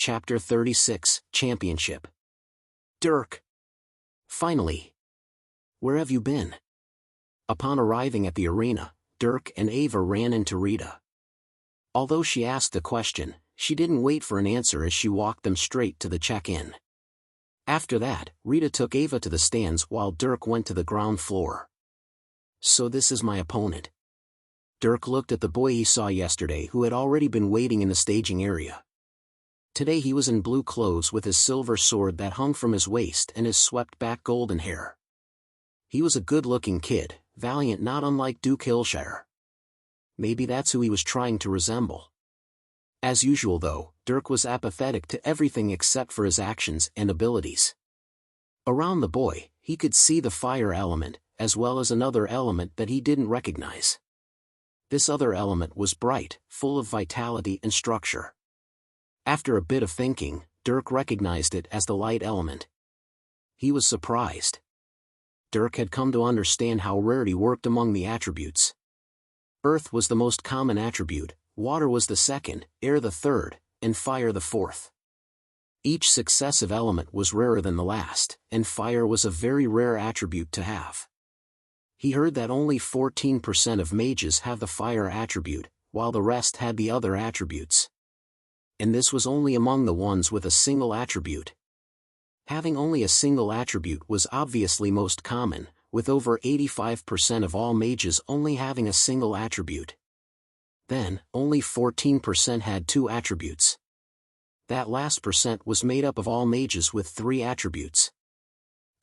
Chapter 36, Championship. Dirk. Finally. Where have you been? Upon arriving at the arena, Dirk and Ava ran into Rita. Although she asked a question, she didn't wait for an answer as she walked them straight to the check-in. After that, Rita took Ava to the stands while Dirk went to the ground floor. So this is my opponent. Dirk looked at the boy he saw yesterday who had already been waiting in the staging area. Today he was in blue clothes with his silver sword that hung from his waist and his swept-back golden hair. He was a good-looking kid, valiant not unlike Duke Hillshire. Maybe that's who he was trying to resemble. As usual though, Dirk was apathetic to everything except for his actions and abilities. Around the boy, he could see the fire element, as well as another element that he didn't recognize. This other element was bright, full of vitality and structure. After a bit of thinking, Dirk recognized it as the light element. He was surprised. Dirk had come to understand how rarity worked among the attributes. Earth was the most common attribute, water was the second, air the third, and fire the fourth. Each successive element was rarer than the last, and fire was a very rare attribute to have. He heard that only 14% of mages have the fire attribute, while the rest had the other attributes. And this was only among the ones with a single attribute. Having only a single attribute was obviously most common, with over 85% of all mages only having a single attribute. Then, only 14% had two attributes. That last percent was made up of all mages with 3 attributes.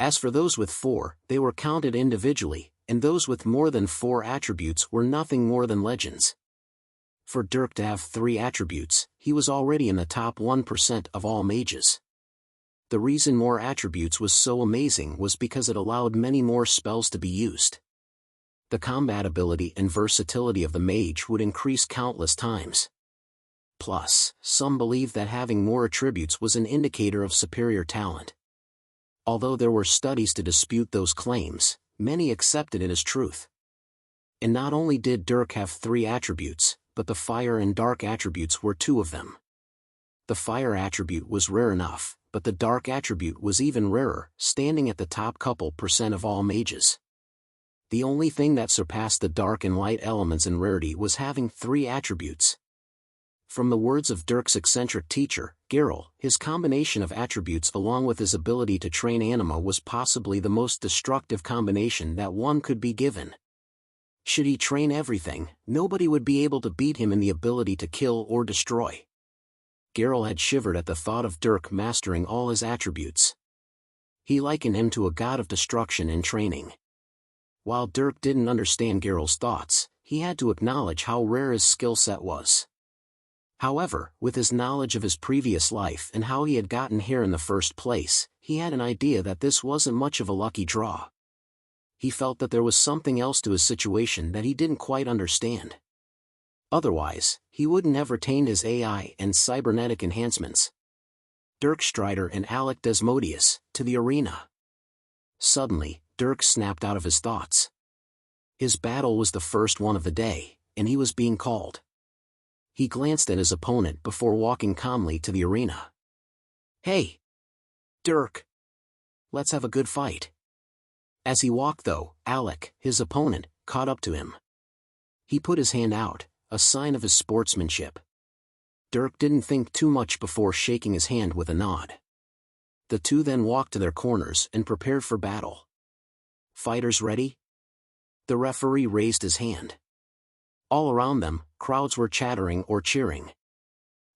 As for those with 4, they were counted individually, and those with more than 4 attributes were nothing more than legends. For Dirk to have 3 attributes, he was already in the top 1% of all mages. The reason more attributes was so amazing was because it allowed many more spells to be used. The combat ability and versatility of the mage would increase countless times. Plus, some believed that having more attributes was an indicator of superior talent. Although there were studies to dispute those claims, many accepted it as truth. And not only did Dirk have 3 attributes, but the fire and dark attributes were 2 of them. The fire attribute was rare enough, but the dark attribute was even rarer, standing at the top couple % of all mages. The only thing that surpassed the dark and light elements in rarity was having 3 attributes. From the words of Dirk's eccentric teacher, Geralt, his combination of attributes along with his ability to train anima was possibly the most destructive combination that one could be given. Should he train everything, nobody would be able to beat him in the ability to kill or destroy. Geralt had shivered at the thought of Dirk mastering all his attributes. He likened him to a god of destruction in training. While Dirk didn't understand Geralt's thoughts, he had to acknowledge how rare his skill set was. However, with his knowledge of his previous life and how he had gotten here in the first place, he had an idea that this wasn't much of a lucky draw. He felt that there was something else to his situation that he didn't quite understand. Otherwise, he wouldn't have retained his AI and cybernetic enhancements. Dirk Strider and Alec Desmodius, to the arena. Suddenly, Dirk snapped out of his thoughts. His battle was the first one of the day, and he was being called. He glanced at his opponent before walking calmly to the arena. "Hey! Dirk! Let's have a good fight." As he walked though, Alec, his opponent, caught up to him. He put his hand out, a sign of his sportsmanship. Dirk didn't think too much before shaking his hand with a nod. The two then walked to their corners and prepared for battle. "Fighters ready?" The referee raised his hand. All around them, crowds were chattering or cheering.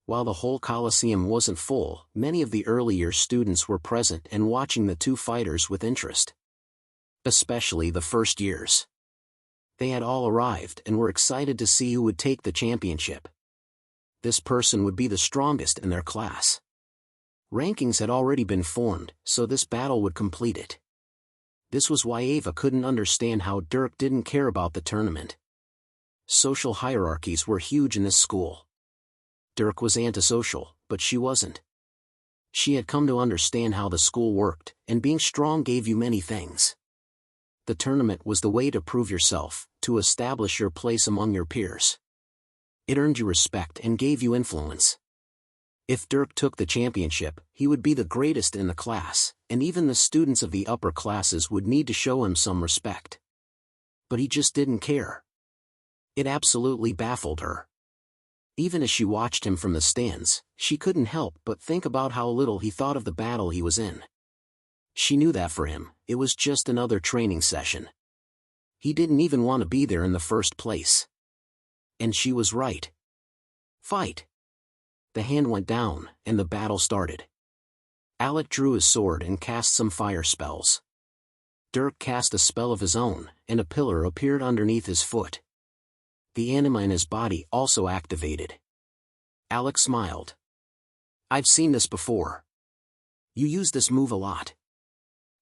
While the whole Colosseum wasn't full, many of the early-year students were present and watching the two fighters with interest. Especially the first years. They had all arrived and were excited to see who would take the championship. This person would be the strongest in their class. Rankings had already been formed, so this battle would complete it. This was why Ava couldn't understand how Dirk didn't care about the tournament. Social hierarchies were huge in this school. Dirk was antisocial, but she wasn't. She had come to understand how the school worked, and being strong gave you many things. The tournament was the way to prove yourself, to establish your place among your peers. It earned you respect and gave you influence. If Dirk took the championship, he would be the greatest in the class, and even the students of the upper classes would need to show him some respect. But he just didn't care. It absolutely baffled her. Even as she watched him from the stands, she couldn't help but think about how little he thought of the battle he was in. She knew that for him, it was just another training session. He didn't even want to be there in the first place. And she was right. Fight! The hand went down, and the battle started. Alec drew his sword and cast some fire spells. Dirk cast a spell of his own, and a pillar appeared underneath his foot. The anima in his body also activated. Alec smiled. "I've seen this before. You use this move a lot."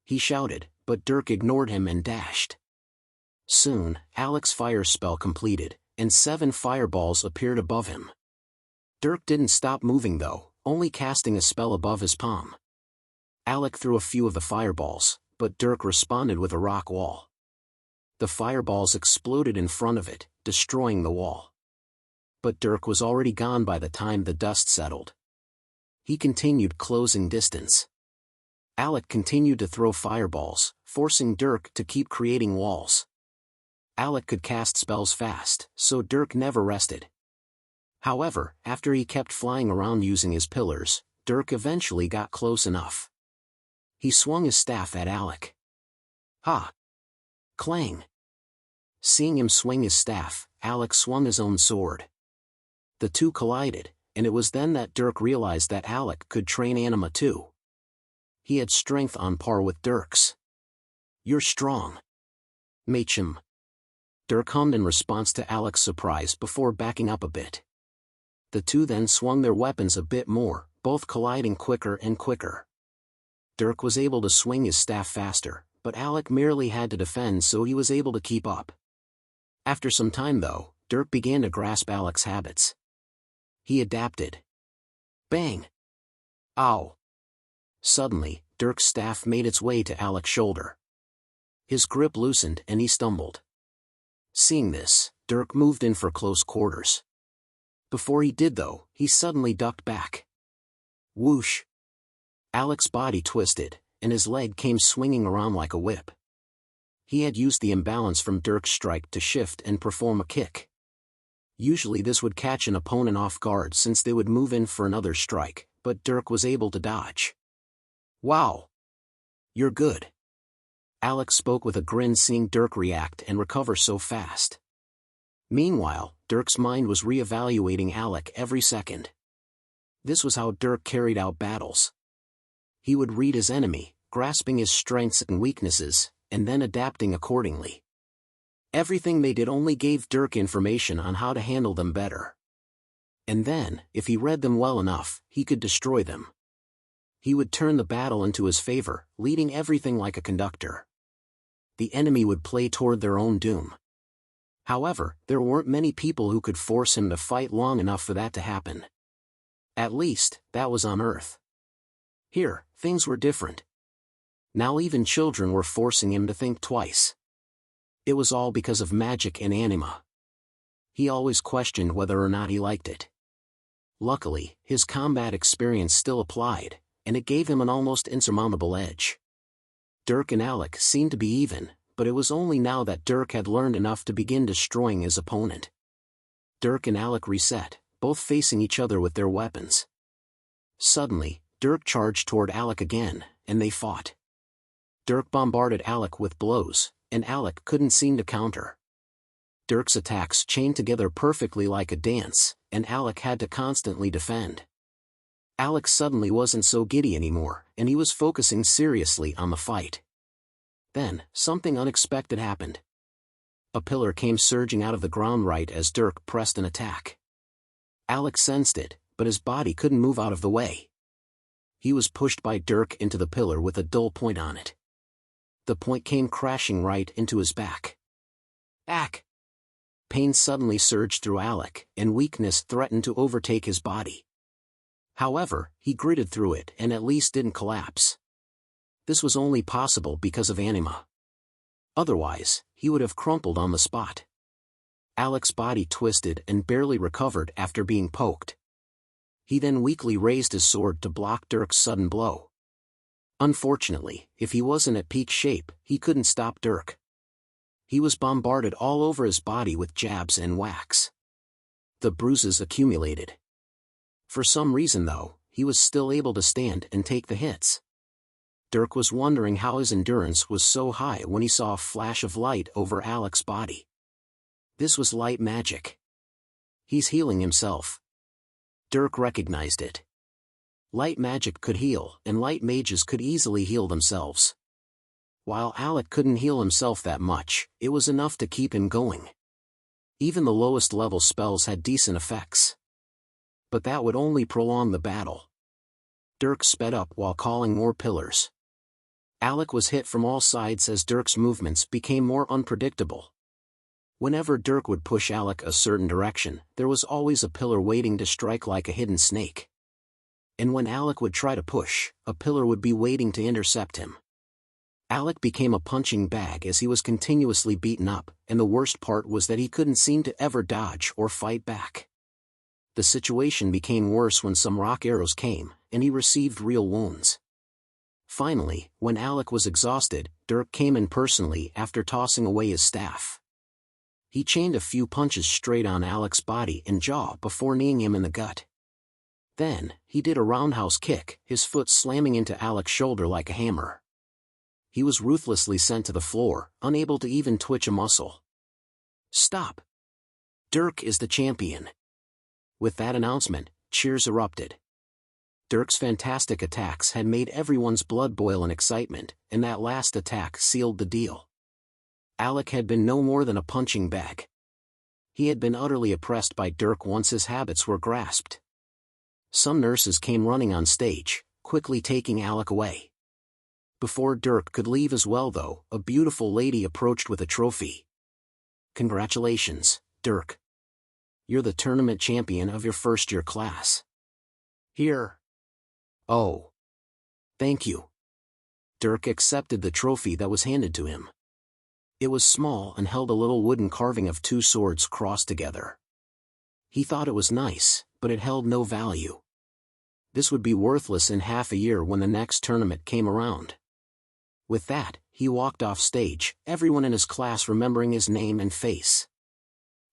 He shouted, but Dirk ignored him and dashed. Soon, Alec's fire spell completed, and 7 fireballs appeared above him. Dirk didn't stop moving though, only casting a spell above his palm. Alec threw a few of the fireballs, but Dirk responded with a rock wall. The fireballs exploded in front of it, destroying the wall. But Dirk was already gone by the time the dust settled. He continued closing distance. Alec continued to throw fireballs, forcing Dirk to keep creating walls. Alec could cast spells fast, so Dirk never rested. However, after he kept flying around using his pillars, Dirk eventually got close enough. He swung his staff at Alec. Ha! Clang! Seeing him swing his staff, Alec swung his own sword. The two collided, and it was then that Dirk realized that Alec could train anima too. He had strength on par with Dirk's. "You're strong, Machem," Dirk hummed in response to Alec's surprise before backing up a bit. The two then swung their weapons a bit more, both colliding quicker and quicker. Dirk was able to swing his staff faster, but Alec merely had to defend, so he was able to keep up. After some time though, Dirk began to grasp Alec's habits. He adapted. Bang! Ow! Suddenly, Dirk's staff made its way to Alec's shoulder. His grip loosened and he stumbled. Seeing this, Dirk moved in for close quarters. Before he did though, he suddenly ducked back. Whoosh! Alec's body twisted, and his leg came swinging around like a whip. He had used the imbalance from Dirk's strike to shift and perform a kick. Usually this would catch an opponent off guard since they would move in for another strike, but Dirk was able to dodge. "Wow! You're good," Alec spoke with a grin, seeing Dirk react and recover so fast. Meanwhile, Dirk's mind was re-evaluating Alec every second. This was how Dirk carried out battles. He would read his enemy, grasping his strengths and weaknesses, and then adapting accordingly. Everything they did only gave Dirk information on how to handle them better. And then, if he read them well enough, he could destroy them. He would turn the battle into his favor, leading everything like a conductor. The enemy would play toward their own doom. However, there weren't many people who could force him to fight long enough for that to happen. At least, that was on Earth. Here, things were different. Now even children were forcing him to think twice. It was all because of magic and anima. He always questioned whether or not he liked it. Luckily, his combat experience still applied, and it gave him an almost insurmountable edge. Dirk and Alec seemed to be even, but it was only now that Dirk had learned enough to begin destroying his opponent. Dirk and Alec reset, both facing each other with their weapons. Suddenly, Dirk charged toward Alec again, and they fought. Dirk bombarded Alec with blows, and Alec couldn't seem to counter. Dirk's attacks chained together perfectly like a dance, and Alec had to constantly defend. Alec suddenly wasn't so giddy anymore, and he was focusing seriously on the fight. Then, something unexpected happened. A pillar came surging out of the ground right as Dirk pressed an attack. Alec sensed it, but his body couldn't move out of the way. He was pushed by Dirk into the pillar with a dull point on it. The point came crashing right into his back. Ack! Pain suddenly surged through Alec, and weakness threatened to overtake his body. However, he gritted through it and at least didn't collapse. This was only possible because of anima. Otherwise, he would have crumpled on the spot. Alec's body twisted and barely recovered after being poked. He then weakly raised his sword to block Dirk's sudden blow. Unfortunately, if he wasn't at peak shape, he couldn't stop Dirk. He was bombarded all over his body with jabs and whacks. The bruises accumulated. For some reason though, he was still able to stand and take the hits. Dirk was wondering how his endurance was so high when he saw a flash of light over Alec's body. This was light magic. He's healing himself. Dirk recognized it. Light magic could heal, and light mages could easily heal themselves. While Alec couldn't heal himself that much, it was enough to keep him going. Even the lowest level spells had decent effects. But that would only prolong the battle. Dirk sped up while calling more pillars. Alec was hit from all sides as Dirk's movements became more unpredictable. Whenever Dirk would push Alec a certain direction, there was always a pillar waiting to strike like a hidden snake. And when Alec would try to push, a pillar would be waiting to intercept him. Alec became a punching bag as he was continuously beaten up, and the worst part was that he couldn't seem to ever dodge or fight back. The situation became worse when some rock arrows came, and he received real wounds. Finally, when Alec was exhausted, Dirk came in personally after tossing away his staff. He chained a few punches straight on Alec's body and jaw before kneeing him in the gut. Then, he did a roundhouse kick, his foot slamming into Alec's shoulder like a hammer. He was ruthlessly sent to the floor, unable to even twitch a muscle. Stop! Dirk is the champion. With that announcement, cheers erupted. Dirk's fantastic attacks had made everyone's blood boil in excitement, and that last attack sealed the deal. Alec had been no more than a punching bag. He had been utterly oppressed by Dirk once his habits were grasped. Some nurses came running on stage, quickly taking Alec away. Before Dirk could leave as well though, a beautiful lady approached with a trophy. Congratulations, Dirk. You're the tournament champion of your first-year class. Here. Oh. Thank you. Dirk accepted the trophy that was handed to him. It was small and held a little wooden carving of two swords crossed together. He thought it was nice, but it held no value. This would be worthless in half a year when the next tournament came around. With that, he walked off stage, everyone in his class remembering his name and face.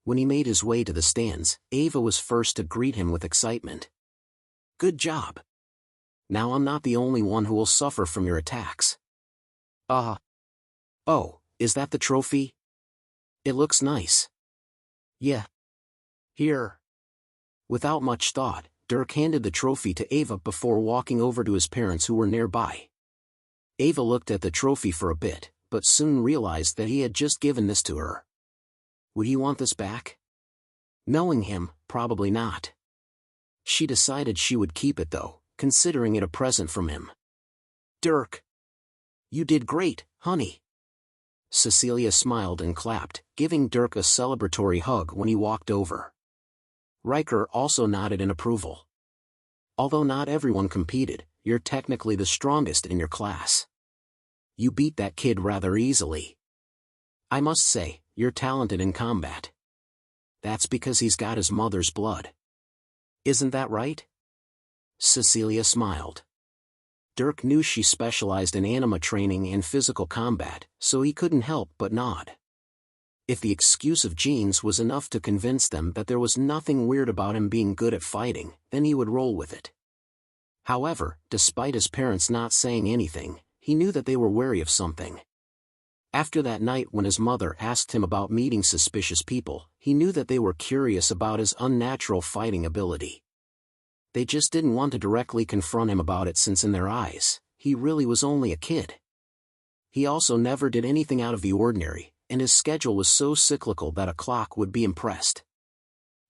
When he made his way to the stands, Ava was first to greet him with excitement. Good job. Now I'm not the only one who will suffer from your attacks. Oh, is that the trophy? It looks nice. Yeah. Here. Without much thought, Dirk handed the trophy to Ava before walking over to his parents who were nearby. Ava looked at the trophy for a bit, but soon realized that he had just given this to her. Would he want this back? Knowing him, probably not. She decided she would keep it though, considering it a present from him. Dirk. You did great, honey. Cecilia smiled and clapped, giving Dirk a celebratory hug when he walked over. Riker also nodded in approval. Although not everyone competed, you're technically the strongest in your class. You beat that kid rather easily. I must say, you're talented in combat. That's because he's got his mother's blood. Isn't that right? Cecilia smiled. Dirk knew she specialized in anima training and physical combat, so he couldn't help but nod. If the excuse of genes was enough to convince them that there was nothing weird about him being good at fighting, then he would roll with it. However, despite his parents not saying anything, he knew that they were wary of something. After that night when his mother asked him about meeting suspicious people, he knew that they were curious about his unnatural fighting ability. They just didn't want to directly confront him about it since in their eyes, he really was only a kid. He also never did anything out of the ordinary, and his schedule was so cyclical that a clock would be impressed.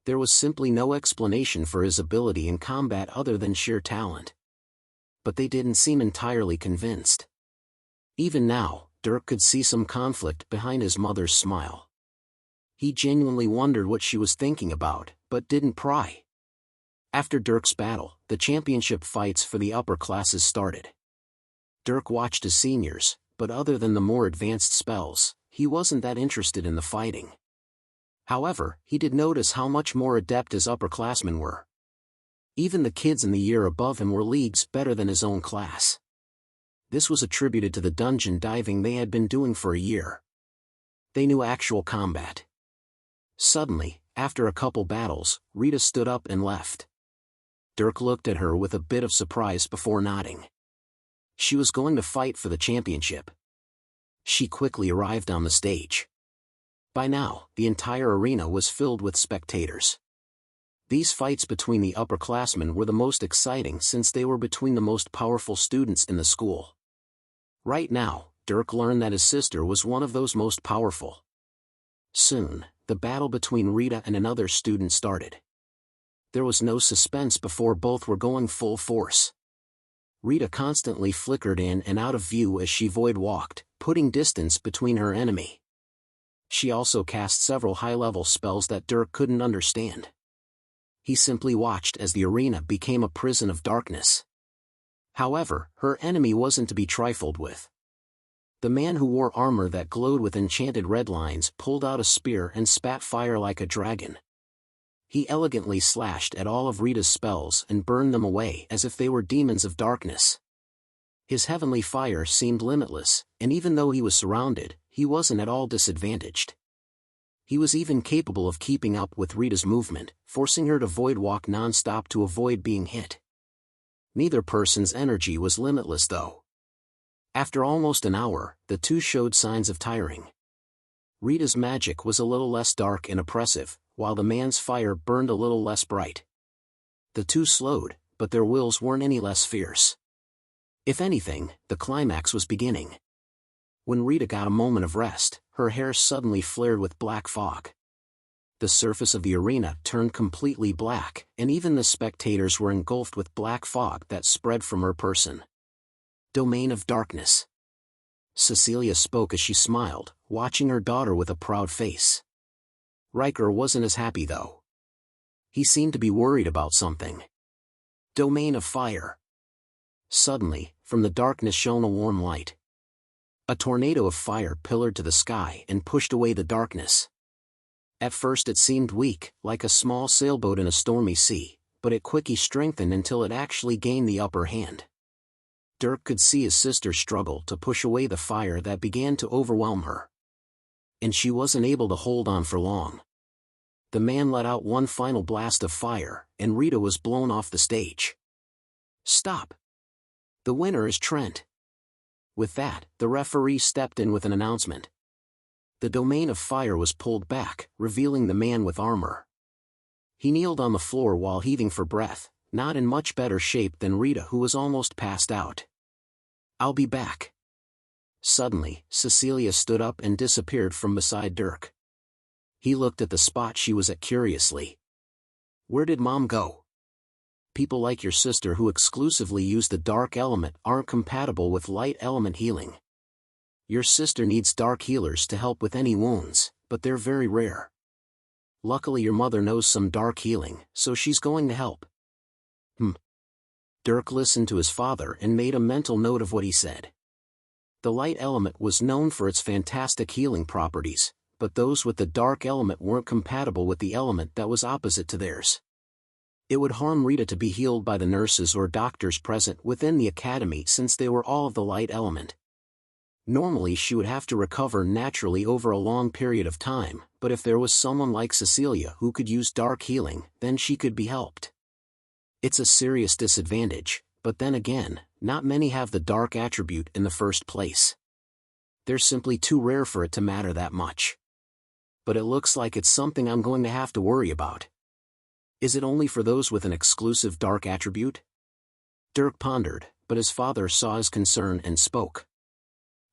There was simply no explanation for his ability in combat other than sheer talent. But they didn't seem entirely convinced. Even now, Dirk could see some conflict behind his mother's smile. He genuinely wondered what she was thinking about, but didn't pry. After Dirk's battle, the championship fights for the upper classes started. Dirk watched his seniors, but other than the more advanced spells, he wasn't that interested in the fighting. However, he did notice how much more adept his upperclassmen were. Even the kids in the year above him were leagues better than his own class. This was attributed to the dungeon diving they had been doing for a year. They knew actual combat. Suddenly, after a couple battles, Rita stood up and left. Dirk looked at her with a bit of surprise before nodding. She was going to fight for the championship. She quickly arrived on the stage. By now, the entire arena was filled with spectators. These fights between the upperclassmen were the most exciting since they were between the most powerful students in the school. Right now, Dirk learned that his sister was one of those most powerful. Soon, the battle between Rita and another student started. There was no suspense before both were going full force. Rita constantly flickered in and out of view as she void walked, putting distance between her enemy. She also cast several high-level spells that Dirk couldn't understand. He simply watched as the arena became a prison of darkness. However, her enemy wasn't to be trifled with. The man who wore armor that glowed with enchanted red lines pulled out a spear and spat fire like a dragon. He elegantly slashed at all of Rita's spells and burned them away as if they were demons of darkness. His heavenly fire seemed limitless, and even though he was surrounded, he wasn't at all disadvantaged. He was even capable of keeping up with Rita's movement, forcing her to void walk non-stop to avoid being hit. Neither person's energy was limitless though. After almost an hour, the two showed signs of tiring. Rita's magic was a little less dark and oppressive, while the man's fire burned a little less bright. The two slowed, but their wills weren't any less fierce. If anything, the climax was beginning. When Rita got a moment of rest, her hair suddenly flared with black fog. The surface of the arena turned completely black, and even the spectators were engulfed with black fog that spread from her person. Domain of darkness. Cecilia spoke as she smiled, watching her daughter with a proud face. Riker wasn't as happy though. He seemed to be worried about something. Domain of fire. Suddenly, from the darkness shone a warm light. A tornado of fire pillared to the sky and pushed away the darkness. At first it seemed weak, like a small sailboat in a stormy sea, but it quickly strengthened until it actually gained the upper hand. Dirk could see his sister struggle to push away the fire that began to overwhelm her. And she wasn't able to hold on for long. The man let out one final blast of fire, and Rita was blown off the stage. Stop! The winner is Trent. With that, the referee stepped in with an announcement. The domain of fire was pulled back, revealing the man with armor. He kneeled on the floor while heaving for breath, not in much better shape than Rita, who was almost passed out. I'll be back. Suddenly, Cecilia stood up and disappeared from beside Dirk. He looked at the spot she was at curiously. Where did Mom go? People like your sister who exclusively use the dark element aren't compatible with light element healing. Your sister needs dark healers to help with any wounds, but they're very rare. Luckily your mother knows some dark healing, so she's going to help. Dirk listened to his father and made a mental note of what he said. The light element was known for its fantastic healing properties, but those with the dark element weren't compatible with the element that was opposite to theirs. It would harm Rita to be healed by the nurses or doctors present within the academy since they were all of the light element. Normally she would have to recover naturally over a long period of time, but if there was someone like Cecilia who could use dark healing, then she could be helped. It's a serious disadvantage, but then again, not many have the dark attribute in the first place. They're simply too rare for it to matter that much. But it looks like it's something I'm going to have to worry about. Is it only for those with an exclusive dark attribute? Dirk pondered, but his father saw his concern and spoke.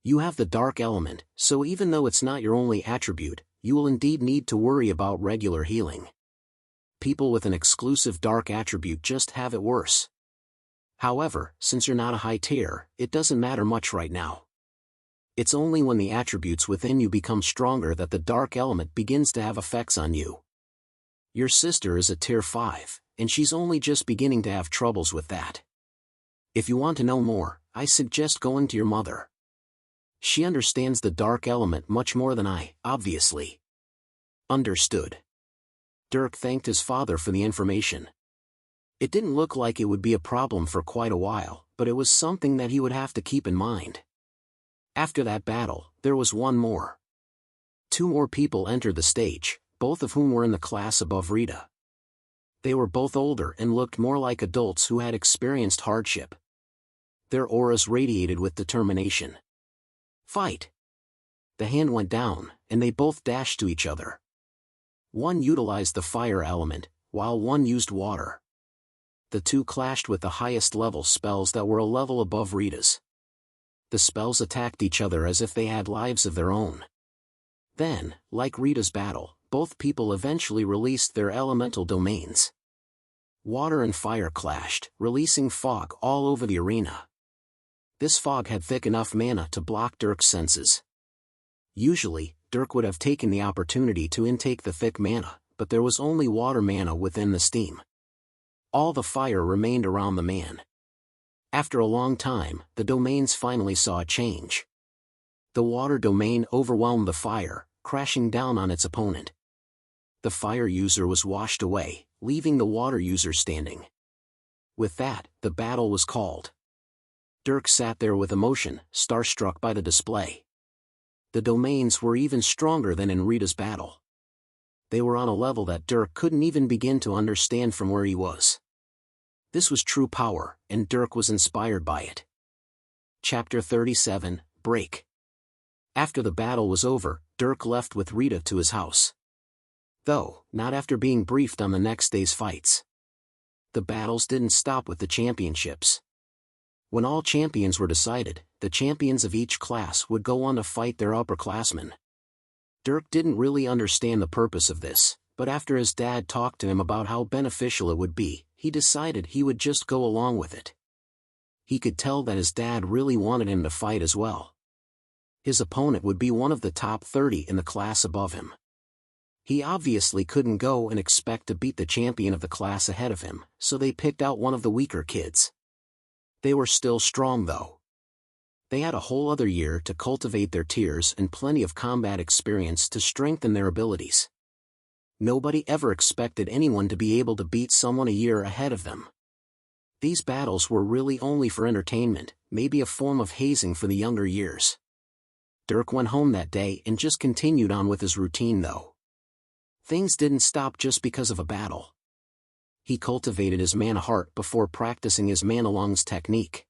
You have the dark element, so even though it's not your only attribute, you will indeed need to worry about regular healing. People with an exclusive dark attribute just have it worse. However, since you're not a high tier, it doesn't matter much right now. It's only when the attributes within you become stronger that the dark element begins to have effects on you. Your sister is a tier 5, and she's only just beginning to have troubles with that. If you want to know more, I suggest going to your mother. She understands the dark element much more than I, obviously. Understood. Dirk thanked his father for the information. It didn't look like it would be a problem for quite a while, but it was something that he would have to keep in mind. After that battle, there was one more. 2 more people entered the stage, both of whom were in the class above Rita. They were both older and looked more like adults who had experienced hardship. Their auras radiated with determination. Fight! The hand went down, and they both dashed to each other. One utilized the fire element, while one used water. The two clashed with the highest level spells that were a level above Rita's. The spells attacked each other as if they had lives of their own. Then, like Rita's battle, both people eventually released their elemental domains. Water and fire clashed, releasing fog all over the arena. This fog had thick enough mana to block Dirk's senses. Usually, Dirk would have taken the opportunity to intake the thick mana, but there was only water mana within the steam. All the fire remained around the man. After a long time, the domains finally saw a change. The water domain overwhelmed the fire, crashing down on its opponent. The fire user was washed away, leaving the water user standing. With that, the battle was called. Dirk sat there with emotion, starstruck by the display. The domains were even stronger than in Rita's battle. They were on a level that Dirk couldn't even begin to understand from where he was. This was true power, and Dirk was inspired by it. Chapter 37, Break. After the battle was over, Dirk left with Rita to his house. Though, not after being briefed on the next day's fights. The battles didn't stop with the championships. When all champions were decided, the champions of each class would go on to fight their upperclassmen. Dirk didn't really understand the purpose of this, but after his dad talked to him about how beneficial it would be, he decided he would just go along with it. He could tell that his dad really wanted him to fight as well. His opponent would be one of the top 30 in the class above him. He obviously couldn't go and expect to beat the champion of the class ahead of him, so they picked out one of the weaker kids. They were still strong though. They had a whole other year to cultivate their tiers and plenty of combat experience to strengthen their abilities. Nobody ever expected anyone to be able to beat someone a year ahead of them. These battles were really only for entertainment, maybe a form of hazing for the younger years. Dirk went home that day and just continued on with his routine though. Things didn't stop just because of a battle. He cultivated his mana heart before practicing his mana lungs technique.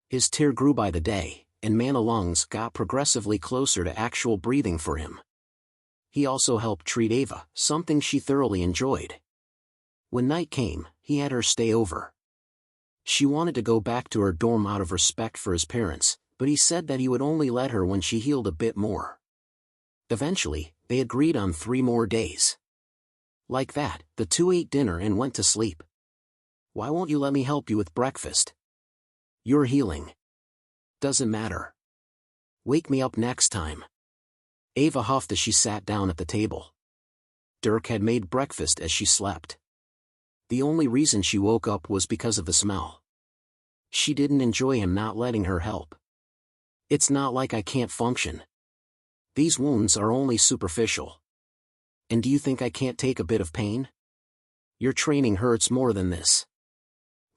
His tier grew by the day, and mana lungs got progressively closer to actual breathing for him. He also helped treat Ava, something she thoroughly enjoyed. When night came, he had her stay over. She wanted to go back to her dorm out of respect for his parents, but he said that he would only let her when she healed a bit more. Eventually, they agreed on 3 more days. Like that, the two ate dinner and went to sleep. "Why won't you let me help you with breakfast?" "You're healing." "Doesn't matter. Wake me up next time." Ava huffed as she sat down at the table. Dirk had made breakfast as she slept. The only reason she woke up was because of the smell. She didn't enjoy him not letting her help. "It's not like I can't function. These wounds are only superficial. And do you think I can't take a bit of pain? Your training hurts more than this.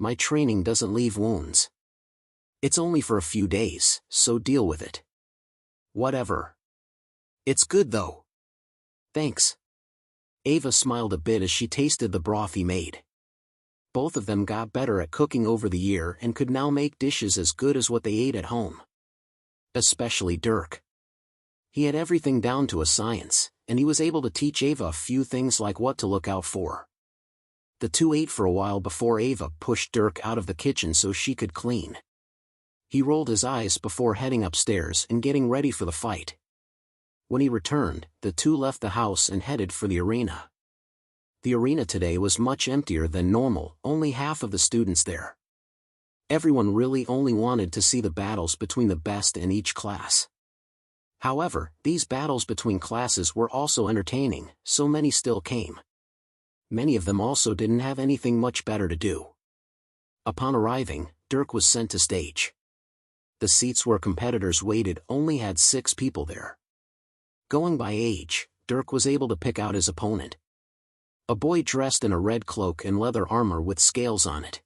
My training doesn't leave wounds. It's only for a few days, so deal with it." "Whatever. It's good though." "Thanks." Ava smiled a bit as she tasted the broth he made. Both of them got better at cooking over the year and could now make dishes as good as what they ate at home. Especially Dirk. He had everything down to a science, and he was able to teach Ava a few things like what to look out for. The two ate for a while before Ava pushed Dirk out of the kitchen so she could clean. He rolled his eyes before heading upstairs and getting ready for the fight. When he returned, the two left the house and headed for the arena. The arena today was much emptier than normal, only half of the students there. Everyone really only wanted to see the battles between the best in each class. However, these battles between classes were also entertaining, so many still came. Many of them also didn't have anything much better to do. Upon arriving, Dirk was sent to stage. The seats where competitors waited only had 6 people there. Going by age, Dirk was able to pick out his opponent. A boy dressed in a red cloak and leather armor with scales on it.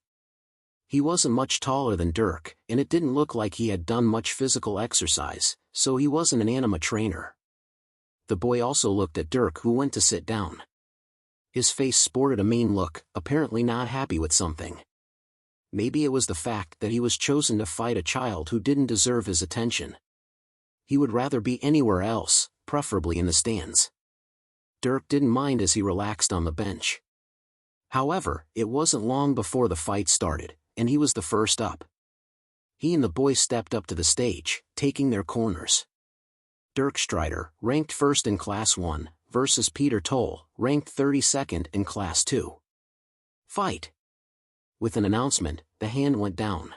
He wasn't much taller than Dirk, and it didn't look like he had done much physical exercise, so he wasn't an anima trainer. The boy also looked at Dirk, who went to sit down. His face sported a mean look, apparently not happy with something. Maybe it was the fact that he was chosen to fight a child who didn't deserve his attention. He would rather be anywhere else, preferably in the stands. Dirk didn't mind as he relaxed on the bench. However, it wasn't long before the fight started, and he was the first up. He and the boy stepped up to the stage, taking their corners. Dirk Strider, ranked first in Class 1, versus Peter Toll, ranked 32nd in Class 2. Fight! With an announcement, the hand went down.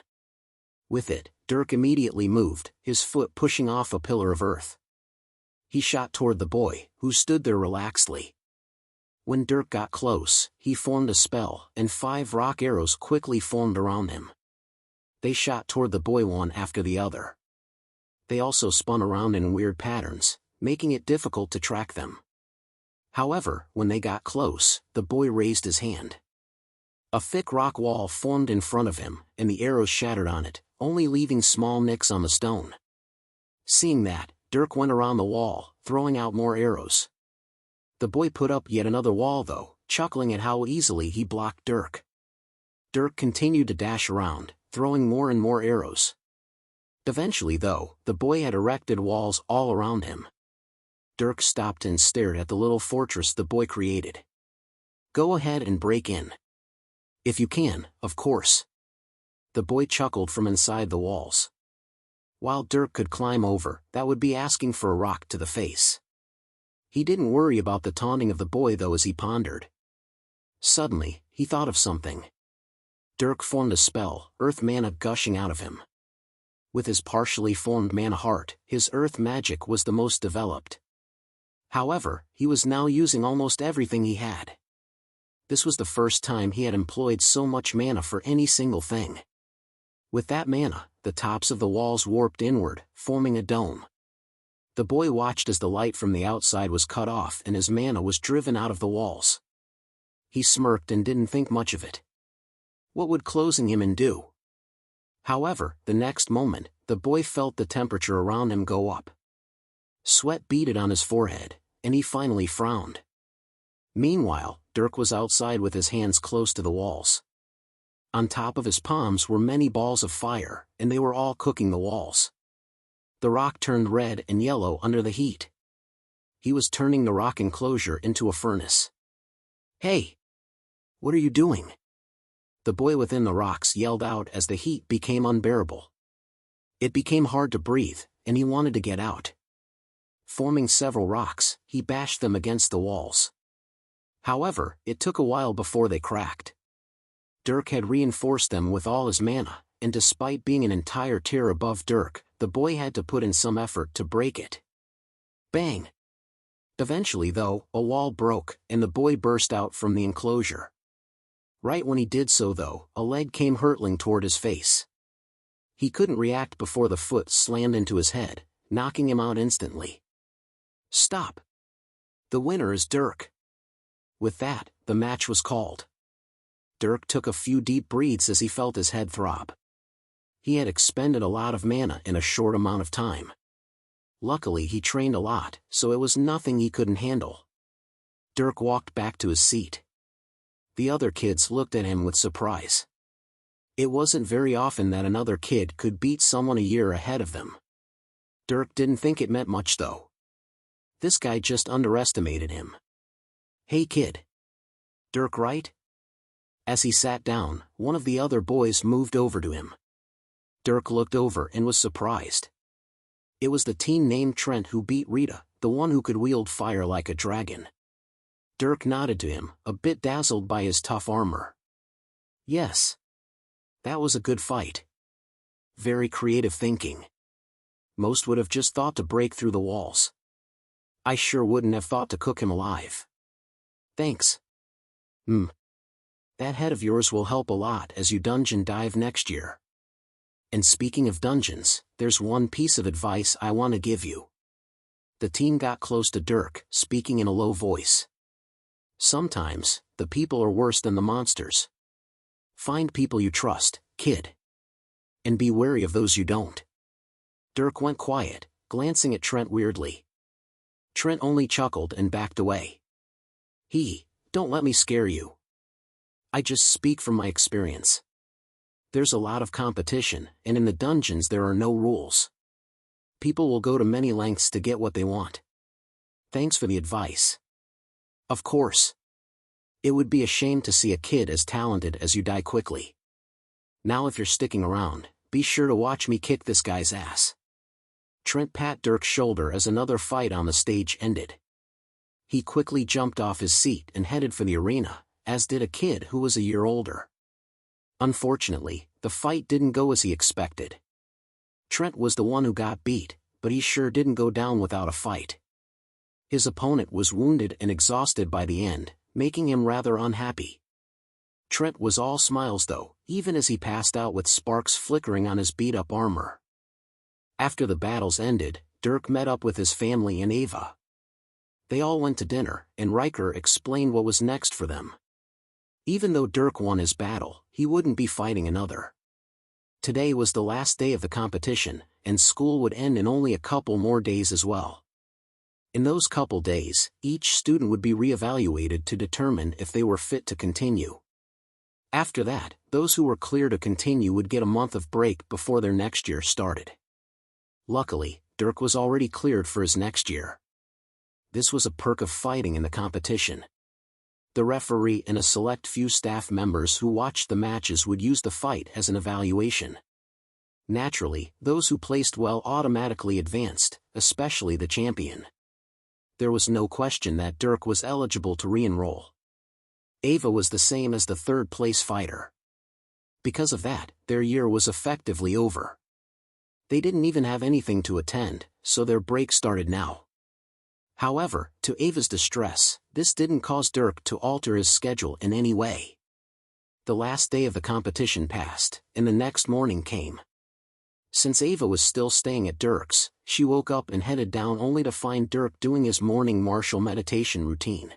With it, Dirk immediately moved, his foot pushing off a pillar of earth. He shot toward the boy, who stood there relaxedly. When Dirk got close, he formed a spell, and 5 rock arrows quickly formed around him. They shot toward the boy one after the other. They also spun around in weird patterns, making it difficult to track them. However, when they got close, the boy raised his hand. A thick rock wall formed in front of him, and the arrows shattered on it, only leaving small nicks on the stone. Seeing that, Dirk went around the wall, throwing out more arrows. The boy put up yet another wall though, chuckling at how easily he blocked Dirk. Dirk continued to dash around, throwing more and more arrows. Eventually though, the boy had erected walls all around him. Dirk stopped and stared at the little fortress the boy created. "Go ahead and break in. If you can, of course." The boy chuckled from inside the walls. While Dirk could climb over, that would be asking for a rock to the face. He didn't worry about the taunting of the boy though as he pondered. Suddenly, he thought of something. Dirk formed a spell, earth mana gushing out of him. With his partially formed mana heart, his earth magic was the most developed. However, he was now using almost everything he had. This was the first time he had employed so much mana for any single thing. With that mana, the tops of the walls warped inward, forming a dome. The boy watched as the light from the outside was cut off and his mana was driven out of the walls. He smirked and didn't think much of it. What would closing him in do? However, the next moment, the boy felt the temperature around him go up. Sweat beaded on his forehead, and he finally frowned. Meanwhile, Dirk was outside with his hands close to the walls. On top of his palms were many balls of fire, and they were all cooking the walls. The rock turned red and yellow under the heat. He was turning the rock enclosure into a furnace. "Hey! What are you doing?" The boy within the rocks yelled out as the heat became unbearable. It became hard to breathe, and he wanted to get out. Forming several rocks, he bashed them against the walls. However, it took a while before they cracked. Dirk had reinforced them with all his mana, and despite being an entire tier above Dirk, the boy had to put in some effort to break it. Bang! Eventually though, a wall broke, and the boy burst out from the enclosure. Right when he did so though, a leg came hurtling toward his face. He couldn't react before the foot slammed into his head, knocking him out instantly. Stop! The winner is Dirk. With that, the match was called. Dirk took a few deep breaths as he felt his head throb. He had expended a lot of mana in a short amount of time. Luckily he trained a lot, so it was nothing he couldn't handle. Dirk walked back to his seat. The other kids looked at him with surprise. It wasn't very often that another kid could beat someone a year ahead of them. Dirk didn't think it meant much though. This guy just underestimated him. "Hey kid. Dirk, right?" As he sat down, one of the other boys moved over to him. Dirk looked over and was surprised. It was the teen named Trent who beat Rita, the one who could wield fire like a dragon. Dirk nodded to him, a bit dazzled by his tough armor. "Yes. That was a good fight. Very creative thinking. Most would have just thought to break through the walls. I sure wouldn't have thought to cook him alive. Thanks. That head of yours will help a lot as you dungeon dive next year. And speaking of dungeons, there's one piece of advice I want to give you." The teen got close to Dirk, speaking in a low voice. Sometimes, the people are worse than the monsters. Find people you trust, kid. And be wary of those you don't. Dirk went quiet, glancing at Trent weirdly. Trent only chuckled and backed away. Don't let me scare you. I just speak from my experience. There's a lot of competition, and in the dungeons there are no rules. People will go to many lengths to get what they want. Thanks for the advice. Of course. It would be a shame to see a kid as talented as you die quickly. Now if you're sticking around, be sure to watch me kick this guy's ass. Trent pat Dirk's shoulder as another fight on the stage ended. He quickly jumped off his seat and headed for the arena, as did a kid who was a year older. Unfortunately, the fight didn't go as he expected. Trent was the one who got beat, but he sure didn't go down without a fight. His opponent was wounded and exhausted by the end, making him rather unhappy. Trent was all smiles though, even as he passed out with sparks flickering on his beat-up armor. After the battles ended, Dirk met up with his family and Ava. They all went to dinner, and Riker explained what was next for them. Even though Dirk won his battle, he wouldn't be fighting another. Today was the last day of the competition, and school would end in only a couple more days as well. In those couple days, each student would be re-evaluated to determine if they were fit to continue. After that, those who were clear to continue would get a month of break before their next year started. Luckily, Dirk was already cleared for his next year. This was a perk of fighting in the competition. The referee and a select few staff members who watched the matches would use the fight as an evaluation. Naturally, those who placed well automatically advanced, especially the champion. There was no question that Dirk was eligible to re-enroll. Ava was the same as the third-place fighter. Because of that, their year was effectively over. They didn't even have anything to attend, so their break started now. However, to Ava's distress, this didn't cause Dirk to alter his schedule in any way. The last day of the competition passed, and the next morning came. Since Ava was still staying at Dirk's, she woke up and headed down only to find Dirk doing his morning martial meditation routine.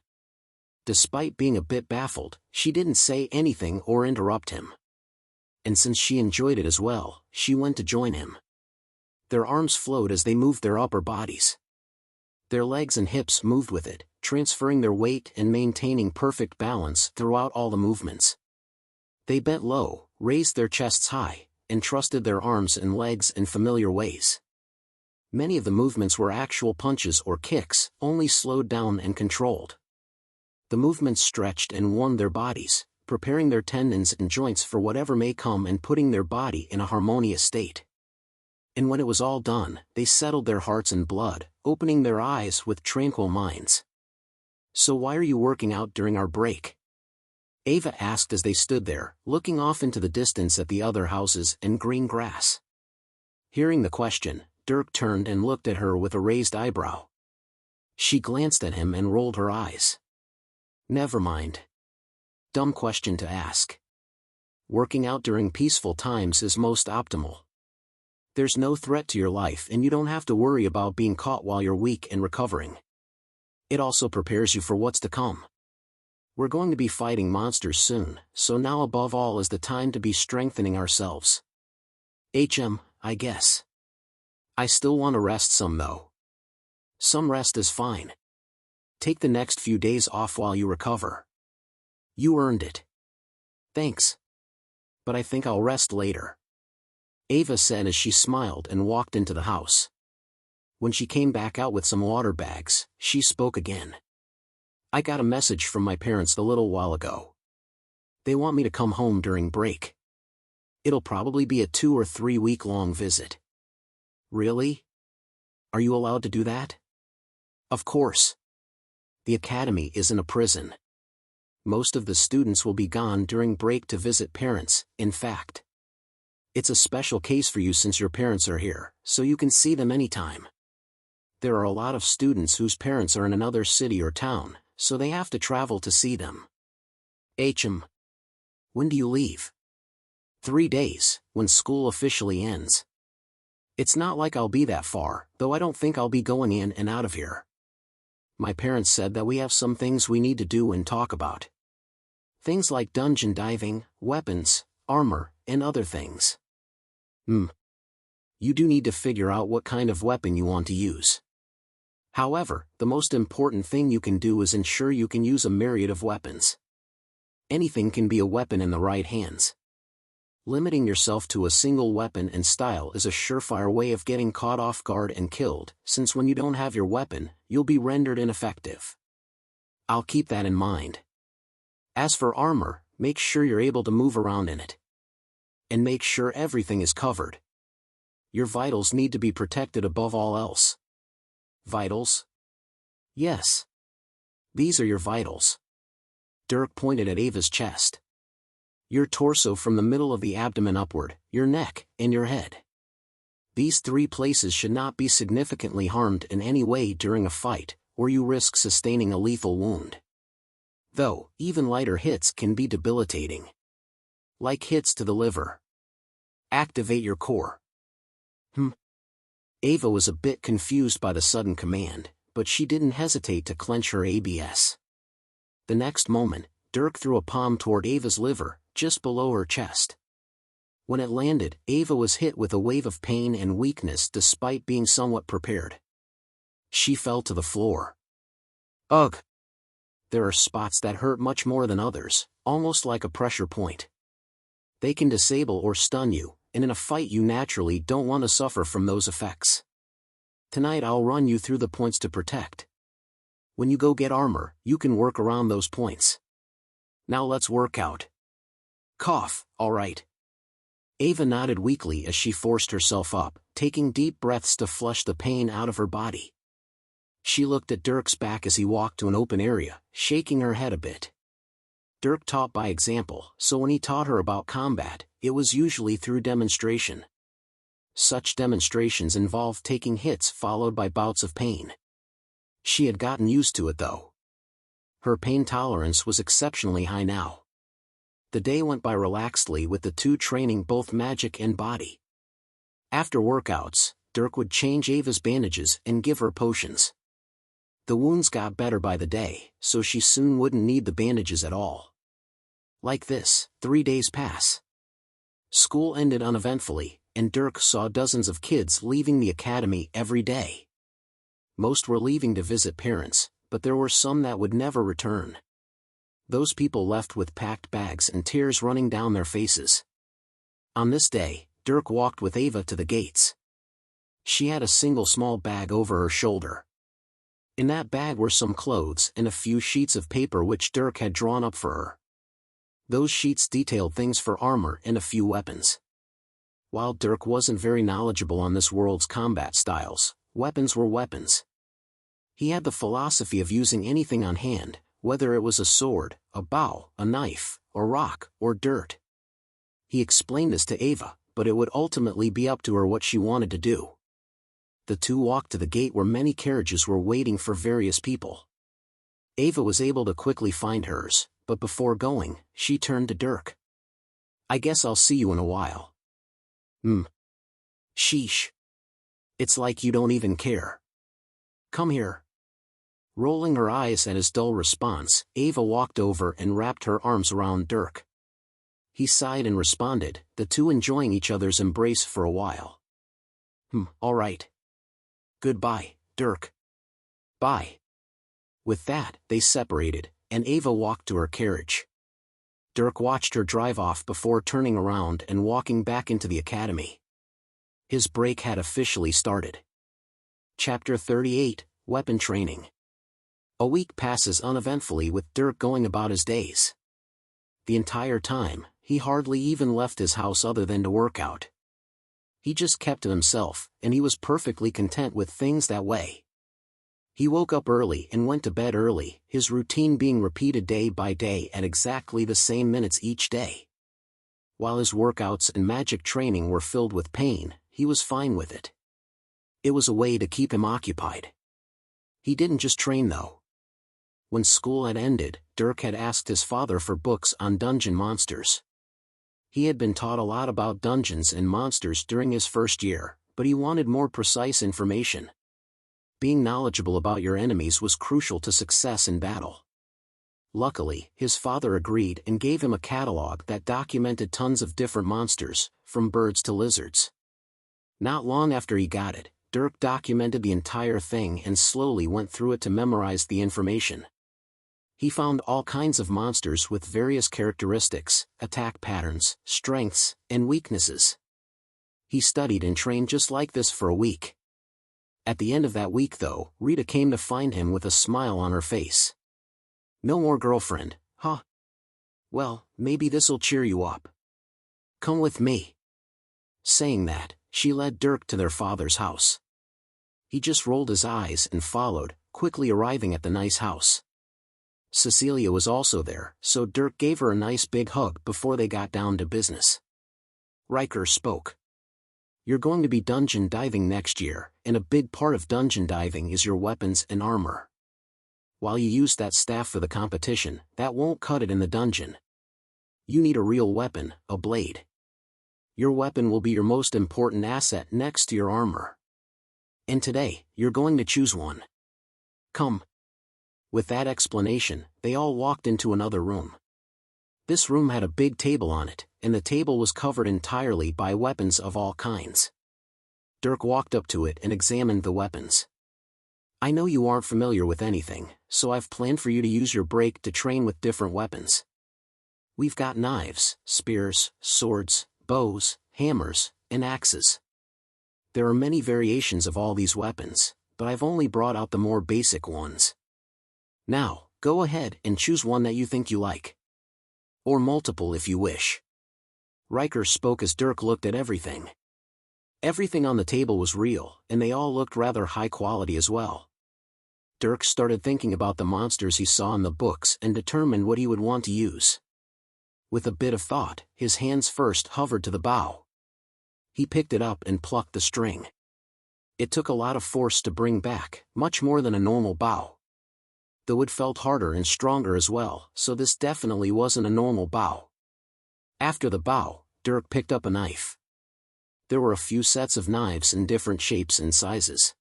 Despite being a bit baffled, she didn't say anything or interrupt him. And since she enjoyed it as well, she went to join him. Their arms flowed as they moved their upper bodies. Their legs and hips moved with it, transferring their weight and maintaining perfect balance throughout all the movements. They bent low, raised their chests high, and trusted their arms and legs in familiar ways. Many of the movements were actual punches or kicks, only slowed down and controlled. The movements stretched and warmed their bodies, preparing their tendons and joints for whatever may come and putting their body in a harmonious state. And when it was all done, they settled their hearts and blood, opening their eyes with tranquil minds. "So why are you working out during our break?" Ava asked as they stood there, looking off into the distance at the other houses and green grass. Hearing the question, Dirk turned and looked at her with a raised eyebrow. She glanced at him and rolled her eyes. "Never mind. Dumb question to ask. Working out during peaceful times is most optimal. There's no threat to your life and you don't have to worry about being caught while you're weak and recovering. It also prepares you for what's to come. We're going to be fighting monsters soon, so now above all is the time to be strengthening ourselves. I guess. I still want to rest some though. Some rest is fine. Take the next few days off while you recover. You earned it." "Thanks. But I think I'll rest later," Ava said as she smiled and walked into the house. When she came back out with some water bags, she spoke again. "I got a message from my parents a little while ago. They want me to come home during break. It'll probably be a 2 or 3 week long visit." "Really? Are you allowed to do that?" "Of course. The academy isn't a prison. Most of the students will be gone during break to visit parents, in fact. It's a special case for you since your parents are here, so you can see them anytime. There are a lot of students whose parents are in another city or town, so they have to travel to see them." When do you leave?" 3 days, when school officially ends. It's not like I'll be that far, though I don't think I'll be going in and out of here. My parents said that we have some things we need to do and talk about. Things like dungeon diving, weapons, armor, and other things. You do need to figure out what kind of weapon you want to use. However, the most important thing you can do is ensure you can use a myriad of weapons. Anything can be a weapon in the right hands. Limiting yourself to a single weapon and style is a surefire way of getting caught off guard and killed, since when you don't have your weapon, you'll be rendered ineffective. I'll keep that in mind. As for armor, make sure you're able to move around in it. And make sure everything is covered. Your vitals need to be protected above all else. Vitals? Yes. These are your vitals. Dirk pointed at Ava's chest. Your torso from the middle of the abdomen upward, your neck, and your head. These 3 places should not be significantly harmed in any way during a fight, or you risk sustaining a lethal wound. Though, even lighter hits can be debilitating. Like hits to the liver. Activate your core. Ava was a bit confused by the sudden command, but she didn't hesitate to clench her ABS. The next moment, Dirk threw a palm toward Ava's liver, just below her chest. When it landed, Ava was hit with a wave of pain and weakness despite being somewhat prepared. She fell to the floor. Ugh! There are spots that hurt much more than others, almost like a pressure point. They can disable or stun you, and in a fight you naturally don't want to suffer from those effects. Tonight I'll run you through the points to protect. When you go get armor, you can work around those points. Now let's work out. Cough, alright. Ava nodded weakly as she forced herself up, taking deep breaths to flush the pain out of her body. She looked at Dirk's back as he walked to an open area, shaking her head a bit. Dirk taught by example, so when he taught her about combat, it was usually through demonstration. Such demonstrations involved taking hits followed by bouts of pain. She had gotten used to it though. Her pain tolerance was exceptionally high now. The day went by relaxedly with the 2 training both magic and body. After workouts, Dirk would change Ava's bandages and give her potions. The wounds got better by the day, so she soon wouldn't need the bandages at all. Like this, 3 days pass. School ended uneventfully, and Dirk saw dozens of kids leaving the academy every day. Most were leaving to visit parents, but there were some that would never return. Those people left with packed bags and tears running down their faces. On this day, Dirk walked with Ava to the gates. She had a single small bag over her shoulder. In that bag were some clothes and a few sheets of paper which Dirk had drawn up for her. Those sheets detailed things for armor and a few weapons. While Dirk wasn't very knowledgeable on this world's combat styles, weapons were weapons. He had the philosophy of using anything on hand, whether it was a sword, a bow, a knife, or rock, or dirt. He explained this to Ava, but it would ultimately be up to her what she wanted to do. The 2 walked to the gate where many carriages were waiting for various people. Ava was able to quickly find hers, but before going, she turned to Dirk. I guess I'll see you in a while. Sheesh. It's like you don't even care. Come here. Rolling her eyes at his dull response, Ava walked over and wrapped her arms around Dirk. He sighed and responded, the 2 enjoying each other's embrace for a while. Alright. Goodbye, Dirk. Bye. With that, they separated, and Ava walked to her carriage. Dirk watched her drive off before turning around and walking back into the academy. His break had officially started. Chapter 38, Weapon Training. A week passes uneventfully with Dirk going about his days. The entire time, he hardly even left his house other than to work out. He just kept to himself, and he was perfectly content with things that way. He woke up early and went to bed early, his routine being repeated day by day at exactly the same minutes each day. While his workouts and magic training were filled with pain, he was fine with it. It was a way to keep him occupied. He didn't just train though. When school had ended, Dirk had asked his father for books on dungeon monsters. He had been taught a lot about dungeons and monsters during his first year, but he wanted more precise information. being knowledgeable about your enemies was crucial to success in battle. Luckily, his father agreed and gave him a catalog that documented tons of different monsters, from birds to lizards. Not long after he got it, Dirk documented the entire thing and slowly went through it to memorize the information. He found all kinds of monsters with various characteristics, attack patterns, strengths, and weaknesses. He studied and trained just like this for a week. At the end of that week though, Rita came to find him with a smile on her face. "No more girlfriend, huh? Well, maybe this'll cheer you up. Come with me." Saying that, she led Dirk to their father's house. He just rolled his eyes and followed, quickly arriving at the nice house. Cecilia was also there, so Dirk gave her a nice big hug before they got down to business. Riker spoke. "You're going to be dungeon diving next year, and a big part of dungeon diving is your weapons and armor. While you use that staff for the competition, that won't cut it in the dungeon. You need a real weapon, a blade. Your weapon will be your most important asset next to your armor. And today, you're going to choose one. Come." With that explanation, they all walked into another room. This room had a big table on it, and the table was covered entirely by weapons of all kinds. Dirk walked up to it and examined the weapons. "I know you aren't familiar with anything, so I've planned for you to use your break to train with different weapons. We've got knives, spears, swords, bows, hammers, and axes. There are many variations of all these weapons, but I've only brought out the more basic ones. Now, go ahead and choose one that you think you like. Or multiple if you wish." Riker spoke as Dirk looked at everything. Everything on the table was real, and they all looked rather high quality as well. Dirk started thinking about the monsters he saw in the books and determined what he would want to use. With a bit of thought, his hands first hovered to the bow. He picked it up and plucked the string. It took a lot of force to bring back, much more than a normal bow. Though it felt harder and stronger as well, so this definitely wasn't a normal bow. After the bow, Dirk picked up a knife. There were a few sets of knives in different shapes and sizes.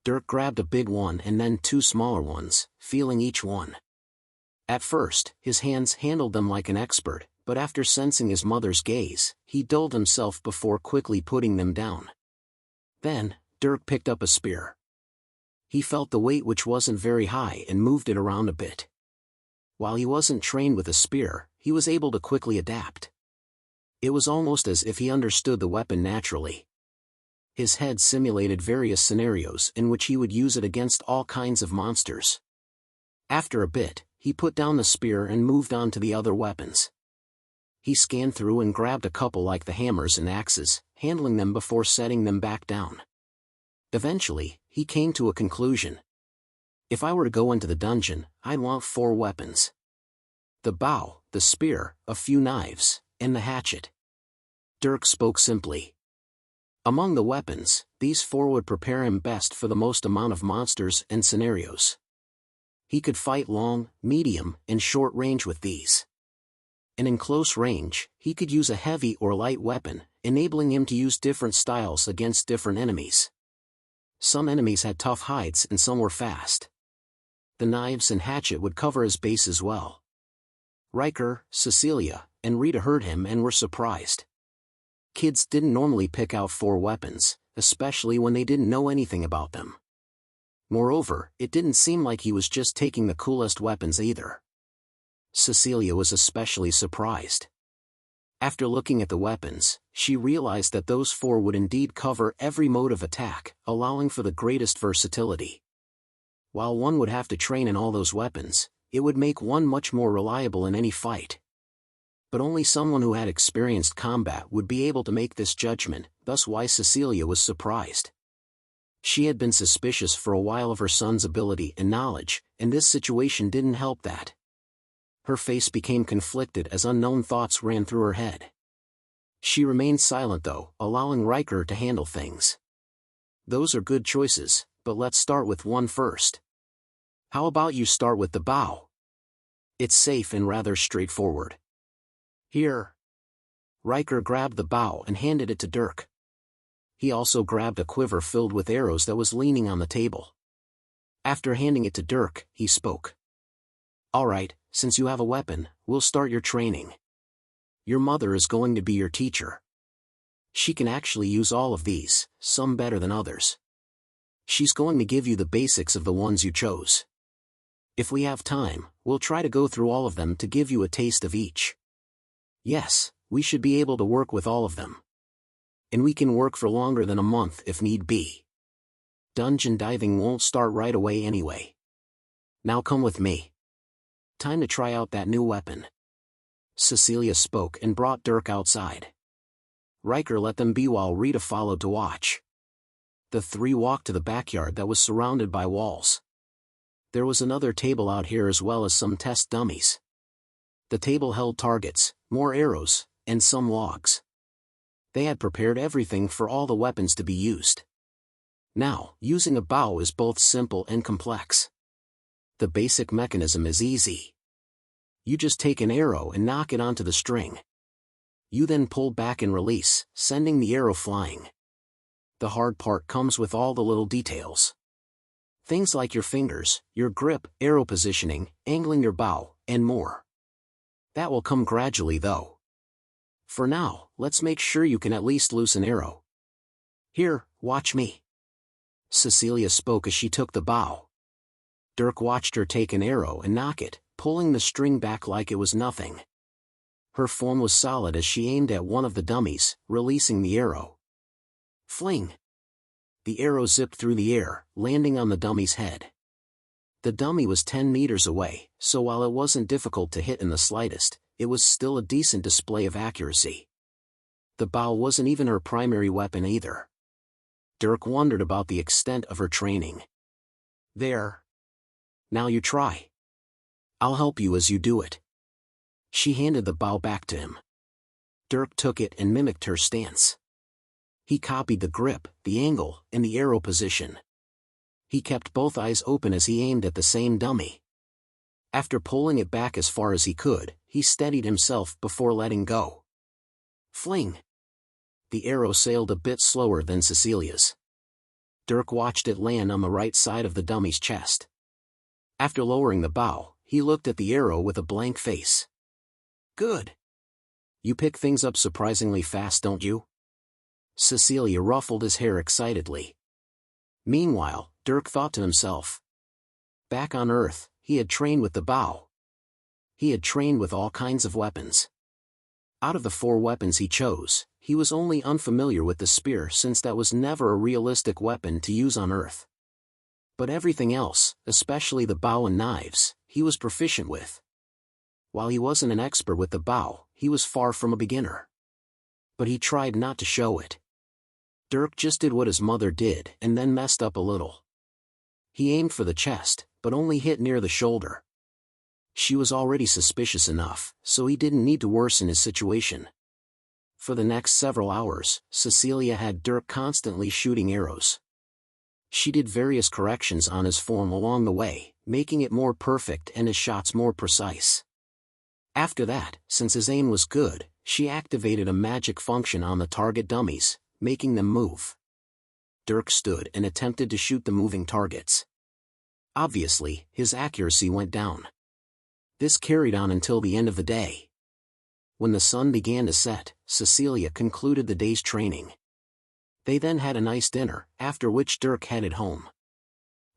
Dirk grabbed a big one and then two smaller ones, feeling each one. At first, his hands handled them like an expert, but after sensing his mother's gaze, he dulled himself before quickly putting them down. Then, Dirk picked up a spear. He felt the weight, which wasn't very high, and moved it around a bit. While he wasn't trained with a spear, he was able to quickly adapt. It was almost as if he understood the weapon naturally. His head simulated various scenarios in which he would use it against all kinds of monsters. After a bit, he put down the spear and moved on to the other weapons. He scanned through and grabbed a couple like the hammers and axes, handling them before setting them back down. Eventually, he came to a conclusion. If I were to go into the dungeon, I'd want 4 weapons. The bow, the spear, a few knives, and the hatchet. Dirk spoke simply. Among the weapons, these 4 would prepare him best for the most amount of monsters and scenarios. He could fight long, medium, and short range with these. And in close range, he could use a heavy or light weapon, enabling him to use different styles against different enemies. Some enemies had tough hides and some were fast. The knives and hatchet would cover his base as well. Riker, Cecilia, and Rita heard him and were surprised. Kids didn't normally pick out 4 weapons, especially when they didn't know anything about them. Moreover, it didn't seem like he was just taking the coolest weapons either. Cecilia was especially surprised. After looking at the weapons, she realized that those 4 would indeed cover every mode of attack, allowing for the greatest versatility. While one would have to train in all those weapons, it would make one much more reliable in any fight. But only someone who had experienced combat would be able to make this judgment, thus why Cecilia was surprised. She had been suspicious for a while of her son's ability and knowledge, and this situation didn't help that. Her face became conflicted as unknown thoughts ran through her head. She remained silent though, allowing Riker to handle things. Those are good choices, but let's start with one first. How about you start with the bow? It's safe and rather straightforward. Here. Riker grabbed the bow and handed it to Dirk. He also grabbed a quiver filled with arrows that was leaning on the table. After handing it to Dirk, he spoke. "All right, since you have a weapon, we'll start your training. Your mother is going to be your teacher. She can actually use all of these, some better than others. She's going to give you the basics of the ones you chose. If we have time, we'll try to go through all of them to give you a taste of each. Yes, we should be able to work with all of them. And we can work for longer than a month if need be. Dungeon diving won't start right away anyway. Now come with me. Time to try out that new weapon." Cecilia spoke and brought Dirk outside. Riker let them be while Rita followed to watch. The three walked to the backyard that was surrounded by walls. There was another table out here as well as some test dummies. The table held targets, more arrows, and some logs. They had prepared everything for all the weapons to be used. Now, using a bow is both simple and complex. The basic mechanism is easy. You just take an arrow and knock it onto the string. You then pull back and release, sending the arrow flying. The hard part comes with all the little details. Things like your fingers, your grip, arrow positioning, angling your bow, and more. That will come gradually though. For now, let's make sure you can at least loose an arrow. Here, watch me. Cecilia spoke as she took the bow. Dirk watched her take an arrow and knock it, pulling the string back like it was nothing. Her form was solid as she aimed at one of the dummies, releasing the arrow. Fling! The arrow zipped through the air, landing on the dummy's head. The dummy was 10 meters away, so while it wasn't difficult to hit in the slightest, it was still a decent display of accuracy. The bow wasn't even her primary weapon either. Dirk wondered about the extent of her training. There. Now you try. I'll help you as you do it. She handed the bow back to him. Dirk took it and mimicked her stance. He copied the grip, the angle, and the arrow position. He kept both eyes open as he aimed at the same dummy. After pulling it back as far as he could, he steadied himself before letting go. Fling! The arrow sailed a bit slower than Cecilia's. Dirk watched it land on the right side of the dummy's chest. After lowering the bow, he looked at the arrow with a blank face. Good. You pick things up surprisingly fast, don't you? Cecilia ruffled his hair excitedly. Meanwhile, Dirk thought to himself. Back on Earth, he had trained with the bow. He had trained with all kinds of weapons. Out of the 4 weapons he chose, he was only unfamiliar with the spear since that was never a realistic weapon to use on Earth. But everything else, especially the bow and knives, he was proficient with. While he wasn't an expert with the bow, he was far from a beginner. But he tried not to show it. Dirk just did what his mother did and then messed up a little. He aimed for the chest, but only hit near the shoulder. She was already suspicious enough, so he didn't need to worsen his situation. For the next several hours, Cecilia had Dirk constantly shooting arrows. She did various corrections on his form along the way, making it more perfect and his shots more precise. After that, since his aim was good, she activated a magic function on the target dummies, making them move. Dirk stood and attempted to shoot the moving targets. Obviously, his accuracy went down. This carried on until the end of the day. When the sun began to set, Cecilia concluded the day's training. They then had a nice dinner, after which Dirk headed home.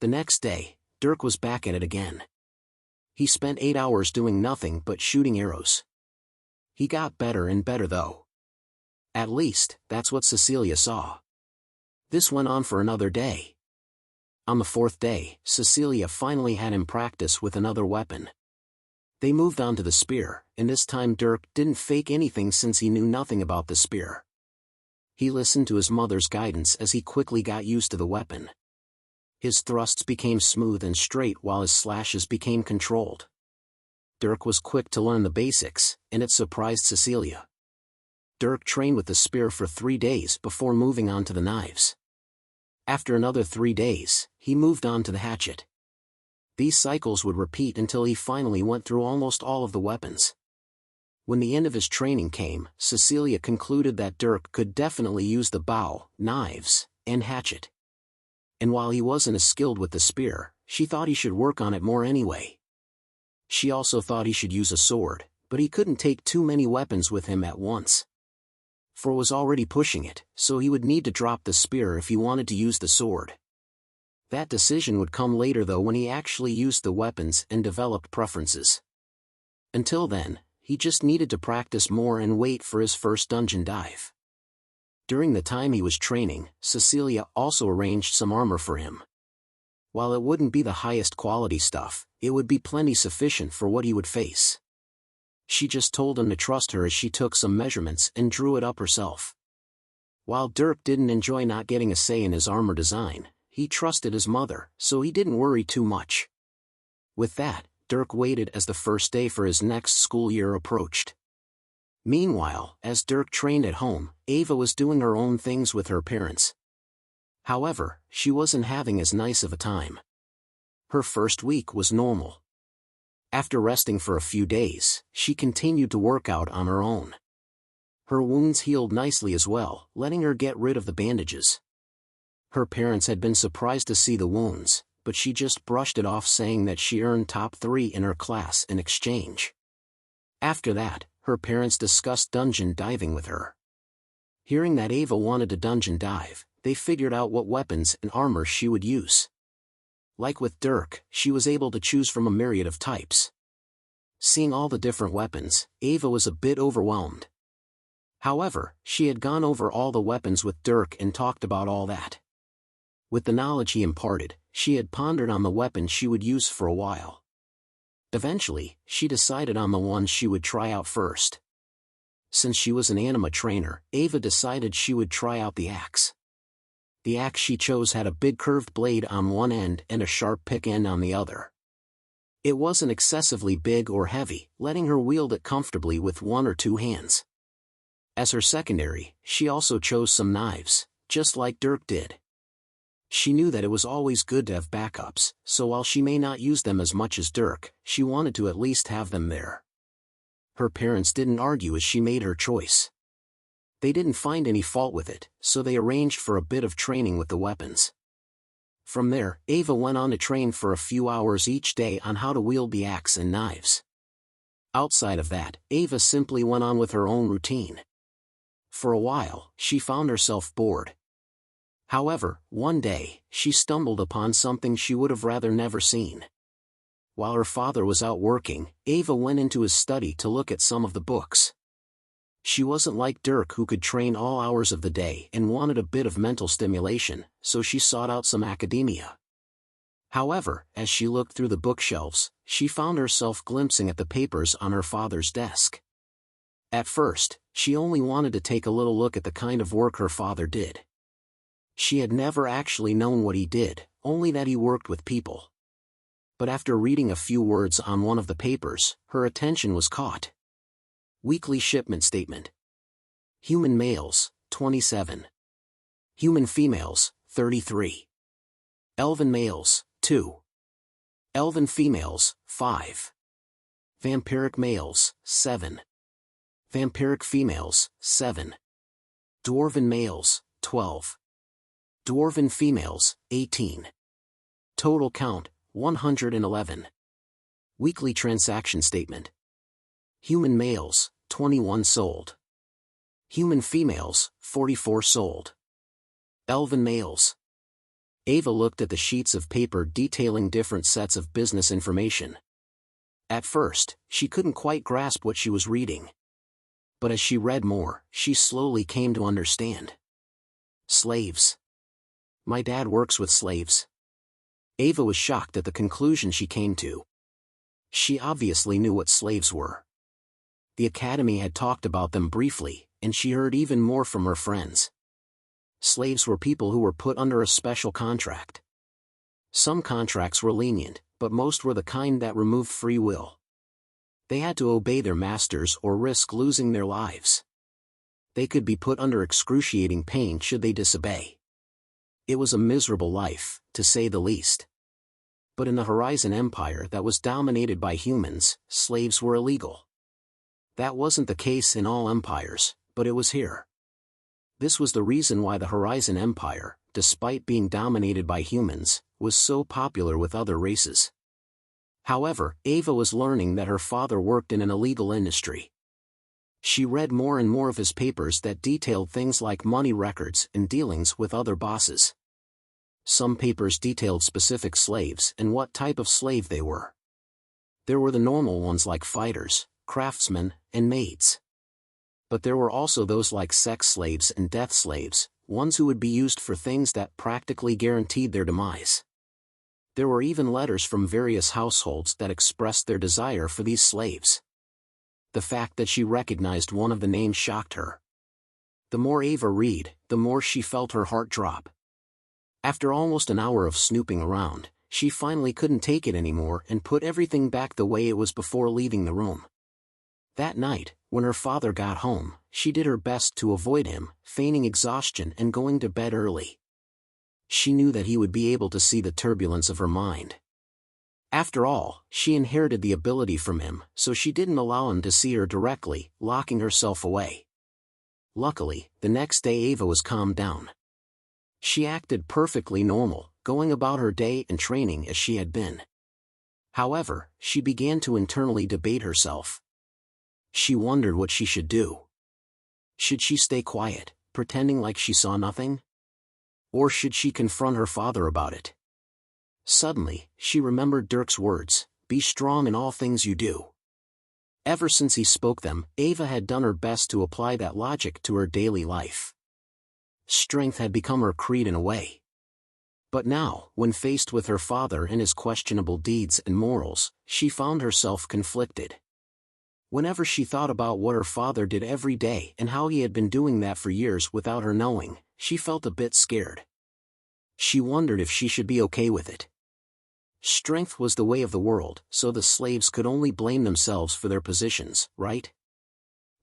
The next day, Dirk was back at it again. He spent 8 hours doing nothing but shooting arrows. He got better and better though. At least, that's what Cecilia saw. This went on for another day. On the 4th day, Cecilia finally had him practice with another weapon. They moved on to the spear, and this time Dirk didn't fake anything since he knew nothing about the spear. He listened to his mother's guidance as he quickly got used to the weapon. His thrusts became smooth and straight while his slashes became controlled. Dirk was quick to learn the basics, and it surprised Cecilia. Dirk trained with the spear for 3 days before moving on to the knives. After another 3 days, he moved on to the hatchet. These cycles would repeat until he finally went through almost all of the weapons. When the end of his training came, Cecilia concluded that Dirk could definitely use the bow, knives, and hatchet. And while he wasn't as skilled with the spear, she thought he should work on it more anyway. She also thought he should use a sword, but he couldn't take too many weapons with him at once. For was already pushing it, so he would need to drop the spear if he wanted to use the sword. That decision would come later though when he actually used the weapons and developed preferences. Until then, he just needed to practice more and wait for his first dungeon dive. During the time he was training, Cecilia also arranged some armor for him. While it wouldn't be the highest quality stuff, it would be plenty sufficient for what he would face. She just told him to trust her as she took some measurements and drew it up herself. While Dirk didn't enjoy not getting a say in his armor design, he trusted his mother, so he didn't worry too much. With that, Dirk waited as the first day for his next school year approached. Meanwhile, as Dirk trained at home, Ava was doing her own things with her parents. However, she wasn't having as nice of a time. Her first week was normal. After resting for a few days, she continued to work out on her own. Her wounds healed nicely as well, letting her get rid of the bandages. Her parents had been surprised to see the wounds, but she just brushed it off, saying that she earned top 3 in her class in exchange. After that, her parents discussed dungeon diving with her. Hearing that Ava wanted to dungeon dive, they figured out what weapons and armor she would use. Like with Dirk, she was able to choose from a myriad of types. Seeing all the different weapons, Ava was a bit overwhelmed. However, she had gone over all the weapons with Dirk and talked about all that. With the knowledge he imparted, she had pondered on the weapon she would use for a while. Eventually, she decided on the one she would try out first. Since she was an anima trainer, Ava decided she would try out the axe. The axe she chose had a big curved blade on one end and a sharp pick end on the other. It wasn't excessively big or heavy, letting her wield it comfortably with 1 or 2 hands. As her secondary, she also chose some knives, just like Dirk did. She knew that it was always good to have backups, so while she may not use them as much as Dirk, she wanted to at least have them there. Her parents didn't argue as she made her choice. They didn't find any fault with it, so they arranged for a bit of training with the weapons. From there, Ava went on to train for a few hours each day on how to wield the axe and knives. Outside of that, Ava simply went on with her own routine. For a while, she found herself bored. However, one day, she stumbled upon something she would have rather never seen. While her father was out working, Ava went into his study to look at some of the books. She wasn't like Dirk, who could train all hours of the day and wanted a bit of mental stimulation, so she sought out some academia. However, as she looked through the bookshelves, she found herself glimpsing at the papers on her father's desk. At first, she only wanted to take a little look at the kind of work her father did. She had never actually known what he did, only that he worked with people. But after reading a few words on one of the papers, her attention was caught. Weekly shipment statement. Human males, 27. Human females, 33. Elven males, 2. Elven females, 5. Vampiric males, 7. Vampiric females, 7. Dwarven males, 12. Dwarven females, 18. Total count, 111. Weekly transaction statement. Human males, 21 sold. Human females, 44 sold. Elven males. Ava looked at the sheets of paper detailing different sets of business information. At first, she couldn't quite grasp what she was reading. But as she read more, she slowly came to understand. Slaves. My dad works with slaves. Ava was shocked at the conclusion she came to. She obviously knew what slaves were. The academy had talked about them briefly, and she heard even more from her friends. Slaves were people who were put under a special contract. Some contracts were lenient, but most were the kind that removed free will. They had to obey their masters or risk losing their lives. They could be put under excruciating pain should they disobey. It was a miserable life, to say the least. But in the Horizon Empire that was dominated by humans, slaves were illegal. That wasn't the case in all empires, but it was here. This was the reason why the Horizon Empire, despite being dominated by humans, was so popular with other races. However, Ava was learning that her father worked in an illegal industry. She read more and more of his papers that detailed things like money records and dealings with other bosses. Some papers detailed specific slaves and what type of slave they were. There were the normal ones like fighters, craftsmen, and maids. But there were also those like sex slaves and death slaves, ones who would be used for things that practically guaranteed their demise. There were even letters from various households that expressed their desire for these slaves. The fact that she recognized one of the names shocked her. The more Ava read, the more she felt her heart drop. After almost an hour of snooping around, she finally couldn't take it anymore and put everything back the way it was before leaving the room. That night, when her father got home, she did her best to avoid him, feigning exhaustion and going to bed early. She knew that he would be able to see the turbulence of her mind. After all, she inherited the ability from him, so she didn't allow him to see her directly, locking herself away. Luckily, the next day Ava was calmed down. She acted perfectly normal, going about her day and training as she had been. However, she began to internally debate herself. She wondered what she should do. Should she stay quiet, pretending like she saw nothing? Or should she confront her father about it? Suddenly, she remembered Dirk's words, "Be strong in all things you do." Ever since he spoke them, Ava had done her best to apply that logic to her daily life. Strength had become her creed in a way. But now, when faced with her father and his questionable deeds and morals, she found herself conflicted. Whenever she thought about what her father did every day and how he had been doing that for years without her knowing, she felt a bit scared. She wondered if she should be okay with it. Strength was the way of the world, so the slaves could only blame themselves for their positions, right?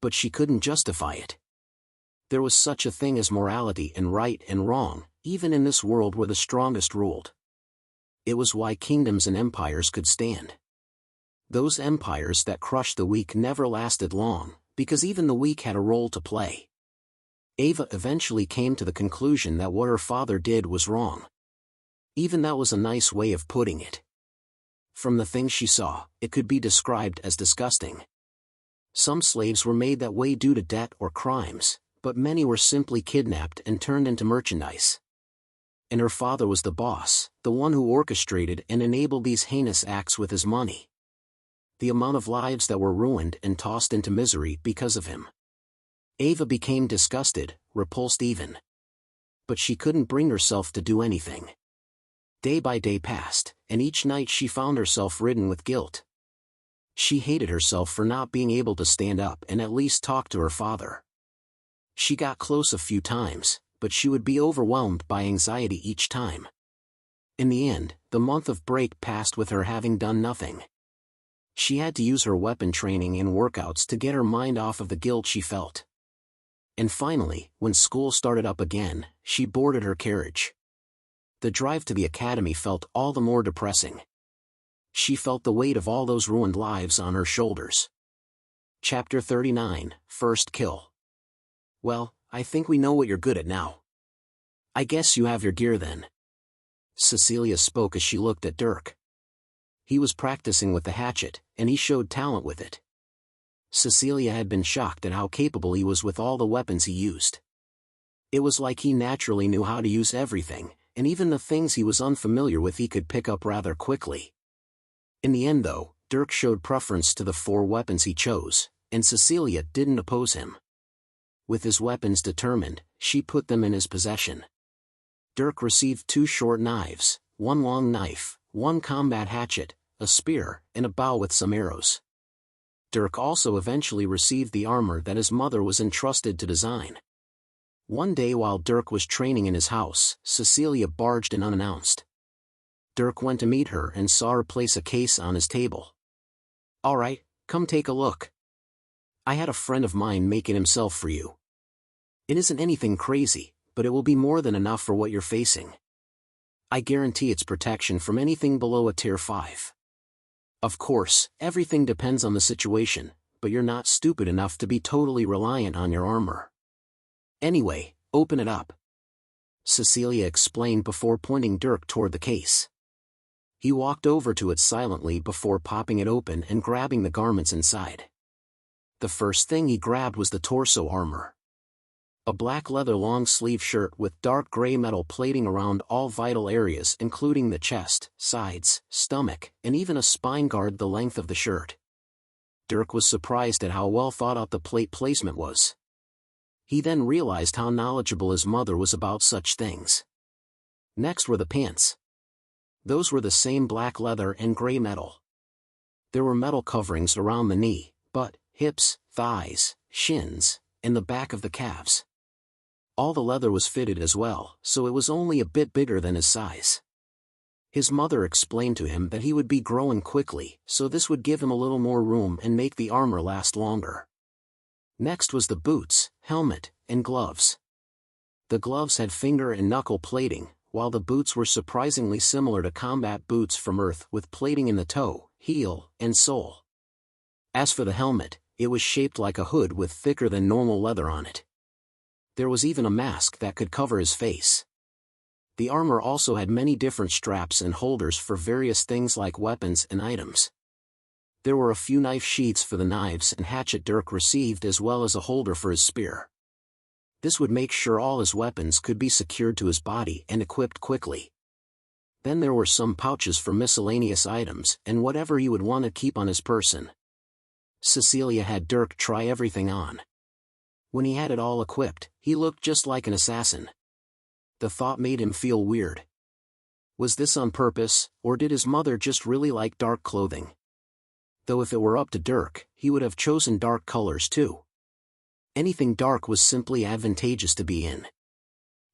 But she couldn't justify it. There was such a thing as morality and right and wrong, even in this world where the strongest ruled. It was why kingdoms and empires could stand. Those empires that crushed the weak never lasted long, because even the weak had a role to play. Ava eventually came to the conclusion that what her father did was wrong. Even that was a nice way of putting it. From the things she saw, it could be described as disgusting. Some slaves were made that way due to debt or crimes, but many were simply kidnapped and turned into merchandise. And her father was the boss, the one who orchestrated and enabled these heinous acts with his money. The amount of lives that were ruined and tossed into misery because of him. Ava became disgusted, repulsed even. But she couldn't bring herself to do anything. Day by day passed, and each night she found herself ridden with guilt. She hated herself for not being able to stand up and at least talk to her father. She got close a few times, but she would be overwhelmed by anxiety each time. In the end, the month of break passed with her having done nothing. She had to use her weapon training and workouts to get her mind off of the guilt she felt. And finally, when school started up again, she boarded her carriage. The drive to the academy felt all the more depressing. She felt the weight of all those ruined lives on her shoulders. Chapter 39, First Kill. Well, I think we know what you're good at now. I guess you have your gear then. Cecilia spoke as she looked at Dirk. He was practicing with the hatchet, and he showed talent with it. Cecilia had been shocked at how capable he was with all the weapons he used. It was like he naturally knew how to use everything, and even the things he was unfamiliar with he could pick up rather quickly. In the end though, Dirk showed preference to the 4 weapons he chose, and Cecilia didn't oppose him. With his weapons determined, she put them in his possession. Dirk received 2 short knives, 1 long knife, 1 combat hatchet, a spear, and a bow with some arrows. Dirk also eventually received the armor that his mother was entrusted to design. One day while Dirk was training in his house, Cecilia barged in unannounced. Dirk went to meet her and saw her place a case on his table. "All right, come take a look. I had a friend of mine make it himself for you. It isn't anything crazy, but it will be more than enough for what you're facing. I guarantee its protection from anything below a tier 5. Of course, everything depends on the situation, but you're not stupid enough to be totally reliant on your armor. Anyway, open it up," Cecilia explained before pointing Dirk toward the case. He walked over to it silently before popping it open and grabbing the garments inside. The first thing he grabbed was the torso armor. A black leather long-sleeve shirt with dark gray metal plating around all vital areas including the chest, sides, stomach, and even a spine guard the length of the shirt. Dirk was surprised at how well thought out the plate placement was. He then realized how knowledgeable his mother was about such things. Next were the pants. Those were the same black leather and gray metal. There were metal coverings around the knee, butt, hips, thighs, shins, and the back of the calves. All the leather was fitted as well, so it was only a bit bigger than his size. His mother explained to him that he would be growing quickly, so this would give him a little more room and make the armor last longer. Next was the boots, helmet, and gloves. The gloves had finger and knuckle plating, while the boots were surprisingly similar to combat boots from Earth with plating in the toe, heel, and sole. As for the helmet, it was shaped like a hood with thicker than normal leather on it. There was even a mask that could cover his face. The armor also had many different straps and holders for various things like weapons and items. There were a few knife sheaths for the knives and hatchet Dirk received as well as a holder for his spear. This would make sure all his weapons could be secured to his body and equipped quickly. Then there were some pouches for miscellaneous items and whatever he would want to keep on his person. Cecilia had Dirk try everything on. When he had it all equipped, he looked just like an assassin. The thought made him feel weird. Was this on purpose, or did his mother just really like dark clothing? Though if it were up to Dirk, he would have chosen dark colors too. Anything dark was simply advantageous to be in.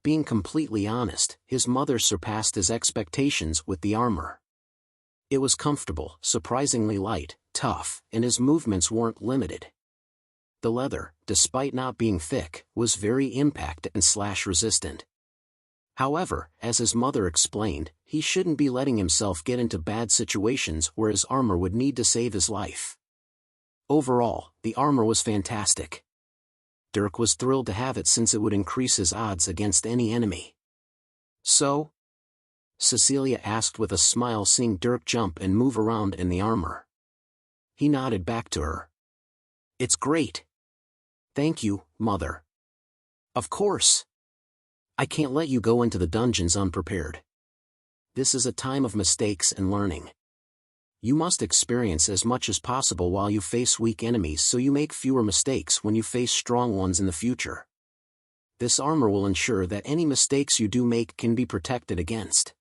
Being completely honest, his mother surpassed his expectations with the armor. It was comfortable, surprisingly light, tough, and his movements weren't limited. The leather, despite not being thick, was very impact and slash resistant. However, as his mother explained, he shouldn't be letting himself get into bad situations where his armor would need to save his life. Overall, the armor was fantastic. Dirk was thrilled to have it since it would increase his odds against any enemy. "So?" Cecilia asked with a smile, seeing Dirk jump and move around in the armor. He nodded back to her. "It's great. Thank you, Mother." "Of course. I can't let you go into the dungeons unprepared. This is a time of mistakes and learning. You must experience as much as possible while you face weak enemies so you make fewer mistakes when you face strong ones in the future. This armor will ensure that any mistakes you do make can be protected against."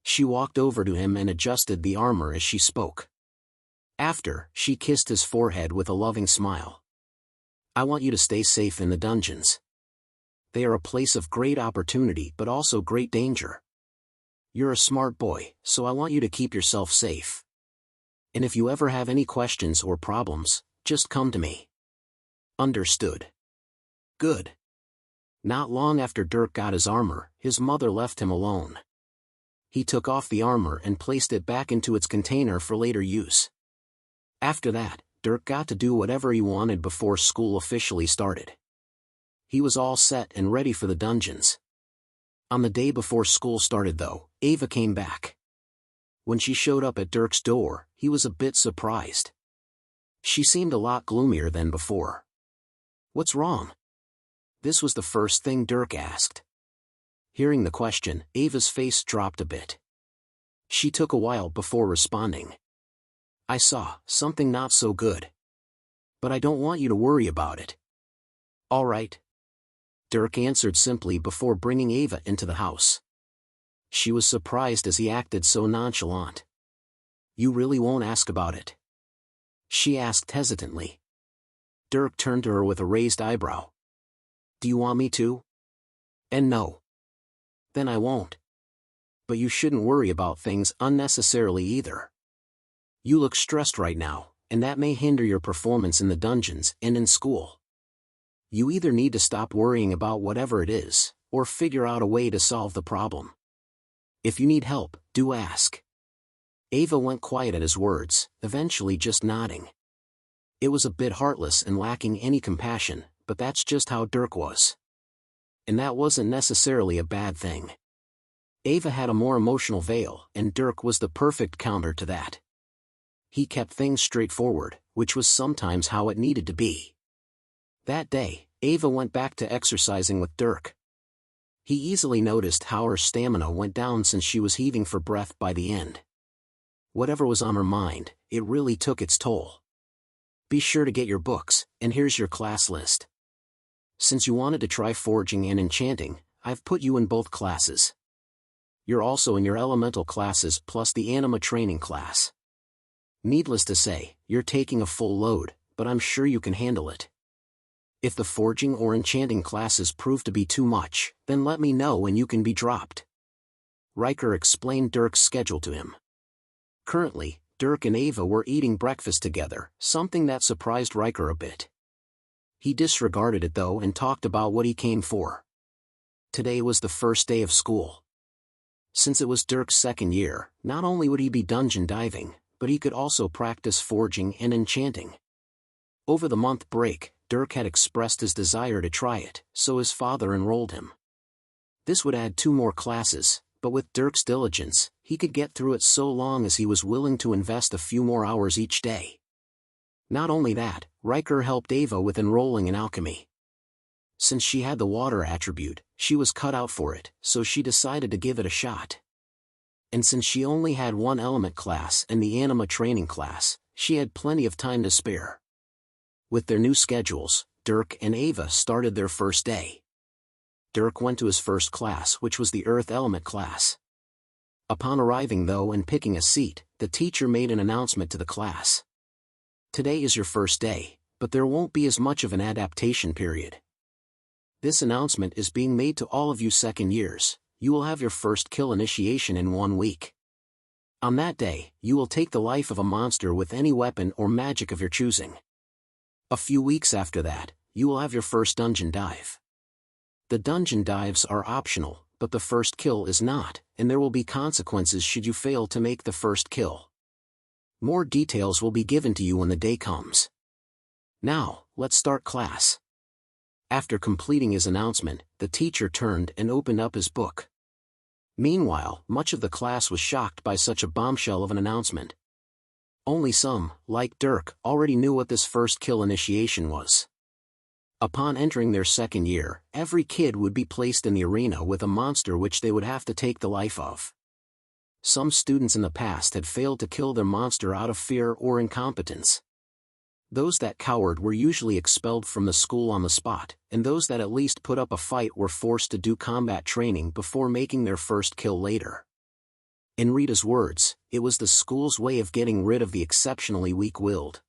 She walked over to him and adjusted the armor as she spoke. After, she kissed his forehead with a loving smile. "I want you to stay safe in the dungeons. They are a place of great opportunity but also great danger. You're a smart boy, so I want you to keep yourself safe. And if you ever have any questions or problems, just come to me." "Understood." "Good." Not long after Dirk got his armor, his mother left him alone. He took off the armor and placed it back into its container for later use. After that, Dirk got to do whatever he wanted before school officially started. He was all set and ready for the dungeons. On the day before school started though, Ava came back. When she showed up at Dirk's door, he was a bit surprised. She seemed a lot gloomier than before. "What's wrong?" This was the first thing Dirk asked. Hearing the question, Ava's face dropped a bit. She took a while before responding. "I saw something not so good. But I don't want you to worry about it." "All right," Dirk answered simply before bringing Ava into the house. She was surprised as he acted so nonchalant. "You really won't ask about it?" she asked hesitantly. Dirk turned to her with a raised eyebrow. "Do you want me to?" "And no." "Then I won't. But you shouldn't worry about things unnecessarily either. You look stressed right now, and that may hinder your performance in the dungeons and in school. You either need to stop worrying about whatever it is, or figure out a way to solve the problem. If you need help, do ask." Ava went quiet at his words, eventually just nodding. It was a bit heartless and lacking any compassion, but that's just how Dirk was. And that wasn't necessarily a bad thing. Ava had a more emotional veil, and Dirk was the perfect counter to that. He kept things straightforward, which was sometimes how it needed to be. That day, Ava went back to exercising with Dirk. He easily noticed how her stamina went down since she was heaving for breath by the end. Whatever was on her mind, it really took its toll. Be sure to get your books, and here's your class list. Since you wanted to try forging and enchanting, I've put you in both classes. You're also in your elemental classes plus the anima training class. Needless to say, you're taking a full load, but I'm sure you can handle it. If the forging or enchanting classes prove to be too much, then let me know and you can be dropped. Riker explained Dirk's schedule to him. Currently, Dirk and Ava were eating breakfast together, something that surprised Riker a bit. He disregarded it though and talked about what he came for. Today was the first day of school. Since it was Dirk's second year, not only would he be dungeon diving, but he could also practice forging and enchanting. Over the month break, Dirk had expressed his desire to try it, so his father enrolled him. This would add 2 more classes, but with Dirk's diligence, he could get through it so long as he was willing to invest a few more hours each day. Not only that, Riker helped Ava with enrolling in alchemy. Since she had the water attribute, she was cut out for it, so she decided to give it a shot. And since she only had 1 element class and the anima training class, she had plenty of time to spare. With their new schedules, Dirk and Ava started their first day. Dirk went to his first class, which was the earth element class. Upon arriving though and picking a seat, the teacher made an announcement to the class. Today is your first day, but there won't be as much of an adaptation period. This announcement is being made to all of you second years. You will have your first kill initiation in 1 week. On that day, you will take the life of a monster with any weapon or magic of your choosing. A few weeks after that, you will have your first dungeon dive. The dungeon dives are optional, but the first kill is not, and there will be consequences should you fail to make the first kill. More details will be given to you when the day comes. Now, let's start class. After completing his announcement, the teacher turned and opened up his book. Meanwhile, much of the class was shocked by such a bombshell of an announcement. Only some, like Dirk, already knew what this first kill initiation was. Upon entering their second year, every kid would be placed in the arena with a monster which they would have to take the life of. Some students in the past had failed to kill their monster out of fear or incompetence. Those that cowered were usually expelled from the school on the spot, and those that at least put up a fight were forced to do combat training before making their first kill later. In Rita's words, it was the school's way of getting rid of the exceptionally weak-willed.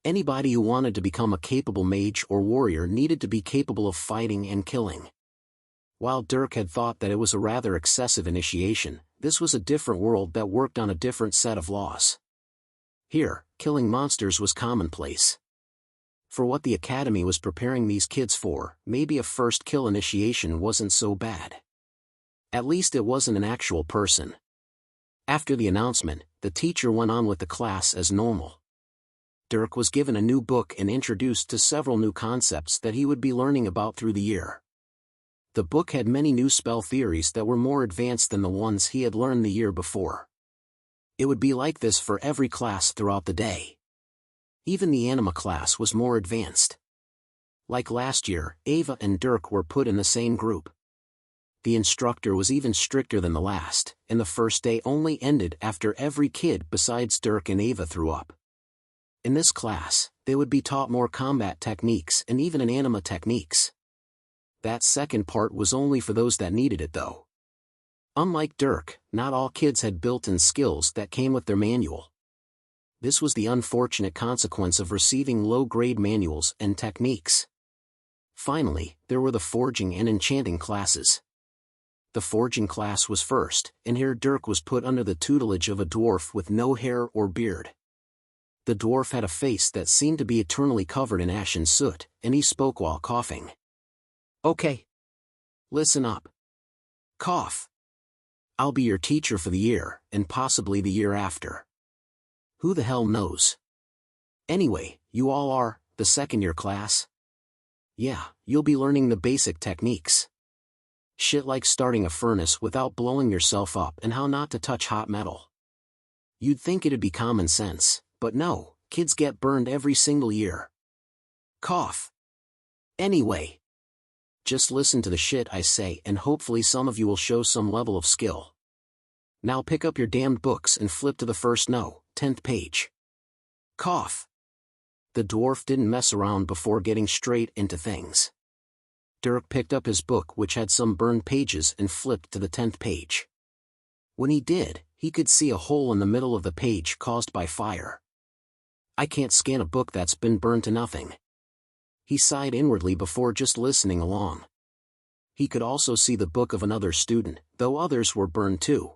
Anybody who wanted to become a capable mage or warrior needed to be capable of fighting and killing. While Dirk had thought that it was a rather excessive initiation, this was a different world that worked on a different set of laws. Here, killing monsters was commonplace. For what the academy was preparing these kids for, maybe a first kill initiation wasn't so bad. At least it wasn't an actual person. After the announcement, the teacher went on with the class as normal. Dirk was given a new book and introduced to several new concepts that he would be learning about through the year. The book had many new spell theories that were more advanced than the ones he had learned the year before. It would be like this for every class throughout the day. Even the anima class was more advanced. Like last year, Ava and Dirk were put in the same group. The instructor was even stricter than the last, and the first day only ended after every kid besides Dirk and Ava threw up. In this class, they would be taught more combat techniques and even an anima techniques. That second part was only for those that needed it though. Unlike Dirk, not all kids had built-in skills that came with their manual. This was the unfortunate consequence of receiving low-grade manuals and techniques. Finally, there were the forging and enchanting classes. The forging class was first, and here Dirk was put under the tutelage of a dwarf with no hair or beard. The dwarf had a face that seemed to be eternally covered in ash and soot, and he spoke while coughing. Okay. Listen up. Cough. I'll be your teacher for the year, and possibly the year after. Who the hell knows? Anyway, you all are, the second-year class? Yeah, you'll be learning the basic techniques. Shit like starting a furnace without blowing yourself up and how not to touch hot metal. You'd think it'd be common sense, but no, kids get burned every single year. Cough. Anyway. Just listen to the shit I say and hopefully some of you will show some level of skill. Now pick up your damned books and flip to the first 10th page. Cough. The dwarf didn't mess around before getting straight into things. Dirk picked up his book which had some burned pages and flipped to the 10th page. When he did, he could see a hole in the middle of the page caused by fire. I can't scan a book that's been burned to nothing. He sighed inwardly before just listening along. He could also see the book of another student, though others were burned too.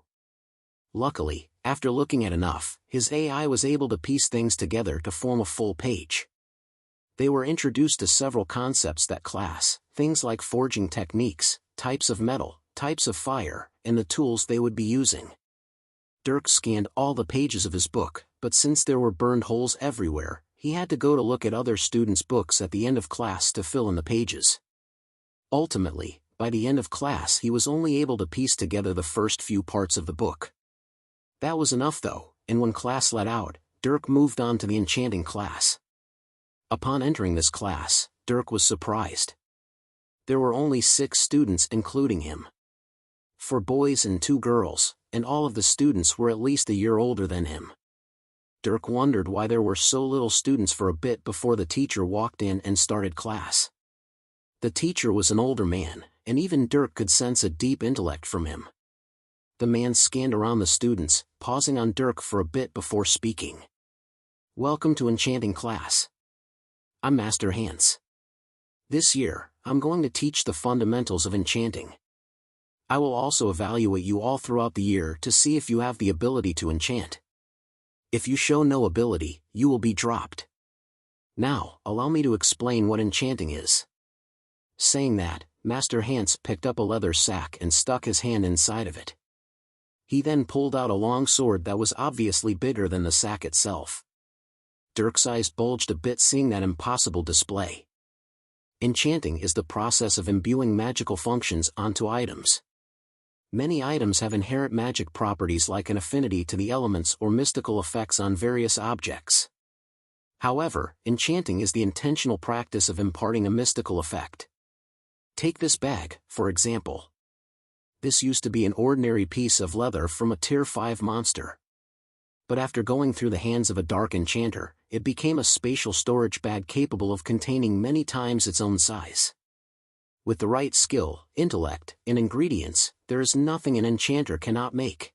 Luckily, after looking at enough, his AI was able to piece things together to form a full page. They were introduced to several concepts that class, things like forging techniques, types of metal, types of fire, and the tools they would be using. Dirk scanned all the pages of his book, but since there were burned holes everywhere, he had to go to look at other students' books at the end of class to fill in the pages. Ultimately, by the end of class he was only able to piece together the first few parts of the book. That was enough though, and when class let out, Dirk moved on to the enchanting class. Upon entering this class, Dirk was surprised. There were only 6 students including him. 4 boys and 2 girls, and all of the students were at least a year older than him. Dirk wondered why there were so little students for a bit before the teacher walked in and started class. The teacher was an older man, and even Dirk could sense a deep intellect from him. The man scanned around the students, pausing on Dirk for a bit before speaking. Welcome to Enchanting class. I'm Master Hans. This year, I'm going to teach the fundamentals of enchanting. I will also evaluate you all throughout the year to see if you have the ability to enchant. If you show no ability, you will be dropped. Now, allow me to explain what enchanting is. Saying that, Master Hans picked up a leather sack and stuck his hand inside of it. He then pulled out a long sword that was obviously bigger than the sack itself. Dirk's eyes bulged a bit seeing that impossible display. Enchanting is the process of imbuing magical functions onto items. Many items have inherent magic properties like an affinity to the elements or mystical effects on various objects. However, enchanting is the intentional practice of imparting a mystical effect. Take this bag, for example. This used to be an ordinary piece of leather from a Tier 5 monster. But after going through the hands of a dark enchanter, it became a spatial storage bag capable of containing many times its own size. With the right skill, intellect, and ingredients, there is nothing an enchanter cannot make.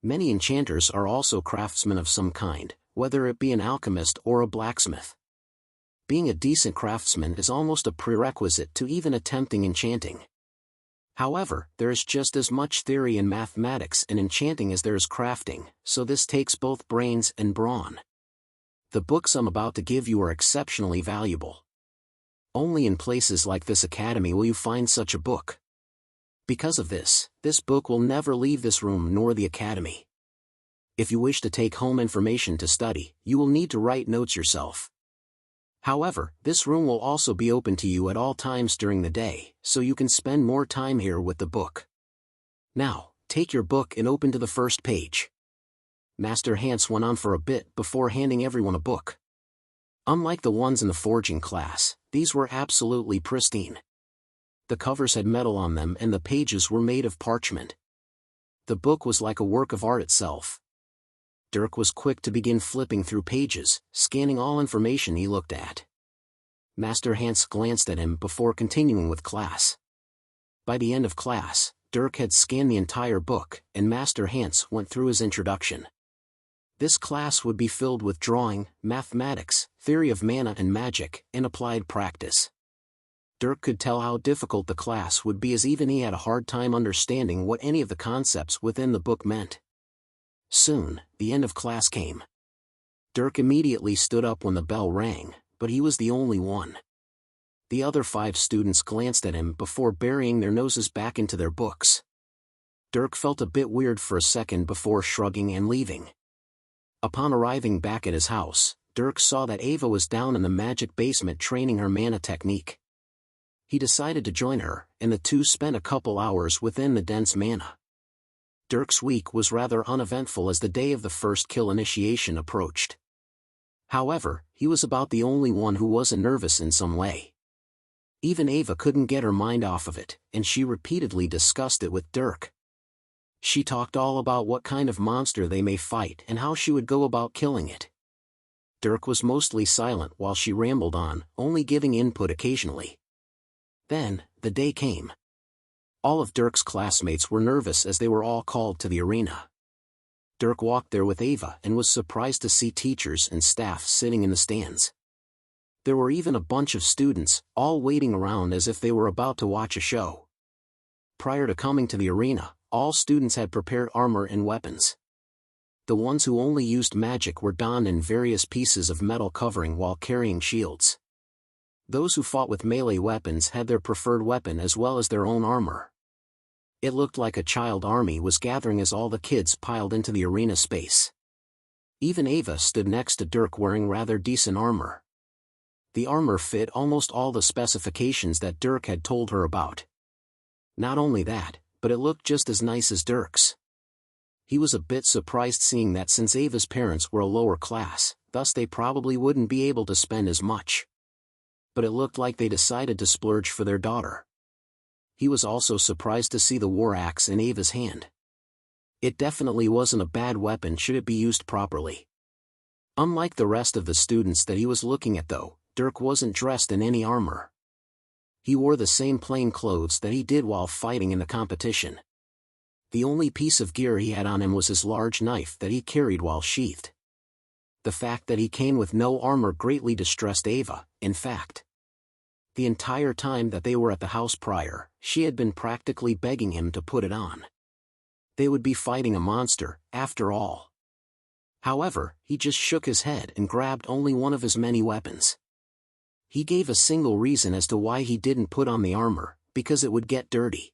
Many enchanters are also craftsmen of some kind, whether it be an alchemist or a blacksmith. Being a decent craftsman is almost a prerequisite to even attempting enchanting. However, there is just as much theory in mathematics and enchanting as there is crafting, so this takes both brains and brawn. The books I'm about to give you are exceptionally valuable. Only in places like this academy will you find such a book. Because of this book will never leave this room nor the academy. If you wish to take home information to study, you will need to write notes yourself. However, this room will also be open to you at all times during the day, so you can spend more time here with the book. Now, take your book and open to the first page. Master Hans went on for a bit before handing everyone a book. Unlike the ones in the forging class, these were absolutely pristine. The covers had metal on them and the pages were made of parchment. The book was like a work of art itself. Dirk was quick to begin flipping through pages, scanning all information he looked at. Master Hans glanced at him before continuing with class. By the end of class, Dirk had scanned the entire book, and Master Hans went through his introduction. This class would be filled with drawing, mathematics, theory of mana and magic, and applied practice. Dirk could tell how difficult the class would be as even he had a hard time understanding what any of the concepts within the book meant. Soon, the end of class came. Dirk immediately stood up when the bell rang, but he was the only one. The other 5 students glanced at him before burying their noses back into their books. Dirk felt a bit weird for a second before shrugging and leaving. Upon arriving back at his house, Dirk saw that Ava was down in the magic basement training her mana technique. He decided to join her, and the two spent a couple hours within the dense mana. Dirk's week was rather uneventful as the day of the first kill initiation approached. However, he was about the only one who wasn't nervous in some way. Even Ava couldn't get her mind off of it, and she repeatedly discussed it with Dirk. She talked all about what kind of monster they may fight and how she would go about killing it. Dirk was mostly silent while she rambled on, only giving input occasionally. Then, the day came. All of Dirk's classmates were nervous as they were all called to the arena. Dirk walked there with Ava and was surprised to see teachers and staff sitting in the stands. There were even a bunch of students, all waiting around as if they were about to watch a show. Prior to coming to the arena, all students had prepared armor and weapons. The ones who only used magic were donned in various pieces of metal covering while carrying shields. Those who fought with melee weapons had their preferred weapon as well as their own armor. It looked like a child army was gathering as all the kids piled into the arena space. Even Ava stood next to Dirk wearing rather decent armor. The armor fit almost all the specifications that Dirk had told her about. Not only that, but it looked just as nice as Dirk's. He was a bit surprised seeing that since Ava's parents were a lower class, thus they probably wouldn't be able to spend as much. But it looked like they decided to splurge for their daughter. He was also surprised to see the war axe in Ava's hand. It definitely wasn't a bad weapon should it be used properly. Unlike the rest of the students that he was looking at though, Dirk wasn't dressed in any armor. He wore the same plain clothes that he did while fighting in the competition. The only piece of gear he had on him was his large knife that he carried while sheathed. The fact that he came with no armor greatly distressed Ava, in fact. The entire time that they were at the house prior, she had been practically begging him to put it on. They would be fighting a monster, after all. However, he just shook his head and grabbed only one of his many weapons. He gave a single reason as to why he didn't put on the armor, because it would get dirty.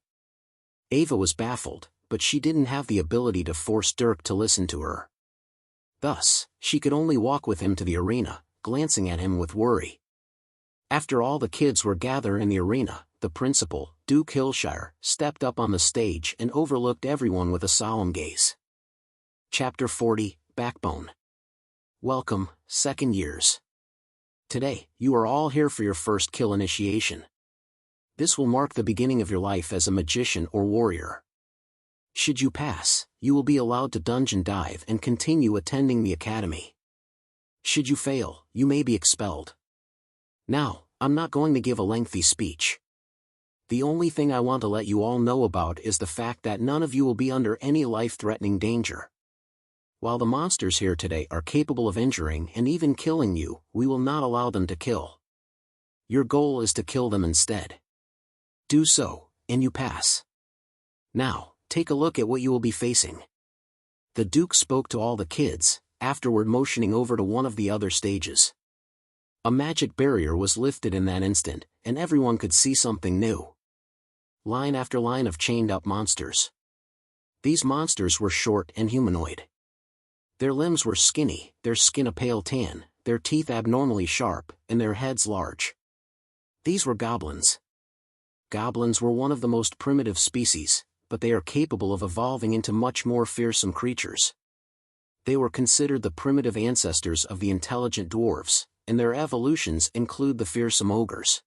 Ava was baffled, but she didn't have the ability to force Dirk to listen to her. Thus, she could only walk with him to the arena, glancing at him with worry. After all the kids were gathered in the arena, the principal, Duke Hillshire, stepped up on the stage and overlooked everyone with a solemn gaze. Chapter 40, Backbone. Welcome, second years. Today, you are all here for your first kill initiation. This will mark the beginning of your life as a magician or warrior. Should you pass, you will be allowed to dungeon dive and continue attending the academy. Should you fail, you may be expelled. Now, I'm not going to give a lengthy speech. The only thing I want to let you all know about is the fact that none of you will be under any life-threatening danger. While the monsters here today are capable of injuring and even killing you, we will not allow them to kill. Your goal is to kill them instead. Do so, and you pass. Now, take a look at what you will be facing. The Duke spoke to all the kids, afterward motioning over to one of the other stages. A magic barrier was lifted in that instant, and everyone could see something new. Line after line of chained-up monsters. These monsters were short and humanoid. Their limbs were skinny, their skin a pale tan, their teeth abnormally sharp, and their heads large. These were goblins. Goblins were one of the most primitive species, but they are capable of evolving into much more fearsome creatures. They were considered the primitive ancestors of the intelligent dwarves, and their evolutions include the fearsome ogres.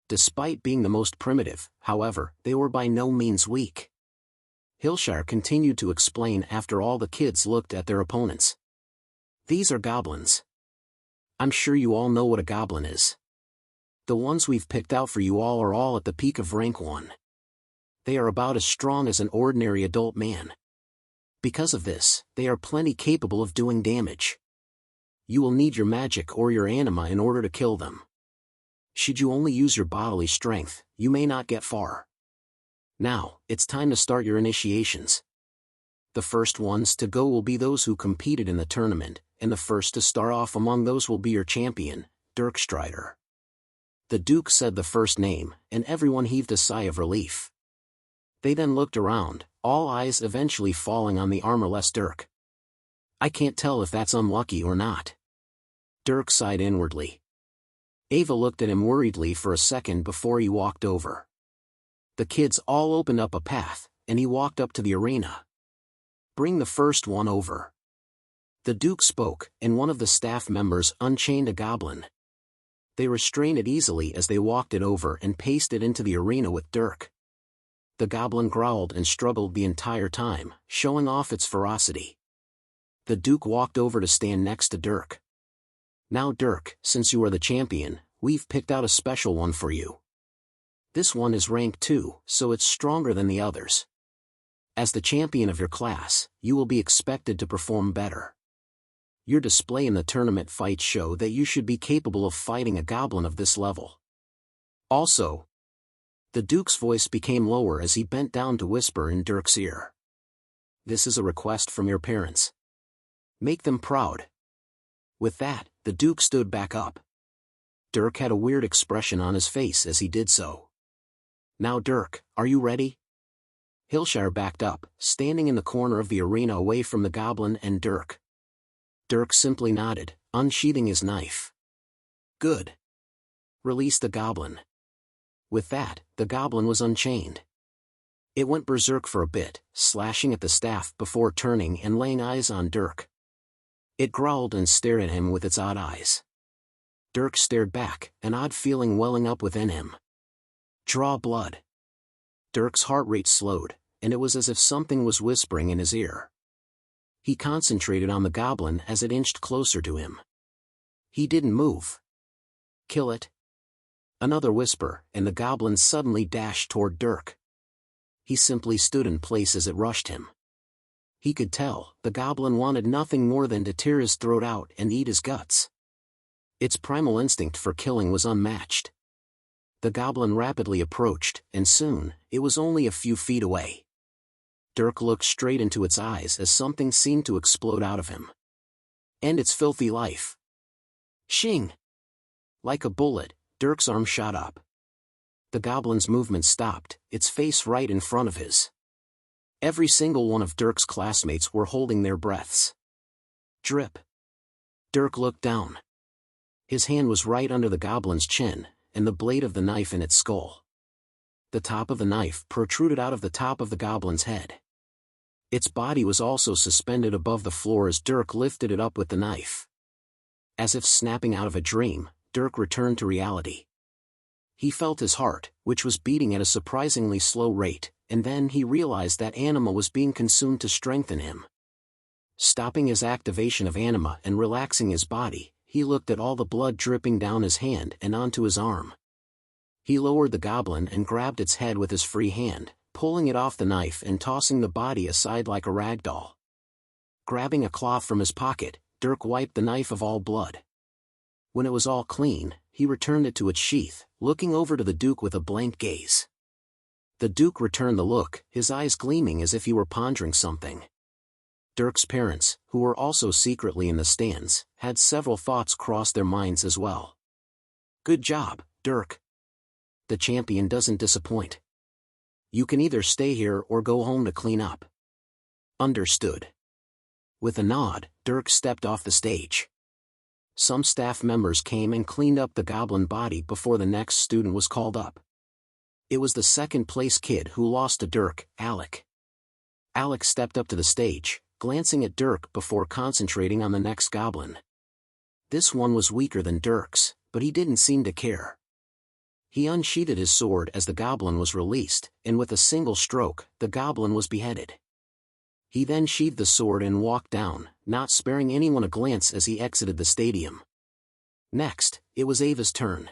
Despite being the most primitive, however, they were by no means weak. Hillshire continued to explain after all the kids looked at their opponents. These are goblins. I'm sure you all know what a goblin is. The ones we've picked out for you all are all at the peak of rank 1. They are about as strong as an ordinary adult man. Because of this, they are plenty capable of doing damage. You will need your magic or your anima in order to kill them. Should you only use your bodily strength, you may not get far. Now, it's time to start your initiations. The first ones to go will be those who competed in the tournament, and the first to start off among those will be your champion, Dirk Strider. The Duke said the first name, and everyone heaved a sigh of relief. They then looked around, all eyes eventually falling on the armorless Dirk. I can't tell if that's unlucky or not. Dirk sighed inwardly. Ava looked at him worriedly for a second before he walked over. The kids all opened up a path, and he walked up to the arena. Bring the first one over. The Duke spoke, and one of the staff members unchained a goblin. They restrained it easily as they walked it over and paced it into the arena with Dirk. The goblin growled and struggled the entire time, showing off its ferocity. The Duke walked over to stand next to Dirk. Now Dirk, since you are the champion, we've picked out a special one for you. This one is rank 2, so it's stronger than the others. As the champion of your class, you will be expected to perform better. Your display in the tournament fights show that you should be capable of fighting a goblin of this level. Also, the Duke's voice became lower as he bent down to whisper in Dirk's ear. This is a request from your parents. Make them proud. With that, the Duke stood back up. Dirk had a weird expression on his face as he did so. Now Dirk, are you ready? Hilshire backed up, standing in the corner of the arena away from the goblin and Dirk. Dirk simply nodded, unsheathing his knife. Good. Release the goblin. With that, the goblin was unchained. It went berserk for a bit, slashing at the staff before turning and laying eyes on Dirk. It growled and stared at him with its odd eyes. Dirk stared back, an odd feeling welling up within him. Draw blood. Dirk's heart rate slowed, and it was as if something was whispering in his ear. He concentrated on the goblin as it inched closer to him. He didn't move. Kill it. Another whisper, and the goblin suddenly dashed toward Dirk. He simply stood in place as it rushed him. He could tell, the goblin wanted nothing more than to tear his throat out and eat his guts. Its primal instinct for killing was unmatched. The goblin rapidly approached, and soon, it was only a few feet away. Dirk looked straight into its eyes as something seemed to explode out of him. End its filthy life. Shing! Like a bullet, Dirk's arm shot up. The goblin's movement stopped, its face right in front of his. Every single one of Dirk's classmates were holding their breaths. Drip. Dirk looked down. His hand was right under the goblin's chin, and the blade of the knife in its skull. The top of the knife protruded out of the top of the goblin's head. Its body was also suspended above the floor as Dirk lifted it up with the knife. As if snapping out of a dream, Dirk returned to reality. He felt his heart, which was beating at a surprisingly slow rate, and then he realized that anima was being consumed to strengthen him. Stopping his activation of anima and relaxing his body, he looked at all the blood dripping down his hand and onto his arm. He lowered the goblin and grabbed its head with his free hand, pulling it off the knife and tossing the body aside like a rag doll. Grabbing a cloth from his pocket, Dirk wiped the knife of all blood. When it was all clean, he returned it to its sheath, looking over to the Duke with a blank gaze. The Duke returned the look, his eyes gleaming as if he were pondering something. Dirk's parents, who were also secretly in the stands, had several thoughts cross their minds as well. Good job, Dirk. The champion doesn't disappoint. You can either stay here or go home to clean up. Understood. With a nod, Dirk stepped off the stage. Some staff members came and cleaned up the goblin body before the next student was called up. It was the second-place kid who lost to Dirk, Alec. Alec stepped up to the stage, glancing at Dirk before concentrating on the next goblin. This one was weaker than Dirk's, but he didn't seem to care. He unsheathed his sword as the goblin was released, and with a single stroke, the goblin was beheaded. He then sheathed the sword and walked down, not sparing anyone a glance as he exited the stadium. Next, it was Ava's turn.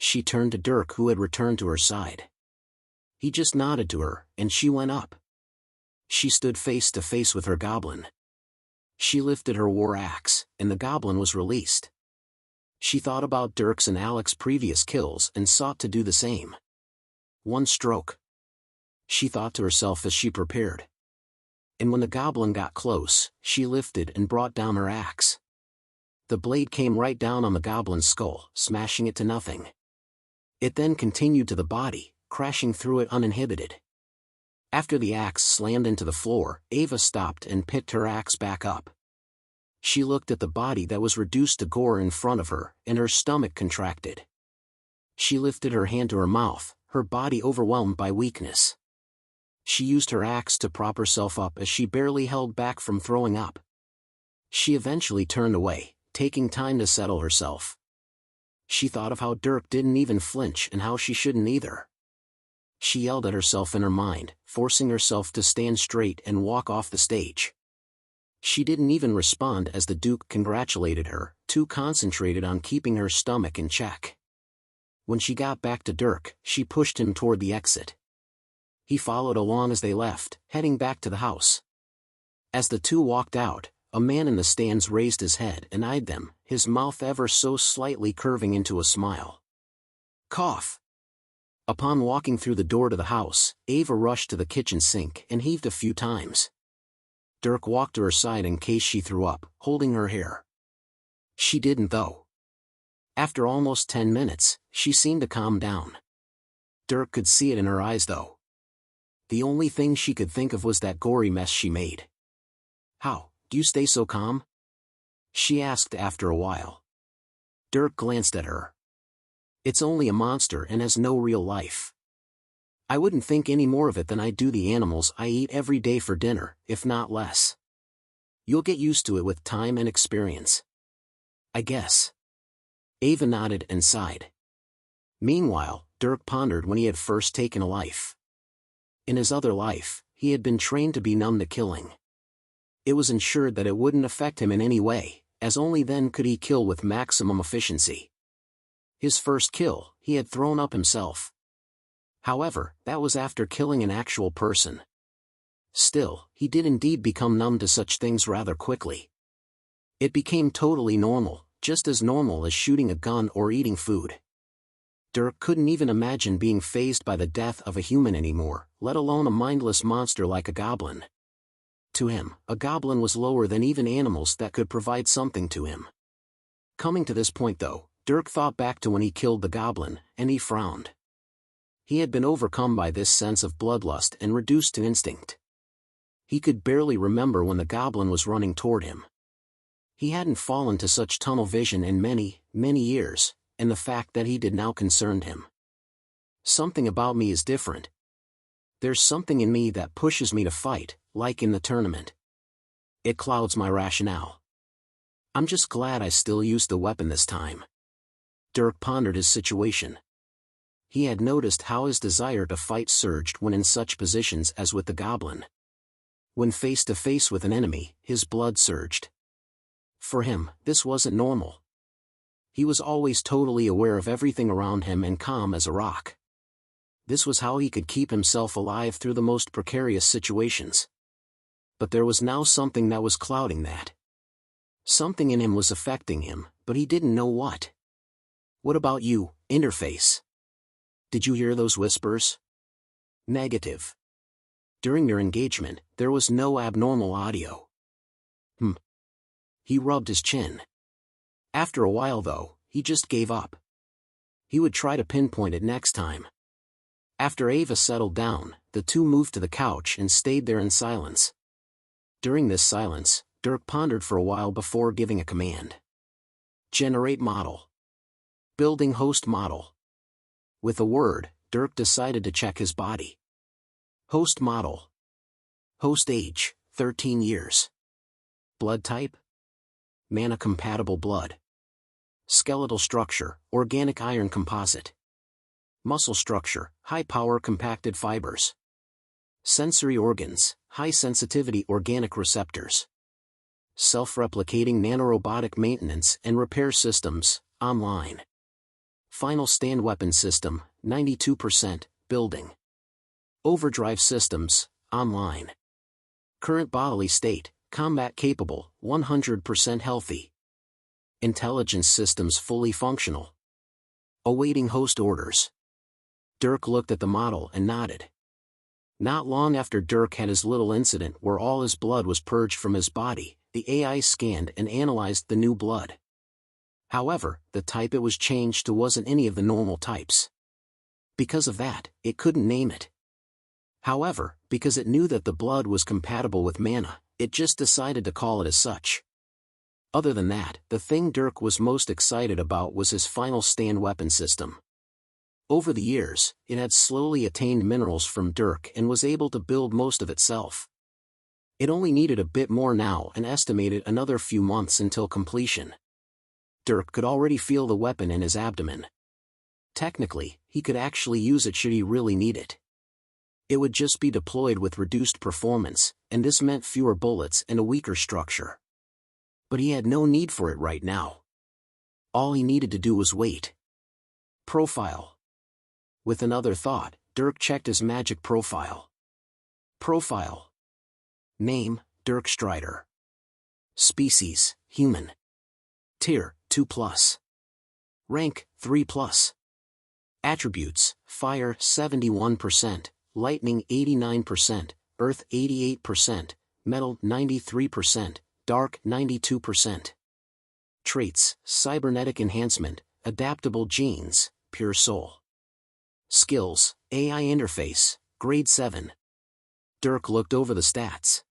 She turned to Dirk, who had returned to her side. He just nodded to her, and she went up. She stood face to face with her goblin. She lifted her war axe, and the goblin was released. She thought about Dirk's and Alec's previous kills and sought to do the same. One stroke. She thought to herself as she prepared. And when the goblin got close, she lifted and brought down her axe. The blade came right down on the goblin's skull, smashing it to nothing. It then continued to the body, crashing through it uninhibited. After the axe slammed into the floor, Ava stopped and picked her axe back up. She looked at the body that was reduced to gore in front of her, and her stomach contracted. She lifted her hand to her mouth, her body overwhelmed by weakness. She used her axe to prop herself up as she barely held back from throwing up. She eventually turned away, taking time to settle herself. She thought of how Dirk didn't even flinch and how she shouldn't either. She yelled at herself in her mind, forcing herself to stand straight and walk off the stage. She didn't even respond as the Duke congratulated her, too concentrated on keeping her stomach in check. When she got back to Dirk, she pushed him toward the exit. He followed along as they left, heading back to the house. As the two walked out, a man in the stands raised his head and eyed them, his mouth ever so slightly curving into a smile. Cough. Upon walking through the door to the house, Ava rushed to the kitchen sink and heaved a few times. Dirk walked to her side in case she threw up, holding her hair. She didn't though. After almost 10 minutes, she seemed to calm down. Dirk could see it in her eyes though. The only thing she could think of was that gory mess she made. How do you stay so calm? She asked after a while. Dirk glanced at her. It's only a monster and has no real life. I wouldn't think any more of it than I do the animals I eat every day for dinner, if not less. You'll get used to it with time and experience. I guess. Ava nodded and sighed. Meanwhile, Dirk pondered when he had first taken a life. In his other life, he had been trained to be numb to killing. It was ensured that it wouldn't affect him in any way, as only then could he kill with maximum efficiency. His first kill, he had thrown up himself. However, that was after killing an actual person. Still, he did indeed become numb to such things rather quickly. It became totally normal, just as normal as shooting a gun or eating food. Dirk couldn't even imagine being fazed by the death of a human anymore, let alone a mindless monster like a goblin. To him, a goblin was lower than even animals that could provide something to him. Coming to this point though, Dirk thought back to when he killed the goblin, and he frowned. He had been overcome by this sense of bloodlust and reduced to instinct. He could barely remember when the goblin was running toward him. He hadn't fallen to such tunnel vision in many, many years, and the fact that he did now concerned him. Something about me is different. There's something in me that pushes me to fight, like in the tournament. It clouds my rationale. I'm just glad I still used the weapon this time. Dirk pondered his situation. He had noticed how his desire to fight surged when in such positions as with the goblin. When face to face with an enemy, his blood surged. For him, this wasn't normal. He was always totally aware of everything around him and calm as a rock. This was how he could keep himself alive through the most precarious situations. But there was now something that was clouding that. Something in him was affecting him, but he didn't know what. What about you, Interface? Did you hear those whispers? Negative. During their engagement, there was no abnormal audio. He rubbed his chin. After a while though, he just gave up. He would try to pinpoint it next time. After Ava settled down, the two moved to the couch and stayed there in silence. During this silence, Dirk pondered for a while before giving a command. Generate model. Building host model. With a word, Dirk decided to check his body. Host model. Host age, 13 years. Blood type? Mana-compatible blood. Skeletal structure, organic iron composite. Muscle structure, high-power compacted fibers. Sensory organs, high-sensitivity organic receptors. Self-replicating nanorobotic maintenance and repair systems, online. Final stand weapon system, 92%, building. Overdrive systems, online. Current bodily state, combat capable, 100% healthy. Intelligence systems fully functional. Awaiting host orders. Dirk looked at the model and nodded. Not long after Dirk had his little incident where all his blood was purged from his body, the AI scanned and analyzed the new blood. However, the type it was changed to wasn't any of the normal types. Because of that, it couldn't name it. However, because it knew that the blood was compatible with mana, it just decided to call it as such. Other than that, the thing Dirk was most excited about was his final stand weapon system. Over the years, it had slowly attained minerals from Dirk and was able to build most of itself. It only needed a bit more now and estimated another few months until completion. Dirk could already feel the weapon in his abdomen. Technically, he could actually use it should he really need it. It would just be deployed with reduced performance, and this meant fewer bullets and a weaker structure. But he had no need for it right now. All he needed to do was wait. Profile. With another thought, Dirk checked his magic profile. Profile. Name, Dirk Strider. Species, human. Tier, 2+. Rank, 3+. Attributes, Fire 71%, Lightning 89%, Earth 88%, Metal 93%, Dark 92%. Traits, Cybernetic Enhancement, Adaptable Genes, Pure Soul. Skills, AI Interface, Grade 7. Dirk looked over the stats.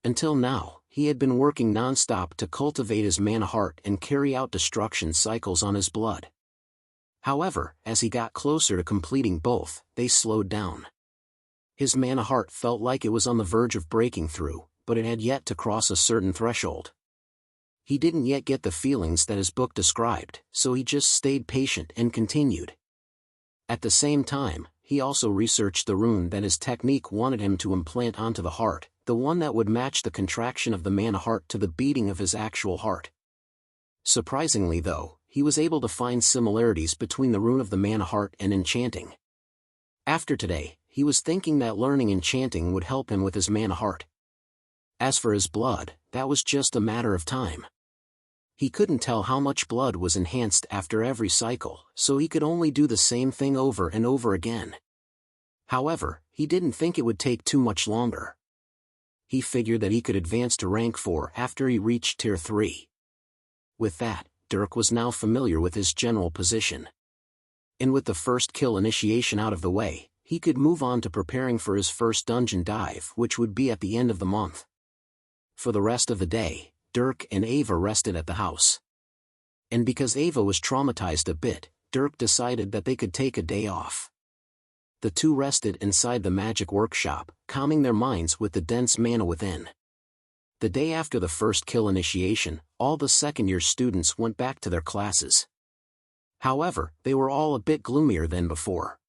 Until now, he had been working non-stop to cultivate his mana heart and carry out destruction cycles on his blood. However, as he got closer to completing both, they slowed down. His mana heart felt like it was on the verge of breaking through, but it had yet to cross a certain threshold. He didn't yet get the feelings that his book described, so he just stayed patient and continued. At the same time, he also researched the rune that his technique wanted him to implant onto the heart, the one that would match the contraction of the mana heart to the beating of his actual heart. Surprisingly though, he was able to find similarities between the rune of the mana heart and enchanting. After today, he was thinking that learning enchanting would help him with his mana heart. As for his blood, that was just a matter of time. He couldn't tell how much blood was enhanced after every cycle, so he could only do the same thing over and over again. However, he didn't think it would take too much longer. He figured that he could advance to rank 4 after he reached tier 3. With that, Dirk was now familiar with his general position. And with the first kill initiation out of the way, he could move on to preparing for his first dungeon dive, which would be at the end of the month. For the rest of the day, Dirk and Ava rested at the house. And because Ava was traumatized a bit, Dirk decided that they could take a day off. The two rested inside the magic workshop, calming their minds with the dense mana within. The day after the first kill initiation, all the second-year students went back to their classes. However, they were all a bit gloomier than before.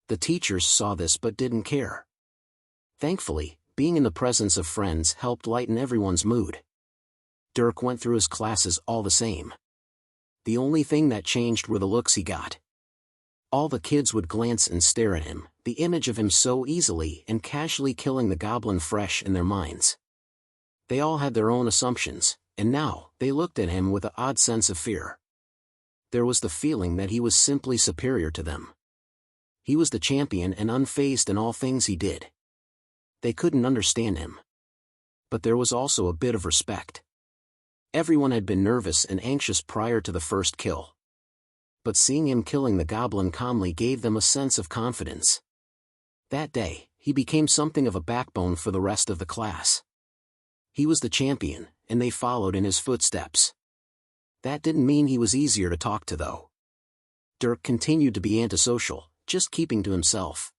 The teachers saw this but didn't care. Thankfully, being in the presence of friends helped lighten everyone's mood. Dirk went through his classes all the same. The only thing that changed were the looks he got. All the kids would glance and stare at him, the image of him so easily and casually killing the goblin fresh in their minds. They all had their own assumptions, and now, they looked at him with an odd sense of fear. There was the feeling that he was simply superior to them. He was the champion and unfazed in all things he did. They couldn't understand him. But there was also a bit of respect. Everyone had been nervous and anxious prior to the first kill. But seeing him killing the goblin calmly gave them a sense of confidence. That day, he became something of a backbone for the rest of the class. He was the champion, and they followed in his footsteps. That didn't mean he was easier to talk to though. Dirk continued to be antisocial, just keeping to himself.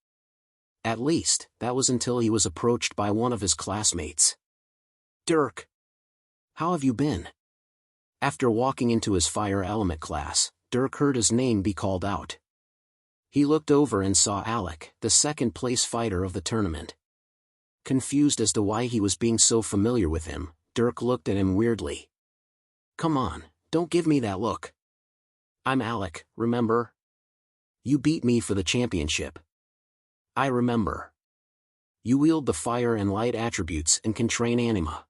At least, that was until he was approached by one of his classmates. "Dirk, how have you been?" After walking into his fire element class, Dirk heard his name be called out. He looked over and saw Alec, the second-place fighter of the tournament. Confused as to why he was being so familiar with him, Dirk looked at him weirdly. "Come on, don't give me that look. I'm Alec, remember? You beat me for the championship." "I remember. You wield the fire and light attributes and can train anima.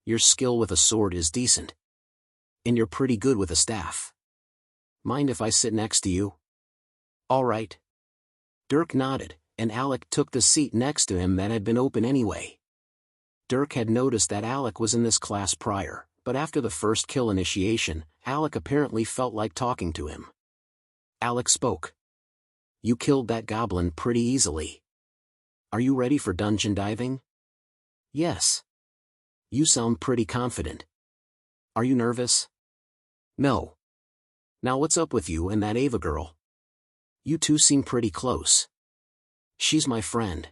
Your skill with a sword is decent. And you're pretty good with a staff. Mind if I sit next to you?" "All right." Dirk nodded, and Alec took the seat next to him that had been open anyway. Dirk had noticed that Alec was in this class prior, but after the first kill initiation, Alec apparently felt like talking to him. Alec spoke. "You killed that goblin pretty easily. Are you ready for dungeon diving?" "Yes." "You sound pretty confident." Are you nervous? No. Now what's up with you and that Ava girl? You two seem pretty close. She's my friend.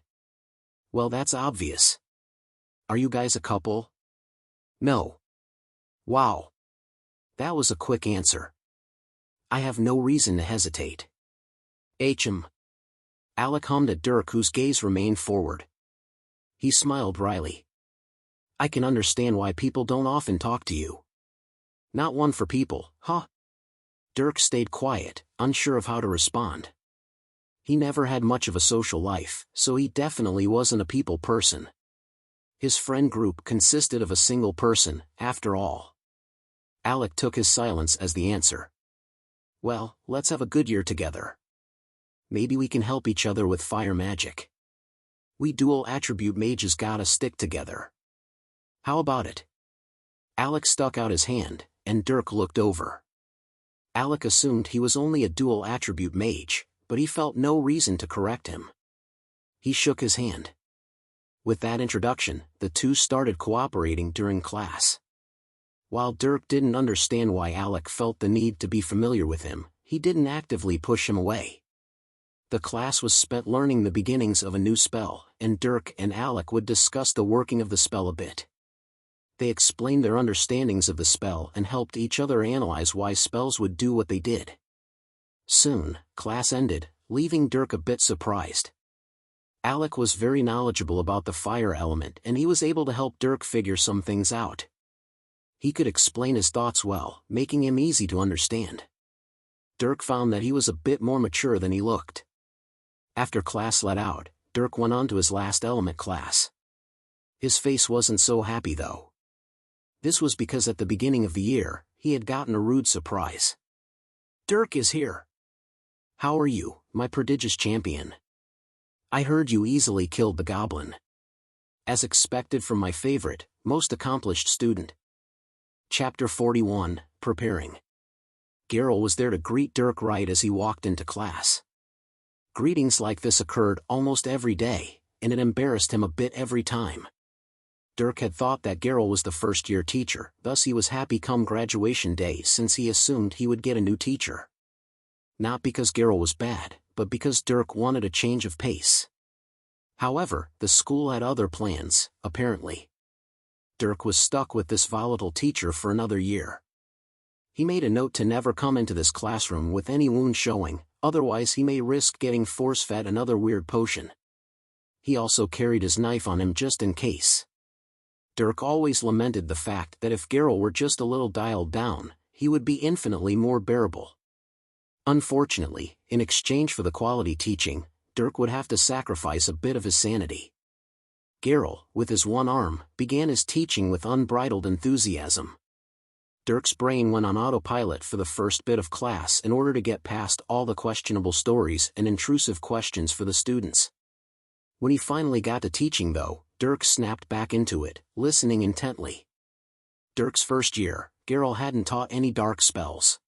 Well, that's obvious. Are you guys a couple? No. Wow. That was a quick answer. I have no reason to hesitate. Alec hummed at Dirk, whose gaze remained forward. He smiled wryly. I can understand why people don't often talk to you. Not one for people, huh? Dirk stayed quiet, unsure of how to respond. He never had much of a social life, so he definitely wasn't a people person. His friend group consisted of a single person, after all. Alec took his silence as the answer. Well, let's have a good year together. Maybe we can help each other with fire magic. We dual attribute mages gotta stick together. How about it? Alec stuck out his hand, and Dirk looked over. Alec assumed he was only a dual attribute mage, but he felt no reason to correct him. He shook his hand. With that introduction, the two started cooperating during class. While Dirk didn't understand why Alec felt the need to be familiar with him, he didn't actively push him away. The class was spent learning the beginnings of a new spell, and Dirk and Alec would discuss the working of the spell a bit. They explained their understandings of the spell and helped each other analyze why spells would do what they did. Soon, class ended, leaving Dirk a bit surprised. Alec was very knowledgeable about the fire element, and he was able to help Dirk figure some things out. He could explain his thoughts well, making him easy to understand. Dirk found that he was a bit more mature than he looked. After class let out, Dirk went on to his last element class. His face wasn't so happy though. This was because at the beginning of the year, he had gotten a rude surprise. Dirk is here. How are you, my prodigious champion? I heard you easily killed the goblin. As expected from my favorite, most accomplished student. Chapter 41, Preparing. Geralt was there to greet Dirk right as he walked into class. Greetings like this occurred almost every day, and it embarrassed him a bit every time. Dirk had thought that Geralt was the first-year teacher, thus he was happy come graduation day since he assumed he would get a new teacher. Not because Geralt was bad, but because Dirk wanted a change of pace. However, the school had other plans, apparently. Dirk was stuck with this volatile teacher for another year. He made a note to never come into this classroom with any wound showing, otherwise he may risk getting force-fed another weird potion. He also carried his knife on him just in case. Dirk always lamented the fact that if Geralt were just a little dialed down, he would be infinitely more bearable. Unfortunately, in exchange for the quality teaching, Dirk would have to sacrifice a bit of his sanity. Geralt, with his one arm, began his teaching with unbridled enthusiasm. Dirk's brain went on autopilot for the first bit of class in order to get past all the questionable stories and intrusive questions for the students. When he finally got to teaching though, Dirk snapped back into it, listening intently. Dirk's first year, Geralt hadn't taught any dark spells.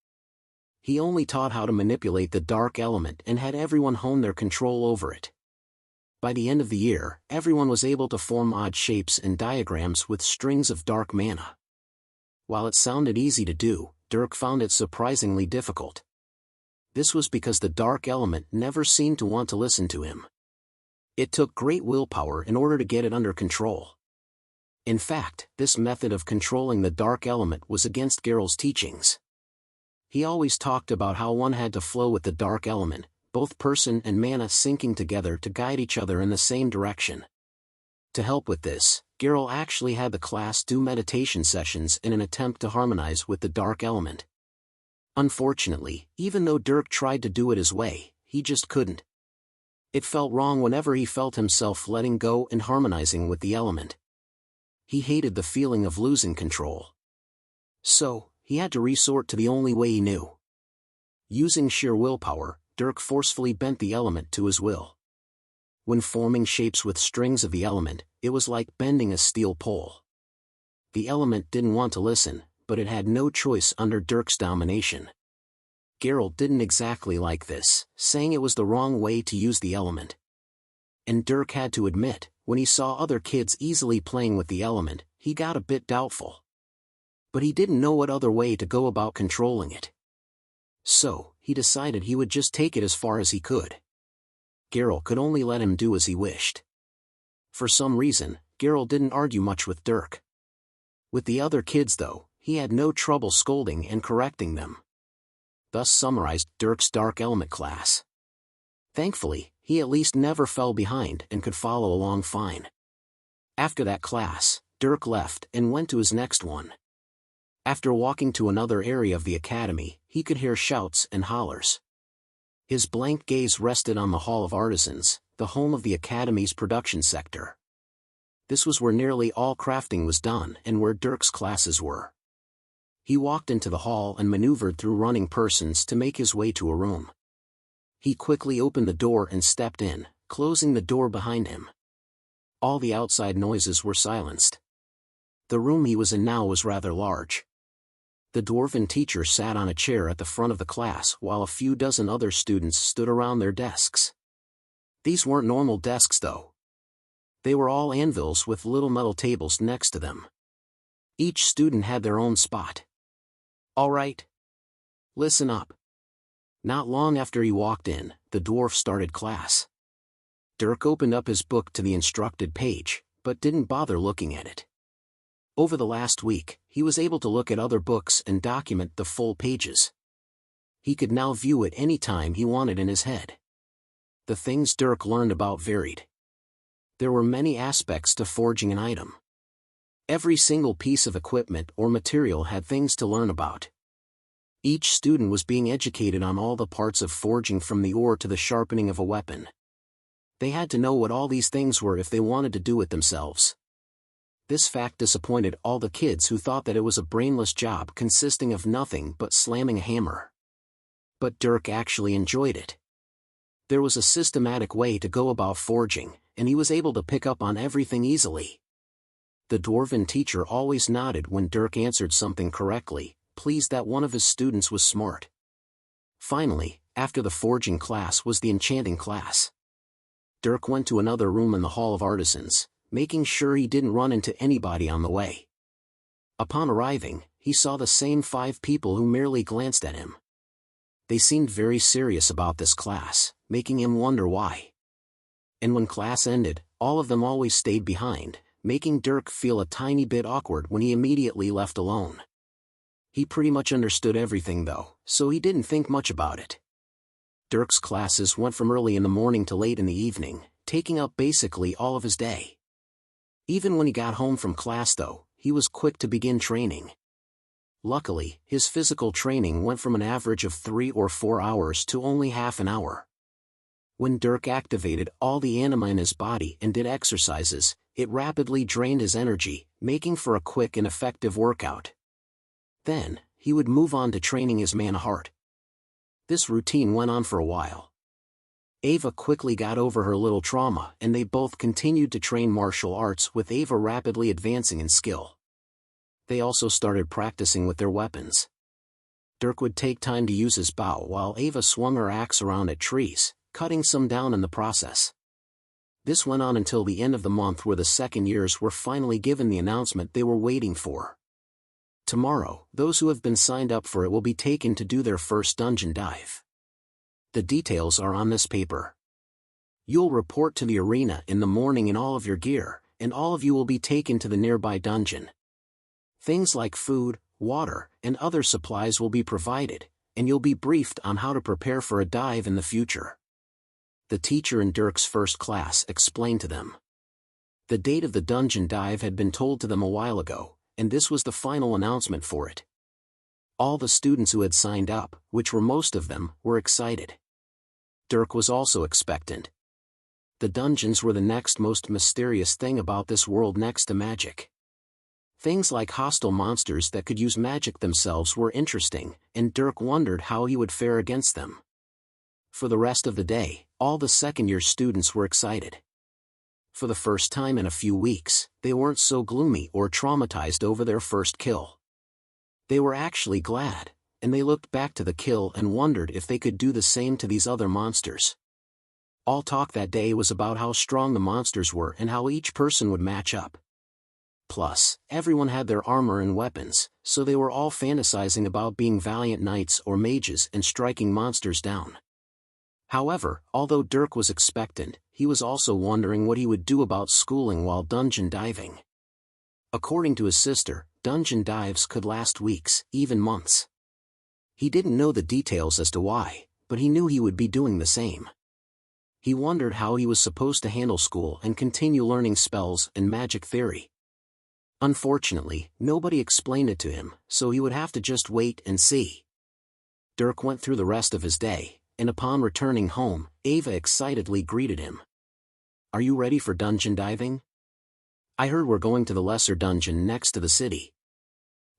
He only taught how to manipulate the dark element and had everyone hone their control over it. By the end of the year, everyone was able to form odd shapes and diagrams with strings of dark mana. While it sounded easy to do, Dirk found it surprisingly difficult. This was because the dark element never seemed to want to listen to him. It took great willpower in order to get it under control. In fact, this method of controlling the dark element was against Geralt's teachings. He always talked about how one had to flow with the dark element, both person and mana syncing together to guide each other in the same direction. To help with this, Geralt actually had the class do meditation sessions in an attempt to harmonize with the dark element. Unfortunately, even though Dirk tried to do it his way, he just couldn't. It felt wrong whenever he felt himself letting go and harmonizing with the element. He hated the feeling of losing control. So, he had to resort to the only way he knew. Using sheer willpower, Dirk forcefully bent the element to his will. When forming shapes with strings of the element, it was like bending a steel pole. The element didn't want to listen, but it had no choice under Dirk's domination. Geralt didn't exactly like this, saying it was the wrong way to use the element. And Dirk had to admit, when he saw other kids easily playing with the element, he got a bit doubtful. but he didn't know what other way to go about controlling it. So, he decided he would just take it as far as he could. Geralt could only let him do as he wished. For some reason, Geralt didn't argue much with Dirk. With the other kids though, he had no trouble scolding and correcting them. Thus summarized Dirk's Dark Element class. Thankfully, he at least never fell behind and could follow along fine. After that class, Dirk left and went to his next one. After walking to another area of the academy, he could hear shouts and hollers. His blank gaze rested on the Hall of Artisans, the home of the academy's production sector. This was where nearly all crafting was done and where Dirk's classes were. He walked into the hall and maneuvered through running persons to make his way to a room. He quickly opened the door and stepped in, closing the door behind him. All the outside noises were silenced. The room he was in now was rather large. The dwarven teacher sat on a chair at the front of the class while a few dozen other students stood around their desks. These weren't normal desks though. They were all anvils with little metal tables next to them. Each student had their own spot. All right. Listen up. Not long after he walked in, the dwarf started class. Dirk opened up his book to the instructed page, but didn't bother looking at it. Over the last week, he was able to look at other books and document the full pages. He could now view it any time he wanted in his head. The things Dirk learned about varied. There were many aspects to forging an item. Every single piece of equipment or material had things to learn about. Each student was being educated on all the parts of forging from the ore to the sharpening of a weapon. They had to know what all these things were if they wanted to do it themselves. This fact disappointed all the kids who thought that it was a brainless job consisting of nothing but slamming a hammer. But Dirk actually enjoyed it. There was a systematic way to go about forging, and he was able to pick up on everything easily. The dwarven teacher always nodded when Dirk answered something correctly, pleased that one of his students was smart. Finally, after the forging class was the enchanting class. Dirk went to another room in the Hall of Artisans, making sure he didn't run into anybody on the way. Upon arriving, he saw the same 5 people who merely glanced at him. They seemed very serious about this class, making him wonder why. And when class ended, all of them always stayed behind, making Dirk feel a tiny bit awkward when he immediately left alone. He pretty much understood everything though, so he didn't think much about it. Dirk's classes went from early in the morning to late in the evening, taking up basically all of his day. Even when he got home from class though, he was quick to begin training. Luckily, his physical training went from an average of 3 or 4 hours to only half an hour. When Dirk activated all the anima in his body and did exercises, it rapidly drained his energy, making for a quick and effective workout. Then, he would move on to training his mana heart. This routine went on for a while. Ava quickly got over her little trauma and they both continued to train martial arts with Ava rapidly advancing in skill. They also started practicing with their weapons. Dirk would take time to use his bow while Ava swung her axe around at trees, cutting some down in the process. This went on until the end of the month where the second years were finally given the announcement they were waiting for. Tomorrow, those who have been signed up for it will be taken to do their first dungeon dive. The details are on this paper. You'll report to the arena in the morning in all of your gear, and all of you will be taken to the nearby dungeon. Things like food, water, and other supplies will be provided, and you'll be briefed on how to prepare for a dive in the future. The teacher in Dirk's first class explained to them. The date of the dungeon dive had been told to them a while ago, and this was the final announcement for it. All the students who had signed up, which were most of them, were excited. Dirk was also expectant. The dungeons were the next most mysterious thing about this world next to magic. Things like hostile monsters that could use magic themselves were interesting, and Dirk wondered how he would fare against them. For the rest of the day, all the second-year students were excited. For the first time in a few weeks, they weren't so gloomy or traumatized over their first kill. They were actually glad, and they looked back to the kill and wondered if they could do the same to these other monsters. All talk that day was about how strong the monsters were and how each person would match up. Plus, everyone had their armor and weapons, so they were all fantasizing about being valiant knights or mages and striking monsters down. However, although Dirk was expectant, he was also wondering what he would do about schooling while dungeon diving. According to his sister, dungeon dives could last weeks, even months. He didn't know the details as to why, but he knew he would be doing the same. He wondered how he was supposed to handle school and continue learning spells and magic theory. Unfortunately, nobody explained it to him, so he would have to just wait and see. Dirk went through the rest of his day, and upon returning home, Ava excitedly greeted him. "Are you ready for dungeon diving? I heard we're going to the lesser dungeon next to the city.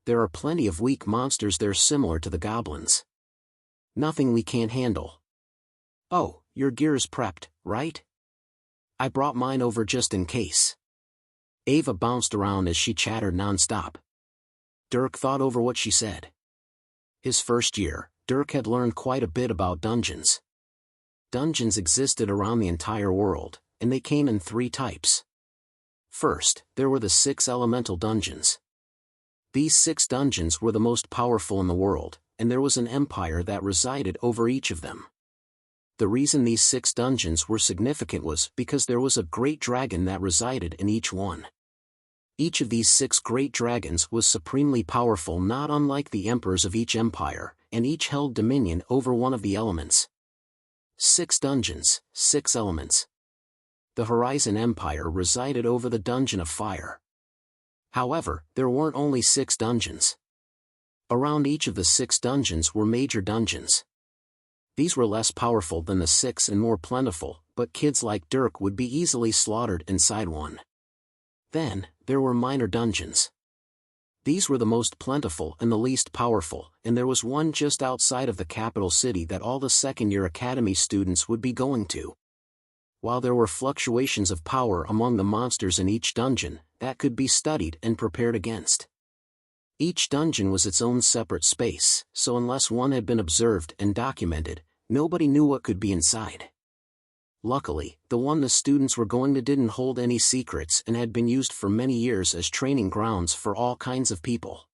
There are plenty of weak monsters there similar to the goblins. Nothing we can't handle." "Oh, your gear's prepped, right? I brought mine over just in case." Ava bounced around as she chattered non-stop. Dirk thought over what she said. His first year, Dirk had learned quite a bit about dungeons. Dungeons existed around the entire world, and they came in 3 types. First, there were the 6 elemental dungeons. These 6 dungeons were the most powerful in the world, and there was an empire that resided over each of them. The reason these 6 dungeons were significant was because there was a great dragon that resided in each one. Each of these 6 great dragons was supremely powerful, not unlike the emperors of each empire, and each held dominion over one of the elements. 6 dungeons, 6 elements. The Horizon Empire resided over the Dungeon of Fire. However, there weren't only 6 dungeons. Around each of the 6 dungeons were major dungeons. These were less powerful than the 6 and more plentiful, but kids like Dirk would be easily slaughtered inside one. Then, there were minor dungeons. These were the most plentiful and the least powerful, and there was one just outside of the capital city that all the second-year academy students would be going to. While there were fluctuations of power among the monsters in each dungeon, that could be studied and prepared against. Each dungeon was its own separate space, so unless one had been observed and documented, nobody knew what could be inside. Luckily, the one the students were going to didn't hold any secrets and had been used for many years as training grounds for all kinds of people.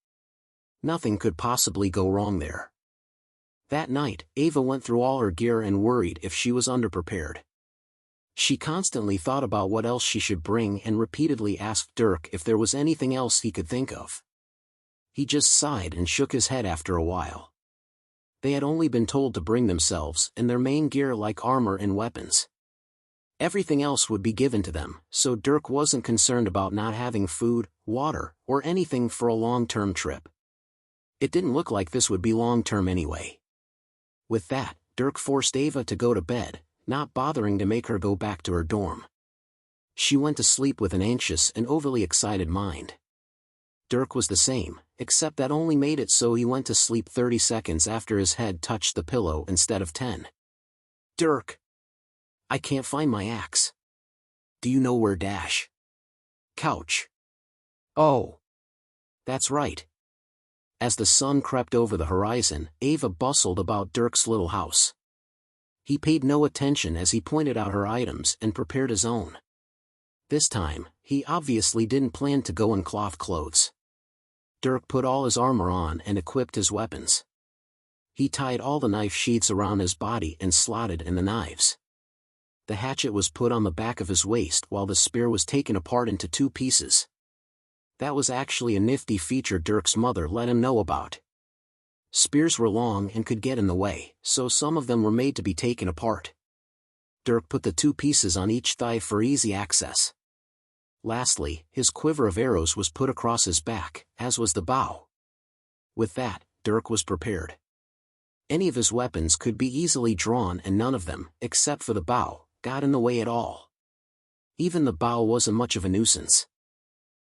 Nothing could possibly go wrong there. That night, Ava went through all her gear and worried if she was underprepared. She constantly thought about what else she should bring and repeatedly asked Dirk if there was anything else he could think of. He just sighed and shook his head after a while. They had only been told to bring themselves and their main gear like armor and weapons. Everything else would be given to them, so Dirk wasn't concerned about not having food, water, or anything for a long-term trip. It didn't look like this would be long-term anyway. With that, Dirk forced Ava to go to bed, not bothering to make her go back to her dorm. She went to sleep with an anxious and overly excited mind. Dirk was the same, except that only made it so he went to sleep 30 seconds after his head touched the pillow instead of 10. "Dirk! I can't find my axe. Do you know where dash? Couch. Oh. That's right." As the sun crept over the horizon, Ava bustled about Dirk's little house. He paid no attention as he pointed out her items and prepared his own. This time, he obviously didn't plan to go in cloth clothes. Dirk put all his armor on and equipped his weapons. He tied all the knife sheaths around his body and slotted in the knives. The hatchet was put on the back of his waist while the spear was taken apart into 2 pieces. That was actually a nifty feature Dirk's mother let him know about. Spears were long and could get in the way, so some of them were made to be taken apart. Dirk put the 2 pieces on each thigh for easy access. Lastly, his quiver of arrows was put across his back, as was the bow. With that, Dirk was prepared. Any of his weapons could be easily drawn and none of them, except for the bow, got in the way at all. Even the bow wasn't much of a nuisance.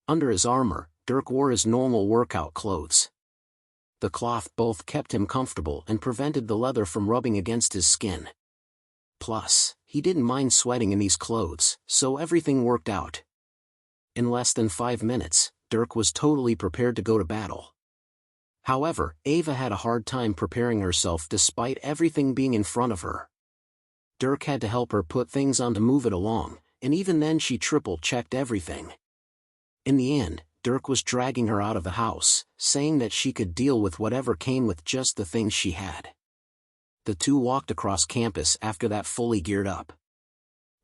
Under his armor, Dirk wore his normal workout clothes. The cloth both kept him comfortable and prevented the leather from rubbing against his skin. Plus, he didn't mind sweating in these clothes, so everything worked out. In less than 5 minutes, Dirk was totally prepared to go to battle. However, Ava had a hard time preparing herself despite everything being in front of her. Dirk had to help her put things on to move it along, and even then she triple-checked everything. In the end, Dirk was dragging her out of the house, saying that she could deal with whatever came with just the things she had. The two walked across campus after that fully geared up.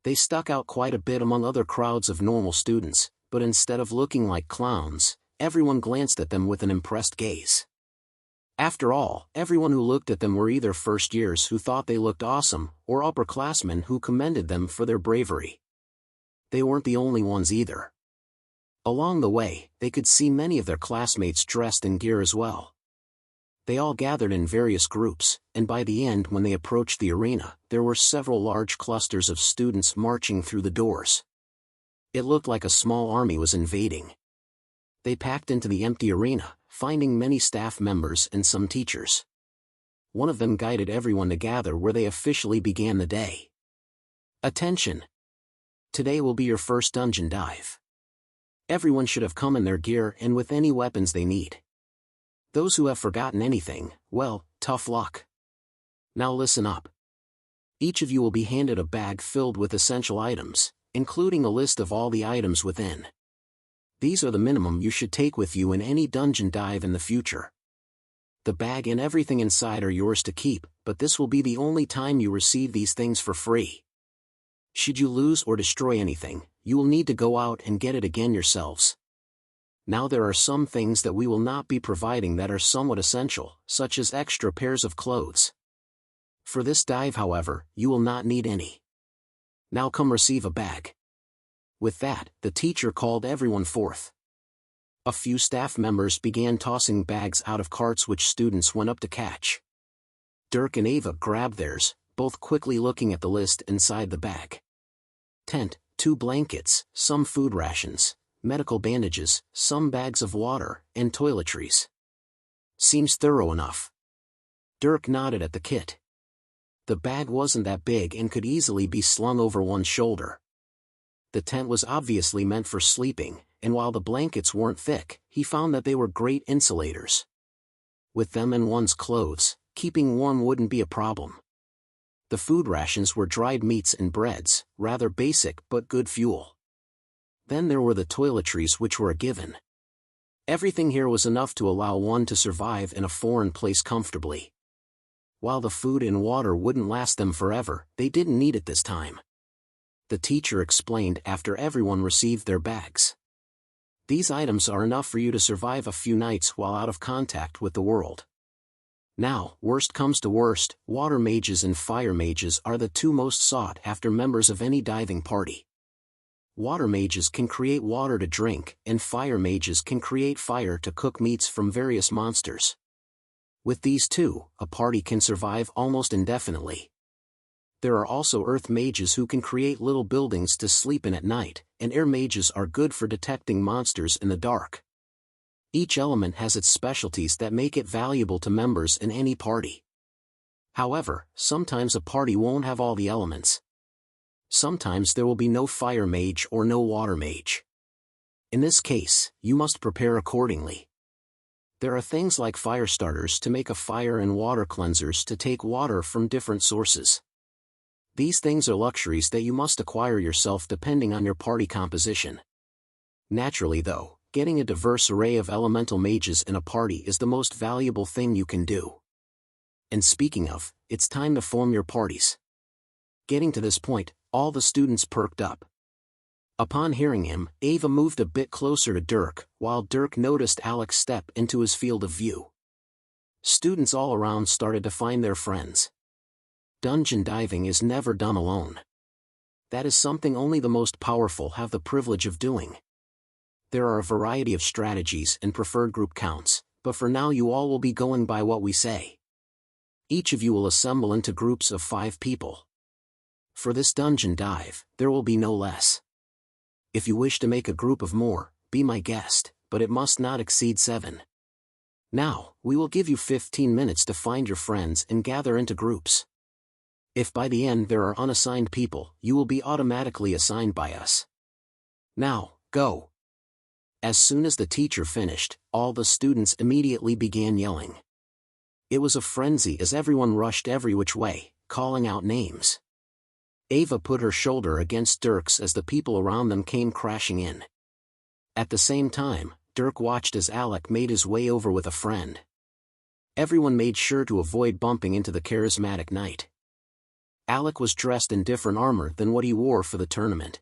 They stuck out quite a bit among other crowds of normal students, but instead of looking like clowns, everyone glanced at them with an impressed gaze. After all, everyone who looked at them were either first years who thought they looked awesome, or upperclassmen who commended them for their bravery. They weren't the only ones either. Along the way, they could see many of their classmates dressed in gear as well. They all gathered in various groups, and by the end when they approached the arena, there were several large clusters of students marching through the doors. It looked like a small army was invading. They packed into the empty arena, finding many staff members and some teachers. One of them guided everyone to gather where they officially began the day. Attention! Today will be your first dungeon dive. Everyone should have come in their gear and with any weapons they need. Those who have forgotten anything, well, tough luck. Now listen up. Each of you will be handed a bag filled with essential items, including a list of all the items within. These are the minimum you should take with you in any dungeon dive in the future. The bag and everything inside are yours to keep, but this will be the only time you receive these things for free. Should you lose or destroy anything, you will need to go out and get it again yourselves. Now there are some things that we will not be providing that are somewhat essential, such as extra pairs of clothes. For this dive, however, you will not need any. Now come receive a bag. With that, the teacher called everyone forth. A few staff members began tossing bags out of carts which students went up to catch. Dirk and Ava grabbed theirs, both quickly looking at the list inside the bag. Tent, 2 blankets, some food rations, medical bandages, some bags of water, and toiletries. Seems thorough enough. Dirk nodded at the kit. The bag wasn't that big and could easily be slung over one's shoulder. The tent was obviously meant for sleeping, and while the blankets weren't thick, he found that they were great insulators. With them and one's clothes, keeping warm wouldn't be a problem. The food rations were dried meats and breads, rather basic but good fuel. Then there were the toiletries which were a given. Everything here was enough to allow one to survive in a foreign place comfortably. While the food and water wouldn't last them forever, they didn't need it this time. The teacher explained after everyone received their bags. These items are enough for you to survive a few nights while out of contact with the world. Now, worst comes to worst, water mages and fire mages are the 2 most sought after members of any diving party. Water mages can create water to drink, and fire mages can create fire to cook meats from various monsters. With these 2, a party can survive almost indefinitely. There are also earth mages who can create little buildings to sleep in at night, and air mages are good for detecting monsters in the dark. Each element has its specialties that make it valuable to members in any party. However, sometimes a party won't have all the elements. Sometimes there will be no fire mage or no water mage. In this case, you must prepare accordingly. There are things like fire starters to make a fire and water cleansers to take water from different sources. These things are luxuries that you must acquire yourself depending on your party composition. Naturally though, getting a diverse array of elemental mages in a party is the most valuable thing you can do. And speaking of, it's time to form your parties. Getting to this point, all the students perked up. Upon hearing him, Ava moved a bit closer to Dirk, while Dirk noticed Alex step into his field of view. Students all around started to find their friends. Dungeon diving is never done alone. That is something only the most powerful have the privilege of doing. There are a variety of strategies and preferred group counts, but for now you all will be going by what we say. Each of you will assemble into groups of 5 people. For this dungeon dive, there will be no less. If you wish to make a group of more, be my guest, but it must not exceed 7. Now, we will give you 15 minutes to find your friends and gather into groups. If by the end there are unassigned people, you will be automatically assigned by us. Now, go. As soon as the teacher finished, all the students immediately began yelling. It was a frenzy as everyone rushed every which way, calling out names. Ava put her shoulder against Dirk's as the people around them came crashing in. At the same time, Dirk watched as Alec made his way over with a friend. Everyone made sure to avoid bumping into the charismatic knight. Alec was dressed in different armor than what he wore for the tournament.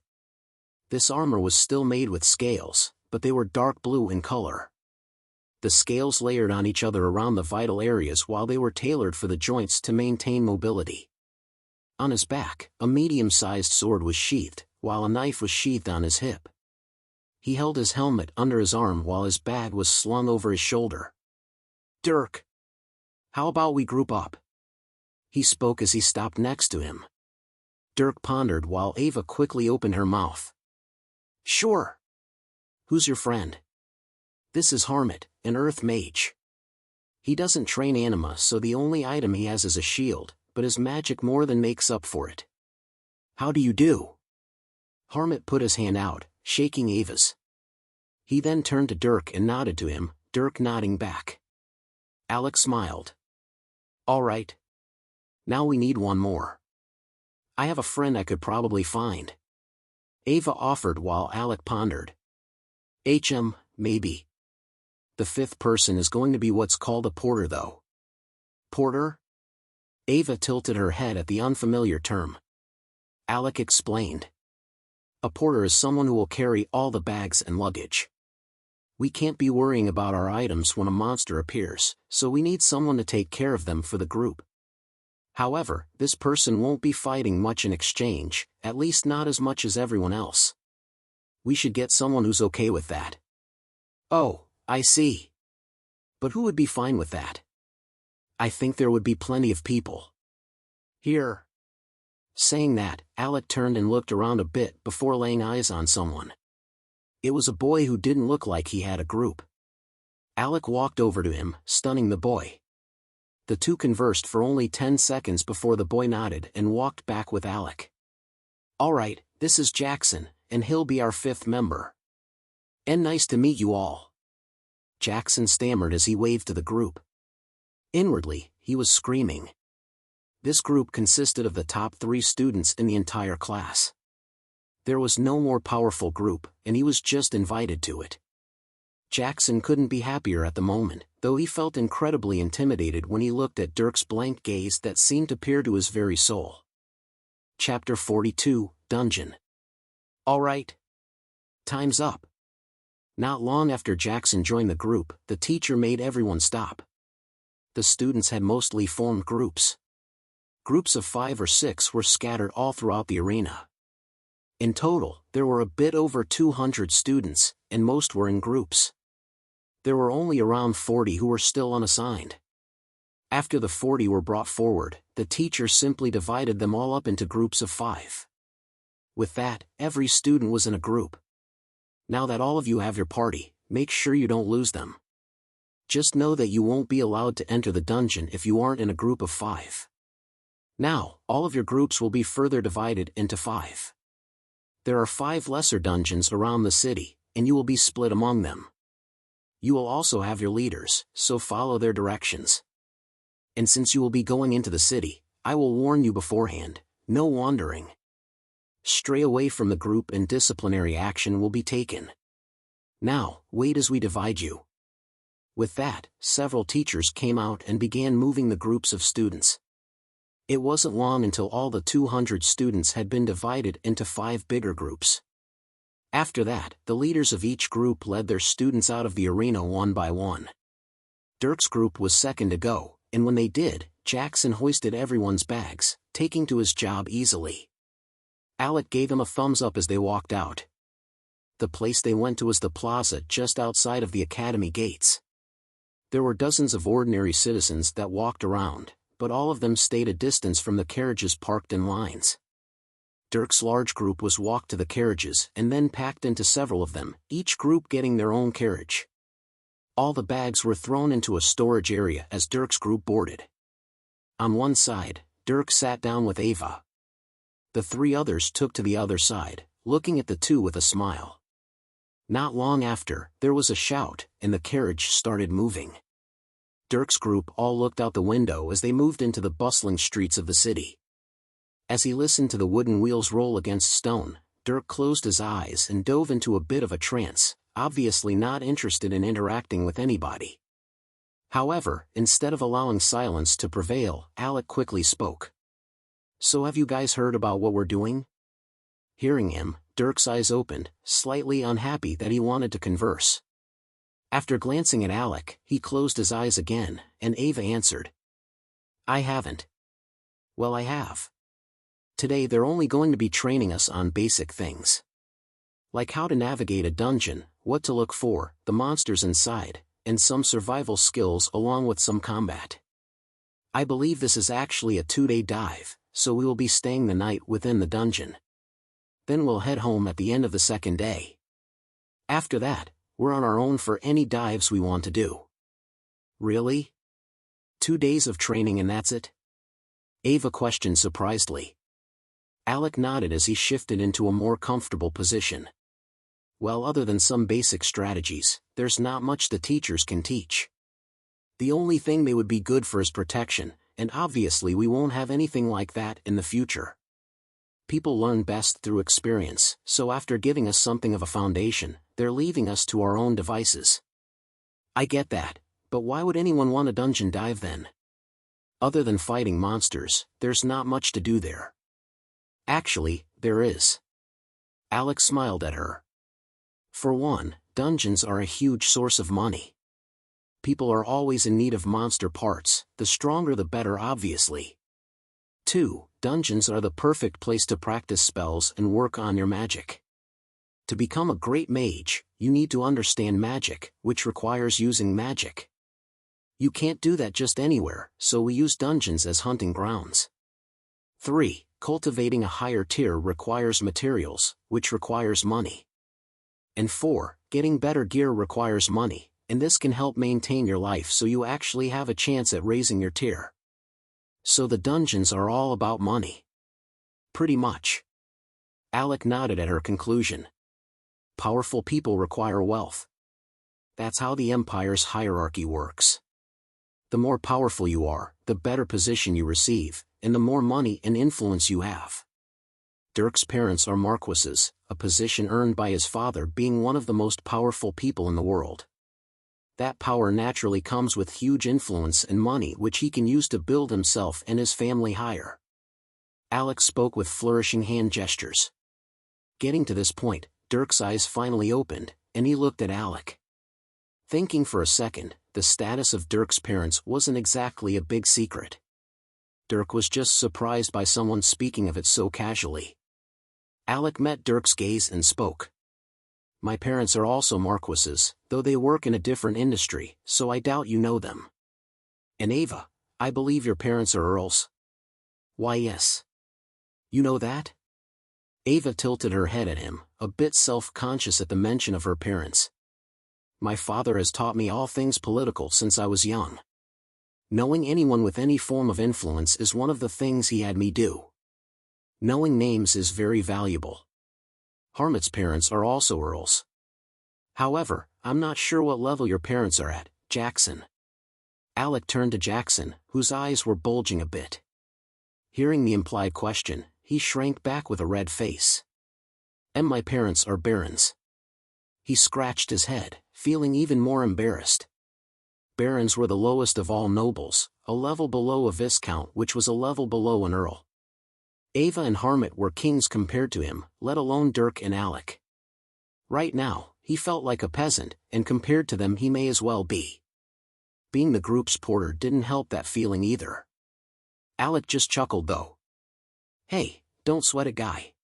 This armor was still made with scales, but they were dark blue in color. The scales layered on each other around the vital areas while they were tailored for the joints to maintain mobility. On his back, a medium-sized sword was sheathed, while a knife was sheathed on his hip. He held his helmet under his arm while his bag was slung over his shoulder. "Dirk, how about we group up?" He spoke as he stopped next to him. Dirk pondered while Ava quickly opened her mouth. "Sure. Who's your friend?" "This is Harmit, an earth mage. He doesn't train anima, so the only item he has is a shield, but his magic more than makes up for it." "How do you do?" Harmit put his hand out, shaking Ava's. He then turned to Dirk and nodded to him, Dirk nodding back. Alec smiled. "All right. Now we need one more. I have a friend I could probably find." Ava offered while Alec pondered. Maybe. The fifth person is going to be what's called a porter though." "Porter?" Ava tilted her head at the unfamiliar term. Alec explained. "A porter is someone who will carry all the bags and luggage. We can't be worrying about our items when a monster appears, so we need someone to take care of them for the group. However, this person won't be fighting much in exchange, at least not as much as everyone else. We should get someone who's okay with that." "Oh, I see. But who would be fine with that?" "I think there would be plenty of people. Here." Saying that, Alec turned and looked around a bit before laying eyes on someone. It was a boy who didn't look like he had a group. Alec walked over to him, stunning the boy. The two conversed for only 10 seconds before the boy nodded and walked back with Alec. "All right, this is Jackson, and he'll be our fifth member. And nice to meet you all." Jackson stammered as he waved to the group. Inwardly, he was screaming. This group consisted of the top 3 students in the entire class. There was no more powerful group, and he was just invited to it. Jackson couldn't be happier at the moment, though he felt incredibly intimidated when he looked at Dirk's blank gaze that seemed to peer to his very soul. Chapter 42, Dungeon. "All right. Time's up." Not long after Jackson joined the group, the teacher made everyone stop. The students had mostly formed groups. Groups of 5 or 6 were scattered all throughout the arena. In total, there were a bit over 200 students, and most were in groups. There were only around 40 who were still unassigned. After the 40 were brought forward, the teacher simply divided them all up into groups of 5. With that, every student was in a group. Now that all of you have your party, make sure you don't lose them. Just know that you won't be allowed to enter the dungeon if you aren't in a group of 5. Now, all of your groups will be further divided into 5. There are 5 lesser dungeons around the city, and you will be split among them. You will also have your leaders, so follow their directions. And since you will be going into the city, I will warn you beforehand, no wandering. Stray away from the group and disciplinary action will be taken. Now, wait as we divide you." With that, several teachers came out and began moving the groups of students. It wasn't long until all the 200 students had been divided into 5 bigger groups. After that, the leaders of each group led their students out of the arena one by one. Dirk's group was second to go, and when they did, Jackson hoisted everyone's bags, taking to his job easily. Alec gave him a thumbs up as they walked out. The place they went to was the plaza just outside of the academy gates. There were dozens of ordinary citizens that walked around, but all of them stayed a distance from the carriages parked in lines. Dirk's large group was walked to the carriages and then packed into several of them, each group getting their own carriage. All the bags were thrown into a storage area as Dirk's group boarded. On one side, Dirk sat down with Ava. The 3 others took to the other side, looking at the two with a smile. Not long after, there was a shout, and the carriage started moving. Dirk's group all looked out the window as they moved into the bustling streets of the city. As he listened to the wooden wheels roll against stone, Dirk closed his eyes and dove into a bit of a trance, obviously not interested in interacting with anybody. However, instead of allowing silence to prevail, Alec quickly spoke. "So have you guys heard about what we're doing?" Hearing him, Dirk's eyes opened, slightly unhappy that he wanted to converse. After glancing at Alec, he closed his eyes again, and Ava answered. "I haven't." "Well, I have. Today they're only going to be training us on basic things. Like how to navigate a dungeon, what to look for, the monsters inside, and some survival skills along with some combat. I believe this is actually a 2-day dive, so we will be staying the night within the dungeon. Then we'll head home at the end of the second day. After that, we're on our own for any dives we want to do." "Really? 2 days of training and that's it?" Ava questioned surprisedly. Alec nodded as he shifted into a more comfortable position. "Well, other than some basic strategies, there's not much the teachers can teach. The only thing they would be good for is protection, and obviously we won't have anything like that in the future. People learn best through experience, so after giving us something of a foundation, they're leaving us to our own devices." "I get that, but why would anyone want a dungeon dive then? Other than fighting monsters, there's not much to do there." "Actually, there is." Alex smiled at her. "For one, dungeons are a huge source of money. People are always in need of monster parts, the stronger the better obviously. 2, dungeons are the perfect place to practice spells and work on your magic. To become a great mage, you need to understand magic, which requires using magic. You can't do that just anywhere, so we use dungeons as hunting grounds. 3, cultivating a higher tier requires materials, which requires money. And 4, getting better gear requires money, and this can help maintain your life so you actually have a chance at raising your tier. So the dungeons are all about money." "Pretty much." Alec nodded at her conclusion. "Powerful people require wealth. That's how the Empire's hierarchy works. The more powerful you are, the better position you receive, and the more money and influence you have. Dirk's parents are marquises, a position earned by his father being one of the most powerful people in the world. That power naturally comes with huge influence and money which he can use to build himself and his family higher." Alex spoke with flourishing hand gestures. Getting to this point, Dirk's eyes finally opened, and he looked at Alec. Thinking for a second, the status of Dirk's parents wasn't exactly a big secret. Dirk was just surprised by someone speaking of it so casually. Alec met Dirk's gaze and spoke. "My parents are also marquises, though they work in a different industry, so I doubt you know them. And Ava, I believe your parents are earls?" "Why yes. You know that?" Ava tilted her head at him, a bit self-conscious at the mention of her parents. "My father has taught me all things political since I was young. Knowing anyone with any form of influence is one of the things he had me do. Knowing names is very valuable. Harmut's parents are also earls. However, I'm not sure what level your parents are at, Jackson." Alec turned to Jackson, whose eyes were bulging a bit. Hearing the implied question, he shrank back with a red face. "And my parents are barons." He scratched his head, feeling even more embarrassed. Barons were the lowest of all nobles, a level below a viscount which was a level below an earl. Ava and Harmut were kings compared to him, let alone Dirk and Alec. Right now, he felt like a peasant, and compared to them he may as well be. Being the group's porter didn't help that feeling either. Alec just chuckled though. "Hey, don't sweat it, guy.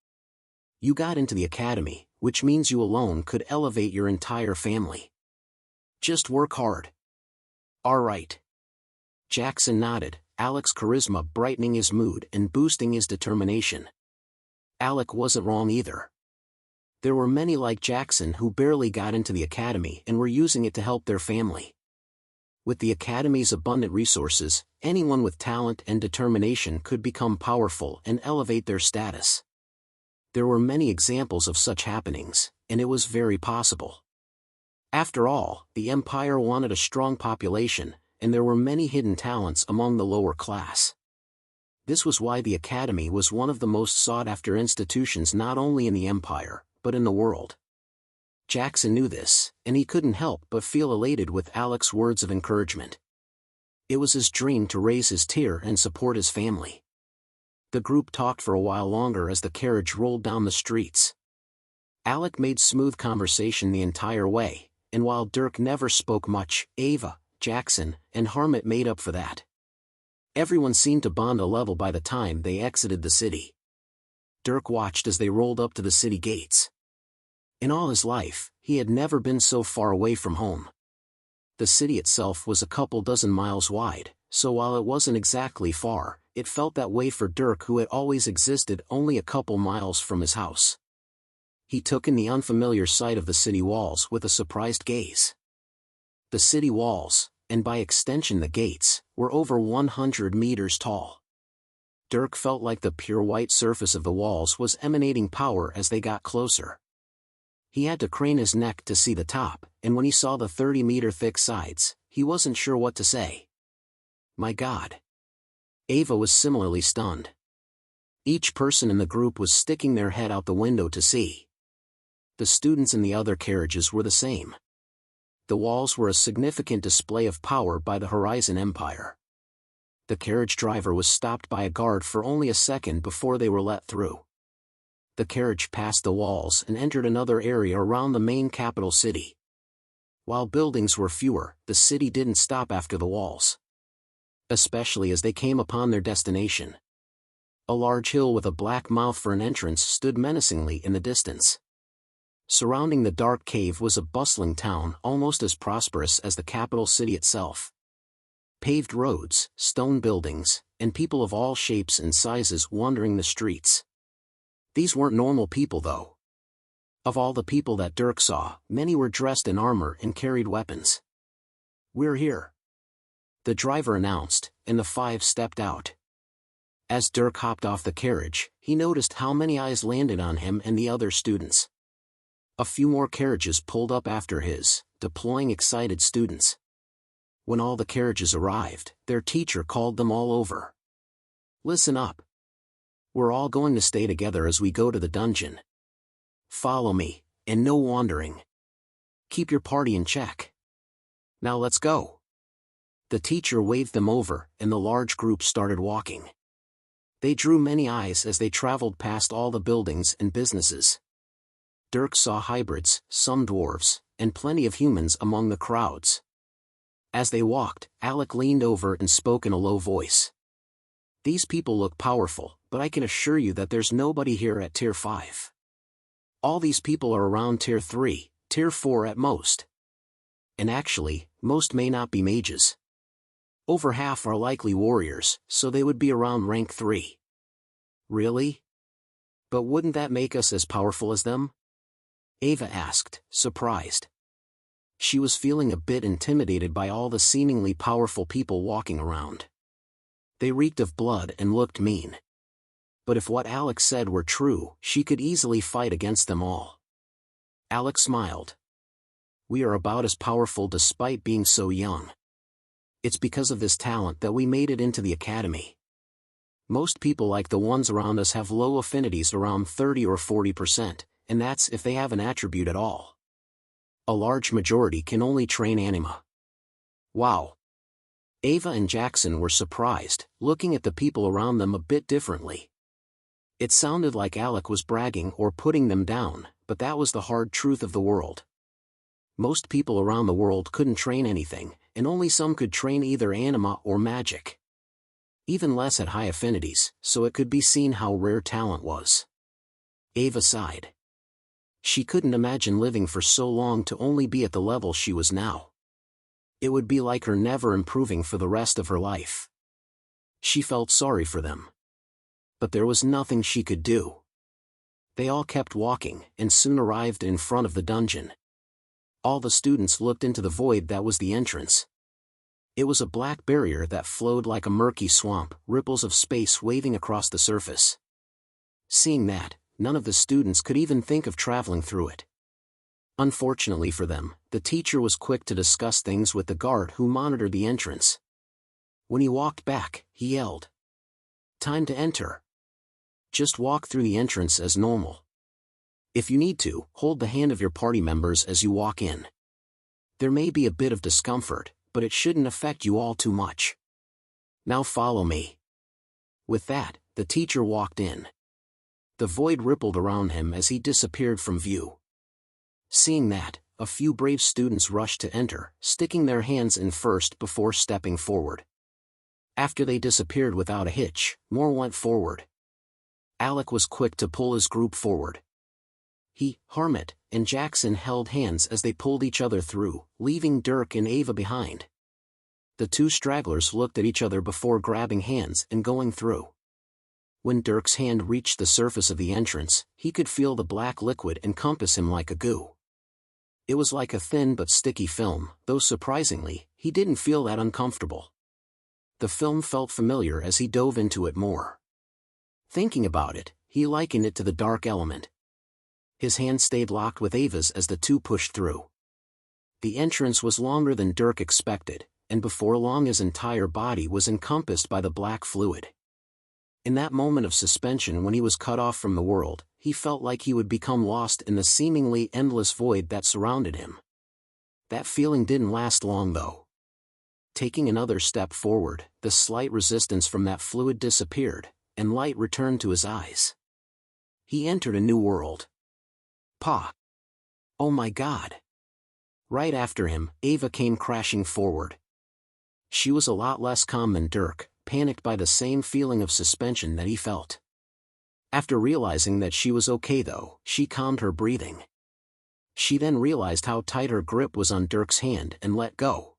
You got into the academy, which means you alone could elevate your entire family. Just work hard." "All right." Jackson nodded, Alec's charisma brightening his mood and boosting his determination. Alec wasn't wrong either. There were many like Jackson who barely got into the academy and were using it to help their family. With the academy's abundant resources, anyone with talent and determination could become powerful and elevate their status. There were many examples of such happenings, and it was very possible. After all, the Empire wanted a strong population, and there were many hidden talents among the lower class. This was why the Academy was one of the most sought-after institutions not only in the Empire, but in the world. Jackson knew this, and he couldn't help but feel elated with Alec's words of encouragement. It was his dream to raise his tier and support his family. The group talked for a while longer as the carriage rolled down the streets. Alec made smooth conversation the entire way, and while Dirk never spoke much, Ava, Jackson, and Harmit made up for that. Everyone seemed to bond a level by the time they exited the city. Dirk watched as they rolled up to the city gates. In all his life, he had never been so far away from home. The city itself was a couple dozen miles wide, so while it wasn't exactly far, it felt that way for Dirk, who had always existed only a couple miles from his house. He took in the unfamiliar sight of the city walls with a surprised gaze. The city walls, and by extension the gates, were over 100 meters tall. Dirk felt like the pure white surface of the walls was emanating power as they got closer. He had to crane his neck to see the top, and when he saw the 30-meter thick sides, he wasn't sure what to say. My God. Ava was similarly stunned. Each person in the group was sticking their head out the window to see. The students in the other carriages were the same. The walls were a significant display of power by the Horizon Empire. The carriage driver was stopped by a guard for only a second before they were let through. The carriage passed the walls and entered another area around the main capital city. While buildings were fewer, the city didn't stop after the walls. Especially as they came upon their destination. A large hill with a black mouth for an entrance stood menacingly in the distance. Surrounding the dark cave was a bustling town almost as prosperous as the capital city itself. Paved roads, stone buildings, and people of all shapes and sizes wandering the streets. These weren't normal people though. Of all the people that Dirk saw, many were dressed in armor and carried weapons. "We're here," the driver announced, and the five stepped out. As Dirk hopped off the carriage, he noticed how many eyes landed on him and the other students. A few more carriages pulled up after his, deploying excited students. When all the carriages arrived, their teacher called them all over. "Listen up. We're all going to stay together as we go to the dungeon. Follow me, and no wandering. Keep your party in check. Now let's go." The teacher waved them over, and the large group started walking. They drew many eyes as they traveled past all the buildings and businesses. Dirk saw hybrids, some dwarves, and plenty of humans among the crowds. As they walked, Alec leaned over and spoke in a low voice. "These people look powerful, but I can assure you that there's nobody here at Tier 5. All these people are around Tier 3, Tier 4 at most. And actually, most may not be mages. Over half are likely warriors, so they would be around rank 3. Really? But wouldn't that make us as powerful as them?" Ava asked, surprised. She was feeling a bit intimidated by all the seemingly powerful people walking around. They reeked of blood and looked mean. But if what Alec said were true, she could easily fight against them all. Alec smiled. "We are about as powerful despite being so young. It's because of this talent that we made it into the academy. Most people like the ones around us have low affinities around 30 or 40%, and that's if they have an attribute at all. A large majority can only train anima." Wow. Ava and Jackson were surprised, looking at the people around them a bit differently. It sounded like Alec was bragging or putting them down, but that was the hard truth of the world. Most people around the world couldn't train anything, and only some could train either anima or magic. Even less had high affinities, so it could be seen how rare talent was. Ava sighed. She couldn't imagine living for so long to only be at the level she was now. It would be like her never improving for the rest of her life. She felt sorry for them. But there was nothing she could do. They all kept walking, and soon arrived in front of the dungeon. All the students looked into the void that was the entrance. It was a black barrier that flowed like a murky swamp, ripples of space waving across the surface. Seeing that, none of the students could even think of traveling through it. Unfortunately for them, the teacher was quick to discuss things with the guard who monitored the entrance. When he walked back, he yelled, "Time to enter. Just walk through the entrance as normal." If you need to, hold the hand of your party members as you walk in. There may be a bit of discomfort, but it shouldn't affect you all too much. Now follow me. With that, the teacher walked in. The void rippled around him as he disappeared from view. Seeing that, a few brave students rushed to enter, sticking their hands in first before stepping forward. After they disappeared without a hitch, more went forward. Alec was quick to pull his group forward. He, Harmit, and Jackson held hands as they pulled each other through, leaving Dirk and Ava behind. The two stragglers looked at each other before grabbing hands and going through. When Dirk's hand reached the surface of the entrance, he could feel the black liquid encompass him like a goo. It was like a thin but sticky film, though surprisingly, he didn't feel that uncomfortable. The film felt familiar as he dove into it more. Thinking about it, he likened it to the dark element. His hand stayed locked with Ava's as the two pushed through. The entrance was longer than Dirk expected, and before long his entire body was encompassed by the black fluid. In that moment of suspension when he was cut off from the world, he felt like he would become lost in the seemingly endless void that surrounded him. That feeling didn't last long though. Taking another step forward, the slight resistance from that fluid disappeared, and light returned to his eyes. He entered a new world. Pa! Oh my God! Right after him, Ava came crashing forward. She was a lot less calm than Dirk, panicked by the same feeling of suspension that he felt. After realizing that she was okay though, she calmed her breathing. She then realized how tight her grip was on Dirk's hand and let go.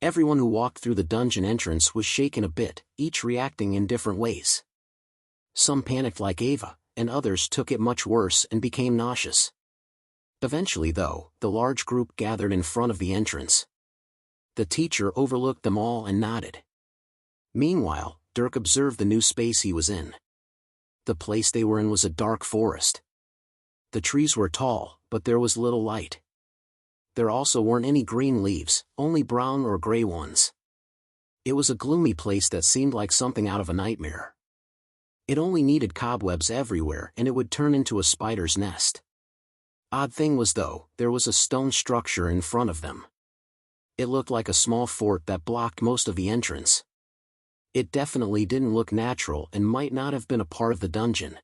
Everyone who walked through the dungeon entrance was shaken a bit, each reacting in different ways. Some panicked like Ava, and others took it much worse and became nauseous. Eventually though, the large group gathered in front of the entrance. The teacher overlooked them all and nodded. Meanwhile, Dirk observed the new space he was in. The place they were in was a dark forest. The trees were tall, but there was little light. There also weren't any green leaves, only brown or gray ones. It was a gloomy place that seemed like something out of a nightmare. It only needed cobwebs everywhere and it would turn into a spider's nest. Odd thing was though, there was a stone structure in front of them. It looked like a small fort that blocked most of the entrance. It definitely didn't look natural and might not have been a part of the dungeon.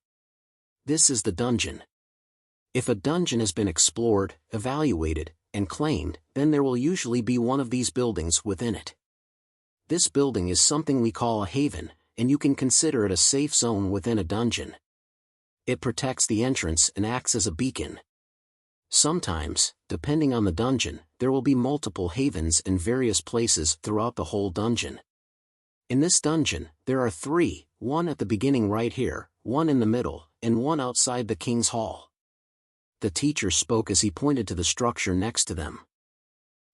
This is the dungeon. If a dungeon has been explored, evaluated, and claimed, then there will usually be one of these buildings within it. This building is something we call a haven, and you can consider it a safe zone within a dungeon. It protects the entrance and acts as a beacon. Sometimes, depending on the dungeon, there will be multiple havens in various places throughout the whole dungeon. In this dungeon, there are 3, one at the beginning right here, one in the middle, and one outside the King's Hall. The teacher spoke as he pointed to the structure next to them.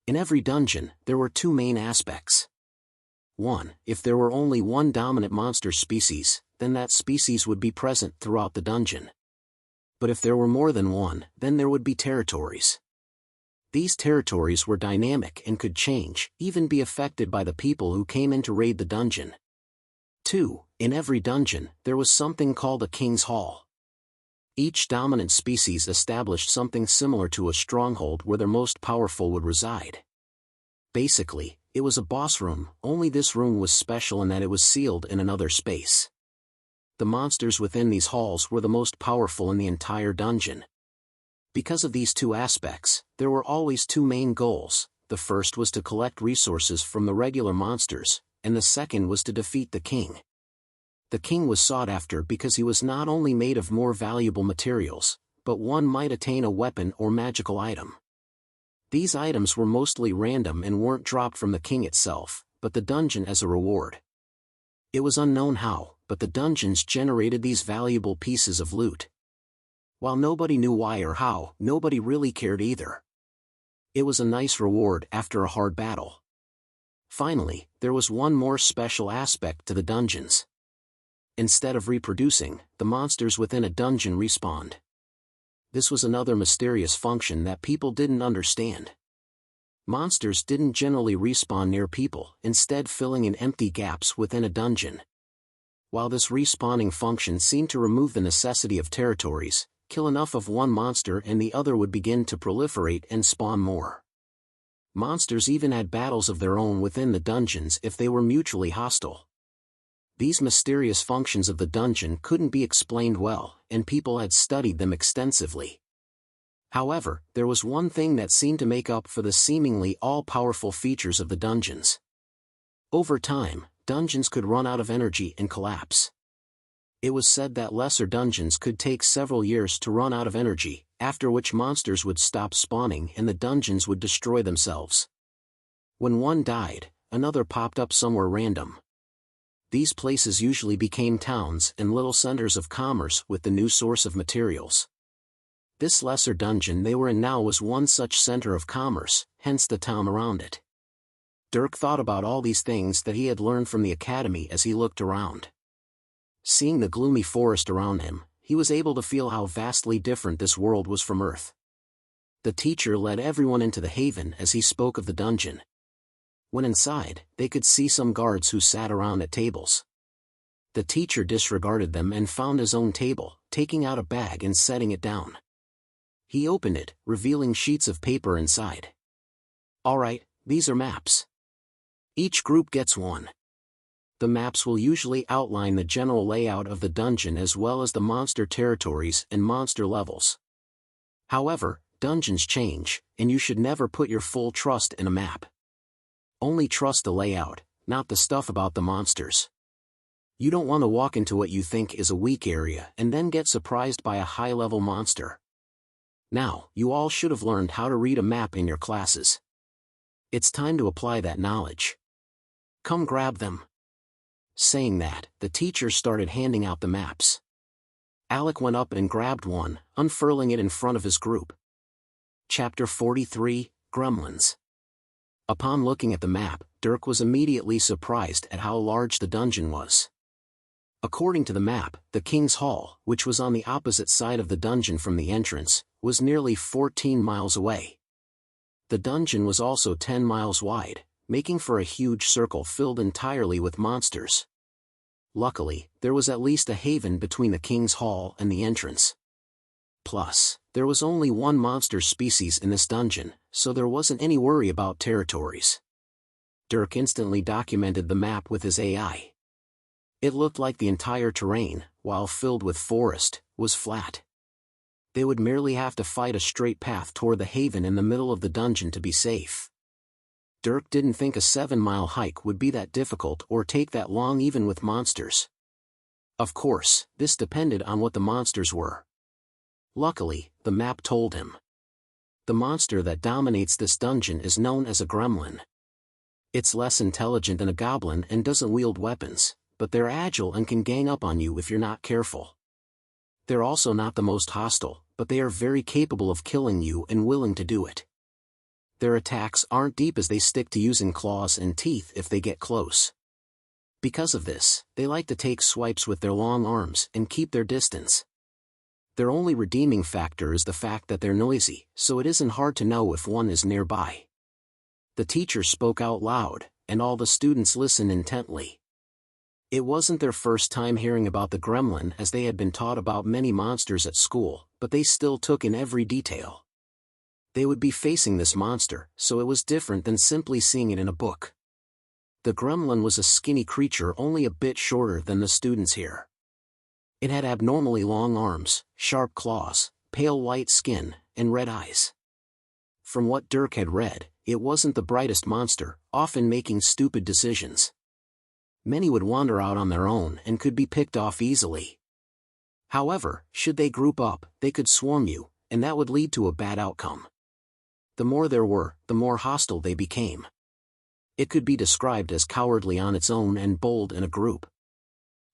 In every dungeon, there were 2 main aspects. 1. If there were only one dominant monster species, then that species would be present throughout the dungeon. But if there were more than one, then there would be territories. These territories were dynamic and could change, even be affected by the people who came in to raid the dungeon. 2. In every dungeon, there was something called a King's Hall. Each dominant species established something similar to a stronghold where their most powerful would reside. Basically, it was a boss room, only this room was special in that it was sealed in another space. The monsters within these halls were the most powerful in the entire dungeon. Because of these 2 aspects, there were always 2 main goals. The first was to collect resources from the regular monsters, and the second was to defeat the king. The king was sought after because he was not only made of more valuable materials, but one might attain a weapon or magical item. These items were mostly random and weren't dropped from the king itself, but the dungeon as a reward. It was unknown how, but the dungeons generated these valuable pieces of loot. While nobody knew why or how, nobody really cared either. It was a nice reward after a hard battle. Finally, there was one more special aspect to the dungeons. Instead of reproducing, the monsters within a dungeon respawned. This was another mysterious function that people didn't understand. Monsters didn't generally respawn near people, instead filling in empty gaps within a dungeon. While this respawning function seemed to remove the necessity of territories, kill enough of one monster and the other would begin to proliferate and spawn more. Monsters even had battles of their own within the dungeons if they were mutually hostile. These mysterious functions of the dungeon couldn't be explained well, and people had studied them extensively. However, there was one thing that seemed to make up for the seemingly all-powerful features of the dungeons. Over time, dungeons could run out of energy and collapse. It was said that lesser dungeons could take several years to run out of energy, after which monsters would stop spawning and the dungeons would destroy themselves. When one died, another popped up somewhere random. These places usually became towns and little centers of commerce with the new source of materials. This lesser dungeon they were in now was one such center of commerce, hence the town around it. Dirk thought about all these things that he had learned from the academy as he looked around. Seeing the gloomy forest around him, he was able to feel how vastly different this world was from Earth. The teacher led everyone into the haven as he spoke of the dungeon. When inside, they could see some guards who sat around at tables. The teacher disregarded them and found his own table, taking out a bag and setting it down. He opened it, revealing sheets of paper inside. "All right, these are maps. Each group gets one. The maps will usually outline the general layout of the dungeon as well as the monster territories and monster levels. However, dungeons change, and you should never put your full trust in a map. Only trust the layout, not the stuff about the monsters. You don't want to walk into what you think is a weak area and then get surprised by a high-level monster. Now, you all should have learned how to read a map in your classes. It's time to apply that knowledge. Come grab them." Saying that, the teacher started handing out the maps. Alec went up and grabbed one, unfurling it in front of his group. Chapter 43, Gremlins. Upon looking at the map, Dirk was immediately surprised at how large the dungeon was. According to the map, the King's Hall, which was on the opposite side of the dungeon from the entrance, was nearly 14 miles away. The dungeon was also 10 miles wide, making for a huge circle filled entirely with monsters. Luckily, there was at least a haven between the King's Hall and the entrance. Plus, there was only one monster species in this dungeon, so there wasn't any worry about territories. Dirk instantly documented the map with his AI. It looked like the entire terrain, while filled with forest, was flat. They would merely have to fight a straight path toward the haven in the middle of the dungeon to be safe. Dirk didn't think a 7-mile hike would be that difficult or take that long even with monsters. Of course, this depended on what the monsters were. Luckily, the map told him. The monster that dominates this dungeon is known as a gremlin. It's less intelligent than a goblin and doesn't wield weapons, but they're agile and can gang up on you if you're not careful. They're also not the most hostile, but they are very capable of killing you and willing to do it. Their attacks aren't deep as they stick to using claws and teeth if they get close. Because of this, they like to take swipes with their long arms and keep their distance. Their only redeeming factor is the fact that they're noisy, so it isn't hard to know if one is nearby. The teacher spoke out loud, and all the students listened intently. It wasn't their first time hearing about the gremlin as they had been taught about many monsters at school, but they still took in every detail. They would be facing this monster, so it was different than simply seeing it in a book. The gremlin was a skinny creature only a bit shorter than the students here. It had abnormally long arms, sharp claws, pale white skin, and red eyes. From what Dirk had read, it wasn't the brightest monster, often making stupid decisions. Many would wander out on their own and could be picked off easily. However, should they group up, they could swarm you, and that would lead to a bad outcome. The more there were, the more hostile they became. It could be described as cowardly on its own and bold in a group.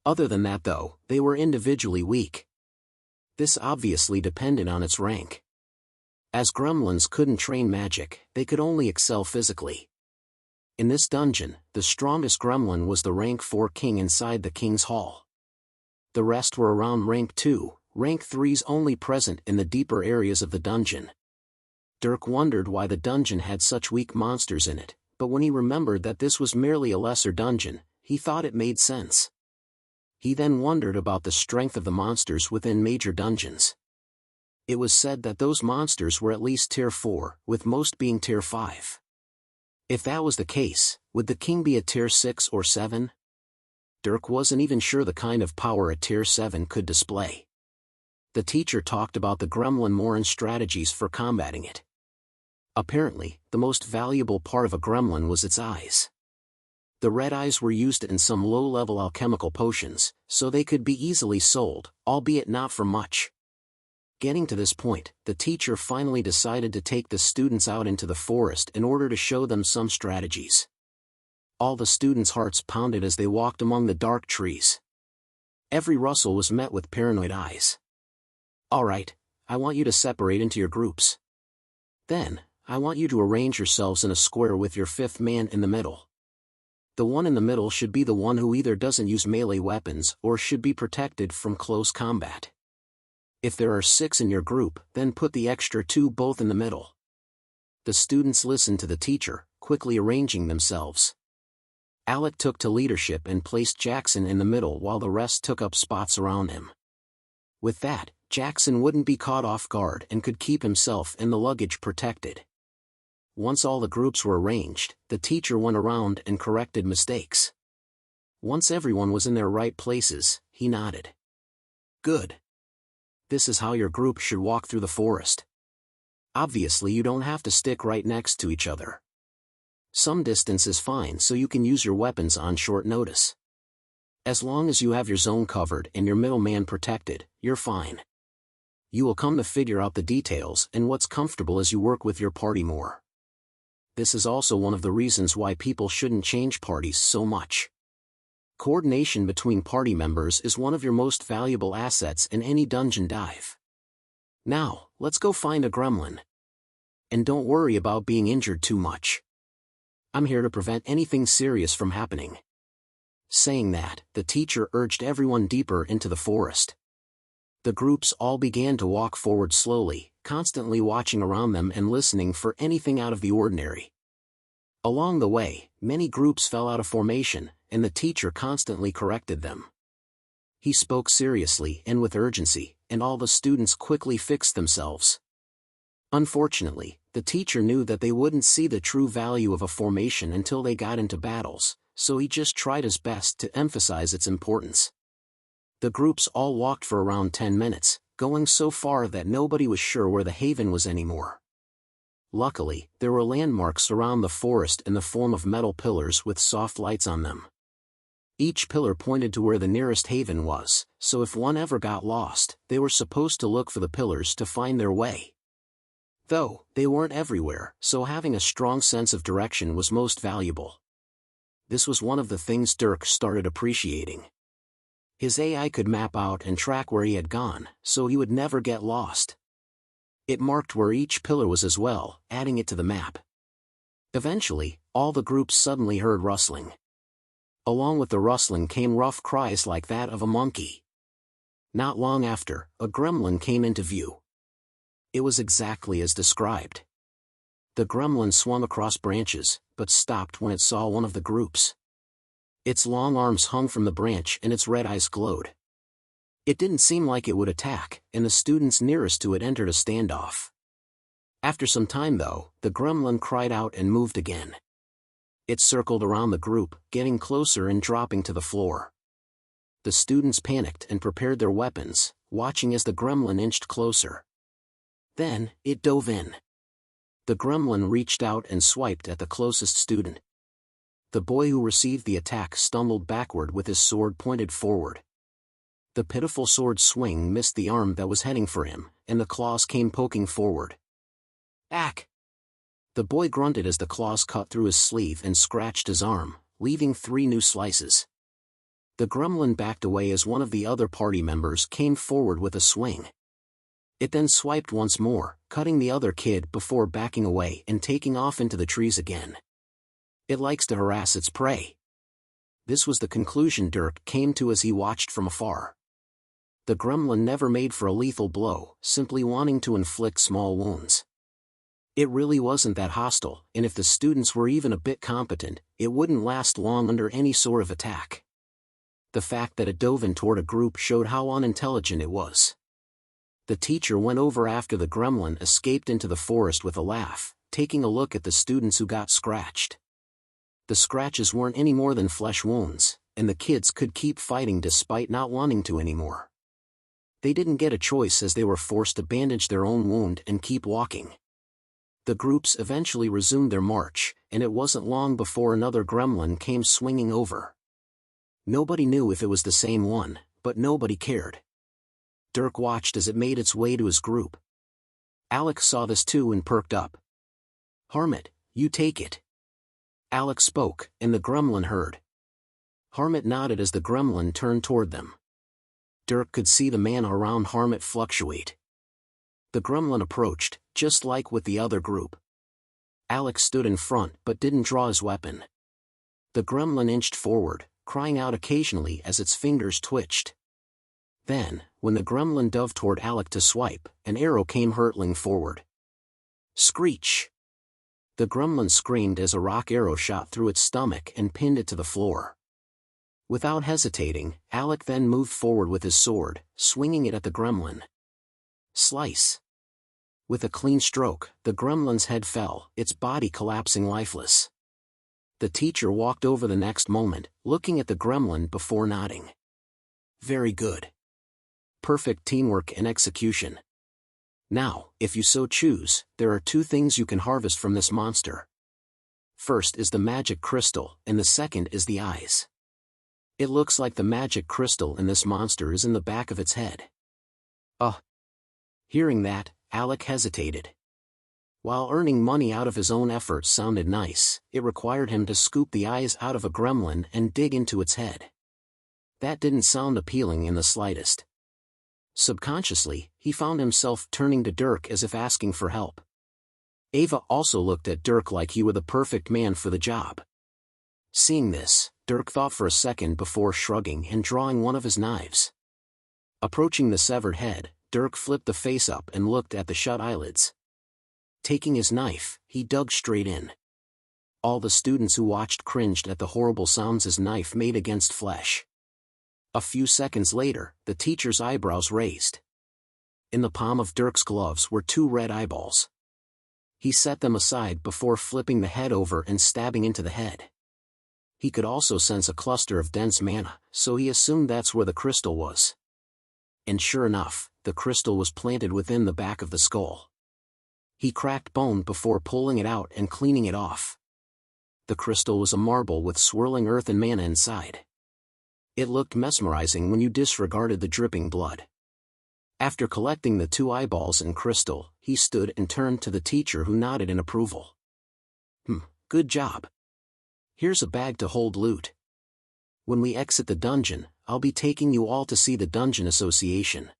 Other than that though, they were individually weak. This obviously depended on its rank. As gremlins couldn't train magic, they could only excel physically. In this dungeon, the strongest gremlin was the rank 4 king inside the King's Hall. The rest were around rank 2, rank 3s only present in the deeper areas of the dungeon. Dirk wondered why the dungeon had such weak monsters in it, but when he remembered that this was merely a lesser dungeon, he thought it made sense. He then wondered about the strength of the monsters within major dungeons. It was said that those monsters were at least tier 4, with most being tier 5. If that was the case, would the king be a tier 6 or 7? Dirk wasn't even sure the kind of power a tier 7 could display. The teacher talked about the gremlin more and strategies for combating it. Apparently, the most valuable part of a gremlin was its eyes. The red eyes were used in some low-level alchemical potions, so they could be easily sold, albeit not for much. Getting to this point, the teacher finally decided to take the students out into the forest in order to show them some strategies. All the students' hearts pounded as they walked among the dark trees. Every rustle was met with paranoid eyes. "All right, I want you to separate into your groups. Then, I want you to arrange yourselves in a square with your fifth man in the middle. The one in the middle should be the one who either doesn't use melee weapons or should be protected from close combat. If there are 6 in your group, then put the extra 2 both in the middle." The students listened to the teacher, quickly arranging themselves. Alec took to leadership and placed Jackson in the middle while the rest took up spots around him. With that, Jackson wouldn't be caught off guard and could keep himself and the luggage protected. Once all the groups were arranged, the teacher went around and corrected mistakes. Once everyone was in their right places, he nodded. "Good. This is how your group should walk through the forest. Obviously you don't have to stick right next to each other. Some distance is fine so you can use your weapons on short notice. As long as you have your zone covered and your middleman protected, you're fine. You will come to figure out the details and what's comfortable as you work with your party more. This is also one of the reasons why people shouldn't change parties so much. Coordination between party members is one of your most valuable assets in any dungeon dive. Now, let's go find a gremlin. And don't worry about being injured too much. I'm here to prevent anything serious from happening." Saying that, the teacher urged everyone deeper into the forest. The groups all began to walk forward slowly, constantly watching around them and listening for anything out of the ordinary. Along the way, many groups fell out of formation, and the teacher constantly corrected them. He spoke seriously and with urgency, and all the students quickly fixed themselves. Unfortunately, the teacher knew that they wouldn't see the true value of a formation until they got into battles, so he just tried his best to emphasize its importance. The groups all walked for around 10 minutes, going so far that nobody was sure where the haven was anymore. Luckily, there were landmarks around the forest in the form of metal pillars with soft lights on them. Each pillar pointed to where the nearest haven was, so if one ever got lost, they were supposed to look for the pillars to find their way. Though, they weren't everywhere, so having a strong sense of direction was most valuable. This was one of the things Dirk started appreciating. His AI could map out and track where he had gone, so he would never get lost. It marked where each pillar was as well, adding it to the map. Eventually, all the groups suddenly heard rustling. Along with the rustling came rough cries like that of a monkey. Not long after, a gremlin came into view. It was exactly as described. The gremlin swung across branches, but stopped when it saw one of the groups. Its long arms hung from the branch and its red eyes glowed. It didn't seem like it would attack, and the students nearest to it entered a standoff. After some time though, the gremlin cried out and moved again. It circled around the group, getting closer and dropping to the floor. The students panicked and prepared their weapons, watching as the gremlin inched closer. Then, it dove in. The gremlin reached out and swiped at the closest student. The boy who received the attack stumbled backward with his sword pointed forward. The pitiful sword swing missed the arm that was heading for him, and the claws came poking forward. "Ack!" The boy grunted as the claws cut through his sleeve and scratched his arm, leaving 3 new slices. The gremlin backed away as one of the other party members came forward with a swing. It then swiped once more, cutting the other kid before backing away and taking off into the trees again. It likes to harass its prey. This was the conclusion Dirk came to as he watched from afar. The gremlin never made for a lethal blow, simply wanting to inflict small wounds. It really wasn't that hostile, and if the students were even a bit competent, it wouldn't last long under any sort of attack. The fact that it dove in toward a group showed how unintelligent it was. The teacher went over after the gremlin escaped into the forest with a laugh, taking a look at the students who got scratched. The scratches weren't any more than flesh wounds, and the kids could keep fighting despite not wanting to anymore. They didn't get a choice as they were forced to bandage their own wound and keep walking. The groups eventually resumed their march, and it wasn't long before another gremlin came swinging over. Nobody knew if it was the same one, but nobody cared. Dirk watched as it made its way to his group. Alec saw this too and perked up. "Harmit, you take it." Alec spoke, and the gremlin heard. Harmit nodded as the gremlin turned toward them. Dirk could see the mana around Harmit fluctuate. The gremlin approached, just like with the other group. Alec stood in front but didn't draw his weapon. The gremlin inched forward, crying out occasionally as its fingers twitched. Then, when the gremlin dove toward Alec to swipe, an arrow came hurtling forward. Screech! The gremlin screamed as a rock arrow shot through its stomach and pinned it to the floor. Without hesitating, Alec then moved forward with his sword, swinging it at the gremlin. Slice! With a clean stroke, the gremlin's head fell, its body collapsing lifeless. The teacher walked over the next moment, looking at the gremlin before nodding. Very good. Perfect teamwork and execution. Now, if you so choose, there are two things you can harvest from this monster. First is the magic crystal, and the second is the eyes. It looks like the magic crystal in this monster is in the back of its head. Hearing that, Alec hesitated. While earning money out of his own efforts sounded nice, it required him to scoop the eyes out of a gremlin and dig into its head. That didn't sound appealing in the slightest. Subconsciously, he found himself turning to Dirk as if asking for help. Ava also looked at Dirk like he were the perfect man for the job. Seeing this, Dirk thought for a second before shrugging and drawing one of his knives. Approaching the severed head, Dirk flipped the face up and looked at the shut eyelids. Taking his knife, he dug straight in. All the students who watched cringed at the horrible sounds his knife made against flesh. A few seconds later, the teacher's eyebrows raised. In the palm of Dirk's gloves were two red eyeballs. He set them aside before flipping the head over and stabbing into the head. He could also sense a cluster of dense mana, so he assumed that's where the crystal was. And sure enough, the crystal was planted within the back of the skull. He cracked bone before pulling it out and cleaning it off. The crystal was a marble with swirling earth and mana inside. It looked mesmerizing when you disregarded the dripping blood. After collecting the two eyeballs and crystal, he stood and turned to the teacher who nodded in approval. Good job. Here's a bag to hold loot. When we exit the dungeon, I'll be taking you all to see the Dungeon Association.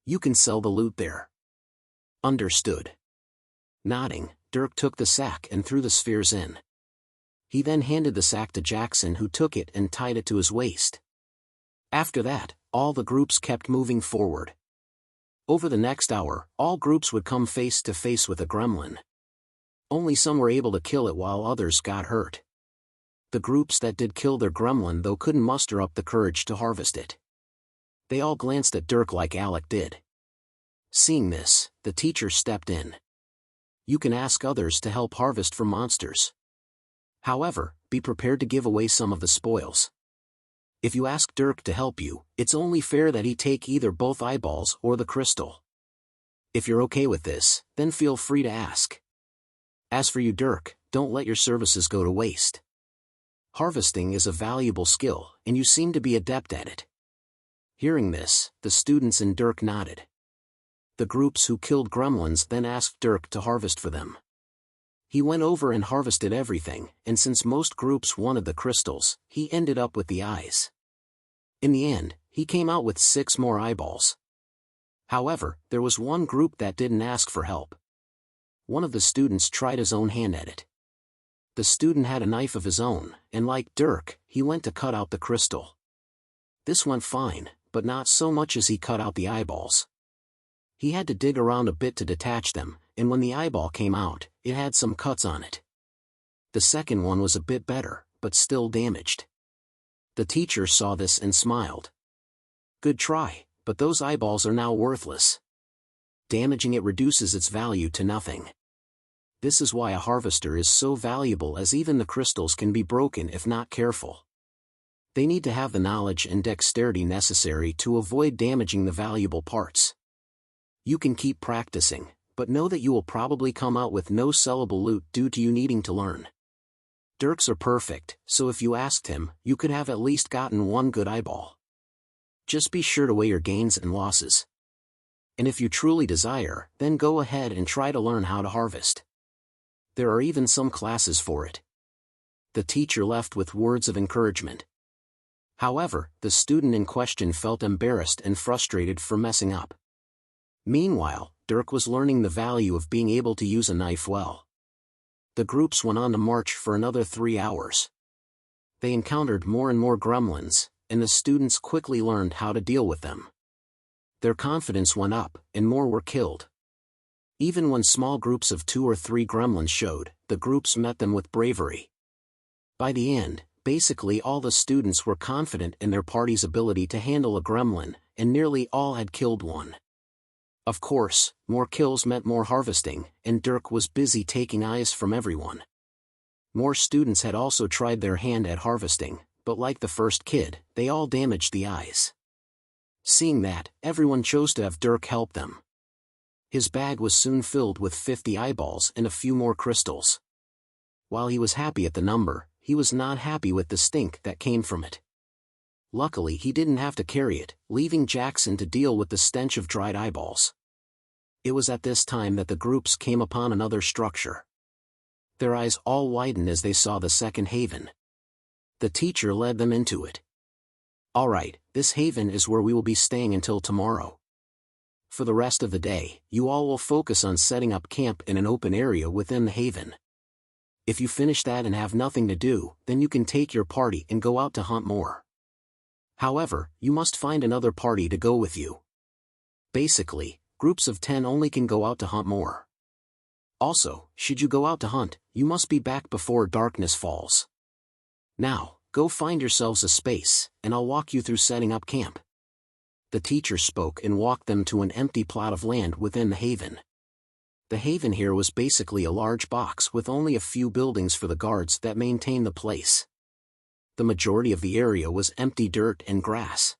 You can sell the loot there. Understood. Nodding, Dirk took the sack and threw the spheres in. He then handed the sack to Jackson, who took it and tied it to his waist. After that, all the groups kept moving forward. Over the next hour, all groups would come face to face with a gremlin. Only some were able to kill it while others got hurt. The groups that did kill their gremlin though couldn't muster up the courage to harvest it. They all glanced at Dirk like Alec did. Seeing this, the teacher stepped in. You can ask others to help harvest for monsters. However, be prepared to give away some of the spoils. If you ask Dirk to help you, it's only fair that he take either both eyeballs or the crystal. If you're okay with this, then feel free to ask. As for you, Dirk, don't let your services go to waste. Harvesting is a valuable skill, and you seem to be adept at it. Hearing this, the students and Dirk nodded. The groups who killed gremlins then asked Dirk to harvest for them. He went over and harvested everything, and since most groups wanted the crystals, he ended up with the eyes. In the end, he came out with 6 more eyeballs. However, there was one group that didn't ask for help. One of the students tried his own hand at it. The student had a knife of his own, and like Dirk, he went to cut out the crystal. This went fine, but not so much as he cut out the eyeballs. He had to dig around a bit to detach them, and when the eyeball came out, it had some cuts on it. The second one was a bit better, but still damaged. The teacher saw this and smiled. Good try, but those eyeballs are now worthless. damaging it reduces its value to nothing. This is why a harvester is so valuable, as even the crystals can be broken if not careful. They need to have the knowledge and dexterity necessary to avoid damaging the valuable parts. You can keep practicing, but know that you will probably come out with no sellable loot due to you needing to learn. Dirks are perfect, so if you asked him, you could have at least gotten one good eyeball. Just be sure to weigh your gains and losses. And if you truly desire, then go ahead and try to learn how to harvest. There are even some classes for it. The teacher left with words of encouragement. However, the student in question felt embarrassed and frustrated for messing up. Meanwhile, Dirk was learning the value of being able to use a knife well. The groups went on to march for another 3 hours. They encountered more and more gremlins, and the students quickly learned how to deal with them. Their confidence went up, and more were killed. Even when small groups of 2 or 3 gremlins showed, the groups met them with bravery. By the end, basically all the students were confident in their party's ability to handle a gremlin, and nearly all had killed one. Of course, more kills meant more harvesting, and Dirk was busy taking eyes from everyone. More students had also tried their hand at harvesting, but like the first kid, they all damaged the eyes. Seeing that, everyone chose to have Dirk help them. His bag was soon filled with 50 eyeballs and a few more crystals. While he was happy at the number, he was not happy with the stink that came from it. Luckily he didn't have to carry it, leaving Jackson to deal with the stench of dried eyeballs. It was at this time that the groups came upon another structure. Their eyes all widened as they saw the second haven. The teacher led them into it. "Alright, this haven is where we will be staying until tomorrow. For the rest of the day, you all will focus on setting up camp in an open area within the haven. If you finish that and have nothing to do, then you can take your party and go out to hunt more. However, you must find another party to go with you. Basically, groups of 10 only can go out to hunt more. Also, should you go out to hunt, you must be back before darkness falls. Now, go find yourselves a space, and I'll walk you through setting up camp." The teacher spoke and walked them to an empty plot of land within the haven. The haven here was basically a large box with only a few buildings for the guards that maintained the place. The majority of the area was empty dirt and grass.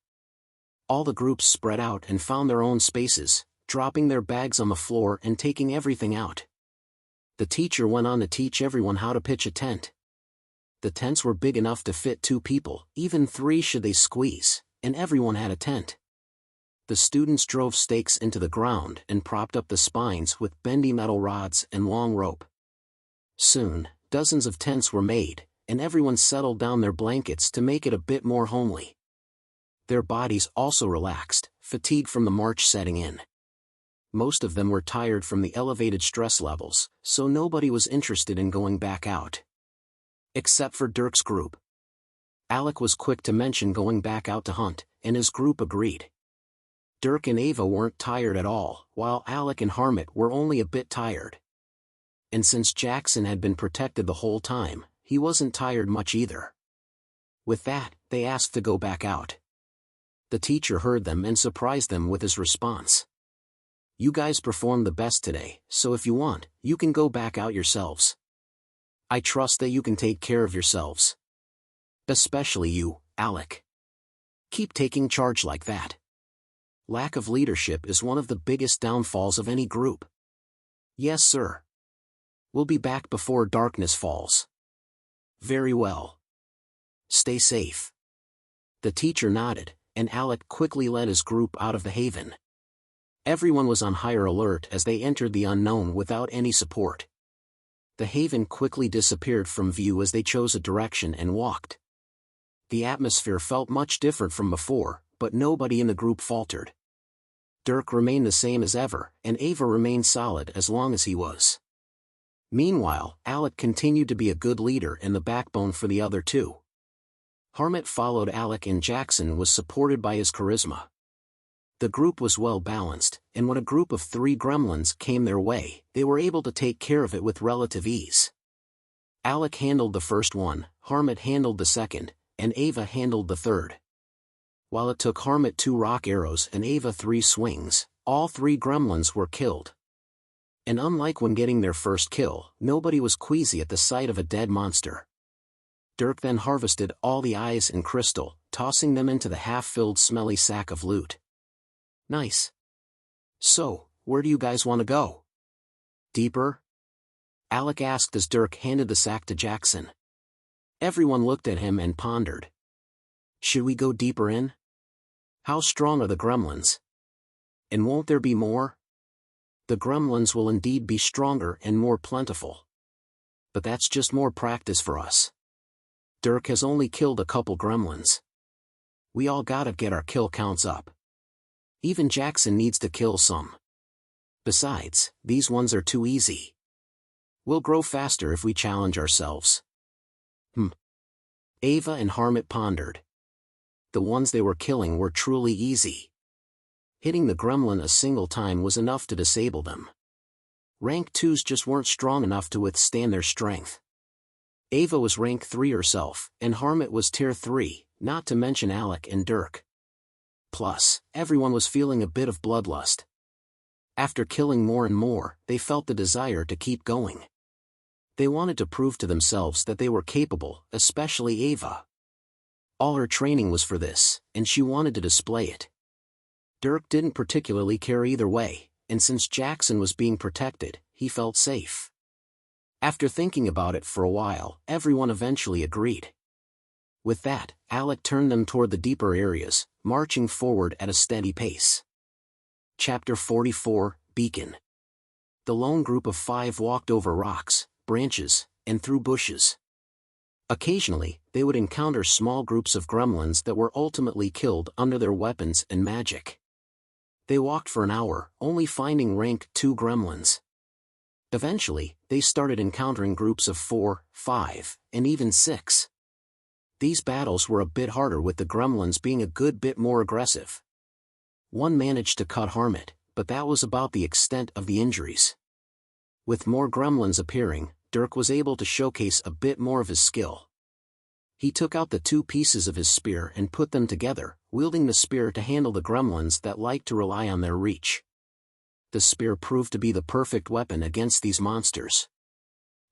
All the groups spread out and found their own spaces, dropping their bags on the floor and taking everything out. The teacher went on to teach everyone how to pitch a tent. The tents were big enough to fit 2 people, even 3 should they squeeze, and everyone had a tent. The students drove stakes into the ground and propped up the spines with bendy metal rods and long rope. Soon, dozens of tents were made, and everyone settled down their blankets to make it a bit more homely. Their bodies also relaxed, fatigue from the march setting in. Most of them were tired from the elevated stress levels, so nobody was interested in going back out. Except for Dirk's group. Alec was quick to mention going back out to hunt, and his group agreed. Dirk and Ava weren't tired at all, while Alec and Harmit were only a bit tired. And since Jackson had been protected the whole time, he wasn't tired much either. With that, they asked to go back out. The teacher heard them and surprised them with his response. "You guys performed the best today, so if you want, you can go back out yourselves. I trust that you can take care of yourselves. Especially you, Alec. Keep taking charge like that. Lack of leadership is one of the biggest downfalls of any group." "Yes, sir. We'll be back before darkness falls." "Very well. Stay safe." The teacher nodded, and Alec quickly led his group out of the haven. Everyone was on higher alert as they entered the unknown without any support. The haven quickly disappeared from view as they chose a direction and walked. The atmosphere felt much different from before, but nobody in the group faltered. Dirk remained the same as ever, and Ava remained solid as long as he was. Meanwhile, Alec continued to be a good leader and the backbone for the other 2. Harmit followed Alec, and Jackson was supported by his charisma. The group was well balanced, and when a group of 3 gremlins came their way, they were able to take care of it with relative ease. Alec handled the first one, Harmit handled the second, and Ava handled the third. While it took Harmit 2 rock arrows and Ava 3 swings, all 3 gremlins were killed. And unlike when getting their first kill, nobody was queasy at the sight of a dead monster. Dirk then harvested all the eyes and crystal, tossing them into the half-filled smelly sack of loot. Nice. So, where do you guys want to go? Deeper? Alec asked as Dirk handed the sack to Jackson. Everyone looked at him and pondered. Should we go deeper in? How strong are the gremlins? And won't there be more? The gremlins will indeed be stronger and more plentiful. But that's just more practice for us. Dirk has only killed a couple gremlins. We all gotta get our kill counts up. Even Jackson needs to kill some. Besides, these ones are too easy. We'll grow faster if we challenge ourselves. Ava and Harmit pondered. The ones they were killing were truly easy. Hitting the gremlin a single time was enough to disable them. Rank 2s just weren't strong enough to withstand their strength. Ava was rank 3 herself, and Harmit was tier 3, not to mention Alec and Dirk. Plus, everyone was feeling a bit of bloodlust. After killing more and more, they felt the desire to keep going. They wanted to prove to themselves that they were capable, especially Ava. All her training was for this, and she wanted to display it. Dirk didn't particularly care either way, and since Jackson was being protected, he felt safe. After thinking about it for a while, everyone eventually agreed. With that, Alec turned them toward the deeper areas, marching forward at a steady pace. Chapter 44, Beacon. The lone group of 5 walked over rocks, branches, and through bushes. Occasionally, they would encounter small groups of gremlins that were ultimately killed under their weapons and magic. They walked for an hour, only finding rank 2 gremlins. Eventually, they started encountering groups of 4, 5, and even 6. These battles were a bit harder with the gremlins being a good bit more aggressive. One managed to cut Harmit, but that was about the extent of the injuries. With more gremlins appearing, Dirk was able to showcase a bit more of his skill. He took out the 2 pieces of his spear and put them together, wielding the spear to handle the gremlins that liked to rely on their reach. The spear proved to be the perfect weapon against these monsters.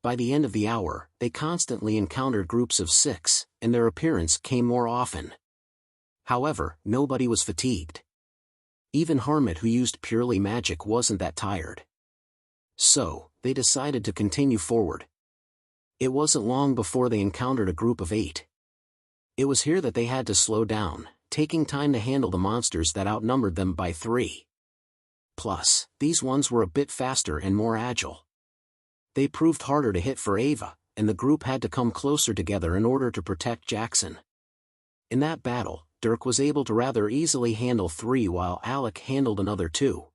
By the end of the hour, they constantly encountered groups of 6, and their appearance came more often. However, nobody was fatigued. Even Harmit, who used purely magic, wasn't that tired. So, they decided to continue forward. It wasn't long before they encountered a group of 8. It was here that they had to slow down, taking time to handle the monsters that outnumbered them by 3. Plus, these ones were a bit faster and more agile. They proved harder to hit for Ava, and the group had to come closer together in order to protect Jackson. In that battle, Dirk was able to rather easily handle 3 while Alec handled another 2.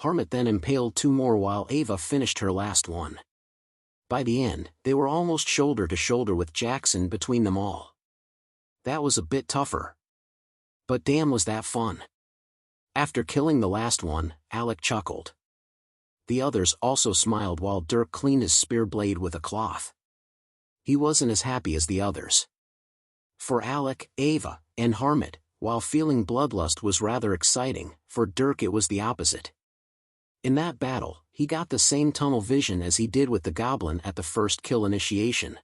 Harmit then impaled 2 more while Ava finished her last one. By the end, they were almost shoulder to shoulder with Jackson between them all. That was a bit tougher. But damn, was that fun. After killing the last one, Alec chuckled. The others also smiled while Dirk cleaned his spear blade with a cloth. He wasn't as happy as the others. For Alec, Ava, and Harmit, while feeling bloodlust was rather exciting, for Dirk it was the opposite. In that battle, he got the same tunnel vision as he did with the goblin at the first kill initiation.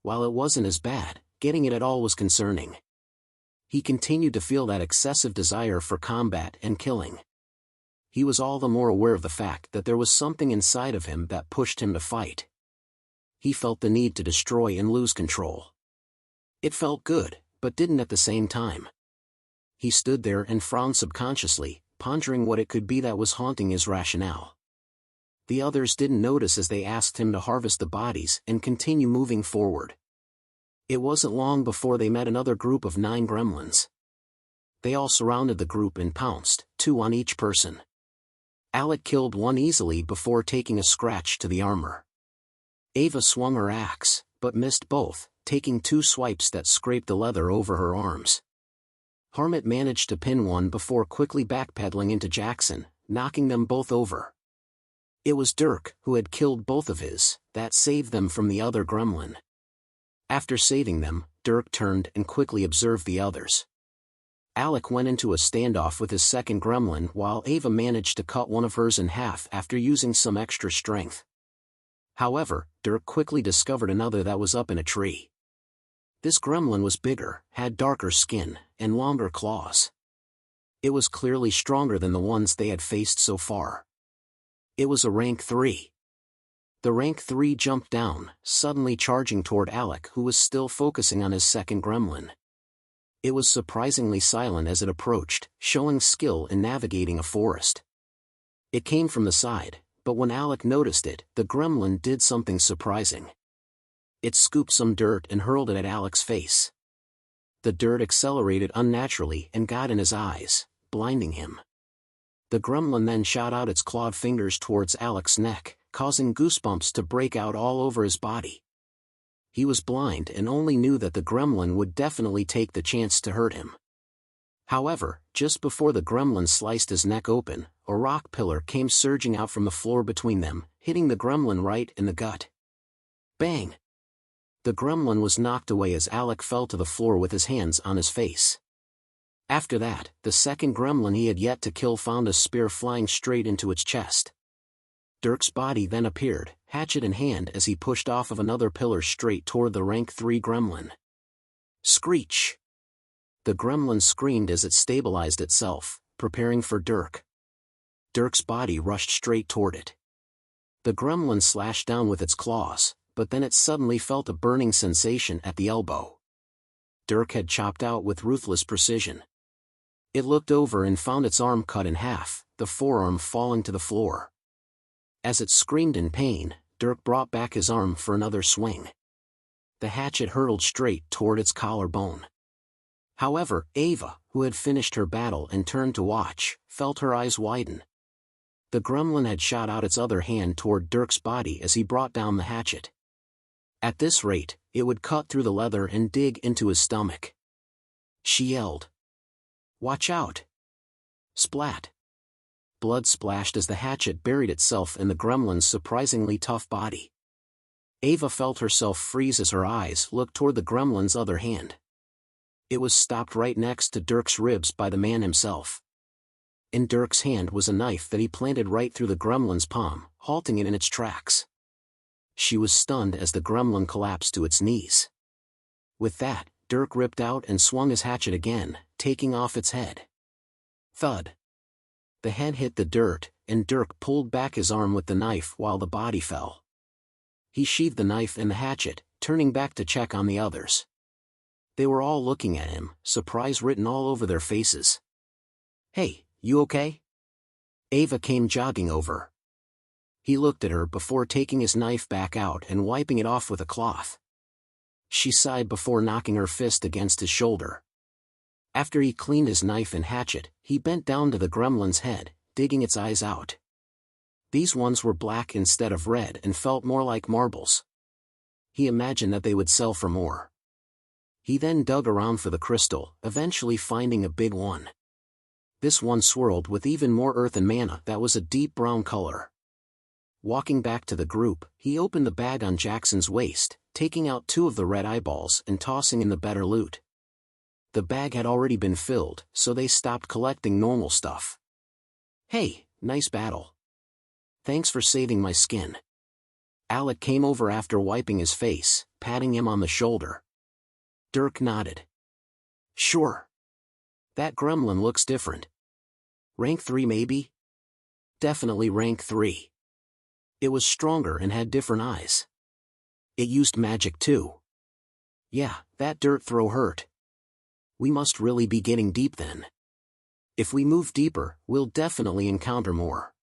While it wasn't as bad, getting it at all was concerning. He continued to feel that excessive desire for combat and killing. He was all the more aware of the fact that there was something inside of him that pushed him to fight. He felt the need to destroy and lose control. It felt good, but didn't at the same time. He stood there and frowned subconsciously, pondering what it could be that was haunting his rationale. The others didn't notice as they asked him to harvest the bodies and continue moving forward. It wasn't long before they met another group of 9 gremlins. They all surrounded the group and pounced, 2 on each person. Alec killed one easily before taking a scratch to the armor. Ava swung her axe, but missed both, taking 2 swipes that scraped the leather over her arms. Harmit managed to pin one before quickly backpedaling into Jackson, knocking them both over. It was Dirk, who had killed both of his, that saved them from the other gremlin. After saving them, Dirk turned and quickly observed the others. Alec went into a standoff with his second gremlin while Ava managed to cut one of hers in half after using some extra strength. However, Dirk quickly discovered another that was up in a tree. This gremlin was bigger, had darker skin, and longer claws. It was clearly stronger than the ones they had faced so far. It was a rank 3. The rank 3 jumped down, suddenly charging toward Alec, who was still focusing on his second gremlin. It was surprisingly silent as it approached, showing skill in navigating a forest. It came from the side, but when Alec noticed it, the gremlin did something surprising. It scooped some dirt and hurled it at Alec's face. The dirt accelerated unnaturally and got in his eyes, blinding him. The gremlin then shot out its clawed fingers towards Alec's neck, causing goosebumps to break out all over his body. He was blind and only knew that the gremlin would definitely take the chance to hurt him. However, just before the gremlin sliced his neck open, a rock pillar came surging out from the floor between them, hitting the gremlin right in the gut. Bang! The gremlin was knocked away as Alec fell to the floor with his hands on his face. After that, the second gremlin he had yet to kill found a spear flying straight into its chest. Dirk's body then appeared, hatchet in hand, as he pushed off of another pillar straight toward the rank 3 gremlin. Screech! The gremlin screamed as it stabilized itself, preparing for Dirk. Dirk's body rushed straight toward it. The gremlin slashed down with its claws, but then it suddenly felt a burning sensation at the elbow. Dirk had chopped out with ruthless precision. It looked over and found its arm cut in half, the forearm falling to the floor. As it screamed in pain, Dirk brought back his arm for another swing. The hatchet hurtled straight toward its collarbone. However, Ava, who had finished her battle and turned to watch, felt her eyes widen. The gremlin had shot out its other hand toward Dirk's body as he brought down the hatchet. At this rate, it would cut through the leather and dig into his stomach. She yelled, "Watch out!" Splat! Blood splashed as the hatchet buried itself in the gremlin's surprisingly tough body. Ava felt herself freeze as her eyes looked toward the gremlin's other hand. It was stopped right next to Dirk's ribs by the man himself. In Dirk's hand was a knife that he planted right through the gremlin's palm, halting it in its tracks. She was stunned as the gremlin collapsed to its knees. With that, Dirk ripped out and swung his hatchet again, taking off its head. Thud! The head hit the dirt, and Dirk pulled back his arm with the knife while the body fell. He sheathed the knife and the hatchet, turning back to check on the others. They were all looking at him, surprise written all over their faces. "Hey, you okay?" Ava came jogging over. He looked at her before taking his knife back out and wiping it off with a cloth. She sighed before knocking her fist against his shoulder. After he cleaned his knife and hatchet, he bent down to the gremlin's head, digging its eyes out. These ones were black instead of red and felt more like marbles. He imagined that they would sell for more. He then dug around for the crystal, eventually finding a big one. This one swirled with even more earth and mana that was a deep brown color. Walking back to the group, he opened the bag on Jackson's waist, taking out 2 of the red eyeballs and tossing in the better loot. The bag had already been filled, so they stopped collecting normal stuff. "Hey, nice battle. Thanks for saving my skin." Alec came over after wiping his face, patting him on the shoulder. Dirk nodded. "Sure. That gremlin looks different. Rank 3 maybe?" "Definitely rank 3. It was stronger and had different eyes. It used magic too. Yeah, that dirt throw hurt. We must really be getting deep then. If we move deeper, we'll definitely encounter more."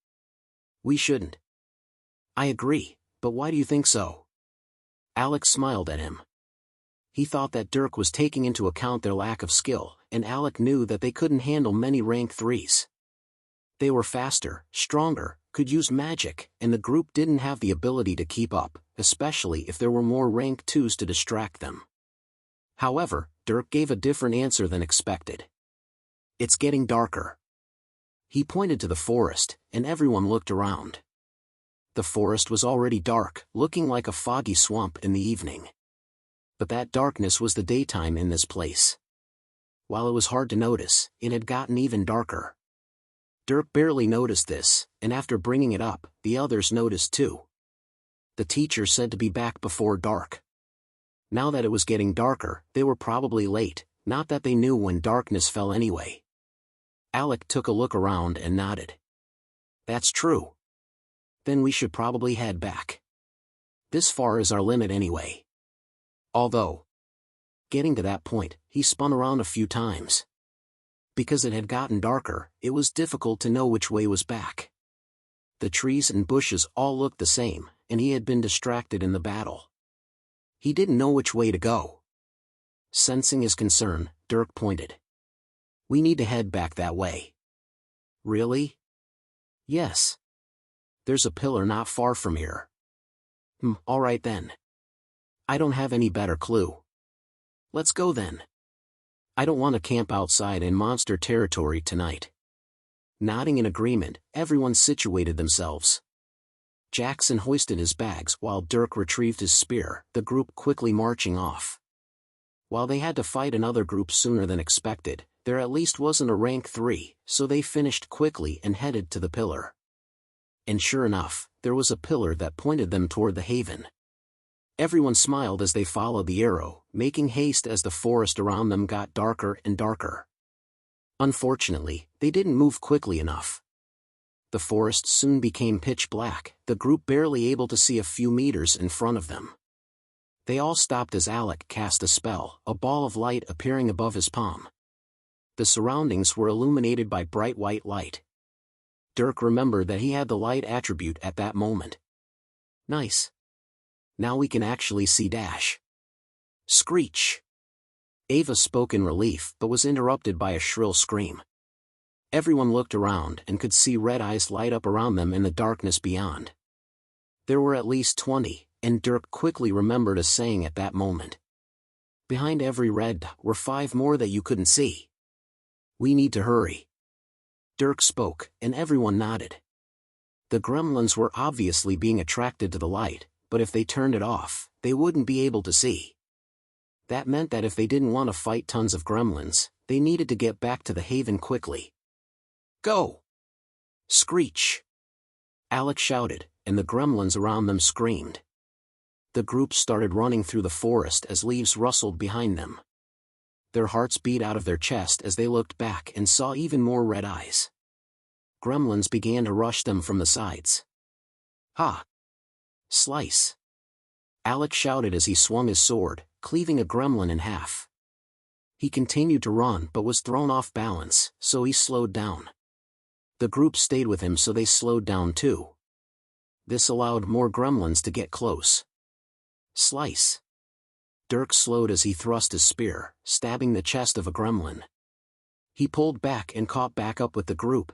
"We shouldn't." "I agree, but why do you think so?" Alex smiled at him. He thought that Dirk was taking into account their lack of skill, and Alec knew that they couldn't handle many rank 3s. They were faster, stronger, could use magic, and the group didn't have the ability to keep up, especially if there were more rank 2s to distract them. However, Dirk gave a different answer than expected. "It's getting darker." He pointed to the forest, and everyone looked around. The forest was already dark, looking like a foggy swamp in the evening. But that darkness was the daytime in this place. While it was hard to notice, it had gotten even darker. Dirk barely noticed this, and after bringing it up, the others noticed too. The teacher said to be back before dark. Now that it was getting darker, they were probably late, not that they knew when darkness fell anyway. Alec took a look around and nodded. That's true. Then we should probably head back. This far is our limit anyway. Although, getting to that point, he spun around a few times. Because it had gotten darker, it was difficult to know which way was back. The trees and bushes all looked the same, and he had been distracted in the battle. He didn't know which way to go. Sensing his concern, Dirk pointed. We need to head back that way. Really? Yes. There's a pillar not far from here. All right then. I don't have any better clue. Let's go then. I don't want to camp outside in monster territory tonight. Nodding in agreement, everyone situated themselves. Jackson hoisted his bags while Dirk retrieved his spear, the group quickly marching off. While they had to fight another group sooner than expected, there at least wasn't a rank 3, so they finished quickly and headed to the pillar. And sure enough, there was a pillar that pointed them toward the haven. Everyone smiled as they followed the arrow, making haste as the forest around them got darker and darker. Unfortunately, they didn't move quickly enough. The forest soon became pitch black, the group barely able to see a few meters in front of them. They all stopped as Alec cast a spell, a ball of light appearing above his palm. The surroundings were illuminated by bright white light. Dirk remembered that he had the light attribute at that moment. Nice. Now we can actually see Dash. Screech. Ava spoke in relief but was interrupted by a shrill scream. Everyone looked around and could see red eyes light up around them in the darkness beyond. There were at least 20, and Dirk quickly remembered a saying at that moment. Behind every red dot were 5 more that you couldn't see. We need to hurry. Dirk spoke, and everyone nodded. The gremlins were obviously being attracted to the light, but if they turned it off, they wouldn't be able to see. That meant that if they didn't want to fight tons of gremlins, they needed to get back to the haven quickly. Go! Screech! Alec shouted, and the gremlins around them screamed. The group started running through the forest as leaves rustled behind them. Their hearts beat out of their chest as they looked back and saw even more red eyes. Gremlins began to rush them from the sides. Ha! Slice! Alec shouted as he swung his sword, cleaving a gremlin in half. He continued to run but was thrown off balance, so he slowed down. The group stayed with him so they slowed down too. This allowed more gremlins to get close. Slice! Dirk slowed as he thrust his spear, stabbing the chest of a gremlin. He pulled back and caught back up with the group.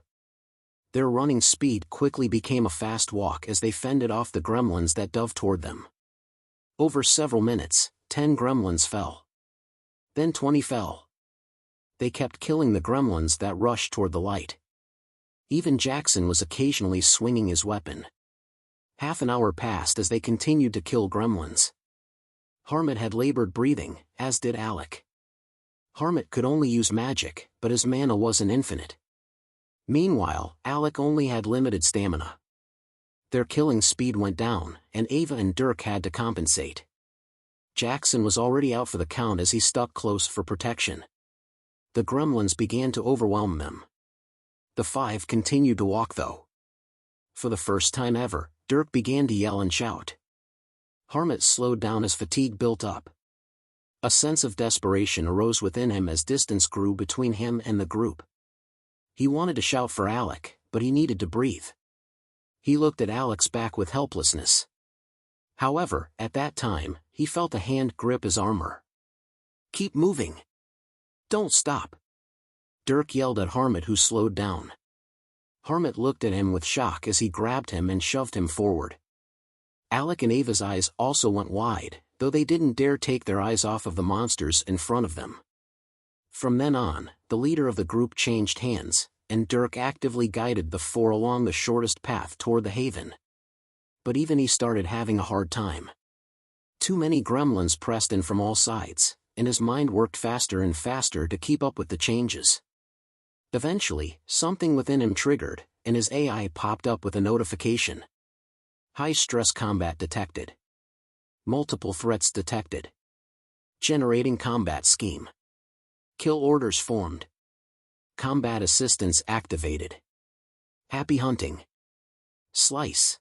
Their running speed quickly became a fast walk as they fended off the gremlins that dove toward them. Over several minutes, 10 gremlins fell. Then 20 fell. They kept killing the gremlins that rushed toward the light. Even Jackson was occasionally swinging his weapon. Half an hour passed as they continued to kill gremlins. Harmit had labored breathing, as did Alec. Harmit could only use magic, but his mana wasn't infinite. Meanwhile, Alec only had limited stamina. Their killing speed went down, and Ava and Dirk had to compensate. Jackson was already out for the count as he stuck close for protection. The gremlins began to overwhelm them. The 5 continued to walk though. For the first time ever, Dirk began to yell and shout. Harmit slowed down as fatigue built up. A sense of desperation arose within him as distance grew between him and the group. He wanted to shout for Alec, but he needed to breathe. He looked at Alec's back with helplessness. However, at that time, he felt a hand grip his armor. Keep moving. Don't stop. Dirk yelled at Harmit, who slowed down. Harmit looked at him with shock as he grabbed him and shoved him forward. Alec and Ava's eyes also went wide, though they didn't dare take their eyes off of the monsters in front of them. From then on, the leader of the group changed hands, and Dirk actively guided the 4 along the shortest path toward the haven. But even he started having a hard time. Too many gremlins pressed in from all sides, and his mind worked faster and faster to keep up with the changes. Eventually, something within him triggered, and his AI popped up with a notification. High-stress combat detected. Multiple threats detected. Generating combat scheme. Kill orders formed. Combat assistance activated. Happy hunting. Slice.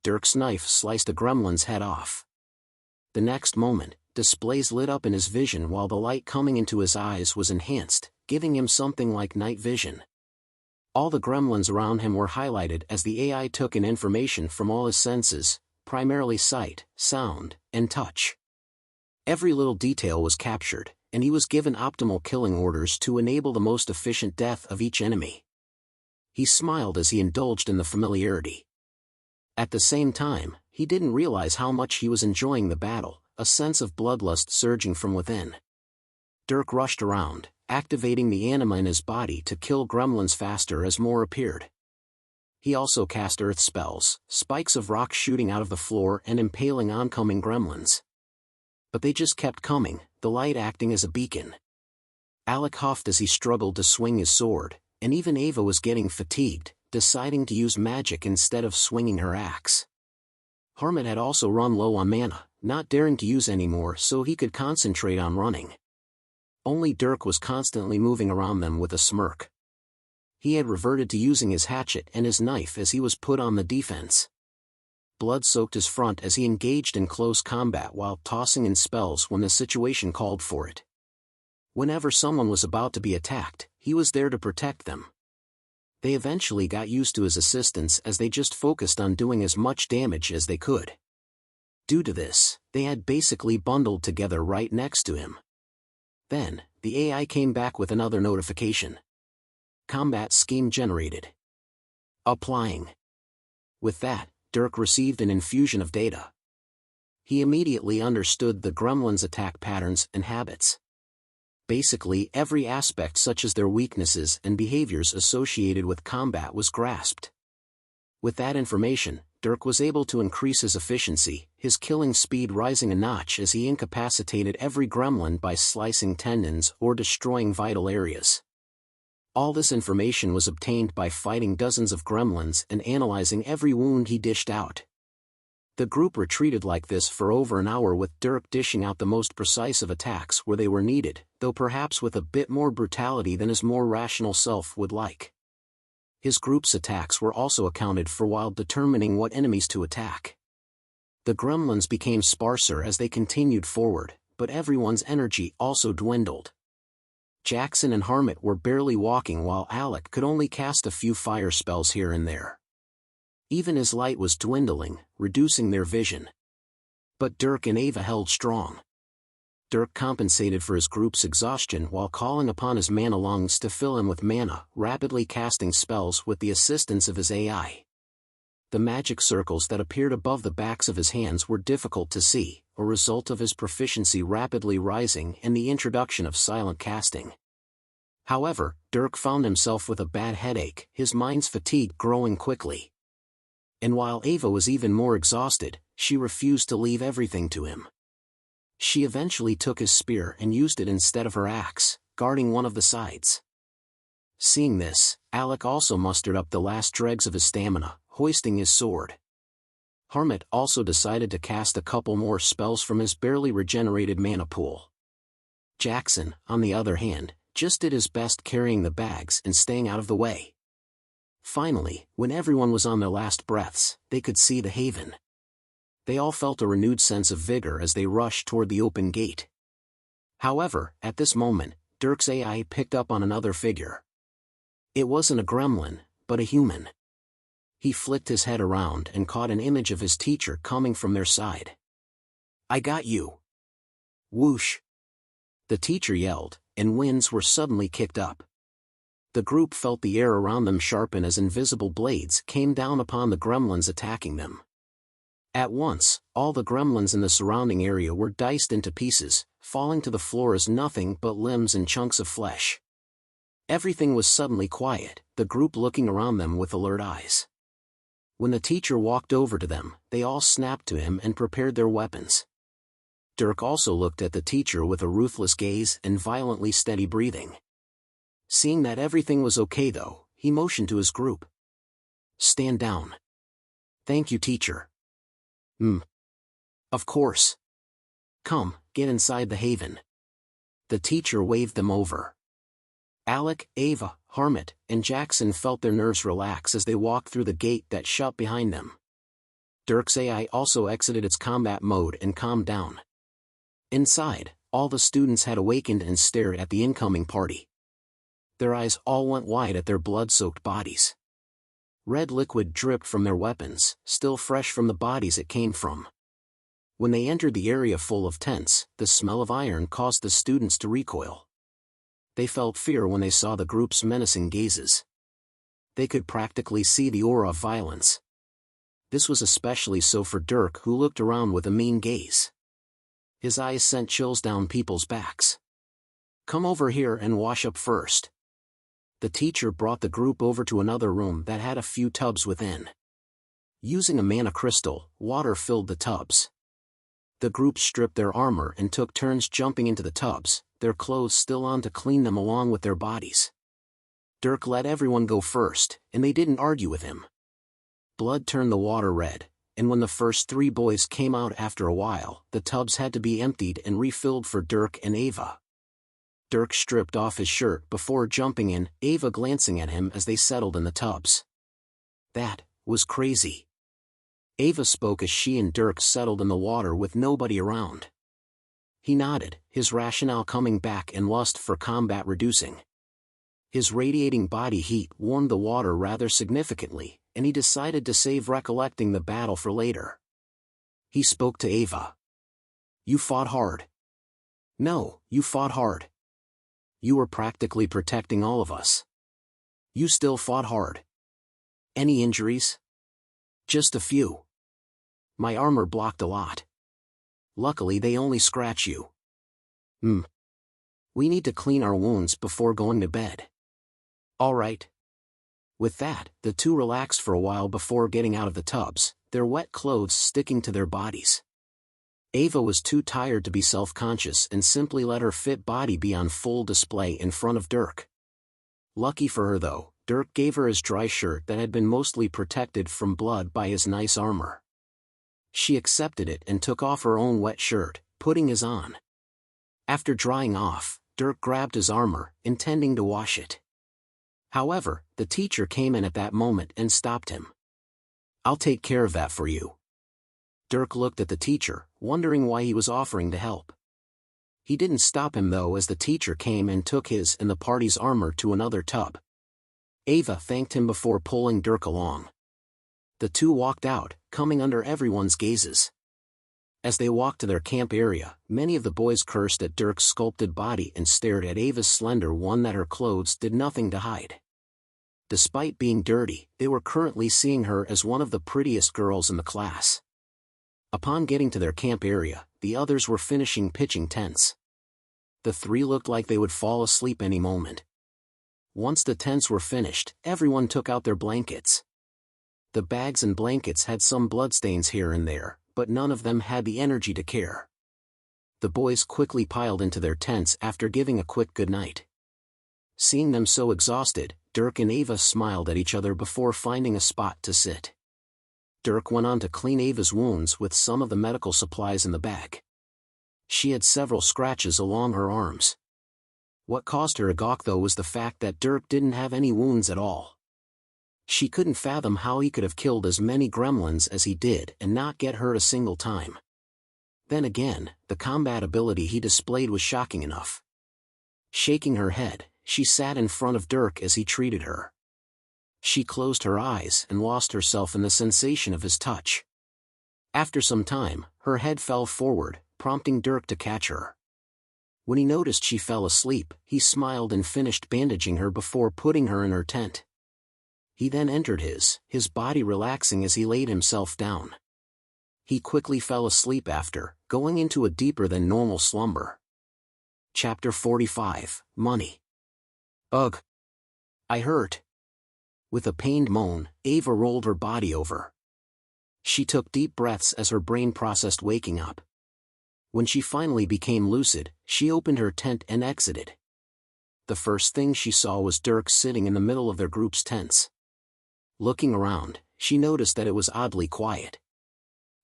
Dirk's knife sliced a gremlin's head off. The next moment, displays lit up in his vision while the light coming into his eyes was enhanced, giving him something like night vision. All the gremlins around him were highlighted as the AI took in information from all his senses, primarily sight, sound, and touch. Every little detail was captured, and he was given optimal killing orders to enable the most efficient death of each enemy. He smiled as he indulged in the familiarity. At the same time, he didn't realize how much he was enjoying the battle, a sense of bloodlust surging from within. Dirk rushed around, activating the anima in his body to kill gremlins faster as more appeared. He also cast earth spells, spikes of rock shooting out of the floor and impaling oncoming gremlins. But they just kept coming, the light acting as a beacon. Alec huffed as he struggled to swing his sword, and even Ava was getting fatigued, deciding to use magic instead of swinging her axe. Hermit had also run low on mana, not daring to use any more so he could concentrate on running. Only Dirk was constantly moving around them with a smirk. He had reverted to using his hatchet and his knife as he was put on the defense. Blood soaked his front as he engaged in close combat while tossing in spells when the situation called for it. Whenever someone was about to be attacked, he was there to protect them. They eventually got used to his assistance as they just focused on doing as much damage as they could. Due to this, they had basically bundled together right next to him. Then, the AI came back with another notification. Combat scheme generated. Applying. With that, Dirk received an infusion of data. He immediately understood the gremlins' attack patterns and habits. Basically, every aspect such as their weaknesses and behaviors associated with combat was grasped. With that information, Dirk was able to increase his efficiency, his killing speed rising a notch as he incapacitated every gremlin by slicing tendons or destroying vital areas. All this information was obtained by fighting dozens of gremlins and analyzing every wound he dished out. The group retreated like this for over an hour with Dirk dishing out the most precise of attacks where they were needed, though perhaps with a bit more brutality than his more rational self would like. His group's attacks were also accounted for while determining what enemies to attack. The gremlins became sparser as they continued forward, but everyone's energy also dwindled. Jackson and Hermit were barely walking while Alec could only cast a few fire spells here and there. Even his light was dwindling, reducing their vision. But Dirk and Ava held strong. Dirk compensated for his group's exhaustion while calling upon his mana lungs to fill him with mana, rapidly casting spells with the assistance of his AI. The magic circles that appeared above the backs of his hands were difficult to see, a result of his proficiency rapidly rising and the introduction of silent casting. However, Dirk found himself with a bad headache, his mind's fatigue growing quickly. And while Ava was even more exhausted, she refused to leave everything to him. She eventually took his spear and used it instead of her axe, guarding one of the sides. Seeing this, Alec also mustered up the last dregs of his stamina, hoisting his sword. Hermit also decided to cast a couple more spells from his barely regenerated mana pool. Jackson, on the other hand, just did his best carrying the bags and staying out of the way. Finally, when everyone was on their last breaths, they could see the haven. They all felt a renewed sense of vigor as they rushed toward the open gate. However, at this moment, Dirk's AI picked up on another figure. It wasn't a gremlin, but a human. He flicked his head around and caught an image of his teacher coming from their side. "I got you!" Whoosh! The teacher yelled, and winds were suddenly kicked up. The group felt the air around them sharpen as invisible blades came down upon the gremlins attacking them. At once, all the gremlins in the surrounding area were diced into pieces, falling to the floor as nothing but limbs and chunks of flesh. Everything was suddenly quiet, the group looking around them with alert eyes. When the teacher walked over to them, they all snapped to him and prepared their weapons. Dirk also looked at the teacher with a ruthless gaze and violently steady breathing. Seeing that everything was okay though, he motioned to his group. Stand down. Thank you, teacher. Of course. Come, get inside the haven. The teacher waved them over. Alec, Ava, Harmit, and Jackson felt their nerves relax as they walked through the gate that shut behind them. Dirk's AI also exited its combat mode and calmed down. Inside, all the students had awakened and stared at the incoming party. Their eyes all went wide at their blood-soaked bodies. Red liquid dripped from their weapons, still fresh from the bodies it came from. When they entered the area full of tents, the smell of iron caused the students to recoil. They felt fear when they saw the group's menacing gazes. They could practically see the aura of violence. This was especially so for Dirk, who looked around with a mean gaze. His eyes sent chills down people's backs. Come over here and wash up first. The teacher brought the group over to another room that had a few tubs within. Using a mana crystal, water filled the tubs. The group stripped their armor and took turns jumping into the tubs, their clothes still on to clean them along with their bodies. Dirk let everyone go first, and they didn't argue with him. Blood turned the water red, and when the first 3 boys came out after a while, the tubs had to be emptied and refilled for Dirk and Ava. Dirk stripped off his shirt before jumping in, Ava glancing at him as they settled in the tubs. That was crazy. Ava spoke as she and Dirk settled in the water with nobody around. He nodded, his rationale coming back and lust for combat reducing. His radiating body heat warmed the water rather significantly, and he decided to save recollecting the battle for later. He spoke to Ava. You fought hard. No, you fought hard. You were practically protecting all of us. You still fought hard. Any injuries? Just a few. My armor blocked a lot. Luckily they only scratch you. We need to clean our wounds before going to bed. All right. With that, the 2 relaxed for a while before getting out of the tubs, their wet clothes sticking to their bodies. Ava was too tired to be self-conscious and simply let her fit body be on full display in front of Dirk. Lucky for her though, Dirk gave her his dry shirt that had been mostly protected from blood by his nice armor. She accepted it and took off her own wet shirt, putting his on. After drying off, Dirk grabbed his armor, intending to wash it. However, the teacher came in at that moment and stopped him. I'll take care of that for you. Dirk looked at the teacher, wondering why he was offering to help. He didn't stop him though, as the teacher came and took his and the party's armor to another tub. Ava thanked him before pulling Dirk along. The 2 walked out, coming under everyone's gazes. As they walked to their camp area, many of the boys cursed at Dirk's sculpted body and stared at Ava's slender one that her clothes did nothing to hide. Despite being dirty, they were currently seeing her as one of the prettiest girls in the class. Upon getting to their camp area, the others were finishing pitching tents. The 3 looked like they would fall asleep any moment. Once the tents were finished, everyone took out their blankets. The bags and blankets had some bloodstains here and there, but none of them had the energy to care. The boys quickly piled into their tents after giving a quick goodnight. Seeing them so exhausted, Dirk and Ava smiled at each other before finding a spot to sit. Dirk went on to clean Ava's wounds with some of the medical supplies in the bag. She had several scratches along her arms. What caused her to gawk though was the fact that Dirk didn't have any wounds at all. She couldn't fathom how he could have killed as many gremlins as he did and not get hurt a single time. Then again, the combat ability he displayed was shocking enough. Shaking her head, she sat in front of Dirk as he treated her. She closed her eyes and lost herself in the sensation of his touch. After some time, her head fell forward, prompting Dirk to catch her. When he noticed she fell asleep, he smiled and finished bandaging her before putting her in her tent. He then entered his body relaxing as he laid himself down. He quickly fell asleep after, going into a deeper than normal slumber. Chapter 45, Money. Ugh. I hurt. With a pained moan, Ava rolled her body over. She took deep breaths as her brain processed waking up. When she finally became lucid, she opened her tent and exited. The first thing she saw was Dirk sitting in the middle of their group's tents. Looking around, she noticed that it was oddly quiet.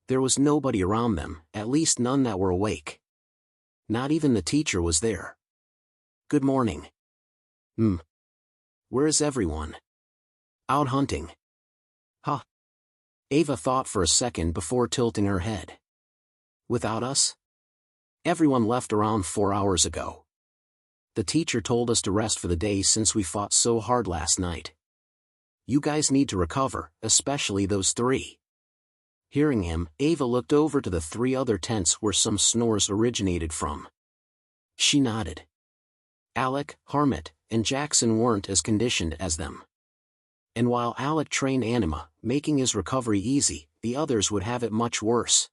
There was nobody around them, at least none that were awake. Not even the teacher was there. "Good morning." Where is everyone?" "Out hunting." "Huh." Ava thought for a second before tilting her head. "Without us?" "Everyone left around 4 hours ago. The teacher told us to rest for the day since we fought so hard last night. You guys need to recover, especially those 3. Hearing him, Ava looked over to the 3 other tents where some snores originated from. She nodded. Alec, Harmit, and Jackson weren't as conditioned as them. And while Alec trained Anima, making his recovery easy, the others would have it much worse.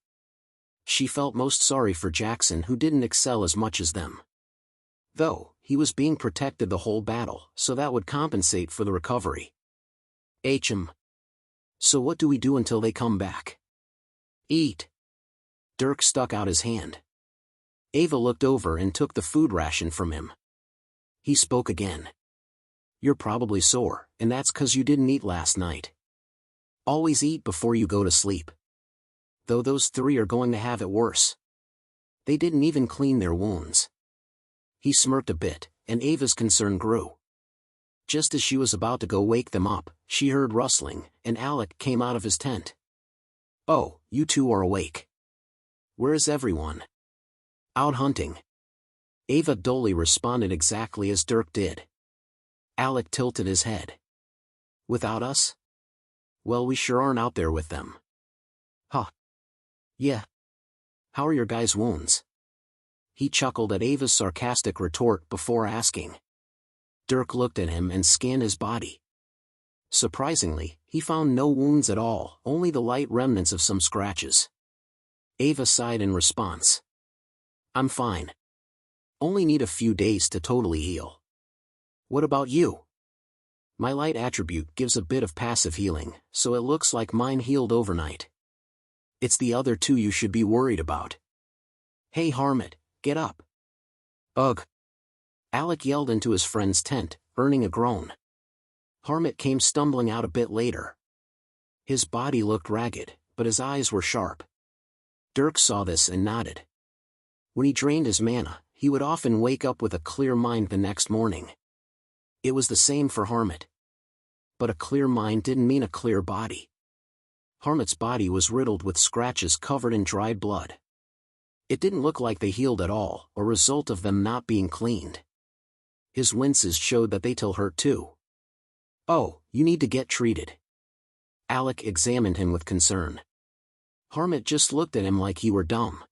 She felt most sorry for Jackson, who didn't excel as much as them. Though, he was being protected the whole battle, so that would compensate for the recovery. So what do we do until they come back?" "Eat." Dirk stuck out his hand. Ava looked over and took the food ration from him. He spoke again. "You're probably sore, and that's 'cause you didn't eat last night. Always eat before you go to sleep. Though those 3 are going to have it worse. They didn't even clean their wounds." He smirked a bit, and Ava's concern grew. Just as she was about to go wake them up, she heard rustling, and Alec came out of his tent. "Oh, you 2 are awake. Where is everyone?" "Out hunting." Ava dully responded exactly as Dirk did. Alec tilted his head. "Without us? Well, we sure aren't out there with them." "Huh. Yeah. How are your guys' wounds?" He chuckled at Ava's sarcastic retort before asking. Dirk looked at him and scanned his body. Surprisingly, he found no wounds at all, only the light remnants of some scratches. Ava sighed in response. "I'm fine. Only need a few days to totally heal." "What about you?" "My light attribute gives a bit of passive healing, so it looks like mine healed overnight. It's the other 2 you should be worried about." "Hey Harmit, get up." "Ugh." Alec yelled into his friend's tent, earning a groan. Harmit came stumbling out a bit later. His body looked ragged, but his eyes were sharp. Dirk saw this and nodded. When he drained his mana, he would often wake up with a clear mind the next morning. It was the same for Harmit. But a clear mind didn't mean a clear body. Harmit's body was riddled with scratches covered in dried blood. It didn't look like they healed at all, a result of them not being cleaned. His winces showed that they still hurt too. "Oh, you need to get treated." Alec examined him with concern. Harmit just looked at him like he were dumb.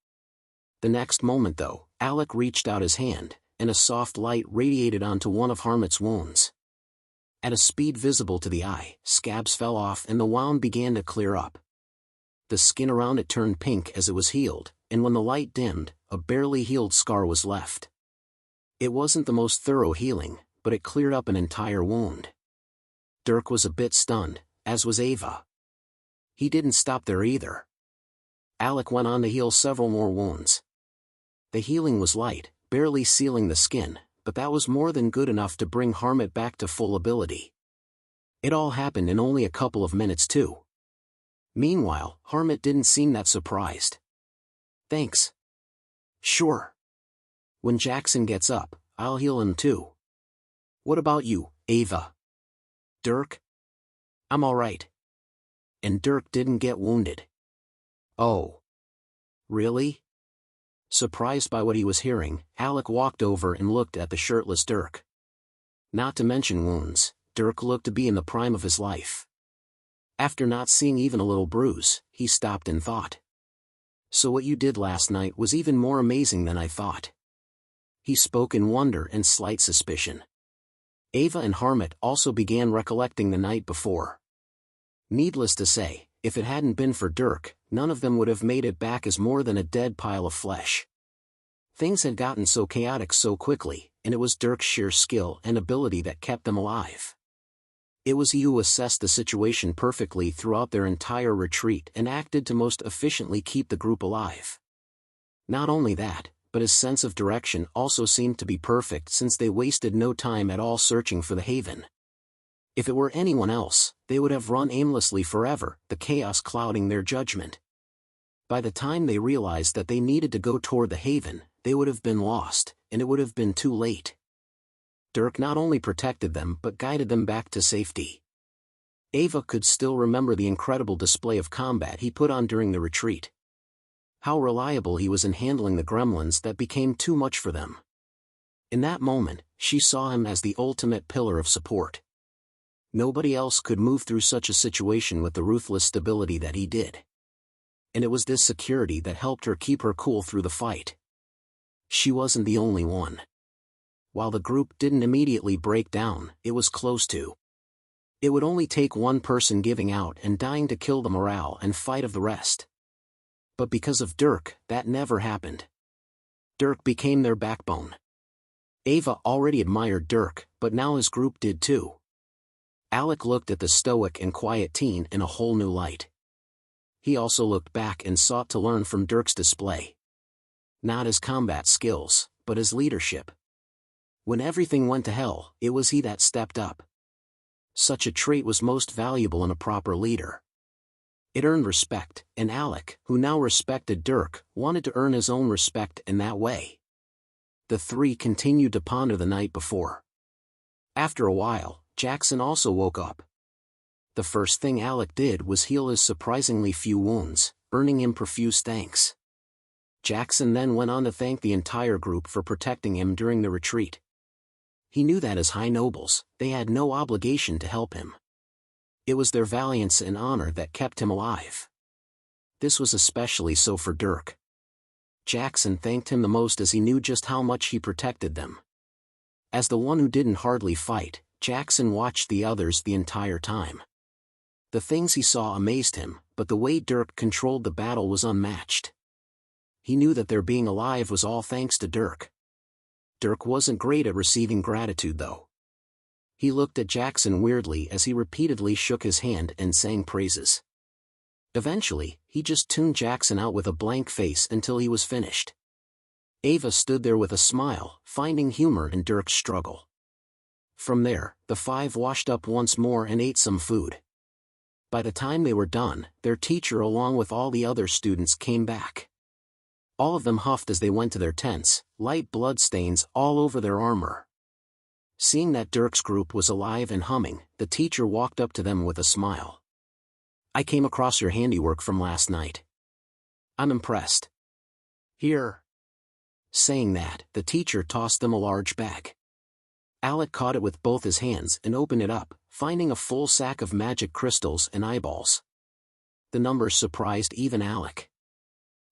The next moment though, Alec reached out his hand, and a soft light radiated onto one of Harmit's wounds. At a speed visible to the eye, scabs fell off and the wound began to clear up. The skin around it turned pink as it was healed, and when the light dimmed, a barely healed scar was left. It wasn't the most thorough healing, but it cleared up an entire wound. Dirk was a bit stunned, as was Ava. He didn't stop there either. Alec went on to heal several more wounds. The healing was light, barely sealing the skin, but that was more than good enough to bring Harmit back to full ability. It all happened in only a couple of minutes too. Meanwhile, Harmit didn't seem that surprised. "Thanks." "Sure. When Jackson gets up, I'll heal him too." "What about you, Ava?" "Dirk?" "I'm alright." And Dirk didn't get wounded. "Oh. Really?" Surprised by what he was hearing, Alec walked over and looked at the shirtless Dirk. Not to mention wounds, Dirk looked to be in the prime of his life. After not seeing even a little bruise, he stopped and thought. "So what you did last night was even more amazing than I thought." He spoke in wonder and slight suspicion. Ava and Harmit also began recollecting the night before. Needless to say, if it hadn't been for Dirk, none of them would have made it back as more than a dead pile of flesh. Things had gotten so chaotic so quickly, and it was Dirk's sheer skill and ability that kept them alive. It was he who assessed the situation perfectly throughout their entire retreat and acted to most efficiently keep the group alive. Not only that, but his sense of direction also seemed to be perfect since they wasted no time at all searching for the haven. If it were anyone else, they would have run aimlessly forever, the chaos clouding their judgment. By the time they realized that they needed to go toward the haven, they would have been lost, and it would have been too late. Dirk not only protected them but guided them back to safety. Ava could still remember the incredible display of combat he put on during the retreat. How reliable he was in handling the gremlins that became too much for them. In that moment, she saw him as the ultimate pillar of support. Nobody else could move through such a situation with the ruthless stability that he did. And it was this security that helped her keep her cool through the fight. She wasn't the only one. While the group didn't immediately break down, it was close to. It would only take one person giving out and dying to kill the morale and fight of the rest. But because of Dirk, that never happened. Dirk became their backbone. Ava already admired Dirk, but now his group did too. Alec looked at the stoic and quiet teen in a whole new light. He also looked back and sought to learn from Dirk's display. Not his combat skills, but his leadership. When everything went to hell, it was he that stepped up. Such a trait was most valuable in a proper leader. It earned respect, and Alec, who now respected Dirk, wanted to earn his own respect in that way. The three continued to ponder the night before. After a while, Jackson also woke up. The first thing Alec did was heal his surprisingly few wounds, earning him profuse thanks. Jackson then went on to thank the entire group for protecting him during the retreat. He knew that as high nobles, they had no obligation to help him. It was their valiance and honor that kept him alive. This was especially so for Dirk. Jackson thanked him the most as he knew just how much he protected them. As the one who didn't hardly fight, Jackson watched the others the entire time. The things he saw amazed him, but the way Dirk controlled the battle was unmatched. He knew that their being alive was all thanks to Dirk. Dirk wasn't great at receiving gratitude though. He looked at Jackson weirdly as he repeatedly shook his hand and sang praises. Eventually, he just tuned Jackson out with a blank face until he was finished. Ava stood there with a smile, finding humor in Dirk's struggle. From there, the five washed up once more and ate some food. By the time they were done, their teacher along with all the other students came back. All of them huffed as they went to their tents, light blood stains all over their armor. Seeing that Dirk's group was alive and humming, the teacher walked up to them with a smile. "I came across your handiwork from last night. I'm impressed. Here." Saying that, the teacher tossed them a large bag. Alec caught it with both his hands and opened it up, finding a full sack of magic crystals and eyeballs. The numbers surprised even Alec.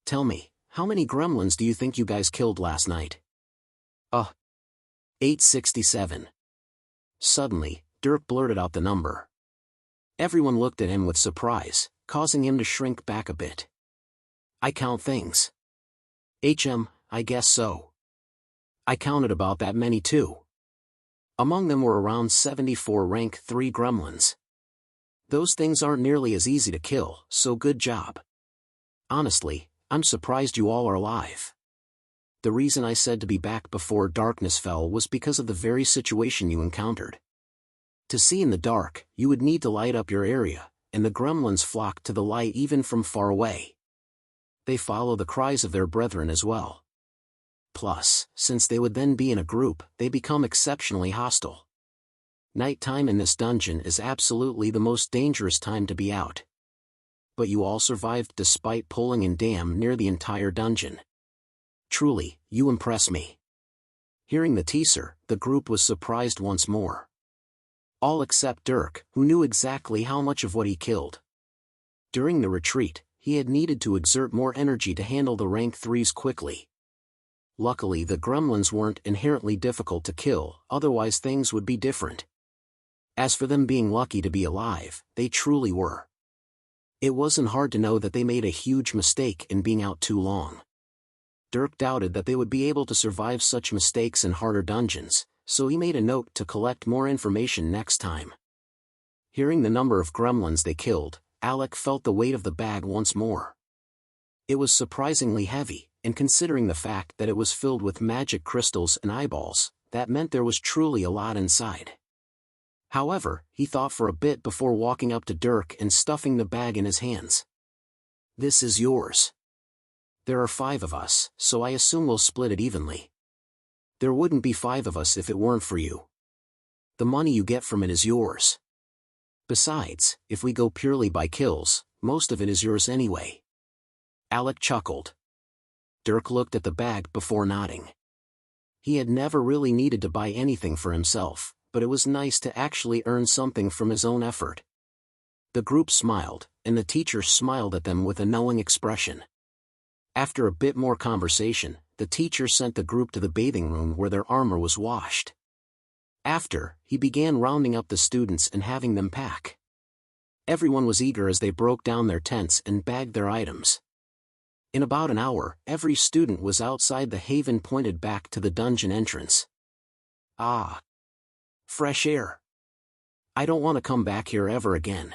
"Tell me, how many gremlins do you think you guys killed last night?" 867. Suddenly, Dirk blurted out the number. Everyone looked at him with surprise, causing him to shrink back a bit. "I count things." I guess so. I counted about that many too. Among them were around 74 rank 3 gremlins. Those things aren't nearly as easy to kill, so good job. Honestly, I'm surprised you all are alive. The reason I said to be back before darkness fell was because of the very situation you encountered. To see in the dark, you would need to light up your area, and the gremlins flocked to the light even from far away. They follow the cries of their brethren as well. Plus, since they would then be in a group, they become exceptionally hostile. Nighttime in this dungeon is absolutely the most dangerous time to be out. But you all survived despite pulling in damn near the entire dungeon. Truly, you impress me. Hearing the teaser, the group was surprised once more. All except Dirk, who knew exactly how much of what he killed. During the retreat, he had needed to exert more energy to handle the rank 3s quickly. Luckily the gremlins weren't inherently difficult to kill, otherwise things would be different. As for them being lucky to be alive, they truly were. It wasn't hard to know that they made a huge mistake in being out too long. Dirk doubted that they would be able to survive such mistakes in harder dungeons, so he made a note to collect more information next time. Hearing the number of gremlins they killed, Alec felt the weight of the bag once more. It was surprisingly heavy, and considering the fact that it was filled with magic crystals and eyeballs, that meant there was truly a lot inside. However, he thought for a bit before walking up to Dirk and stuffing the bag in his hands. "This is yours. There are 5 of us, so I assume we'll split it evenly. There wouldn't be 5 of us if it weren't for you. The money you get from it is yours. Besides, if we go purely by kills, most of it is yours anyway." Alec chuckled. Dirk looked at the bag before nodding. He had never really needed to buy anything for himself, but it was nice to actually earn something from his own effort. The group smiled, and the teacher smiled at them with a knowing expression. After a bit more conversation, the teacher sent the group to the bathing room where their armor was washed. After, he began rounding up the students and having them pack. Everyone was eager as they broke down their tents and bagged their items. In about an hour, every student was outside the haven pointed back to the dungeon entrance. Ah! Fresh air. I don't want to come back here ever again.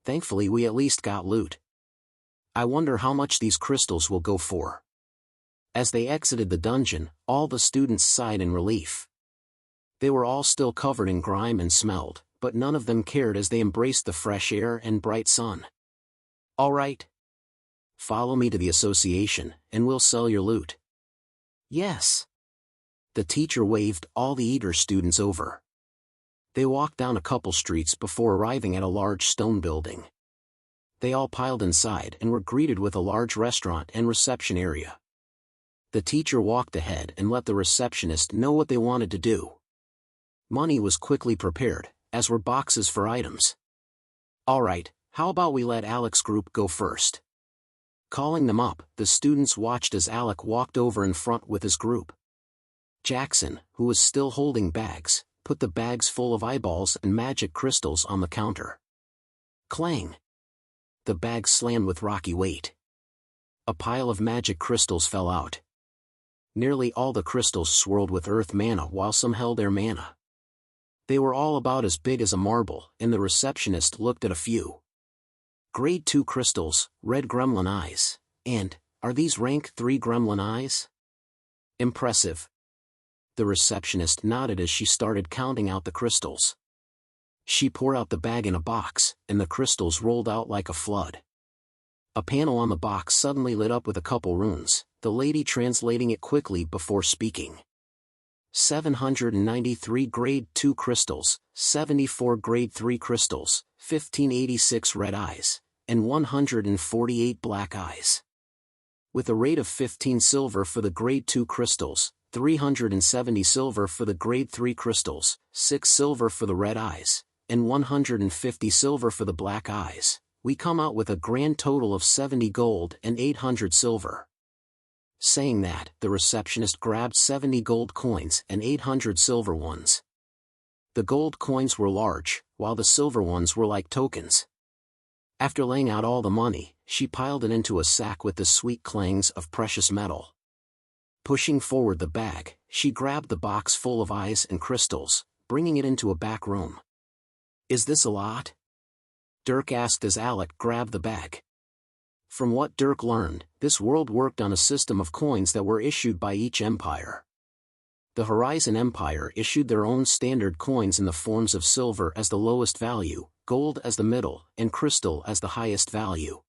Thankfully we at least got loot. I wonder how much these crystals will go for. As they exited the dungeon, all the students sighed in relief. They were all still covered in grime and smelled, but none of them cared as they embraced the fresh air and bright sun. "All right. Follow me to the association, and we'll sell your loot." "Yes." The teacher waved all the eager students over. They walked down a couple streets before arriving at a large stone building. They all piled inside and were greeted with a large restaurant and reception area. The teacher walked ahead and let the receptionist know what they wanted to do. Money was quickly prepared, as were boxes for items. "All right, how about we let Alec's group go first?" Calling them up, the students watched as Alec walked over in front with his group. Jackson, who was still holding bags, put the bags full of eyeballs and magic crystals on the counter. Clang! The bags slammed with rocky weight. A pile of magic crystals fell out. Nearly all the crystals swirled with earth mana while some held air mana. They were all about as big as a marble, and the receptionist looked at a few. Grade 2 crystals, red gremlin eyes, and, are these rank 3 gremlin eyes? Impressive. The receptionist nodded as she started counting out the crystals. She poured out the bag in a box, and the crystals rolled out like a flood. A panel on the box suddenly lit up with a couple runes, the lady translating it quickly before speaking. 793 grade 2 crystals, 74 grade 3 crystals, 1586 red eyes, and 148 black eyes. With a rate of 15 silver for the grade 2 crystals, 370 silver for the grade 3 crystals, 6 silver for the red eyes, and 150 silver for the black eyes, we come out with a grand total of 70 gold and 800 silver. Saying that, the receptionist grabbed 70 gold coins and 800 silver ones. The gold coins were large, while the silver ones were like tokens. After laying out all the money, she piled it into a sack with the sweet clangs of precious metal. Pushing forward the bag, she grabbed the box full of eyes and crystals, bringing it into a back room. "Is this a lot?" Dirk asked as Alec grabbed the bag. From what Dirk learned, this world worked on a system of coins that were issued by each empire. The Horizon Empire issued their own standard coins in the forms of silver as the lowest value, gold as the middle, and crystal as the highest value.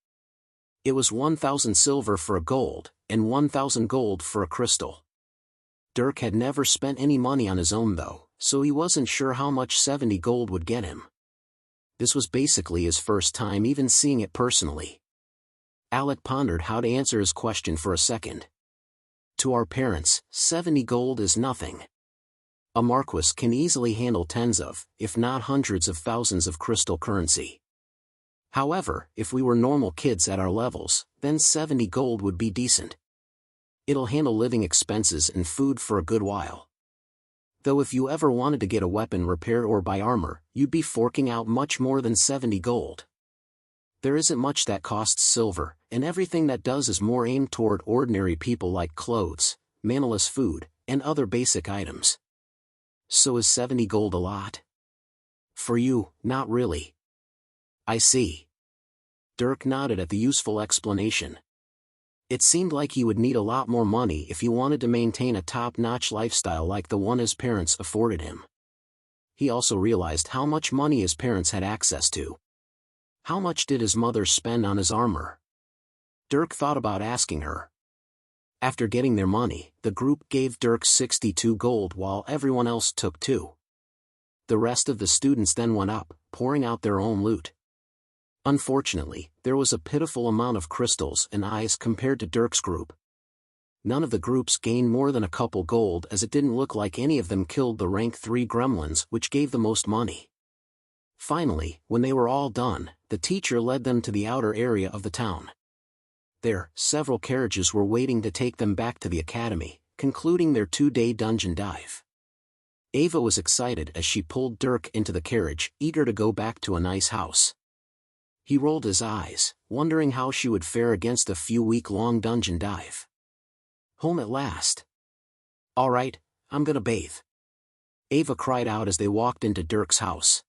It was 1,000 silver for a gold, and 1,000 gold for a crystal. Dirk had never spent any money on his own though, so he wasn't sure how much 70 gold would get him. This was basically his first time even seeing it personally. Alec pondered how to answer his question for a second. To our parents, 70 gold is nothing. A marquis can easily handle tens of, if not hundreds of thousands of crystal currency. However, if we were normal kids at our levels, then 70 gold would be decent. It'll handle living expenses and food for a good while. Though if you ever wanted to get a weapon repair or buy armor, you'd be forking out much more than 70 gold. There isn't much that costs silver, and everything that does is more aimed toward ordinary people like clothes, manaless food, and other basic items. So is 70 gold a lot? For you, not really. I see. Dirk nodded at the useful explanation. It seemed like he would need a lot more money if he wanted to maintain a top-notch lifestyle like the one his parents afforded him. He also realized how much money his parents had access to. How much did his mother spend on his armor? Dirk thought about asking her. After getting their money, the group gave Dirk 62 gold while everyone else took 2. The rest of the students then went up, pouring out their own loot. Unfortunately, there was a pitiful amount of crystals and eyes compared to Dirk's group. None of the groups gained more than a couple gold, as it didn't look like any of them killed the rank 3 gremlins, which gave the most money. Finally, when they were all done, the teacher led them to the outer area of the town. There, several carriages were waiting to take them back to the academy, concluding their 2-day dungeon dive. Ava was excited as she pulled Dirk into the carriage, eager to go back to a nice house. He rolled his eyes, wondering how she would fare against a few week-long dungeon dive. Home at last. All right, I'm gonna bathe. Ava cried out as they walked into Dirk's house.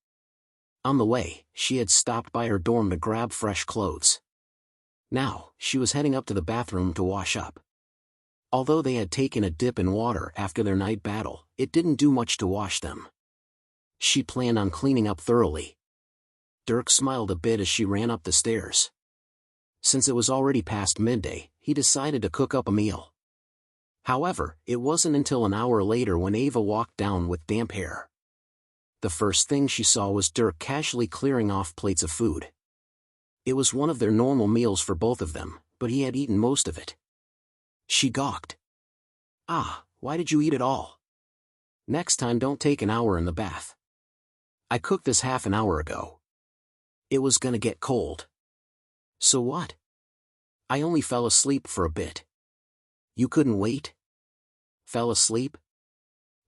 On the way, she had stopped by her dorm to grab fresh clothes. Now, she was heading up to the bathroom to wash up. Although they had taken a dip in water after their night battle, it didn't do much to wash them. She planned on cleaning up thoroughly. Dirk smiled a bit as she ran up the stairs. Since it was already past midday, he decided to cook up a meal. However, it wasn't until an hour later when Ava walked down with damp hair. The first thing she saw was Dirk casually clearing off plates of food. It was one of their normal meals for both of them, but he had eaten most of it. She gawked. Ah, why did you eat it all? Next time don't take an hour in the bath. I cooked this half an hour ago. It was gonna get cold. So what? I only fell asleep for a bit. You couldn't wait? Fell asleep?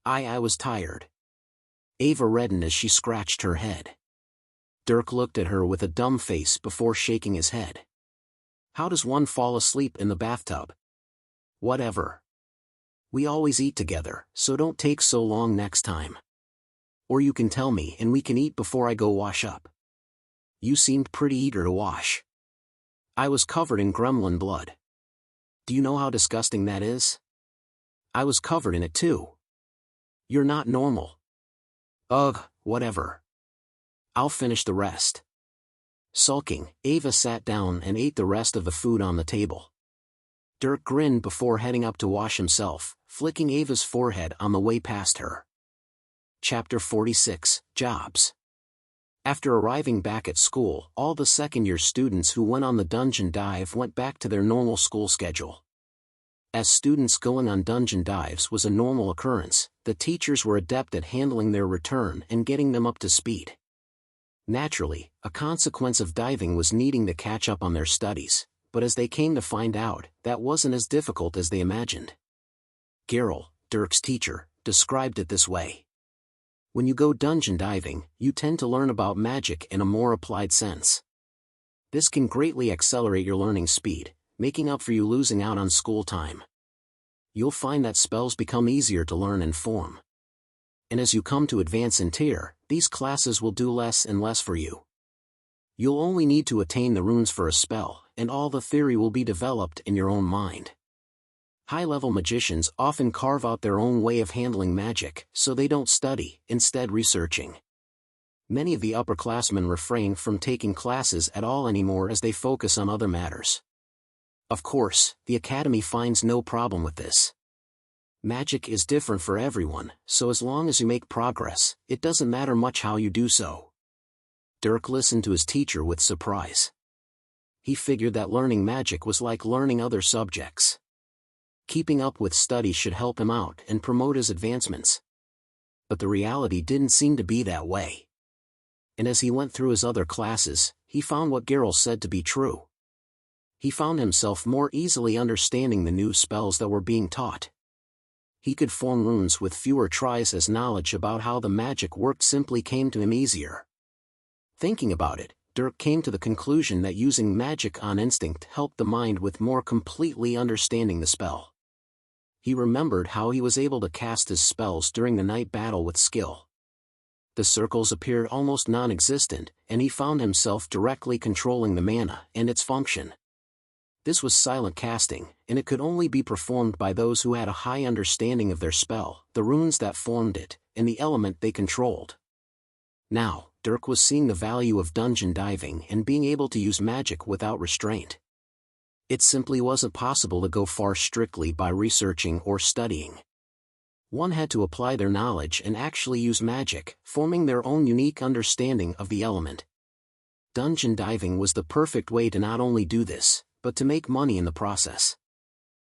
I was tired. Ava reddened as she scratched her head. Dirk looked at her with a dumb face before shaking his head. How does one fall asleep in the bathtub? Whatever. We always eat together, so don't take so long next time. Or you can tell me and we can eat before I go wash up. You seemed pretty eager to wash. I was covered in gremlin blood. Do you know how disgusting that is? I was covered in it too. You're not normal. Ugh, whatever. I'll finish the rest. Sulking, Ava sat down and ate the rest of the food on the table. Dirk grinned before heading up to wash himself, flicking Ava's forehead on the way past her. Chapter 46, Jobs. After arriving back at school, all the second-year students who went on the dungeon dive went back to their normal school schedule. As students going on dungeon dives was a normal occurrence, the teachers were adept at handling their return and getting them up to speed. Naturally, a consequence of diving was needing to catch up on their studies, but as they came to find out, that wasn't as difficult as they imagined. Geralt, Dirk's teacher, described it this way. When you go dungeon diving, you tend to learn about magic in a more applied sense. This can greatly accelerate your learning speed, making up for you losing out on school time. You'll find that spells become easier to learn and form. And as you come to advance in tier, these classes will do less and less for you. You'll only need to attain the runes for a spell, and all the theory will be developed in your own mind. High-level magicians often carve out their own way of handling magic, so they don't study, instead researching. Many of the upperclassmen refrain from taking classes at all anymore as they focus on other matters. Of course, the Academy finds no problem with this. Magic is different for everyone, so as long as you make progress, it doesn't matter much how you do so. Dirk listened to his teacher with surprise. He figured that learning magic was like learning other subjects. Keeping up with studies should help him out and promote his advancements. But the reality didn't seem to be that way. And as he went through his other classes, he found what Geralt said to be true. He found himself more easily understanding the new spells that were being taught. He could form runes with fewer tries as knowledge about how the magic worked simply came to him easier. Thinking about it, Dirk came to the conclusion that using magic on instinct helped the mind with more completely understanding the spell. He remembered how he was able to cast his spells during the night battle with skill. The circles appeared almost non-existent, and he found himself directly controlling the mana and its function. This was silent casting, and it could only be performed by those who had a high understanding of their spell, the runes that formed it, and the element they controlled. Now, Dirk was seeing the value of dungeon diving and being able to use magic without restraint. It simply wasn't possible to go far strictly by researching or studying. One had to apply their knowledge and actually use magic, forming their own unique understanding of the element. Dungeon diving was the perfect way to not only do this, but to make money in the process.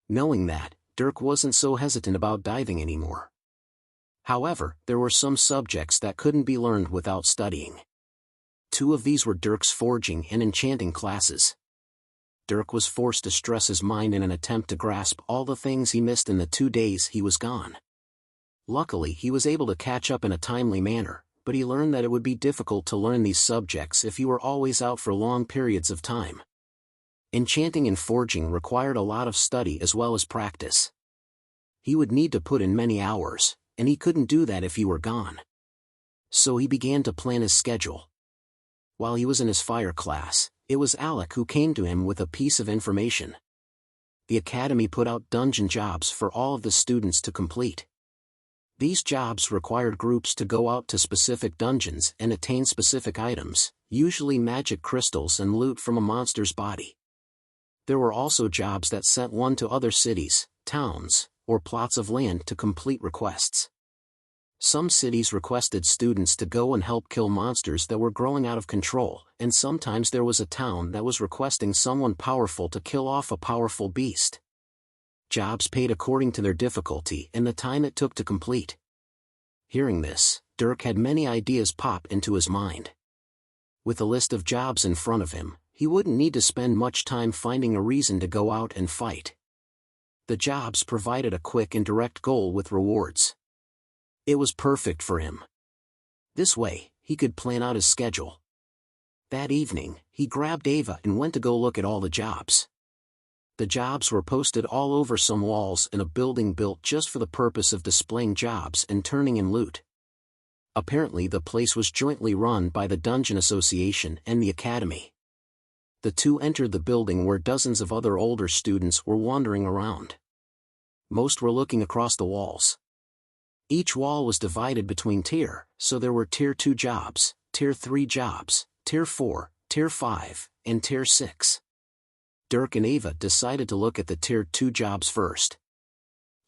Knowing that, Dirk wasn't so hesitant about diving anymore. However, there were some subjects that couldn't be learned without studying. Two of these were Dirk's forging and enchanting classes. Dirk was forced to stress his mind in an attempt to grasp all the things he missed in the 2 days he was gone. Luckily, he was able to catch up in a timely manner, but he learned that it would be difficult to learn these subjects if you were always out for long periods of time. Enchanting and forging required a lot of study as well as practice. He would need to put in many hours, and he couldn't do that if he were gone. So he began to plan his schedule. While he was in his fire class, it was Alec who came to him with a piece of information. The academy put out dungeon jobs for all of the students to complete. These jobs required groups to go out to specific dungeons and attain specific items, usually magic crystals and loot from a monster's body. There were also jobs that sent one to other cities, towns, or plots of land to complete requests. Some cities requested students to go and help kill monsters that were growing out of control, and sometimes there was a town that was requesting someone powerful to kill off a powerful beast. Jobs paid according to their difficulty and the time it took to complete. Hearing this, Dirk had many ideas pop into his mind. With a list of jobs in front of him, he wouldn't need to spend much time finding a reason to go out and fight. The jobs provided a quick and direct goal with rewards. It was perfect for him. This way, he could plan out his schedule. That evening, he grabbed Ava and went to go look at all the jobs. The jobs were posted all over some walls in a building built just for the purpose of displaying jobs and turning in loot. Apparently the place was jointly run by the Dungeon Association and the Academy. The two entered the building where dozens of other older students were wandering around. Most were looking across the walls. Each wall was divided between tier, so there were Tier 2 jobs, Tier 3 jobs, Tier 4, Tier 5, and Tier 6. Dirk and Ava decided to look at the Tier 2 jobs first.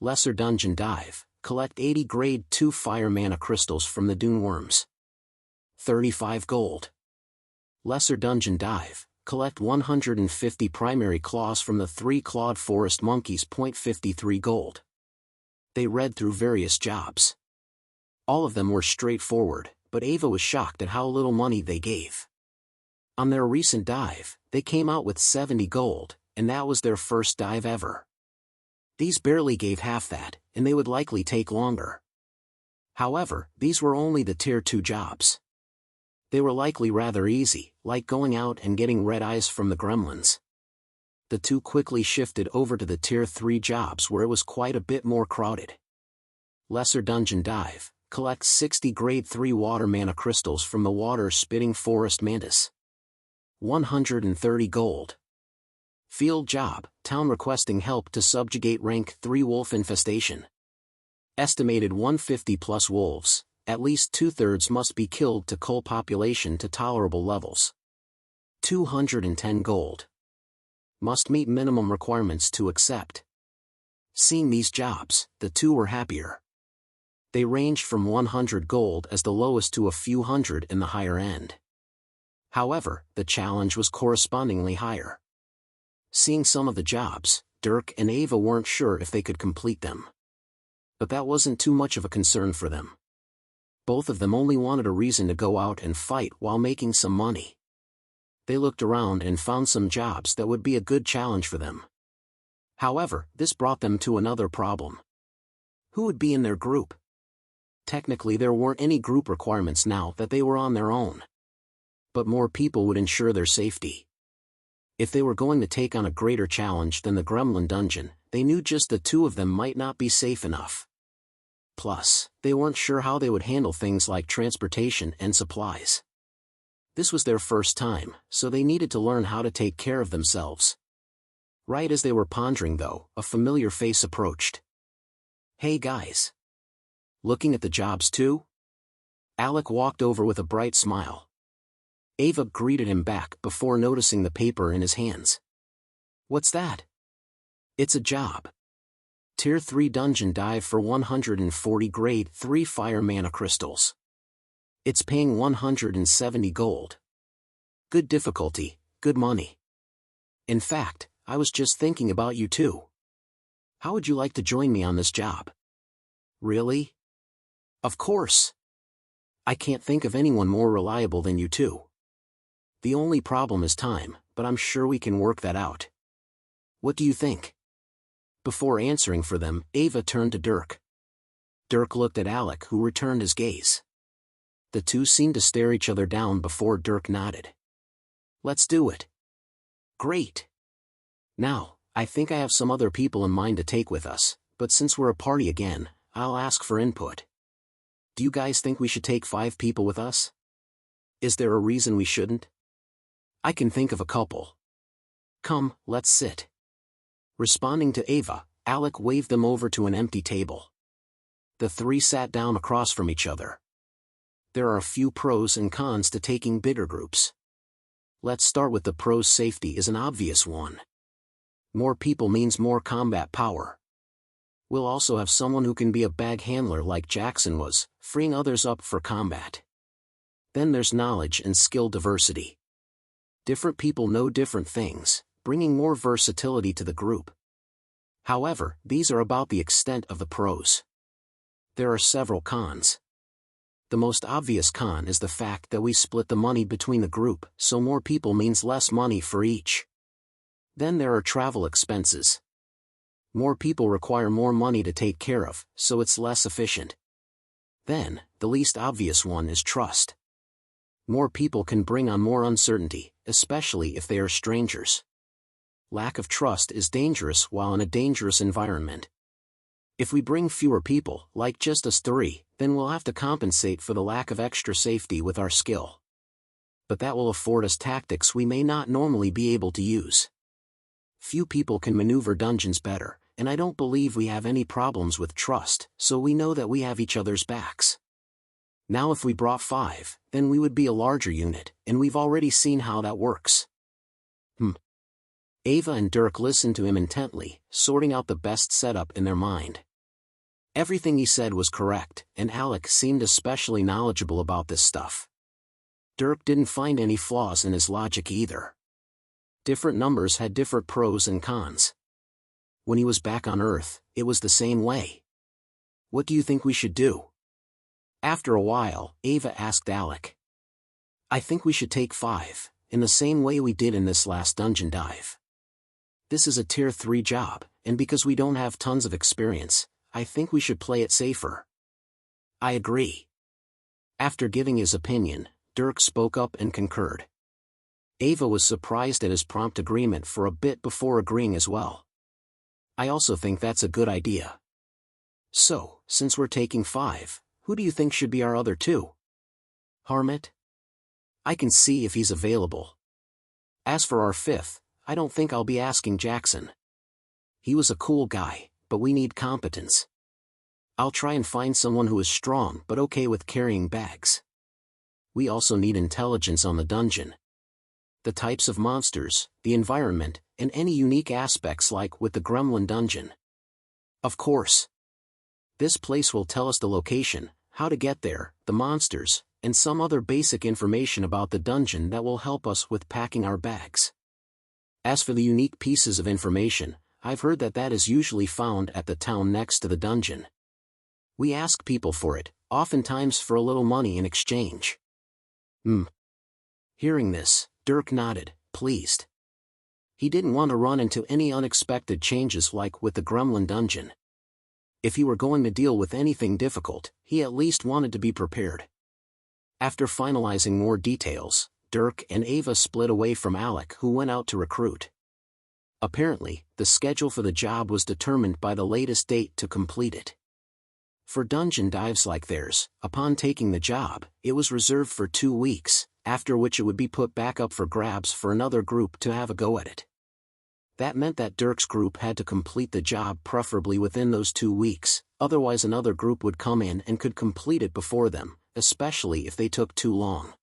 Lesser Dungeon Dive, collect 80 Grade 2 Fire Mana Crystals from the Dune Worms. 35 gold. Lesser Dungeon Dive, collect 150 Primary Claws from the 3-Clawed Forest Monkeys. 53 gold. They read through various jobs. All of them were straightforward, but Ava was shocked at how little money they gave. On their recent dive, they came out with 70 gold, and that was their first dive ever. These barely gave half that, and they would likely take longer. However, these were only the Tier 2 jobs. They were likely rather easy, like going out and getting red eyes from the gremlins. The two quickly shifted over to the Tier 3 jobs where it was quite a bit more crowded. Lesser Dungeon Dive, collect 60 Grade 3 Water Mana Crystals from the Water-Spitting Forest Mantis. 130 gold. Field Job, Town requesting help to subjugate Rank 3 Wolf Infestation. Estimated 150 plus wolves, at least 2/3 must be killed to cull population to tolerable levels. 210 gold. Must meet minimum requirements to accept. Seeing these jobs, the two were happier. They ranged from 100 gold as the lowest to a few hundred in the higher end. However, the challenge was correspondingly higher. Seeing some of the jobs, Dirk and Ava weren't sure if they could complete them. But that wasn't too much of a concern for them. Both of them only wanted a reason to go out and fight while making some money. They looked around and found some jobs that would be a good challenge for them. However, this brought them to another problem. Who would be in their group? Technically there weren't any group requirements now that they were on their own. But more people would ensure their safety. If they were going to take on a greater challenge than the Gremlin Dungeon, they knew just the two of them might not be safe enough. Plus, they weren't sure how they would handle things like transportation and supplies. This was their first time, so they needed to learn how to take care of themselves. Right as they were pondering though, a familiar face approached. "Hey guys. Looking at the jobs too?" Alec walked over with a bright smile. Ava greeted him back before noticing the paper in his hands. "What's that?" "It's a job. Tier 3 dungeon dive for 140 grade 3 fire mana crystals. It's paying 170 gold. Good difficulty, good money. In fact, I was just thinking about you too. How would you like to join me on this job?" "Really?" "Of course. I can't think of anyone more reliable than you two. The only problem is time, but I'm sure we can work that out. What do you think?" Before answering for them, Ava turned to Dirk. Dirk looked at Alec, who returned his gaze. The two seemed to stare each other down before Dirk nodded. "Let's do it." "Great. Now, I think I have some other people in mind to take with us, but since we're a party again, I'll ask for input. Do you guys think we should take 5 people with us? Is there a reason we shouldn't?" "I can think of a couple. Come, let's sit." Responding to Ava, Alec waved them over to an empty table. The three sat down across from each other. There are a few pros and cons to taking bigger groups. Let's start with the pros. Safety is an obvious one. More people means more combat power. We'll also have someone who can be a bag handler like Jackson was, freeing others up for combat. Then there's knowledge and skill diversity. Different people know different things, bringing more versatility to the group. However, these are about the extent of the pros. There are several cons. The most obvious con is the fact that we split the money between the group, so more people means less money for each. Then there are travel expenses. More people require more money to take care of, so it's less efficient. Then, the least obvious one is trust. More people can bring on more uncertainty, especially if they are strangers. Lack of trust is dangerous while in a dangerous environment. If we bring fewer people, like just us 3, then we'll have to compensate for the lack of extra safety with our skill. But that will afford us tactics we may not normally be able to use. Few people can maneuver dungeons better, and I don't believe we have any problems with trust, so we know that we have each other's backs. Now if we brought 5, then we would be a larger unit, and we've already seen how that works." Ava and Dirk listened to him intently, sorting out the best setup in their mind. Everything he said was correct, and Alec seemed especially knowledgeable about this stuff. Dirk didn't find any flaws in his logic either. Different numbers had different pros and cons. When he was back on Earth, it was the same way. "What do you think we should do?" After a while, Ava asked Alec. "I think we should take 5, in the same way we did in this last dungeon dive. This is a tier 3 job, and because we don't have tons of experience, I think we should play it safer." "I agree." After giving his opinion, Dirk spoke up and concurred. Ava was surprised at his prompt agreement for a bit before agreeing as well. "I also think that's a good idea. So, since we're taking 5, who do you think should be our other 2? "Harmit? I can see if he's available. As for our 5th, I don't think I'll be asking Jackson. He was a cool guy, but we need competence. I'll try and find someone who is strong but okay with carrying bags. We also need intelligence on the dungeon. The types of monsters, the environment, and any unique aspects like with the gremlin dungeon. Of course. This place will tell us the location, how to get there, the monsters, and some other basic information about the dungeon that will help us with packing our bags. As for the unique pieces of information, I've heard that is usually found at the town next to the dungeon. We ask people for it, oftentimes for a little money in exchange." Hearing this, Dirk nodded, pleased. He didn't want to run into any unexpected changes like with the gremlin dungeon. If he were going to deal with anything difficult, he at least wanted to be prepared. After finalizing more details, Dirk and Ava split away from Alec, who went out to recruit. Apparently, the schedule for the job was determined by the latest date to complete it. For dungeon dives like theirs, upon taking the job, it was reserved for 2 weeks, after which it would be put back up for grabs for another group to have a go at it. That meant that Dirk's group had to complete the job preferably within those 2 weeks, otherwise another group would come in and could complete it before them, especially if they took too long.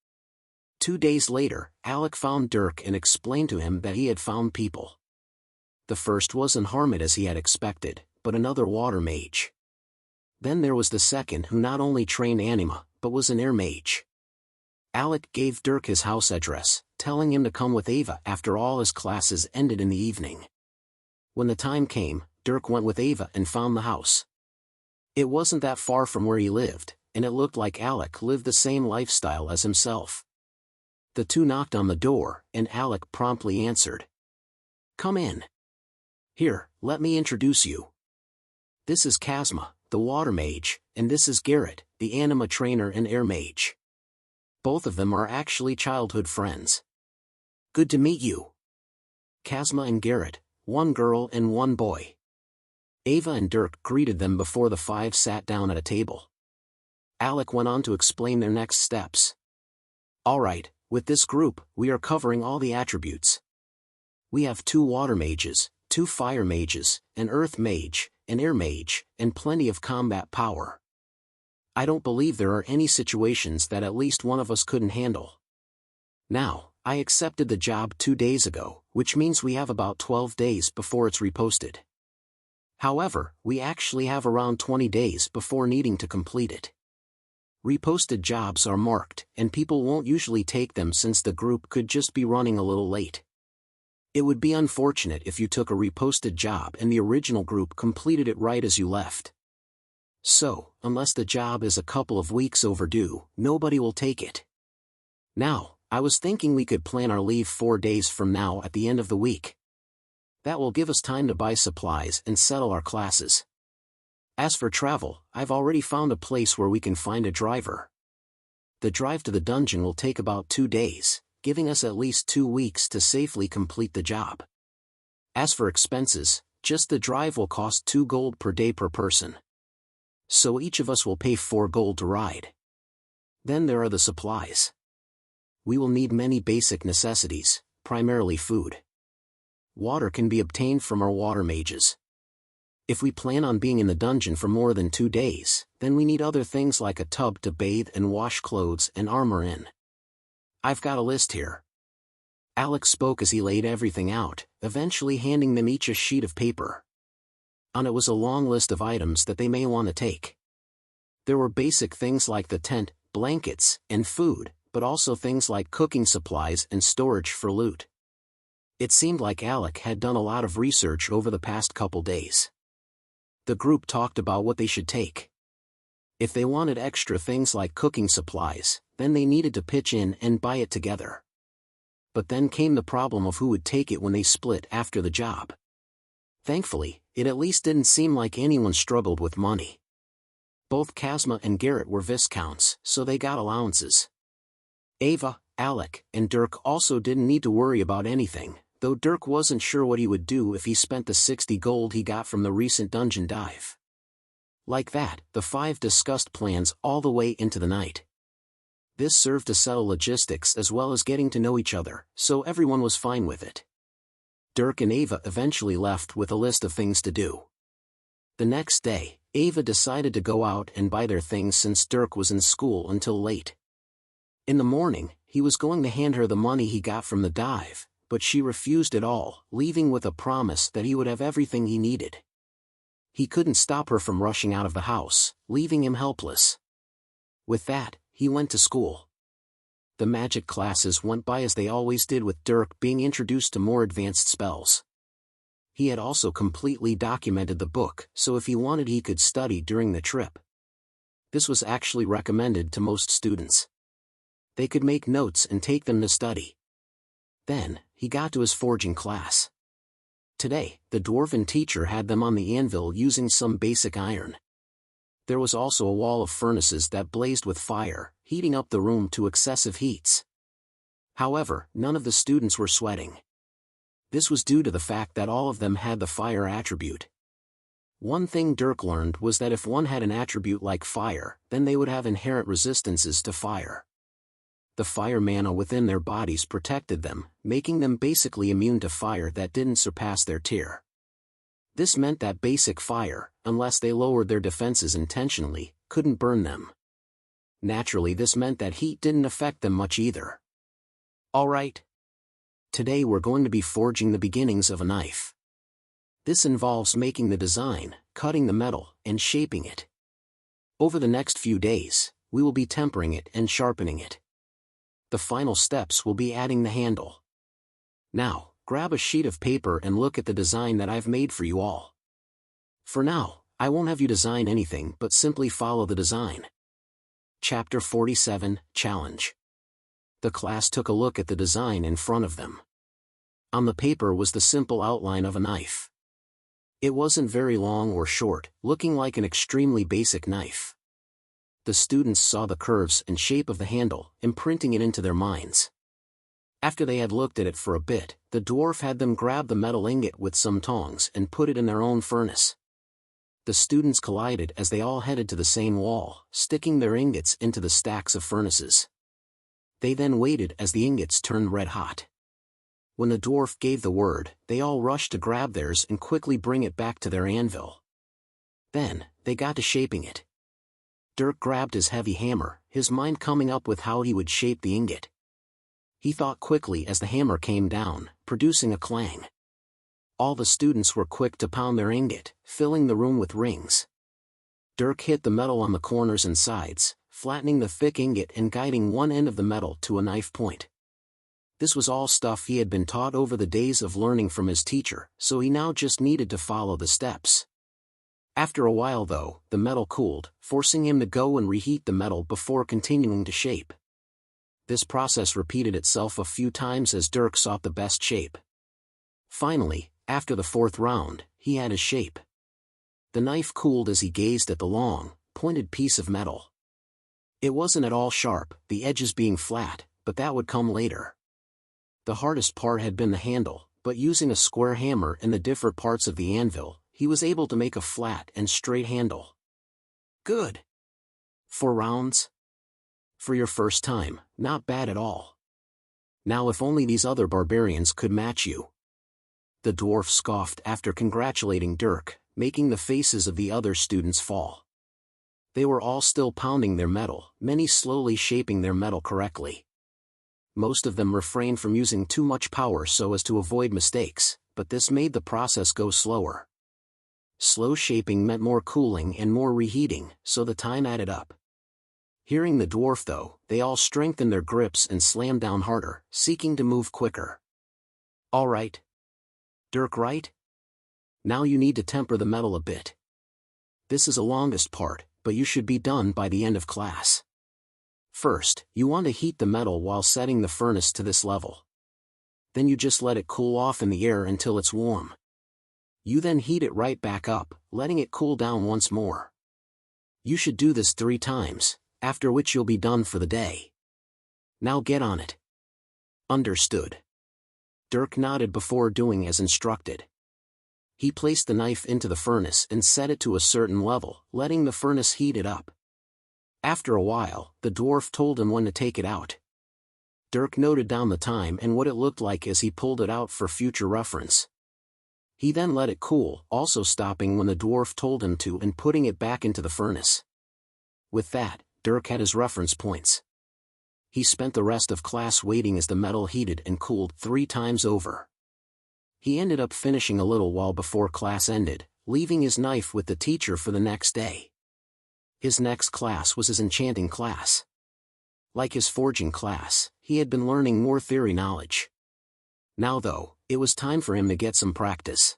2 days later, Alec found Dirk and explained to him that he had found people. The first wasn't harmed as he had expected, but another water mage. Then there was the second who not only trained anima, but was an air mage. Alec gave Dirk his house address, telling him to come with Ava after all his classes ended in the evening. When the time came, Dirk went with Ava and found the house. It wasn't that far from where he lived, and it looked like Alec lived the same lifestyle as himself. The two knocked on the door, and Alec promptly answered. "Come in. Here, let me introduce you. This is Kazma, the water mage, and this is Garrett, the anima trainer and air mage. Both of them are actually childhood friends. Good to meet you." Kazma and Garrett, one girl and one boy. Ava and Dirk greeted them before the five sat down at a table. Alec went on to explain their next steps. "Alright, with this group, we are covering all the attributes. We have 2 water mages, 2 fire mages, an earth mage, an air mage, and plenty of combat power. I don't believe there are any situations that at least one of us couldn't handle. Now, I accepted the job 2 days ago, which means we have about 12 days before it's reposted. However, we actually have around 20 days before needing to complete it. Reposted jobs are marked, and people won't usually take them since the group could just be running a little late. It would be unfortunate if you took a reposted job and the original group completed it right as you left. So, unless the job is a couple of weeks overdue, nobody will take it. Now, I was thinking we could plan our leave 4 days from now at the end of the week. That will give us time to buy supplies and settle our classes. As for travel, I've already found a place where we can find a driver. The drive to the dungeon will take about 2 days, giving us at least 2 weeks to safely complete the job. As for expenses, just the drive will cost 2 gold per day per person. So each of us will pay 4 gold to ride. Then there are the supplies. We will need many basic necessities, primarily food. Water can be obtained from our water mages. If we plan on being in the dungeon for more than 2 days, then we need other things like a tub to bathe and wash clothes and armor in. I've got a list here. Alex spoke as he laid everything out, eventually handing them each a sheet of paper. On it was a long list of items that they may want to take. There were basic things like the tent, blankets, and food, but also things like cooking supplies and storage for loot. It seemed like Alec had done a lot of research over the past couple days. The group talked about what they should take. If they wanted extra things like cooking supplies, then they needed to pitch in and buy it together. But then came the problem of who would take it when they split after the job. Thankfully, it at least didn't seem like anyone struggled with money. Both Kazma and Garrett were viscounts, so they got allowances. Ava, Alec, and Dirk also didn't need to worry about anything, though Dirk wasn't sure what he would do if he spent the 60 gold he got from the recent dungeon dive. Like that, the 5 discussed plans all the way into the night. This served to settle logistics as well as getting to know each other, so everyone was fine with it. Dirk and Ava eventually left with a list of things to do. The next day, Ava decided to go out and buy their things since Dirk was in school until late. In the morning, he was going to hand her the money he got from the dive, but she refused it all, leaving with a promise that he would have everything he needed. He couldn't stop her from rushing out of the house, leaving him helpless. With that, he went to school. The magic classes went by as they always did, with Dirk being introduced to more advanced spells. He had also completely documented the book, so if he wanted he could study during the trip. This was actually recommended to most students. They could make notes and take them to study. Then, he got to his forging class. Today, the dwarven teacher had them on the anvil using some basic iron. There was also a wall of furnaces that blazed with fire, heating up the room to excessive heats. However, none of the students were sweating. This was due to the fact that all of them had the fire attribute. One thing Dirk learned was that if one had an attribute like fire, then they would have inherent resistances to fire. The fire mana within their bodies protected them, making them basically immune to fire that didn't surpass their tier. This meant that basic fire, unless they lowered their defenses intentionally, couldn't burn them. Naturally, this meant that heat didn't affect them much either. Alright. Today we're going to be forging the beginnings of a knife. This involves making the design, cutting the metal, and shaping it. Over the next few days, we will be tempering it and sharpening it. The final steps will be adding the handle. Now, grab a sheet of paper and look at the design that I've made for you all. For now, I won't have you design anything but simply follow the design. Chapter 47, Challenge. The class took a look at the design in front of them. On the paper was the simple outline of a knife. It wasn't very long or short, looking like an extremely basic knife. The students saw the curves and shape of the handle, imprinting it into their minds. After they had looked at it for a bit, the dwarf had them grab the metal ingot with some tongs and put it in their own furnace. The students collided as they all headed to the same wall, sticking their ingots into the stacks of furnaces. They then waited as the ingots turned red hot. When the dwarf gave the word, they all rushed to grab theirs and quickly bring it back to their anvil. Then, they got to shaping it. Dirk grabbed his heavy hammer, his mind coming up with how he would shape the ingot. He thought quickly as the hammer came down, producing a clang. All the students were quick to pound their ingot, filling the room with rings. Dirk hit the metal on the corners and sides, flattening the thick ingot and guiding one end of the metal to a knife point. This was all stuff he had been taught over the days of learning from his teacher, so he now just needed to follow the steps. After a while though, the metal cooled, forcing him to go and reheat the metal before continuing to shape. This process repeated itself a few times as Dirk sought the best shape. Finally, after the fourth round, he had his shape. The knife cooled as he gazed at the long, pointed piece of metal. It wasn't at all sharp, the edges being flat, but that would come later. The hardest part had been the handle, but using a square hammer in the different parts of the anvil, he was able to make a flat and straight handle. Good. 4 rounds? For your first time, not bad at all. Now if only these other barbarians could match you. The dwarf scoffed after congratulating Dirk, making the faces of the other students fall. They were all still pounding their metal, many slowly shaping their metal correctly. Most of them refrained from using too much power so as to avoid mistakes, but this made the process go slower. Slow shaping meant more cooling and more reheating, so the time added up. Hearing the dwarf though, they all strengthened their grips and slammed down harder, seeking to move quicker. Alright. Dirk, right? Now you need to temper the metal a bit. This is the longest part, but you should be done by the end of class. First, you want to heat the metal while setting the furnace to this level. Then you just let it cool off in the air until it's warm. You then heat it right back up, letting it cool down once more. You should do this 3 times, after which you'll be done for the day. Now get on it. Understood. Dirk nodded before doing as instructed. He placed the knife into the furnace and set it to a certain level, letting the furnace heat it up. After a while, the dwarf told him when to take it out. Dirk noted down the time and what it looked like as he pulled it out for future reference. He then let it cool, also stopping when the dwarf told him to and putting it back into the furnace. With that, Dirk had his reference points. He spent the rest of class waiting as the metal heated and cooled 3 times over. He ended up finishing a little while before class ended, leaving his knife with the teacher for the next day. His next class was his enchanting class. Like his forging class, he had been learning more theory knowledge. Now though, it was time for him to get some practice.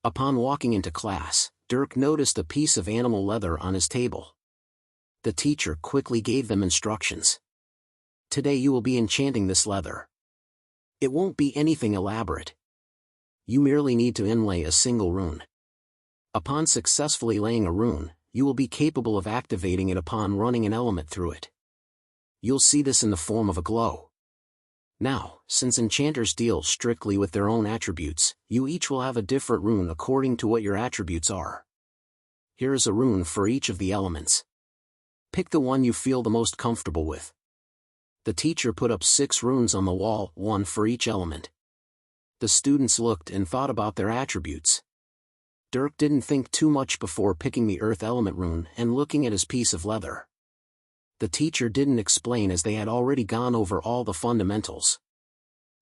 Upon walking into class, Dirk noticed a piece of animal leather on his table. The teacher quickly gave them instructions. Today you will be enchanting this leather. It won't be anything elaborate. You merely need to inlay a single rune. Upon successfully laying a rune, you will be capable of activating it upon running an element through it. You'll see this in the form of a glow. Now, since enchanters deal strictly with their own attributes, you each will have a different rune according to what your attributes are. Here is a rune for each of the elements. Pick the one you feel the most comfortable with. The teacher put up 6 runes on the wall, 1 for each element. The students looked and thought about their attributes. Dirk didn't think too much before picking the earth element rune and looking at his piece of leather. The teacher didn't explain as they had already gone over all the fundamentals.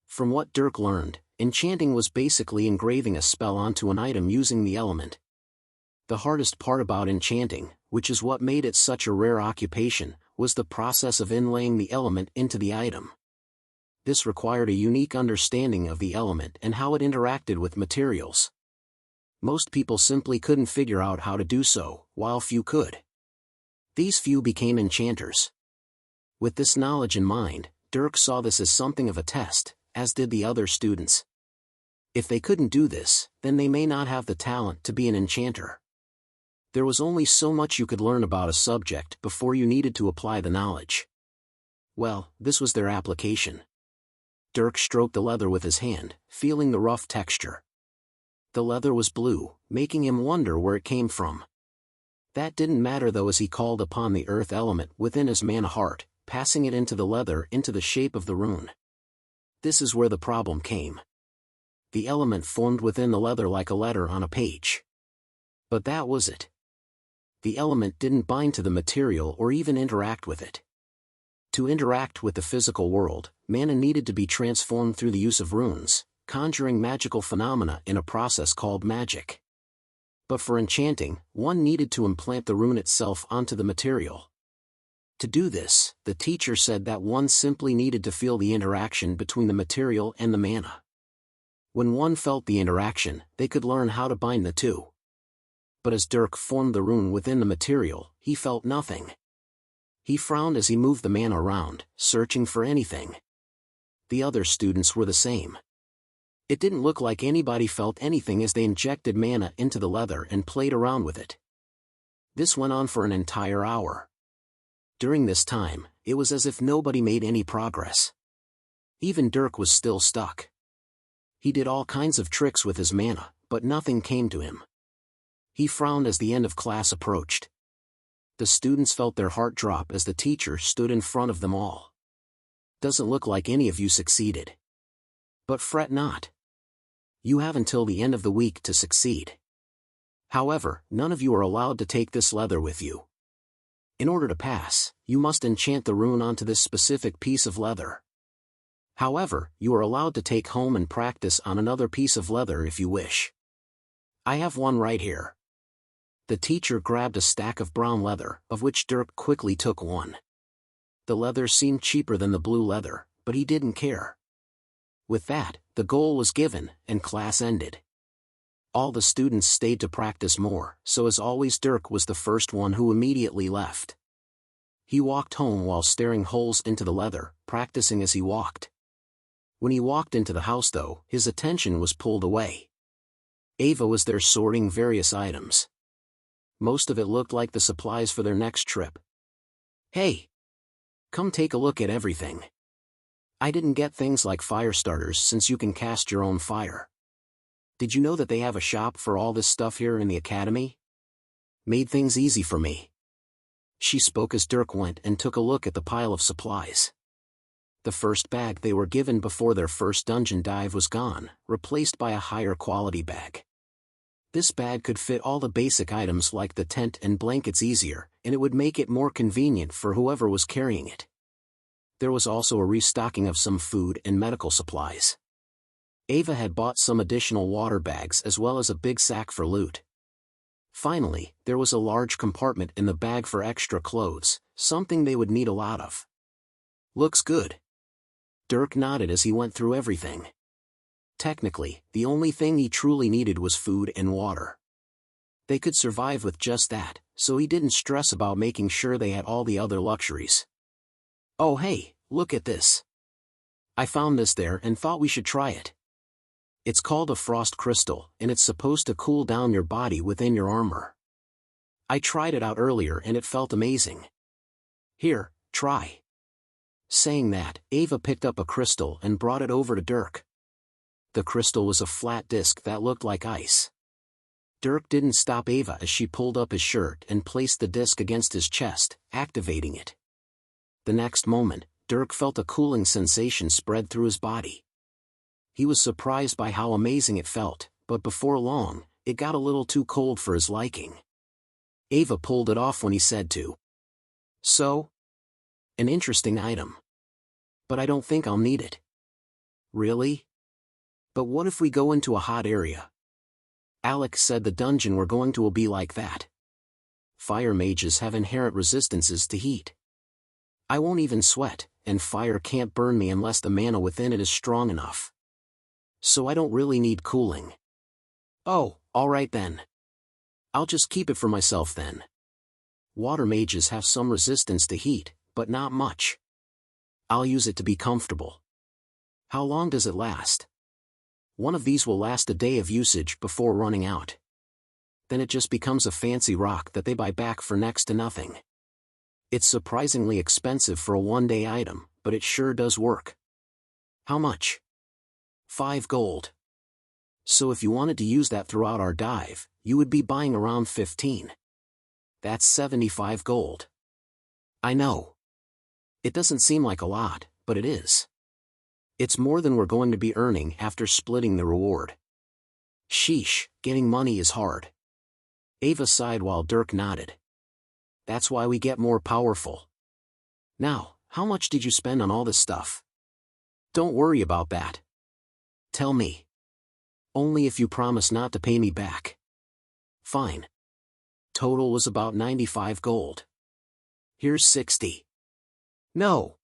From what Dirk learned, enchanting was basically engraving a spell onto an item using the element. The hardest part about enchanting, which is what made it such a rare occupation, was the process of inlaying the element into the item. This required a unique understanding of the element and how it interacted with materials. Most people simply couldn't figure out how to do so, while few could. These few became enchanters. With this knowledge in mind, Dirk saw this as something of a test, as did the other students. If they couldn't do this, then they may not have the talent to be an enchanter. There was only so much you could learn about a subject before you needed to apply the knowledge. Well, this was their application. Dirk stroked the leather with his hand, feeling the rough texture. The leather was blue, making him wonder where it came from. That didn't matter though, as he called upon the earth element within his mana heart, passing it into the leather into the shape of the rune. This is where the problem came. The element formed within the leather like a letter on a page. But that was it. The element didn't bind to the material or even interact with it. To interact with the physical world, mana needed to be transformed through the use of runes, conjuring magical phenomena in a process called magic. But for enchanting, one needed to implant the rune itself onto the material. To do this, the teacher said that one simply needed to feel the interaction between the material and the mana. When one felt the interaction, they could learn how to bind the two. But as Dirk formed the rune within the material, he felt nothing. He frowned as he moved the mana around, searching for anything. The other students were the same. It didn't look like anybody felt anything as they injected mana into the leather and played around with it. This went on for an entire hour. During this time, it was as if nobody made any progress. Even Dirk was still stuck. He did all kinds of tricks with his mana, but nothing came to him. He frowned as the end of class approached. The students felt their heart drop as the teacher stood in front of them all. Doesn't look like any of you succeeded. But fret not. You have until the end of the week to succeed. However, none of you are allowed to take this leather with you. In order to pass, you must enchant the rune onto this specific piece of leather. However, you are allowed to take home and practice on another piece of leather if you wish. I have one right here. The teacher grabbed a stack of brown leather, of which Dirk quickly took one. The leather seemed cheaper than the blue leather, but he didn't care. With that, the goal was given, and class ended. All the students stayed to practice more, so as always Dirk was the first one who immediately left. He walked home while staring holes into the leather, practicing as he walked. When he walked into the house though, his attention was pulled away. Ava was there sorting various items. Most of it looked like the supplies for their next trip. Hey! Come take a look at everything. I didn't get things like fire starters since you can cast your own fire. Did you know that they have a shop for all this stuff here in the academy? Made things easy for me. She spoke as Dirk went and took a look at the pile of supplies. The first bag they were given before their first dungeon dive was gone, replaced by a higher quality bag. This bag could fit all the basic items like the tent and blankets easier, and it would make it more convenient for whoever was carrying it. There was also a restocking of some food and medical supplies. Ava had bought some additional water bags as well as a big sack for loot. Finally, there was a large compartment in the bag for extra clothes, something they would need a lot of. Looks good. Dirk nodded as he went through everything. Technically, the only thing he truly needed was food and water. They could survive with just that, so he didn't stress about making sure they had all the other luxuries. Oh hey, look at this. I found this there and thought we should try it. It's called a frost crystal, and it's supposed to cool down your body within your armor. I tried it out earlier and it felt amazing. Here, try. Saying that, Ava picked up a crystal and brought it over to Dirk. The crystal was a flat disc that looked like ice. Dirk didn't stop Ava as she pulled up his shirt and placed the disc against his chest, activating it. The next moment, Dirk felt a cooling sensation spread through his body. He was surprised by how amazing it felt, but before long, it got a little too cold for his liking. Ava pulled it off when he said to. So? An interesting item. But I don't think I'll need it. Really? But what if we go into a hot area? Alex said the dungeon we're going to will be like that. Fire mages have inherent resistances to heat. I won't even sweat, and fire can't burn me unless the mana within it is strong enough. So I don't really need cooling. Oh, alright then. I'll just keep it for myself then. Water mages have some resistance to heat, but not much. I'll use it to be comfortable. How long does it last? One of these will last a day of usage before running out. Then it just becomes a fancy rock that they buy back for next to nothing. It's surprisingly expensive for a one-day item, but it sure does work. How much? 5 gold. So if you wanted to use that throughout our dive, you would be buying around 15. That's 75 gold. I know. It doesn't seem like a lot, but it is. It's more than we're going to be earning after splitting the reward. Sheesh, getting money is hard. Ava sighed while Dirk nodded. That's why we get more powerful. Now, how much did you spend on all this stuff? Don't worry about that. Tell me. Only if you promise not to pay me back. Fine. Total was about 95 gold. Here's 60. No.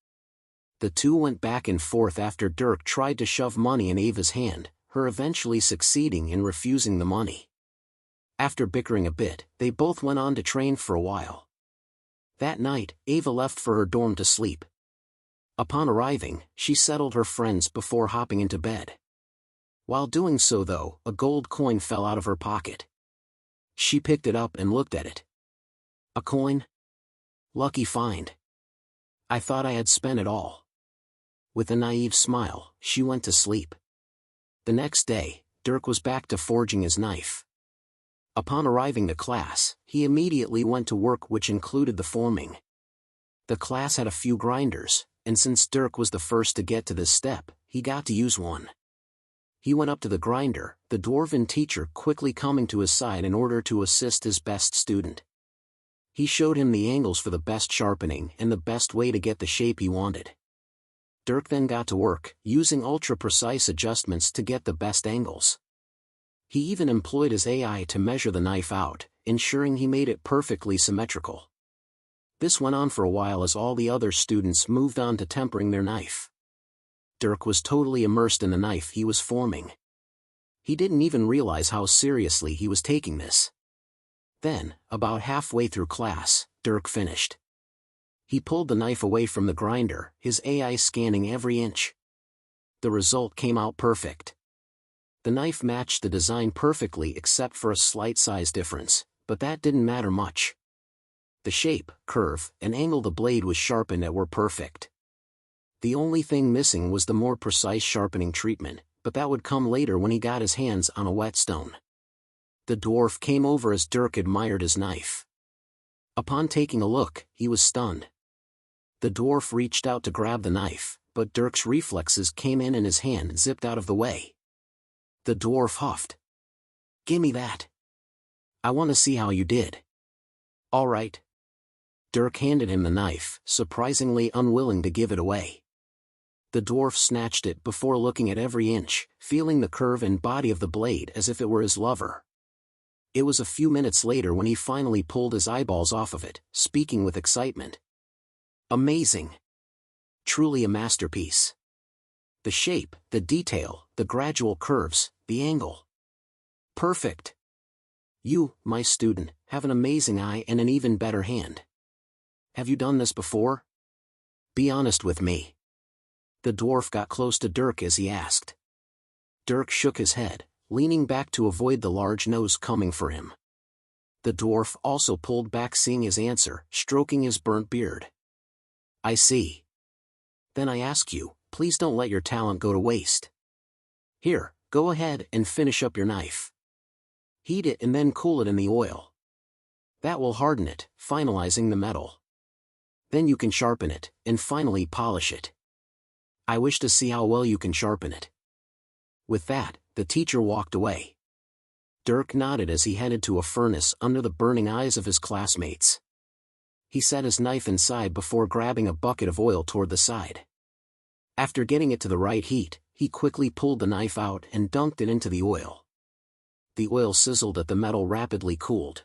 The two went back and forth after Dirk tried to shove money in Ava's hand, her eventually succeeding in refusing the money. After bickering a bit, they both went on to train for a while. That night, Ava left for her dorm to sleep. Upon arriving, she settled her friends before hopping into bed. While doing so though, a gold coin fell out of her pocket. She picked it up and looked at it. A coin? Lucky find. I thought I had spent it all. With a naive smile, she went to sleep. The next day, Dirk was back to forging his knife. Upon arriving to class, he immediately went to work, which included the forming. The class had a few grinders, and since Dirk was the first to get to this step, he got to use one. He went up to the grinder, the dwarven teacher quickly coming to his side in order to assist his best student. He showed him the angles for the best sharpening and the best way to get the shape he wanted. Dirk then got to work, using ultra-precise adjustments to get the best angles. He even employed his AI to measure the knife out, ensuring he made it perfectly symmetrical. This went on for a while as all the other students moved on to tempering their knife. Dirk was totally immersed in the knife he was forming. He didn't even realize how seriously he was taking this. Then, about halfway through class, Dirk finished. He pulled the knife away from the grinder, his AI scanning every inch. The result came out perfect. The knife matched the design perfectly except for a slight size difference, but that didn't matter much. The shape, curve, and angle the blade was sharpened at were perfect. The only thing missing was the more precise sharpening treatment, but that would come later when he got his hands on a whetstone. The dwarf came over as Dirk admired his knife. Upon taking a look, he was stunned. The dwarf reached out to grab the knife, but Dirk's reflexes came in and his hand zipped out of the way. The dwarf huffed. "Gimme that. I want to see how you did." "All right." Dirk handed him the knife, surprisingly unwilling to give it away. The dwarf snatched it before looking at every inch, feeling the curve and body of the blade as if it were his lover. It was a few minutes later when he finally pulled his eyeballs off of it, speaking with excitement. "Amazing. Truly a masterpiece. The shape, the detail, the gradual curves, the angle. Perfect. You, my student, have an amazing eye and an even better hand. Have you done this before? Be honest with me." The dwarf got close to Dirk as he asked. Dirk shook his head, leaning back to avoid the large nose coming for him. The dwarf also pulled back, seeing his answer, stroking his burnt beard. "I see. Then I ask you, please don't let your talent go to waste. Here, go ahead and finish up your knife. Heat it and then cool it in the oil. That will harden it, finalizing the metal. Then you can sharpen it, and finally polish it. I wish to see how well you can sharpen it. With that, the teacher walked away. Dirk nodded as he headed to a furnace under the burning eyes of his classmates. He set his knife inside before grabbing a bucket of oil toward the side. After getting it to the right heat, he quickly pulled the knife out and dunked it into the oil. The oil sizzled as the metal rapidly cooled.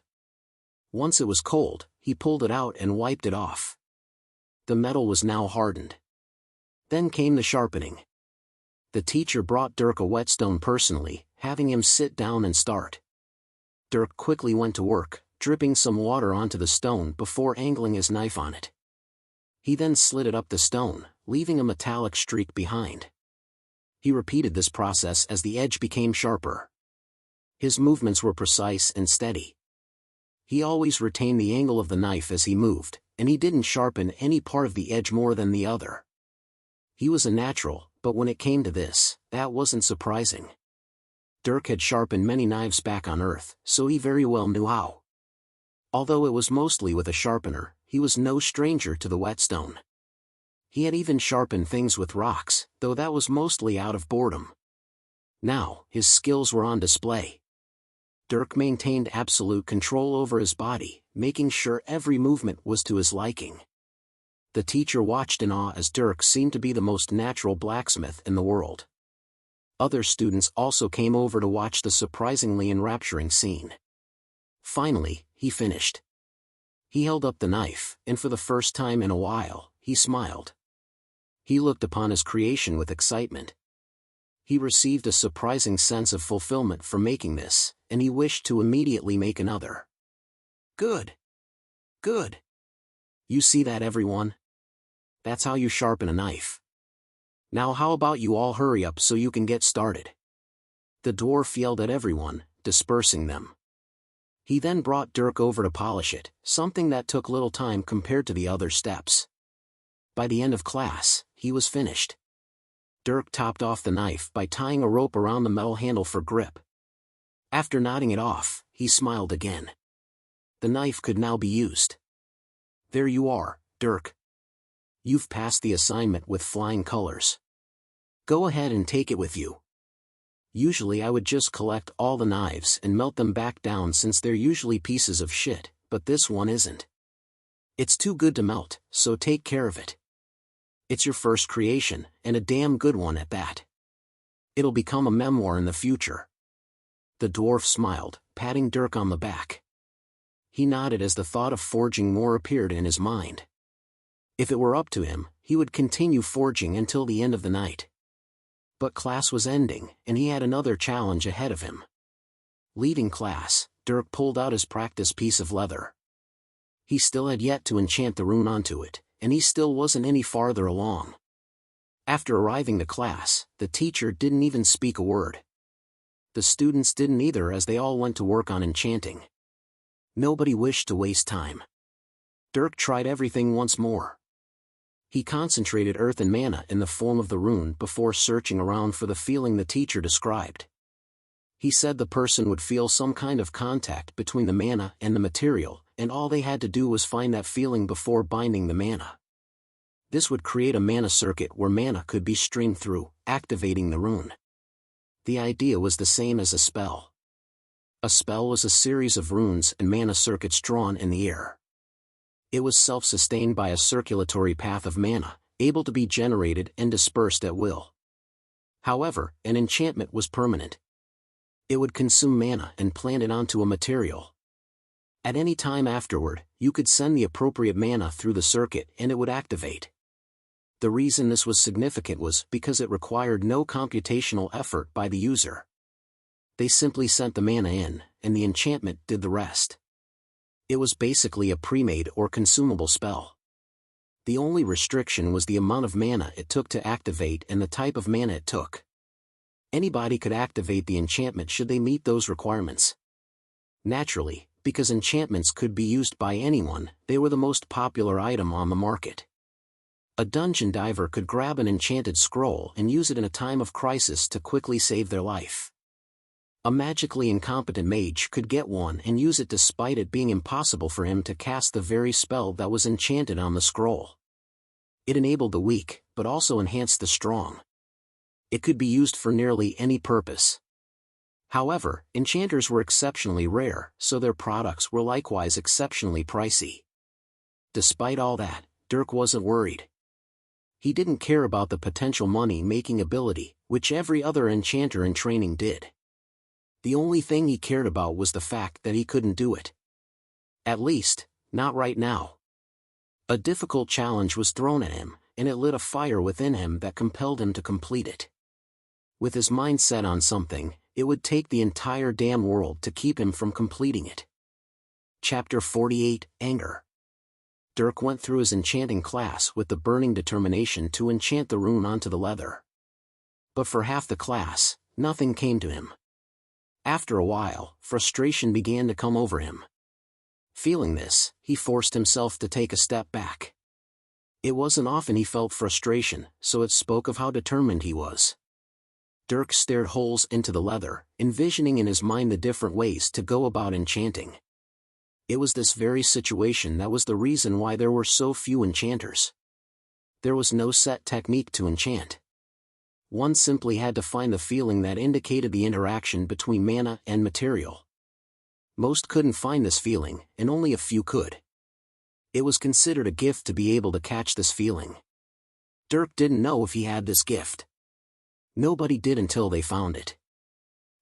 Once it was cold, he pulled it out and wiped it off. The metal was now hardened. Then came the sharpening. The teacher brought Dirk a whetstone personally, having him sit down and start. Dirk quickly went to work, dripping some water onto the stone before angling his knife on it. He then slid it up the stone, leaving a metallic streak behind. He repeated this process as the edge became sharper. His movements were precise and steady. He always retained the angle of the knife as he moved, and he didn't sharpen any part of the edge more than the other. He was a natural, but when it came to this, that wasn't surprising. Dirk had sharpened many knives back on Earth, so he very well knew how. Although it was mostly with a sharpener, he was no stranger to the whetstone. He had even sharpened things with rocks, though that was mostly out of boredom. Now, his skills were on display. Dirk maintained absolute control over his body, making sure every movement was to his liking. The teacher watched in awe as Dirk seemed to be the most natural blacksmith in the world. Other students also came over to watch the surprisingly enrapturing scene. Finally, he finished. He held up the knife, and for the first time in a while, he smiled. He looked upon his creation with excitement. He received a surprising sense of fulfillment for making this, and he wished to immediately make another. Good. Good. You see that, everyone? That's how you sharpen a knife. Now how about you all hurry up so you can get started? The dwarf yelled at everyone, dispersing them. He then brought Dirk over to polish it, something that took little time compared to the other steps. By the end of class, he was finished. Dirk topped off the knife by tying a rope around the metal handle for grip. After knotting it off, he smiled again. The knife could now be used. There you are, Dirk. You've passed the assignment with flying colors. Go ahead and take it with you. Usually I would just collect all the knives and melt them back down since they're usually pieces of shit, but this one isn't. It's too good to melt, so take care of it. It's your first creation, and a damn good one at that. It'll become a memoir in the future. The dwarf smiled, patting Dirk on the back. He nodded as the thought of forging more appeared in his mind. If it were up to him, he would continue forging until the end of the night. But class was ending, and he had another challenge ahead of him. Leaving class, Dirk pulled out his practice piece of leather. He still had yet to enchant the rune onto it, and he still wasn't any farther along. After arriving to class, the teacher didn't even speak a word. The students didn't either as they all went to work on enchanting. Nobody wished to waste time. Dirk tried everything once more. He concentrated earth and mana in the form of the rune before searching around for the feeling the teacher described. He said the person would feel some kind of contact between the mana and the material, and all they had to do was find that feeling before binding the mana. This would create a mana circuit where mana could be streamed through, activating the rune. The idea was the same as a spell. A spell was a series of runes and mana circuits drawn in the air. It was self-sustained by a circulatory path of mana, able to be generated and dispersed at will. However, an enchantment was permanent. It would consume mana and plant it onto a material. At any time afterward, you could send the appropriate mana through the circuit and it would activate. The reason this was significant was because it required no computational effort by the user. They simply sent the mana in, and the enchantment did the rest. It was basically a pre-made or consumable spell. The only restriction was the amount of mana it took to activate and the type of mana it took. Anybody could activate the enchantment should they meet those requirements. Naturally, because enchantments could be used by anyone, they were the most popular item on the market. A dungeon diver could grab an enchanted scroll and use it in a time of crisis to quickly save their life. A magically incompetent mage could get one and use it despite it being impossible for him to cast the very spell that was enchanted on the scroll. It enabled the weak, but also enhanced the strong. It could be used for nearly any purpose. However, enchanters were exceptionally rare, so their products were likewise exceptionally pricey. Despite all that, Dirk wasn't worried. He didn't care about the potential money-making ability, which every other enchanter in training did. The only thing he cared about was the fact that he couldn't do it. At least, not right now. A difficult challenge was thrown at him, and it lit a fire within him that compelled him to complete it. With his mind set on something, it would take the entire damn world to keep him from completing it. Chapter 48, Anger. Dirk went through his enchanting class with the burning determination to enchant the rune onto the leather. But for half the class, nothing came to him. After a while, frustration began to come over him. Feeling this, he forced himself to take a step back. It wasn't often he felt frustration, so it spoke of how determined he was. Dirk stared holes into the leather, envisioning in his mind the different ways to go about enchanting. It was this very situation that was the reason why there were so few enchanters. There was no set technique to enchant. One simply had to find the feeling that indicated the interaction between mana and material. Most couldn't find this feeling, and only a few could. It was considered a gift to be able to catch this feeling. Dirk didn't know if he had this gift. Nobody did until they found it.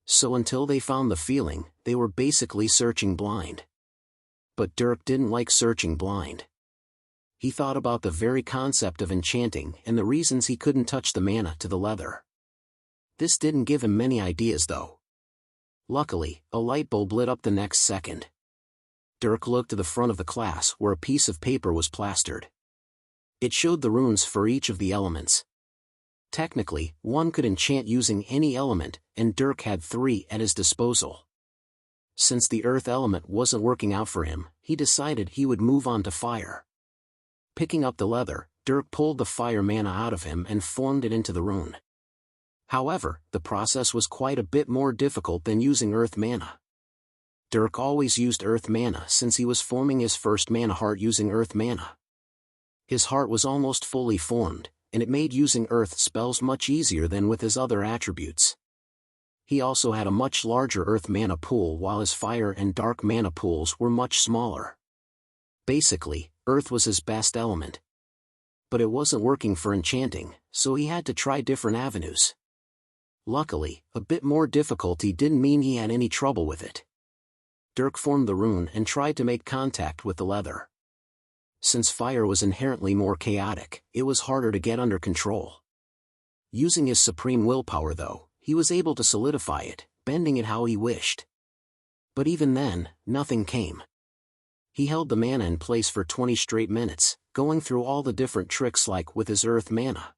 So until they found the feeling, they were basically searching blind. But Dirk didn't like searching blind. He thought about the very concept of enchanting and the reasons he couldn't touch the mana to the leather. This didn't give him many ideas though. Luckily, a light bulb lit up the next second. Dirk looked to the front of the class where a piece of paper was plastered. It showed the runes for each of the elements. Technically, one could enchant using any element, and Dirk had 3 at his disposal. Since the earth element wasn't working out for him, he decided he would move on to fire. Picking up the leather, Dirk pulled the fire mana out of him and formed it into the rune. However, the process was quite a bit more difficult than using earth mana. Dirk always used earth mana since he was forming his first mana heart using earth mana. His heart was almost fully formed, and it made using earth spells much easier than with his other attributes. He also had a much larger earth mana pool while his fire and dark mana pools were much smaller. Basically, earth was his best element. But it wasn't working for enchanting, so he had to try different avenues. Luckily, a bit more difficulty didn't mean he had any trouble with it. Dirk formed the rune and tried to make contact with the leather. Since fire was inherently more chaotic, it was harder to get under control. Using his supreme willpower though, he was able to solidify it, bending it how he wished. But even then, nothing came. He held the mana in place for 20 straight minutes, going through all the different tricks like with his earth mana.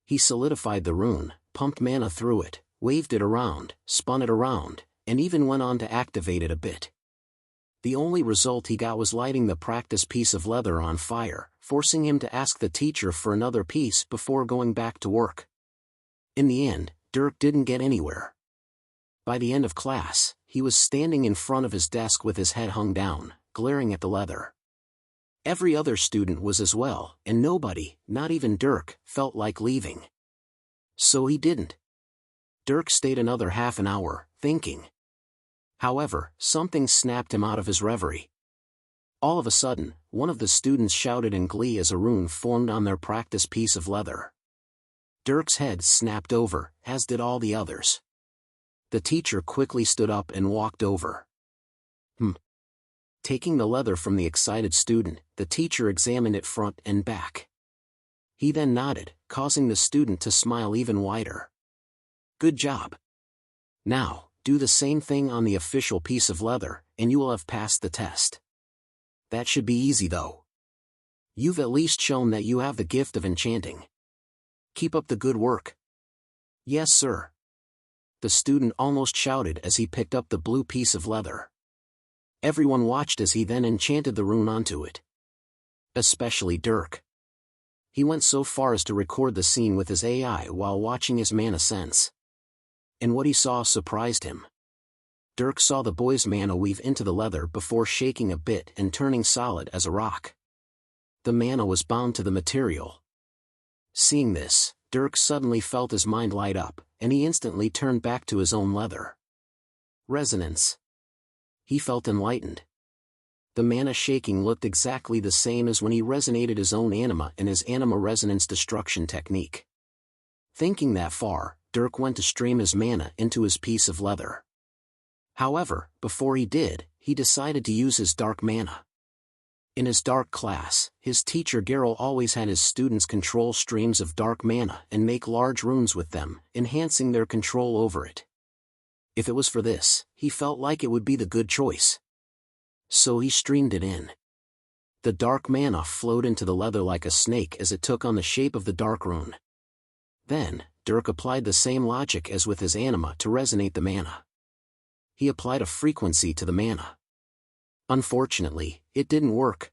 He solidified the rune, pumped mana through it, waved it around, spun it around, and even went on to activate it a bit. The only result he got was lighting the practice piece of leather on fire, forcing him to ask the teacher for another piece before going back to work. In the end, Dirk didn't get anywhere. By the end of class, he was standing in front of his desk with his head hung down, glaring at the leather. Every other student was as well, and nobody, not even Dirk, felt like leaving. So he didn't. Dirk stayed another half an hour, thinking. However, something snapped him out of his reverie. All of a sudden, one of the students shouted in glee as a rune formed on their practice piece of leather. Dirk's head snapped over, as did all the others. The teacher quickly stood up and walked over. Taking the leather from the excited student, the teacher examined it front and back. He then nodded, causing the student to smile even wider. Good job. Now, do the same thing on the official piece of leather, and you will have passed the test. That should be easy though. You've at least shown that you have the gift of enchanting. Keep up the good work. Yes, sir. The student almost shouted as he picked up the blue piece of leather. Everyone watched as he then enchanted the rune onto it. Especially Dirk. He went so far as to record the scene with his AI while watching his mana sense. And what he saw surprised him. Dirk saw the boy's mana weave into the leather before shaking a bit and turning solid as a rock. The mana was bound to the material. Seeing this, Dirk suddenly felt his mind light up, and he instantly turned back to his own leather. Resonance. He felt enlightened. The mana shaking looked exactly the same as when he resonated his own anima in his anima resonance destruction technique. Thinking that far, Dirk went to stream his mana into his piece of leather. However, before he did, he decided to use his dark mana. In his dark class, his teacher Geralt always had his students control streams of dark mana and make large runes with them, enhancing their control over it. If it was for this, he felt like it would be the good choice. So he streamed it in. The dark mana flowed into the leather like a snake as it took on the shape of the dark rune. Then, Dirk applied the same logic as with his anima to resonate the mana. He applied a frequency to the mana. Unfortunately, it didn't work.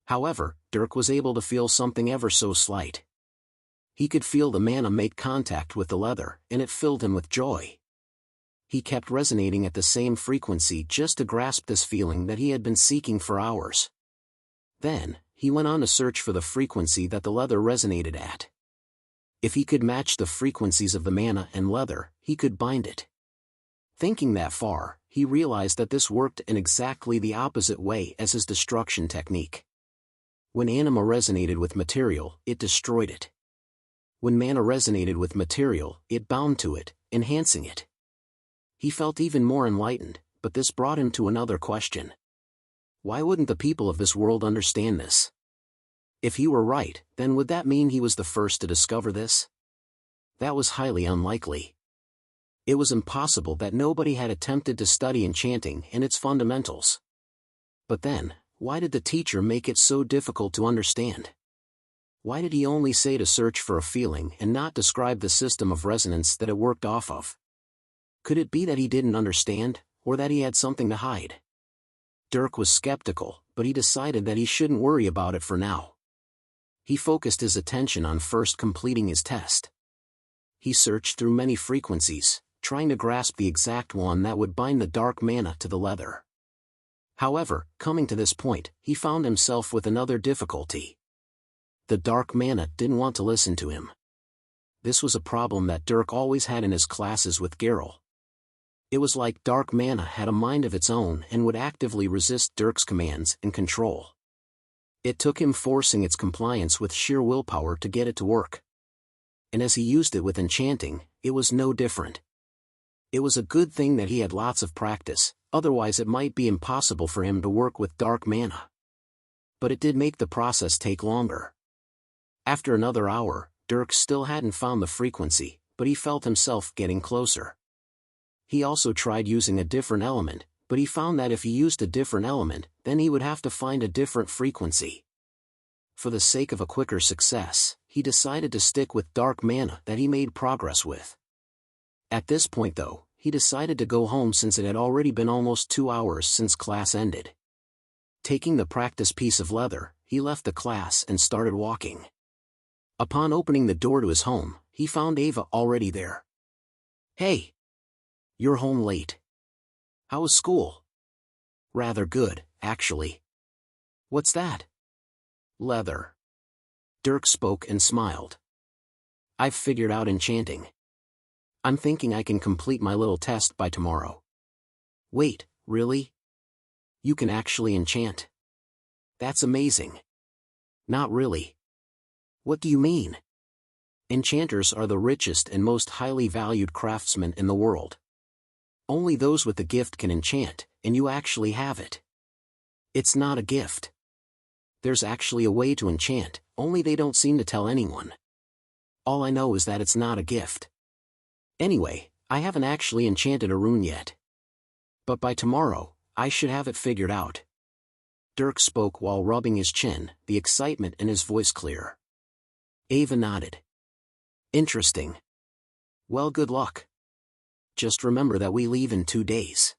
However, Dirk was able to feel something ever so slight. He could feel the mana make contact with the leather, and it filled him with joy. He kept resonating at the same frequency just to grasp this feeling that he had been seeking for hours. Then, he went on to search for the frequency that the leather resonated at. If he could match the frequencies of the mana and leather, he could bind it. Thinking that far, he realized that this worked in exactly the opposite way as his destruction technique. When anima resonated with material, it destroyed it. When mana resonated with material, it bound to it, enhancing it. He felt even more enlightened, but this brought him to another question. Why wouldn't the people of this world understand this? If he were right, then would that mean he was the first to discover this? That was highly unlikely. It was impossible that nobody had attempted to study enchanting and its fundamentals. But then, why did the teacher make it so difficult to understand? Why did he only say to search for a feeling and not describe the system of resonance that it worked off of? Could it be that he didn't understand, or that he had something to hide? Dirk was skeptical, but he decided that he shouldn't worry about it for now. He focused his attention on first completing his test. He searched through many frequencies, trying to grasp the exact one that would bind the dark mana to the leather. However, coming to this point, he found himself with another difficulty. The dark mana didn't want to listen to him. This was a problem that Dirk always had in his classes with Geralt. It was like dark mana had a mind of its own and would actively resist Dirk's commands and control. It took him forcing its compliance with sheer willpower to get it to work. And as he used it with enchanting, it was no different. It was a good thing that he had lots of practice, otherwise it might be impossible for him to work with dark mana. But it did make the process take longer. After another hour, Dirk still hadn't found the frequency, but he felt himself getting closer. He also tried using a different element, but he found that if he used a different element, then he would have to find a different frequency. For the sake of a quicker success, he decided to stick with dark mana that he made progress with. At this point though, he decided to go home since it had already been almost 2 hours since class ended. Taking the practice piece of leather, he left the class and started walking. Upon opening the door to his home, he found Ava already there. "Hey! You're home late. How was school?" "Rather good, actually." "What's that?" "Leather." Dirk spoke and smiled. "I've figured out enchanting. I'm thinking I can complete my little test by tomorrow." "Wait, really? You can actually enchant? That's amazing." "Not really." "What do you mean?" "Enchanters are the richest and most highly valued craftsmen in the world. Only those with the gift can enchant, and you actually have it." "It's not a gift. There's actually a way to enchant, only they don't seem to tell anyone. All I know is that it's not a gift. Anyway, I haven't actually enchanted a rune yet. But by tomorrow, I should have it figured out." Dirk spoke while rubbing his chin, the excitement in his voice clear. Ava nodded. "Interesting. Well, good luck. Just remember that we leave in 2 days.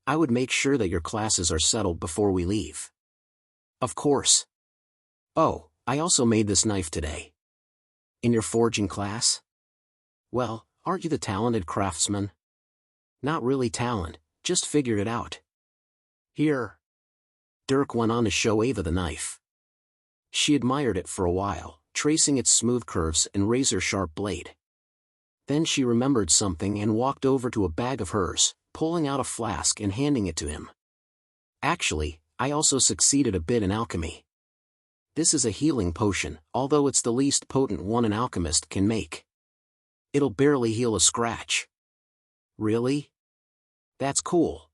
I would make sure that your classes are settled before we leave." "Of course. Oh, I also made this knife today." "In your forging class? Well, aren't you the talented craftsman?" Not really talent, just figured it out. Here. Dirk went on to show Ava the knife. She admired it for a while, tracing its smooth curves and razor-sharp blade. Then she remembered something and walked over to a bag of hers, pulling out a flask and handing it to him. Actually, I also succeeded a bit in alchemy. This is a healing potion, although it's the least potent one an alchemist can make. It'll barely heal a scratch. Really? That's cool.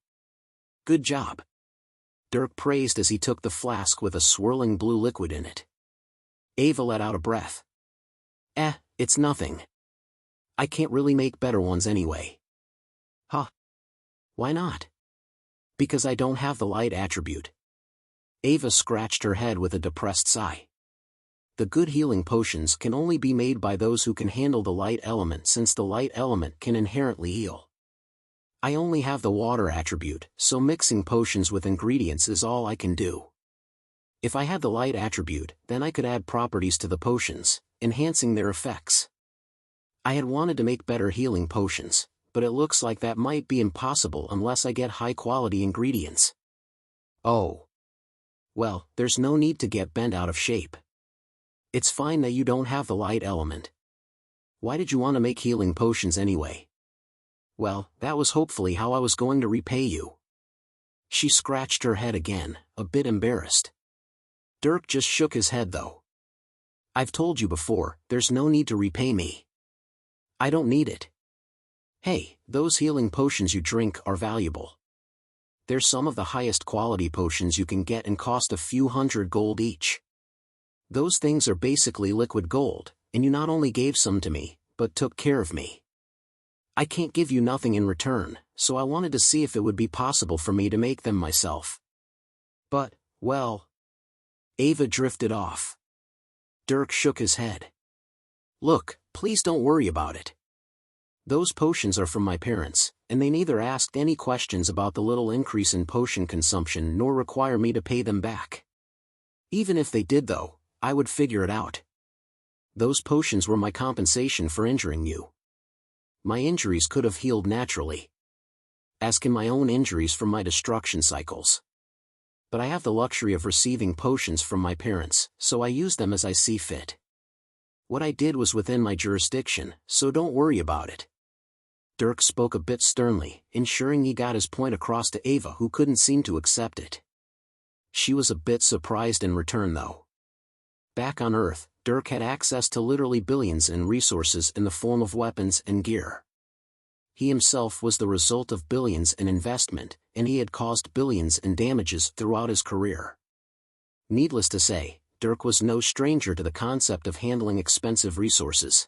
Good job. Dirk praised as he took the flask with a swirling blue liquid in it. Ava let out a breath. It's nothing. I can't really make better ones anyway. Huh? Why not? Because I don't have the light attribute. Ava scratched her head with a depressed sigh. The good healing potions can only be made by those who can handle the light element, since the light element can inherently heal. I only have the water attribute, so mixing potions with ingredients is all I can do. If I had the light attribute, then I could add properties to the potions, enhancing their effects. I had wanted to make better healing potions, but it looks like that might be impossible unless I get high-quality ingredients. Oh. Well, there's no need to get bent out of shape. It's fine that you don't have the light element. Why did you want to make healing potions anyway? Well, that was hopefully how I was going to repay you. She scratched her head again, a bit embarrassed. Dirk just shook his head though. I've told you before, there's no need to repay me. I don't need it. Hey, those healing potions you drink are valuable. They're some of the highest quality potions you can get and cost a few hundred gold each. Those things are basically liquid gold, and you not only gave some to me, but took care of me. I can't give you nothing in return, so I wanted to see if it would be possible for me to make them myself. But, well... Ava drifted off. Dirk shook his head. Look, please don't worry about it. Those potions are from my parents, and they neither asked any questions about the little increase in potion consumption nor require me to pay them back. Even if they did though, I would figure it out. Those potions were my compensation for injuring you. My injuries could have healed naturally. As can my own injuries from my destruction cycles. But I have the luxury of receiving potions from my parents, so I use them as I see fit. What I did was within my jurisdiction, so don't worry about it. Dirk spoke a bit sternly, ensuring he got his point across to Ava, who couldn't seem to accept it. She was a bit surprised in return though. Back on Earth, Dirk had access to literally billions in resources in the form of weapons and gear. He himself was the result of billions in investment, and he had caused billions in damages throughout his career. Needless to say, Dirk was no stranger to the concept of handling expensive resources.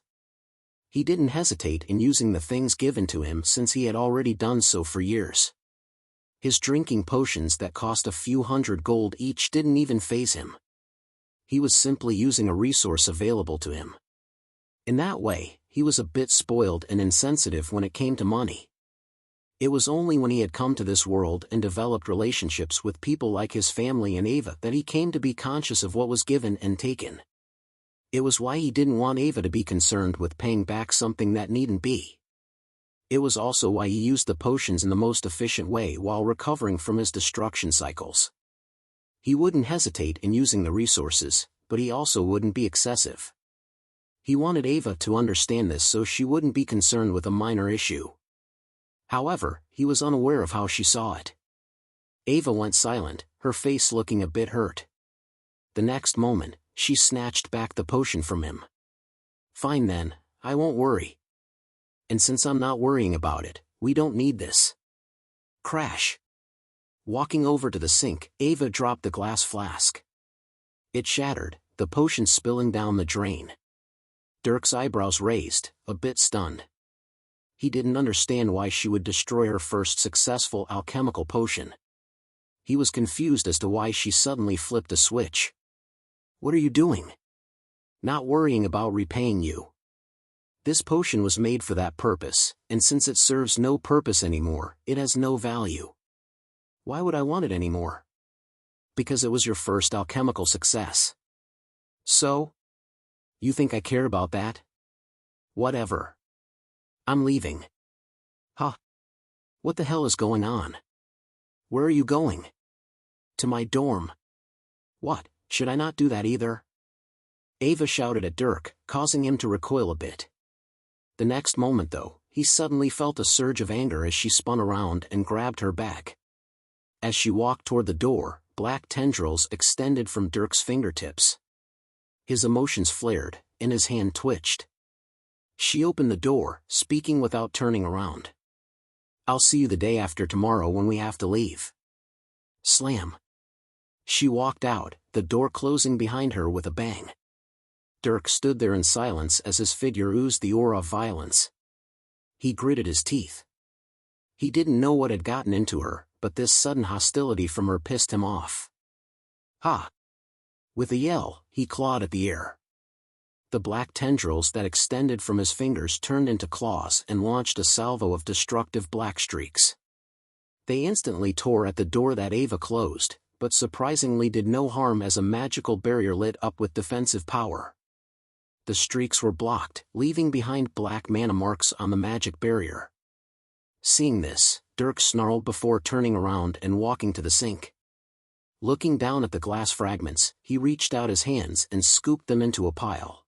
He didn't hesitate in using the things given to him since he had already done so for years. His drinking potions that cost a few hundred gold each didn't even faze him. He was simply using a resource available to him. In that way, he was a bit spoiled and insensitive when it came to money. It was only when he had come to this world and developed relationships with people like his family and Ava that he came to be conscious of what was given and taken. It was why he didn't want Ava to be concerned with paying back something that needn't be. It was also why he used the potions in the most efficient way while recovering from his destruction cycles. He wouldn't hesitate in using the resources, but he also wouldn't be excessive. He wanted Ava to understand this so she wouldn't be concerned with a minor issue. However, he was unaware of how she saw it. Ava went silent, her face looking a bit hurt. The next moment, she snatched back the potion from him. Fine then, I won't worry. And since I'm not worrying about it, we don't need this. Crash. Walking over to the sink, Ava dropped the glass flask. It shattered, the potion spilling down the drain. Dirk's eyebrows raised, a bit stunned. He didn't understand why she would destroy her first successful alchemical potion. He was confused as to why she suddenly flipped a switch. What are you doing? Not worrying about repaying you. This potion was made for that purpose, and since it serves no purpose anymore, it has no value. Why would I want it anymore? Because it was your first alchemical success. So? You think I care about that? Whatever. I'm leaving. Huh. What the hell is going on? Where are you going? To my dorm. What, should I not do that either? Ava shouted at Dirk, causing him to recoil a bit. The next moment though, he suddenly felt a surge of anger as she spun around and grabbed her back. As she walked toward the door, black tendrils extended from Dirk's fingertips. His emotions flared, and his hand twitched. She opened the door, speaking without turning around. I'll see you the day after tomorrow when we have to leave. Slam. She walked out, the door closing behind her with a bang. Dirk stood there in silence as his figure oozed the aura of violence. He gritted his teeth. He didn't know what had gotten into her, but this sudden hostility from her pissed him off. Ha! With a yell, he clawed at the air. The black tendrils that extended from his fingers turned into claws and launched a salvo of destructive black streaks. They instantly tore at the door that Ava closed, but surprisingly did no harm as a magical barrier lit up with defensive power. The streaks were blocked, leaving behind black mana marks on the magic barrier. Seeing this, Dirk snarled before turning around and walking to the sink. Looking down at the glass fragments, he reached out his hands and scooped them into a pile.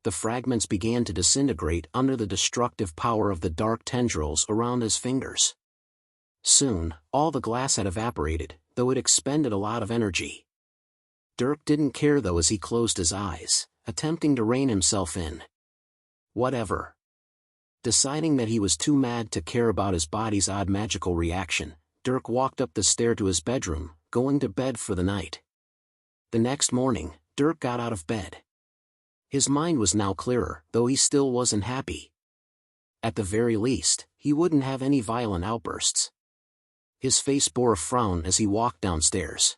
The fragments began to disintegrate under the destructive power of the dark tendrils around his fingers. Soon, all the glass had evaporated, though it expended a lot of energy. Dirk didn't care though as he closed his eyes, attempting to rein himself in. Whatever. Deciding that he was too mad to care about his body's odd magical reaction, Dirk walked up the stair to his bedroom, going to bed for the night. The next morning, Dirk got out of bed. His mind was now clearer, though he still wasn't happy. At the very least, he wouldn't have any violent outbursts. His face bore a frown as he walked downstairs.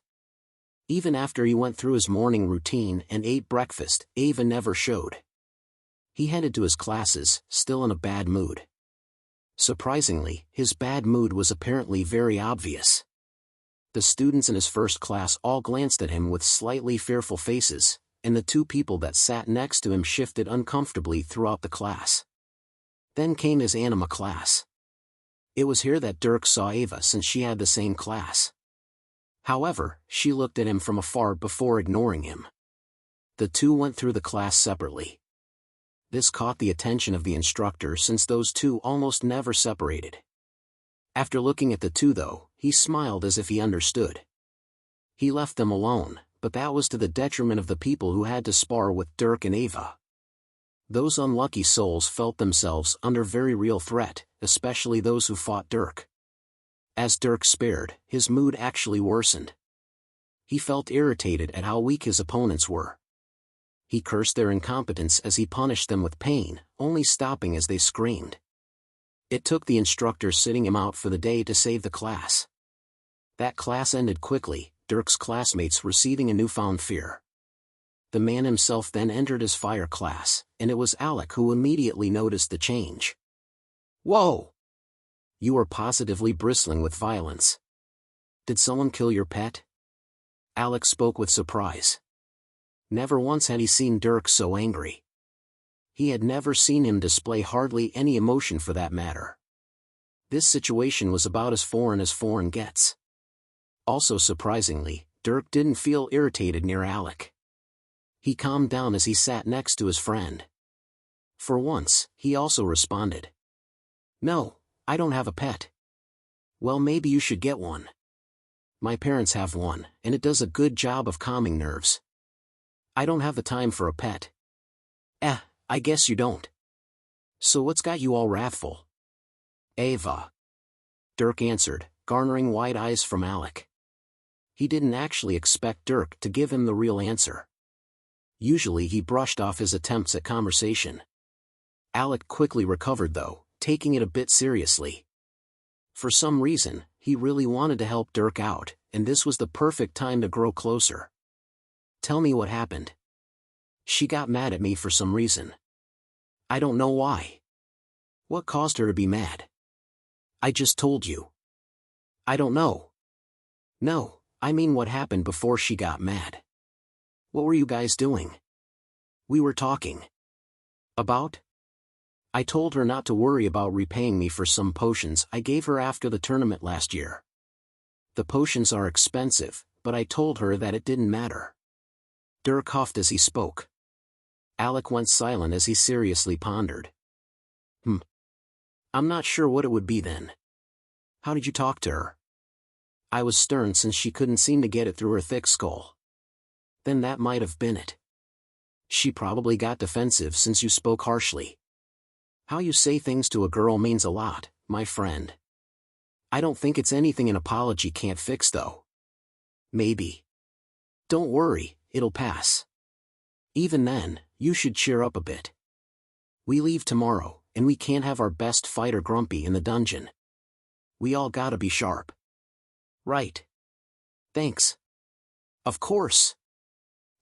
Even after he went through his morning routine and ate breakfast, Ava never showed. He headed to his classes, still in a bad mood. Surprisingly, his bad mood was apparently very obvious. The students in his first class all glanced at him with slightly fearful faces, and the two people that sat next to him shifted uncomfortably throughout the class. Then came his anima class. It was here that Dirk saw Ava since she had the same class. However, she looked at him from afar before ignoring him. The two went through the class separately. This caught the attention of the instructor since those two almost never separated. After looking at the two though, he smiled as if he understood. He left them alone, but that was to the detriment of the people who had to spar with Dirk and Ava. Those unlucky souls felt themselves under very real threat, especially those who fought Dirk. As Dirk spared, his mood actually worsened. He felt irritated at how weak his opponents were. He cursed their incompetence as he punished them with pain, only stopping as they screamed. It took the instructor sitting him out for the day to save the class. That class ended quickly, Dirk's classmates receiving a newfound fear. The man himself then entered his fire class, and it was Alec who immediately noticed the change. Whoa! You are positively bristling with violence. Did someone kill your pet? Alec spoke with surprise. Never once had he seen Dirk so angry. He had never seen him display hardly any emotion for that matter. This situation was about as foreign gets. Also surprisingly, Dirk didn't feel irritated near Alec. He calmed down as he sat next to his friend. For once, he also responded. No, I don't have a pet. Well, maybe you should get one. My parents have one, and it does a good job of calming nerves. I don't have the time for a pet. I guess you don't. So what's got you all wrathful? Ava. Dirk answered, garnering wide eyes from Alec. He didn't actually expect Dirk to give him the real answer. Usually he brushed off his attempts at conversation. Alec quickly recovered though, taking it a bit seriously. For some reason, he really wanted to help Dirk out, and this was the perfect time to grow closer. Tell me what happened. She got mad at me for some reason. I don't know why. What caused her to be mad? I just told you. I don't know. No, I mean what happened before she got mad. What were you guys doing? We were talking. About? I told her not to worry about repaying me for some potions I gave her after the tournament last year. The potions are expensive, but I told her that it didn't matter. Dirk huffed as he spoke. Alec went silent as he seriously pondered. I'm not sure what it would be then. How did you talk to her? I was stern since she couldn't seem to get it through her thick skull. Then that might have been it. She probably got defensive since you spoke harshly. How you say things to a girl means a lot, my friend. I don't think it's anything an apology can't fix though. Maybe. Don't worry, it'll pass. Even then, you should cheer up a bit. We leave tomorrow, and we can't have our best fighter grumpy in the dungeon. We all gotta be sharp. Right. Thanks. Of course.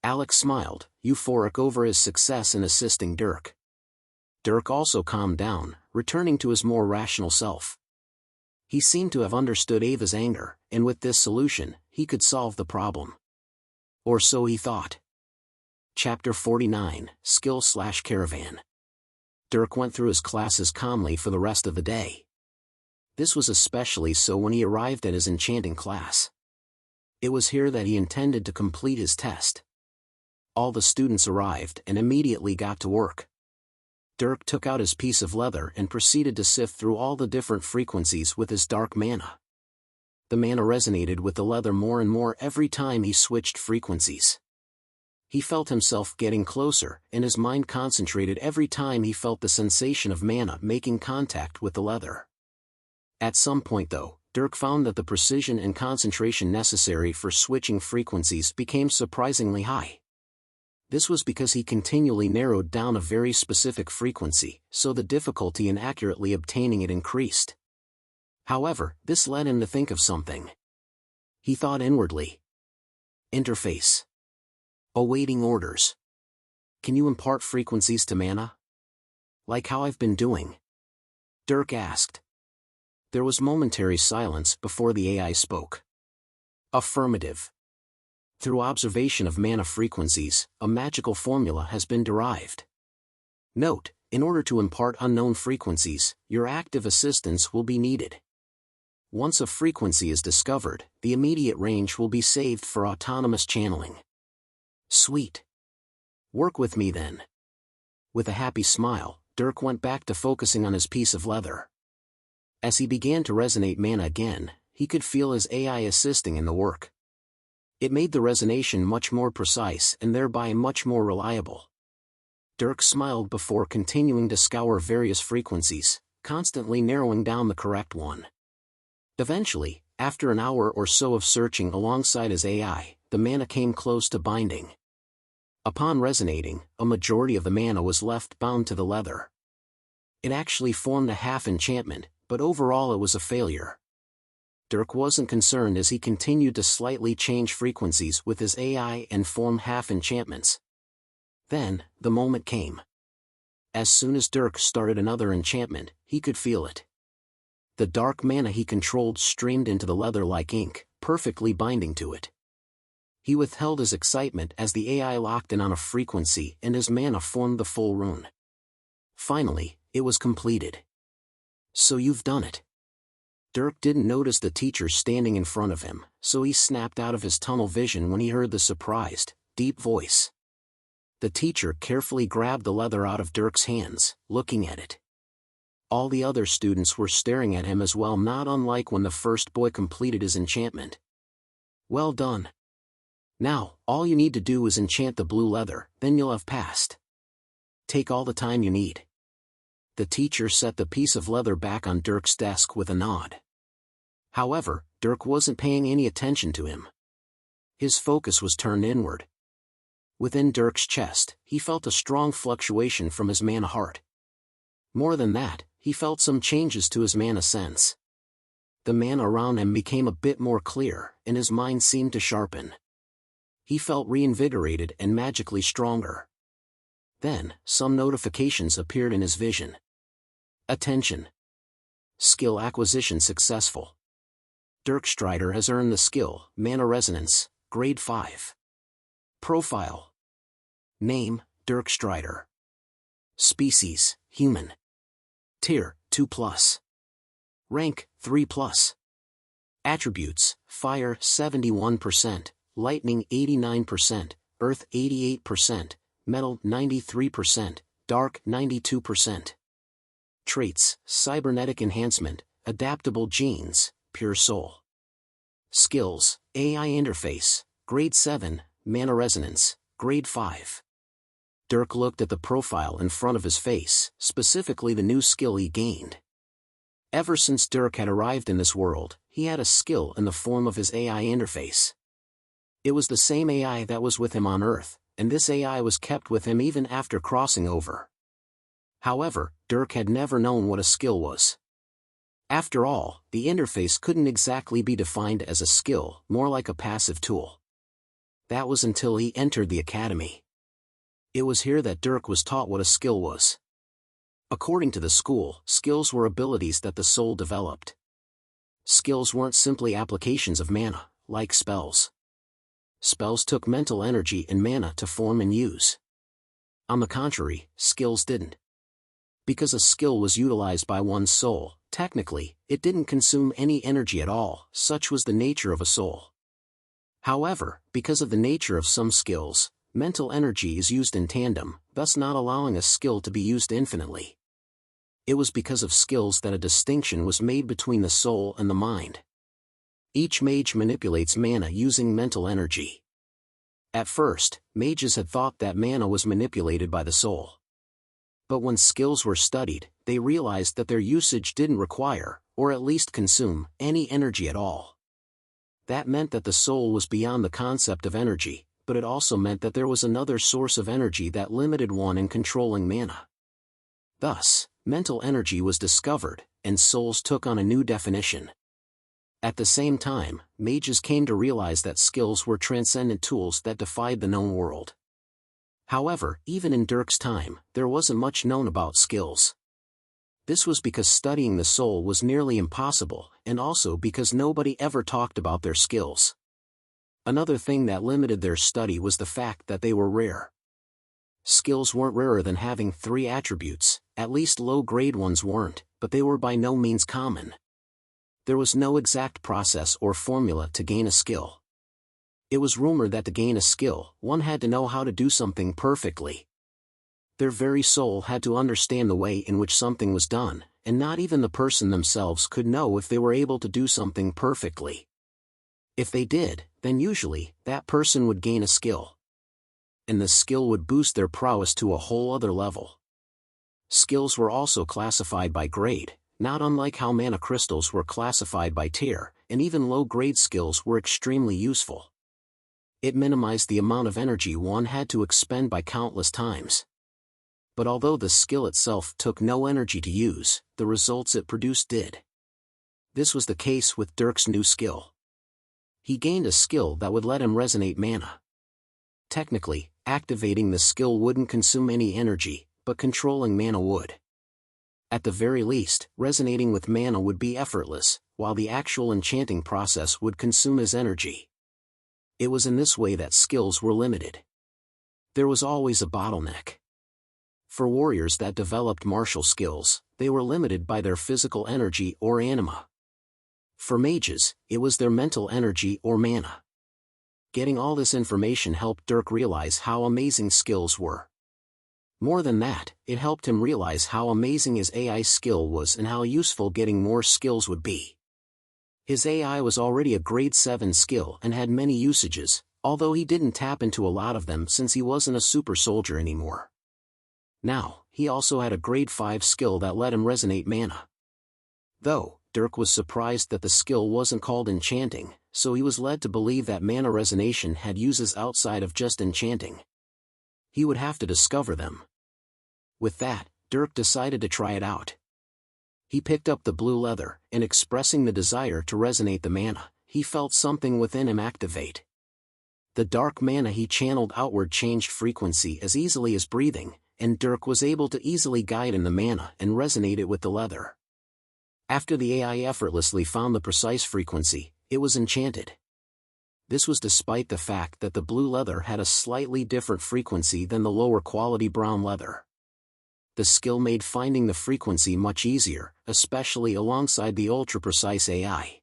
Alex smiled, euphoric over his success in assisting Dirk. Dirk also calmed down, returning to his more rational self. He seemed to have understood Ava's anger, and with this solution, he could solve the problem. Or so he thought. Chapter 49, Skill/Caravan. Dirk went through his classes calmly for the rest of the day. This was especially so when he arrived at his enchanting class. It was here that he intended to complete his test. All the students arrived and immediately got to work. Dirk took out his piece of leather and proceeded to sift through all the different frequencies with his dark mana. The mana resonated with the leather more and more every time he switched frequencies. He felt himself getting closer, and his mind concentrated every time he felt the sensation of mana making contact with the leather. At some point though, Dirk found that the precision and concentration necessary for switching frequencies became surprisingly high. This was because he continually narrowed down a very specific frequency, so the difficulty in accurately obtaining it increased. However, this led him to think of something. He thought inwardly. Interface. Awaiting orders. Can you impart frequencies to mana? Like how I've been doing? Dirk asked. There was momentary silence before the AI spoke. Affirmative. Through observation of mana frequencies, a magical formula has been derived. Note, in order to impart unknown frequencies, your active assistance will be needed. Once a frequency is discovered, the immediate range will be saved for autonomous channeling. Sweet. Work with me then. With a happy smile, Dirk went back to focusing on his piece of leather. As he began to resonate mana again, he could feel his AI assisting in the work. It made the resonation much more precise and thereby much more reliable. Dirk smiled before continuing to scour various frequencies, constantly narrowing down the correct one. Eventually, after an hour or so of searching alongside his AI, the mana came close to binding. Upon resonating, a majority of the mana was left bound to the leather. It actually formed a half enchantment, but overall it was a failure. Dirk wasn't concerned as he continued to slightly change frequencies with his AI and form half enchantments. Then, the moment came. As soon as Dirk started another enchantment, he could feel it. The dark mana he controlled streamed into the leather like ink, perfectly binding to it. He withheld his excitement as the AI locked in on a frequency and his mana formed the full rune. Finally, it was completed. So you've done it. Dirk didn't notice the teacher standing in front of him, so he snapped out of his tunnel vision when he heard the surprised, deep voice. The teacher carefully grabbed the leather out of Dirk's hands, looking at it. All the other students were staring at him as well, not unlike when the first boy completed his enchantment. Well done. Now, all you need to do is enchant the blue leather, then you'll have passed. Take all the time you need. The teacher set the piece of leather back on Dirk's desk with a nod. However, Dirk wasn't paying any attention to him. His focus was turned inward. Within Dirk's chest, he felt a strong fluctuation from his mana heart. More than that, he felt some changes to his mana sense. The mana around him became a bit more clear, and his mind seemed to sharpen. He felt reinvigorated and magically stronger. Then, some notifications appeared in his vision. Attention! Skill acquisition successful. Dirk Strider has earned the skill, Mana Resonance, Grade 5. Profile. Name, Dirk Strider. Species, Human. Tier, 2+. Rank, 3+. Attributes, Fire 71%, Lightning 89%, Earth 88%, Metal 93%, Dark 92%. Traits, Cybernetic Enhancement, Adaptable Genes, Pure Soul. Skills, AI Interface, Grade 7, Mana Resonance, Grade 5. Dirk looked at the profile in front of his face, specifically the new skill he gained. Ever since Dirk had arrived in this world, he had a skill in the form of his AI interface. It was the same AI that was with him on Earth, and this AI was kept with him even after crossing over. However, Dirk had never known what a skill was. After all, the interface couldn't exactly be defined as a skill, more like a passive tool. That was until he entered the academy. It was here that Dirk was taught what a skill was. According to the school, skills were abilities that the soul developed. Skills weren't simply applications of mana, like spells. Spells took mental energy and mana to form and use. On the contrary, skills didn't. Because a skill was utilized by one's soul, technically, it didn't consume any energy at all, such was the nature of a soul. However, because of the nature of some skills, mental energy is used in tandem, thus not allowing a skill to be used infinitely. It was because of skills that a distinction was made between the soul and the mind. Each mage manipulates mana using mental energy. At first, mages had thought that mana was manipulated by the soul. But when skills were studied, they realized that their usage didn't require, or at least consume, any energy at all. That meant that the soul was beyond the concept of energy, but it also meant that there was another source of energy that limited one in controlling mana. Thus, mental energy was discovered, and souls took on a new definition. At the same time, mages came to realize that skills were transcendent tools that defied the known world. However, even in Dirk's time, there wasn't much known about skills. This was because studying the soul was nearly impossible, and also because nobody ever talked about their skills. Another thing that limited their study was the fact that they were rare. Skills weren't rarer than having 3 attributes, at least low-grade ones weren't, but they were by no means common. There was no exact process or formula to gain a skill. It was rumored that to gain a skill, one had to know how to do something perfectly. Their very soul had to understand the way in which something was done, and not even the person themselves could know if they were able to do something perfectly. If they did, then usually, that person would gain a skill. And the skill would boost their prowess to a whole other level. Skills were also classified by grade, not unlike how mana crystals were classified by tier, and even low-grade skills were extremely useful. It minimized the amount of energy one had to expend by countless times. But although the skill itself took no energy to use, the results it produced did. This was the case with Dirk's new skill. He gained a skill that would let him resonate mana. Technically, activating the skill wouldn't consume any energy, but controlling mana would. At the very least, resonating with mana would be effortless, while the actual enchanting process would consume his energy. It was in this way that skills were limited. There was always a bottleneck. For warriors that developed martial skills, they were limited by their physical energy or anima. For mages, it was their mental energy or mana. Getting all this information helped Dirk realize how amazing skills were. More than that, it helped him realize how amazing his AI skill was and how useful getting more skills would be. His AI was already a grade 7 skill and had many usages, although he didn't tap into a lot of them since he wasn't a super soldier anymore. Now, he also had a grade 5 skill that let him resonate mana. Though, Dirk was surprised that the skill wasn't called enchanting, so he was led to believe that mana resonation had uses outside of just enchanting. He would have to discover them. With that, Dirk decided to try it out. He picked up the blue leather, and expressing the desire to resonate the mana, he felt something within him activate. The dark mana he channeled outward changed frequency as easily as breathing, and Dirk was able to easily guide in the mana and resonate it with the leather. After the AI effortlessly found the precise frequency, it was enchanted. This was despite the fact that the blue leather had a slightly different frequency than the lower quality brown leather. The skill made finding the frequency much easier, especially alongside the ultra-precise AI.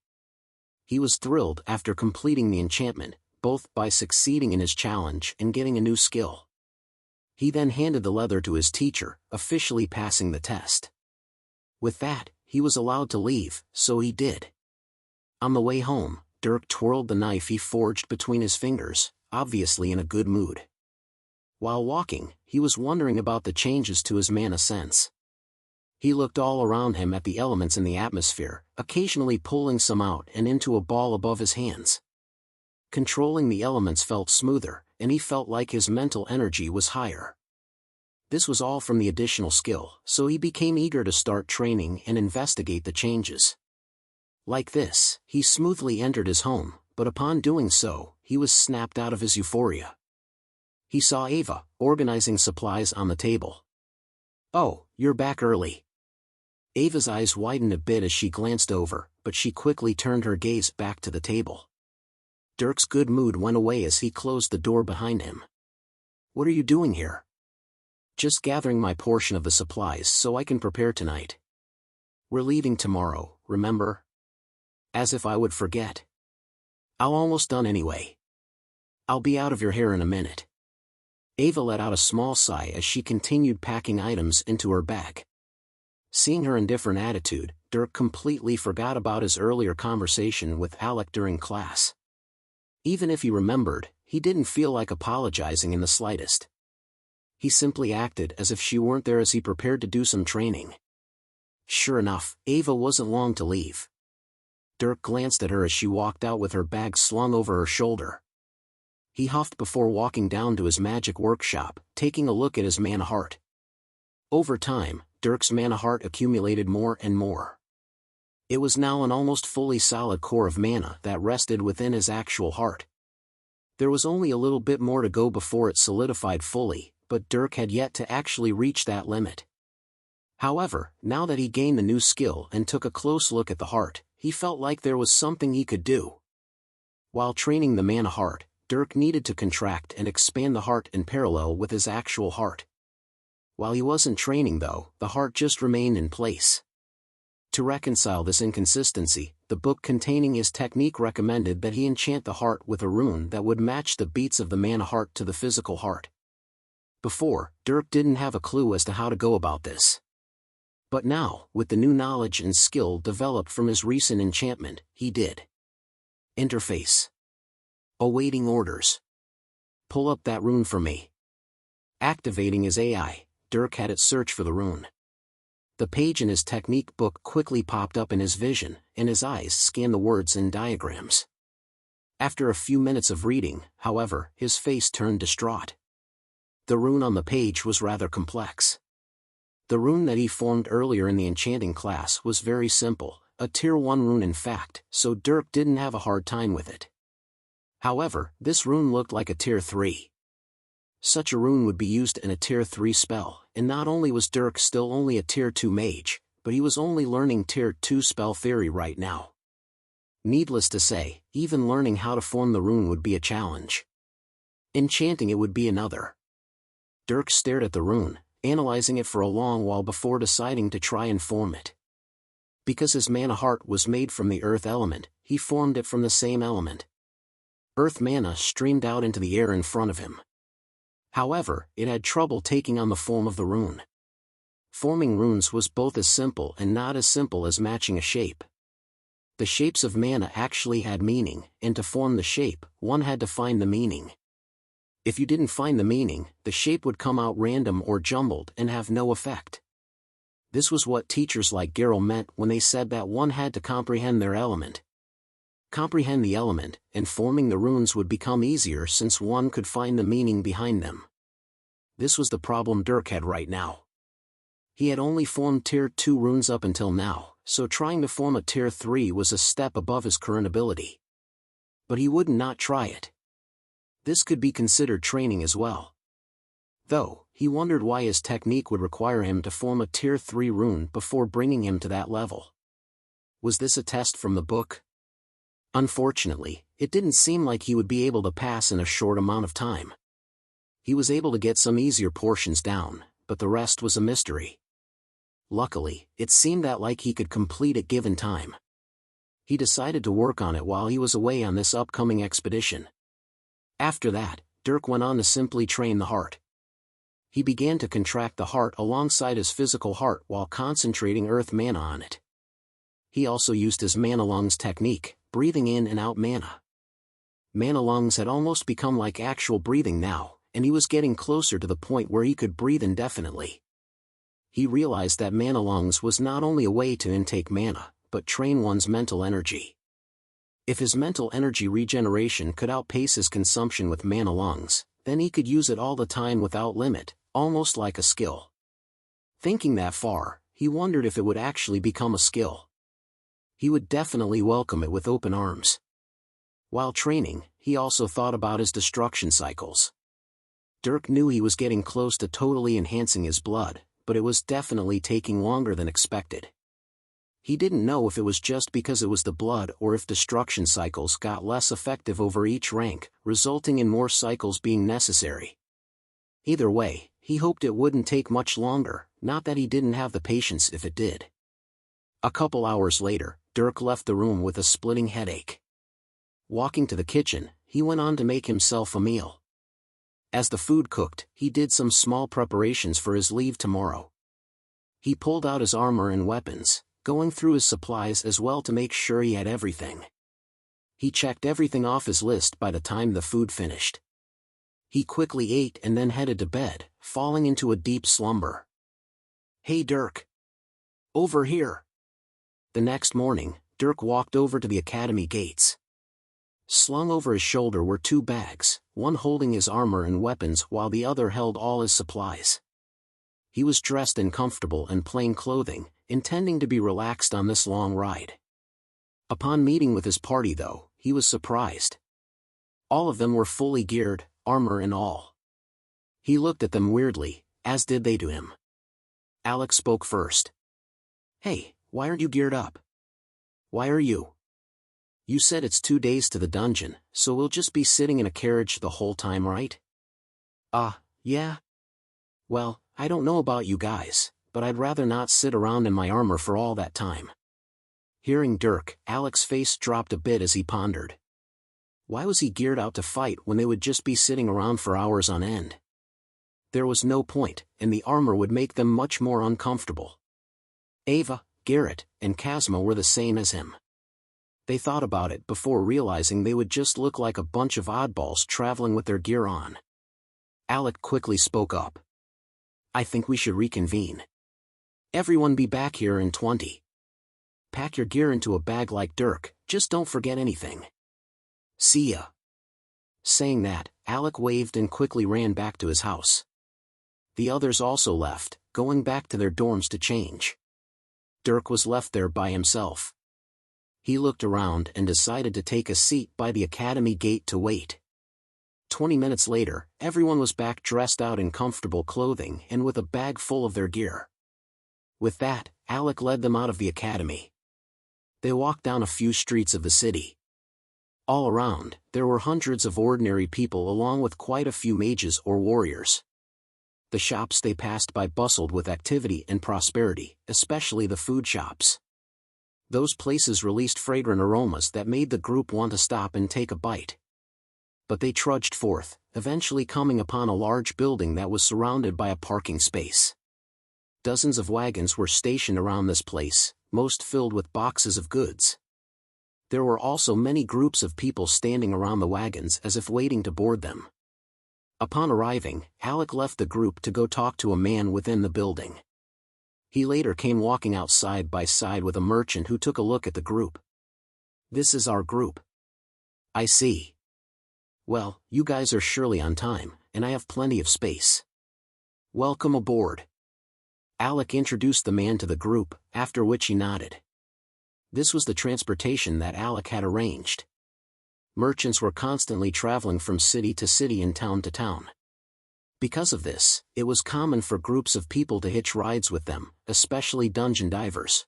He was thrilled after completing the enchantment, both by succeeding in his challenge and getting a new skill. He then handed the leather to his teacher, officially passing the test. With that, he was allowed to leave, so he did. On the way home, Dirk twirled the knife he forged between his fingers, obviously in a good mood. While walking, he was wondering about the changes to his mana sense. He looked all around him at the elements in the atmosphere, occasionally pulling some out and into a ball above his hands. Controlling the elements felt smoother, and he felt like his mental energy was higher. This was all from the additional skill, so he became eager to start training and investigate the changes. Like this, he smoothly entered his home, but upon doing so, he was snapped out of his euphoria. He saw Ava, organizing supplies on the table. "Oh, you're back early." Ava's eyes widened a bit as she glanced over, but she quickly turned her gaze back to the table. Dirk's good mood went away as he closed the door behind him. "What are you doing here?" "Just gathering my portion of the supplies so I can prepare tonight. We're leaving tomorrow, remember?" "As if I would forget. I'm almost done anyway. I'll be out of your hair in a minute." Ava let out a small sigh as she continued packing items into her bag. Seeing her indifferent attitude, Dirk completely forgot about his earlier conversation with Alec during class. Even if he remembered, he didn't feel like apologizing in the slightest. He simply acted as if she weren't there as he prepared to do some training. Sure enough, Ava wasn't long to leave. Dirk glanced at her as she walked out with her bag slung over her shoulder. He huffed before walking down to his magic workshop, taking a look at his mana heart. Over time, Dirk's mana heart accumulated more and more. It was now an almost fully solid core of mana that rested within his actual heart. There was only a little bit more to go before it solidified fully, but Dirk had yet to actually reach that limit. However, now that he gained the new skill and took a close look at the heart, he felt like there was something he could do. While training the mana heart, Dirk needed to contract and expand the heart in parallel with his actual heart. While he wasn't training though, the heart just remained in place. To reconcile this inconsistency, the book containing his technique recommended that he enchant the heart with a rune that would match the beats of the mana heart to the physical heart. Before, Dirk didn't have a clue as to how to go about this. But now, with the new knowledge and skill developed from his recent enchantment, he did. Interface. Awaiting orders. Pull up that rune for me. Activating his AI, Dirk had it search for the rune. The page in his technique book quickly popped up in his vision, and his eyes scanned the words and diagrams. After a few minutes of reading, however, his face turned distraught. The rune on the page was rather complex. The rune that he formed earlier in the enchanting class was very simple, a tier 1 rune in fact, so Dirk didn't have a hard time with it. However, this rune looked like a tier 3. Such a rune would be used in a tier 3 spell, and not only was Dirk still only a tier 2 mage, but he was only learning tier 2 spell theory right now. Needless to say, even learning how to form the rune would be a challenge. Enchanting it would be another. Dirk stared at the rune, analyzing it for a long while before deciding to try and form it. Because his mana heart was made from the earth element, he formed it from the same element. Earth mana streamed out into the air in front of him. However, it had trouble taking on the form of the rune. Forming runes was both as simple and not as simple as matching a shape. The shapes of mana actually had meaning, and to form the shape, one had to find the meaning. If you didn't find the meaning, the shape would come out random or jumbled and have no effect. This was what teachers like Geralt meant when they said that one had to comprehend their element. Comprehend the element, and forming the runes would become easier since one could find the meaning behind them. This was the problem Dirk had right now. He had only formed tier 2 runes up until now, so trying to form a tier 3 was a step above his current ability. But he would not try it. This could be considered training as well. Though, he wondered why his technique would require him to form a tier 3 rune before bringing him to that level. Was this a test from the book? Unfortunately, it didn't seem like he would be able to pass in a short amount of time. He was able to get some easier portions down, but the rest was a mystery. Luckily, it seemed that like he could complete it given time. He decided to work on it while he was away on this upcoming expedition. After that, Dirk went on to simply train the heart. He began to contract the heart alongside his physical heart while concentrating earth mana on it. He also used his mana lungs technique, breathing in and out mana. Mana lungs had almost become like actual breathing now, and he was getting closer to the point where he could breathe indefinitely. He realized that mana lungs was not only a way to intake mana, but train one's mental energy. If his mental energy regeneration could outpace his consumption with mana lungs, then he could use it all the time without limit, almost like a skill. Thinking that far, he wondered if it would actually become a skill. He would definitely welcome it with open arms. While training, he also thought about his destruction cycles. Dirk knew he was getting close to totally enhancing his blood, but it was definitely taking longer than expected. He didn't know if it was just because it was the blood or if destruction cycles got less effective over each rank, resulting in more cycles being necessary. Either way, he hoped it wouldn't take much longer, not that he didn't have the patience if it did. A couple hours later, Dirk left the room with a splitting headache. Walking to the kitchen, he went on to make himself a meal. As the food cooked, he did some small preparations for his leave tomorrow. He pulled out his armor and weapons, going through his supplies as well to make sure he had everything. He checked everything off his list by the time the food finished. He quickly ate and then headed to bed, falling into a deep slumber. "Hey Dirk! Over here!" The next morning, Dirk walked over to the academy gates. Slung over his shoulder were two bags, one holding his armor and weapons while the other held all his supplies. He was dressed in comfortable and plain clothing, intending to be relaxed on this long ride. Upon meeting with his party though, he was surprised. All of them were fully geared, armor and all. He looked at them weirdly, as did they to him. Alex spoke first. "Hey, why aren't you geared up? Why are you? You said it's 2 days to the dungeon, so we'll just be sitting in a carriage the whole time, right?" Yeah. Well, I don't know about you guys, but I'd rather not sit around in my armor for all that time." Hearing Dirk, Alex's face dropped a bit as he pondered. Why was he geared out to fight when they would just be sitting around for hours on end? There was no point, and the armor would make them much more uncomfortable. Ava, Garrett, and Kazma were the same as him. They thought about it before realizing they would just look like a bunch of oddballs traveling with their gear on. Alec quickly spoke up. "I think we should reconvene. Everyone be back here in 20. Pack your gear into a bag like Dirk, just don't forget anything. See ya." Saying that, Alec waved and quickly ran back to his house. The others also left, going back to their dorms to change. Dirk was left there by himself. He looked around and decided to take a seat by the academy gate to wait. 20 minutes later, everyone was back dressed out in comfortable clothing and with a bag full of their gear. With that, Alec led them out of the academy. They walked down a few streets of the city. All around, there were hundreds of ordinary people along with quite a few mages or warriors. The shops they passed by bustled with activity and prosperity, especially the food shops. Those places released fragrant aromas that made the group want to stop and take a bite. But they trudged forth, eventually coming upon a large building that was surrounded by a parking space. Dozens of wagons were stationed around this place, most filled with boxes of goods. There were also many groups of people standing around the wagons as if waiting to board them. Upon arriving, Alec left the group to go talk to a man within the building. He later came walking out side by side with a merchant who took a look at the group. "This is our group." "I see. Well, you guys are surely on time, and I have plenty of space. Welcome aboard." Alec introduced the man to the group, after which he nodded. This was the transportation that Alec had arranged. Merchants were constantly traveling from city to city and town to town. Because of this, it was common for groups of people to hitch rides with them, especially dungeon divers.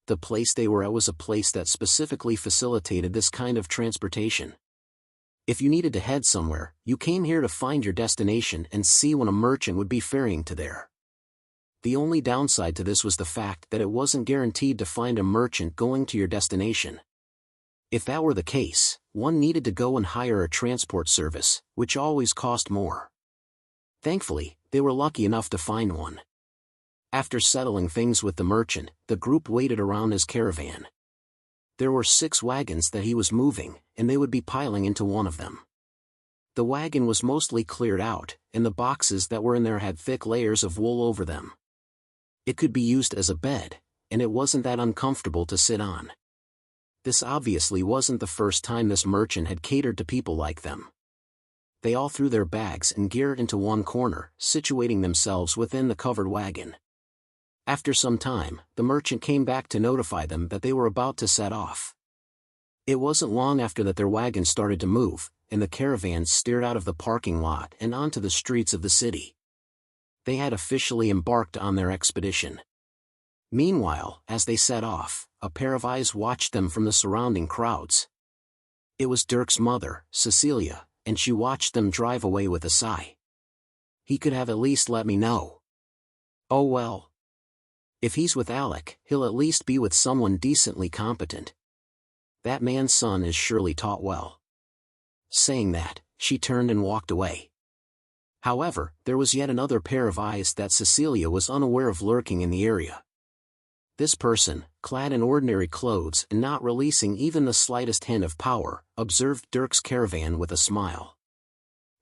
The place they were at was a place that specifically facilitated this kind of transportation. If you needed to head somewhere, you came here to find your destination and see when a merchant would be ferrying to there. The only downside to this was the fact that it wasn't guaranteed to find a merchant going to your destination. If that were the case, one needed to go and hire a transport service, which always cost more. Thankfully, they were lucky enough to find one. After settling things with the merchant, the group waited around his caravan. There were 6 wagons that he was moving, and they would be piling into one of them. The wagon was mostly cleared out, and the boxes that were in there had thick layers of wool over them. It could be used as a bed, and it wasn't that uncomfortable to sit on. This obviously wasn't the first time this merchant had catered to people like them. They all threw their bags and gear into one corner, situating themselves within the covered wagon. After some time, the merchant came back to notify them that they were about to set off. It wasn't long after that their wagon started to move, and the caravan steered out of the parking lot and onto the streets of the city. They had officially embarked on their expedition. Meanwhile, as they set off, a pair of eyes watched them from the surrounding crowds. It was Dirk's mother, Cecilia, and she watched them drive away with a sigh. He could have at least let me know. Oh well. If he's with Alec, he'll at least be with someone decently competent. That man's son is surely taught well. Saying that, she turned and walked away. However, there was yet another pair of eyes that Cecilia was unaware of lurking in the area. This person, clad in ordinary clothes and not releasing even the slightest hint of power, observed Dirk's caravan with a smile.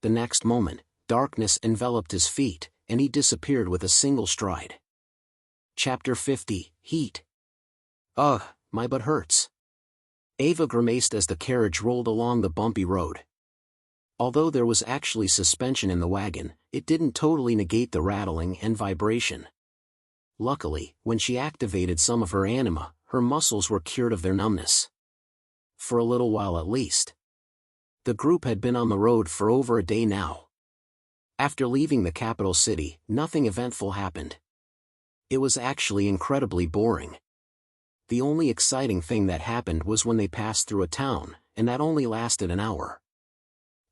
The next moment, darkness enveloped his feet, and he disappeared with a single stride. Chapter 50, Heat. Ugh, my butt hurts. Ava grimaced as the carriage rolled along the bumpy road. Although there was actually suspension in the wagon, it didn't totally negate the rattling and vibration. Luckily, when she activated some of her anima, her muscles were cured of their numbness. For a little while at least. The group had been on the road for over a day now. After leaving the capital city, nothing eventful happened. It was actually incredibly boring. The only exciting thing that happened was when they passed through a town, and that only lasted an hour.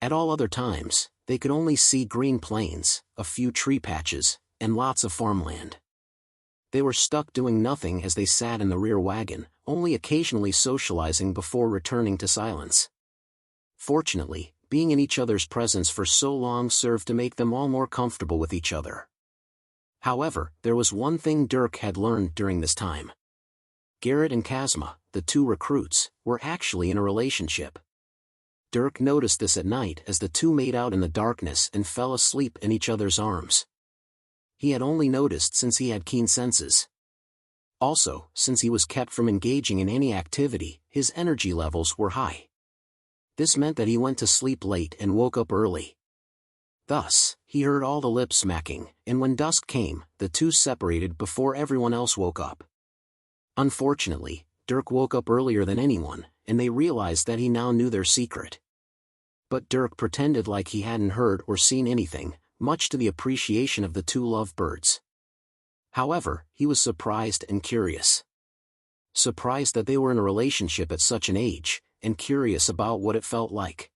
At all other times, they could only see green plains, a few tree patches, and lots of farmland. They were stuck doing nothing as they sat in the rear wagon, only occasionally socializing before returning to silence. Fortunately, being in each other's presence for so long served to make them all more comfortable with each other. However, there was one thing Dirk had learned during this time. Garrett and Kazma, the 2 recruits, were actually in a relationship. Dirk noticed this at night as the 2 made out in the darkness and fell asleep in each other's arms. He had only noticed since he had keen senses. Also, since he was kept from engaging in any activity, his energy levels were high. This meant that he went to sleep late and woke up early. Thus, he heard all the lip smacking, and when dusk came, the 2 separated before everyone else woke up. Unfortunately, Dirk woke up earlier than anyone, and they realized that he now knew their secret. But Dirk pretended like he hadn't heard or seen anything, much to the appreciation of the 2 lovebirds. However, he was surprised and curious. Surprised that they were in a relationship at such an age, and curious about what it felt like.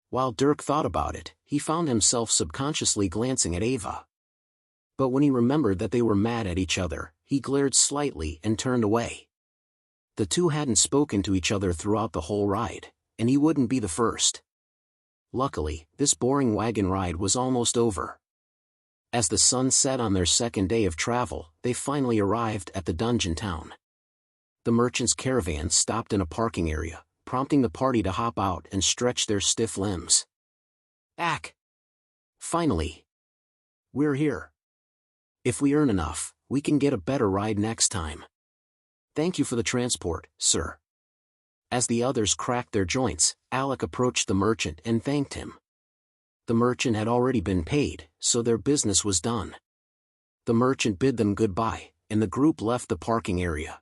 While Dirk thought about it, he found himself subconsciously glancing at Ava. But when he remembered that they were mad at each other, he glared slightly and turned away. The 2 hadn't spoken to each other throughout the whole ride, and he wouldn't be the first. Luckily, this boring wagon ride was almost over. As the sun set on their second day of travel, they finally arrived at the dungeon town. The merchant's caravan stopped in a parking area, prompting the party to hop out and stretch their stiff limbs. Ack! Finally! We're here. If we earn enough, we can get a better ride next time. Thank you for the transport, sir. As the others cracked their joints, Alec approached the merchant and thanked him. The merchant had already been paid, so their business was done. The merchant bid them goodbye, and the group left the parking area.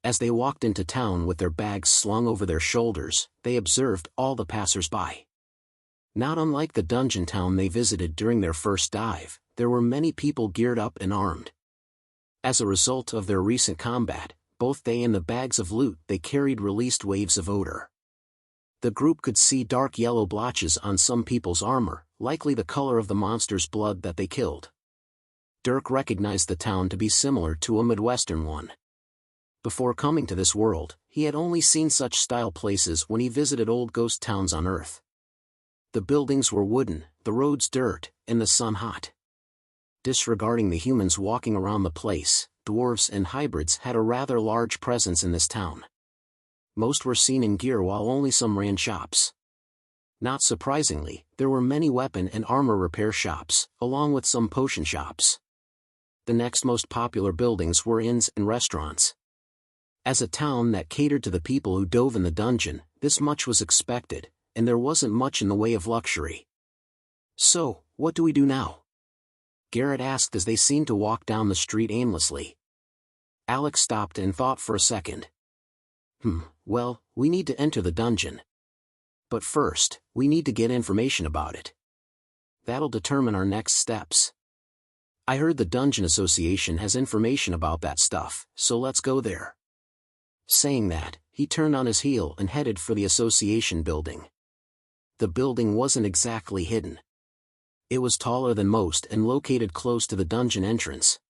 As they walked into town with their bags slung over their shoulders, they observed all the passers-by. Not unlike the dungeon town they visited during their first dive, there were many people geared up and armed. As a result of their recent combat, both they and the bags of loot they carried released waves of odor. The group could see dark yellow blotches on some people's armor, likely the color of the monster's blood that they killed. Dirk recognized the town to be similar to a Midwestern one. Before coming to this world, he had only seen such style places when he visited old ghost towns on Earth. The buildings were wooden, the roads dirt, and the sun hot. Disregarding the humans walking around the place, dwarves and hybrids had a rather large presence in this town. Most were seen in gear while only some ran shops. Not surprisingly, there were many weapon and armor repair shops, along with some potion shops. The next most popular buildings were inns and restaurants. As a town that catered to the people who dove in the dungeon, this much was expected, and there wasn't much in the way of luxury. "So, what do we do now?" Garrett asked as they seemed to walk down the street aimlessly. Alex stopped and thought for a second. Well, we need to enter the dungeon. But first, we need to get information about it. That'll determine our next steps. I heard the Dungeon Association has information about that stuff, so let's go there. Saying that, he turned on his heel and headed for the association building. The building wasn't exactly hidden. It was taller than most and located close to the dungeon entrance.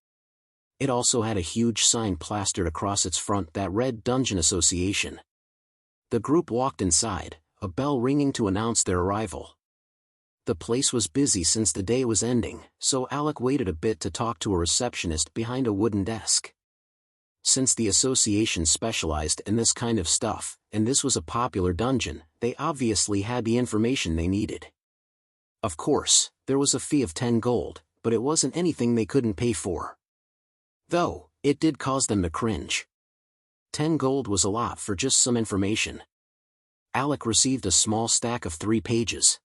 It also had a huge sign plastered across its front that read Dungeon Association. The group walked inside, a bell ringing to announce their arrival. The place was busy since the day was ending, so Alec waited a bit to talk to a receptionist behind a wooden desk. Since the association specialized in this kind of stuff, and this was a popular dungeon, they obviously had the information they needed. Of course, there was a fee of 10 gold, but it wasn't anything they couldn't pay for. Though, it did cause them to cringe. 10 gold was a lot for just some information. Alec received a small stack of 3 pages.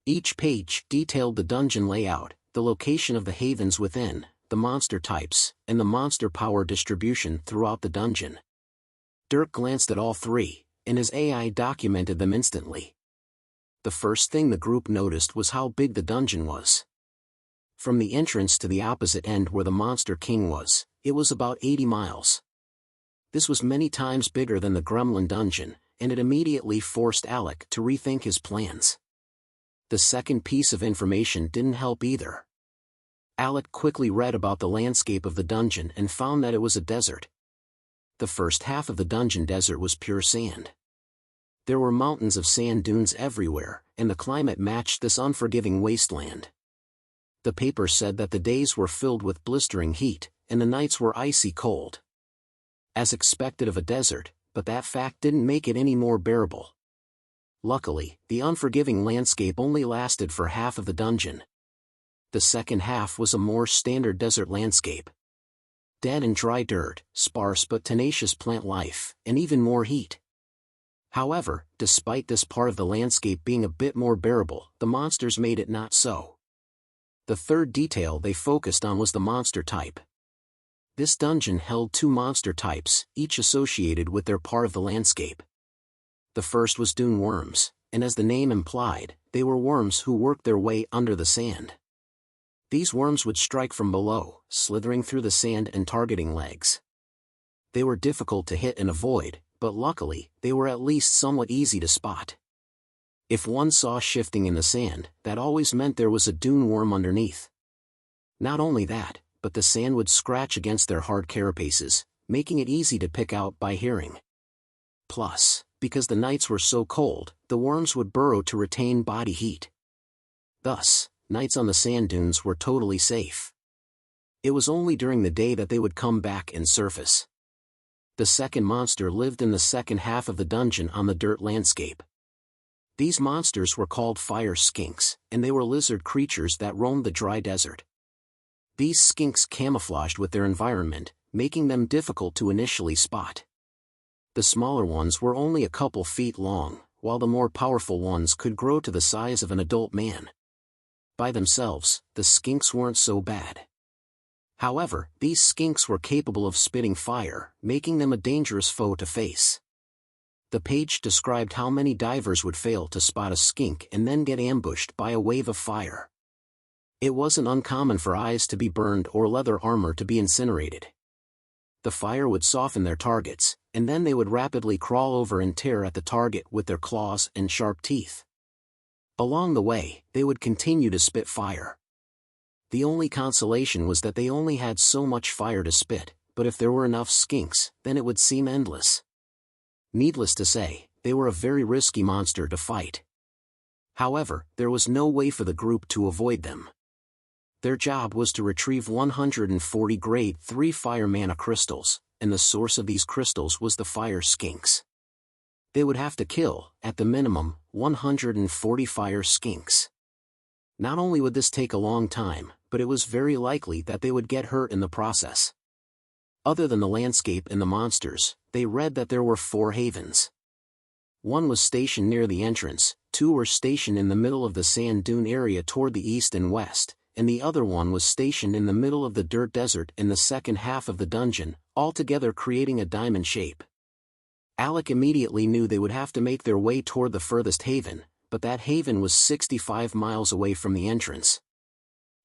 Each page detailed the dungeon layout, the location of the havens within, the monster types, and the monster power distribution throughout the dungeon. Dirk glanced at all 3, and his AI documented them instantly. The first thing the group noticed was how big the dungeon was. From the entrance to the opposite end where the Monster King was, it was about 80 miles. This was many times bigger than the Gremlin dungeon, and it immediately forced Alec to rethink his plans. The second piece of information didn't help either. Alec quickly read about the landscape of the dungeon and found that it was a desert. The first half of the dungeon desert was pure sand. There were mountains of sand dunes everywhere, and the climate matched this unforgiving wasteland. The paper said that the days were filled with blistering heat, and the nights were icy cold. As expected of a desert, but that fact didn't make it any more bearable. Luckily, the unforgiving landscape only lasted for half of the dungeon. The second half was a more standard desert landscape. Dead and dry dirt, sparse but tenacious plant life, and even more heat. However, despite this part of the landscape being a bit more bearable, the monsters made it not so. The third detail they focused on was the monster type. This dungeon held 2 monster types, each associated with their part of the landscape. The first was dune worms, and as the name implied, they were worms who worked their way under the sand. These worms would strike from below, slithering through the sand and targeting legs. They were difficult to hit and avoid, but luckily, they were at least somewhat easy to spot. If one saw shifting in the sand, that always meant there was a dune worm underneath. Not only that, but the sand would scratch against their hard carapaces, making it easy to pick out by hearing. Plus, because the nights were so cold, the worms would burrow to retain body heat. Thus, nights on the sand dunes were totally safe. It was only during the day that they would come back and surface. The second monster lived in the second half of the dungeon on the dirt landscape. These monsters were called fire skinks, and they were lizard creatures that roamed the dry desert. These skinks camouflaged with their environment, making them difficult to initially spot. The smaller ones were only a couple feet long, while the more powerful ones could grow to the size of an adult man. By themselves, the skinks weren't so bad. However, these skinks were capable of spitting fire, making them a dangerous foe to face. The page described how many divers would fail to spot a skink and then get ambushed by a wave of fire. It wasn't uncommon for eyes to be burned or leather armor to be incinerated. The fire would soften their targets, and then they would rapidly crawl over and tear at the target with their claws and sharp teeth. Along the way, they would continue to spit fire. The only consolation was that they only had so much fire to spit, but if there were enough skinks, then it would seem endless. Needless to say, they were a very risky monster to fight. However, there was no way for the group to avoid them. Their job was to retrieve 140 grade 3 fire mana crystals, and the source of these crystals was the fire skinks. They would have to kill, at the minimum, 140 fire skinks. Not only would this take a long time, but it was very likely that they would get hurt in the process. Other than the landscape and the monsters, they read that there were 4 havens. One was stationed near the entrance, 2 were stationed in the middle of the sand dune area toward the east and west, and the other one was stationed in the middle of the dirt desert in the second half of the dungeon, altogether creating a diamond shape. Alec immediately knew they would have to make their way toward the furthest haven, but that haven was 65 miles away from the entrance.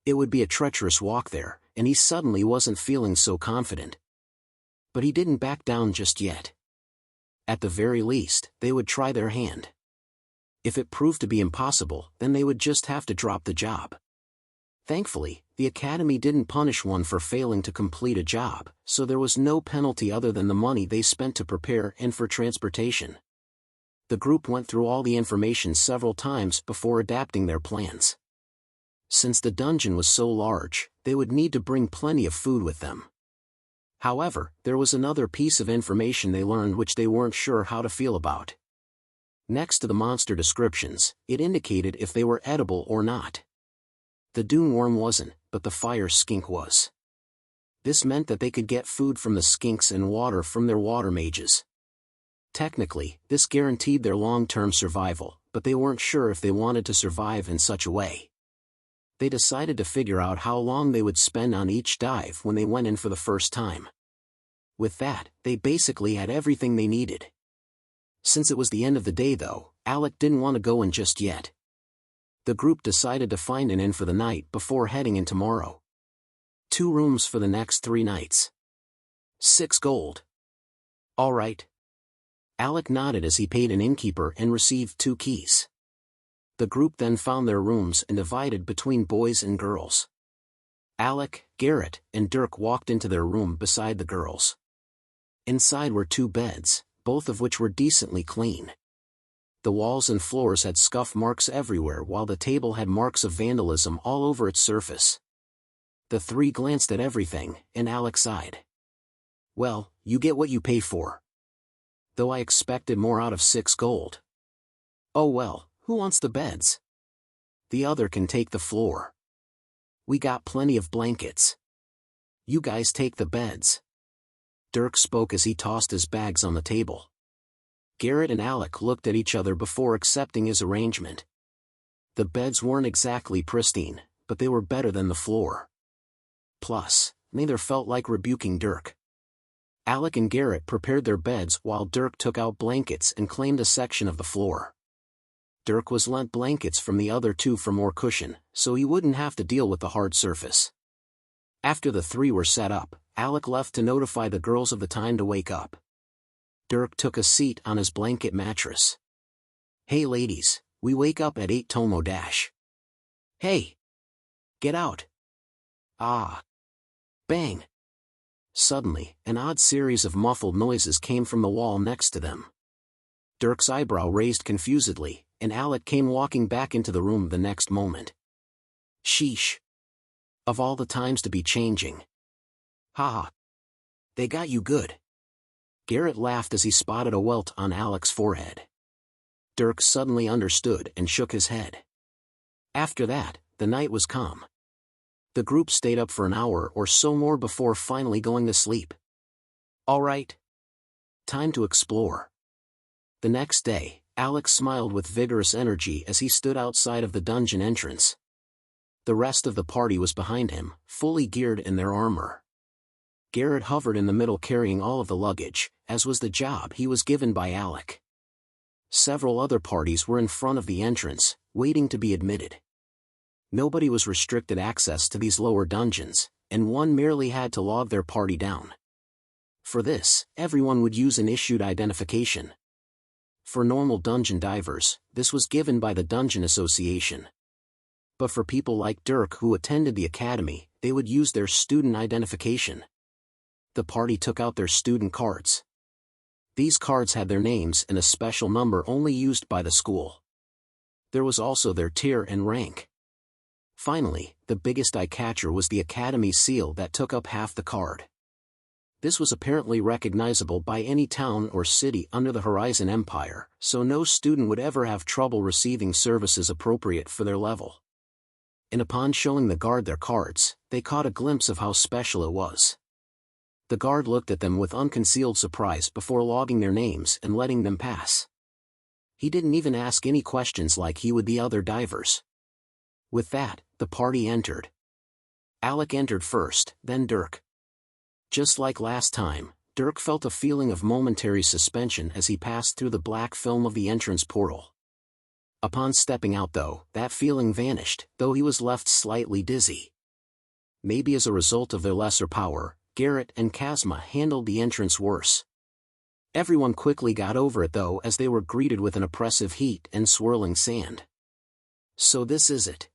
It would be a treacherous walk there, and he suddenly wasn't feeling so confident. But he didn't back down just yet. At the very least, they would try their hand. If it proved to be impossible, then they would just have to drop the job. Thankfully, the Academy didn't punish one for failing to complete a job, so there was no penalty other than the money they spent to prepare and for transportation. The group went through all the information several times before adapting their plans. Since the dungeon was so large, they would need to bring plenty of food with them. However, there was another piece of information they learned which they weren't sure how to feel about. Next to the monster descriptions, it indicated if they were edible or not. The dune worm wasn't, but the fire skink was. This meant that they could get food from the skinks and water from their water mages. Technically, this guaranteed their long-term survival, but they weren't sure if they wanted to survive in such a way. They decided to figure out how long they would spend on each dive when they went in for the first time. With that, they basically had everything they needed. Since it was the end of the day though, Alec didn't want to go in just yet. The group decided to find an inn for the night before heading in tomorrow. 2 rooms for the next 3 nights. 6 gold. All right. Alec nodded as he paid an innkeeper and received 2 keys. The group then found their rooms and divided between boys and girls. Alec, Garrett, and Dirk walked into their room beside the girls. Inside were 2 beds, both of which were decently clean. The walls and floors had scuff marks everywhere while the table had marks of vandalism all over its surface. The 3 glanced at everything, and Alec sighed. Well, you get what you pay for. Though I expected more out of 6 gold. Oh well, who wants the beds? The other can take the floor. We got plenty of blankets. You guys take the beds. Dirk spoke as he tossed his bags on the table. Garrett and Alec looked at each other before accepting his arrangement. The beds weren't exactly pristine, but they were better than the floor. Plus, neither felt like rebuking Dirk. Alec and Garrett prepared their beds while Dirk took out blankets and claimed a section of the floor. Dirk was lent blankets from the other 2 for more cushion, so he wouldn't have to deal with the hard surface. After the 3 were set up, Alec left to notify the girls of the time to wake up. Dirk took a seat on his blanket mattress. Hey ladies, we wake up at 8 Tomo dash. Hey! Get out! Ah! Bang! Suddenly, an odd series of muffled noises came from the wall next to them. Dirk's eyebrow raised confusedly, and Alec came walking back into the room the next moment. Sheesh! Of all the times to be changing. Haha! They got you good. Garrett laughed as he spotted a welt on Alec's forehead. Dirk suddenly understood and shook his head. After that, the night was calm. The group stayed up for an hour or so more before finally going to sleep. All right. Time to explore. The next day, Alec smiled with vigorous energy as he stood outside of the dungeon entrance. The rest of the party was behind him, fully geared in their armor. Garrett hovered in the middle carrying all of the luggage, as was the job he was given by Alec. Several other parties were in front of the entrance, waiting to be admitted. Nobody was restricted access to these lower dungeons, and one merely had to log their party down. For this, everyone would use an issued identification. For normal dungeon divers, this was given by the Dungeon Association. But for people like Dirk who attended the academy, they would use their student identification. The party took out their student cards. These cards had their names and a special number only used by the school. There was also their tier and rank. Finally, the biggest eye-catcher was the academy seal that took up half the card. This was apparently recognizable by any town or city under the Horizon Empire, so no student would ever have trouble receiving services appropriate for their level. And upon showing the guard their cards, they caught a glimpse of how special it was. The guard looked at them with unconcealed surprise before logging their names and letting them pass. He didn't even ask any questions like he would the other divers. With that, the party entered. Alec entered first, then Dirk. Just like last time, Dirk felt a feeling of momentary suspension as he passed through the black film of the entrance portal. Upon stepping out though, that feeling vanished, though he was left slightly dizzy. Maybe as a result of their lesser power, Garrett and Kazma handled the entrance worse. Everyone quickly got over it though as they were greeted with an oppressive heat and swirling sand. So this is it.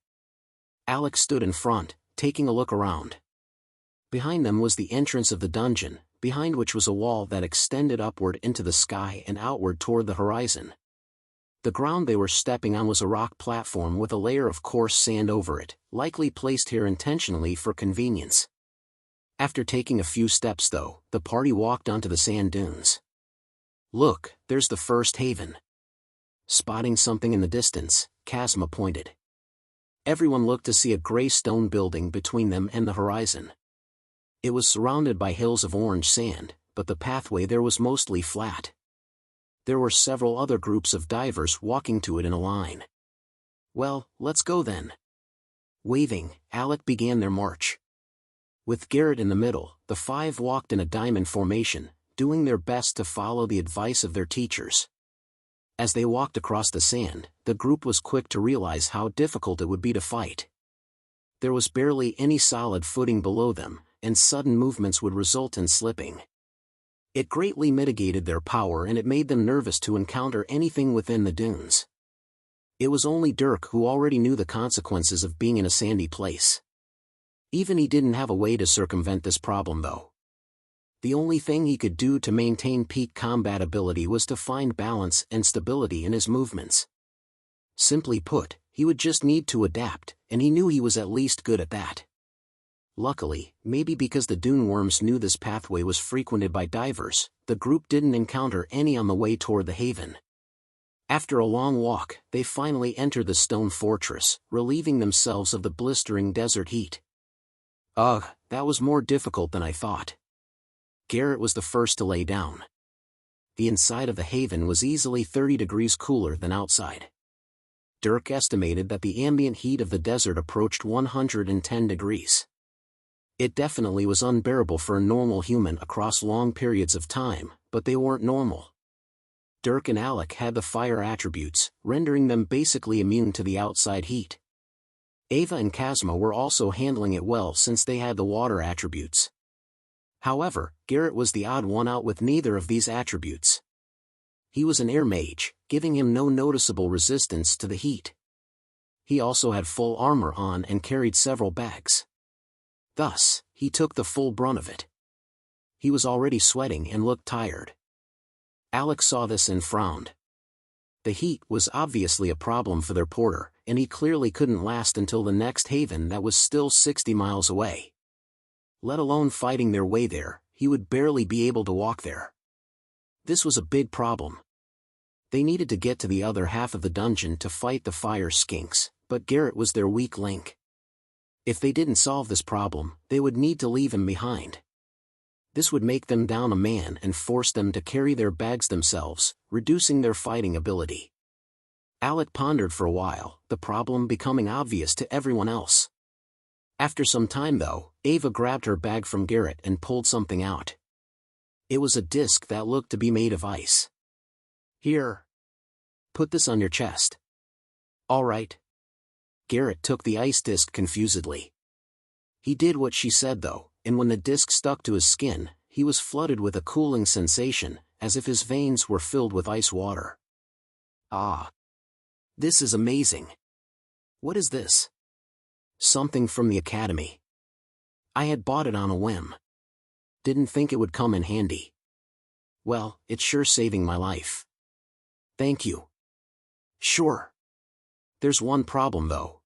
Alex stood in front, taking a look around. Behind them was the entrance of the dungeon, behind which was a wall that extended upward into the sky and outward toward the horizon. The ground they were stepping on was a rock platform with a layer of coarse sand over it, likely placed here intentionally for convenience. After taking a few steps though, the party walked onto the sand dunes. Look, there's the first haven. Spotting something in the distance, Kazma pointed. Everyone looked to see a gray stone building between them and the horizon. It was surrounded by hills of orange sand, but the pathway there was mostly flat. There were several other groups of divers walking to it in a line. Well, let's go then. Waving, Alec began their march. With Garrett in the middle, the five walked in a diamond formation, doing their best to follow the advice of their teachers. As they walked across the sand, the group was quick to realize how difficult it would be to fight. There was barely any solid footing below them, and sudden movements would result in slipping. It greatly mitigated their power and it made them nervous to encounter anything within the dunes. It was only Dirk who already knew the consequences of being in a sandy place. Even he didn't have a way to circumvent this problem though. The only thing he could do to maintain peak combat ability was to find balance and stability in his movements. Simply put, he would just need to adapt, and he knew he was at least good at that. Luckily, maybe because the dune worms knew this pathway was frequented by divers, the group didn't encounter any on the way toward the haven. After a long walk, they finally entered the stone fortress, relieving themselves of the blistering desert heat. Ugh, that was more difficult than I thought. Garrett was the first to lay down. The inside of the haven was easily 30 degrees cooler than outside. Dirk estimated that the ambient heat of the desert approached 110 degrees. It definitely was unbearable for a normal human across long periods of time, but they weren't normal. Dirk and Alec had the fire attributes, rendering them basically immune to the outside heat. Ava and Kazma were also handling it well since they had the water attributes. However, Garrett was the odd one out with neither of these attributes. He was an air mage, giving him no noticeable resistance to the heat. He also had full armor on and carried several bags. Thus, he took the full brunt of it. He was already sweating and looked tired. Alex saw this and frowned. The heat was obviously a problem for their porter, and he clearly couldn't last until the next haven that was still 60 miles away. Let alone fighting their way there, he would barely be able to walk there. This was a big problem. They needed to get to the other half of the dungeon to fight the fire skinks, but Garrett was their weak link. If they didn't solve this problem, they would need to leave him behind. This would make them down a man and force them to carry their bags themselves, reducing their fighting ability. Alec pondered for a while, the problem becoming obvious to everyone else. After some time though, Ava grabbed her bag from Garrett and pulled something out. It was a disc that looked to be made of ice. Here. Put this on your chest. All right. Garrett took the ice disc confusedly. He did what she said though, and when the disc stuck to his skin, he was flooded with a cooling sensation, as if his veins were filled with ice water. Ah. This is amazing. What is this? Something from the academy. I had bought it on a whim. Didn't think it would come in handy. Well, it's sure saving my life. Thank you. Sure. There's one problem though.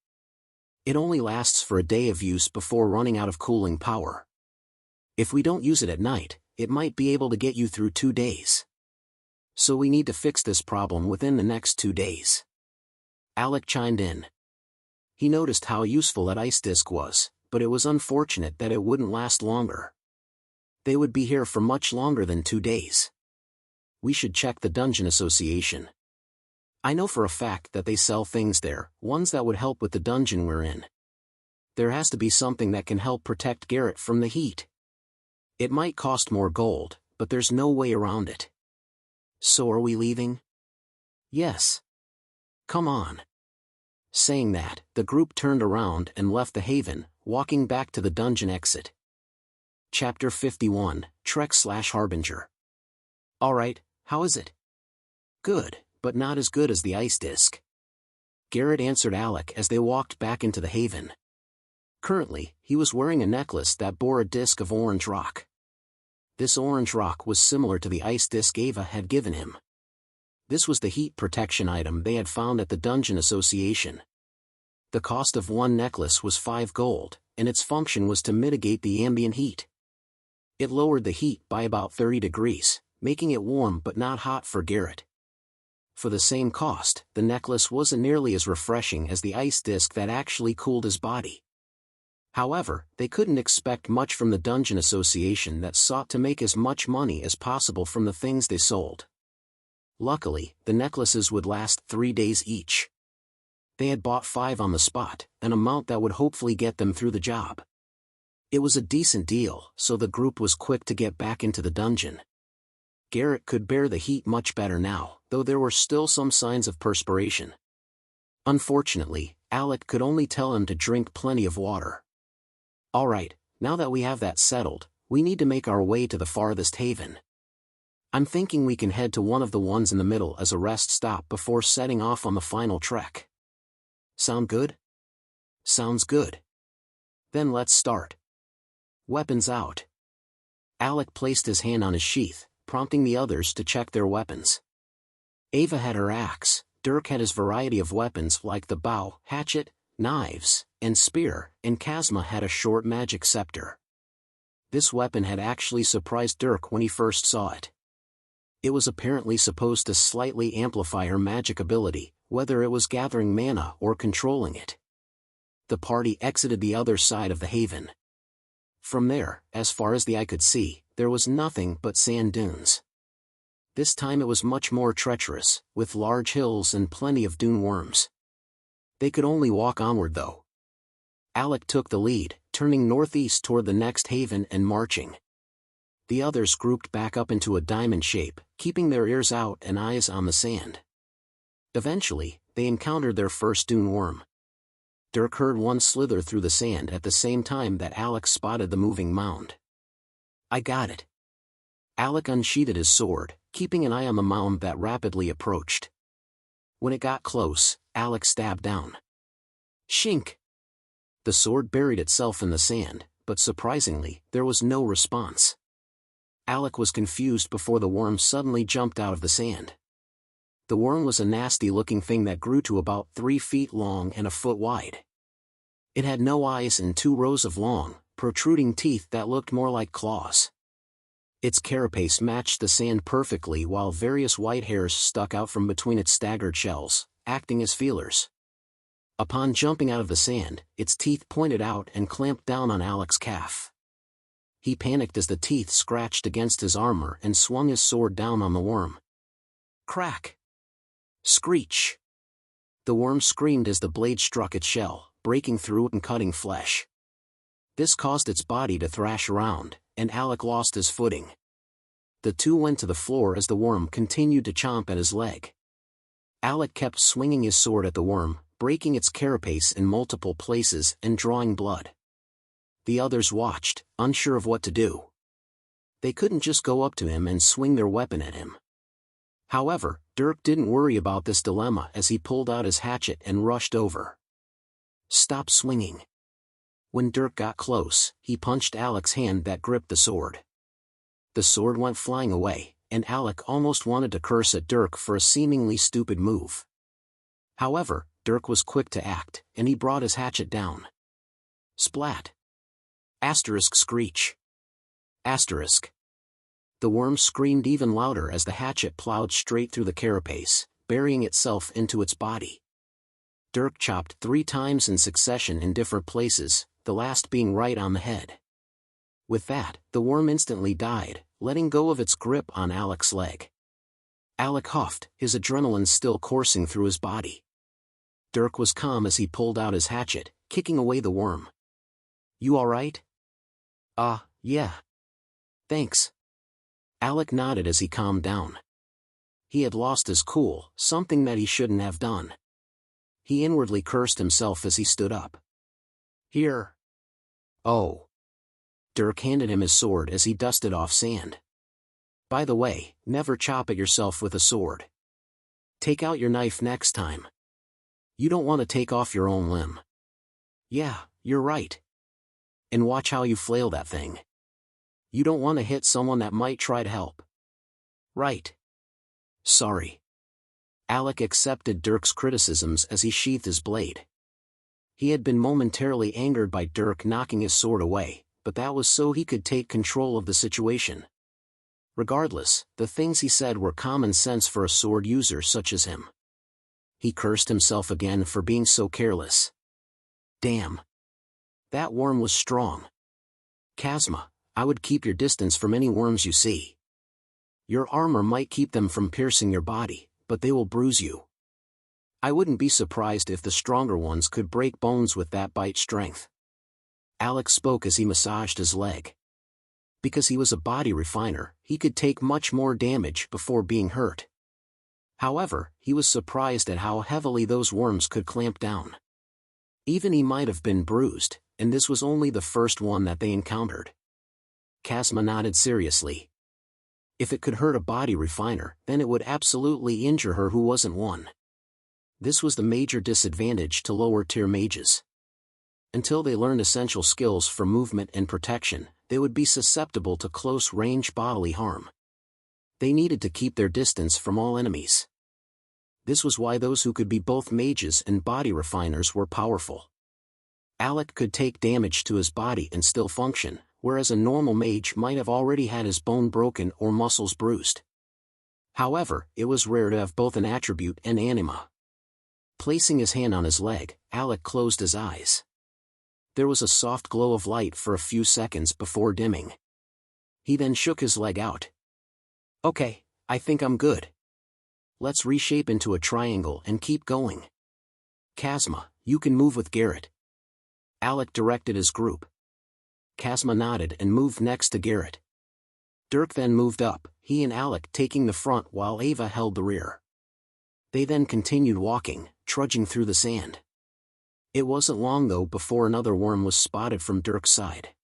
It only lasts for a day of use before running out of cooling power. If we don't use it at night, it might be able to get you through 2 days. So we need to fix this problem within the next 2 days. Alec chimed in. He noticed how useful that ice disc was, but it was unfortunate that it wouldn't last longer. They would be here for much longer than 2 days. We should check the Dungeon Association. I know for a fact that they sell things there, ones that would help with the dungeon we're in. There has to be something that can help protect Garrett from the heat. It might cost more gold, but there's no way around it. So are we leaving? Yes. Come on. Saying that, the group turned around and left the haven, walking back to the dungeon exit. Chapter 51, Trek/Harbinger. Alright, how is it? Good, but not as good as the ice disc. Garrett answered Alec as they walked back into the haven. Currently, he was wearing a necklace that bore a disc of orange rock. This orange rock was similar to the ice disc Ava had given him. This was the heat protection item they had found at the Dungeon Association. The cost of one necklace was 5 gold, and its function was to mitigate the ambient heat. It lowered the heat by about 30 degrees, making it warm but not hot for Garrett. For the same cost, the necklace wasn't nearly as refreshing as the ice disc that actually cooled his body. However, they couldn't expect much from the Dungeon Association that sought to make as much money as possible from the things they sold. Luckily, the necklaces would last 3 days each. They had bought 5 on the spot, an amount that would hopefully get them through the job. It was a decent deal, so the group was quick to get back into the dungeon. Garrett could bear the heat much better now, though there were still some signs of perspiration. Unfortunately, Alec could only tell him to drink plenty of water. Alright, now that we have that settled, we need to make our way to the farthest haven. I'm thinking we can head to one of the ones in the middle as a rest stop before setting off on the final trek. Sound good? Sounds good. Then let's start. Weapons out. Alec placed his hand on his sheath, prompting the others to check their weapons. Ava had her axe, Dirk had his variety of weapons like the bow, hatchet, knives, and spear, and Kazma had a short magic scepter. This weapon had actually surprised Dirk when he first saw it. It was apparently supposed to slightly amplify her magic ability, whether it was gathering mana or controlling it. The party exited the other side of the haven. From there, as far as the eye could see, there was nothing but sand dunes. This time it was much more treacherous, with large hills and plenty of dune worms. They could only walk onward though. Alec took the lead, turning northeast toward the next haven and marching. The others grouped back up into a diamond shape, keeping their ears out and eyes on the sand. Eventually, they encountered their first dune worm. Dirk heard one slither through the sand at the same time that Alec spotted the moving mound. I got it. Alec unsheathed his sword, keeping an eye on the mound that rapidly approached. When it got close, Alec stabbed down. Shink! The sword buried itself in the sand, but surprisingly, there was no response. Alec was confused before the worm suddenly jumped out of the sand. The worm was a nasty-looking thing that grew to about 3 feet long and a foot wide. It had no eyes and 2 rows of long, protruding teeth that looked more like claws. Its carapace matched the sand perfectly while various white hairs stuck out from between its staggered shells, acting as feelers. Upon jumping out of the sand, its teeth pointed out and clamped down on Alec's calf. He panicked as the teeth scratched against his armor and swung his sword down on the worm. Crack! Screech! The worm screamed as the blade struck its shell, breaking through it and cutting flesh. This caused its body to thrash around, and Alec lost his footing. The two went to the floor as the worm continued to chomp at his leg. Alec kept swinging his sword at the worm, breaking its carapace in multiple places and drawing blood. The others watched, unsure of what to do. They couldn't just go up to him and swing their weapon at him. However, Dirk didn't worry about this dilemma as he pulled out his hatchet and rushed over. Stop swinging. When Dirk got close, he punched Alec's hand that gripped the sword. The sword went flying away, and Alec almost wanted to curse at Dirk for a seemingly stupid move. However, Dirk was quick to act, and he brought his hatchet down. Splat! Asterisk screech. Asterisk. The worm screamed even louder as the hatchet plowed straight through the carapace, burying itself into its body. Dirk chopped 3 times in succession in different places, the last being right on the head. With that, the worm instantly died, letting go of its grip on Alec's leg. Alec huffed, his adrenaline still coursing through his body. Dirk was calm as he pulled out his hatchet, kicking away the worm. "You alright?" Yeah. Thanks." Alec nodded as he calmed down. He had lost his cool, something that he shouldn't have done. He inwardly cursed himself as he stood up. "Here." "Oh." Dirk handed him his sword as he dusted off sand. "By the way, never chop at yourself with a sword. Take out your knife next time. You don't want to take off your own limb." "Yeah, you're right. And watch how you flail that thing. You don't want to hit someone that might try to help." "Right. Sorry." Alec accepted Dirk's criticisms as he sheathed his blade. He had been momentarily angered by Dirk knocking his sword away, but that was so he could take control of the situation. Regardless, the things he said were common sense for a sword user such as him. He cursed himself again for being so careless. Damn. That worm was strong. Kazma, I would keep your distance from any worms you see. Your armor might keep them from piercing your body, but they will bruise you. I wouldn't be surprised if the stronger ones could break bones with that bite strength. Alec spoke as he massaged his leg. Because he was a body refiner, he could take much more damage before being hurt. However, he was surprised at how heavily those worms could clamp down. Even he might have been bruised, and this was only the first one that they encountered. Kazma nodded seriously. If it could hurt a body refiner, then it would absolutely injure her who wasn't one. This was the major disadvantage to lower-tier mages. Until they learned essential skills for movement and protection, they would be susceptible to close-range bodily harm. They needed to keep their distance from all enemies. This was why those who could be both mages and body refiners were powerful. Alec could take damage to his body and still function, whereas a normal mage might have already had his bone broken or muscles bruised. However, it was rare to have both an attribute and anima. Placing his hand on his leg, Alec closed his eyes. There was a soft glow of light for a few seconds before dimming. He then shook his leg out. "Okay, I think I'm good. Let's reshape into a triangle and keep going. Kazma, you can move with Garrett." Alec directed his group. Kazma nodded and moved next to Garrett. Dirk then moved up, he and Alec taking the front while Ava held the rear. They then continued walking, trudging through the sand. It wasn't long though before another worm was spotted from Dirk's side.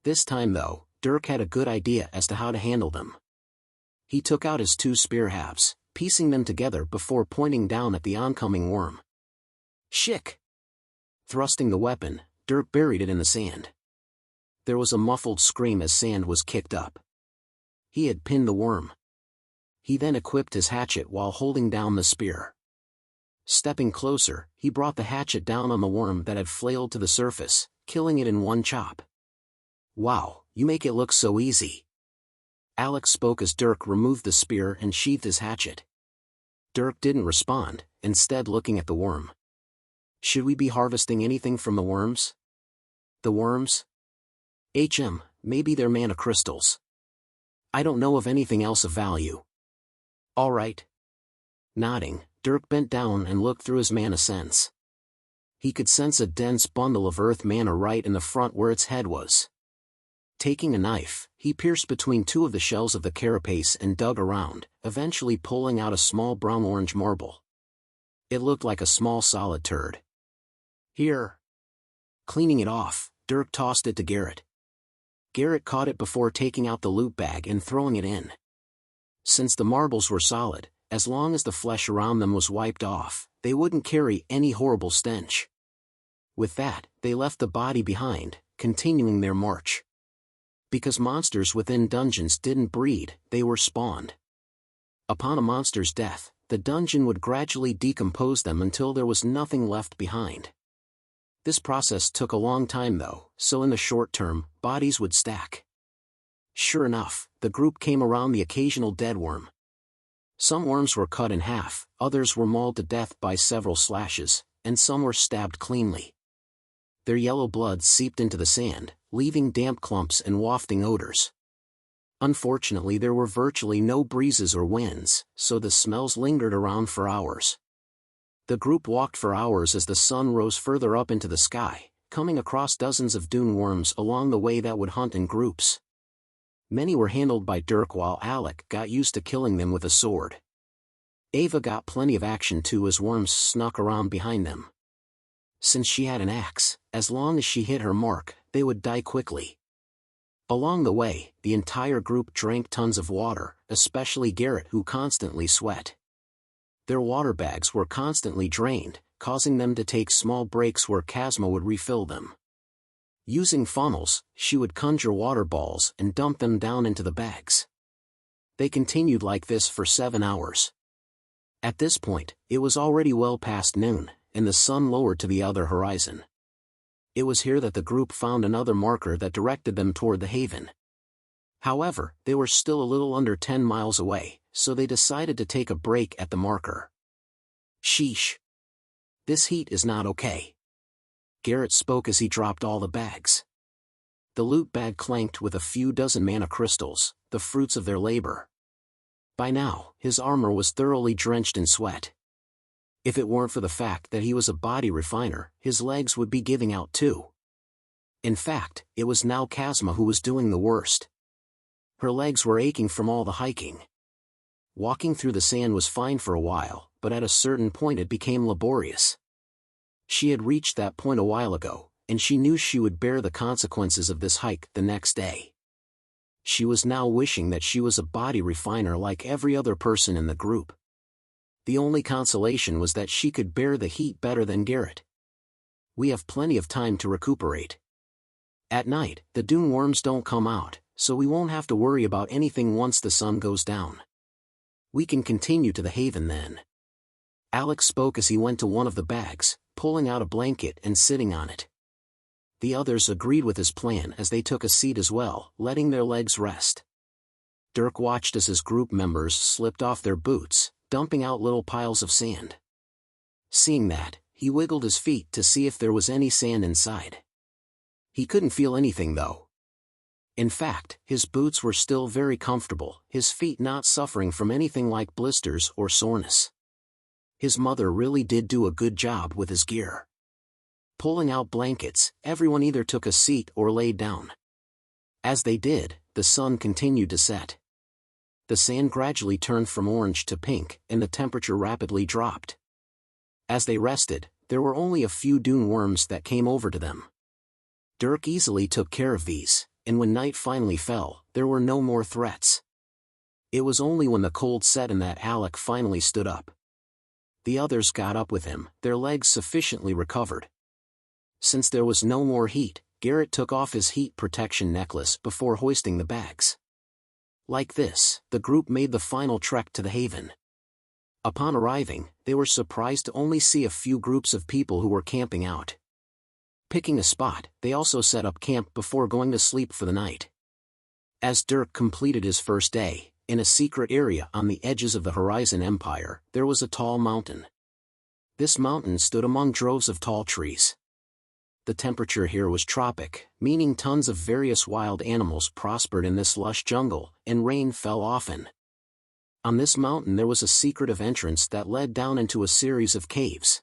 This time though, Dirk had a good idea as to how to handle them. He took out his 2 spear halves, piecing them together before pointing down at the oncoming worm. Shick! Thrusting the weapon, Dirk buried it in the sand. There was a muffled scream as sand was kicked up. He had pinned the worm. He then equipped his hatchet while holding down the spear. Stepping closer, he brought the hatchet down on the worm that had flailed to the surface, killing it in one chop. "Wow, you make it look so easy." Alec spoke as Dirk removed the spear and sheathed his hatchet. Dirk didn't respond, instead looking at the worm. "Should we be harvesting anything from the worms?" "The worms? Maybe they're mana crystals. I don't know of anything else of value." "All right." Nodding, Dirk bent down and looked through his mana sense. He could sense a dense bundle of earth mana right in the front where its head was. Taking a knife, he pierced between 2 of the shells of the carapace and dug around, eventually pulling out a small brown-orange marble. It looked like a small solid turd. "Here." Cleaning it off, Dirk tossed it to Garrett. Garrett caught it before taking out the loot bag and throwing it in. Since the marbles were solid, as long as the flesh around them was wiped off, they wouldn't carry any horrible stench. With that, they left the body behind, continuing their march. Because monsters within dungeons didn't breed, they were spawned. Upon a monster's death, the dungeon would gradually decompose them until there was nothing left behind. This process took a long time though, so in the short term, bodies would stack. Sure enough, the group came around the occasional dead worm. Some worms were cut in half, others were mauled to death by several slashes, and some were stabbed cleanly. Their yellow blood seeped into the sand, leaving damp clumps and wafting odors. Unfortunately, there were virtually no breezes or winds, so the smells lingered around for hours. The group walked for hours as the sun rose further up into the sky, coming across dozens of dune worms along the way that would hunt in groups. Many were handled by Dirk while Alec got used to killing them with a sword. Ava got plenty of action too as worms snuck around behind them. Since she had an axe, as long as she hit her mark, they would die quickly. Along the way, the entire group drank tons of water, especially Garrett who constantly sweat. Their water bags were constantly drained, causing them to take small breaks where Kazma would refill them. Using funnels, she would conjure water balls and dump them down into the bags. They continued like this for 7 hours. At this point, it was already well past noon, and the sun lowered to the other horizon. It was here that the group found another marker that directed them toward the haven. However, they were still a little under 10 miles away, so they decided to take a break at the marker. Sheesh. This heat is not okay. Garrett spoke as he dropped all the bags. The loot bag clanked with a few dozen mana crystals, the fruits of their labor. By now, his armor was thoroughly drenched in sweat. If it weren't for the fact that he was a body refiner, his legs would be giving out too. In fact, it was now Kazma who was doing the worst. Her legs were aching from all the hiking. Walking through the sand was fine for a while, but at a certain point it became laborious. She had reached that point a while ago, and she knew she would bear the consequences of this hike the next day. She was now wishing that she was a body refiner like every other person in the group. The only consolation was that she could bear the heat better than Garrett. We have plenty of time to recuperate. At night, the dune worms don't come out, so we won't have to worry about anything once the sun goes down. We can continue to the haven then. Alex spoke as he went to one of the bags, pulling out a blanket and sitting on it. The others agreed with his plan as they took a seat as well, letting their legs rest. Dirk watched as his group members slipped off their boots, dumping out little piles of sand. Seeing that, he wiggled his feet to see if there was any sand inside. He couldn't feel anything though. In fact, his boots were still very comfortable, his feet not suffering from anything like blisters or soreness. His mother really did do a good job with his gear. Pulling out blankets, everyone either took a seat or laid down. As they did, the sun continued to set. The sand gradually turned from orange to pink, and the temperature rapidly dropped. As they rested, there were only a few dune worms that came over to them. Dirk easily took care of these, and when night finally fell, there were no more threats. It was only when the cold set in that Alec finally stood up. The others got up with him, their legs sufficiently recovered. Since there was no more heat, Garrett took off his heat protection necklace before hoisting the bags. Like this, the group made the final trek to the haven. Upon arriving, they were surprised to only see a few groups of people who were camping out. Picking a spot, they also set up camp before going to sleep for the night. As Dirk completed his first day, in a secret area on the edges of the Horizon Empire, there was a tall mountain. This mountain stood among droves of tall trees. The temperature here was tropic, meaning tons of various wild animals prospered in this lush jungle, and rain fell often. On this mountain there was a secretive entrance that led down into a series of caves.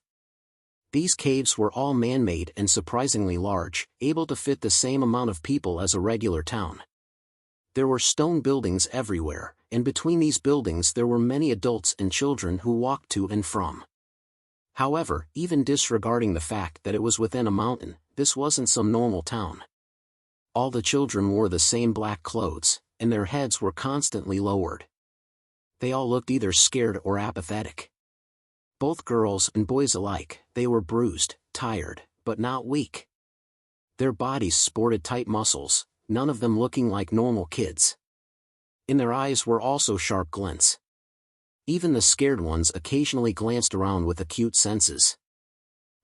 These caves were all man-made and surprisingly large, able to fit the same amount of people as a regular town. There were stone buildings everywhere, and between these buildings there were many adults and children who walked to and from. However, even disregarding the fact that it was within a mountain, this wasn't some normal town. All the children wore the same black clothes, and their heads were constantly lowered. They all looked either scared or apathetic. Both girls and boys alike, they were bruised, tired, but not weak. Their bodies sported tight muscles, none of them looking like normal kids. In their eyes were also sharp glints. Even the scared ones occasionally glanced around with acute senses.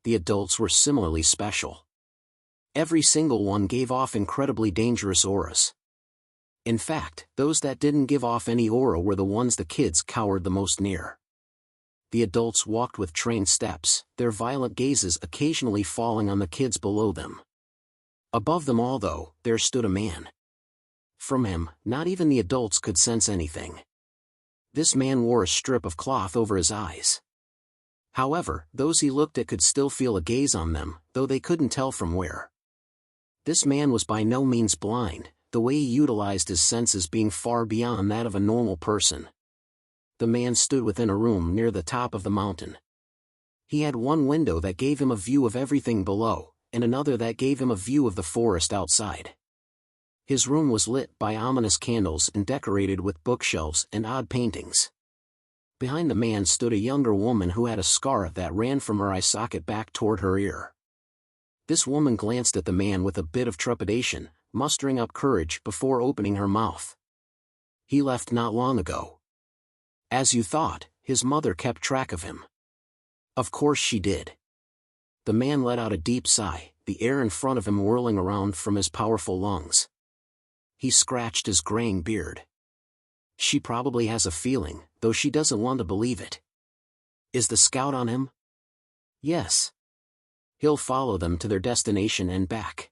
The adults were similarly special. Every single one gave off incredibly dangerous auras. In fact, those that didn't give off any aura were the ones the kids cowered the most near. The adults walked with trained steps, their violent gazes occasionally falling on the kids below them. Above them all, though, there stood a man. From him, not even the adults could sense anything. This man wore a strip of cloth over his eyes. However, those he looked at could still feel a gaze on them, though they couldn't tell from where. This man was by no means blind, the way he utilized his senses being far beyond that of a normal person. The man stood within a room near the top of the mountain. He had one window that gave him a view of everything below, and another that gave him a view of the forest outside. His room was lit by ominous candles and decorated with bookshelves and odd paintings. Behind the man stood a younger woman who had a scar that ran from her eye socket back toward her ear. This woman glanced at the man with a bit of trepidation, mustering up courage before opening her mouth. He left not long ago. As you thought, his mother kept track of him. Of course she did. The man let out a deep sigh, the air in front of him whirling around from his powerful lungs. He scratched his graying beard. She probably has a feeling, though she doesn't want to believe it. Is the scout on him? Yes. He'll follow them to their destination and back.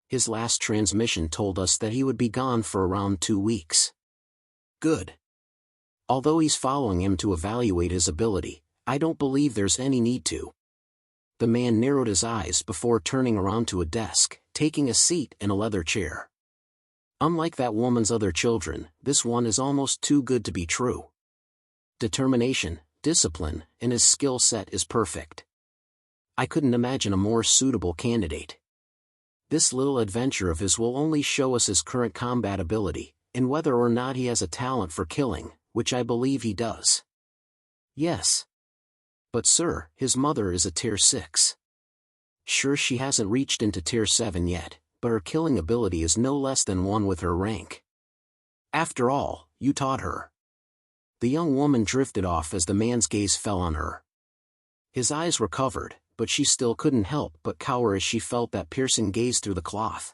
His last transmission told us that he would be gone for around 2 weeks. Good. Although he's following him to evaluate his ability, I don't believe there's any need to. The man narrowed his eyes before turning around to a desk, taking a seat in a leather chair. Unlike that woman's other children, this one is almost too good to be true. Determination, discipline, and his skill set is perfect. I couldn't imagine a more suitable candidate. This little adventure of his will only show us his current combat ability, and whether or not he has a talent for killing, which I believe he does. Yes. But sir, his mother is a tier 6. Sure, she hasn't reached into tier 7 yet, but her killing ability is no less than one with her rank. After all, you taught her. The young woman drifted off as the man's gaze fell on her. His eyes were covered, but she still couldn't help but cower as she felt that piercing gaze through the cloth.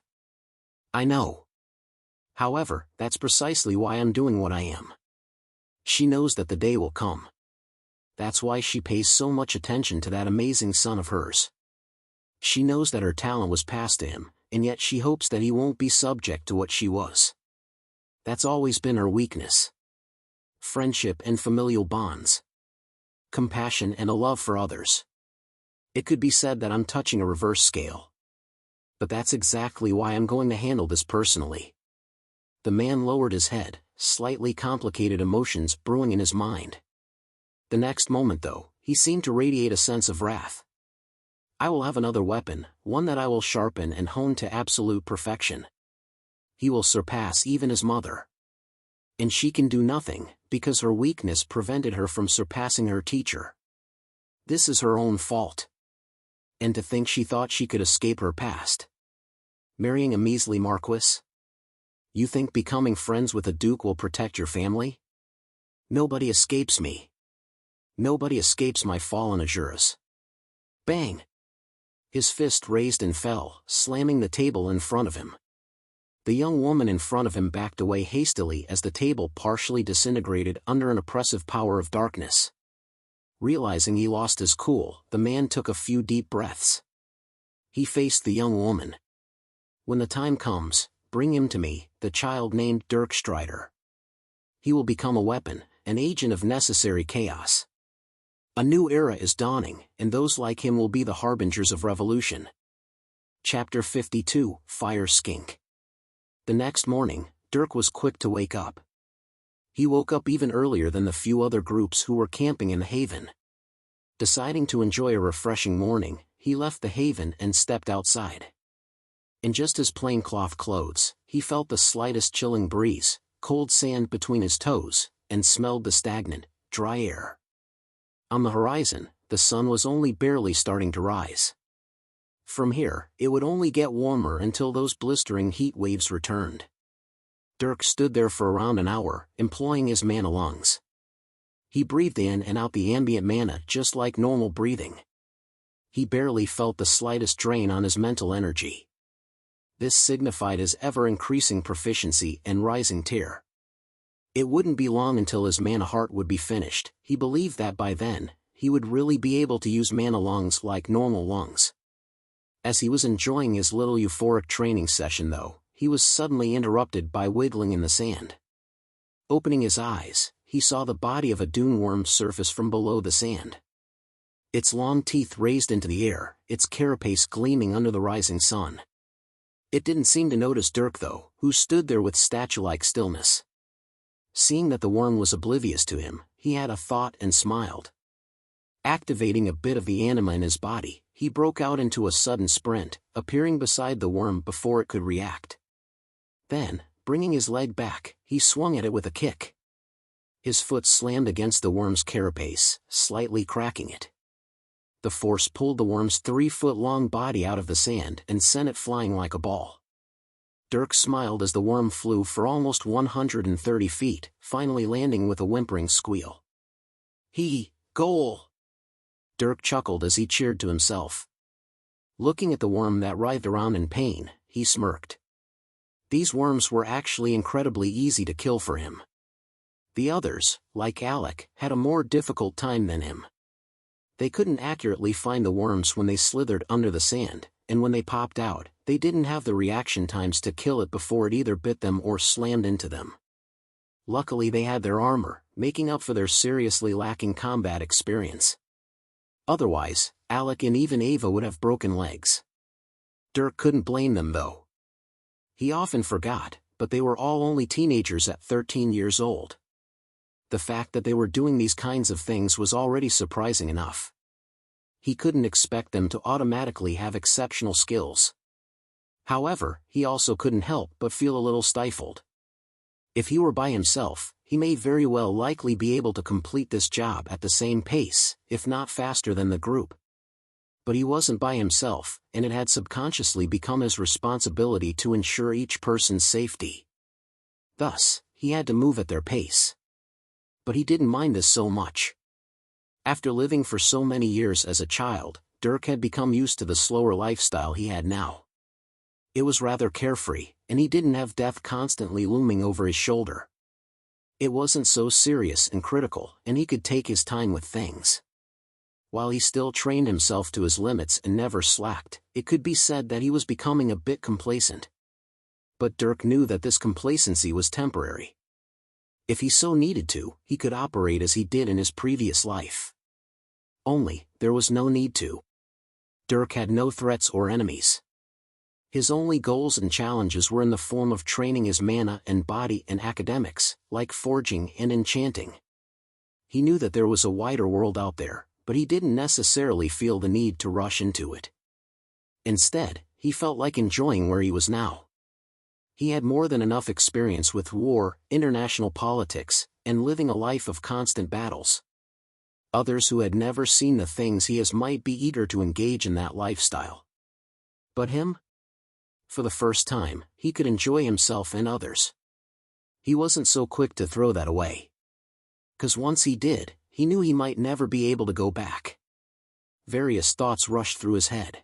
I know. However, that's precisely why I'm doing what I am. She knows that the day will come. That's why she pays so much attention to that amazing son of hers. She knows that her talent was passed to him, and yet she hopes that he won't be subject to what she was. That's always been her weakness. Friendship and familial bonds. Compassion and a love for others. It could be said that I'm touching a reverse scale. But that's exactly why I'm going to handle this personally. The man lowered his head, slightly complicated emotions brewing in his mind. The next moment, though, he seemed to radiate a sense of wrath. I will have another weapon, one that I will sharpen and hone to absolute perfection. He will surpass even his mother. And she can do nothing, because her weakness prevented her from surpassing her teacher. This is her own fault. And to think she thought she could escape her past. Marrying a measly marquis? You think becoming friends with a duke will protect your family? Nobody escapes me. Nobody escapes my fallen Azuras. Bang! His fist raised and fell, slamming the table in front of him. The young woman in front of him backed away hastily as the table partially disintegrated under an oppressive power of darkness. Realizing he lost his cool, the man took a few deep breaths. He faced the young woman. When the time comes, bring him to me, the child named Dirk Strider. He will become a weapon, an agent of necessary chaos. A new era is dawning, and those like him will be the harbingers of revolution. Chapter 52, Fire Skink. The next morning, Dirk was quick to wake up. He woke up even earlier than the few other groups who were camping in the haven. Deciding to enjoy a refreshing morning, he left the haven and stepped outside. In just his plaincloth clothes, he felt the slightest chilling breeze, cold sand between his toes, and smelled the stagnant, dry air. On the horizon, the sun was only barely starting to rise. From here, it would only get warmer until those blistering heat waves returned. Dirk stood there for around an hour, employing his mana lungs. He breathed in and out the ambient mana just like normal breathing. He barely felt the slightest drain on his mental energy. This signified his ever-increasing proficiency and rising tier. It wouldn't be long until his mana heart would be finished. He believed that by then, he would really be able to use mana lungs like normal lungs. As he was enjoying his little euphoric training session though, he was suddenly interrupted by wiggling in the sand. Opening his eyes, he saw the body of a dune worm surface from below the sand. Its long teeth raised into the air, its carapace gleaming under the rising sun. It didn't seem to notice Dirk though, who stood there with statue-like stillness. Seeing that the worm was oblivious to him, he had a thought and smiled. Activating a bit of the anima in his body, he broke out into a sudden sprint, appearing beside the worm before it could react. Then, bringing his leg back, he swung at it with a kick. His foot slammed against the worm's carapace, slightly cracking it. The force pulled the worm's 3-foot-long body out of the sand and sent it flying like a ball. Dirk smiled as the worm flew for almost 130 feet, finally landing with a whimpering squeal. Goal! Dirk chuckled as he cheered to himself. Looking at the worm that writhed around in pain, he smirked. These worms were actually incredibly easy to kill for him. The others, like Alec, had a more difficult time than him. They couldn't accurately find the worms when they slithered under the sand, and when they popped out, they didn't have the reaction times to kill it before it either bit them or slammed into them. Luckily they had their armor, making up for their seriously lacking combat experience. Otherwise, Alec and even Ava would have broken legs. Dirk couldn't blame them though. He often forgot, but they were all only teenagers at 13 years old. The fact that they were doing these kinds of things was already surprising enough. He couldn't expect them to automatically have exceptional skills. However, he also couldn't help but feel a little stifled. If he were by himself, he may very well likely be able to complete this job at the same pace, if not faster than the group. But he wasn't by himself, and it had subconsciously become his responsibility to ensure each person's safety. Thus, he had to move at their pace. But he didn't mind this so much. After living for so many years as a child, Dirk had become used to the slower lifestyle he had now. It was rather carefree, and he didn't have death constantly looming over his shoulder. It wasn't so serious and critical, and he could take his time with things. While he still trained himself to his limits and never slacked, it could be said that he was becoming a bit complacent. But Dirk knew that this complacency was temporary. If he so needed to, he could operate as he did in his previous life. Only, there was no need to. Dirk had no threats or enemies. His only goals and challenges were in the form of training his mana and body and academics, like forging and enchanting. He knew that there was a wider world out there, but he didn't necessarily feel the need to rush into it. Instead, he felt like enjoying where he was now. He had more than enough experience with war, international politics, and living a life of constant battles. Others who had never seen the things he has might be eager to engage in that lifestyle. But him? For the first time, he could enjoy himself and others. He wasn't so quick to throw that away. 'Cause once he did, he knew he might never be able to go back. Various thoughts rushed through his head.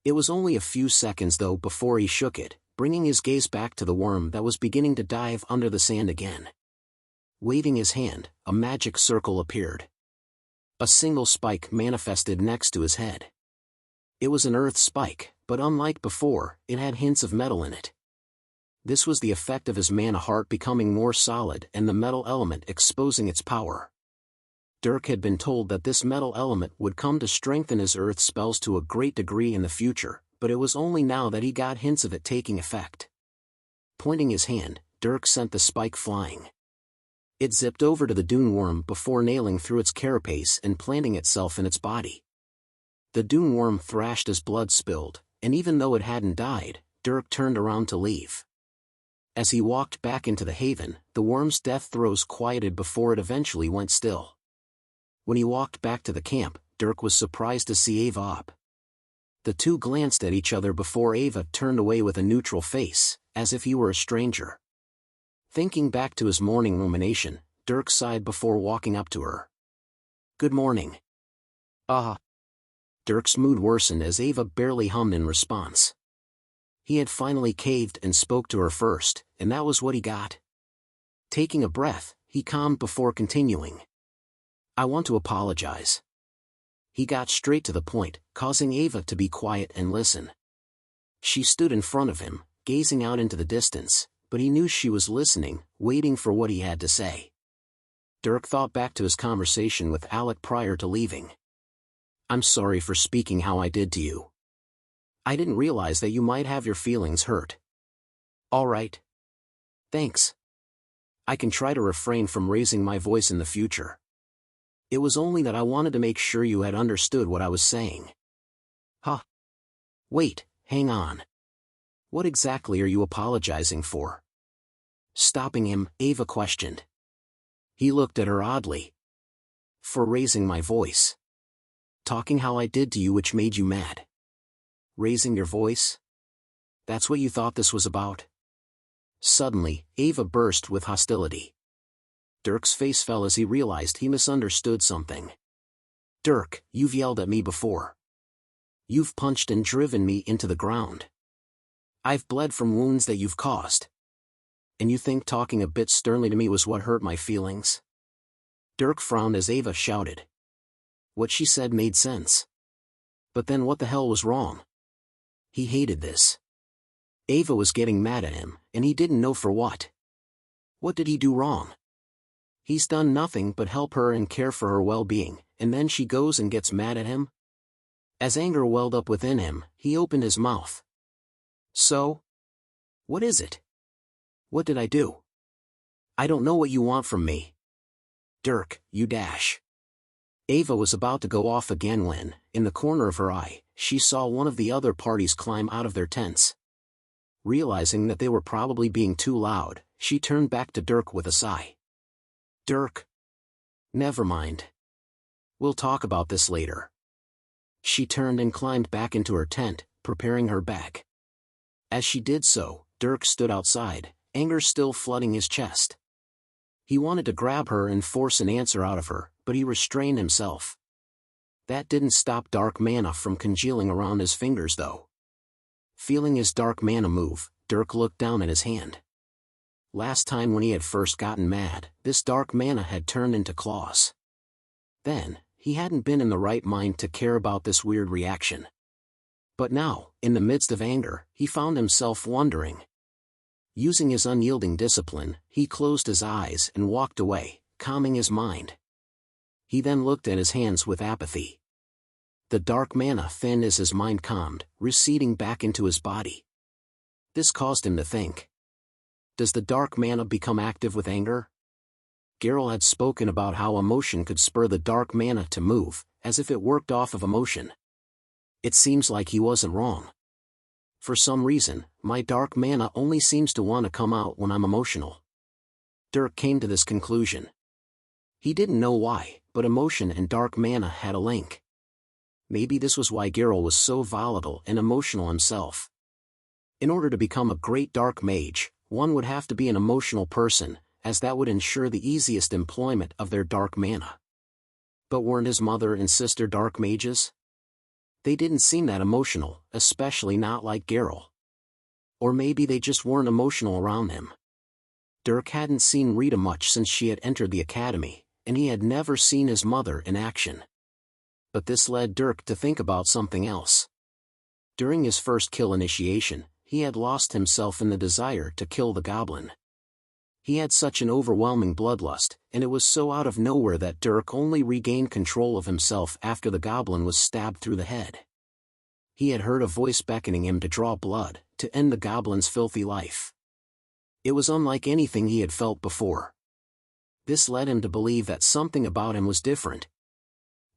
It was only a few seconds though before he shook it, bringing his gaze back to the worm that was beginning to dive under the sand again. Waving his hand, a magic circle appeared. A single spike manifested next to his head. It was an earth spike, but unlike before, it had hints of metal in it. This was the effect of his mana heart becoming more solid and the metal element exposing its power. Dirk had been told that this metal element would come to strengthen his earth spells to a great degree in the future, but it was only now that he got hints of it taking effect. Pointing his hand, Dirk sent the spike flying. It zipped over to the dune worm before nailing through its carapace and planting itself in its body. The dune worm thrashed as blood spilled, and even though it hadn't died, Dirk turned around to leave. As he walked back into the haven, the worm's death throes quieted before it eventually went still. When he walked back to the camp, Dirk was surprised to see Ava up. The two glanced at each other before Ava turned away with a neutral face, as if he were a stranger. Thinking back to his morning rumination, Dirk sighed before walking up to her. "Good morning." Dirk's mood worsened as Ava barely hummed in response. He had finally caved and spoke to her first, and that was what he got. Taking a breath, he calmed before continuing. "I want to apologize." He got straight to the point, causing Ava to be quiet and listen. She stood in front of him, gazing out into the distance, but he knew she was listening, waiting for what he had to say. Dirk thought back to his conversation with Alec prior to leaving. "I'm sorry for speaking how I did to you. I didn't realize that you might have your feelings hurt." "All right. Thanks. I can try to refrain from raising my voice in the future. It was only that I wanted to make sure you had understood what I was saying." "Huh. Wait, hang on. What exactly are you apologizing for?" Stopping him, Ava questioned. He looked at her oddly. "For raising my voice. Talking how I did to you which made you mad. Raising your voice? That's what you thought this was about?" Suddenly, Ava burst with hostility. Dirk's face fell as he realized he misunderstood something. "Dirk, you've yelled at me before. You've punched and driven me into the ground. I've bled from wounds that you've caused. And you think talking a bit sternly to me was what hurt my feelings?" Dirk frowned as Ava shouted. What she said made sense. But then what the hell was wrong? He hated this. Ava was getting mad at him, and he didn't know for what. What did he do wrong? He's done nothing but help her and care for her well-being, and then she goes and gets mad at him? As anger welled up within him, he opened his mouth. "So? What is it? What did I do? I don't know what you want from me." "Dirk, you dash." Ava was about to go off again when, in the corner of her eye, she saw one of the other parties climb out of their tents. Realizing that they were probably being too loud, she turned back to Dirk with a sigh. "Dirk. Never mind. We'll talk about this later." She turned and climbed back into her tent, preparing her bag. As she did so, Dirk stood outside, anger still flooding his chest. He wanted to grab her and force an answer out of her, but he restrained himself. That didn't stop dark mana from congealing around his fingers though. Feeling his dark mana move, Dirk looked down at his hand. Last time when he had first gotten mad, this dark mana had turned into claws. Then, he hadn't been in the right mind to care about this weird reaction. But now, in the midst of anger, he found himself wondering. Using his unyielding discipline, he closed his eyes and walked away, calming his mind. He then looked at his hands with apathy. The dark mana thinned as his mind calmed, receding back into his body. This caused him to think. Does the dark mana become active with anger? Geralt had spoken about how emotion could spur the dark mana to move, as if it worked off of emotion. It seems like he wasn't wrong. For some reason, my dark mana only seems to want to come out when I'm emotional. Dirk came to this conclusion. He didn't know why, but emotion and dark mana had a link. Maybe this was why Geralt was so volatile and emotional himself. In order to become a great dark mage, one would have to be an emotional person, as that would ensure the easiest employment of their dark mana. But weren't his mother and sister dark mages? They didn't seem that emotional, especially not like Geralt. Or maybe they just weren't emotional around him. Dirk hadn't seen Rita much since she had entered the academy, and he had never seen his mother in action. But this led Dirk to think about something else. During his first kill initiation, he had lost himself in the desire to kill the goblin. He had such an overwhelming bloodlust, and it was so out of nowhere that Dirk only regained control of himself after the goblin was stabbed through the head. He had heard a voice beckoning him to draw blood, to end the goblin's filthy life. It was unlike anything he had felt before. This led him to believe that something about him was different.